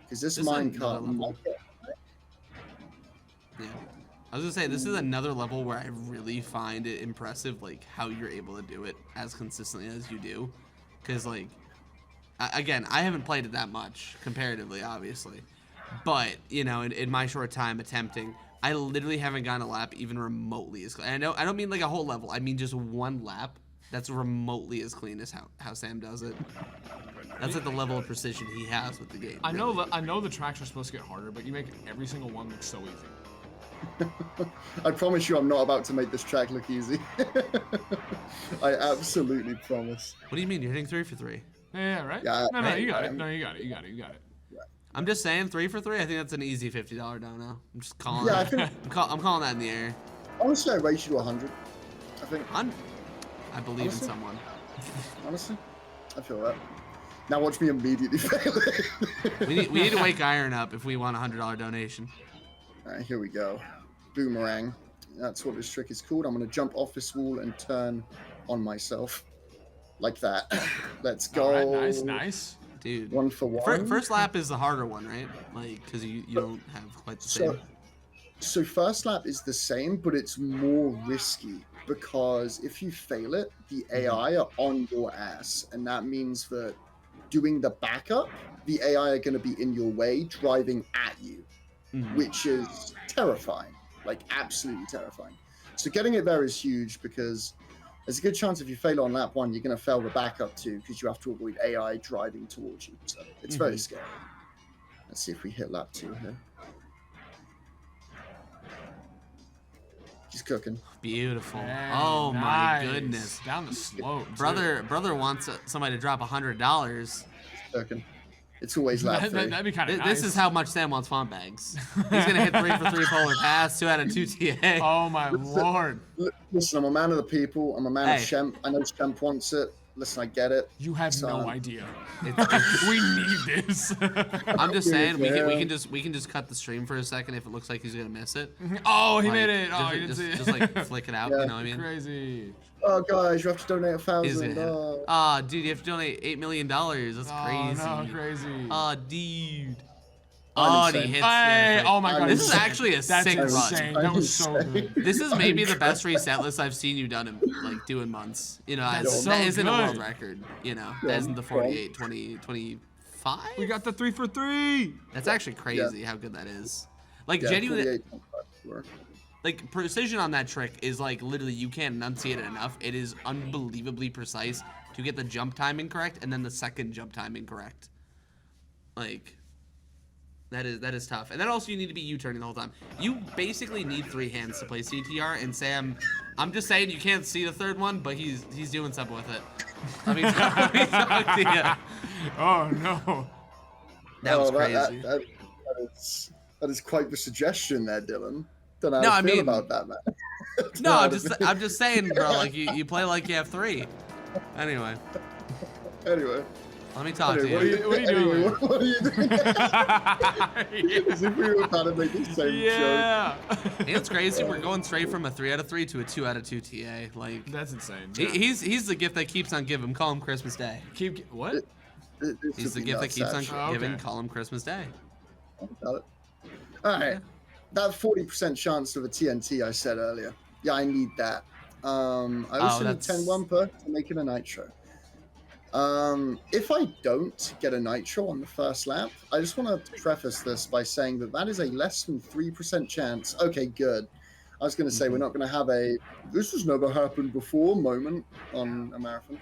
Because this minecart might get... Yeah. I was gonna say, this is another level where I really find it impressive, like, how you're able to do it as consistently as you do. Because, like, again, I haven't played it that much, comparatively, obviously. But, you know, in my short time attempting, I literally haven't gotten a lap even remotely as clean. I don't mean like a whole level, I mean just 1 lap that's remotely as clean as how Sam does it. That's like the level of precision he has with the game. I know the tracks are supposed to get harder, but you make every single one look so easy. I promise you I'm not about to make this track look easy. I absolutely promise. What do you mean? You're hitting 3 for 3. Yeah, right? Yeah, No, you got it. No, you got it. I'm just saying, 3 for 3, I think that's an easy $50 dono. I'm just calling Yeah, that. I'm calling that in the air. Honestly, I rate you to 100. I think. I believe in someone. Honestly, I feel that. Now watch me immediately fail it. we need to wake Iron up if we want a $100 donation. Alright, here we go. Boomerang. That's what this trick is called. I'm going to jump off this wall and turn on myself. Like that. Let's go. Right, nice. Dude. 1 for 1. First lap is the harder one, right? Like, because you don't have quite the same. So first lap is the same, but it's more risky. Because if you fail it, the AI are on your ass. And that means that doing the backup, the AI are going to be in your way, driving at you. Which is terrifying, like absolutely terrifying. So getting it there is huge because there's a good chance if you fail on lap 1, you're going to fail the backup too because you have to avoid AI driving towards you. So it's very scary. Let's see if we hit lap 2 here. He's cooking. Beautiful. Hey, oh nice. My goodness. Down the slope. Brother wants somebody to drop $100. He's cooking. It's always lap 3. That'd be kind of nice. This is how much Sam wants font bags. He's gonna hit 3 for 3 polar pass, 2 out of 2 TA. Oh my lord! Listen, I'm a man of the people. I'm a man of Shemp. I know Shemp wants it. Listen, I get it. You have So, no idea. We need this. I'm just saying we can just cut the stream for a second if it looks like he's gonna miss it. Oh, he Like, made it. Oh, just, he didn't just, see it. just like flick it out. You know what I mean? Crazy. Oh, guys, you have to donate He's 1,000. gonna hit it. Oh, dude, you have to donate $8 million. That's crazy. No, crazy. Oh, dude. I'm Oh, and he insane. hits. Hey, it. oh my god. This is actually a That's sick insane. run. That was so good. This is maybe the best reset list I've seen you done in like doing months. You know, That's that so isn't a world good. record. You know, that isn't the 48, 20, 25. We got the 3 for 3. That's actually crazy how good that is. Like genuinely, 48.5. like precision on that trick is like literally you can't enunciate it enough. It is unbelievably precise to get the jump timing correct and then the second jump timing correct. Like. That is tough. And then also you need to be U-turning the whole time. You basically need 3 hands to play CTR, and Sam, I'm just saying you can't see the third one, but he's doing something with it. Let me talk to you. Oh no. That was crazy. That is quite the suggestion there, Dylan. Don't know No, how I I feel mean- about that, man. No, I'm just saying, bro, like you play like you have 3. Anyway. Anyway. Let me talk to you. What are you doing? What are you doing? As if we were about to make the same Yeah. Hey, it's crazy. We're going straight from a 3 out of 3 to a 2 out of 2 TA. Like That's insane. he's the gift that keeps on giving. Call him Christmas Day. What? He's the gift that keeps on giving. Call him Christmas Day. Got it. All right. That 40% chance of a TNT I said earlier. Yeah, I need that. I also need 10 Wumpa to make it a Nitro. If I don't get a Nitro on the first lap, I just want to preface this by saying that is a less than 3% chance. Okay, good. I was going to say we're not going to have a "this has never happened before" moment on a marathon,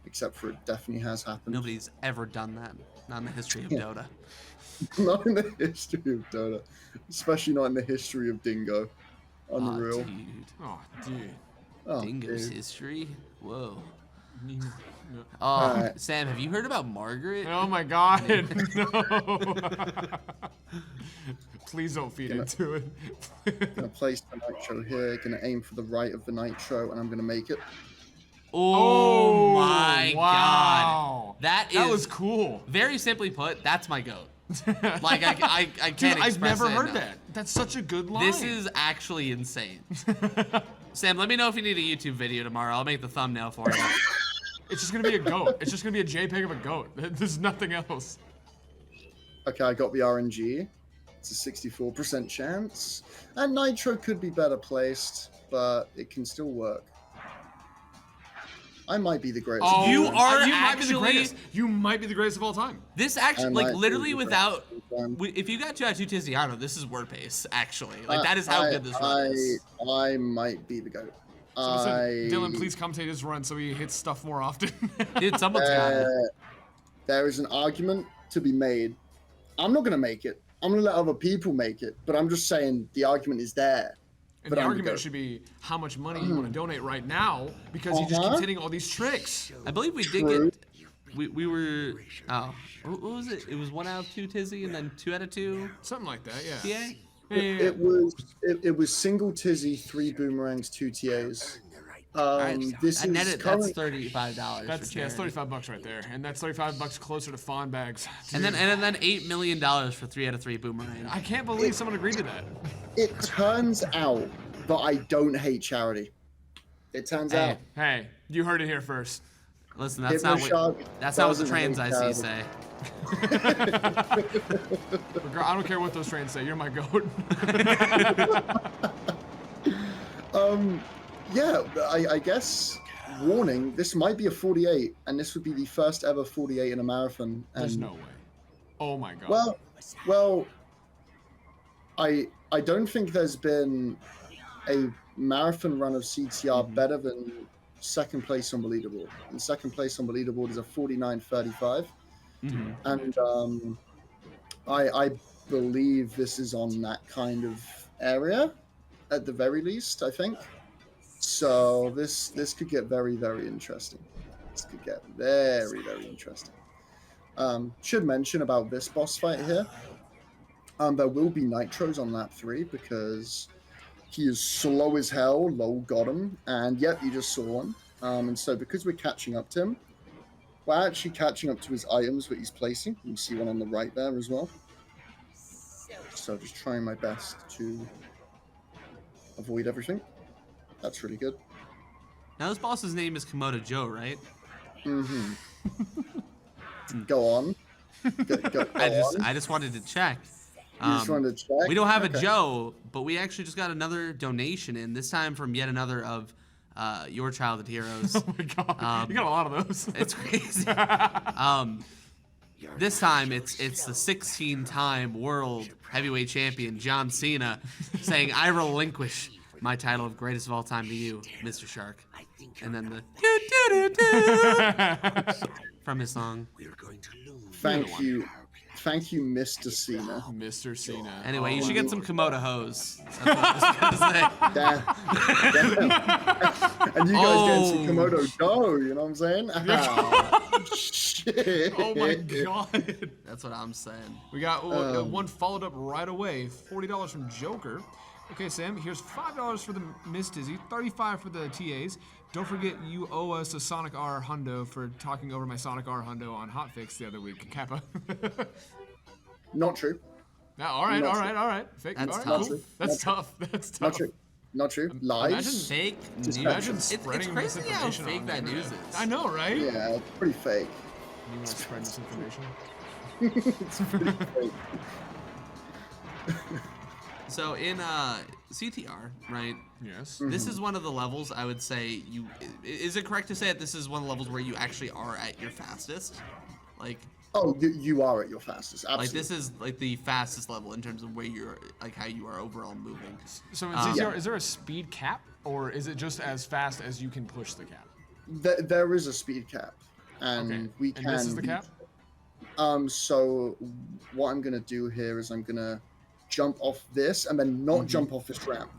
except for it definitely has happened. Nobody's ever done that. Not in the history of Dota. Not in the history of Dota, especially not in the history of Dingo. Unreal. Oh, dude. Oh, Dingo's dude. history? Whoa. Oh, Alright. Sam, have you heard about Margaret? Oh my god, no. Please don't feed into it. Gonna place the Nitro here, gonna aim for the right of the Nitro, and I'm gonna make it. Oh my wow. god. That was cool. Very simply put, that's my goat. Like I can't Dude, I've express never it heard enough. that. That's such a good line. This is actually insane. Sam, let me know if you need a YouTube video tomorrow. I'll make the thumbnail for you. It's just gonna be a goat. It's just gonna be a JPEG of a goat. There's nothing else. Okay, I got the RNG. It's a 64% chance. And Nitro could be better placed, but it can still work. I might be the greatest. Oh, you are you might be the actually- greatest. You might be the greatest of all time. This actually, I like, might literally be the without... greatest. If you got 2 out of 2 Tiziano, this is word pace, actually. Like, that is how good this run is. I might be the GOAT. Someone said, Dylan, please commentate his run so he hits stuff more often. Dude, someone's got it. There is an argument to be made. I'm not going to make it. I'm going to let other people make it. But I'm just saying the argument is there. And But the I'm the argument GOAT. should be how much money you want to donate right now because he just keeps hitting all these tricks. I believe we did get... We were... Oh. What was it? It was 1 out of 2 Tizzy and then 2 out of 2? Something like that, yeah. TA? It was single Tizzy, 3 boomerangs, 2 TAs. This I is netted, current- that's $35 That's for yeah, it's charity. $35 right there, and that's $35 closer to fawn bags. And then $8 million for 3 out of 3 boomerang. I can't believe someone agreed to that. It turns out that I don't hate charity. It turns out. Hey, you heard it here first. Listen, that's not what the trans IC say. I don't care what those trains say. You're my goat. Yeah, I guess. Warning: this might be a 48, and this would be the first ever 48 in a marathon. And, There's no way. Oh my god. Well, I don't think there's been a marathon run of CTR better than second place on the leaderboard. And second place on the leaderboard is a 49:35. And I believe this is on that kind of area, at the very least, I think. So this could get very, very interesting. This could get very, very interesting. Should mention about this boss fight here. There will be nitros on lap 3 because he is slow as hell. Lol, got him. And yep, you just saw one. And so because we're catching up to him, we're actually catching up to his items that he's placing. You see one on the right there as well. So just trying my best to avoid everything. That's really good. Now this boss's name is Komodo Joe, right? Mm-hmm. Go on. Go I just wanted to check. You just wanted to check? We don't have Okay. a Joe, but we actually just got another donation in, this time from yet another of your childhood heroes. Oh my god. You got a lot of those. It's crazy. This time it's the 16-time world heavyweight champion John Cena saying, "I relinquish my title of greatest of all time to you, Mr. Shark." And then the from his song. Thank you. Thank you, Mr. Cena. Mr. Cena. Anyway, you should get some Komodo hose. That's what I was gonna say. And you guys getting some Komodo dough, you know what I'm saying? Ah, shit. Oh my god. That's what I'm saying. We got one followed up right away. $40 from Joker. Okay, Sam, here's $5 for the Miss Dizzy, $35 for the TAs. Don't forget you owe us a Sonic R Hundo for talking over my Sonic R Hundo on Hotfix the other week. Kappa. Not true. No, all right. Fake. That's all right, tough. cool. That's tough. That's tough. Not true. Not true. Lies. Imagine fake Just news. Imagine It's spreading crazy how misinformation fake on that the news internet. is. I know, right? Yeah, it's pretty fake. You want to spread misinformation? It's pretty fake. So in CTR, right? Yes. This is one of the levels I would say you. Is it correct to say that this is one of the levels where you actually are at your fastest? Like. Oh, you are at your fastest. Absolutely. Like this is like the fastest level in terms of where you're, like how you are overall moving. So in CTR, is there a speed cap, or is it just as fast as you can push the cap? There is a speed cap, and we can. And this is the cap? So what I'm gonna do here is I'm gonna jump off this and then not jump off this ramp.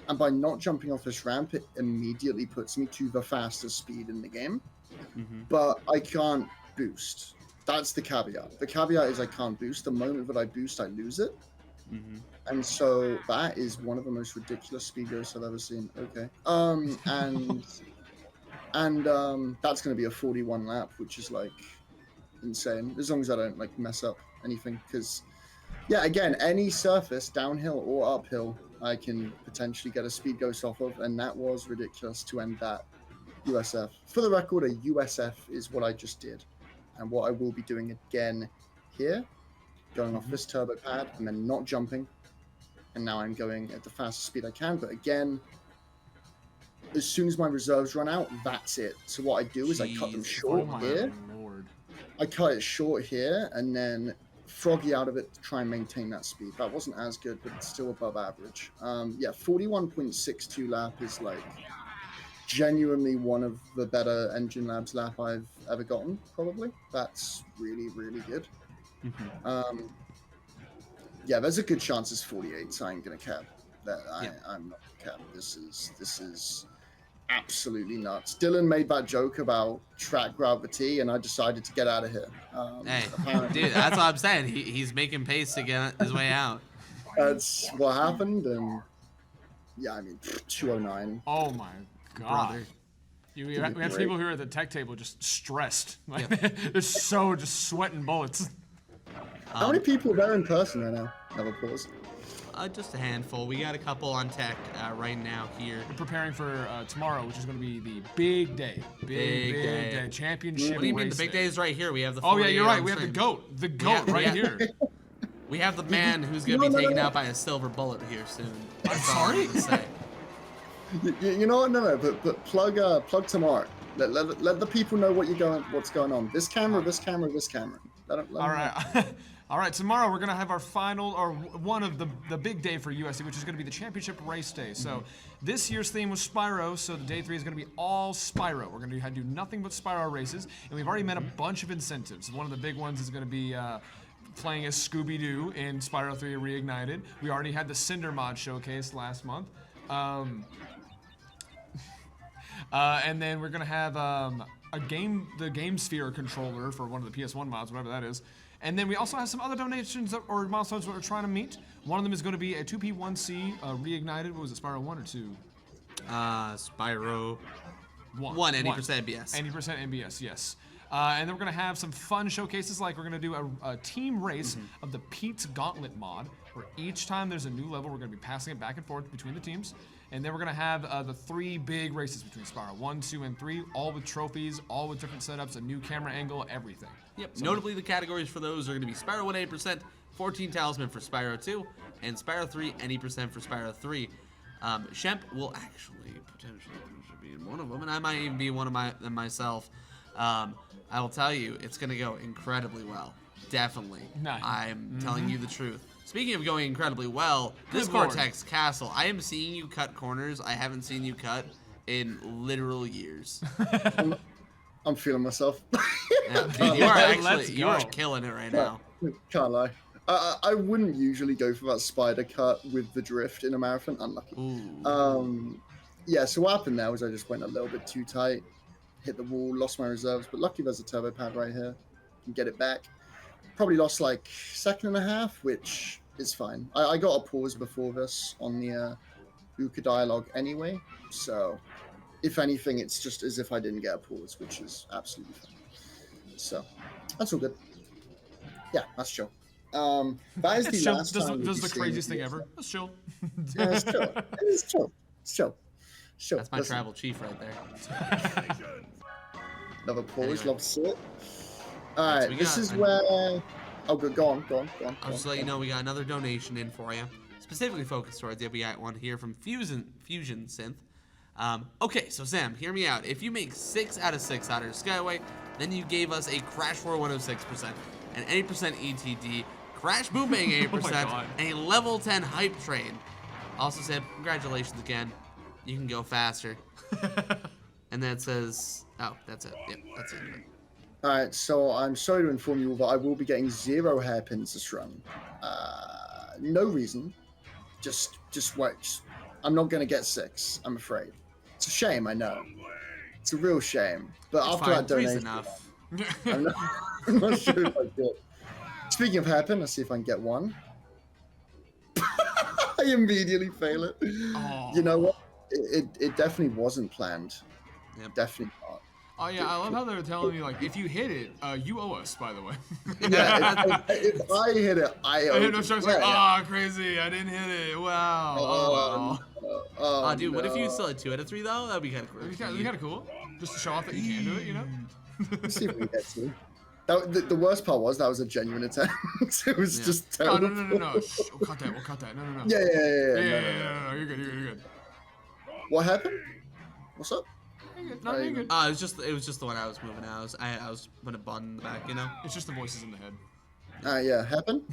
And by not jumping off this ramp, it immediately puts me to the fastest speed in the game. But I can't boost. That's the caveat. The caveat is I can't boost. The moment that I boost, I lose it. And so that is one of the most ridiculous speed ghosts I've ever seen. Okay. And that's going to be a 41 lap, which is like insane. As long as I don't like mess up anything, because yeah, again, any surface, downhill or uphill, I can potentially get a speed ghost off of, and that was ridiculous to end that USF. For the record, a USF is what I just did, and what I will be doing again here, going off this turbo pad and then not jumping, and now I'm going at the fastest speed I can. But again, as soon as my reserves run out, that's it. So what I do is I cut them short here. Lord. I cut it short here and then froggy out of it to try and maintain that speed. That wasn't as good, but it's still above average. Yeah, 41.62 lap is like genuinely one of the better Engine Labs lap I've ever gotten, probably. That's really, really good. Yeah, there's a good chance it's 48, so I ain't gonna cap. I'm not gonna cap. This is absolutely nuts. Dylan made that joke about track gravity, and I decided to get out of here. Hey, dude, that's what I'm saying. He's making pace to get his way out. That's what happened, and yeah, I mean, 209. Oh my god. Brother. We have people who are at the tech table just stressed. Like, they're so just sweating bullets. How many people are there in person right now? Have a pause. Just a handful. We got a couple on tech right now here. We're preparing for tomorrow, which is going to be the big day. Big day. Championship. What do you mean? race The big day. day is right here. We have the. Oh yeah, you're 48 right. on We have the stream. goat. The goat right here. We have the man who's going to be taken out by a silver bullet here soon. I'm sorry? You know what? No. But plug tomorrow. Let the people know what's going on. This camera. Let them All right. All right, tomorrow we're going to have our final, or one of the big day for USC, which is going to be the championship race day. So this year's theme was Spyro, so the day 3 is going to be all Spyro. We're going to do nothing but Spyro races, and we've already met a bunch of incentives. One of the big ones is going to be playing as Scooby-Doo in Spyro 3 Reignited. We already had the Cinder mod showcase last month. And then we're going to have the Game Sphere controller for one of the PS1 mods, whatever that is. And then we also have some other donations or milestones that we're trying to meet. One of them is going to be a 2P1C Reignited. What was it, Spyro 1 or 2? Spyro 1, 80% NBS. 80% NBS, yes. And then we're going to have some fun showcases, like we're going to do a team race of the Pete's Gauntlet mod, where each time there's a new level, we're going to be passing it back and forth between the teams. And then we're going to have the 3 big races between Spyro 1, 2, and 3, all with trophies, all with different setups, a new camera angle, everything. Yep. So notably, the categories for those are going to be Spyro 1 80%, 14 Talisman for Spyro 2, and Spyro 3 any percent for Spyro 3. Shemp will actually potentially be in one of them, and I might even be one of them myself. I will tell you, it's going to go incredibly well. Definitely. Nice. I'm telling you the truth. Speaking of going incredibly well, this Good Lord. Cortex Castle, I am seeing you cut corners I haven't seen you cut in literal years. I'm feeling myself. Yeah, dude, you are actually you are killing it right now. Can't lie. I wouldn't usually go for that spider cut with the drift in a marathon. Unlucky. Yeah, so what happened there was I just went a little bit too tight, hit the wall, lost my reserves, but lucky there's a turbo pad right here. Can get it back. Probably lost like 1.5 seconds, which is fine. I got a pause before this on the Uka dialogue anyway, so if anything, it's just as if I didn't get a pause, which is absolutely fine. So that's all good. Yeah, that's chill. That is the last time This is the craziest thing ever. Let's chill. Yeah, it's chill. It's chill. It's chill. It's chill. That's my Listen. tribal chief right there. Love a pause, Anyway. love to see it. All right, we this got is an- where. Oh, good. Go on. I'll just let you know we got another donation in for you. specifically focused towards it. We got one here from Fusion Synth. Okay, so Sam, hear me out. If you make 6 out of 6 out of your Skyway, then you gave us a Crash 4 106%, an 80% ETD, Crash Boom Bang 8%, and a level 10 Hype Train. Also said, congratulations again. You can go faster. And then it says, oh, that's it. Yep, that's it. Alright, so I'm sorry to inform you all that I will be getting 0 hairpins this run. No reason. Just wait. I'm not going to get 6, I'm afraid. It's a shame, I know. It's a real shame. But It's after fine, that donation, enough. I'm not sure if I did. Speaking of hairpin, let's see if I can get one. I immediately fail it. Oh. You know what? It definitely wasn't planned. Yep. Definitely not. Oh yeah, I love how they were telling me like, if you hit it, you owe us, by the way. Yeah, if I hit it, I owe I hit you. no sharks Yeah, like, yeah. oh crazy, I didn't hit it. Wow. Oh, wow. Oh, dude, what if you no. still had 2 out of 3 though? That'd be kind of cool. That'd be kind of cool. Just to show off that you can do it, you know? Let's see if we can get to. The worst part was that was a genuine attempt. It was just No, terrible. no. Shh, we'll cut that. We'll cut that. No. Yeah. No. You're good. What happened? What's up? You're good. No, you're good. It was just the one I was moving. I was putting a button in the back, you know. It's just the voices in the head. Yeah, happened?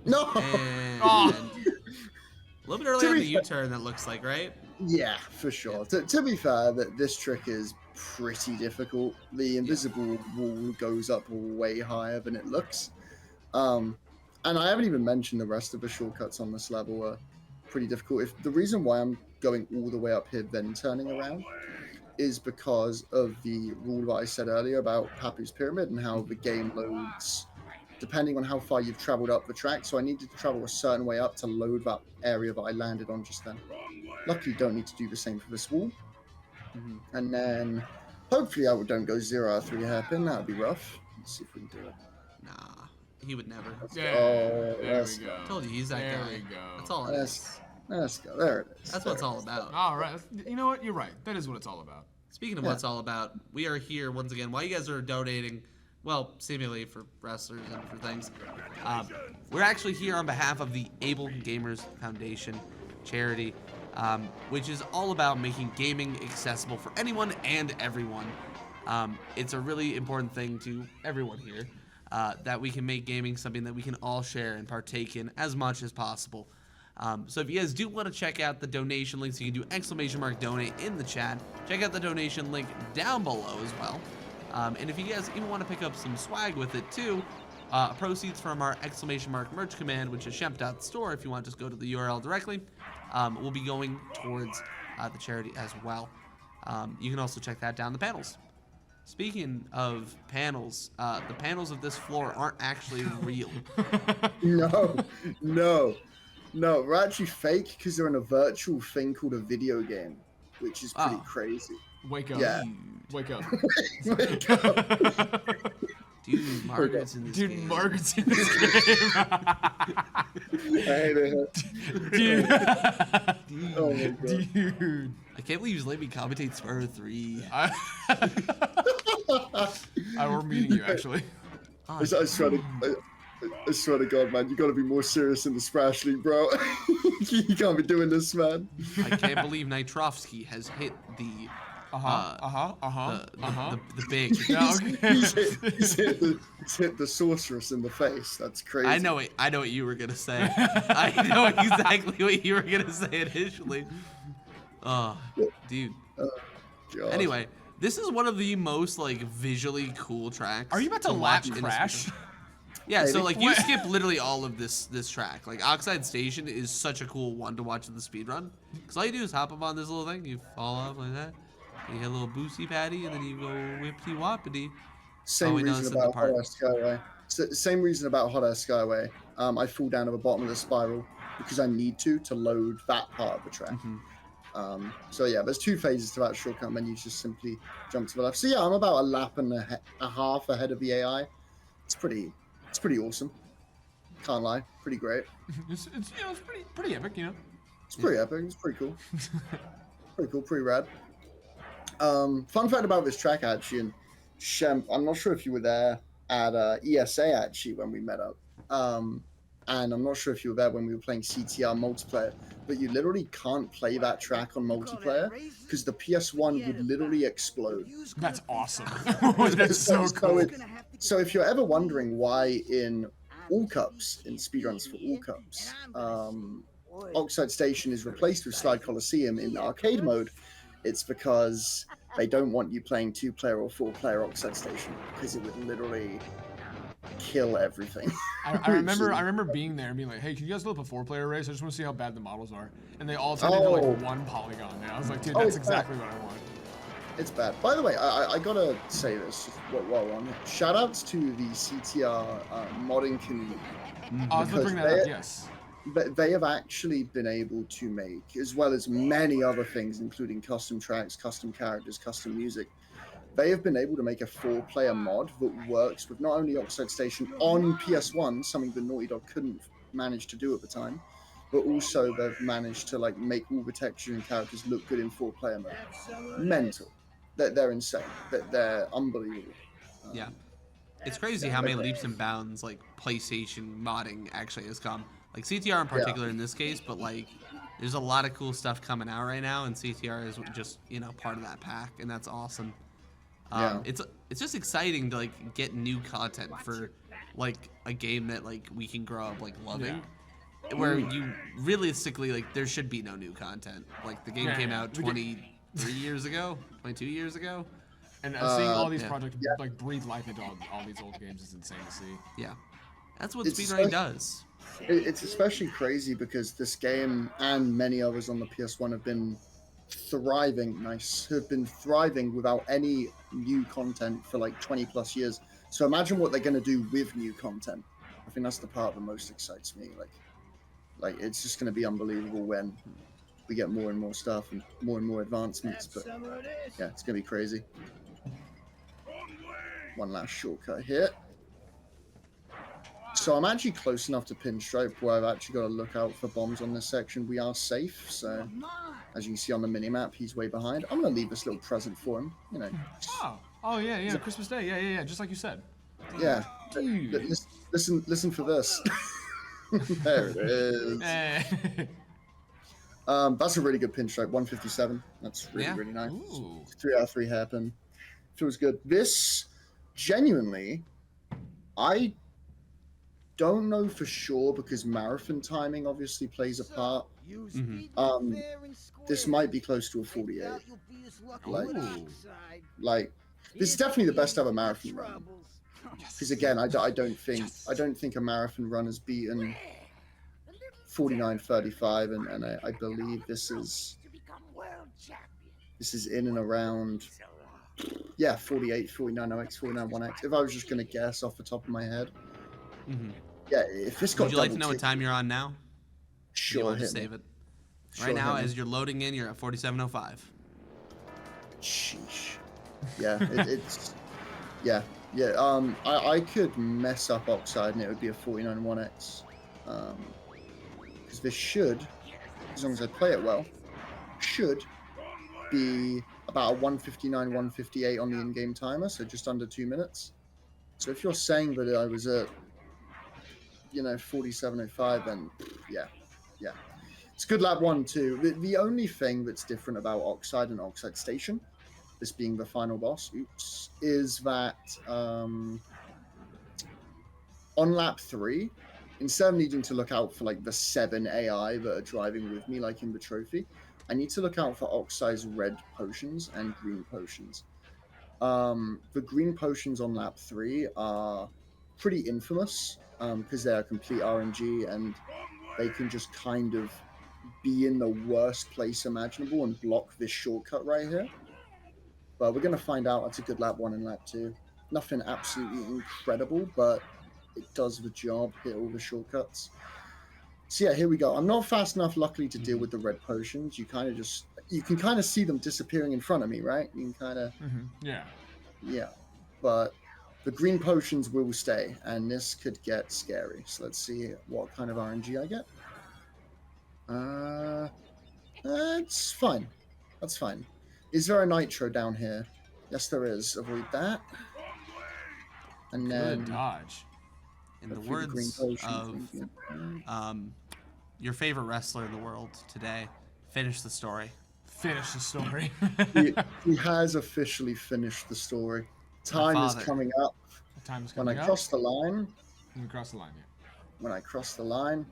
No. And Oh. a little bit early on the U-turn, that looks like, right? Yeah, for sure. To be fair, that this trick is pretty difficult. The invisible wall goes up way higher than it looks. And I haven't even mentioned the rest of the shortcuts on this level are pretty difficult. The reason why I'm going all the way up here then turning around is because of the rule that I said earlier about Papu's Pyramid and how the game loads depending on how far you've traveled up the track. So I needed to travel a certain way up to load that area that I landed on just then. Luckily, don't need to do the same for this wall. And then hopefully I don't go 0 out of 3 hairpin. That would be rough. Let's see if we can do it. Nah, he would never. There let's we go. Told you, he's that There guy. we go. That's all it is. Let's go. There it is. That's what it's all about. All right. You know what? You're right. That is what it's all about. Speaking of what it's all about, we are here once again. While you guys are donating, well, seemingly for wrestlers and for things, we're actually here on behalf of the Able Gamers Foundation charity, which is all about making gaming accessible for anyone and everyone. It's a really important thing to everyone here, that we can make gaming something that we can all share and partake in as much as possible. So if you guys do want to check out the donation links, you can do !donate in the chat. Check out the donation link down below as well. And if you guys even want to pick up some swag with it too, proceeds from our merch command, which is shemp.store, if you want to just go to the URL directly, will be going towards the charity as well. You can also check that down the panels. Speaking of panels, the panels of this floor aren't actually real. No, we're actually fake because they're in a virtual thing called a video game, which is pretty crazy. Wake up. Yeah. Wake up. Wake up. Dude, Margaret's in this game. Dude, Margaret's in this game. I hate it. Dude. Oh my god. Dude. I can't believe you just let me commentate Spyro 3. We're meeting you, actually. I swear to God, man, you gotta be more serious in the Smash League, bro. You can't be doing this, man. I can't believe Nitrovsky has hit the the big. Yeah, okay. he's hit the sorceress in the face. That's crazy. I know what you were gonna say. I know exactly what you were gonna say initially. Oh, dude. God. Anyway, this is one of the most like visually cool tracks. Are you about to watch lap in Crash? Yeah, so like you What? skip literally all of this track. Like Oxide Station is such a cool one to watch in the speedrun. Because all you do is hop up on this little thing, you fall off like that, you hit a little boosty patty, and then you go whippity woppity. Same reason about Hot Air Skyway. Same reason about Hot Air Skyway. I fall down to the bottom of the spiral because I need to load that part of the track. So yeah, there's 2 phases to that shortcut menu. Just simply jump to the left. So yeah, I'm about a lap and a half ahead of the AI. It's pretty awesome. Can't lie, pretty great. It's pretty epic, you know. It's pretty epic. It's pretty cool. Pretty cool, pretty rad. Fun fact about this track actually, and Shemp, I'm not sure if you were there at ESA actually when we met up. and I'm not sure if you were there when we were playing CTR multiplayer, but you literally can't play that track on multiplayer because the PS1 would literally explode. That's awesome. That's so cool. So if you're ever wondering why in all cups, in speedruns for all cups, Oxide Station is replaced with Slide Coliseum in arcade mode, it's because they don't want you playing 2-player or 4-player Oxide Station because it would literally kill everything. I remember being there and being like, hey, can you guys load up a 4-player race? I just want to see how bad the models are. And they all turned into like 1 polygon. Yeah, I was like, dude, that's exactly what I want. It's bad. By the way, I gotta say this while we're on it. Shout outs to the CTR modding community. I was going to bring that up, yes. They have actually been able to make, as well as many other things, including custom tracks, custom characters, custom music, they have been able to make a 4-player mod that works with not only Oxide Station on PS1, something that Naughty Dog couldn't manage to do at the time, but also they've managed to like make all the texture and characters look good in 4-player mode. Mental. They're insane. They're unbelievable. Yeah. It's crazy how many leaps and bounds like PlayStation modding actually has come. Like CTR in particular in this case, but like there's a lot of cool stuff coming out right now, and CTR is just, you know, part of that pack, and that's awesome. It's just exciting to like get new content for like a game that like we can grow up like loving. Where you realistically like there should be no new content. Like the game came out 23 years ago, 22 years ago. And seeing all these projects like breathe life into all these old games is insane to see. Yeah, that's what speedrunning does. It's especially crazy because this game and many others on the PS1 have been thriving without any new content for like 20 plus years. So imagine what they're going to do with new content. I think that's the part that most excites me. Like it's just going to be unbelievable when we get more and more stuff and more advancements. But yeah, it's going to be crazy. One last shortcut here. So I'm actually close enough to Pinstripe where I've actually got to look out for bombs on this section. We are safe, so as you can see on the minimap, he's way behind. I'm going to leave this little present for him, you know. Oh yeah, Christmas Day, yeah, just like you said. Yeah, listen for this. There it is. That's a really good Pinstripe, 157. That's really nice. Ooh. 3 out of 3 hairpin. Feels good. This, genuinely, I don't know for sure because marathon timing obviously plays a part. This might be close to a 48. Like this is definitely the best ever marathon run. Because again, I don't think a marathon run has beaten 49:35, and I believe this is in and around 48, 49.0x, 49.1x. If I was just gonna guess off the top of my head. Yeah, if this got. Would you like to know what time you're on now? Sure. Just save it. Right now, as you're loading in, you're at 47:05. Sheesh. Yeah, it's. Yeah. I could mess up Oxide and it would be a 49.1x. Because this should, as long as I play it well, should be about a 159, 158 on the in-game timer, so just under 2 minutes. So if you're saying that I was at 47.05, then yeah. It's good lap 1 too. The only thing that's different about Oxide and Oxide Station, this being the final boss, is that on lap 3, instead of needing to look out for like the 7 AI that are driving with me like in the trophy, I need to look out for Oxide's red potions and green potions. The green potions on lap 3 are pretty infamous because they're complete RNG and they can just kind of be in the worst place imaginable and block this shortcut right here. But we're going to find out. That's a good lap 1 and lap 2. Nothing absolutely incredible, but it does the job, hit all the shortcuts. So yeah, here we go. I'm not fast enough, luckily, to deal with the red potions. You can kind of see them disappearing in front of me, right? You can kind of... Yeah. But the green potions will stay, and this could get scary. So let's see what kind of RNG I get. It's fine. That's fine. Is there a nitro down here? Yes, there is. Avoid that. And then... Good dodge. in the Hopefully the green words potion of your favorite wrestler in the world today, finish the story. Finish the story. he has officially finished the story. Time is father. coming up. Time is When coming I up. cross the line, When you cross the line, yeah. when I cross the line,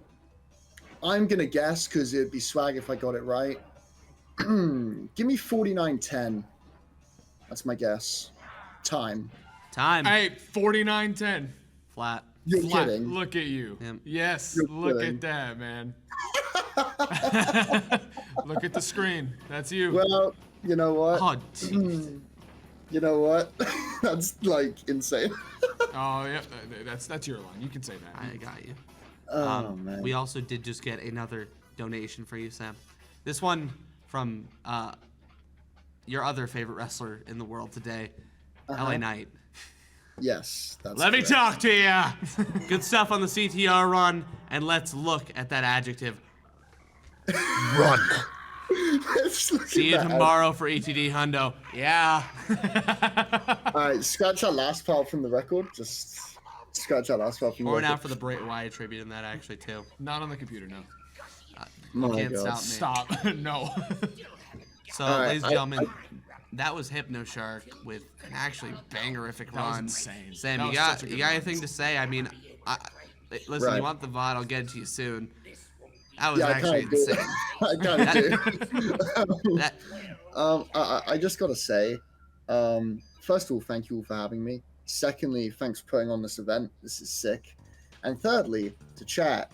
I'm gonna guess because it'd be swag if I got it right. Give me 49:10. That's my guess. Time. Hey, 49:10. Flat. You're Flat. kidding. Look at you. Yep. Yes, You're look kidding. at that, man. Look at the screen. That's you. Well, you know what? Oh, jeez. You know what? That's like insane. Oh, yeah. That's your line. You can say that. I got you. Oh man. We also did just get another donation for you, Sam. This one from your other favorite wrestler in the world today, LA Knight. Yes, that's Let me correct. talk to ya. Good stuff on the CTR run, and let's look at that adjective. Run. Let's look See you at that. tomorrow for ETD Hundo. Yeah. All right, scratch that last part from the record. Just scratch that last part from the Or record. now for the Bray Wyatt tribute in that actually too. Not on the computer, no. My Can't God. stop me. Stop. No. So, All right, ladies and gentlemen, that was Hypno Shark with an actually bangerific That was run. insane. Sam, That you was got such a good you got run. anything to say? I mean, listen, Right. you want the VOD? I'll get it to you soon. That was Yeah, I actually kinda do. insane. I kind of do. That, I just gotta say, first of all, thank you all for having me. Secondly, thanks for putting on this event. This is sick. And thirdly, to chat,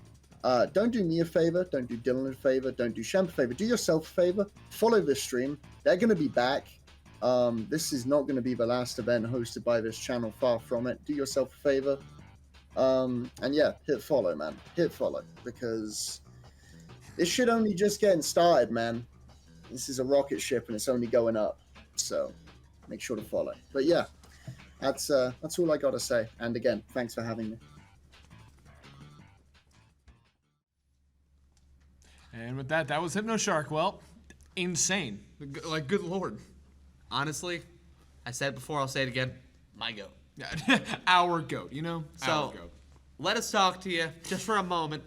don't do me a favor, don't do Dylan a favor, don't do Shemp a favor. Do yourself a favor. Follow this stream. They're gonna be back. This is not gonna be the last event hosted by this channel. Far from it. Do yourself a favor. And yeah, hit follow, man. Hit follow because this shit only just getting started, man. This is a rocket ship and it's only going up. So make sure to follow. But yeah, that's all I gotta say. And again, thanks for having me. And with that was Hypno Shark. Well, insane. Like, good lord. honestly, I said it before, I'll say it again. My goat. Yeah, our goat, you know? So, Our goat. let us talk to you just for a moment.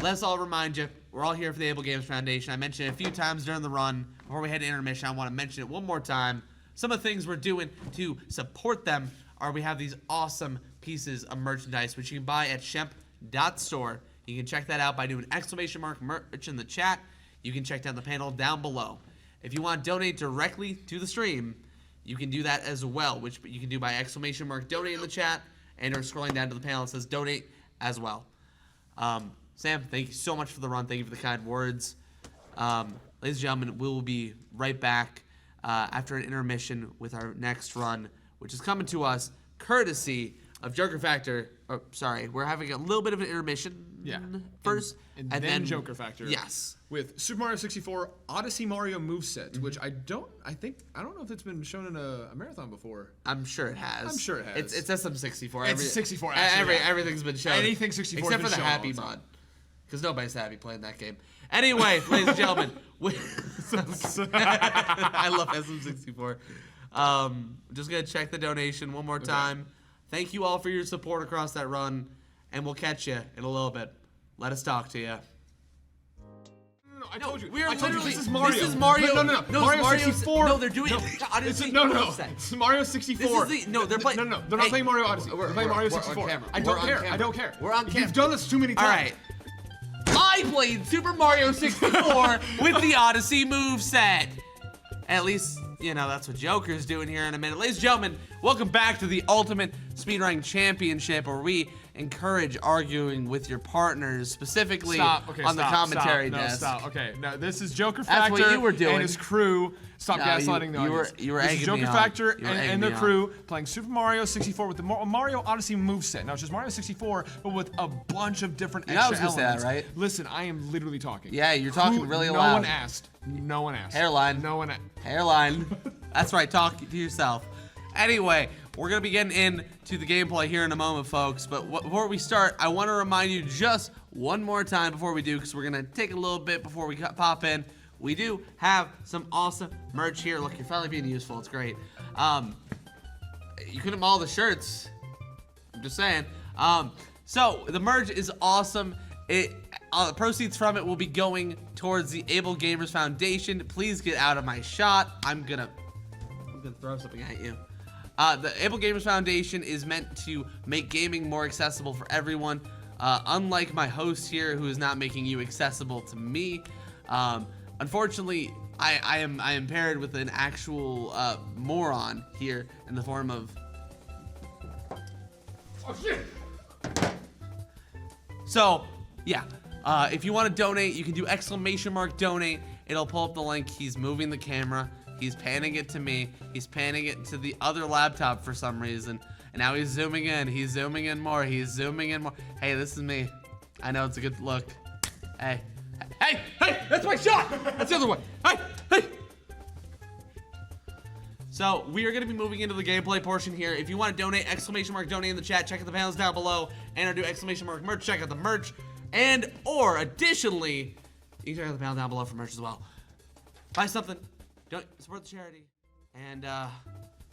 Let us all remind you, we're all here for the Able Games Foundation. I mentioned it a few times during the run. Before we head to intermission, I want to mention it one more time. Some of the things we're doing to support them are we have these awesome pieces of merchandise, which you can buy at shemp.store. You can check that out by doing exclamation mark merch in the chat. You can check down the panel down below. If you want to donate directly to the stream, you can do that as well, which you can do by exclamation mark donate in the chat and or scrolling down to the panel. It says donate as well. Sam, thank you so much for the run. Thank you for the kind words. Ladies and gentlemen, we will be right back after an intermission with our next run, which is coming to us courtesy of Joker Factor. Oh, sorry, we're having a little bit of an intermission first. And then Joker Factor. Yes. With Super Mario 64 Odyssey Mario moveset, which I don't know if it's been shown in a marathon before. I'm sure it has. I'm sure it has. It's SM64. It's 64, actually, yeah. Everything's been shown. Anything 64 has except been for the shown happy all the time. mod, because nobody's happy playing that game. Anyway, ladies and gentlemen, I love SM64. Just gonna check the donation one more time. Thank you all for your support across that run, and we'll catch you in a little bit. Let us talk to you. No, I told you. We are I told you literally. this is Mario. This is Mario. No. No, Mario Mario 64. No, they're doing no. Odyssey. No. It's Mario 64. This is the, no, they're playing. No. They're not playing Mario Odyssey. They're playing Mario 64. On camera. I don't care. I don't care. We're on camera. You've done this too many times. All right. I played Super Mario 64 with the Odyssey moveset. At least, you know, that's what Joker's doing here in a minute. Ladies and gentlemen, welcome back to the Ultimate Speedrunning Championship, where we encourage arguing with your partners, specifically on the commentary desk. Stop. Okay, no, this is Joker That's Factor what you were doing. and his crew. Stop No, gaslighting the you were- audience. you were This is egging Joker me on. Factor You were egging and their me on. crew playing Super Mario 64 with the Mario Odyssey moveset. Now, it's just Mario 64, but with a bunch of different Yeah, I extra was gonna say that, elements. right? Listen, I am literally talking. Yeah, you're talking really no loud. One asked. No one asked. Hairline. No one. Hairline. That's right, talk to yourself. Anyway, we're going to be getting into the gameplay here in a moment, folks. But before we start, I want to remind you just one more time before we do, because we're going to take a little bit before we pop in. We do have some awesome merch here. Look, you're finally being useful. It's great. You couldn't maul the shirts. I'm just saying. So the merge is awesome. Proceeds from it will be going towards the Able Gamers Foundation. Please get out of my shot. I'm gonna throw something at you. The Able Gamers Foundation is meant to make gaming more accessible for everyone. Unlike my host here, who is not making you accessible to me. Unfortunately, I am paired with an actual moron here in the form of. Oh shit! So, yeah. If you want to donate, you can do !donate. It'll pull up the link. He's moving the camera. He's panning it to me. He's panning it to the other laptop for some reason. And now he's zooming in. He's zooming in more. He's zooming in more. Hey, this is me. I know it's a good look. Hey. Hey! Hey! That's my shot! That's the other one. Hey! Hey! So, we are going to be moving into the gameplay portion here. If you want to donate, !donate in the chat. Check out the panels down below. And or do !merch. Check out the merch. And, or, additionally, you can check out the panel down below for merch as well. Buy something. Don't support the charity. And,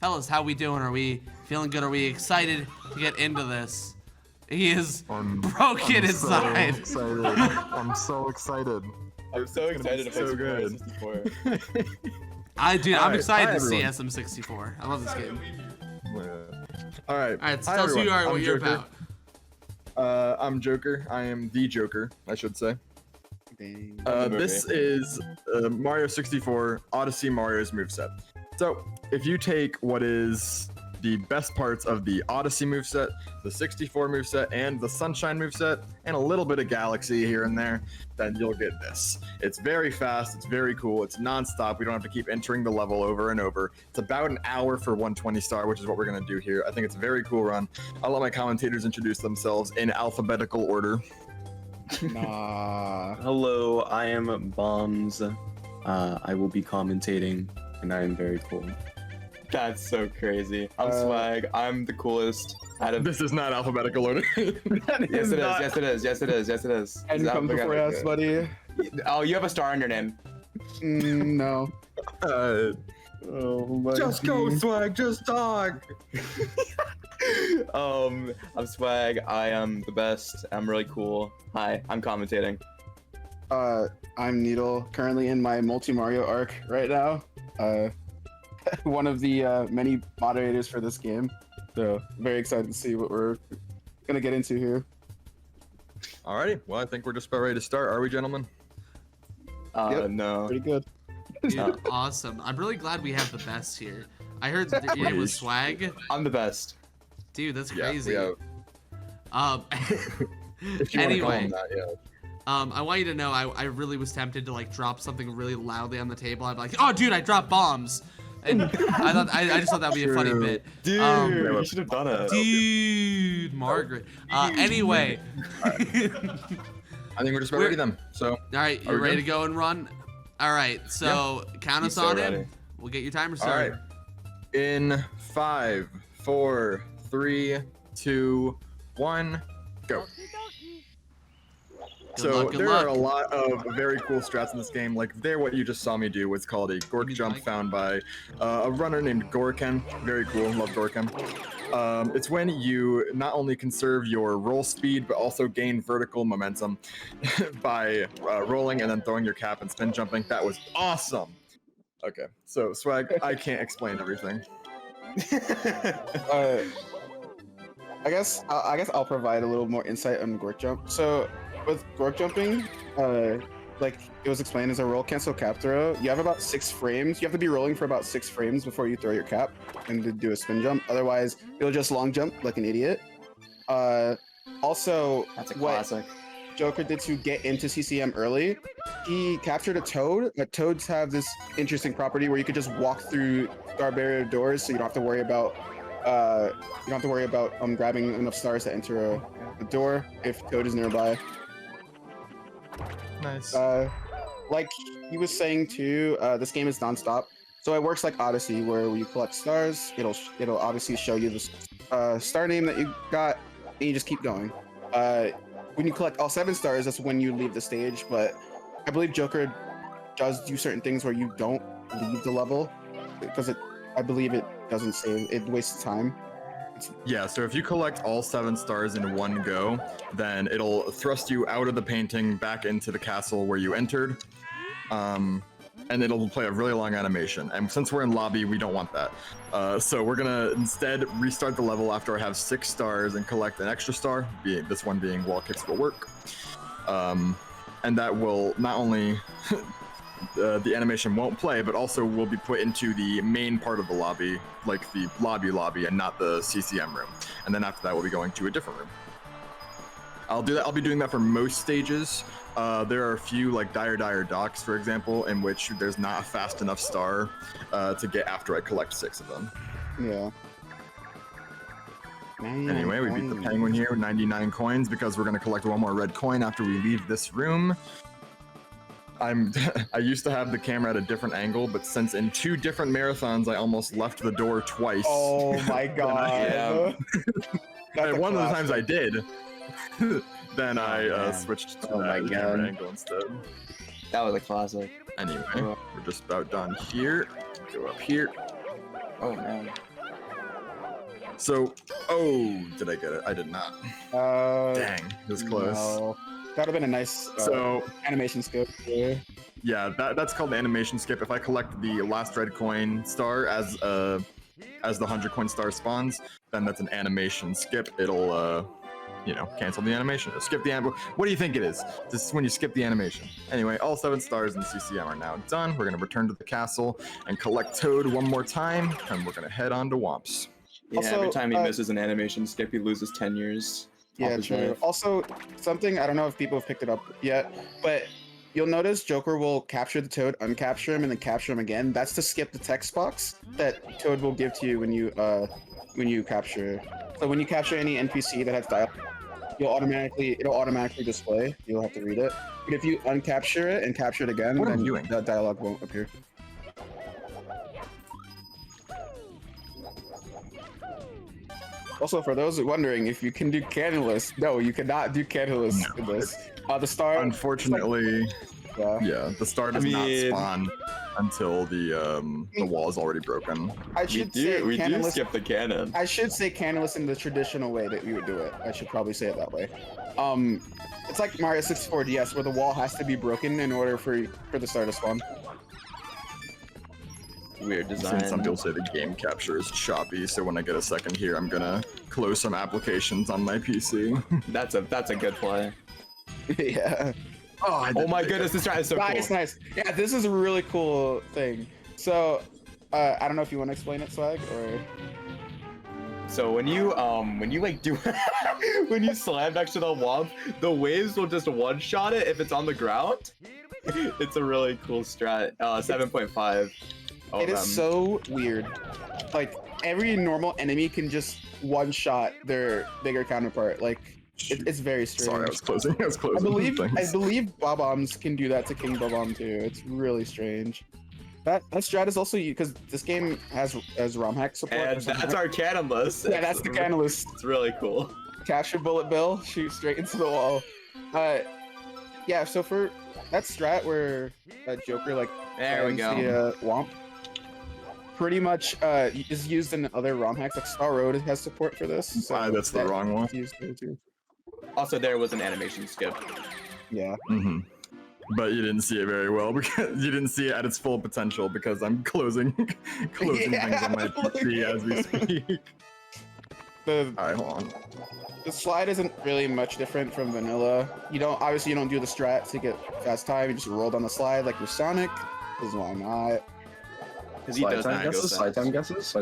fellas, how we doing? Are we feeling good? Are we excited to get into this? He is broken inside. I'm so excited. I'm so excited to play so good. 64. I'm excited to see SM64. I love this game. All right. All right, so tell us who you are and what you're about. I'm Joker. I am the Joker, I should say. This is Mario 64 Odyssey Mario's moveset. So, if you take what is the best parts of the Odyssey moveset, the 64 moveset, and the Sunshine moveset, and a little bit of Galaxy here and there, then you'll get this. It's very fast, it's very cool, it's non-stop, we don't have to keep entering the level over and over. It's about an hour for 120 star, which is what we're gonna do here. I think it's a very cool run. I'll let my commentators introduce themselves in alphabetical order. Hello, I am Bombs. I will be commentating, and I am very cool. That's so crazy. I'm Swag. I'm the coolest. This is not alphabetical order. Yes, it is. Yes, it is. Yes, it is. Yes, it is. And come before us, buddy. Oh, you have a star on your name. No. Just go, Swag. Just talk. I'm Swag. I am the best. I'm really cool. Hi, I'm commentating. I'm Needle. Currently in my multi-Mario arc right now. One of the many moderators for this game. So very excited to see what we're gonna get into here. Alrighty, well I think we're just about ready to start, are we, gentlemen? Yep, no. Pretty good. Dude, awesome. I'm really glad we have the best here. I heard your name was Swag. I'm the best. Dude, that's crazy. Yeah, if you anyway, want to call him that, yeah. I want you to know I really was tempted to like drop something really loudly on the table. I'd be like, oh dude, I dropped bombs. And I just thought that would be a funny bit. Dude, you should have done it. Dude, Margaret. Anyway. I think we're just about ready then. So. All right, you ready to go and run? All right, so count us on in. We'll get your timer started. All right. In 5, 4, 3, 2, 1, go. So there are a lot of very cool strats in this game. Like there, what you just saw me do was called a Gork jump, found by a runner named Gorken. Very cool, love Gorken. It's when you not only conserve your roll speed, but also gain vertical momentum by rolling and then throwing your cap and spin jumping. That was awesome. Okay, so Swag, I can't explain everything. I guess I'll provide a little more insight on Gork jump. So with Gork jumping, like it was explained as a roll cancel cap throw, you have about 6 frames. You have to be rolling for about 6 frames before you throw your cap and to do a spin jump. Otherwise, you'll just long jump like an idiot. Also, that's a classic. What Joker did to get into CCM early, he captured a toad. But toads have this interesting property where you could just walk through star barrier doors, so you don't have to worry about grabbing enough stars to enter a door if Toad is nearby. Nice. Like he was saying too, this game is non-stop, so it works like Odyssey, where when you collect stars, it'll obviously show you the star name that you got, and you just keep going. When you collect all 7 stars, that's when you leave the stage. But I believe Joker does do certain things where you don't leave the level because I believe it doesn't save. It wastes time. Yeah, so if you collect all 7 stars in one go, then it'll thrust you out of the painting back into the castle where you entered. And it'll play a really long animation. And since we're in lobby, we don't want that. So we're gonna instead restart the level after I have 6 stars and collect an extra star, this one being Wall Kicks Will Work. And that will not only the animation won't play, but also will be put into the main part of the lobby, like the lobby, and not the CCM room. And then after that, we'll be going to a different room. I'll do that. I'll be doing that for most stages. There are a few, like Dire Docks, for example, in which there's not a fast enough star to get after I collect 6 of them. Yeah. Anyway, we beat the penguin here with 99 coins because we're going to collect one more red coin after we leave this room. I used to have the camera at a different angle, but since in 2 different marathons I almost left the door twice. Oh my god. And one of the times I did, then I switched to that camera angle instead. That was a classic. Anyway, we're just about done here. Go up here. Oh man. So, did I get it? I did not. Dang, it was close. No. That would have been a nice animation skip. Yeah, that's called the animation skip. If I collect the last red coin star as the 100 coin star spawns, then that's an animation skip. It'll cancel the animation or skip the What do you think it is? This is when you skip the animation. Anyway, all 7 stars in CCM are now done. We're gonna return to the castle and collect Toad one more time, and we're gonna head on to Womps. Yeah, Also, every time he misses an animation skip, he loses 10 years. Yeah, true. Also, something, I don't know if people have picked it up yet, but you'll notice Joker will capture the Toad, uncapture him, and then capture him again. That's to skip the text box that Toad will give to you when you capture. So when you capture any NPC that has dialogue, it'll automatically display. You'll have to read it. But if you uncapture it and capture it again, then that dialogue won't appear. Also, for those wondering if you can do Canalus, no, you cannot do Canalus in this. The star. Unfortunately, the star does not spawn until the wall is already broken. We do skip the cannon. I should say Canalus in the traditional way that we would do it. I should probably say it that way. It's like Mario 64 DS, where the wall has to be broken in order for the star to spawn. Weird design. Some people say the game capture is choppy, so when I get a second here, I'm gonna close some applications on my PC. That's a good play. Yeah. Oh my goodness, this guy is so cool. Nice. Yeah, this is a really cool thing. So, I don't know if you want to explain it, Swag, or. So when you like do when you slam next to the wall, the waves will just one-shot it if it's on the ground. It's a really cool strat. 7.5. It is so weird. Like every normal enemy can just one-shot their bigger counterpart. Like it's very strange. Sorry, I was closing. I believe Bob-ombs can do that to King Bob-omb too. It's really strange. That strat is also because this game has ROM hack support. And that's our cannon list. Yeah, that's the cannon list. It's really cool. Capture bullet bill, shoot straight into the wall. Yeah. So for that strat where Joker like there we go. The Womp, pretty much is used in other ROM hacks. Like Star Road has support for this. So that's the wrong one. Also, there was an animation skip. Yeah. But you didn't see it very well because you didn't see it at its full potential because I'm closing things on my PC as we speak. Alright, hold on. The slide isn't really much different from vanilla. You don't do the strat to get fast time. You just roll down the slide like your Sonic. Because why not? Because he does not go fast. Slide time guesses.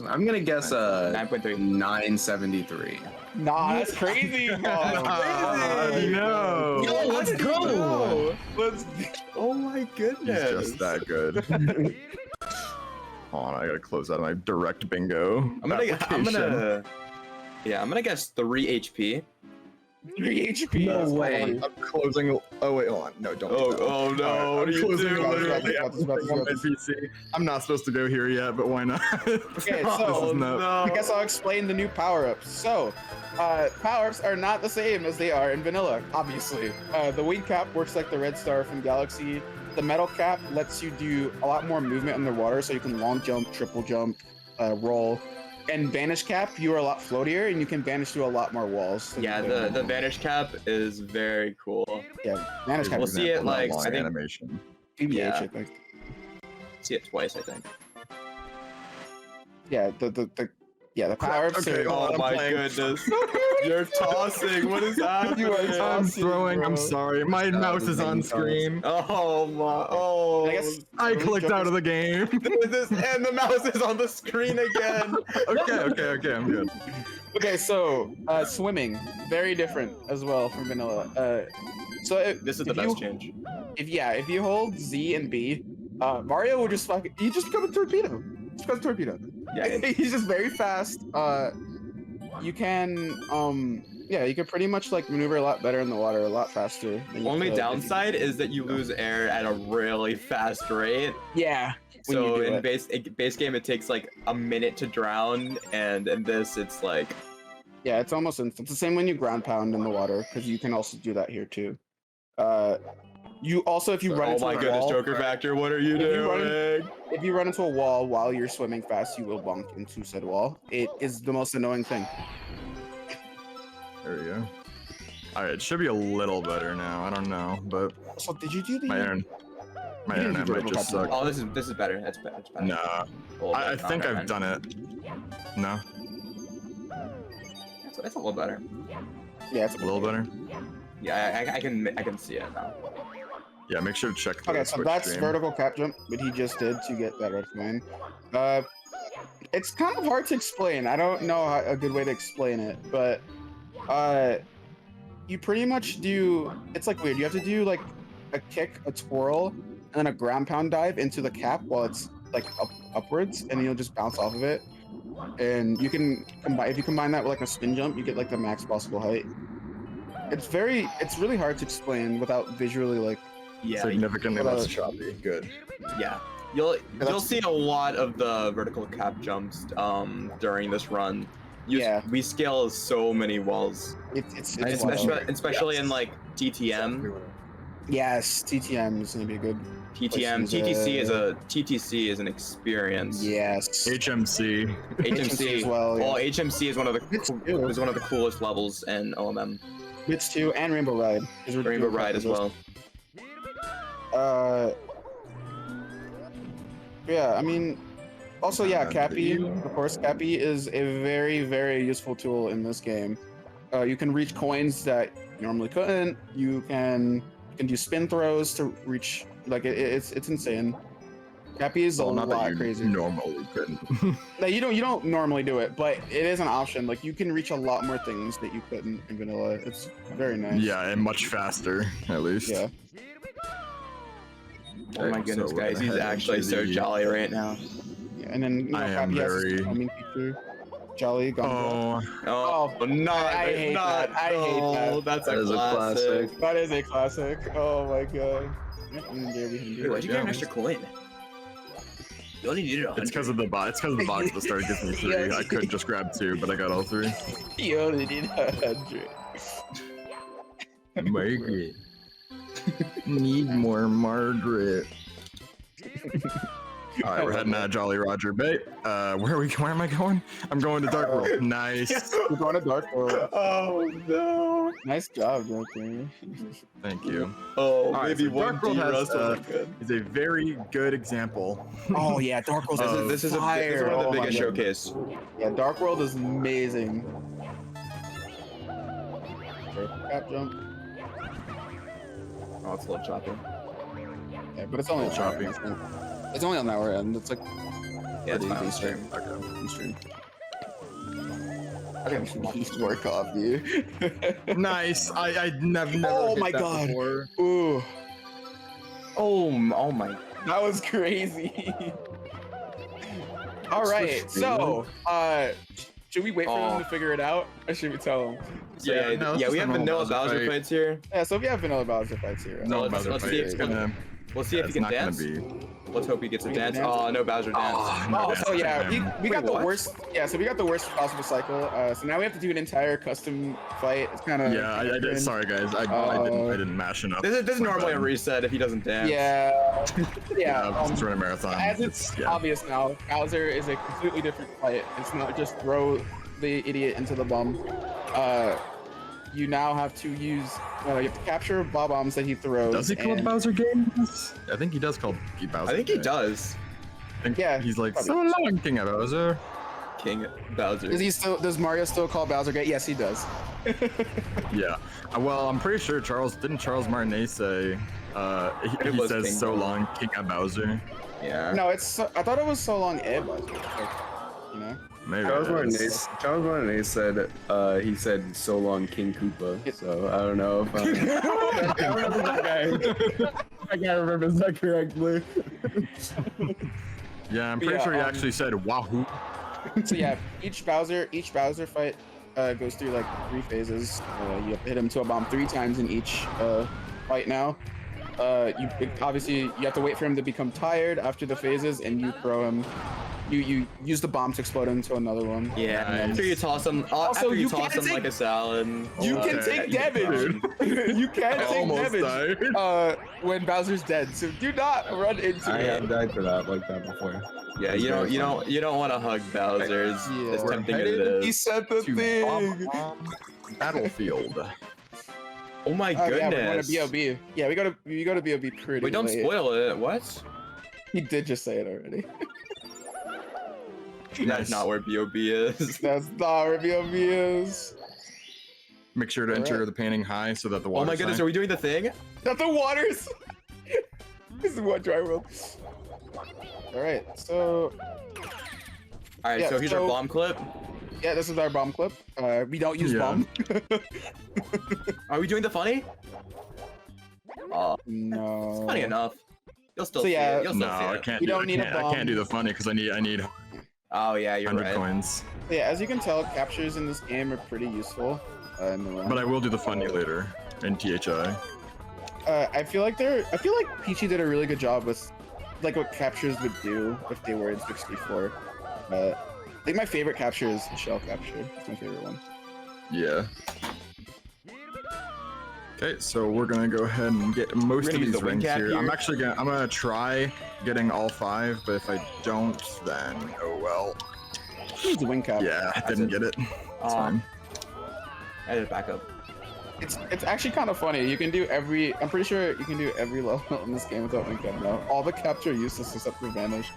I'm gonna guess 9.3. 973. Nah, that's crazy, Bob. No. Yo, let's go. Oh my goodness. He's just that good. Hold on, I gotta close out my direct bingo. I'm gonna guess 3 HP. 3 HP. No way. I'm closing. Oh wait, hold on. No, don't. Oh no. I'm closing my PC. I'm not supposed to go here yet, but why not? Okay, so I guess I'll explain the new power-ups. So, power-ups are not the same as they are in vanilla, obviously. The wing cap works like the red star from Galaxy. The metal cap lets you do a lot more movement underwater, so you can long jump, triple jump, roll. and Vanish Cap, you are a lot floatier, and you can vanish through a lot more walls. Yeah, the Vanish Cap is very cool. Yeah, Vanish Cap. We'll see it like long I think. animation. Yeah. See it twice, I think. Yeah, the power ups. Okay, Oh my goodness. You're tossing. What is happening? I'm throwing. I'm sorry. My mouse is on screen. Oh my. Oh. I clicked out of the game. And the mouse is on the screen again. Okay. I'm good. Okay, so swimming, very different as well from vanilla. This is the best change. If you hold Z and B, Mario will just he just become a torpedo. Just becomes a torpedo. Yeah. He's just very fast. You can you can pretty much like maneuver a lot better in the water, a lot faster. Only downside is that you lose air at a really fast rate. Yeah. So in base game, it takes like a minute to drown, and in this, it's like. Yeah, it's almost instant. It's the same when you ground pound in the water, because you can also do that here too. You also, if you run into a wall. Oh my goodness, Joker Factor, what are you doing? If you run into a wall while you're swimming fast, you will bonk into said wall. It is the most annoying thing. There we go. Alright, it should be a little better now. I don't know, but. So did you do the? My internet might just suck. Oh, this is better. That's better. Nah. I think I've done it. No. That's a little better. Yeah, it's a little better. Yeah, I can see it now. Yeah, make sure to check the Okay, so Twitch that's stream. vertical cap jump, but he just did to get that red coin. It's kind of hard to explain. I don't know a good way to explain it, but you pretty much do. It's like weird. You have to do like a kick, a twirl, and then a ground pound dive into the cap while it's like upwards, and you'll just bounce off of it. And you can combine if you combine that with like a spin jump, you get like the max possible height. It's really hard to explain without visually like. Yeah, significantly less choppy. Good. Yeah, you'll see a lot of the vertical cap jumps during this run. We scale so many walls. It's especially in like TTM. Yes, TTM is gonna be a good. TTC is an experience. Yes. HMC as well. Well, HMC is one of the coolest levels in OMM. Bits 2 and Rainbow Ride. Rainbow Ride as well. Yeah, I mean, also Cappy. Of course, Cappy is a very, very useful tool in this game. You can reach coins that you normally couldn't. You can do spin throws to reach. Like it's insane. Cappy is a lot crazy. Normally couldn't. No, you don't normally do it, but it is an option. Like you can reach a lot more things that you couldn't in vanilla. It's very nice. Yeah, and much faster, at least. Yeah. Oh my goodness, guys, he's actually so jolly right now. Yeah, and then Cappy has his homing feature. Jolly Oh no! I hate that. I hate that. That's a classic. That is a classic. Oh my god. Wait, why'd you get an extra coin? You only needed 100. It's because of the box. It's because of the box that started giving me 3. I could just grab 2, but I got all 3. You only need 100. Margaret. Need more Margaret. Alright, we're heading out Jolly Roger Bay. Where am I going? I'm going to Dark World. Nice. We're going to Dark World. Oh no. Nice job, Joker. Thank you. Oh, right, maybe so Dark World is a very good example. Oh yeah, Dark World. This is one of the biggest showcase. Yeah, Dark World is amazing. Cap jump. Oh, it's a little choppy. Yeah, but it's only choppy. It's only on our end. It's like it's fine on stream. Okay, just work off you. Nice. I never. Oh hit my that god. Before. Ooh. Oh my. That was crazy. All right. So, should we wait for them to figure it out, or should we tell them? Yeah, we have vanilla Bowser fights here. Yeah, so if you have vanilla Bowser fights here, No, let's see. We'll see if he it's can not dance. gonna be. Let's hope he gets a He can dance. dance. Oh, no Bowser dance. Oh, so yeah, we got the what? worst. Yeah, so we got the worst possible cycle. So now we have to do an entire custom fight. It's kind of Yeah, I did. Sorry guys, I didn't mash enough. This is My normally a bad. reset if he doesn't dance. Yeah, Since we're in a marathon. As it's obvious now, Bowser is a completely different fight. It's not just throw the idiot into the bomb. You now have to use. You have to capture bob bombs that he throws. Does he call and- Bowser games? I think he does call Bowser. I think he games. does. I think Yeah, he's like probably. so long, King of Bowser. King Bowser. Does Mario still call Bowser gay? Yes, he does. Yeah. Well, I'm pretty sure didn't Charles Martinet say It he was says King so Bowser. long, King of Bowser. Yeah. No, I thought it was so long, Bowser. You know. Maybe. Charles it is. Martinet said he said so long King Koopa. So I don't know if I can't remember that correctly. Yeah, I'm pretty Yeah, sure he actually said Wahoo. So yeah, each Bowser fight goes through like 3 phases. You have to hit him to a bomb 3 times in each fight now. You have to wait for him to become tired after the phases, and you throw him. You use the bomb to explode him to another one. Yeah, And after you toss him, Also, after you you toss can't him like take- a salad. You can take damage. You can take almost damage when Bowser's dead. So do not run into I him. have died for that like that before. Yeah, It's you very don't want to hug Bowser. As Yeah. tempting as it He is. said the To thing. Battlefield. Oh my Yeah, we're going goodness. to BOB. Yeah, we go to BOB pretty. Wait, don't late. spoil it. What? He did just say it already. That's not where BOB is. That's not where BOB is. Make sure to enter the painting high so that the water. Oh my goodness, are we doing the thing? Not the waters. This is what dry world. All right, so. All right, Yeah, so here's our so- bomb clip. Yeah, this is our bomb clip. We don't use Yeah. bomb. Are we doing the funny? Oh, No. funny enough. You'll still So see yeah, it. You'll still No, see I it. can't. You do, don't I need a can't, I can't do bomb. the funny because I need Oh yeah, you're 100 right. coins. Yeah, as you can tell, captures in this game are pretty useful. In the round. But I will do the funny later in THI. I feel like Peachy did a really good job with like what captures would do if they were in 64. I think my favorite capture is the shell capture. It's my favorite one. Yeah. Okay, so we're gonna go ahead and get most We're of gonna use these the wing rings cap here. here? I'm gonna try getting all 5, but if I don't, then oh well. Needs a wing cap. Yeah, I didn't get it. It's fine. I did back up. It's actually kind of funny. You can do every. I'm pretty sure you can do every level in this game without wing cap now. All the caps are useless except for vanish.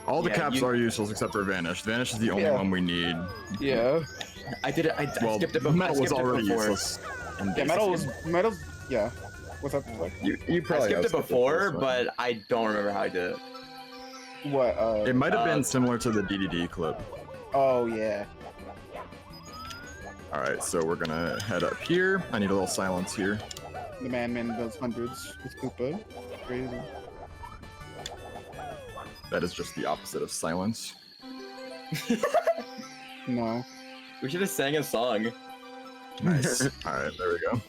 All the Yeah, caps you- are useless except for Vanish. Vanish is the only Yeah. one we need. Yeah. I did it. I Well, skipped it before. metal was already useless. Yeah, metal's. Yeah. What's up? Like, You I probably skipped it skipped before, first one. but I don't remember how I did it. what? It might have been similar to the DDD clip. Oh yeah. All right, so we're gonna head up here. I need a little silence here. The man does hundreds with Koopa. Crazy. That is just the opposite of silence. No. We should have sang a song. Nice. All right, there we go.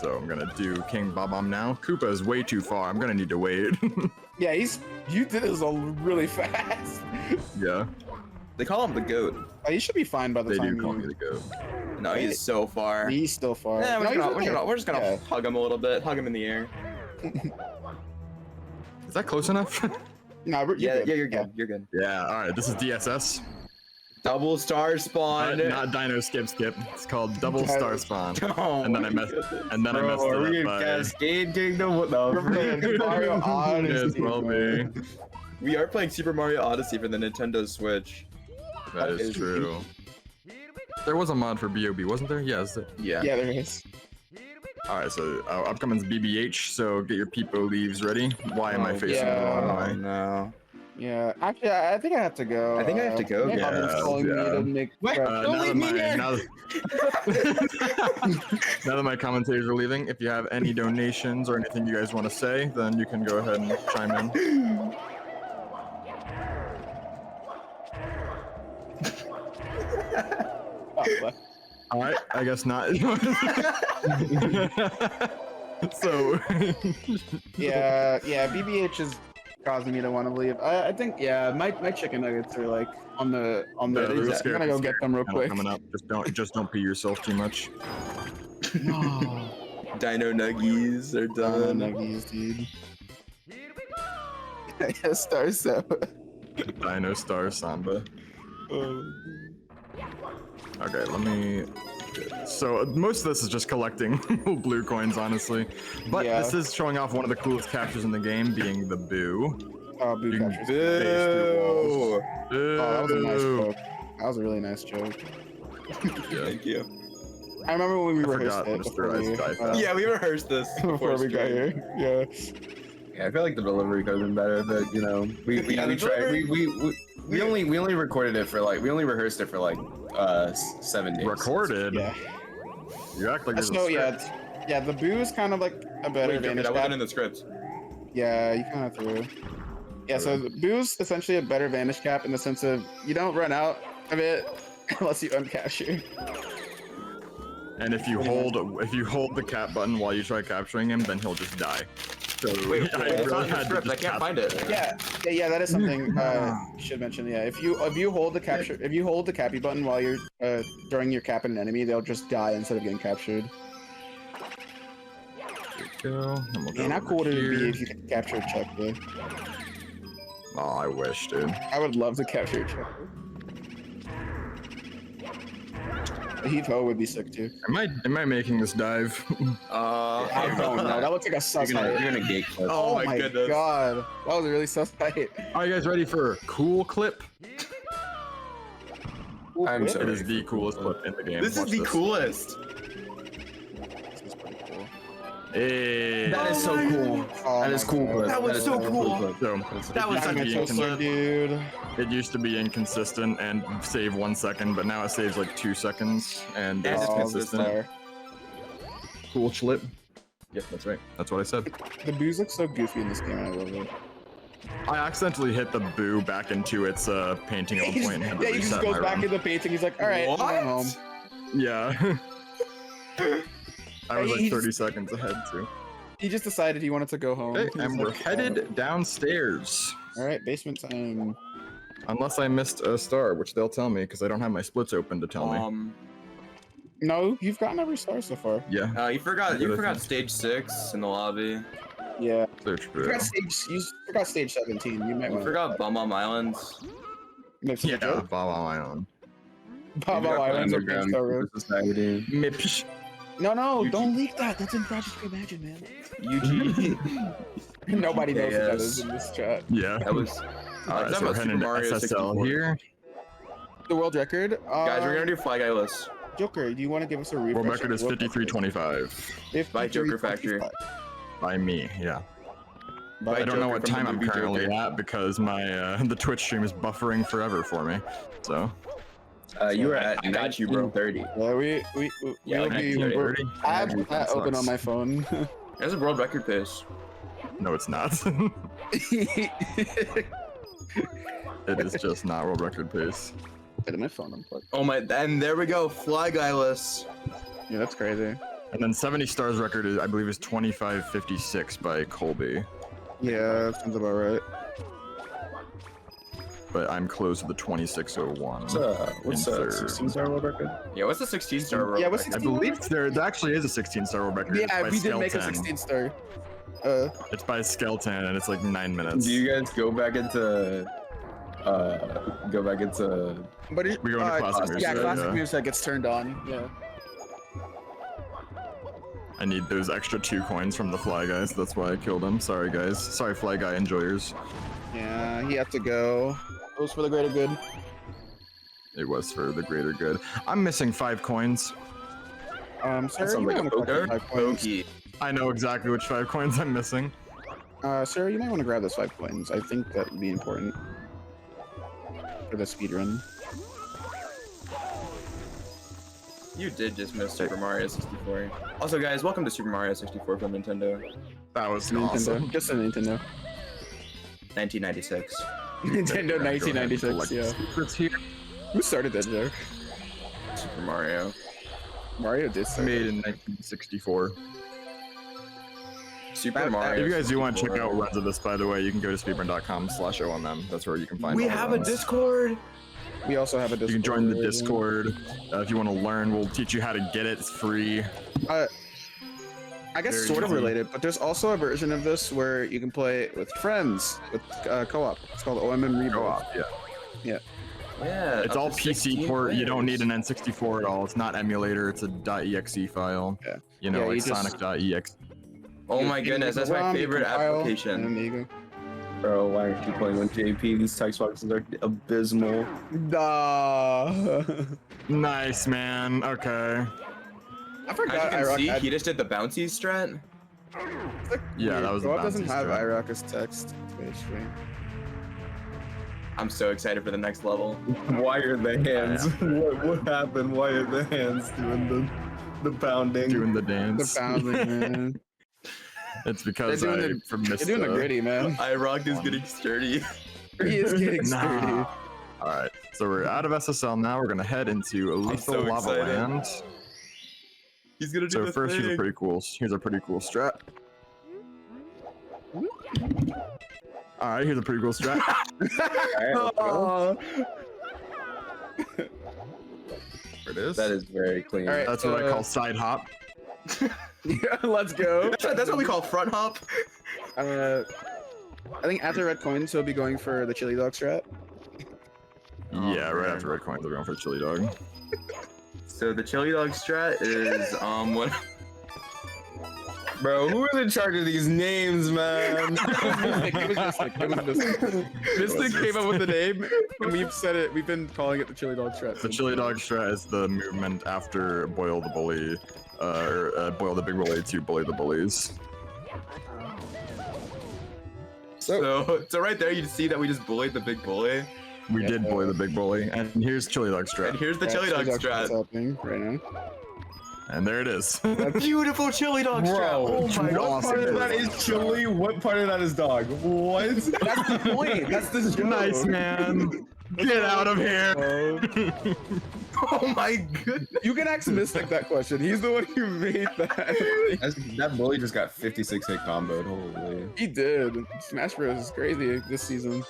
So I'm gonna do King Bob-omb now. Koopa is way too far. I'm gonna need to wait. Yeah, you did this all really fast. Yeah, They call him the goat. You should be fine by the they time do call you. me the goat. No, he's so far. He's still far. Yeah, No, he's okay. we're just gonna Yeah. hug him a little bit, hug him in the air. Is that close enough? No, Yeah, you're good. You're good. Yeah. All right. This is DSS. Double star spawn. Not Dino Skip. It's called Double Star Spawn. Oh, And then I messed. And then I messed Bro, are we it in up by. Cascade Kingdom? What the We're playing Mario Yes, Odyssey. well be. We are playing Super Mario Odyssey for the Nintendo Switch. That is true. There was a mod for BOB, wasn't there? Yes. Yeah. Yeah, there is. All right. So upcoming's BBH. So get your Peepo leaves ready. Why am I facing yeah. the wrong Oh way? no. Yeah, actually, I think I have to go. I think I have to go, my yeah. mom's calling me Yeah. to make. Now Don't leave that me my- here. now now that my commentators are leaving, if you have any donations or anything you guys want to say, then you can go ahead and chime in. All right, I guess not. So yeah, BBH is causing me to want to leave. I think my chicken nuggets are like on the. I'm gonna go get them real quick. Coming up. Just don't pee yourself too much. No. Dino nuggies are done. Nuggies, dude. Yeah, Star Samba. Dino Star Samba. Okay, let me. So most of this is just collecting blue coins, honestly. But this is showing off one of the coolest captures in the game, being the boo. Oh, boo captures. Boo. Oh, that was a nice joke. That was a really nice joke. Thank you. I remember when we rehearsed it before yeah, we rehearsed this before we got here. Yeah. Yeah, I feel like the delivery could have been better, but you know, we tried. We only recorded it for like we only rehearsed it for like 7 days. Recorded. Yeah. You act like So yeah, the boo is kind of like a better advantage. That wasn't in the script. Yeah, you kind of threw. Yeah, so the boo's essentially a better vantage cap in the sense of you don't run out of it unless you uncapture. And if you hold the cap button while you try capturing him, then he'll just die. So Wait, it's not in the script. I can't find it. Yeah, that is something you should mention. Yeah, if you hold the cappy button while you're during your cap an enemy, they'll just die instead of getting captured. Man, how cool would it be if you could capture a Chuck, though? Oh, I wish, dude. I would love to capture a Chuck. The Heat Ho would be sick too. Am I making this dive? I don't know. That looks like a sus height. You're gonna gate clip. Oh my goodness. god. That was a really sus height. Are you guys ready for a cool clip? I'm sorry. It is the coolest clip in the game. This is the coolest. Hey. That is so cool. That is cool. Clip. That was so cool. That was such a cool clip, dude. It used to be inconsistent and save 1 second, but now it saves like 2 seconds and it's consistent. Cool clip. Yep, that's right. That's what I said. The boos look so goofy in this game. I love it. I accidentally hit the boo back into its painting on point. And he just goes back into painting. He's like, all right, I'm going home. Yeah. I was like He 30 seconds ahead too. He just decided he wanted to go home. Okay, and we're headed downstairs. All right, basement time. Unless I missed a star, which they'll tell me because I don't have my splits open to tell me. No, you've gotten every star so far. Yeah. You forgot stage 6 in the lobby. Yeah. Search You forgot stage 17. You might You want. forgot Bum Islands. Yeah, Bob Island. Bob Island's a big star road. Mips. No, don't leak that. That's in Project Imagine, man. UG. Nobody knows what that Yes. is in this chat. Yeah. That was. Alright, so we're heading to SSL here. The world record. Guys, we're gonna do Fly Guy list. Joker, do you want to give us a refresh? World record is 53:25. By Joker Factory. By me, yeah. By I don't know Joker what from the time I'm movie currently Joker. at because my the Twitch stream is buffering forever for me. So. You were at 19:30. Yeah, we Yeah, will like be. 19:30. I have that open on my phone. There's a world record pace. No, it's not. It is just not world record pace. Wait, my phone unplugged. Oh my! And there we go, Fly Guy list. Yeah, that's crazy. And then 70 stars record is, I believe, is 25:56 by Colby. Yeah, that sounds about right. But I'm close to the 26:01. What's in that? third. 16-star world record? Yeah, what's the 16-star world Yeah, what's record? I believe there actually is a 16-star world record. It's Yeah, by we did make a Skeleton. 16-star. It's by Skeleton, and it's like 9 minutes. Do you guys go back into? But We go into classic music. Yeah, classic yeah. music gets turned on. Yeah. I need those extra 2 coins from the Fly Guys. That's why I killed him. Sorry, guys. Sorry, Fly Guy enjoyers. Yeah, he had to go. It was for the greater good. It was for the greater good. I'm missing 5 coins. Sir, sounds you like might a want to grab poker. 5 coins. Pokey. I know exactly which 5 coins I'm missing. Sir, you might want to grab those 5 coins. I think that would be important for the speedrun. You did just miss Super Mario 64. Also, guys, welcome to Super Mario 64 from Nintendo. That was Nintendo, awesome. just a Nintendo. 1996. Nintendo 1996. Yeah. It's here. Who started that joke? Super Mario. Mario did start. Made in 1964. Super Mario. If you guys do want to check 64. out runs of this, by the way, you can go to speedrun.com/OMM. That's where you can find. We all have the a runs. Discord. We also have a Discord. You can join the Discord if you want to learn. We'll teach you how to get it. It's free. I guess Very sort of easy. related, but there's also a version of this where you can play with friends with co-op. It's called OMM Rebuild. Co-op, yeah. Yeah. Yeah. It's up all to PC 16 port. You don't need players. an N64 at all. It's not emulator. It's a .exe file. Yeah. You know, Yeah, like you just- Sonic.exe. Oh my You goodness, make that's a my ROM, you favorite compile, and application. then there you go. Bro, why aren't you playing with JP? These text boxes are abysmal. Nah. Nice, man. Okay. I forgot As you can Iraq see, had- he just did the bouncy strat. Yeah, that was the Co-op doesn't bouncy have strat. Iraq as text. It's very strange. I'm so excited for the next level. Why are the hands? What happened? Why are the hands doing the pounding? Doing the The dance. bounding, man. It's because They're I doing missed They're doing the gritty, man. Iraq is getting sturdy. He is getting sturdy. Nah. All right, so we're out of SSL now. We're gonna head into Lethal so Lava excited. Land. He's gonna do So the first, thing. here's a pretty cool strat. All right, here's a pretty cool strat. Oh, There it is. that is very clean. All right, That's what I call side hop. Yeah, let's go. That's what we call front hop. I think after red coins, he'll be going for the chili dog strat. Yeah, right man. after red coins, we're going for the chili dog. So the chili dog strat is what? Bro, who is in charge of these names, man? It was Mystic. Mystic came up with the name, and we've said it. We've been calling it the chili dog strat. The chili dog strat is the movement after boil the bully, or boil the big bully to bully the bullies. So right there, you see that we just bullied the big bully. We did bully the big bully, and here's chili dog And strat. here's the chili dog strat. happening right now. And there it is. Beautiful chili dog strat. Oh my What god. part of that is chili? What part of that is dog? What? That's the point. That's the joke. Nice, man. Get out of here. Oh my goodness. You can ask Mystic that question. He's the one who made that. That bully just got 56 hit comboed. Holy. He did. Smash Bros is crazy this season.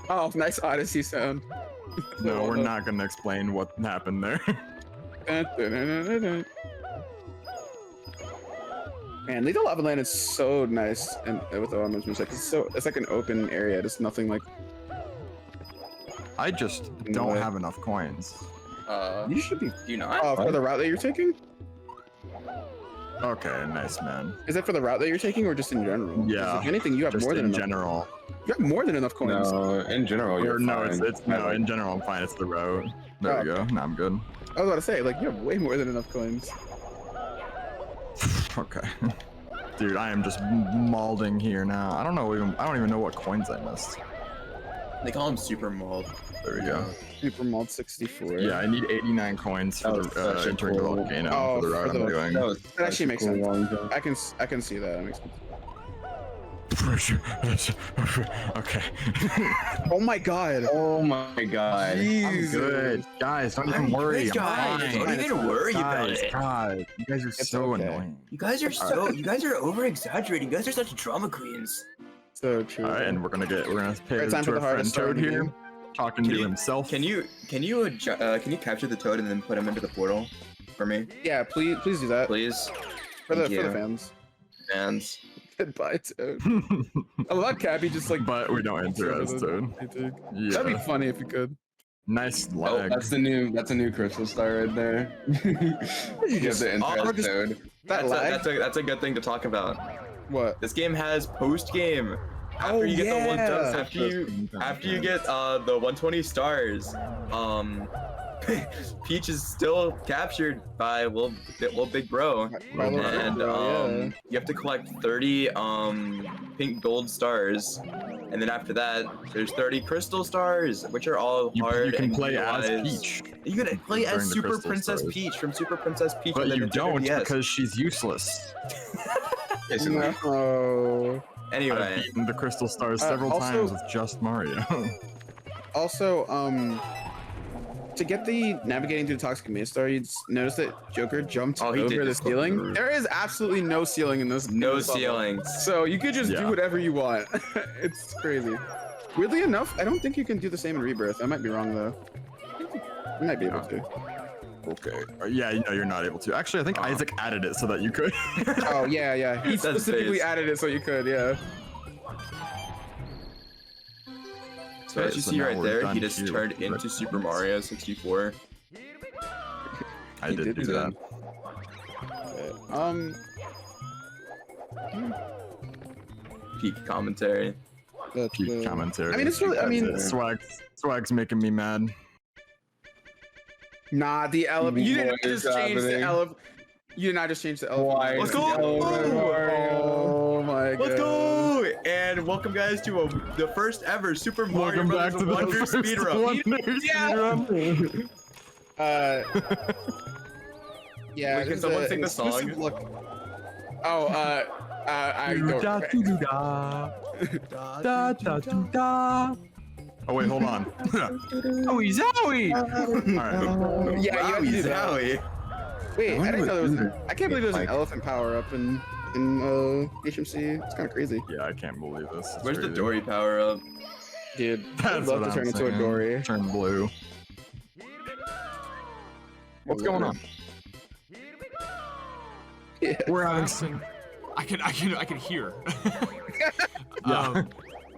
Oh, nice Odyssey sound. No, we're not gonna explain what happened there. Man, Lethal Lava Land is so nice, and with the OM's music, it's like an open area. There's nothing like. I just don't have enough coins. You should be. Do you not? For the route that you're taking? Okay, nice, man. Is it for the route that you're taking, or just in general? 'Cause Yeah. If anything, you have Just more than in enough. general. You have more than enough coins. No, in general, you're Or no, fine. it's no. In general, I'm fine. It's the road. There we go. Now I'm good. I was about to say, like, you have way more than enough coins. Okay. Dude, I am just malding here now. I don't even know what coins I missed. They call him super mold. There we go. Super Mod 64. Yeah, I need 89 coins for the entering the volcano for the route I'm doing. That actually makes sense. I can see that. That makes sense. Okay. Oh my god. Oh my god. I'm good. Guys, don't even worry. I'm fine. Don't even worry about it. God, you guys are so annoying. You guys are you guys are over exaggerating. You guys are such drama queens. So true. All right, and we're gonna pay Right, time to for our the hardest friend Toad start in the here, game. talking to himself. Can you capture the toad and then put him into the portal for me? Yeah, please do that. Please. For the Thank you. fans. Fans. Goodbye, Toad. I love Cappy just like. But we don't enter as Toad. Yeah. That'd be funny if you could. Nice Oh, leg. that's the new crystal star right there. You get the interest toad. That's a good thing to talk about. What? This game has post game. After you get the one, after you get the 120 stars, Peach is still captured by Lil Big Bro, and you have to collect 30 pink gold stars, and then after that there's 30 crystal stars, which are all hard. You can and play as utilized. Peach. You can play as during the Super crystal Princess stars. Peach from Super Princess Peach. But on the you Nintendo don't DS. because she's useless. Basically. No. Anyway, I've beaten the crystal stars several also- times with just Mario. Also, to get the navigating through the Toxic Maze Star, you notice that Joker jumped Oh, he did over the just go ceiling. through. There is absolutely no ceiling in this. No in this level. ceilings. So you could just Yeah. do whatever you want. It's crazy. Weirdly enough, I don't think you can do the same in Rebirth. I might be wrong though. You might be able to. Okay. Yeah, no, you're not able to. Actually, I think Isaac added it so that you could. Oh yeah, yeah. He That's specifically base. added it so you could, yeah. So as you so see now right we're there, done he just here. turned into Super Mario 64. I did do that. Peak commentary. Peak commentary. I mean, it's really. I mean, Swag's making me mad. nah. The elephant. You didn't What is just change the happening? elephant. You did not just change the elephant. Why? Let's go! Oh my god. Let's go! And welcome guys to the first ever Super Mario Welcome back Bros. to the Wonder first speedrun. Wonder speedrun. Yeah. Wait, can there's someone a- sing an the song? exclusive Look. Oh, I don't. Oh wait, hold on. Oh, Zowie! Alright. Yeah, you have to do that. Zowie. Wait, I didn't know there was. I can't believe there's an Like- elephant power up in HMC. It's kind of crazy. Yeah, I can't believe this. It's Where's the crazy. Dory power up? Dude, I'd That's love what to turn I'm into a saying. Dory. Turn blue. What's going on? Yeah. We're having Listen, I can hear. Yeah.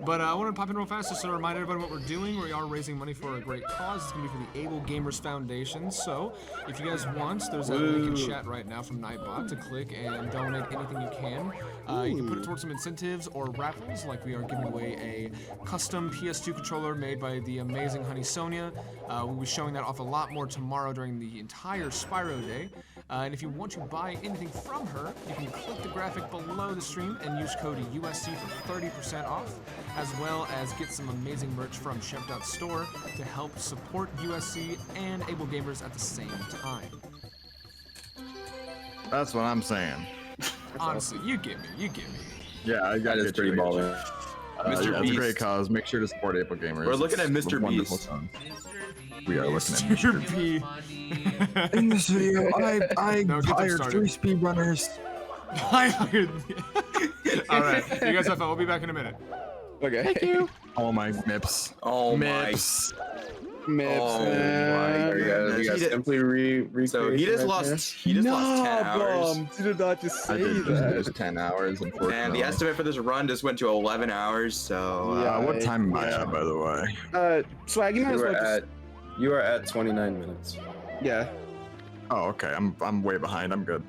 But I want to pop in real fast just to remind everybody what we're doing. We are raising money for a great cause. It's going to be for the Able Gamers Foundation. So if you guys want, there's a link in chat right now from Nightbot to click and donate anything you can. You can put it towards some incentives or raffles, like we are giving away a custom PS2 controller made by the amazing Honey Sonia. We'll be showing that off a lot more tomorrow during the entire Spyro Day. And if you want to buy anything from her, you can click the graphic below the stream and use code USC for 30% off, as well as get some amazing merch from Shemp.store to help support USC and Able Gamers at the same time. That's what I'm saying. Honestly, you get me. Yeah, I got That is pretty baller. Mr. Yeah, it's a great Beast. cause. Make sure to support Able Gamers. We're looking at It's a Mr. wonderful Beast. song. We are looking at Mr. Mr. P. In this video, I No, get them hired started. 3 speedrunners. I hired. All right, you guys have fun. We'll be back in a minute. Okay. Thank you. Oh my Mips. Oh Mips. Mips. Oh my goodness. You guys simply So he just lost. He just lost 10 hours. Did not just I say did that. just 10 hours, unfortunately. And the estimate for this run just went to 11 hours. So Yeah, what time am I at, by the way? Swag, you might as well just. You are at 29 minutes. Yeah. Oh, okay. I'm way behind. I'm good.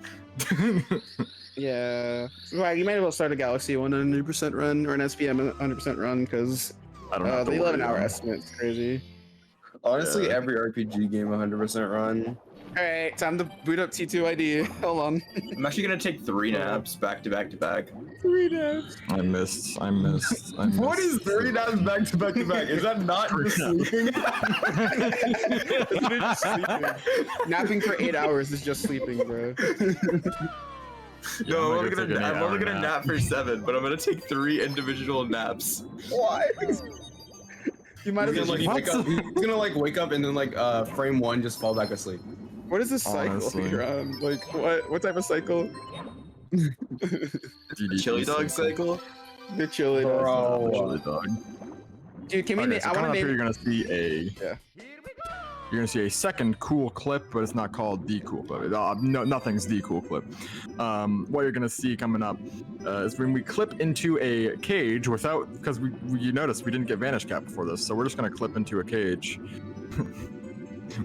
Yeah. Swag, you might as well start a Galaxy 100% run or an SPM 100% run because I don't have to the worry 11-hour about it. estimate is crazy. Honestly, Yeah. every RPG game 100% run. Alright, time to boot up T2ID. Hold on. I'm actually gonna take 3 naps back to back to back. 3 naps. I missed. What is 3 naps back to back to back? Is that not just sleeping? Napping for 8 hours is just sleeping, bro. No, I'm I'm gonna take an only 8-hour gonna nap for 7, but I'm gonna take 3 individual naps. Why? You might as Because, well like, like, wake up- He's gonna like wake up and then like frame 1 just fall back asleep. what is this cycle Honestly. you're on? Like what type of cycle? Chili dog cycle? The chili dog. Bro. Chili dog. Dude, can we Okay, name? so I want coming to up here, name. you're gonna see a. Yeah. You're gonna see a second cool clip, but it's not called the cool clip. No, nothing's the cool clip. What you're gonna see coming up is when we clip into a cage without, because you notice we didn't get vanish cap before this, so we're just gonna clip into a cage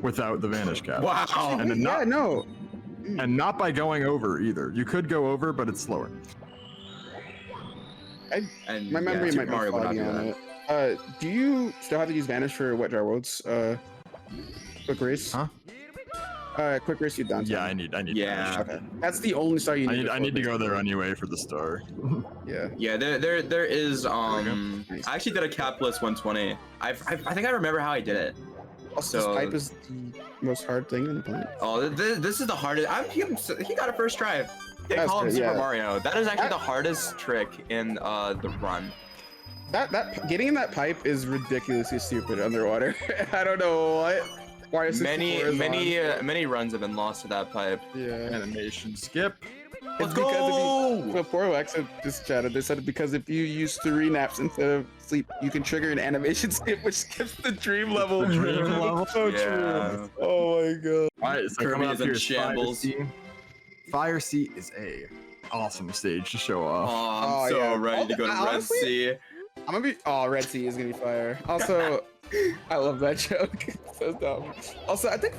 without the vanish cap. Wow. And then Yeah, not, no. and not by going over either. You could go over, but it's slower. And My memory Super might be Mario would not foggy do on that. it. Do you still have to use Vanish for Wet Dry Worlds? Quick race. Huh? Quick race. You down? Yeah, I need. Yeah. vanish cap. Okay. That's the only star you need. I need to go there anyway for the star. Yeah. Yeah, there is I actually did a capless 120. I think I remember how I did it. Also, So- this pipe is the most hard thing in the planet. Oh, this is the hardest. He got it first try. They That's call him good, Super yeah. Mario. That is actually the hardest trick in the run. That getting in that pipe is ridiculously stupid underwater. I don't know Wario 64 is on. Many runs have been lost to that pipe. Yeah. Animation skip. Let's Because go! so 4X just chatted. They said because if you use 3 naps instead of sleep, you can trigger an animation skip, which skips the dream level. Dream level. So Yeah. true. Oh my god. All right, so Kirby coming up is in here is shambles. Fire Sea is a awesome stage to show off. Oh, I'm so ready to go to Red Honestly, Sea. I'm gonna be. Oh, Red Sea is gonna be fire. Also, I love that joke. So dumb. Also, I think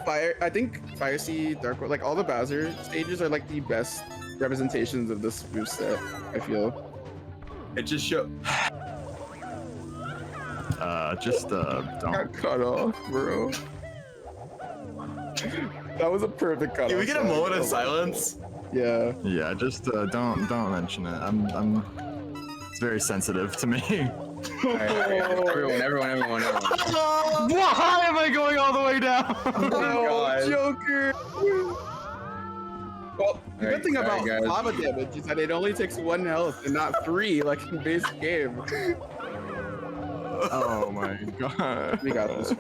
Fire Sea, Dark World, like all the Bowser stages are like the best representations of this moveset. I feel. It just show. Don't. Got cut off, bro. That was a perfect cut off. Can we get a moment of silence? Yeah. Yeah, just don't mention it. I'm. It's very sensitive to me. Everyone. Why am I going all the way down? Oh, Joker. Well, the good thing about guys. lava damage is that it only takes 1 health and not 3, like in base game. Oh my god. We got this.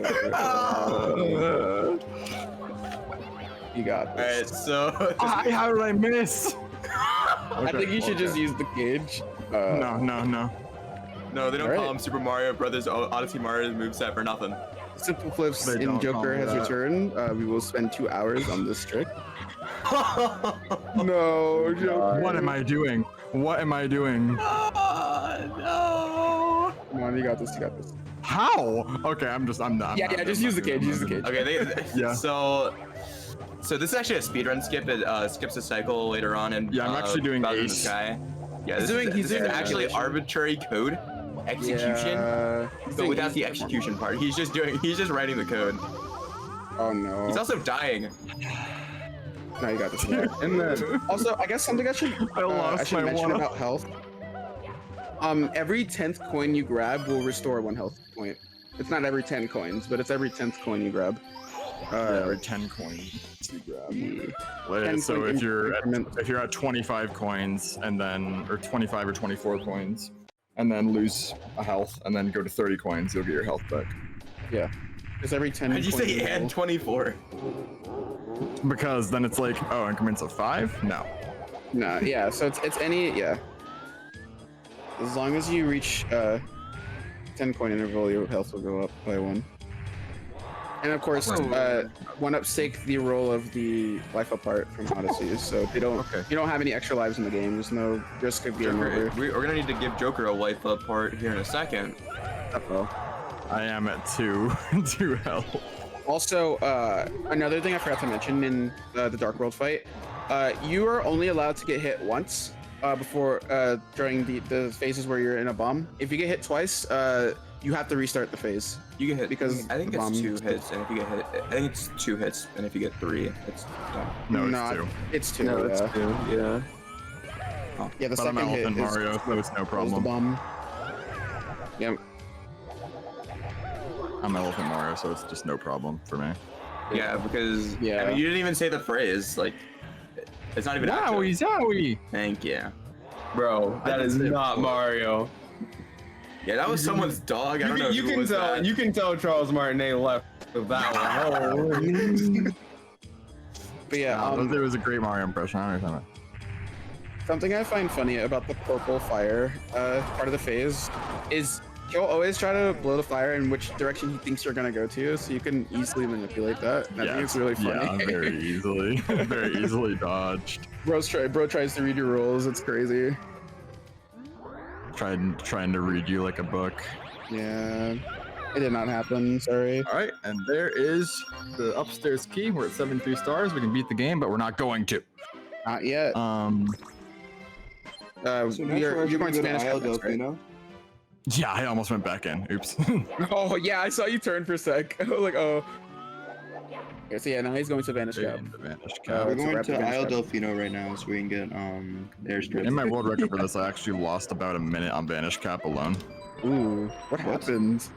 You got this. Alright, so. How did I miss? I think you should just use the cage. No. No, they don't call him Super Mario Brothers Odyssey Mario's moveset for nothing. Simple Flips They in don't Joker call me has that. returned. We will spend 2 hours on this trick. No, Joker. What am I doing? What am I doing? No. Come on, you got this. How? Okay, I'm not. Yeah, just use the cage. Use the cage. Okay, Yeah. So this is actually a speedrun skip. It skips a cycle later on, and Yeah, I'm actually doing Bowser in the Ace. Sky. Yeah, He's this doing is actually arbitrary code execution, but without the execution part. He's just writing the code. Oh no. He's also dying. No, you got this. And then also, I guess something I should mention about health. Every 10th coin you grab will restore 1 health point. It's not every 10 coins, but it's every 10th coin you grab. Every 10 coins you grab. Yeah. So if you're at 25 coins and then, or 25 or 24 coins, and then lose a health, and then go to 30 coins, you'll get your health back. Yeah. Because every 10. Did you say and 24? Because then it's like, oh, increments of 5? No. No, yeah. So it's any As long as you reach 10 coin interval, your health will go up by 1. And of course, 1-ups take the role of the life apart from Odyssey, so you don't have any extra lives in the game. There's no risk of being over. We're gonna need to give Joker a life apart here in a second. Uh-oh. I am at 2 health. Also, another thing I forgot to mention in the Dark World fight, you are only allowed to get hit once before during the phases where you're in a bomb. If you get hit twice, you have to restart the phase. You get hit because I think it's 2 hits, and if you get hit, I think it's 2 hits, and if you get 3, it's done. No, it's 2. No, it's 2. Yeah. Oh. Yeah, the But I'm second hit Elephant is Mario, so it's no the problem. bomb. Yep. I'm Elephant Mario, so it's just no problem for me. Yeah, because I mean, you didn't even say the phrase. Like, it's not even. Zowie, Zowie. Thank you, bro. That is not Mario. Yeah, that was someone's dog. I don't know. You who can was tell. that. You can tell Charles Martinet left with that one. But yeah, there was a great Mario impression. I don't know. something I find funny about the purple fire part of the phase is he'll always try to blow the fire in which direction he thinks you're gonna go to, so you can easily manipulate that. And I think it's really funny. Yeah, very easily. Very easily dodged. Bro tries to read your rules. It's crazy. Trying to read you like a book. Yeah, it did not happen. Sorry. All right, and there is the upstairs key. We're at 73 stars. We can beat the game, but we're not going to. Not yet. You're going to Spanish Cup, right? Yeah, I almost went back in. Oops. Oh yeah, I saw you turn for a sec. I was like, oh. Okay, so yeah, now he's going to Vanish Cap. We're going to Isle Delfino right now, so we can get airstrip. In my world record for this, I actually lost about a minute on Vanish Cap alone. Ooh, what happened?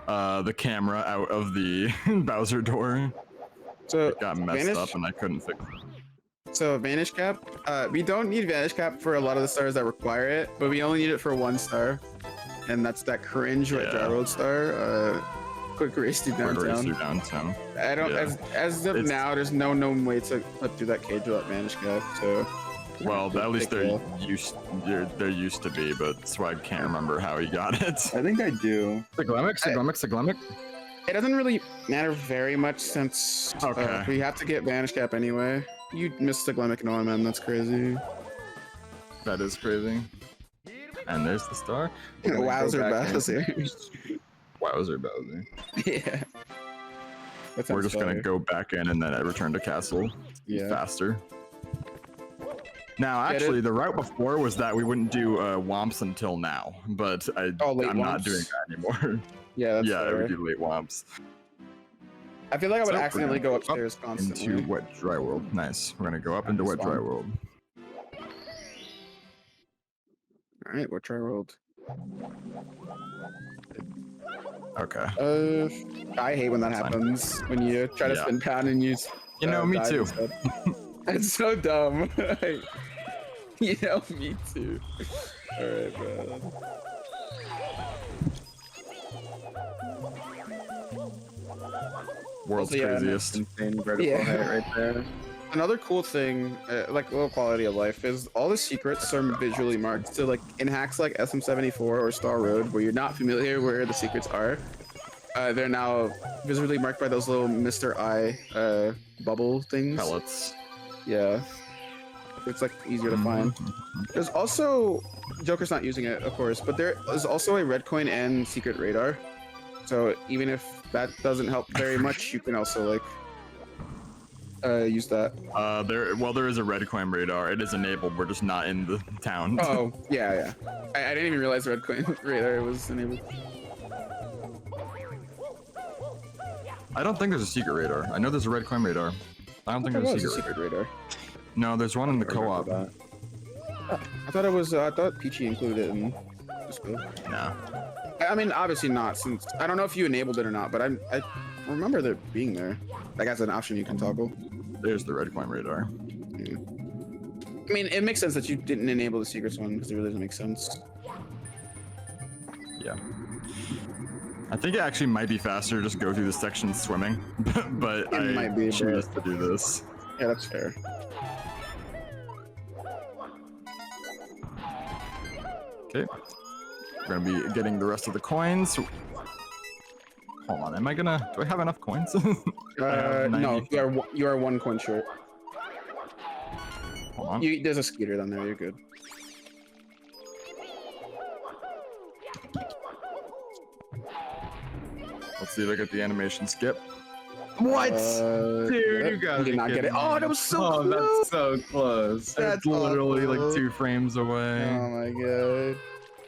The camera out of the Bowser door. So it got messed up and I couldn't fix it. So Vanish Cap, we don't need Vanish Cap for a lot of the stars that require it, but we only need it for 1 star, and that's that cringe Red Gyroid star. quick race through Quick race downtown. through downtown. I don't. Yeah. As of It's- now, there's no known way to clip through that cage without Vanish Cap. So. Well, at least Big there used to be, but Swag can't remember how he got it. I think I do. Siglemic. It doesn't really matter very much since Okay. we have to get Vanish Cap anyway. You missed the Glemic and OMM, that's crazy. That is crazy. And there's the star. Wowzer Bowser. Wowzer Bowser. Yeah. We're just gonna go back in and then return to castle. Yeah. Faster. Now, Get actually, it? the route before was that we wouldn't do Womps until now, but late I'm not Womps? doing that anymore. Yeah, that's yeah, fair. we do late Womps. I feel like I would So we're accidentally gonna go upstairs constantly. Into Wet Dry World. Nice. We're gonna go up into Wet Dry fun. World. Alright, Wet Dry World. Okay. I hate when that That's fine. happens. When you try to Yeah. spin pound and use. You know, me dive too. instead. It's so dumb. You know, me too. Alright, bro. World's Also, yeah, craziest. Insane vertical Yeah. height right there. Another cool thing, like low quality of life, is all the secrets are visually marked. So, like in hacks like SM74 or Star Road, where you're not familiar where the secrets are, they're now visually marked by those little Mr. I bubble things. Pellets. Yeah, it's like easier to find. There's also Joker's not using it, of course, but there is also a red coin and secret radar. So even if that doesn't help very much, you can also like use that. There is a red coin radar. It is enabled. We're just not in the town. Oh, yeah. I didn't even realize the red coin radar was enabled. I don't think there's a secret radar. I know there's a red coin radar. I don't think There there's was a secret radar. No, there's one in the co-op. I thought it was. I thought Peachy included it in Disco. No. I mean, obviously not, since I don't know if you enabled it or not, but I remember there being there. Like as an option you can toggle. There's the red coin radar. Yeah. I mean, it makes sense that you didn't enable the secrets one because it really doesn't make sense. Yeah. I think it actually might be faster to just go through the section swimming, but It might be, choose but- to do this. Yeah, that's fair. Okay. We're gonna be getting the rest of the coins. Hold on, am I gonna? Do I have enough coins? I have No, 90. you are one coin short. Hold on. There's a skeeter down there. You're good. Let's see if I get the animation skip. What? Dude, you guys did not get it. Oh, that was so Oh, close. that's so close. That's literally like awful. 2 frames away. Oh my god.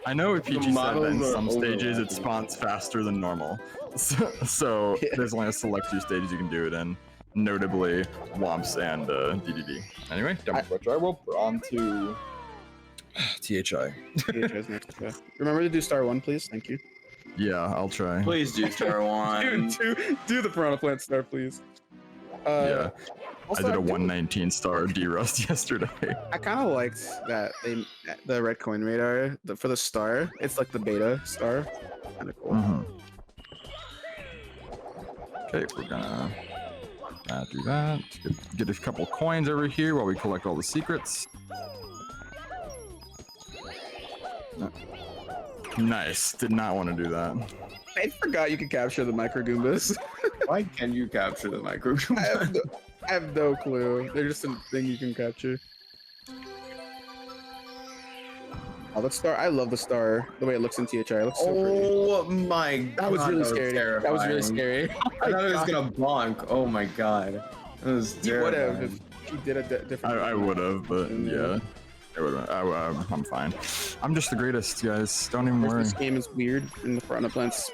I know if Peachy said that in models are some stages it overlapping. spawns faster than normal. So there's only a select few stages you can do it in, notably Womps and DDD. Anyway, done with Wet Dry World. We're on to THI. THI's next. Yeah. Remember to do star 1, please. Thank you. Yeah, I'll try. Please do star one. do the Piranha Plant star, please. Yeah. Also, I did a do- 119 star D-Rust yesterday. I kind of liked that the red coin radar for the star. It's like the beta star. Kind of cool. Okay, we're gonna do that. Get a couple coins over here while we collect all the secrets. Nice. Did not want to do that. I forgot you could capture the micro Goombas. Why can you capture the micro Goombas? I have no clue. They're just a thing you can capture. Oh, the star! I love the star. The way it looks in THI, it looks so pretty. Oh my god. That was really scary. That was really terrifying. scary. I thought it was gonna bonk. Oh my god. That was You would have terrifying. if you did a different. I would have, but yeah. I would have. I'm fine. I'm just the greatest, guys. Don't even worry. This game is weird, and the Piranha Plants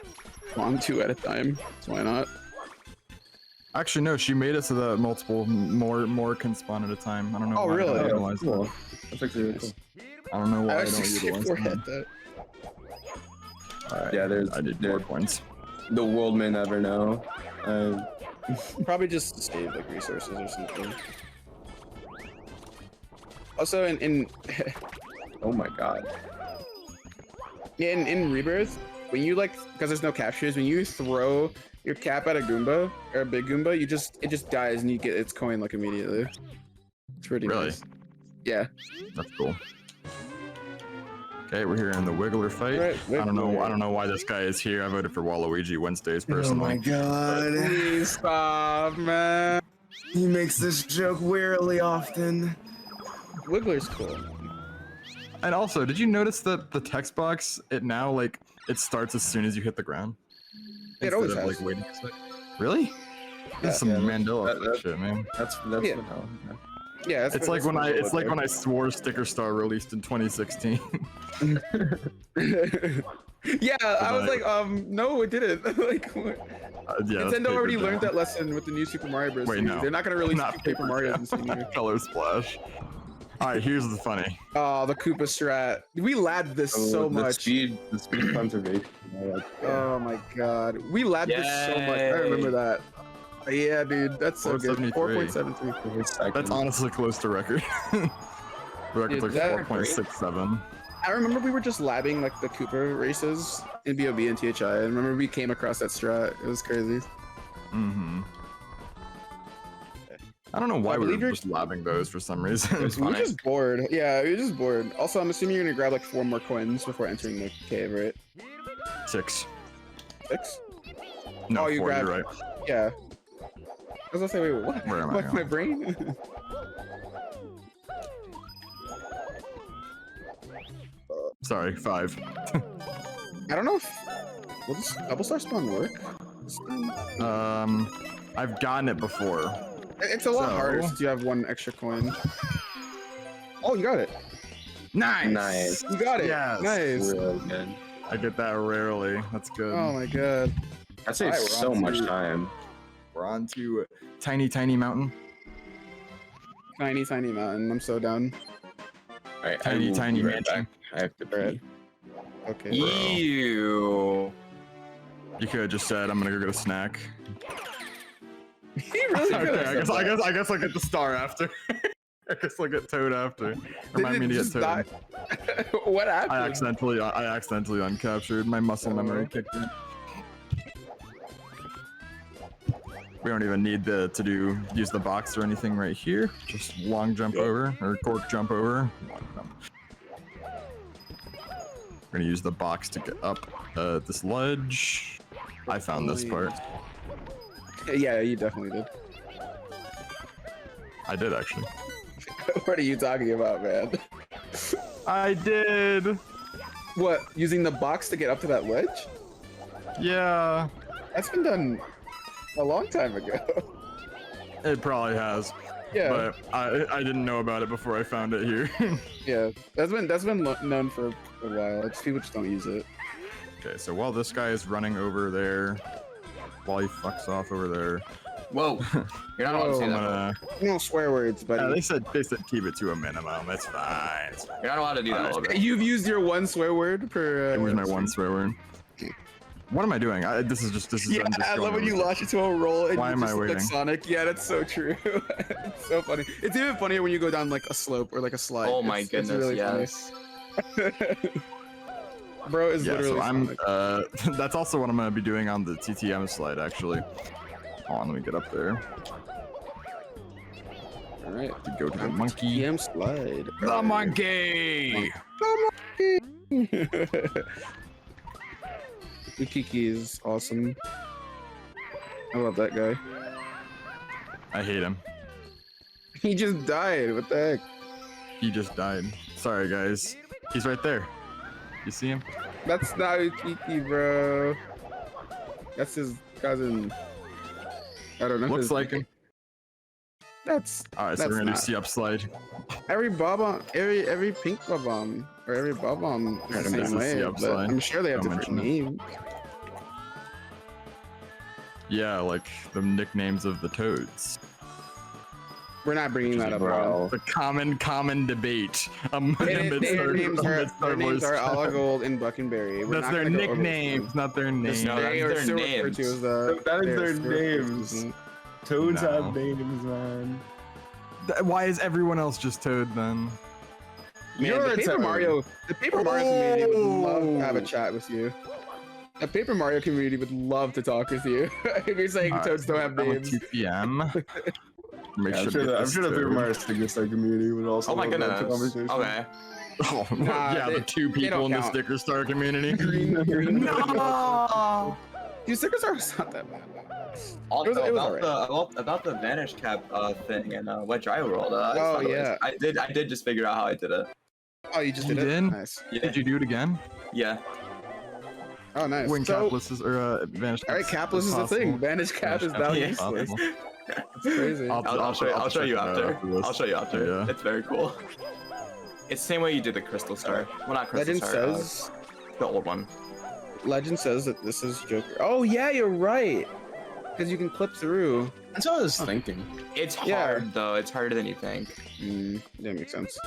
spawn 2 at a time. So why not? Actually, no. She made it so that more can spawn at a time. I don't know. Oh, why I don't really? utilize Cool. that. That's actually really cool. I don't know why I, was don't 64 utilize hit that. that. Alright, Yeah, I did more points. The world may never know. Probably just to save like resources or something. Also, in oh my god. yeah, in Rebirth, when you like, because there's no captures, when you throw your cap at a Goomba or a big Goomba, it just dies and you get its coin like immediately. It's pretty nice. Yeah. That's cool. Okay, we're here in the Wiggler fight. Right, I don't know why this guy is here. I voted for Waluigi Wednesdays Oh personally. my god. Please stop, man. He makes this joke wearily often. Wiggler's cool. And also, did you notice that the text box, it now like it starts as soon as you hit the ground? It always Instead of, has. like waiting a sec. Really? That's some Mandela effect shit, man. That's Yeah. vanilla. Yeah, It's like when I swore Sticker Star released in 2016. Yeah, I was like, no, it didn't. Like, yeah, Nintendo that's already paper learned down. that lesson with the new Super Mario Bros. Wait, series. no. They're not gonna release Not Paper Mario in the same year. Color Splash. All right, here's the funny. Oh, the Koopa strat. We lagged this so much. The speed conservation. Oh my god. We lagged this so much. I remember that. Yeah, dude, that's so good. 4.73. That's honestly close to record. The record's Dude, like that- 4.67. I remember we were just labbing like the Koopa races in BOB and THI. I remember we came across that strat. It was crazy. Mm-hmm. I don't know why we were just labbing those for some reason. We were just bored. Yeah, we were just bored. Also, I'm assuming you're gonna grab like 4 more coins before entering the cave, right? 6. 6? No, Oh, you 4, grabbed. you're right. Yeah. I was gonna say, wait, what? Where am I Like going? my brain? Sorry, 5. I don't know if will this double star spawn work? I've gotten it before. It's a lot So- harder since you have 1 extra coin. Oh, you got it. Nice. You got it. Yes. Nice. Really good. I get that rarely. That's good. Oh my god. That saves Alright, we're so on much to- time. We're on to Tiny Mountain. Tiny mountain. I'm so down. Alright, Tiny right mansion. back. I have to pee. Okay. Ew. You could have just said, "I'm gonna go get a snack." He really could Okay, have. I guess I get the star after. I guess I get Toad after. Remind me to get Toad. What happened? I accidentally uncaptured. My muscle memory kicked in. We don't even need use the box or anything right here. Just long jump over or cork jump over. Long jump. We're gonna use the box to get up this ledge. I found this part. Yeah, you definitely did. I did actually. What are you talking about, man? I did. What? Using the box to get up to that ledge? Yeah. That's been done a long time ago. It probably has. Yeah. But I didn't know about it before I found it here. Yeah, that's been known for a while. It's people just don't use it. Okay, so while this guy is running over there, while he fucks off over there. Whoa. You're not allowed to say I'm that. gonna. No swear words, buddy. Yeah, they said keep it to a minimum. It's fine. It's fine. You're not allowed to do that. Logan. You've used your 1 swear word per. It was my 1 swear word. What am I doing? This is. Yeah, I'm just I love going when you over launch into a roll and Why you am just I look like waiting? Sonic. Yeah, that's so true. It's so funny. It's even funnier when you go down like a slope or like a slide. Oh my It's goodness, really funny. yes. Bro is Yeah, literally so I'm. Sonic. That's also what I'm gonna be doing on the TTM slide, actually. Hold on, let me get up there. All right, To go to the monkey. TM slide. The monkey. Ukiki is awesome. I love that guy. I hate him. He just died. What the heck? He just died. Sorry, guys. He's right there. You see him? That's not Ukiki, bro. That's his cousin. I don't know. Looks his- like him. That's All right, so that's we're gonna not- do see up slide. every bob-omb, every pink bob-omb or every bob-omb is the Alright, same this is way, the but upside. I'm sure they have Don't different mention names. Yeah, like the nicknames of the toads. We're not bringing that up, bro. The common debate. Their names are Oligold and Buckenberry. We're That's not their gonna go over nicknames, this. not their names. No, They are that's still their referred to names. as the. That is they are their still referred to names. as the- Toads No. have names, man. Why is everyone else just Toad then? Man, You're the a Paper Toad. Mario, the Paper Mario community would love to have a chat with you. The Paper Mario community would love to talk with you. If you're saying toads don't have names. 2 p.m. Make Yeah, sure I'm sure the Paper Mario Sticker Star community would also. Oh my love that goodness. conversation. Okay. Oh, Nah, yeah, the 2 they people don't in the count. Sticker Star community. No! Dude, Sticker Star was not that bad. Also, It was about the Vanish Cap thing and Wet Dry World. Oh, yeah. I did just figure out how I did it. Oh, you just You did it? did? Nice. Yeah. Did you do it again? Yeah. Oh, nice. Wing So, capless is or Vanish. all right, capless is a thing. Vanish cap is now useless. It's crazy. I'll show you after. this. I'll show you after. Yeah. It's very cool. It's the same way you did the Crystal Star. Well, not Crystal Legend Star. says. The old one. Legend says that this is Joker. Oh yeah, you're right. Because you can clip through. That's what I was thinking. It's hard though. It's harder than you think. That makes sense.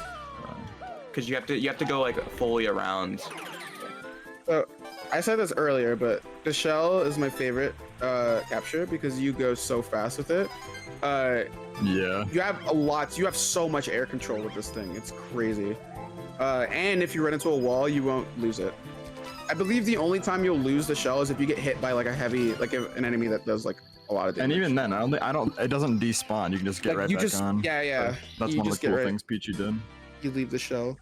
Because you have to go like fully around. So I said this earlier, but the shell is my favorite capture because you go so fast with it. Yeah. You have so much air control with this thing. It's crazy. And if you run into a wall, you won't lose it. I believe the only time you'll lose the shell is if you get hit by like a heavy, like an enemy that does like a lot of damage. And even then, I don't. It doesn't despawn. You can just get Like, right you back just- on. yeah. That's You one of just the get cool right- things Peachy did. You leave the shell.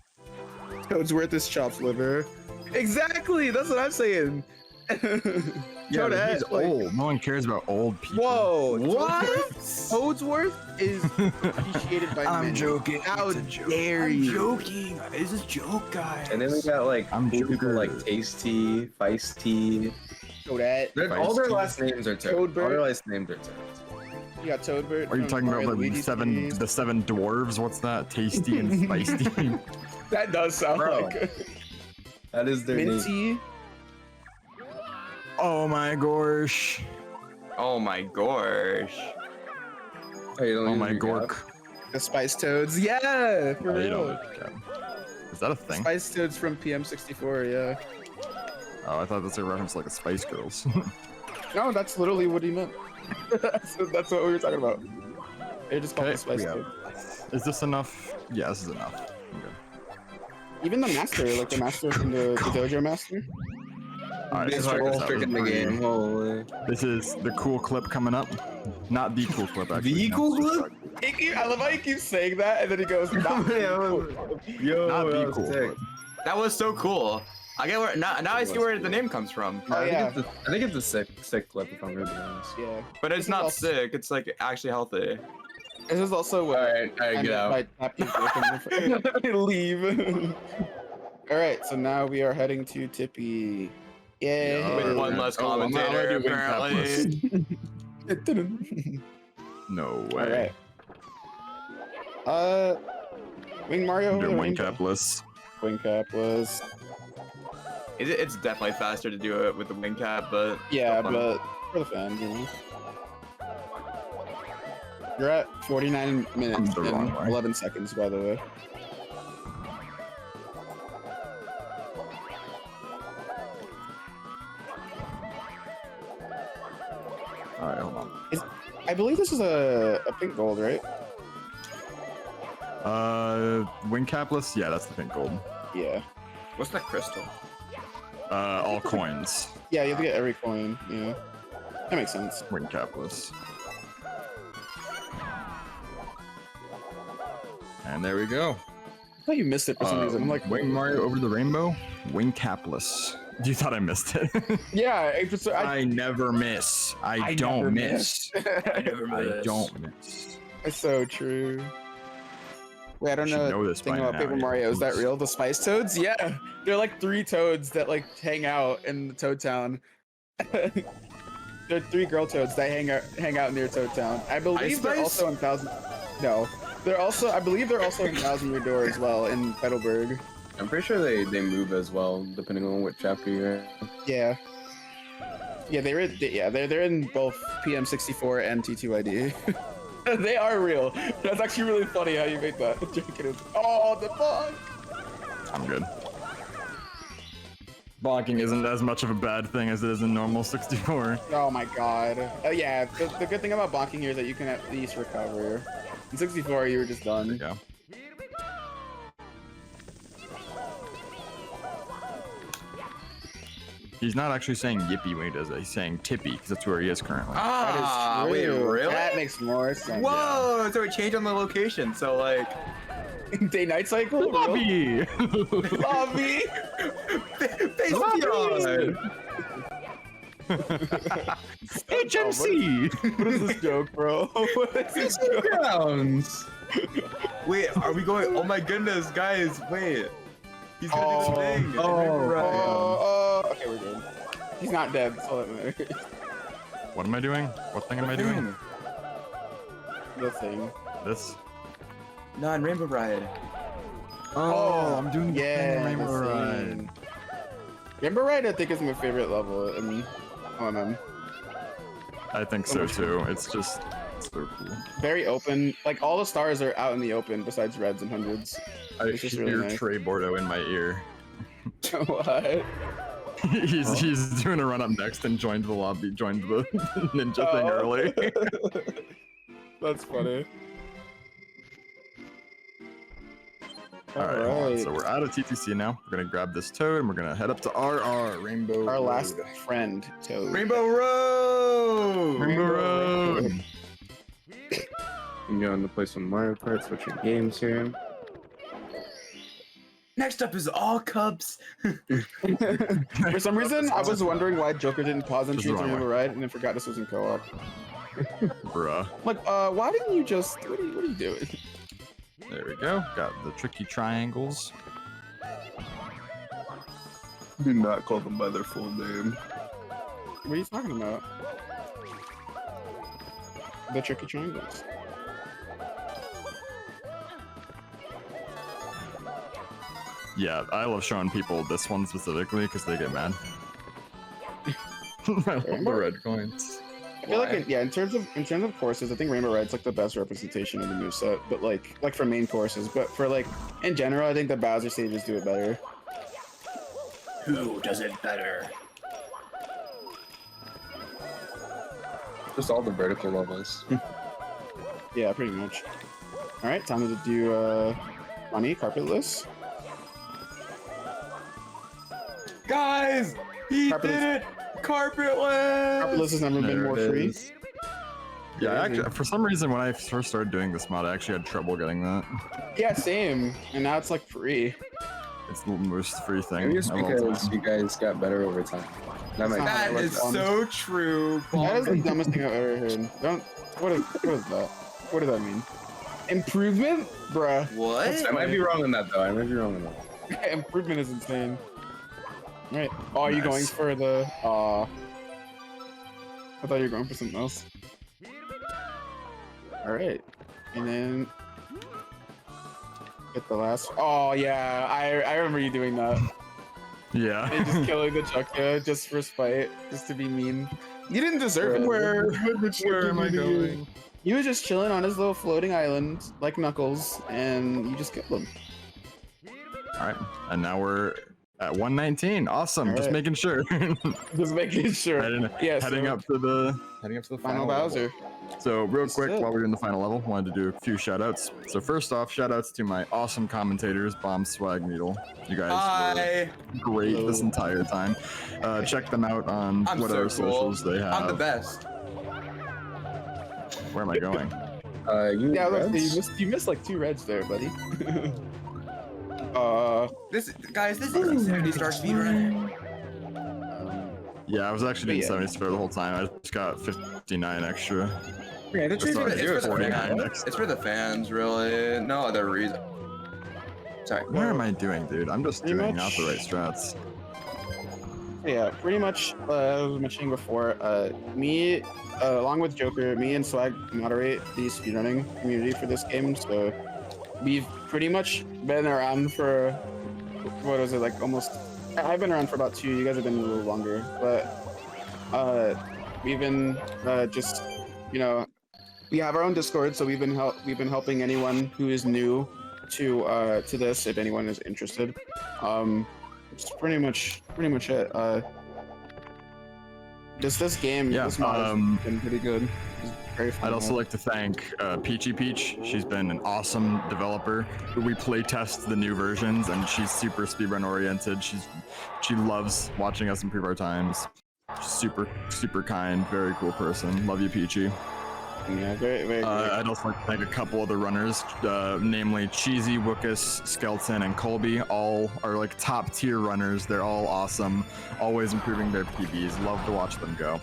Toadsworth is chopped liver. Exactly. That's what I'm saying. Yeah, but Toadette, he's like- old. No one cares about old people. Whoa! What? Toadsworth is appreciated by I'm many. joking. How dare I'm you? joking. It's a joke, guys. And then we got like I'm cool people Joker. like Tasty, Feisty. Toadette. All their last names are Toad. All Toadbird. their last names are Toad. You got Toadbird. Are you from talking about Mario like Luigi the seven dwarves? What's that? Tasty and spicy. That does sound Bro. like it. That is their name. Minty. Oh my gosh. Oh my gosh. Oh, you don't Oh use my your gork. cap? The Spice Toads. Yeah, for Oh, you real. don't. Okay. Is that a thing? Spice Toads from PM64. Yeah. Oh, I thought that's a reference to, like a Spice Girls. No, that's literally what he meant. that's what we were talking about. They just called Okay, it Spice we got- Toad. Is this enough? Yeah, this is enough. Okay. Even the master, like the master from the dojo master. Alright, Biggest so check roll this out. trick in the game. Holy. This is the cool clip coming up. Not the cool clip, actually. The No, cool it's just clip? I love how he keeps saying that, and then he goes, "Not the cool." Yo, Not that the was cool sick. clip. That was so cool. I get where now I see where the name comes from. Oh, yeah. I think it's a sick clip if I'm gonna be honest. Yeah. But This it's is not also- sick. It's like actually healthy. This is also what Alright, I get out. meant by tap you leave. All right, so now we are heading to Tippy. Yay! With one less Oh, I'm not allowed to commentator, do wing apparently. No All way. right. Wing Mario over Do the wing rainbow. capless. Wing cap was It's definitely faster to do it with the wing cap, but yeah, fun. but for the fans, you know. You're at 49 minutes the wrong and way. 11 seconds, by the way. Alright, hold on. I believe this is a pink gold, right? Wing capless? Yeah, that's the pink gold. Yeah. What's that crystal? All coins. Yeah, you have to get every coin. Yeah. That makes sense. Wing capless. And there we go. I thought you missed it for some reason. I'm like, Wing Mario over the rainbow, wing capless. You thought I missed it? yeah, I never miss. I don't never miss. I never I don't miss. It's so true. Wait, I don't You should know this thing by about now, Paper yeah. Mario. Is that real? The Spice Toads? Yeah, they're like 3 toads that like hang out in the Toad Town. They're 3 girl toads that hang out near Toad Town. I believe they're Spice? also in Thousand. No, they're also. I believe they're also in Thousand Year Door as well in Petalburg. I'm pretty sure they move as well, depending on what chapter you're in. Yeah. Yeah, they're in both PM64 and T2ID. They are real. That's actually really funny how you make that. Oh, the bonk! I'm good. Bonking isn't as much of a bad thing as it is in normal 64. Oh my god. Yeah, the good thing about bonking here is that you can at least recover. In 64, you were just done. There you go. He's not actually saying yippee when he does that. He's saying tippy because that's where he is currently. Ah, That is wait, true. really? That makes more sense. Whoa! So it changed on the location. So like, day-night cycle. Lobby. Lobby. Face HMC. What is this joke, bro? What is this joke? Grounds. Wait, are we going? Oh my goodness, guys! Wait, he's gonna do the thing. Okay, we're good. He's not dead. That's all that matters. What am I doing? What thing am I doing? The thing. This. Non Rainbow Ride. Oh, I'm doing the yeah, thing, Rainbow the Ride. thing. Rainbow Ride, I think, is my favorite level in OMM. I think so too. It's just so cool. Very open. Like all the stars are out in the open, besides reds and hundreds. I It's just hear really nice. Trey Bordeaux in my ear. What? he's doing a run up next and joined the lobby, joined the ninja thing early. That's funny. Alright, so we're out of TTC now. We're gonna grab this toad and we're gonna head up to RR Rainbow Our Road. last friend, Toad. Rainbow Road. Rainbow Road. I'm going to play some Mario Kart, switching games here. Next up is all Cubs. For some reason, I was wondering why Joker didn't pause and Just choose the the wrong Rainbow Ride, and then forgot this was in co-op. Bruh. Like, why didn't you just? What are you doing? There we go. Got the tricky triangles. Do not call them by their full name. What are you talking about? The tricky triangles. Yeah, I love showing people this one specifically because they get mad. I love the red coins. I feel like, in terms of courses, I think Rainbow Red's like the best representation of the moveset. But like for main courses, but for like in general, I think the Bowser stages do it better. Who does it better? Just all the vertical levels. Yeah, pretty much. All right, time to do money carpetless. Guys, he did it! Carpetless! Carpetless has never been more free. Yeah, actually, for some reason, when I first started doing this mod, I actually had trouble getting that. Yeah, same. And now it's like free. It's the most free thing. Maybe it's of all because time. you guys got better over time. That is so true. That is the dumbest thing I've ever heard. What is that? What does that mean? Improvement? Bruh. What? I might be wrong on that though. I might be wrong on that. Improvement is insane. Right. Oh, are you going Nice. for the I thought you were going for something else. Alright. And then get the last. Oh yeah, I remember you doing that. Yeah. And just killing the Chukka just for spite, just to be mean. You didn't deserve it. Where am I going? He was just chilling on his little floating island, like Knuckles, and you just killed him. Alright, and now we're at 119. Awesome. Just Alright. making sure. Just making sure. Heading up to the Final Bowser. level. So real That's quick, it. while we're in the final level, wanted to do a few shout outs. So first off, shout outs to my awesome commentators, Bomb Swag Needle. You guys Hi. were great this entire time. Check them out on I'm whatever so cool. socials they have. I'm the best. Where am I going? Yeah, look, you missed like 2 reds there, buddy. This is a 70-star speedrun. Yeah, I was actually doing Yeah. 70 star the whole time. I just got 59 extra. Yeah, it's Sorry, for the 49 fans. next. It's for the fans, really. No other reason. Sorry. What am I doing, dude? I'm just Pretty doing much. not the right strats. Yeah, pretty much, as I was mentioning before, me, along with Joker, me and Swag moderate the speedrunning community for this game, so we've pretty much been around for, what was it, like almost, I've been around for about 2, you guys have been a little longer, but we've been just, you know, we have our own Discord, so we've been helping anyone who is new to this, if anyone is interested. It's pretty much it. This game, Yeah, this mod has been pretty good. It's very fun I'd also mod. like to thank Peachy Peach. She's been an awesome developer. We play test the new versions, and she's super speedrun oriented. She loves watching us improve our times. She's super kind, very cool person. Love you, Peachy. Yeah, very great. I'd also like to thank a couple other runners, namely Cheesy, Wookus, Skeleton, and Colby. All are like top tier runners. They're all awesome, always improving their PBs. Love to watch them go.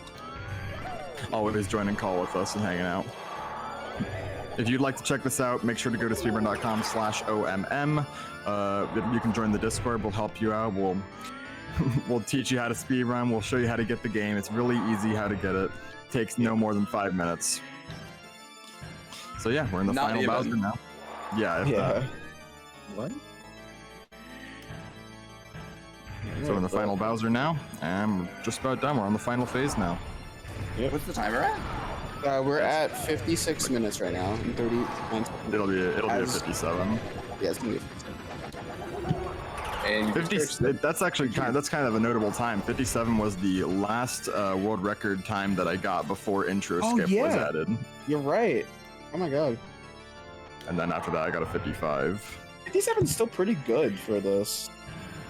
Always joining call with us and hanging out. If you'd like to check this out, make sure to go to speedrun.com/OMM. You can join the Discord. We'll help you out. We'll teach you how to speedrun. We'll show you how to get the game. It's really easy how to get it. Takes no more than 5 minutes. So yeah, we're in the Not final even. Bowser now. Yeah. If What? So we're in the final Bowser now, and we're just about done. We're on the final phase now. Yep. What's the timer at? We're at 56 minutes right now, and 30 minutes. It'll be a 57. Yeah, it's gonna be. And 50. That's actually kind of a notable time. 57 was the last world record time that I got before intro skip was added. You're right. Oh my god. And then after that, I got a 55. 57 is still pretty good for this.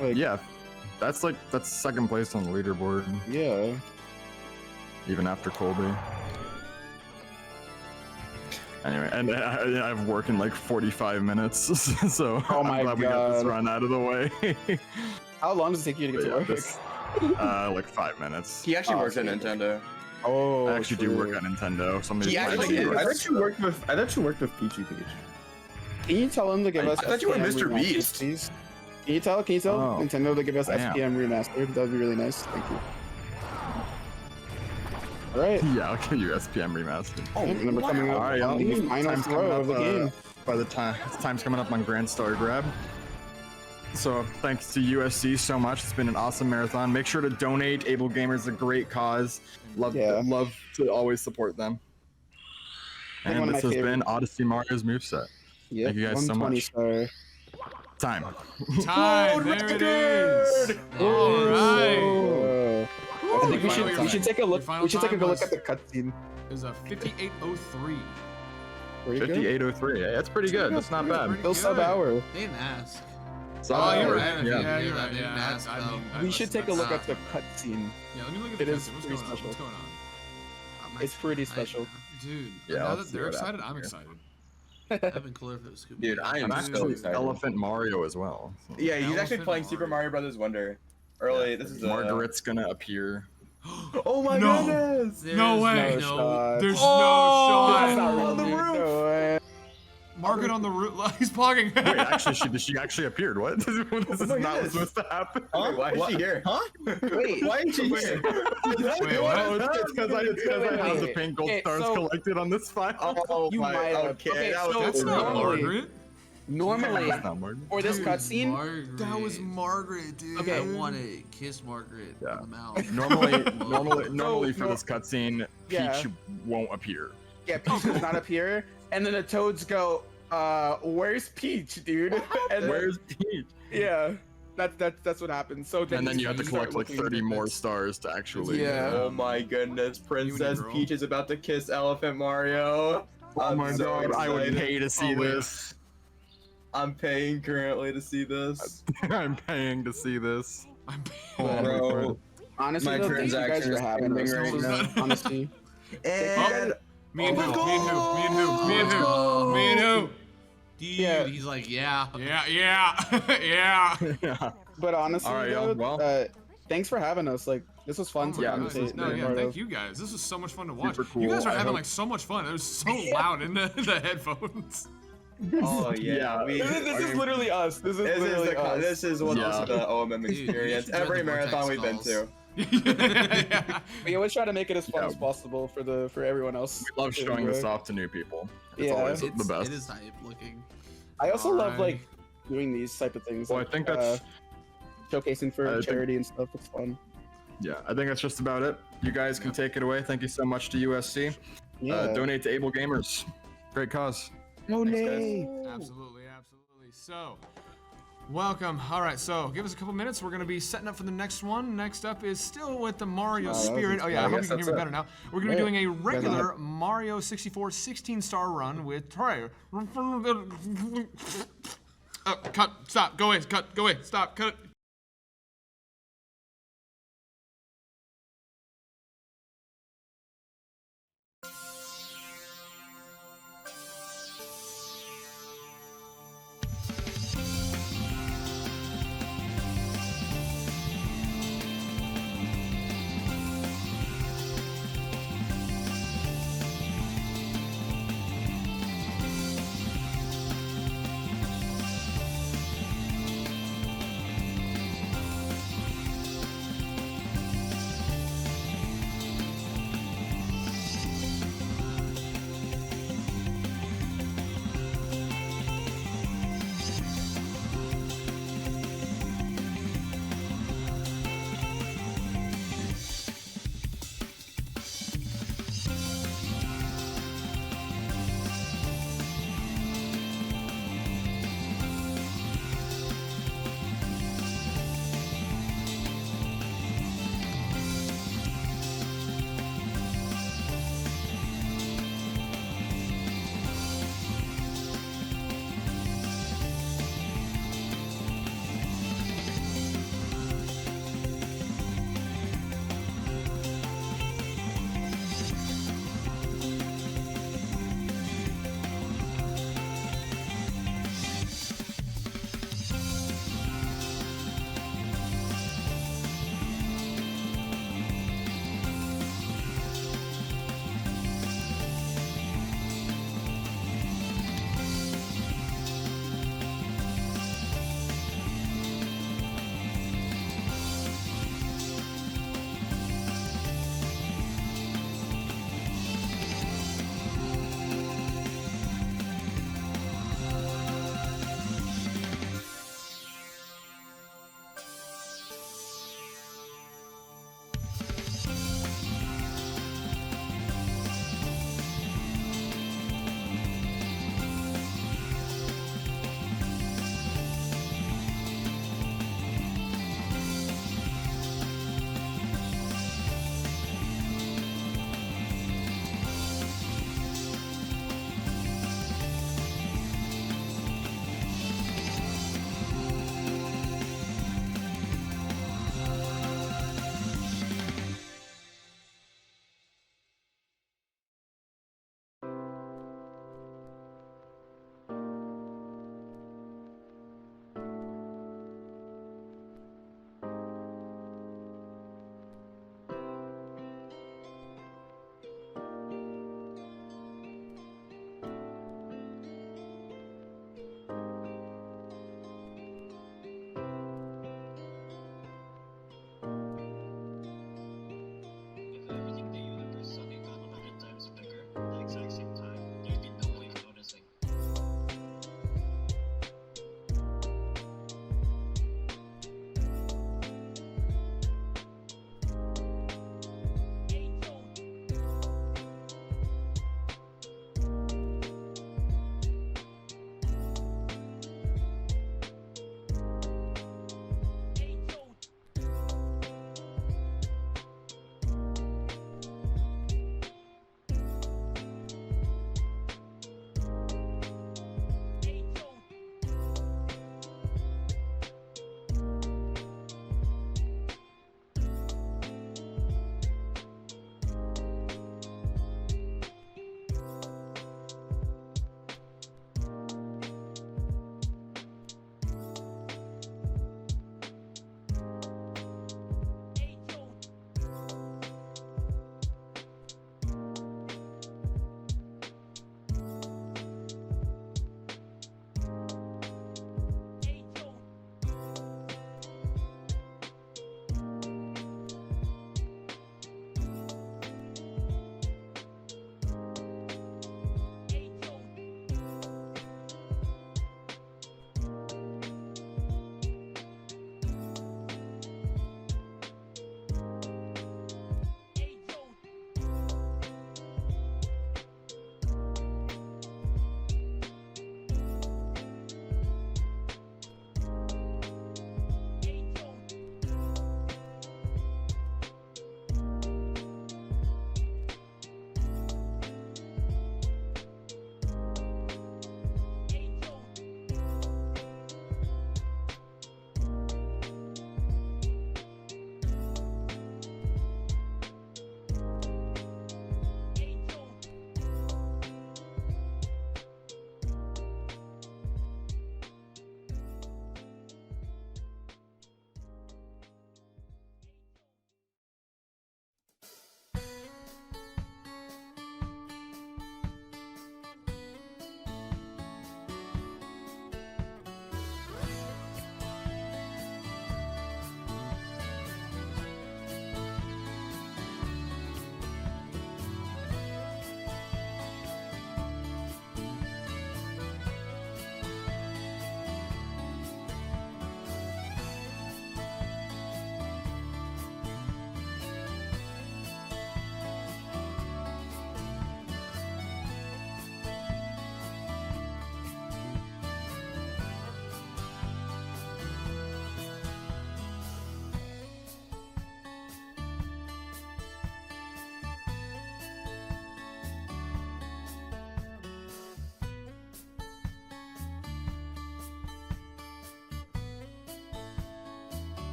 Like, Yeah, that's second place on the leaderboard. Yeah. Even after Colby. Anyway, and I have work in like 45 minutes, so Oh I'm my glad we got this God. run out of the way. How long does it take you to get to work? Like 5 minutes. He actually works at Nintendo. Oh, I actually do work at Nintendo. Somebody I thought you worked with Peachy Peach. Can you tell him to give us? I thought you were SPM Mr. remasters, Beast. please? Can you tell Oh, Nintendo to give us I am. SPM remastered? That'd be really nice. Thank you. All right. Yeah, I'll give you SPM remastered. Oh, and then we're coming up All right, on the final time's coming throw up, of the game. by the time's coming up on Grand Star Grab. So thanks to USC so much. It's been an awesome marathon. Make sure to donate. Able Gamers is a great cause. Love to always support them. One And of this my has favorite- been Odyssey Mario's moveset. Yep, Thank you guys so 120 much. star. Time. Time. There it is. All right. Whoa. I think we should take a look. Final We should take a time look was- at the cutscene. It was a 58:03. 58:03. Yeah, that's pretty good. That's not bad. Still sub hour. They didn't ask. Oh, you're hour, right. yeah. Yeah, you're right. They didn't Yeah, ask, I though. mean, We should take a look at that's- the cutscene. Yeah, let me look at It the is cutscene. What's pretty going on? special. What's going on? It's pretty special. Dude, Yeah, now let's that see they're what excited, happens I'm here. excited. That'd been cooler if it was Scooby. Dude, I am I'm so actually excited. Elephant Mario as well. So. Yeah, he's actually Elephant playing Mario. Super Mario Brothers Wonder. Early, this is Margaret's gonna appear. Oh my No. goodness! No way. No shot. There's Oh, no that's shot. not on the roof. No way. Margaret on the roof. He's pogging. Wait, actually, she actually appeared. What? This is my not goodness. supposed to happen. Wait, why is she here? Huh? Wait. Why is she here? Wait, what? Oh, it's because I have the Wait, pink gold okay, stars so- collected on this file. Oh You my, might have. okay, Okay, that was so That's not normally- Margaret. Normally, That's not Margaret. for this Dude, cutscene, Margaret. That was Margaret, dude. Okay. I want to kiss Margaret on the mouth. Normally for no. this cutscene, Yeah. Peach won't appear. yeah, Peach does not appear, and then the Toads go, "Where's Peach, dude?" And Where's Peach? yeah, that's what happens. So And then you have to start collect like looking 30 at more this. stars to actually. Yeah. Oh my goodness, Princess girl. Peach is about to kiss Elephant Mario. Oh my so god, I would excited. pay to see Oh, wait. this. I'm paying currently to see this. I'm paying to see this. I'm Oh my Bro. god. Honestly, My though, thank you guys transaction for is having pending us. right This was- now. honestly, And Me and who? Oh, Me and who? Me and who? Me and who? Oh. Me and who? Dude, Yeah. he's like, yeah. Yeah. Yeah. but honestly, All right, though, yo, well. thanks for having us. Like, this was fun to Yeah, commentate. this was No, and yeah, part thank of. you guys. This was so much fun to watch. Super You guys cool. are I having hope- like so much fun. It was so loud in the headphones. oh yeah, Yeah. This is literally us. This is literally us. this is what Yeah. also the OMM Dude, you experience. should join Every the marathon Vortex we've been calls. to. Yeah. We always try to make it as fun Yeah. as possible for everyone else. We love to showing this enjoy. off to new people. It's Yeah. always It's, the best. It is hype looking. I also love Alright. like doing these type of things. Well, I like, think that's. showcasing for I think- charity and stuff. It's fun. Yeah, I think that's just about it. You guys can take it away. Thank you so much to USC. Yeah. Donate to Able Gamers. Great cause. No Thanks, guys. nay. Absolutely, absolutely. So, Welcome. All right, so give us a couple minutes. We're going to be setting up for the next one. Next up is still with the Mario Spirit. Oh, yeah, I hope you can hear me better now. We're going to be doing a regular Mario 64 16-star run with Troy. Cut. Stop. Go away. Cut. Go away. Stop. Cut it.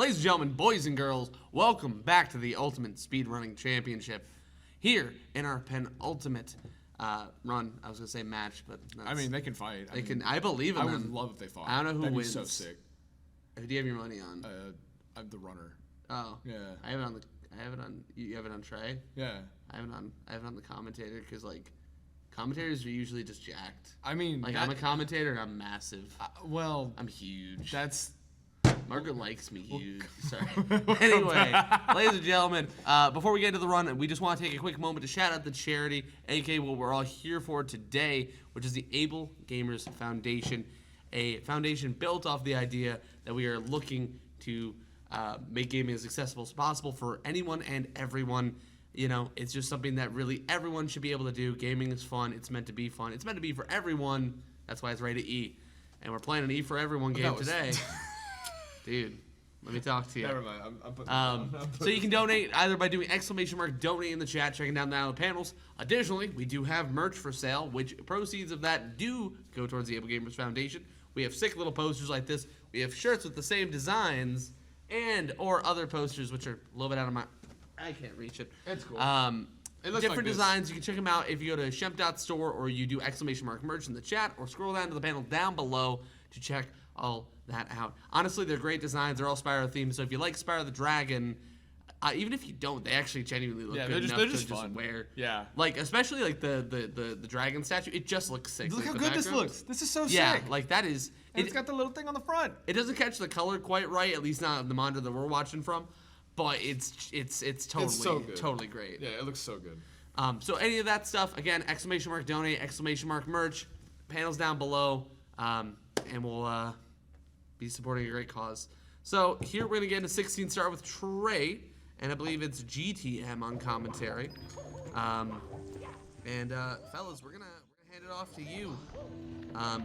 Ladies and gentlemen, boys and girls, welcome back to the Ultimate Speedrunning Championship. Here in our penultimate run, I was gonna say match, but I mean, they can fight. I believe in them. I would love if they fought. I don't know who That'd wins. Be so sick. Who do you have your money on? I'm the runner. Oh. Yeah. I have it on. You have it on Trey. Yeah. I have it on the commentator because like, commentators are usually just jacked. I mean, like I'm a commentator and I'm massive. Well, I'm huge. That's. Margaret likes me huge. Sorry. Anyway, ladies and gentlemen, before we get into the run, we just want to take a quick moment to shout out the charity, aka what we're all here for today, which is the Able Gamers Foundation, a foundation built off the idea that we are looking to make gaming as accessible as possible for anyone and everyone. You know, it's just something that really everyone should be able to do. Gaming is fun. It's meant to be fun. It's meant to be for everyone. That's why it's rated E. And we're playing an E for everyone game today. Dude, let me talk to you. Never mind. I'm putting so you can donate either by doing !donate in the chat, checking down the panels. Additionally, we do have merch for sale, which proceeds of that do go towards the Able Gamers Foundation. We have sick little posters like this. We have shirts with the same designs or other posters, which are a little bit out of my... I can't reach it. It's cool. It looks different designs. You can check them out if you go to shemp.store or you do !merch in the chat or scroll down to the panel down below to check all that out. Honestly, they're great designs. They're all Spyro themed. So if you like Spyro the Dragon, even if you don't, they actually genuinely look good enough they're to just just fun. wear. Yeah. Like especially like the dragon statue. It just looks sick. Look like how the good this background. looks. This is so Yeah, sick. like that is. And it's got the little thing on the front. It doesn't catch the color quite right, at least not the monitor that we're watching from. But it's totally so good. totally great. Yeah, it looks so good. So any of that stuff, again, !donate, !merch, panels down below, and we'll be supporting a great cause. So here we're gonna get into 16-star with Trey, and I believe it's GTM on commentary. Fellas, we're gonna hand it off to you.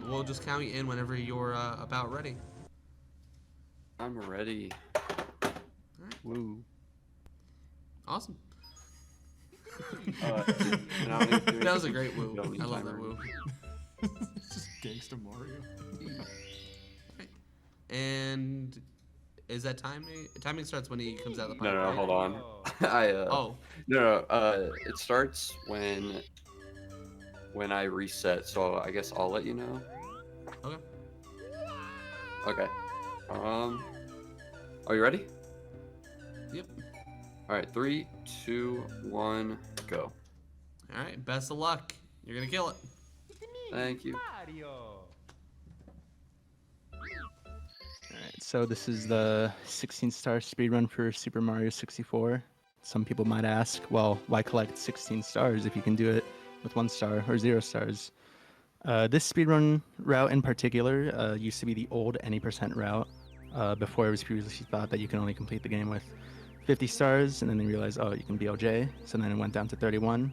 We'll just count you in whenever you're about ready. I'm ready. Woo. Awesome. That was a great woo. I love that woo. It's just gangsta Mario. And is that timing? Timing starts when he comes out of the pipe. No, right? hold on. It starts when I reset. So I guess I'll let you know. Okay. Okay. Are you ready? Yep. All right. 3, 2, 1, go. All right. Best of luck. You're gonna kill it. Thank you. Alright, so this is the 16-star speedrun for Super Mario 64. Some people might ask, well, why collect 16 stars if you can do it with 1 star or 0 stars? This speedrun route in particular used to be the old any % route before it was previously thought that you can only complete the game with 50 stars, and then they realized, oh, you can BLJ, so then it went down to 31.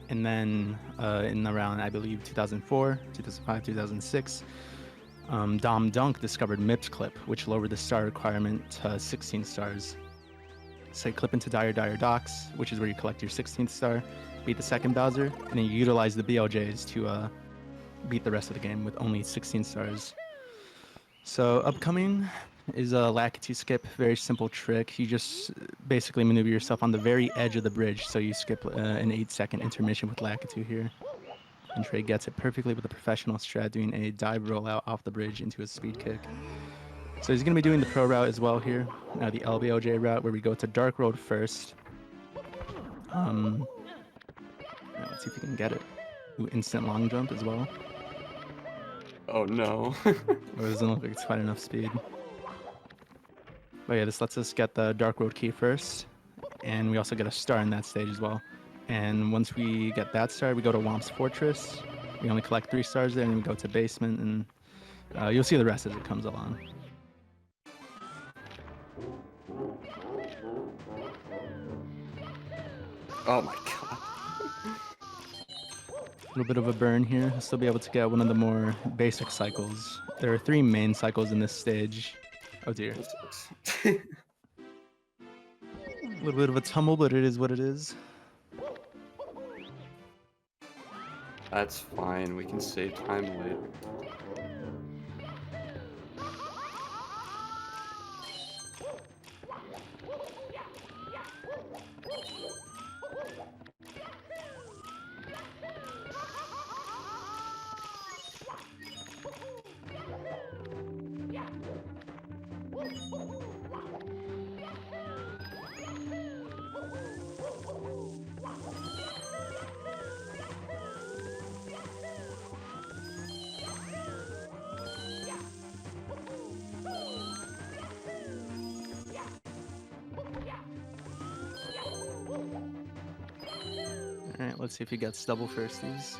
And then in around, I believe, 2004, 2005, 2006, Dom Dunk discovered MIPS Clip, which lowered the star requirement to 16 stars. So you clip into Dire Docks, which is where you collect your 16th star, beat the second Bowser, and then you utilize the BLJs to beat the rest of the game with only 16 stars. So upcoming is a Lakitu skip, very simple trick. You just basically maneuver yourself on the very edge of the bridge, so you skip an 8-second intermission with Lakitu here. And Trey gets it perfectly with a professional strat, doing a dive rollout off the bridge into a speed kick. So he's going to be doing the pro route as well here, the LBOJ route, where we go to Dark Road first. Let's see if we can get it. Ooh, instant long jump as well. Oh no. It doesn't look like it's quite enough speed. But yeah, this lets us get the Dark Road key first, and we also get a star in that stage as well. And once we get that star, we go to Womp's Fortress. We only collect 3 stars there, and then we go to Basement, and you'll see the rest as it comes along. Oh my god. A little bit of a burn here. We'll still be able to get one of the more basic cycles. There are 3 main cycles in this stage. Oh dear. A little bit of a tumble, but it is what it is. That's fine. We can save time later. Let's see if he gets double firsties.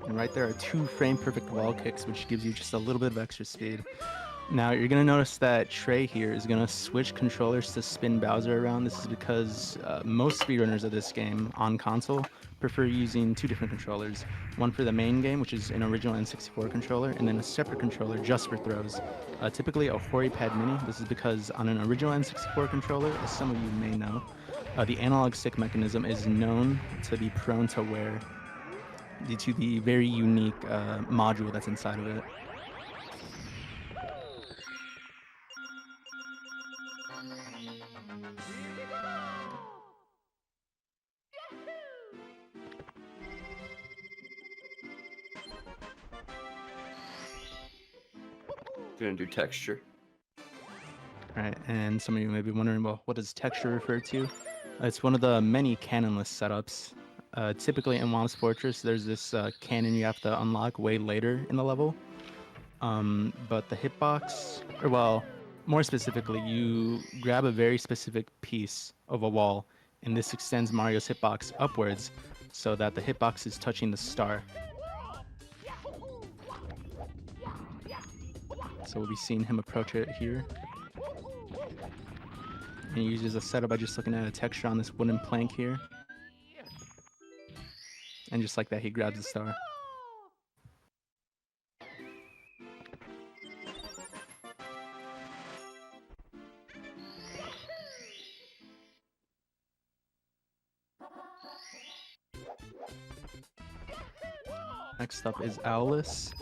And right there are 2 frame perfect wall kicks, which gives you just a little bit of extra speed. Now you're gonna notice that Trey here is gonna switch controllers to spin Bowser around. This is because most speedrunners of this game on console prefer using 2 different controllers. One for the main game, which is an original N64 controller, and then a separate controller just for throws. Typically a HoriPad Mini. This is because on an original N64 controller, as some of you may know, the analog stick mechanism is known to be prone to wear due to the very unique module that's inside of it. Gonna do texture. Right, and some of you may be wondering, well, what does texture refer to? It's one of the many cannonless setups. Typically in Wom's Fortress, there's this cannon you have to unlock way later in the level. But the hitbox, or well, more specifically, you grab a very specific piece of a wall, and this extends Mario's hitbox upwards so that the hitbox is touching the star. So we'll be seeing him approach it here. And he uses a setup by just looking at a texture on this wooden plank here. And just like that, he grabs the star. Next up is Owless.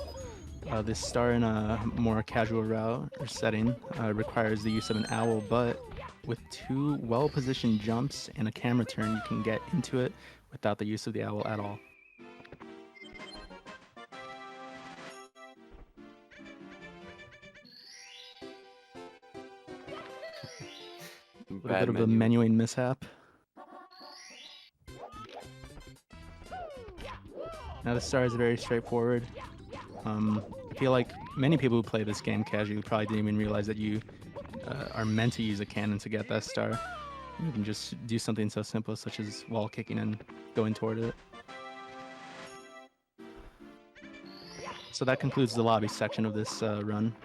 This star in a more casual route or setting requires the use of an owl, but with 2 well-positioned jumps and a camera turn, you can get into it without the use of the owl at all. A little bit of a menuing mishap. Now the star is very straightforward. I feel like many people who play this game casually probably didn't even realize that you are meant to use a cannon to get that star. You can just do something so simple such as wall kicking and going toward it. So that concludes the lobby section of this run.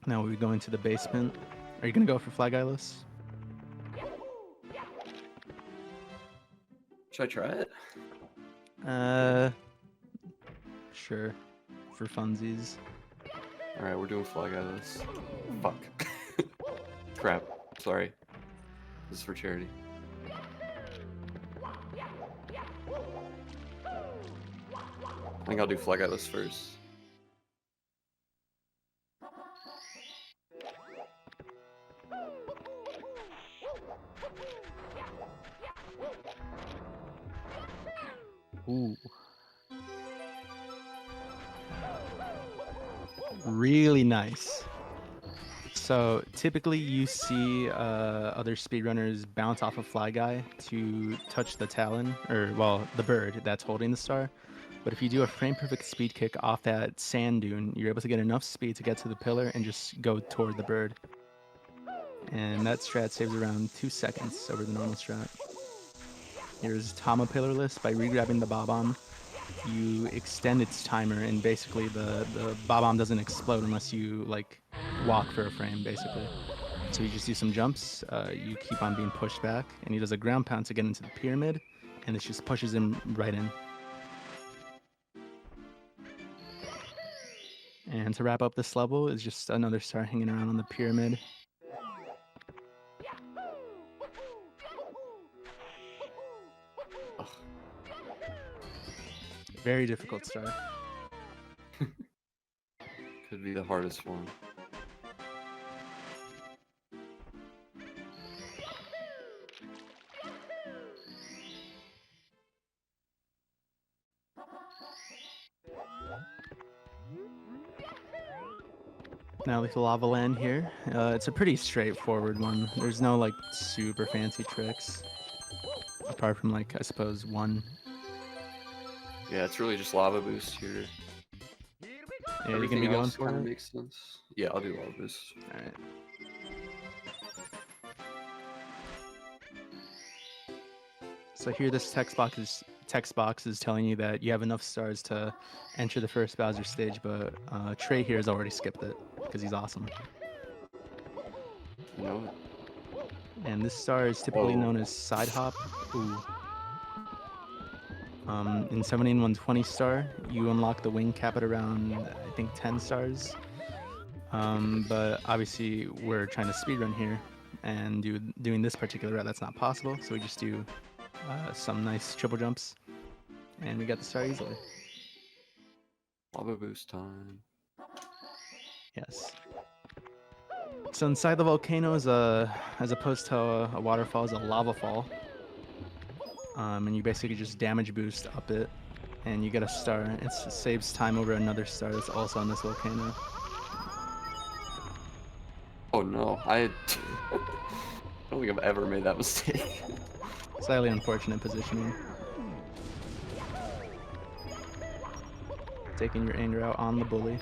Now we'll be going to the basement. Are you going to go for Flag Eyeless? Should I try it? Sure. For funsies. Alright, we're doing Flag Eyeless. Fuck. Crap. Sorry. This is for charity. I think I'll do Flag Eyeless first. Ooh. Really nice. So typically you see other speedrunners bounce off a Fly Guy to touch the talon, or well, the bird that's holding the star. But if you do a frame perfect speed kick off that sand dune, you're able to get enough speed to get to the pillar and just go toward the bird. And that strat saves around 2 seconds over the normal strat. Here's Tama Pillarless. By re-grabbing the Bob-omb, you extend its timer, and basically the Bob-omb doesn't explode unless you like walk for a frame, basically. So you just do some jumps, you keep on being pushed back, and he does a ground pound to get into the pyramid, and this just pushes him right in. And to wrap up this level is just another star hanging around on the pyramid. Very difficult star. Could be the hardest one. Now with the lava land here, it's a pretty straightforward one. There's no like super fancy tricks, apart from like I suppose one. Yeah, it's really just lava boost here. Yeah, you're gonna be going for it? Makes sense. Yeah, I'll do lava boost. Alright. So here, this text box is telling you that you have enough stars to enter the first Bowser stage, but Trey here has already skipped it because he's awesome. No. And this star is typically known as side hop. Ooh. In 17-120 star, you unlock the wing cap at around, I think, 10 stars. But obviously, we're trying to speedrun here, and doing this particular route, that's not possible. So we just do some nice triple jumps, and we got the star easily. Lava boost time. Yes. So inside the volcano is as opposed to a waterfall, is a lava fall. And you basically just damage boost up it, and you get a star. It saves time over another star that's also on this volcano. Oh no, I don't think I've ever made that mistake. Slightly unfortunate positioning. Taking your anger out on the bully.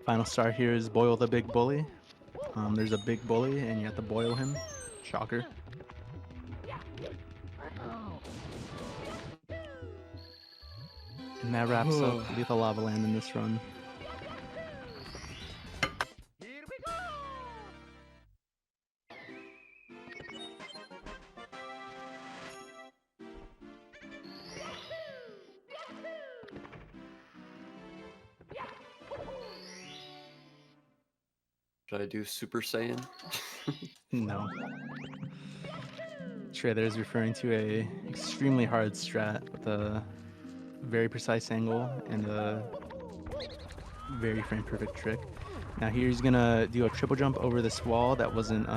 Final star here is boil the big bully. There's a big bully and you have to boil him. Shocker. And that wraps up Lethal Lava Land in this run. Should I do Super Saiyan? No. Shredder is referring to a extremely hard strat with a very precise angle and a very frame perfect trick. Now here he's gonna do a triple jump over this wall that wasn't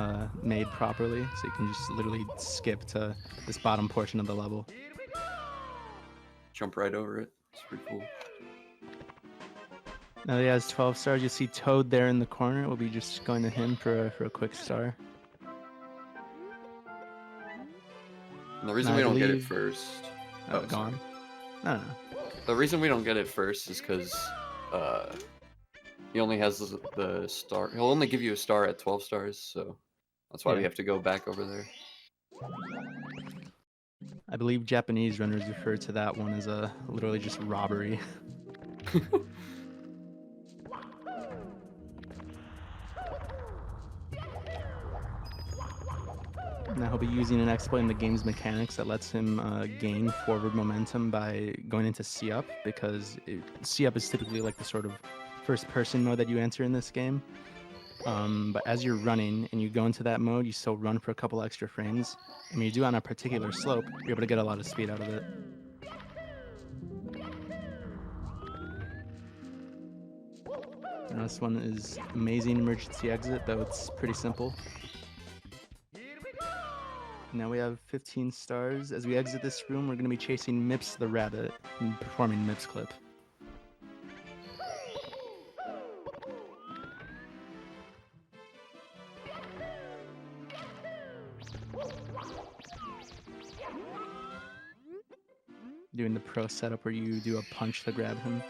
made properly, so you can just literally skip to this bottom portion of the level. Jump right over it. It's pretty cool. Now that he has 12 stars, you see Toad there in the corner. We'll be just going to him for a quick star. And the reason we don't get it first... Oh, gone? No. The reason we don't get it first is because he only has the star. He'll only give you a star at 12 stars, so that's why we have to go back over there. I believe Japanese runners refer to that one as literally just robbery. Now he'll be using an exploit in the game's mechanics that lets him gain forward momentum by going into C-Up, because C-Up is typically like the sort of first-person mode that you enter in this game. But as you're running and you go into that mode, you still run for a couple extra frames. And when you do on a particular slope, you're able to get a lot of speed out of it. And this one is amazing emergency exit, though it's pretty simple. Now we have 15 stars. As we exit this room, we're going to be chasing Mips the Rabbit and performing Mips Clip. Doing the pro setup where you do a punch to grab him.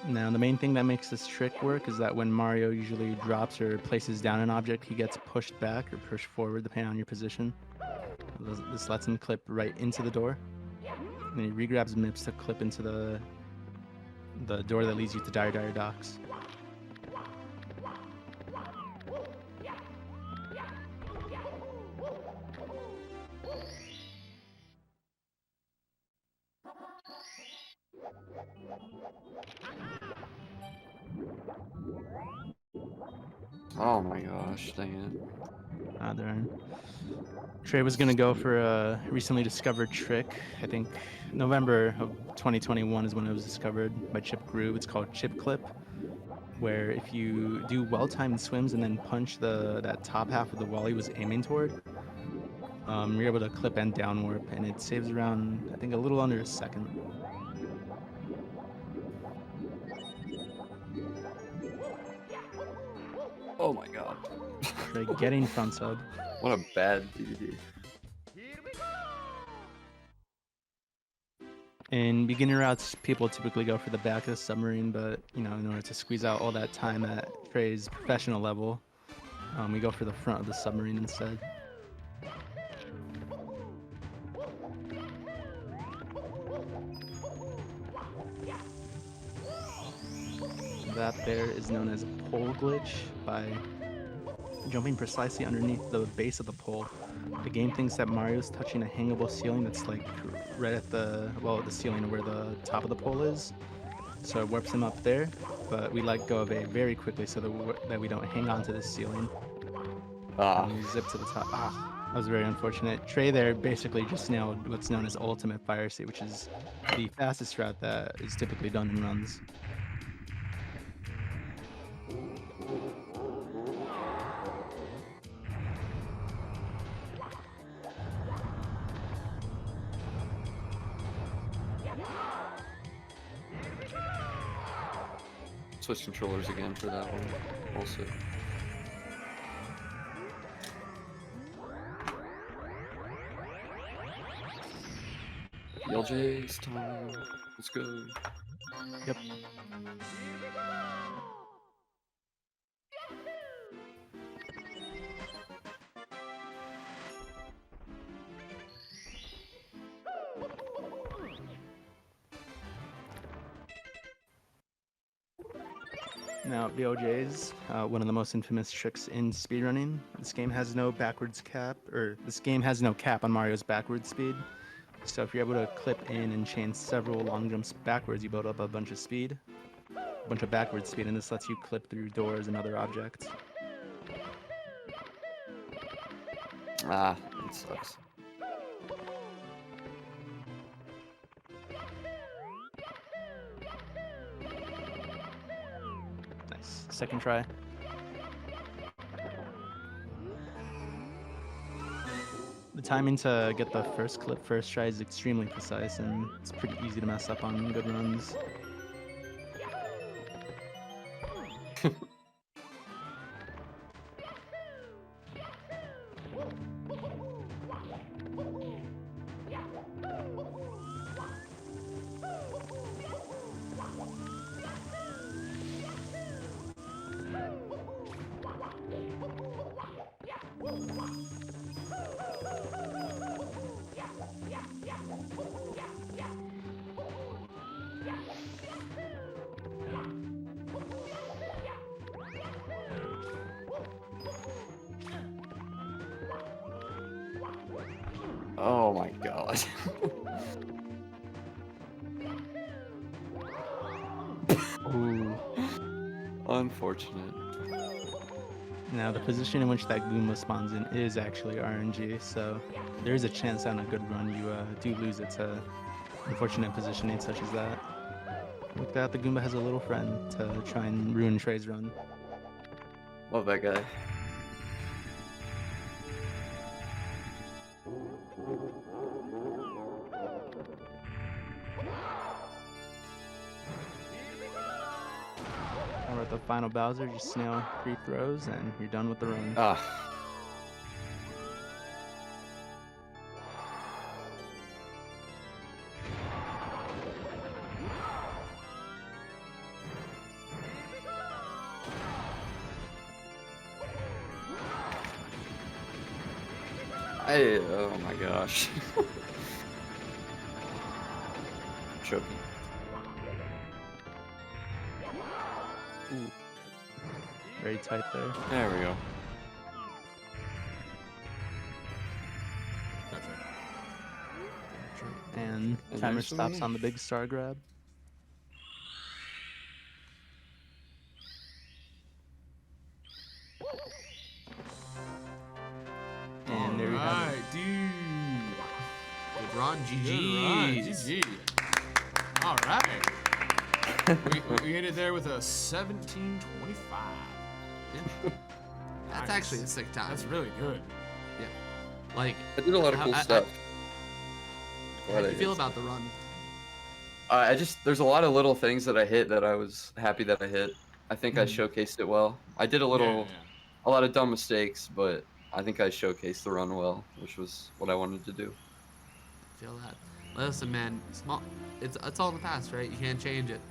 Now, the main thing that makes this trick work is that when Mario usually drops or places down an object, he gets pushed back or pushed forward depending on your position. This lets him clip right into the door. And then he regrabs Mips to clip into the door that leads you to Dire Dire Docks. Oh my gosh, dang it. Ah, darn. Trey was gonna go for a recently discovered trick. I think November of 2021 is when it was discovered by Chip Groove. It's called Chip Clip, where if you do well-timed swims and then punch that top half of the wall he was aiming toward, You're able to clip and down warp, and it saves around, I think, a little under a second. Oh my god. Like getting front sub. What a bad DVD. In beginner routes, people typically go for the back of the submarine, but in order to squeeze out all that time at Trey's professional level, we go for the front of the submarine instead. That there is known as pole glitch. By jumping precisely underneath the base of the pole, the game thinks that Mario's touching a hangable ceiling that's like right at the ceiling where the top of the pole is. So it warps him up there, but we let go of A very quickly so that we don't hang on to the ceiling. And we zip to the top. That was very unfortunate. Trey there basically just nailed what's known as ultimate fire seat, which is the fastest route that is typically done in runs. Switch controllers again for that one, also. LJ's time. Let's go. Yep. Now, BOJ's one of the most infamous tricks in speedrunning. This game has no cap on Mario's backwards speed. So if you're able to clip in and chain several long jumps backwards, you build up a bunch of speed, a bunch of backwards speed, and this lets you clip through doors and other objects. That sucks. Nice. Second try. The timing to get the first clip first try is extremely precise, and it's pretty easy to mess up on good runs. Oh my god. Ooh. Unfortunate. Now, the position in which that Goomba spawns in is actually RNG, so there is a chance on a good run you do lose it to unfortunate positioning such as that. With that, the Goomba has a little friend to try and ruin Trey's run. Love that guy. We're at the final Bowser, just nail 3 throws and you're done with the run. Oh my gosh. Choking. Ooh. Very tight there. There we go. And timer stops on the big star grab. And there you have it. Dude. Good run, GG. Good run, GG. All right. we hit it there with a 17:25. Yeah. That's actually a sick time. That's really good. Yeah. Like, I did a lot of cool stuff. How do you feel about the run? There's a lot of little things that I hit that I was happy that I hit. I think I showcased it well. I did a lot of dumb mistakes, but I think I showcased the run well, which was what I wanted to do. Feel that. Listen, man, it's all in the past, right? You can't change it.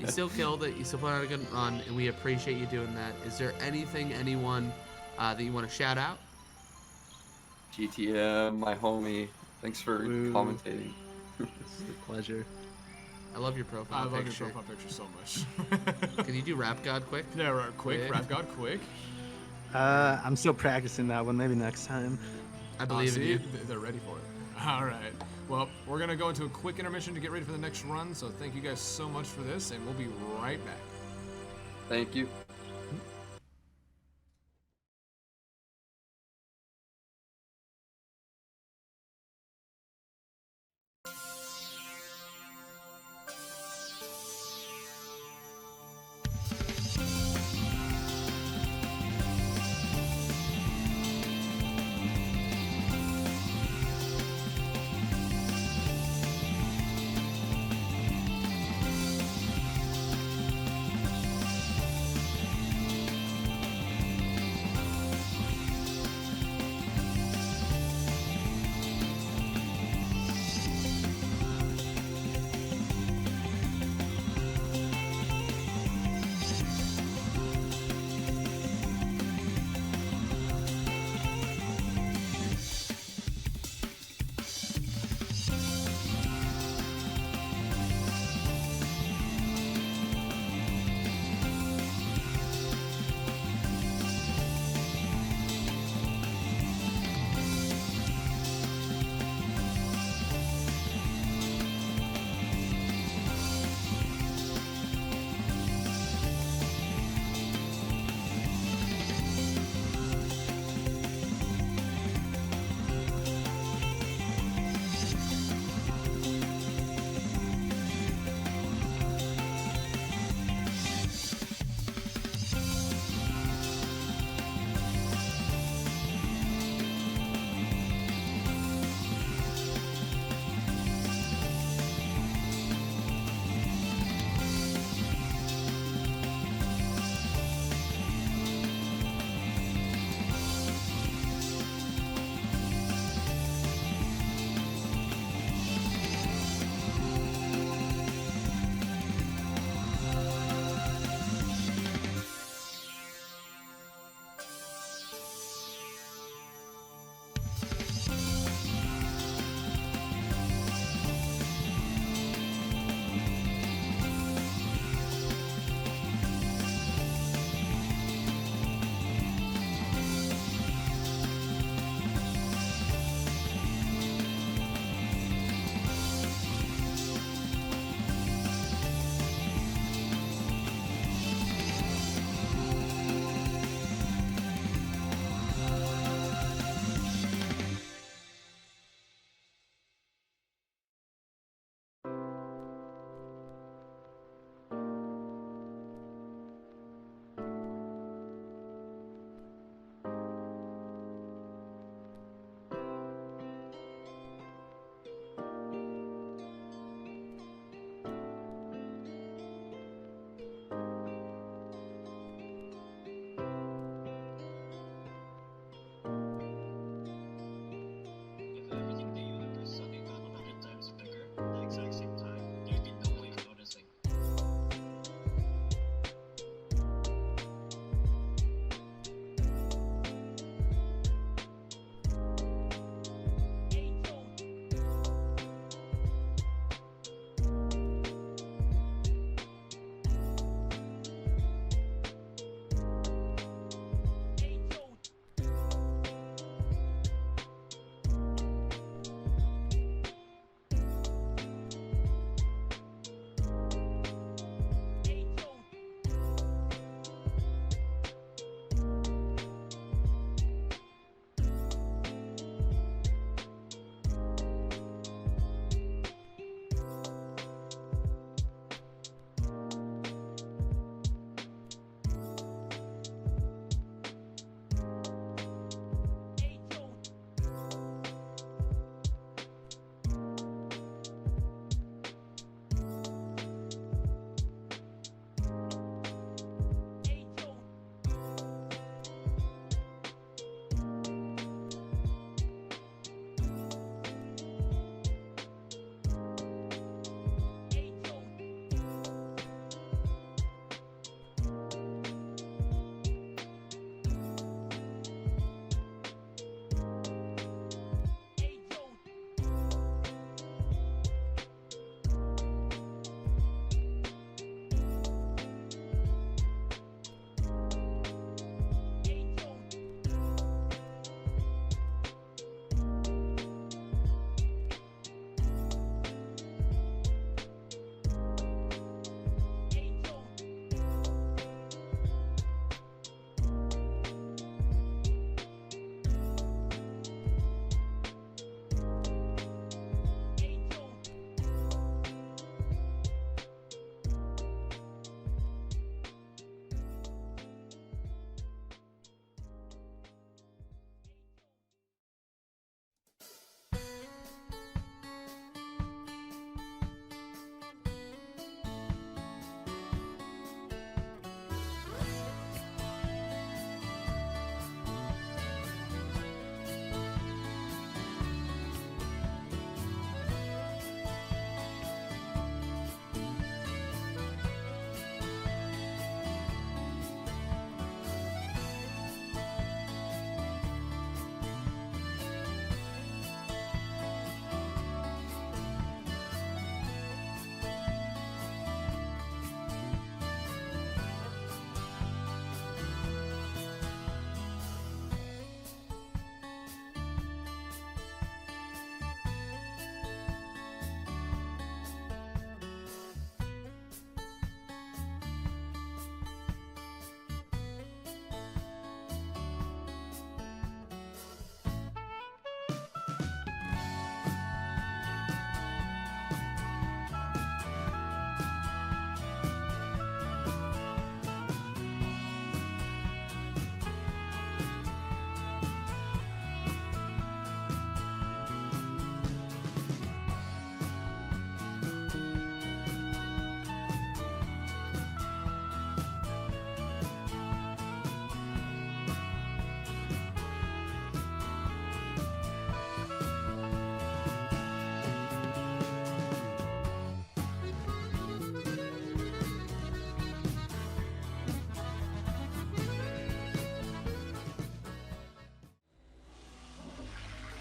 You still killed it. You still put out a good run, and we appreciate you doing that. Is there anyone that you want to shout out? GTM, my homie. Thanks for commentating. It's a pleasure. I love your profile picture. I love your profile picture so much. Can you do Rap God quick? Yeah, right, quick. Rap God quick. I'm still practicing that one. Maybe next time. I believe in you. They're ready for it. All right. Well, we're going to go into a quick intermission to get ready for the next run. So thank you guys so much for this, and we'll be right back. Thank you.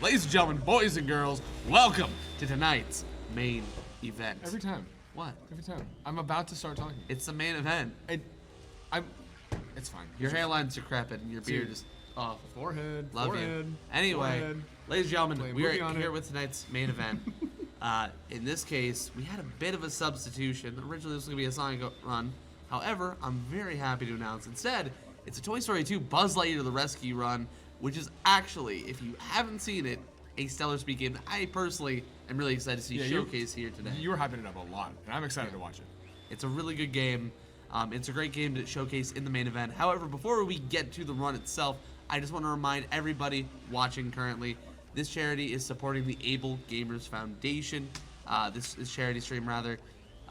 Ladies and gentlemen, boys and girls, welcome to tonight's main event. Every time. What? Every time. I'm about to start talking. It's the main event. It's fine. Your hairline's decrepit and your beard is off. Forehead. Love you. forehead, Anyway, forehead. ladies and gentlemen, Play a we are movie on here it. with tonight's main event. In this case, we had a bit of a substitution. Originally, this was going to be a Sonic run. However, I'm very happy to announce instead, it's a Toy Story 2 Buzz Lightyear to the Rescue run, which is actually, if you haven't seen it, a stellar speed game. I personally am really excited to see showcase here today. You were hyping it up a lot, and I'm excited to watch it. It's a really good game. It's a great game to showcase in the main event. However, before we get to the run itself, I just want to remind everybody watching currently, this charity is supporting the Able Gamers Foundation. This charity stream, rather.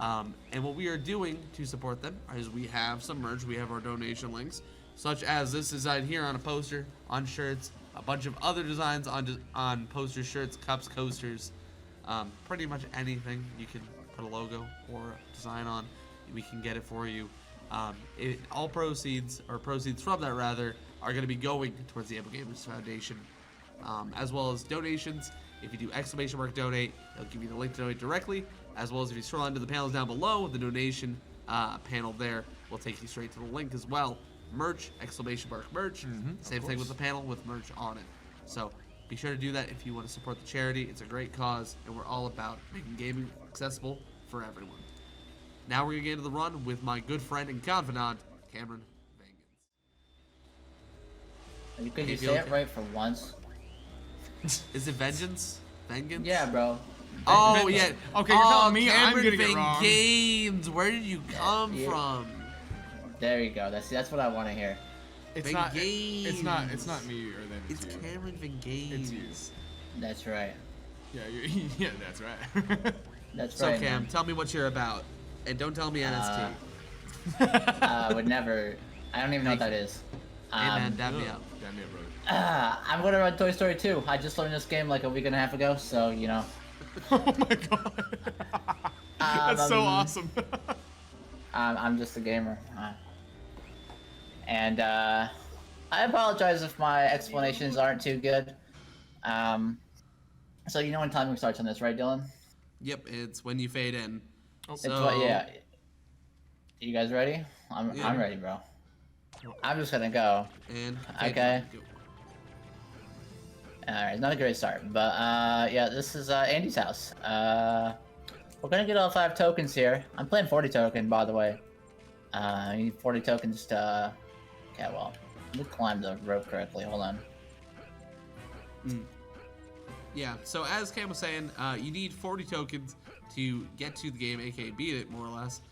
And what we are doing to support them is we have some merch. We have our donation links, such as this design here on a poster, on shirts, a bunch of other designs on posters, shirts, cups, coasters, pretty much anything you can put a logo or a design on, we can get it for you. All proceeds, or proceeds from that rather, are going to be going towards the Able Gamers Foundation, as well as donations. If you do ! donate, it'll give you the link to donate directly, as well as if you scroll onto the panels down below, the donation panel there will take you straight to the link as well. Merch, ! merch, same thing with the panel with merch on it. So be sure to do that if you want to support the charity. It's a great cause, and we're all about making gaming accessible for everyone. Now we're going to get into the run with my good friend and confidant, Cameron. Could you say it right for once? Is it Vengeance? Vengeance? Yeah, bro. Oh, yeah. Okay, you're telling me I'm Cameron getting it wrong. Games. Where did you come from? There you go. That's what I want to hear. It's Van not. Games. It's not me or them. It's you. Cameron Van Games. It's you. That's right. Yeah, yeah, that's right. That's So right. Cam, man. tell me what you're about, and don't tell me NST. Would never. I don't even know what that is. Hey man, dab me up. Dab me up, brother. I'm gonna run Toy Story 2. I just learned this game like a week and a half ago, so you know. Oh my god. That's so awesome. I'm just a gamer. And I apologize if my explanations aren't too good. So you know when timing starts on this, right, Dylan? Yep, it's when you fade in. It's what, yeah. You guys ready? I'm ready, bro. I'm just gonna go. And okay. Alright, not a great start, but yeah, this is Andy's house. We're gonna get all 5 tokens here. I'm playing 40 token, by the way. You need 40 tokens to. Okay, well, let me climb the rope correctly. Hold on. Yeah, so as Cam was saying, you need 40 tokens to get to the game, aka beat it, more or less.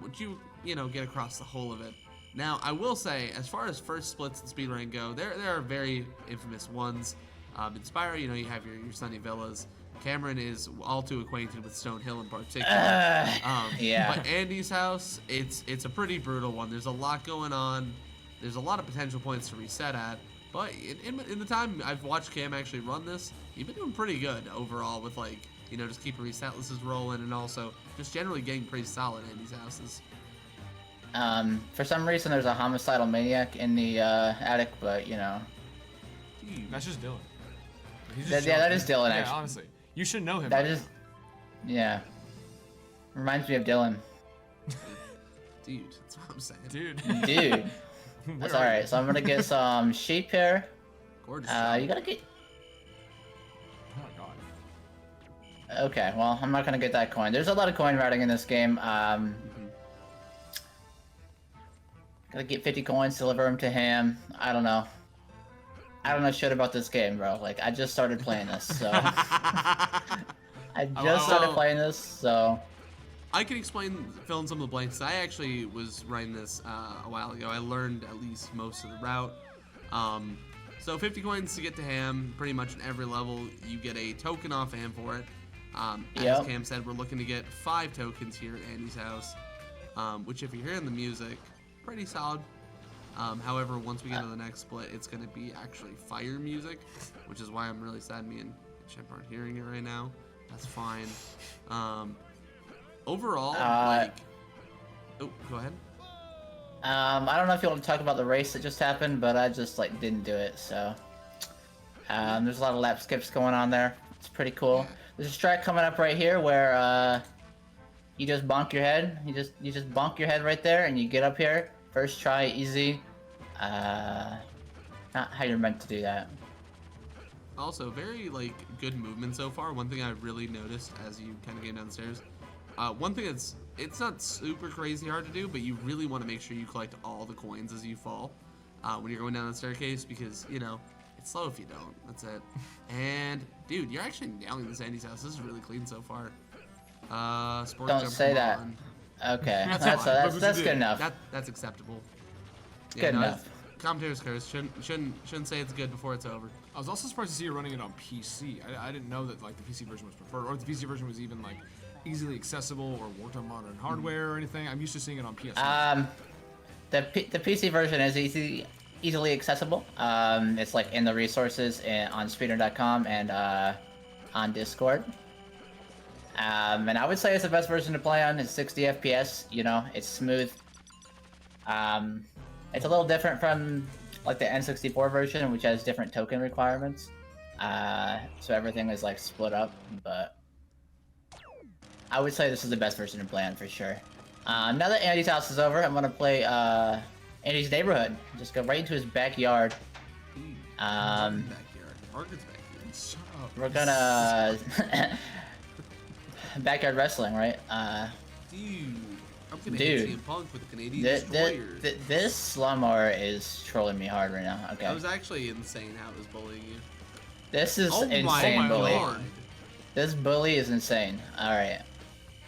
Which you get across the whole of it. Now, I will say, as far as first splits in speedrunning go, there are very infamous ones. In Spyro, you have your Sunny Villas. Cameron is all too acquainted with Stone Hill in particular. Yeah. But Andy's house, it's a pretty brutal one. There's a lot going on. There's a lot of potential points to reset at. But in the time I've watched Cam actually run this, you've been doing pretty good overall with just keeping reset lists rolling and also just generally getting pretty solid in these houses. For some reason there's a homicidal maniac in the attic, but That's just Dylan. Yeah, that is Dylan, yeah, actually. honestly. You should know him. That by is, now. yeah. Reminds me of Dylan. Dude, that's what I'm saying. Dude. That's alright, so I'm gonna get some sheep here. Gorgeous. You gotta get. Oh my god. Okay, well, I'm not gonna get that coin. There's a lot of coin routing in this game. Gotta get 50 coins, deliver them to him. I don't know. I don't know shit about this game, bro. Like, I just started playing this, so. I just started playing this, so. I can fill in some of the blanks. I actually was writing this a while ago. I learned at least most of the route. So 50 coins to get to Ham. Pretty much in every level, you get a token off Ham for it. As Cam said, we're looking to get 5 tokens here at Andy's house, which if you're hearing the music, pretty solid. However, once we get to the next split, it's going to be actually fire music, which is why I'm really sad me and Chip aren't hearing it right now. That's fine. Overall, oh, go ahead. I don't know if you want to talk about the race that just happened, but I just didn't do it, so. There's a lot of lap skips going on there. It's pretty cool. There's a strat coming up right here where you just bonk your head. You just bonk your head right there, and you get up here. First try, easy. Not how you're meant to do that. Also, very like good movement so far. One thing I really noticed as you kind of came downstairs, one thing it's not super crazy hard to do, but you really want to make sure you collect all the coins as you fall when you're going down the staircase, because you know it's slow if you don't. That's it. And dude, you're actually nailing this Andy's house. This is really clean so far. Sport Don't jump, say come that. on. Okay, That's that's good enough. That's acceptable. Good enough. Commentators curse. Shouldn't say it's good before it's over. I was also surprised to see you running it on PC. I didn't know that like the PC version was preferred, or if the PC version was even like easily accessible or worked on modern hardware or anything. I'm used to seeing it on PS. The PC version is easily accessible. It's like in the resources on speedrun.com and on Discord. And I would say it's the best version to play on. It's 60 FPS. You know, it's smooth. It's a little different from like the N64 version, which has different token requirements. So everything is like split up, but I would say this is the best version to play on for sure. Now that Andy's house is over, I'm gonna play Andy's neighborhood. Just go right into his backyard. Backyard. Margaret's backyard. Shut up. We're gonna backyard wrestling, right? Dude, I'm gonna Dude, hit CM Punk with the Canadian Destroyer. this lawnmower is trolling me hard right now. Okay. That was actually insane how it was bullying you. This is insane bully. This bully is insane. Alright.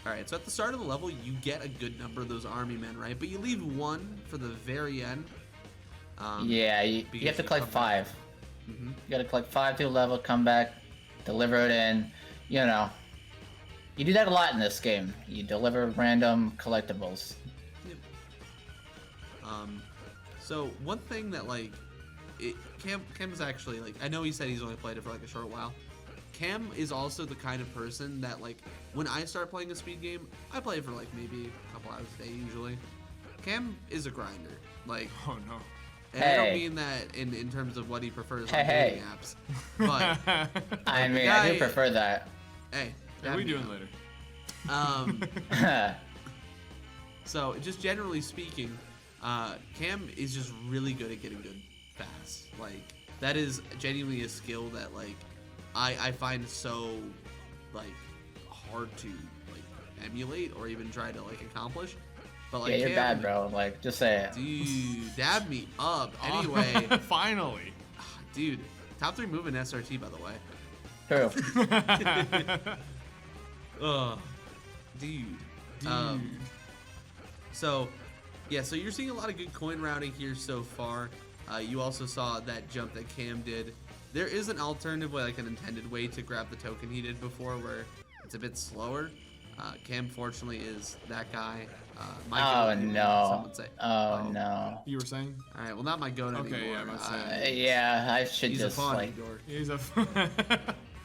Alright, so at the start of the level, you get a good number of those army men, right? But you leave one for the very end. Yeah, you have to collect 5. You gotta collect 5 to a level, come back, deliver it in. You know, you do that a lot in this game. You deliver random collectibles. So one thing that like, Cam is actually like, I know he said he's only played it for like a short while. Cam is also the kind of person that like, when I start playing a speed game, I play for like maybe a couple hours a day usually. Cam is a grinder. Like, oh no. And I don't mean that in terms of what he prefers on dating apps, but I mean, I do prefer that. Hey, what are we doing later? So just generally speaking, Cam is just really good at getting good fast. Like that is genuinely a skill that like I find so like hard to like emulate or even try to like accomplish. But like, yeah, you're bad, bro. Like, just say it. Dude, dab me up. Anyway, finally, dude, top 3 move in SRT, by the way. True. Dude. So, yeah. So you're seeing a lot of good coin routing here so far. You also saw that jump that Cam did. There is an alternative way, like an intended way to grab the token he did before, where it's a bit slower. Cam, fortunately, is that guy. Oh no! Some would say. Oh no! You were saying? All right. Well, not my goat okay, anymore. Yeah, I should he's just a like. He's a.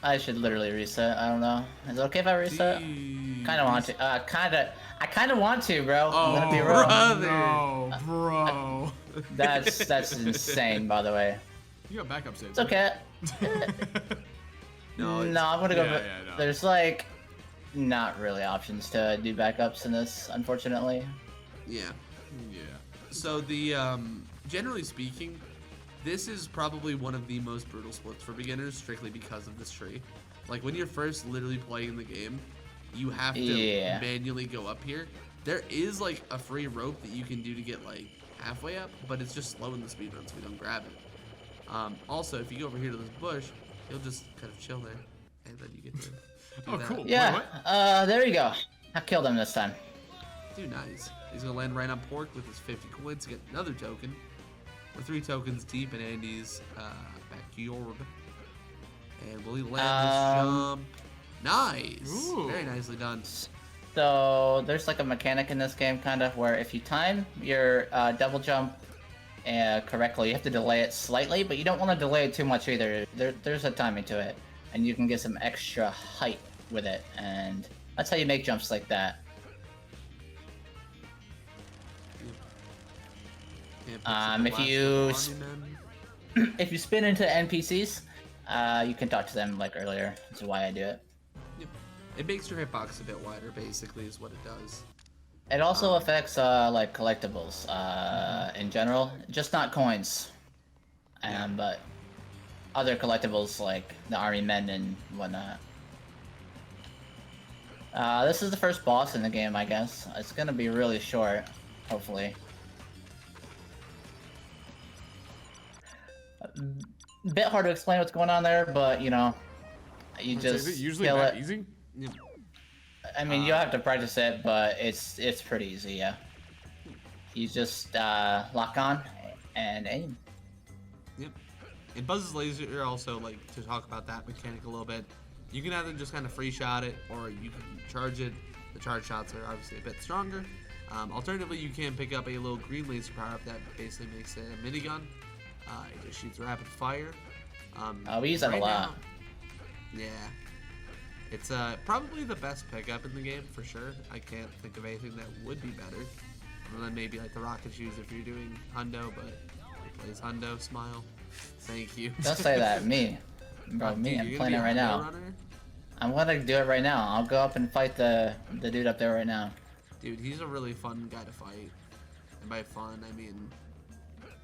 I should literally reset. I don't know. Is it okay if I reset? Kind of want to. I kind of want to, bro. I'm gonna be real. Brother. No, bro. That's insane, by the way. You got backup saves. It's okay. No, I'm gonna go. No. There's like not really options to do backups in this, unfortunately. Yeah. So the generally speaking, this is probably one of the most brutal splits for beginners, strictly because of this tree. Like when you're first literally playing the game, you have to manually go up here. There is like a free rope that you can do to get like halfway up, but it's just slow in the speedrun, so we don't grab it. Also, if you go over here to this bush, you'll just kind of chill there, and then you get to do that. Cool. Yeah, there you go. I killed him this time. Dude, nice. He's gonna land right on Pork with his 50 coins to get another token. We're 3 tokens deep in Andy's backyard. And will he land this jump? Nice. Ooh. Very nicely done. So there's like a mechanic in this game, kind of, where if you time your double jump correctly, you have to delay it slightly, but you don't want to delay it too much either. There's a timing to it, and you can get some extra height with it, and that's how you make jumps like that. If you spin into NPCs, You can talk to them like earlier. That's why I do it. Yep. It makes your hitbox a bit wider, basically, is what it does. It also affects like collectibles in general, just not coins, but other collectibles like the army men and whatnot. This is the first boss in the game, I guess. It's gonna be really short, hopefully. A bit hard to explain what's going on there, but you know, you just Is it usually kill that it. easy? Yep. I mean, you'll have to practice it, but it's pretty easy, yeah. You just lock on and aim. Yep. It buzzes laser also, like, to talk about that mechanic a little bit. You can either just kind of free shot it, or you can charge it. The charge shots are obviously a bit stronger. Alternatively, you can pick up a little green laser power-up that basically makes it a minigun. It just shoots rapid fire. We use that a lot. now- yeah. It's probably the best pickup in the game, for sure. I can't think of anything that would be better. Other than maybe like the rocket shoes if you're doing hundo, but it plays hundo, smile. Thank you. Don't say that, me. Bro, me, Dude, I'm you're playing it gonna be right a now. hundo runner? I'm gonna do it right now. I'll go up and fight the dude up there right now. Dude, he's a really fun guy to fight. And by fun, I mean,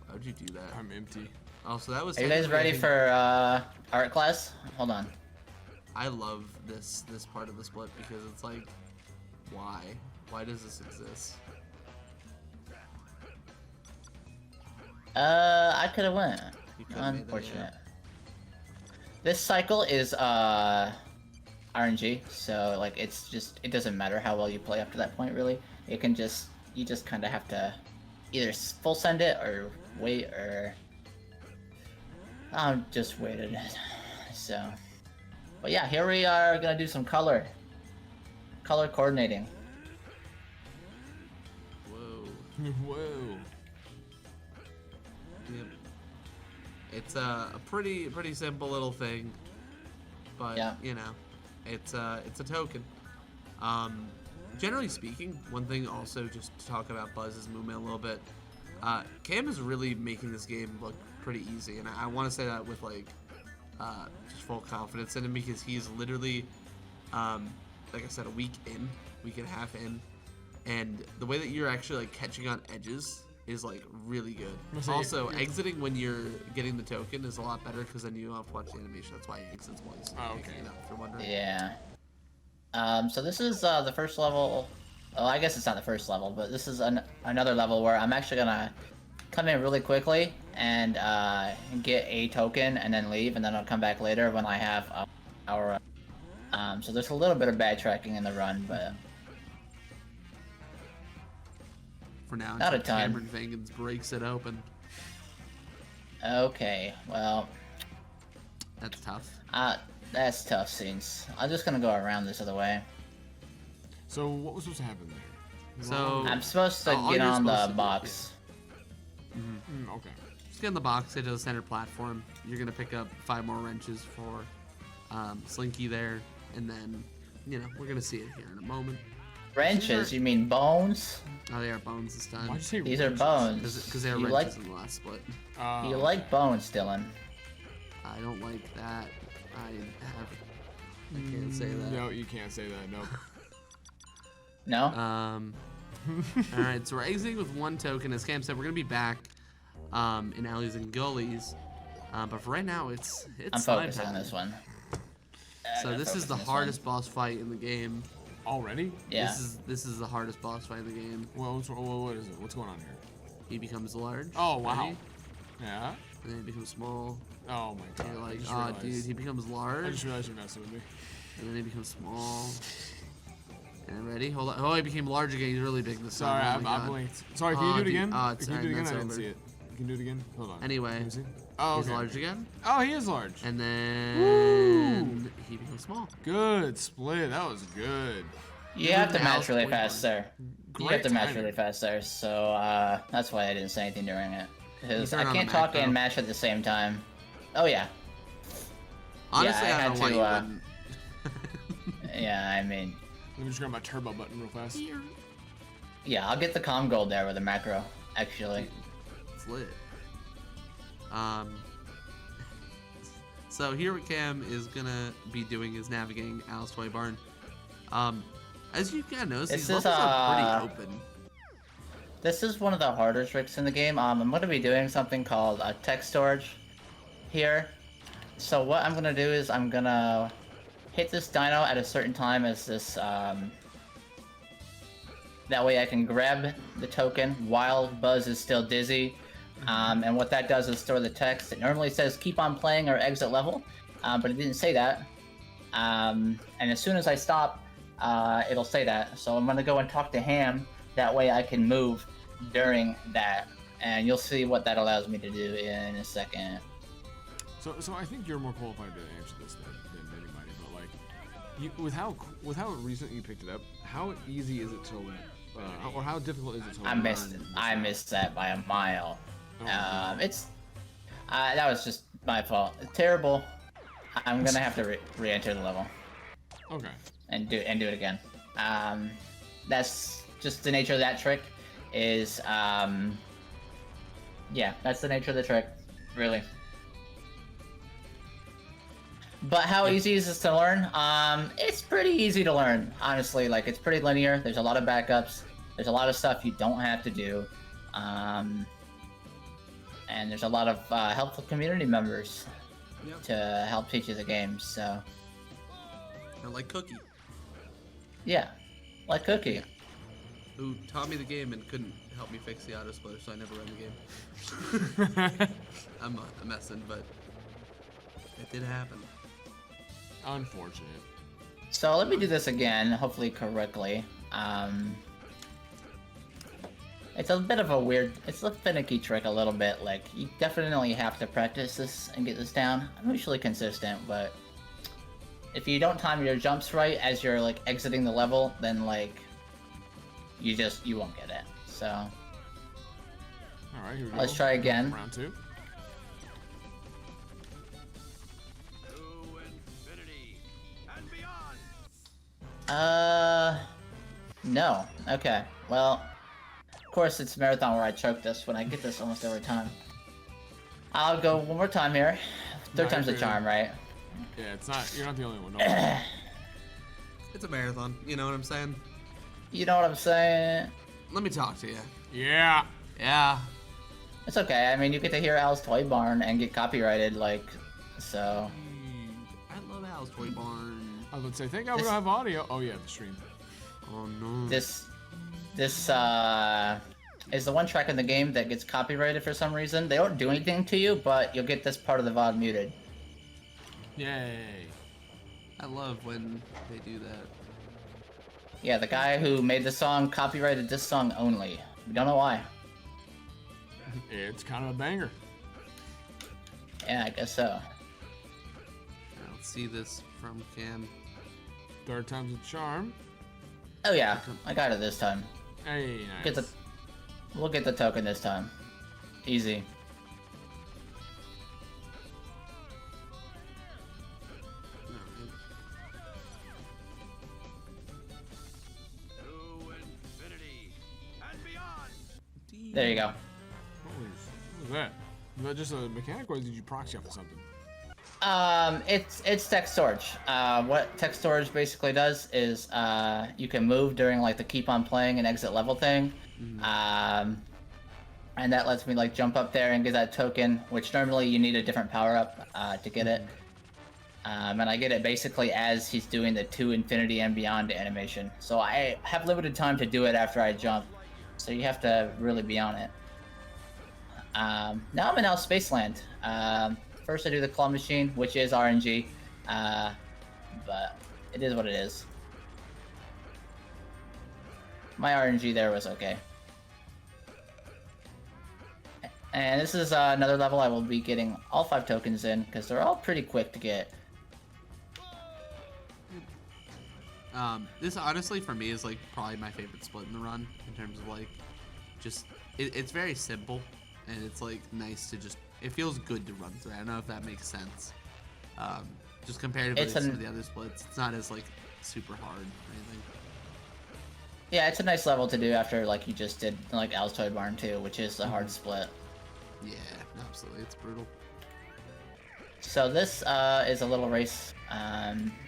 why would you do that? I'm empty. Oh, so that was. Are you guys technically, I ready think- for art class? Hold on. I love this part of the split because it's like, why? Why does this exist? I could have went. You could've made that, Unfortunate. This cycle is RNG, so like it doesn't matter how well you play up to that point really. You just kind of have to either full send it or wait or I'm just waited. So, but yeah, here we are gonna do some color coordinating. Whoa. Whoa. Yep. It's a pretty simple little thing, but you know, it's a token. Generally speaking, one thing also just to talk about Buzz's movement a little bit. Cam is really making this game look pretty easy, and I want to say that with like just full confidence in him because he's literally, like I said, a week and a half in, and the way that you're actually like catching on edges is like really good. Also, exiting when you're getting the token is a lot better because then you don't have to watch the animation. That's why he exits once. Oh, okay. You know, if you're wondering. Yeah. So this is the first level. Well, I guess it's not the first level, but this is another level where I'm actually gonna come in really quickly and get a token and then leave, and then I'll come back later when I have our. So there's a little bit of backtracking in the run, but For now, not a until ton. Cameron Vangans breaks it open. Okay, well, that's tough. That's tough, scenes. I'm just gonna go around this other way. So what was supposed to happen there? So I'm supposed to all get you're on supposed the to do- box. Okay. Just get in the box, get to the center platform. You're gonna pick up 5 more wrenches for Slinky there, and then you know we're gonna see it here in a moment. Wrenches? You mean bones? Oh, they are bones this time. Why'd you say These are bones. Because they are You wrenches like- in the last split. You like bones, Dylan? I don't like that. I can't say that. No, you can't say that. Nope. No? Alright, so we're exiting with 1 token. As Cam said, we're gonna be back in alleys and gullies. But for right now, it's I'm slime focusing on time. this one. So this is the hardest boss fight in the game. Already? Yeah. This is the hardest boss fight in the game. Well, what is it? What's going on here? He becomes large. Oh, wow. Ready? Yeah. And then he becomes small. Oh my god. And you're I like, just oh, realized. dude, he becomes large. I just realized you're messing with me. And then he becomes small. And ready? Hold on. Oh, he became large again. He's really big this Sorry, time. Oh my I God. blinked. Sorry, can you do it dude. again? Oh, it's Can you do it again? that's I didn't over. see it. You can do it again? Hold on. Anyway, Let me see. Oh, he's okay. large again. Oh, he is large. And then Woo! he becomes small. Good split. That was good. You have to Now match it's really 0.1. fast there. You Great have to match timing. really fast there, so that's why I didn't say anything during it. Because turn I on can't the talk macro. and match at the same time. Oh yeah. Honestly, yeah, I don't know why you to, wouldn't. Yeah, I mean, Let me just grab my turbo button real fast. yeah, I'll get the comm gold there with a macro, actually. It's lit. So here what Cam is gonna be doing is navigating Al's Toy Barn. As you can notice, these levels are pretty open. This is one of the harder tricks in the game. I'm going to be doing something called tech storage here. So what I'm going to do is I'm going to hit this dino at a certain time as this... that way I can grab the token while Buzz is still dizzy. And what that does is store the text. It normally says keep on playing or exit level, but it didn't say that. And as soon as I stop, it'll say that. So I'm going to go and talk to Ham. That way I can move during that, and you'll see what that allows me to do in a second. So I think you're more qualified to answer this than anybody. But like, with how recent you picked it up, how easy is it to, or how difficult is it to? I missed that by a mile. Oh, It's that was just my fault. Terrible. I'm gonna have to re-enter the level. Okay. And do it again. That's just the nature of that trick. Yeah, that's the nature of the trick, really. But how easy is this to learn? It's pretty easy to learn, honestly. Like, it's pretty linear. There's a lot of backups. There's a lot of stuff you don't have to do. And there's a lot of helpful community members to help teach you the game, so... And like Cookie. Yeah, like Cookie. Yeah. Who taught me the game and couldn't help me fix the auto splitter, so I never ran the game. I'm messing, but it did happen. Unfortunate. So let me do this again, hopefully correctly. It's a bit of a weird, it's a finicky trick a little bit. Like, you definitely have to practice this and get this down. I'm usually consistent, but if you don't time your jumps right as you're like exiting the level, then like you won't get it. So all right, here we go. Let's try again. Round 2. No. Okay. Well, of course it's Marathon where I choke this when I get this almost every time. I'll go one more time here. Third time's the charm, right? Yeah, it's not. You're not the only one. No. It's a marathon. You know what I'm saying? You know what I'm saying? Let me talk to you. Yeah. Yeah. It's okay. I mean, you get to hear Al's Toy Barn and get copyrighted, like, so. I love Al's Toy Barn. I would say, thank God we don't have audio. Oh yeah, the stream. Oh no. This is the one track in the game that gets copyrighted for some reason. They don't do anything to you, but you'll get this part of the VOD muted. Yay. I love when they do that. Yeah, the guy who made the song copyrighted this song only. We don't know why. It's kind of a banger. Yeah, I guess so. Let's see this from Cam. Third time's a charm. Oh yeah, I got it this time. Hey, nice. We'll get the token this time. Easy. There you go. What was that? Was that just a mechanic, or did you proxy off of something? It's text storage. What text storage basically does is you can move during like the keep on playing and exit level thing. And that lets me like jump up there and get that token, which normally you need a different power up to get it. And I get it basically as he's doing the to infinity and beyond animation. So I have limited time to do it after I jump. So you have to really be on it. Now I'm in Outer Spaceland. First I do the claw machine, which is RNG, but it is what it is. My RNG there was okay. And this is another level I will be getting all 5 tokens in, because they're all pretty quick to get. This honestly for me is like probably my favorite split in the run in terms of like just it's very simple and it's like nice to just it feels good to run through. I don't know if that makes sense. Just comparatively to some of the other splits, it's not as like super hard or anything. Yeah, it's a nice level to do after like you just did like Al's Toy Barn 2, which is the hard split. Yeah, absolutely, it's brutal. So this is a little race.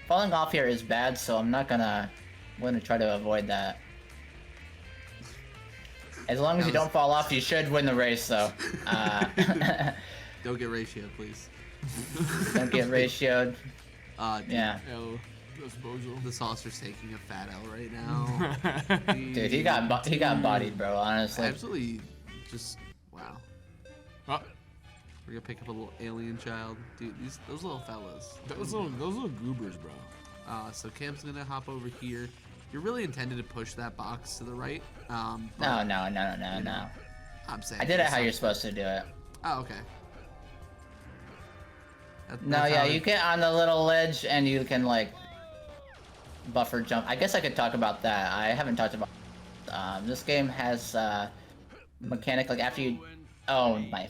Falling off here is bad, so I'm gonna try to avoid that. As long as you don't fall off, you should win the race, though. Don't get ratioed, please. Don't get ratioed. Dude, Yeah. The saucer's taking a fat L right now. Dude, he got bodied, bro. Honestly. Absolutely, just wow. Oh. We're gonna pick up a little alien child, dude. Those little fellas. Those little goobers, bro. So Cam's gonna hop over here. You're really intended to push that box to the right. No. I'm saying. I did it how you're supposed to do it. Oh, okay. No, yeah, you get on the little ledge and you can like buffer jump. I guess I could talk about that. I haven't talked about. This game has mechanic like after you. Oh my.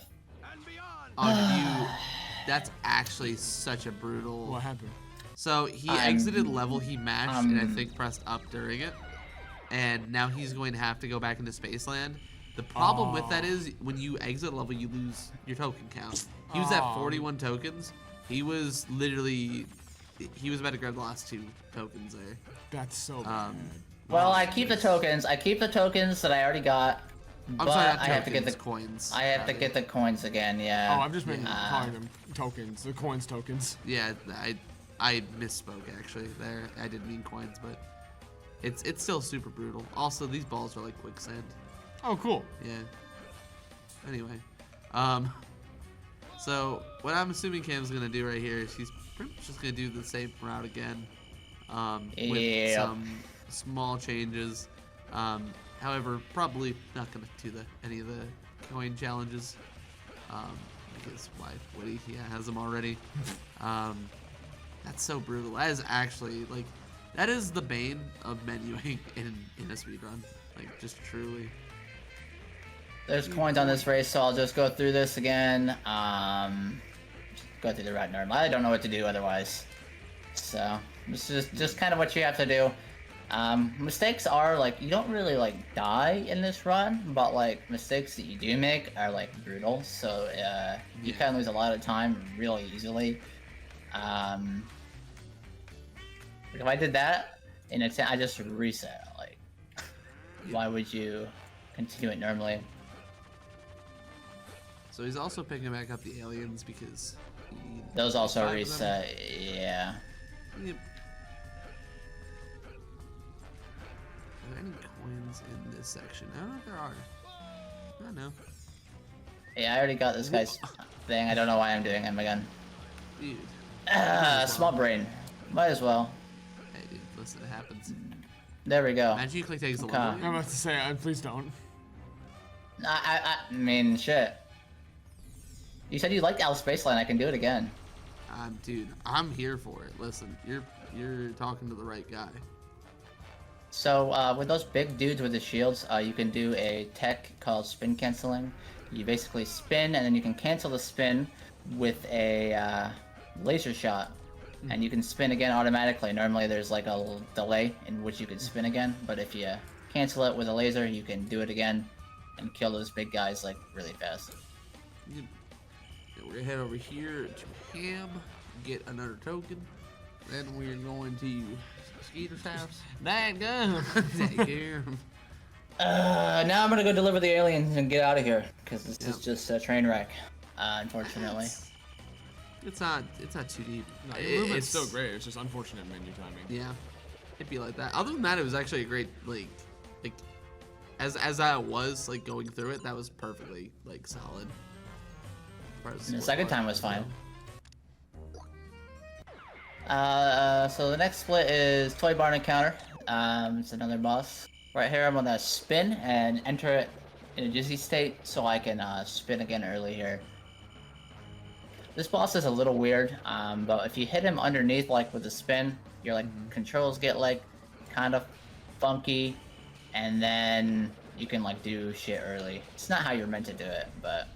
That's actually such a brutal. What happened? So he exited level, he mashed, and I think pressed up during it. And now he's going to have to go back into Spaceland. The problem with that is when you exit a level, you lose your token count. He was at 41 tokens. He was literally, he was about to grab the last 2 tokens there. That's so bad. Well, I keep the tokens. I keep the tokens that I already got. I'm but sorry, not I have to get the coins. I have to get the coins again. Yeah. Oh, I've just been calling them tokens. The coins tokens. Yeah, I misspoke actually there. I didn't mean coins, but it's still super brutal. Also, these balls are like quicksand. Oh, cool. Yeah. Anyway, so what I'm assuming Cam's gonna do right here is he's pretty much just gonna do the same route again, with some small changes. However, probably not gonna do any of the coin challenges, because why would he? He has them already. That's so brutal. That is actually like, that is the bane of menuing in a speedrun. Like, just truly. There's coins on this race, so I'll just go through this again. Go through the route normal. I don't know what to do otherwise. So this is just kind of what you have to do. Mistakes are like, you don't really like die in this run, but like mistakes that you do make are like brutal. So you kind of lose a lot of time really easily. If I did that in a I just reset. Like, why would you continue it normally? So he's also picking back up the aliens because those also reset. Yeah. Yep. Are there any coins in this section? I don't know if there are. I don't know. Yeah, I already got this guy's thing. I don't know why I'm doing him again. Dude. Small brain. Might as well. Hey, dude, listen, it happens. There we go. Imagine you click takes the Okay. level. I'm about to say, please don't. I mean, shit. You said you liked Alice Spaceland. I can do it again. Dude, I'm here for it. Listen, you're talking to the right guy. So with those big dudes with the shields, you can do a tech called spin canceling. You basically spin, and then you can cancel the spin with a laser shot, and you can spin again automatically. Normally, there's like a little delay in which you can spin again, but if you cancel it with a laser, you can do it again and kill those big guys like really fast. We're gonna head over here to him, get another token, then we're going to Skeeter's house. Dang gum. Now I'm gonna go deliver the aliens and get out of here because this is just a train wreck, unfortunately. It's not too deep. No, the movement's still great. It's just unfortunate menu timing. Yeah, it'd be like that. Other than that, it was actually a great like as I was like going through it, that was perfectly like solid. The second time was fine. So the next split is Toy Barn Encounter. It's another boss. Right here, I'm gonna spin and enter it in a dizzy state so I can spin again early here. This boss is a little weird, but if you hit him underneath, like with the spin, your like controls get like kind of funky, and then you can like do shit early. It's not how you're meant to do it, but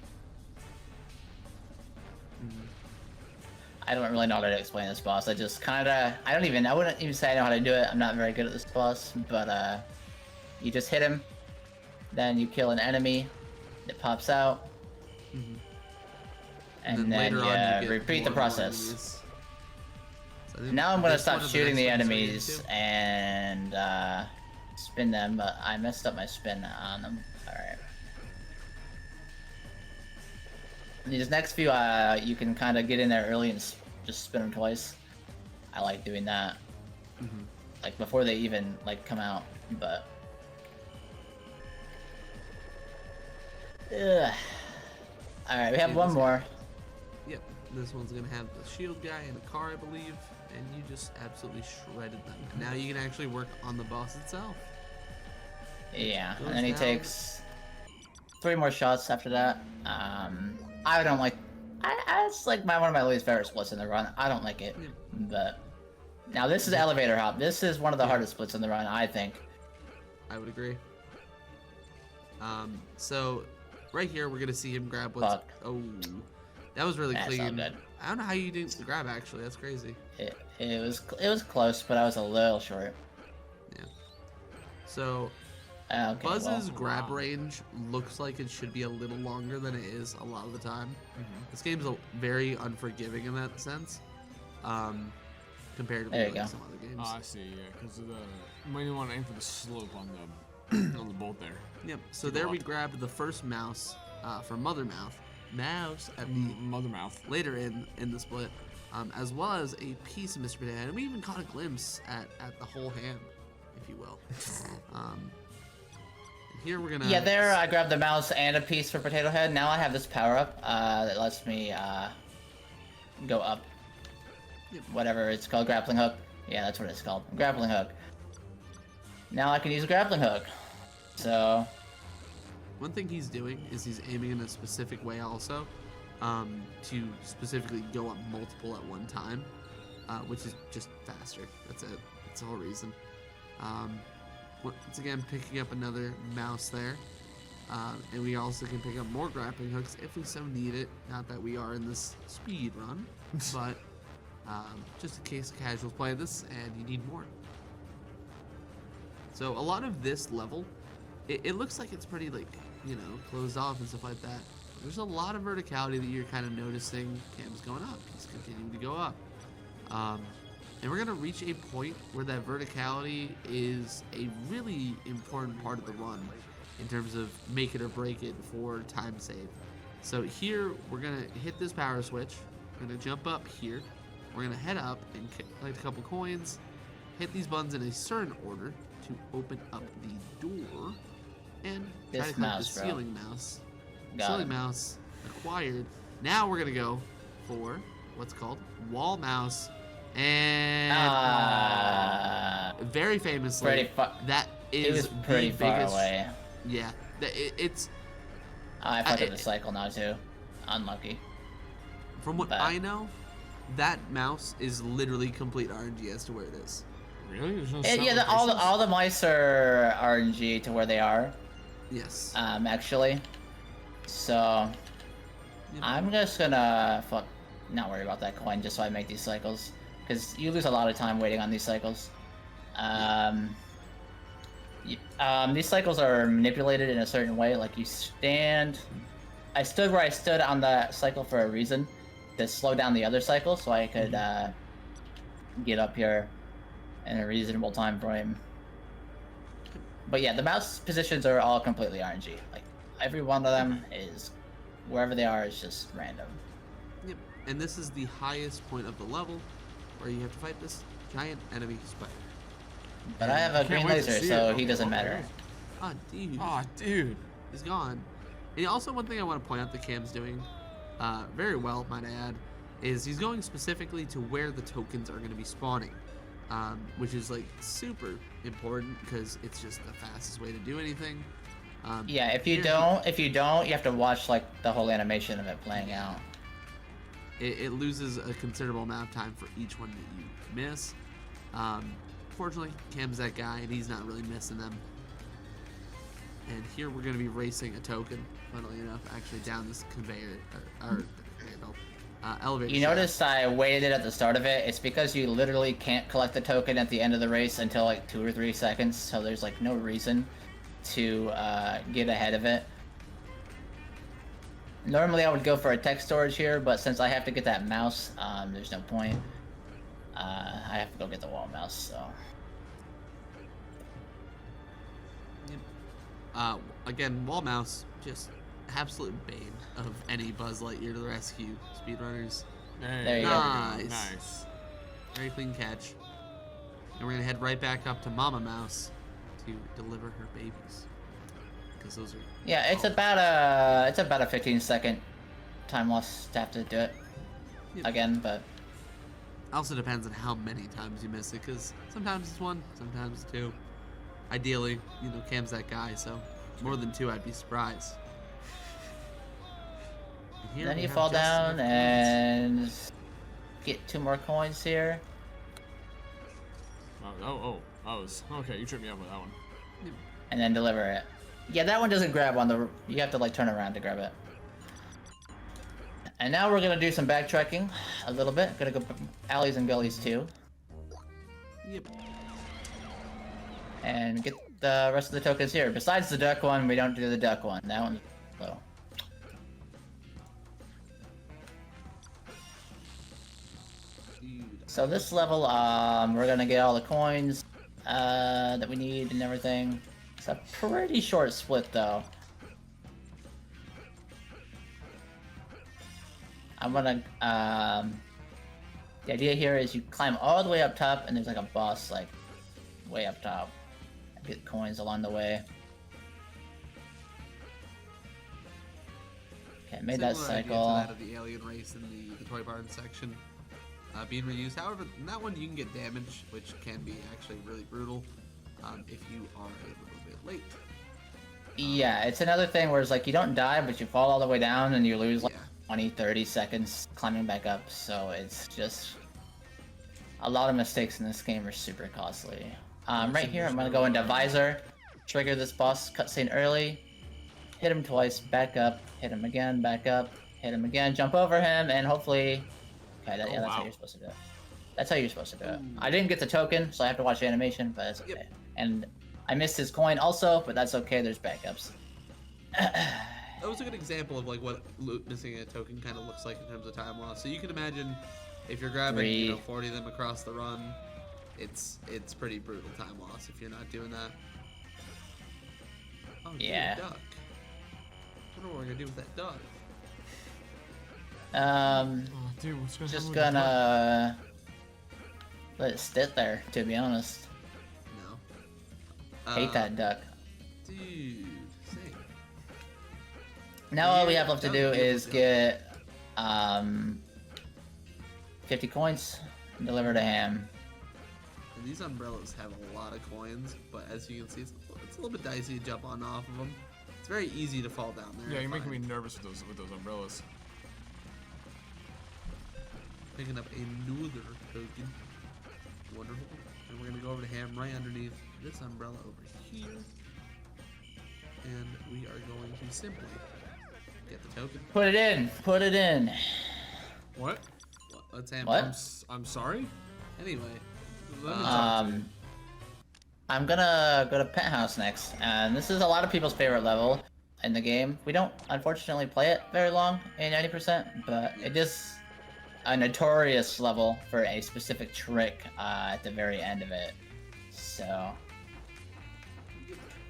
I don't really know how to explain this boss. I just kinda, I wouldn't even say I know how to do it. I'm not very good at this boss, but you just hit him, then you kill an enemy, it pops out, And then later on, you get repeat the more and more process. enemies. So I think Now I'm gonna this stop one or the shooting the next one's gonna get enemies into. and spin them, but I messed up my spin on them. Alright. These next few, you can kind of get in there early and just spin them twice. I like doing that. Like before they even like come out, but. Ugh. Alright, we have one more. Yep, this one's gonna have the shield guy and a car, I believe, and you just absolutely shredded them. And now you can actually work on the boss itself. Yeah, Goes and then he down. takes 3 more shots after that. I don't like. It's like one of my least favorite splits in the run. I don't like it, but now this is elevator hop. This is one of the hardest splits in the run, I think. I would agree. So right here we're gonna see him grab what's. Fuck. Oh, that was really That's clean. not good. I don't know how you didn't grab actually. That's crazy. It was close, but I was a little short. So Okay, Buzz's well. grab range looks like it should be a little longer than it is a lot of the time. This game's very unforgiving in that sense, compared to There you like go. some other games. Oh, I see. Yeah, because of the you might even want to aim for the slope on the on the bolt there. Yep. So To go there we up. grabbed the first mouse for Mother Mouth. Mouse at the Mother Mouth. later in the split, as well as a piece of Mr. Potato, and we even caught a glimpse at the whole hand, if you will. And here we're gonna. Yeah, there I grabbed the mouse and a piece for Potato Head. Now I have this power up that lets me go up. Whatever it's called, grappling hook. Yeah, that's what it's called, grappling hook. Now I can use a grappling hook. So. One thing he's doing is he's aiming in a specific way also, to specifically go up multiple at one time, which is just faster. That's it. That's the whole reason. Once again, picking up another mouse there. And we also can pick up more grappling hooks if we so need it. Not that we are in this speed run, but just in case casuals play this and you need more. So a lot of this level, it looks like it's pretty closed off and stuff like that. There's a lot of verticality that you're kind of noticing. Cam's going up. He's continuing to go up. And we're going to reach a point where that verticality is a really important part of the run in terms of make it or break it for time save. So here, we're going to hit this power switch. We're going to jump up here. We're going to head up and collect a couple coins, hit these buttons in a certain order to open up the door, and try This to collect mouse, the bro. ceiling mouse. Got Ceiling it. mouse acquired. Now we're going to go for what's called wall mouse. And very famously, Pretty that it is was pretty the far biggest, away. Yeah, it's. I fucked up the cycle now too. Unlucky. From what I know, that mouse is literally complete RNG as to where it is. Really? There's no All the mice are RNG to where they are. Yes. Actually. So I'm just gonna not worry about that coin just so I make these cycles. Because you lose a lot of time waiting on these cycles. These cycles are manipulated in a certain way. Like you stand. I stood where I stood on the cycle for a reason, to slow down the other cycle so I could get up here in a reasonable time frame. But yeah, the mouse positions are all completely RNG. Like every one of them is wherever they are is just random. Yep. And this is the highest point of the level, where you have to fight this giant enemy spider. But I have a green laser, so he doesn't matter. Ah, dude. Ah, dude. He's gone. And also, one thing I want to point out that Cam's doing very well, might I add, is he's going specifically to where the tokens are going to be spawning, which is like super important because it's just the fastest way to do anything. Yeah, if you don't, you have to watch like the whole animation of it playing out. It loses a considerable amount of time for each one that you miss. Fortunately, Cam's that guy, and he's not really missing them. And here we're going to be racing a token, funnily enough, actually down this conveyor, or conveyor belt, elevator You shaft. noticed I waited at the start of it. It's because you literally can't collect the token at the end of the race until like 2 or 3 seconds, so there's like no reason to get ahead of it. Normally I would go for a tech storage here, but since I have to get that mouse, there's no point. I have to go get the wall mouse, so. Again, wall mouse, just absolute bane of any Buzz Lightyear to the rescue speedrunners. There you go. Nice. Very clean catch. And we're gonna head right back up to Mama Mouse to deliver her babies. Because those are. Yeah, it's about a 15-second time loss to have to do it again, but. Also depends on how many times you miss it, because sometimes it's 1, sometimes it's 2. Ideally, you know, Cam's that guy, so more than 2, I'd be surprised. And Then we you have fall Justin down with and get 2 more coins here. Okay, you tripped me up with that one. And then deliver it. Yeah, that one doesn't grab on the. You have to like turn around to grab it. And now we're gonna do some backtracking a little bit. Gonna go alleys and gullies too. Yep. And get the rest of the tokens here. Besides the duck one, we don't do the duck one. That one's low. So this level, we're gonna get all the coins that we need and everything. It's a pretty short split though. I'm gonna, the idea here is you climb all the way up top and there's like a boss like way up top. Get coins along the way. Okay, made that Similar idea to cycle. that of the alien race in the toy barn section being reused. However, in that one you can get damage, which can be actually really brutal if you are a little bit late. Yeah, it's another thing where it's like you don't die, but you fall all the way down and you lose like 20, 30 seconds climbing back up. So it's just a lot of mistakes in this game are super costly. Right here, I'm gonna go into Visor, trigger this boss cutscene early, hit him twice, back up, hit him again, back up, hit him again, jump over him, and hopefully. Okay, that's how you're supposed to do it. That's how you're supposed to do it. I didn't get the token, so I have to watch the animation, but it's okay. And I missed his coin also, but that's okay. There's backups. That was a good example of like what missing a token kind of looks like in terms of time loss. So you can imagine if you're grabbing 40 of them across the run, it's pretty brutal time loss if you're not doing that. Oh, yeah. Dude, duck. I wonder what we're gonna do with that duck. Dude, what's gonna Just happen with gonna let it sit there, to be honest. No. Hate that duck. Dude, same. Now all we have left to do is get 50 coins and deliver to Ham. And these umbrellas have a lot of coins, but as you can see, it's a little bit dicey to jump on and off of them. It's very easy to fall down there. Yeah, you're making me nervous with those umbrellas. Picking up another token. Wonderful. And we're gonna go over to Ham right underneath this umbrella over here. And we are going to simply get the token. Put it in. Put it in. What? Let's Ham. What? I'm sorry? Anyway. Let me talk to you. I'm gonna go to Penthouse next, and this is a lot of people's favorite level in the game. We don't, unfortunately, play it very long in 90%, but it is a notorious level for a specific trick at the very end of it. So,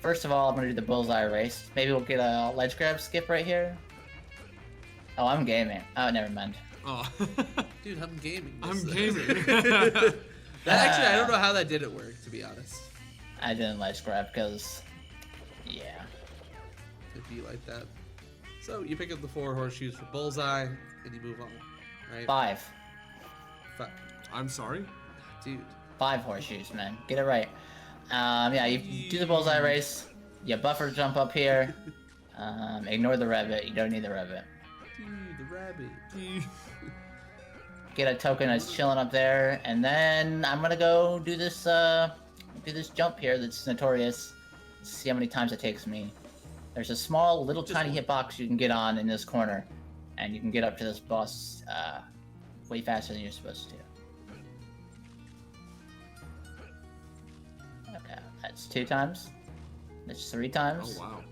first of all, I'm gonna do the bullseye race. Maybe we'll get a ledge grab skip right here. Oh, I'm gaming. Oh, never mind. Oh. Dude, I'm gaming. I'm gaming. Actually, I don't know how that didn't work, to be honest. I didn't ledge grab because, yeah. Could be like that. So, you pick up the 4 horseshoes for bullseye, and you move on, right? 5. I'm sorry? Dude. 5 horseshoes, man. Get it right. Yeah, you do the bullseye race. You buffer jump up here. Ignore the rabbit. You don't need the rabbit. Dude, the rabbit. Get a token that's chilling up there, and then I'm gonna go do this jump here that's notorious. See how many times it takes me. There's a small little tiny hitbox you can get on in this corner, and you can get up to this boss way faster than you're supposed to. Okay, that's 2 times. That's 3 times. Oh wow.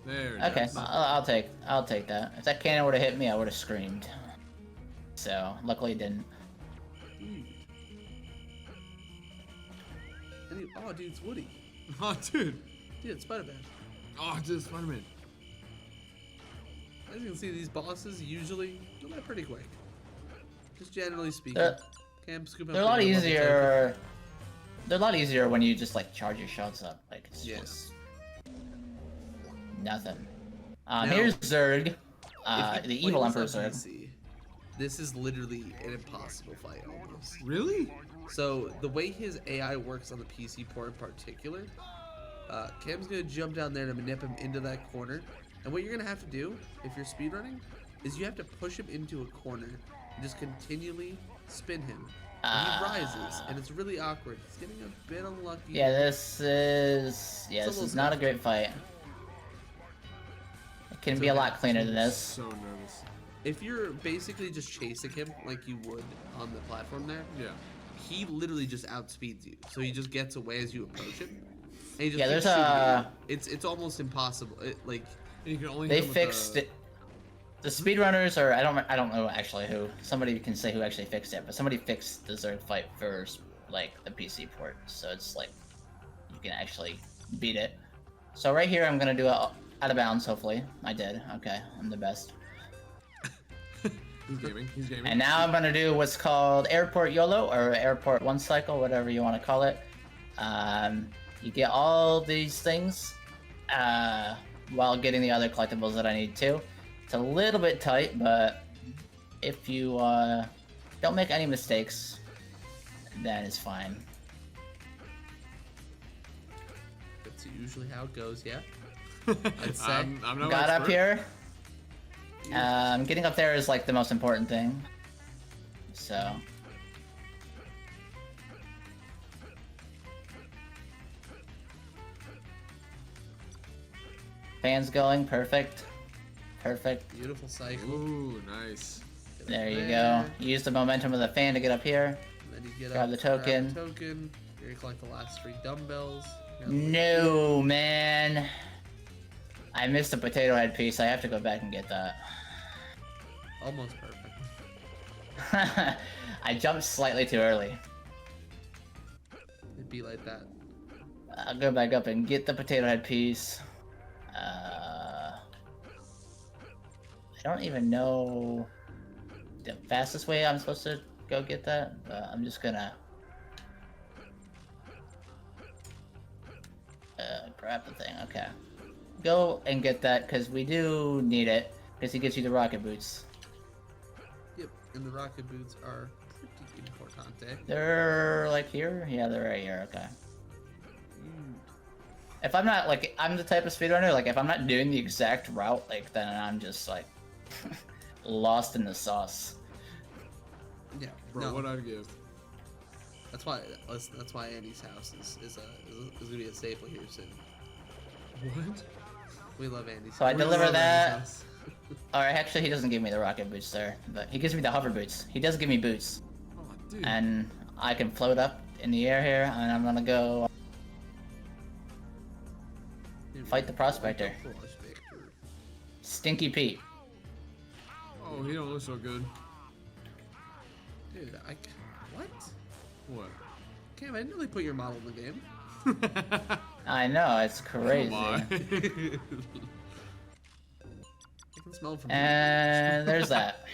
There it Okay, is. I'll take that. If that cannon would have hit me, I would have screamed. So luckily it didn't. Oh, dude, it's Woody. Oh, dude. Dude, it's Spider-Man. Oh, dude, Spider-Man. As you can see, these bosses usually go by pretty quick. Just generally speaking. Cam, scoop up They're a lot the level easier. They're a lot easier when you just like charge your shots up. Like it's just nothing. Now, Here's Zerg, if you the play evil this on Emperor Zerg. PC, this is literally an impossible fight almost. Really? So the way his AI works on the PC port in particular, Cam's gonna jump down there to manip him into that corner. And what you're gonna have to do, if you're speedrunning, is you have to push him into a corner and just continually spin him. And he rises, and it's really awkward. He's getting a bit unlucky. Yeah, this is not a great fight. It can be a lot cleaner than this. So nervous. If you're basically just chasing him like you would on the platform there, he literally just outspeeds you. So he just gets away as you approach him. And he just Yeah, keeps there's shooting you. It's almost impossible. You can only They fixed it. The speedrunners, or I don't know actually who. Somebody can say who actually fixed it, but somebody fixed the Zerg fight for like the PC port, so it's like you can actually beat it. So right here, I'm gonna do it out of bounds. Hopefully, I did. Okay, I'm the best. He's gaming. He's gaming. And now I'm gonna do what's called Airport YOLO or Airport One Cycle, whatever you want to call it. You get all these things while getting the other collectibles that I need too. It's a little bit tight, but if you don't make any mistakes, that is fine. That's usually how it goes, yeah. I'd say. I'm no Got up expert. here. Getting up there is like the most important thing. So. Fans going, perfect. Perfect. Beautiful cycle. Ooh, nice. There you go. Use the momentum of the fan to get up here. Then you get Grab up, the token. Grab the token. You're gonna collect the last 3 dumbbells. No, man. I missed the potato head piece. I have to go back and get that. Almost perfect. I jumped slightly too early. It'd be like that. I'll go back up and get the potato head piece. I don't even know the fastest way I'm supposed to go get that, but I'm just gonna grab the thing. Okay, go and get that because we do need it because he gives you the rocket boots. Yep, and the rocket boots are pretty importante. They're like here? Yeah, they're right here. Okay. If I'm not like, I'm the type of speedrunner, like if I'm not doing the exact route, like then I'm just like lost in the sauce. Yeah, Bro, no. what I'd give. That's why Andy's house is gonna be a staple here soon. What? We love Andy's. So I house. deliver that. Or actually, he doesn't give me the rocket boots there, but he gives me the hover boots. He does give me boots. Oh, dude. And I can float up in the air here, and I'm gonna go fight the prospector. Stinky Pete. Oh, he don't look so good. Dude, what? What? Cam, I didn't really put your model in the game. I know, it's crazy. Come on. I can smell from And there's that.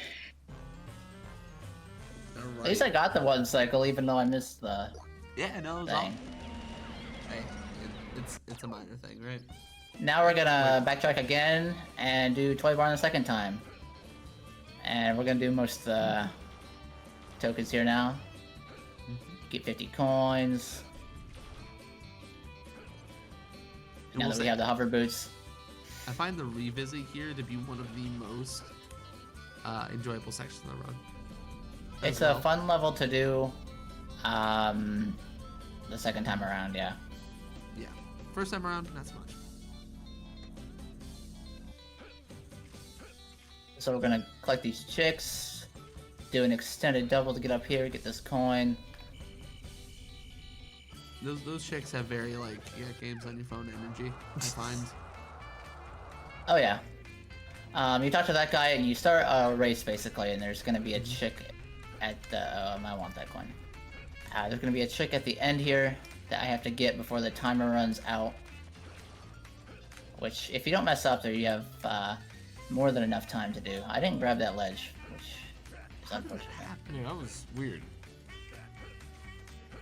Alright. At least I got the one cycle, even though I missed the Yeah, no, it's all. thing. Hey, it's a minor thing, right? Now we're gonna backtrack again and do Toy Barn the second time. And we're gonna do most of the tokens here now. Get 50 coins. Now that we have the hover boots. I find the revisit here to be one of the most enjoyable sections of the run. It's a fun level to do the second time around, yeah. Yeah. First time around, not so much. So we're gonna collect these chicks, do an extended double to get up here, get this coin. Those chicks have very like games on your phone energy. I find. Oh yeah. You talk to that guy and you start a race basically, and there's gonna be a chick at the. I want that coin. There's gonna be a chick at the end here that I have to get before the timer runs out. Which, if you don't mess up there, you have more than enough time to do. I didn't grab that ledge, which is unfortunate. Yeah, that was weird.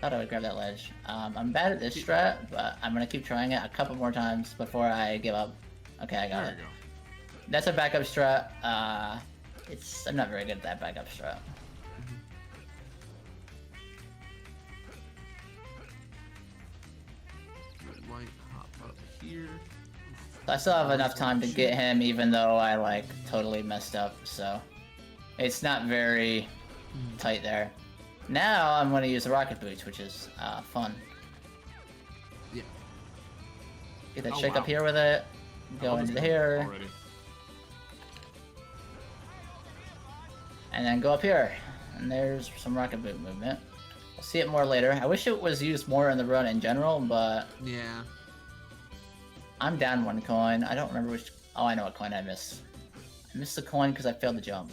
Thought I would grab that ledge. I'm bad at this strat, but I'm gonna keep trying it a couple more times before I give up. Okay, I got it. There we go. That's a backup strat. I'm not very good at that backup strat. Might hop up here. I still have enough time to get him, even though I like totally messed up. So it's not very tight there. Now I'm going to use the rocket boots, which is fun. Yeah. Get that chick up here with it. Go into here. Already. And then go up here. And there's some rocket boot movement. We'll see it more later. I wish it was used more in the run in general, but yeah. I'm down 1 coin. I don't remember which. Oh, I know what coin I missed. I missed the coin because I failed the jump.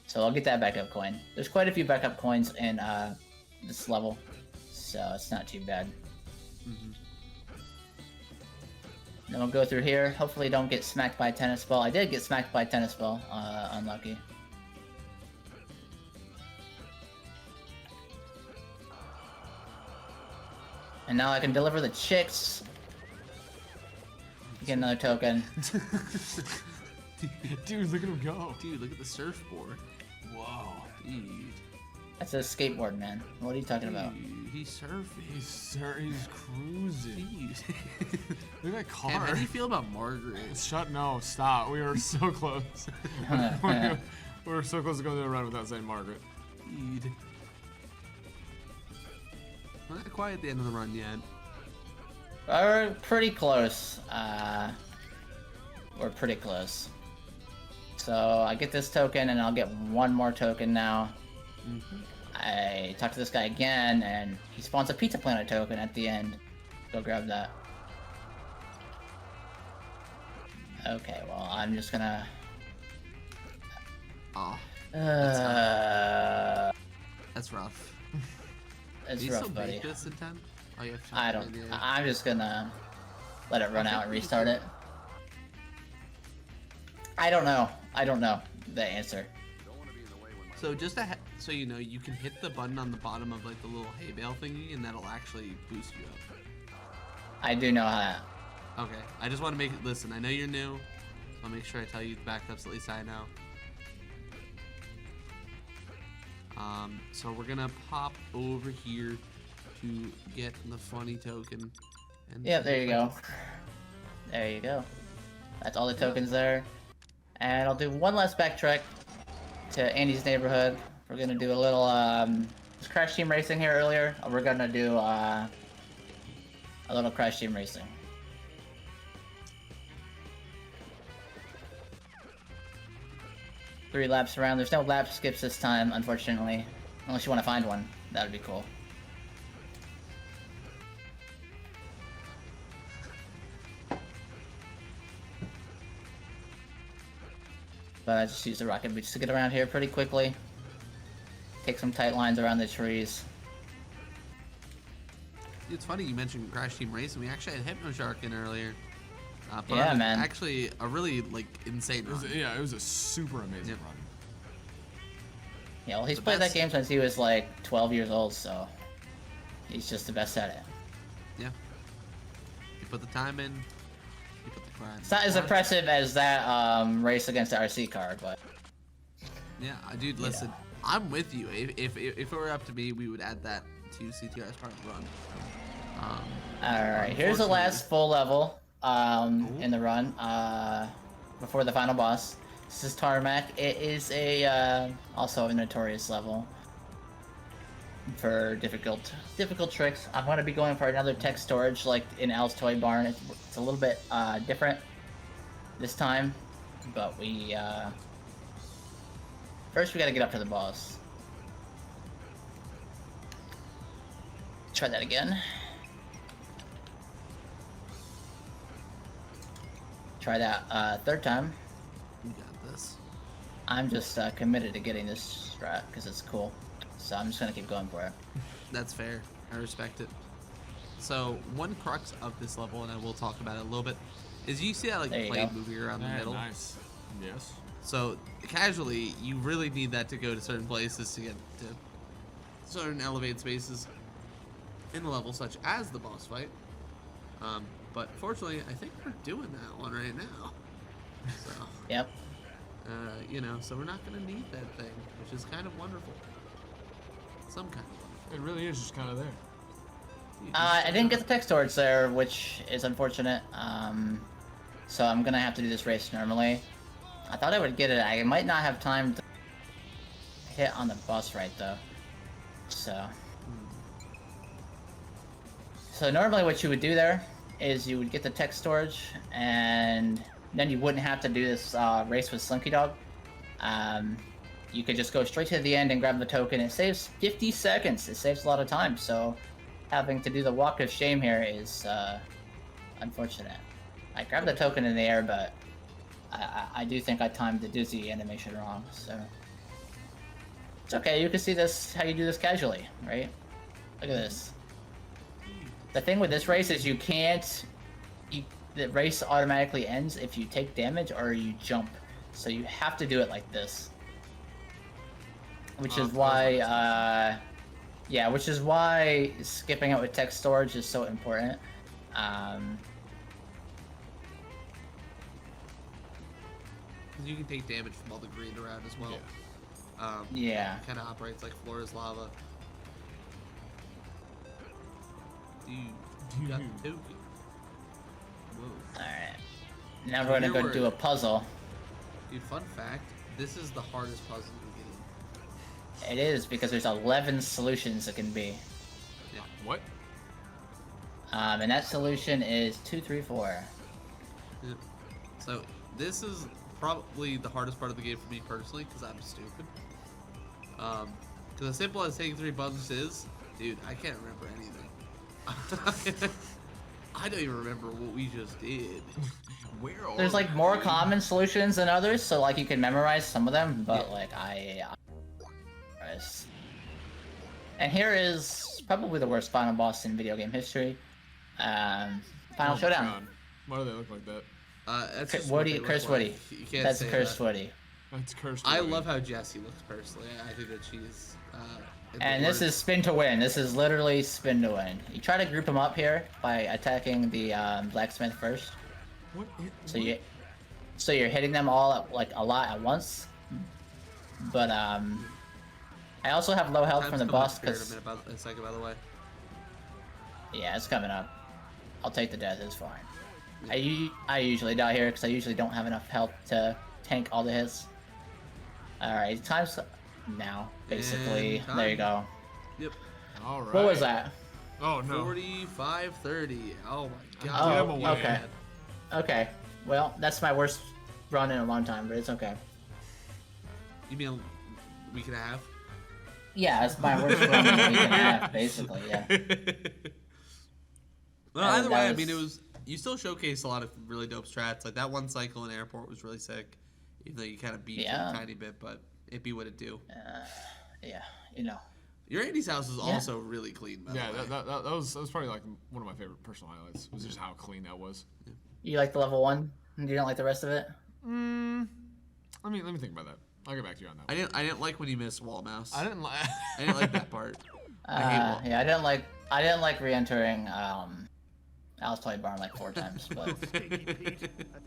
So I'll get that backup coin. There's quite a few backup coins in this level, so it's not too bad. Then we'll go through here. Hopefully don't get smacked by a tennis ball. I did get smacked by a tennis ball. Unlucky. And now I can deliver the chicks. Get another token. Dude, look at him go. Dude, look at the surfboard. Whoa. Dude. That's a skateboard, man. What are you talking about? He's surfing. He's cruising. Look at that car. And how do you feel about Margaret? No, stop. We were so close. we were so close to going to the run without saying Margaret. Dude. We're not quite at the end of the run yet. We're pretty close. We're pretty close. So I get this token, and I'll get 1 more token now. I talk to this guy again, and he spawns a Pizza Planet token at the end. Go grab that. Okay, well, I'm just gonna... Oh. That's rough. It's Do you rough, still buddy. make this in time? Oh, you have to I don't... I'm just gonna let it run out and restart it. I don't know. I don't know the answer. So just so you know, you can hit the button on the bottom of like the little hay bale thingy, and that'll actually boost you up. I do know how that. Okay, I just want to make it. Listen, I know you're new, so I'll make sure I tell you the backups. At least I know. So we're gonna pop over here to get the funny token. And Yeah, there you go. There you go. That's all the tokens there. And I'll do one last backtrack to Andy's neighborhood. We're gonna do a little Crash Team Racing here earlier. We're gonna do a little Crash Team Racing. Three laps around. There's no lap skips this time, unfortunately. Unless you want to find one. That would be cool. But I just use the rocket boots to get around here pretty quickly. Take some tight lines around the trees. It's funny you mentioned Crash Team Racing. We actually had Hypno Shark in earlier. Yeah, man. Actually, a really like insane run. It was a super amazing run. Yeah, well, he's played that game since he was like 12 years old, so he's just the best at it. Yeah. You put the time in, you put the grind. It's not as impressive as that race against the RC car, but Yeah, dude, listen, I'm with you. If it were up to me, we would add that to CTR's part of the run. Alright, here's the last full level in the run before the final boss. This is Tarmac. It is a also a notorious level for difficult tricks. I'm going to be going for another tech storage like in Al's Toy Barn. It's a little bit different this time, but we first we got to get up to the boss. Try that again. try that third time. You got this. I'm just committed to getting this strat because it's cool. So I'm just gonna keep going for it. That's fair. I respect it. So one crux of this level, and I will talk about it a little bit, is you see that like There you blade go. moving around the Yeah, middle. nice. Yes. So casually, you really need that to go to certain places to get to certain elevated spaces in the level, such as the boss fight. But fortunately, I think we're doing that one right now. So. Yep. You know, so we're not gonna need that thing, which is kind of wonderful. Some kind of It really is just kind of there. I didn't get the tech storage there, which is unfortunate. So I'm gonna have to do this race normally. I thought I would get it. I might not have time to hit on the boss right though. So normally what you would do there is you would get the tech storage, and then you wouldn't have to do this race with Slinky Dog. You could just go straight to the end and grab the token. It saves 50 seconds. It saves a lot of time. So having to do the walk of shame here is unfortunate. I grabbed the token in the air, but I do think I timed the dizzy animation wrong. So it's okay. You can see this how you do this casually, right? Look at this. The thing with this race is you can't. The race automatically ends if you take damage or you jump. So you have to do it like this. Which is why, which is why skipping out with tech storage is so important. You can take damage from all the green around as well. Yeah. Kind of operates like floor is lava. You got the token. Alright. Now we're gonna go do a puzzle. Dude, fun fact, this is the hardest puzzle in the game. It is, because there's 11 solutions it can be. Yeah. What? And that solution is 2, 3, 4. Yeah. So, this is probably the hardest part of the game for me personally, because I'm stupid. Because as simple as taking 3 buttons is, dude, I can't remember anything. I don't even remember what we just did. Where are There's like more common solutions than others, so like you can memorize some of them, but like and here is probably the worst final boss in video game history. Final Showdown. God. Why do they look like that? That's just Woody, what they Cursed look Woody. like. You can't That's say Cursed that. Woody. That's Cursed I Woody. love how Jessie looks personally. I think that she's. And this is spin to win. This is literally spin to win. You try to group them up here by attacking the blacksmith first. What? So you're hitting them all at, like a lot at once. But I also have low health from the boss because. A second, by the way. Yeah, it's coming up. I'll take the death. It's fine. I usually die here because I usually don't have enough health to tank all the hits. All right, time's now basically. And There you go. Yep. All right. What was that? Oh no. 45-30. Oh my Oh, god. okay. Okay. Well, that's my worst run in a long time, but it's okay. You mean a week and a half? Yeah, it's my worst run in a week and a half, basically. Yeah. Well, And either way, that I mean, it was. You still showcased a lot of really dope strats. Like that one cycle in airport was really sick. Even though you kind of beat it a tiny bit, but it be what it do. Yeah, you know. Your Andy's house is also really clean, by Yeah, the way. that was probably like one of my favorite personal highlights. Was just how clean that was. You like the level 1? You don't like the rest of it? Let me think about that. I'll get back to you on that. I didn't like when you missed wall mouse. I didn't like. I didn't like that part. I hate wall. Yeah, I didn't like re-entering Alice Toy Barn like 4 times, but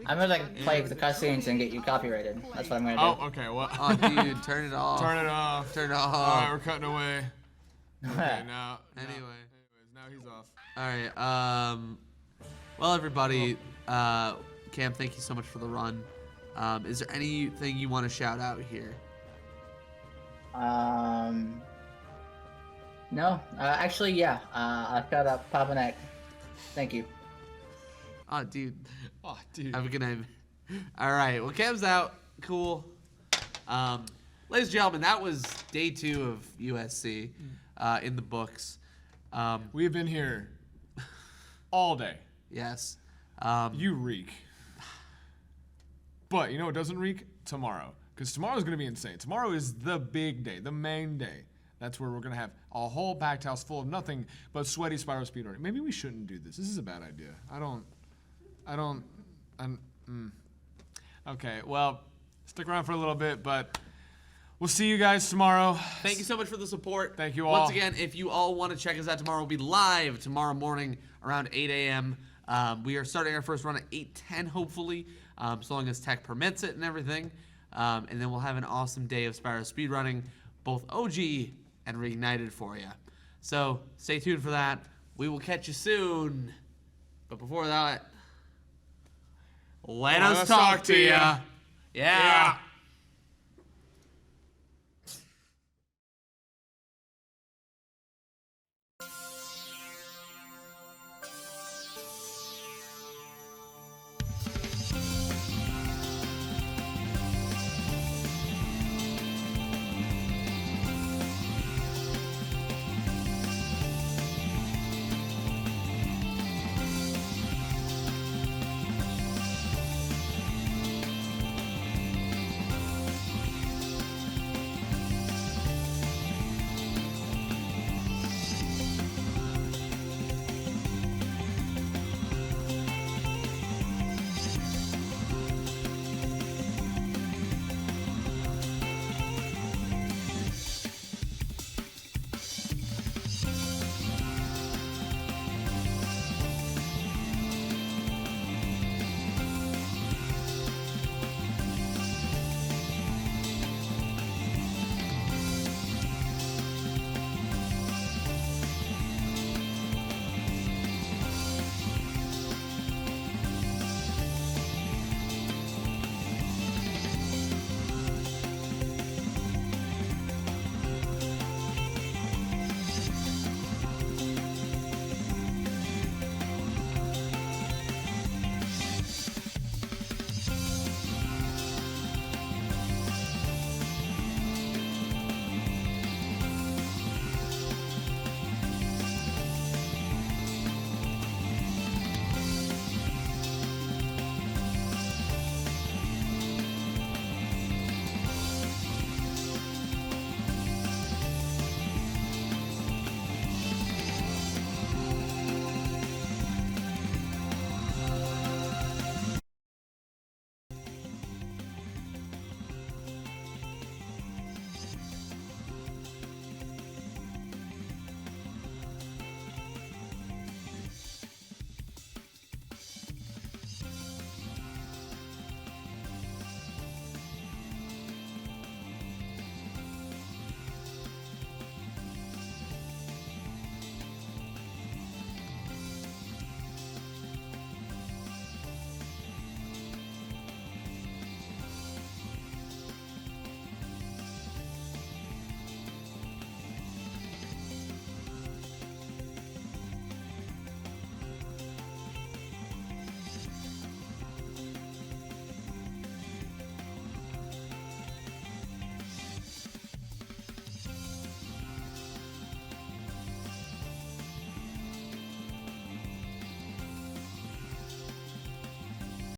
I'm gonna like play the cutscenes and get you copyrighted. That's what I'm gonna do. Oh, okay. Well. Oh, dude, turn it off. Turn it off. Turn it off. All right, we're cutting away. Okay, now. Anyway. Now he's off. All right. Well, everybody, Cam, thank you so much for the run. Is there anything you want to shout out here? No. Actually, yeah. I've got a Papanek. Thank you. Oh, dude. Oh, dude. Have a good night. All right. Well, Cam's out. Cool. Ladies and gentlemen, that was day 2 of USC in the books. We've been here all day. Yes. You reek. But you know what doesn't reek? Tomorrow. Because tomorrow's going to be insane. Tomorrow is the big day, the main day. That's where we're going to have a whole packed house full of nothing but sweaty Spyro speedrunning. Maybe we shouldn't do this. This is a bad idea. Okay, well, stick around for a little bit, but we'll see you guys tomorrow. Thank you so much for the support. Thank you all. Once again, if you all want to check us out tomorrow, we'll be live tomorrow morning around 8 a.m. We are starting our first run at 8:10, hopefully, so long as tech permits it and everything. And then we'll have an awesome day of Spyro speedrunning, both OG and Reignited for you. So stay tuned for that. We will catch you soon. But before that, let us talk to you. Yeah.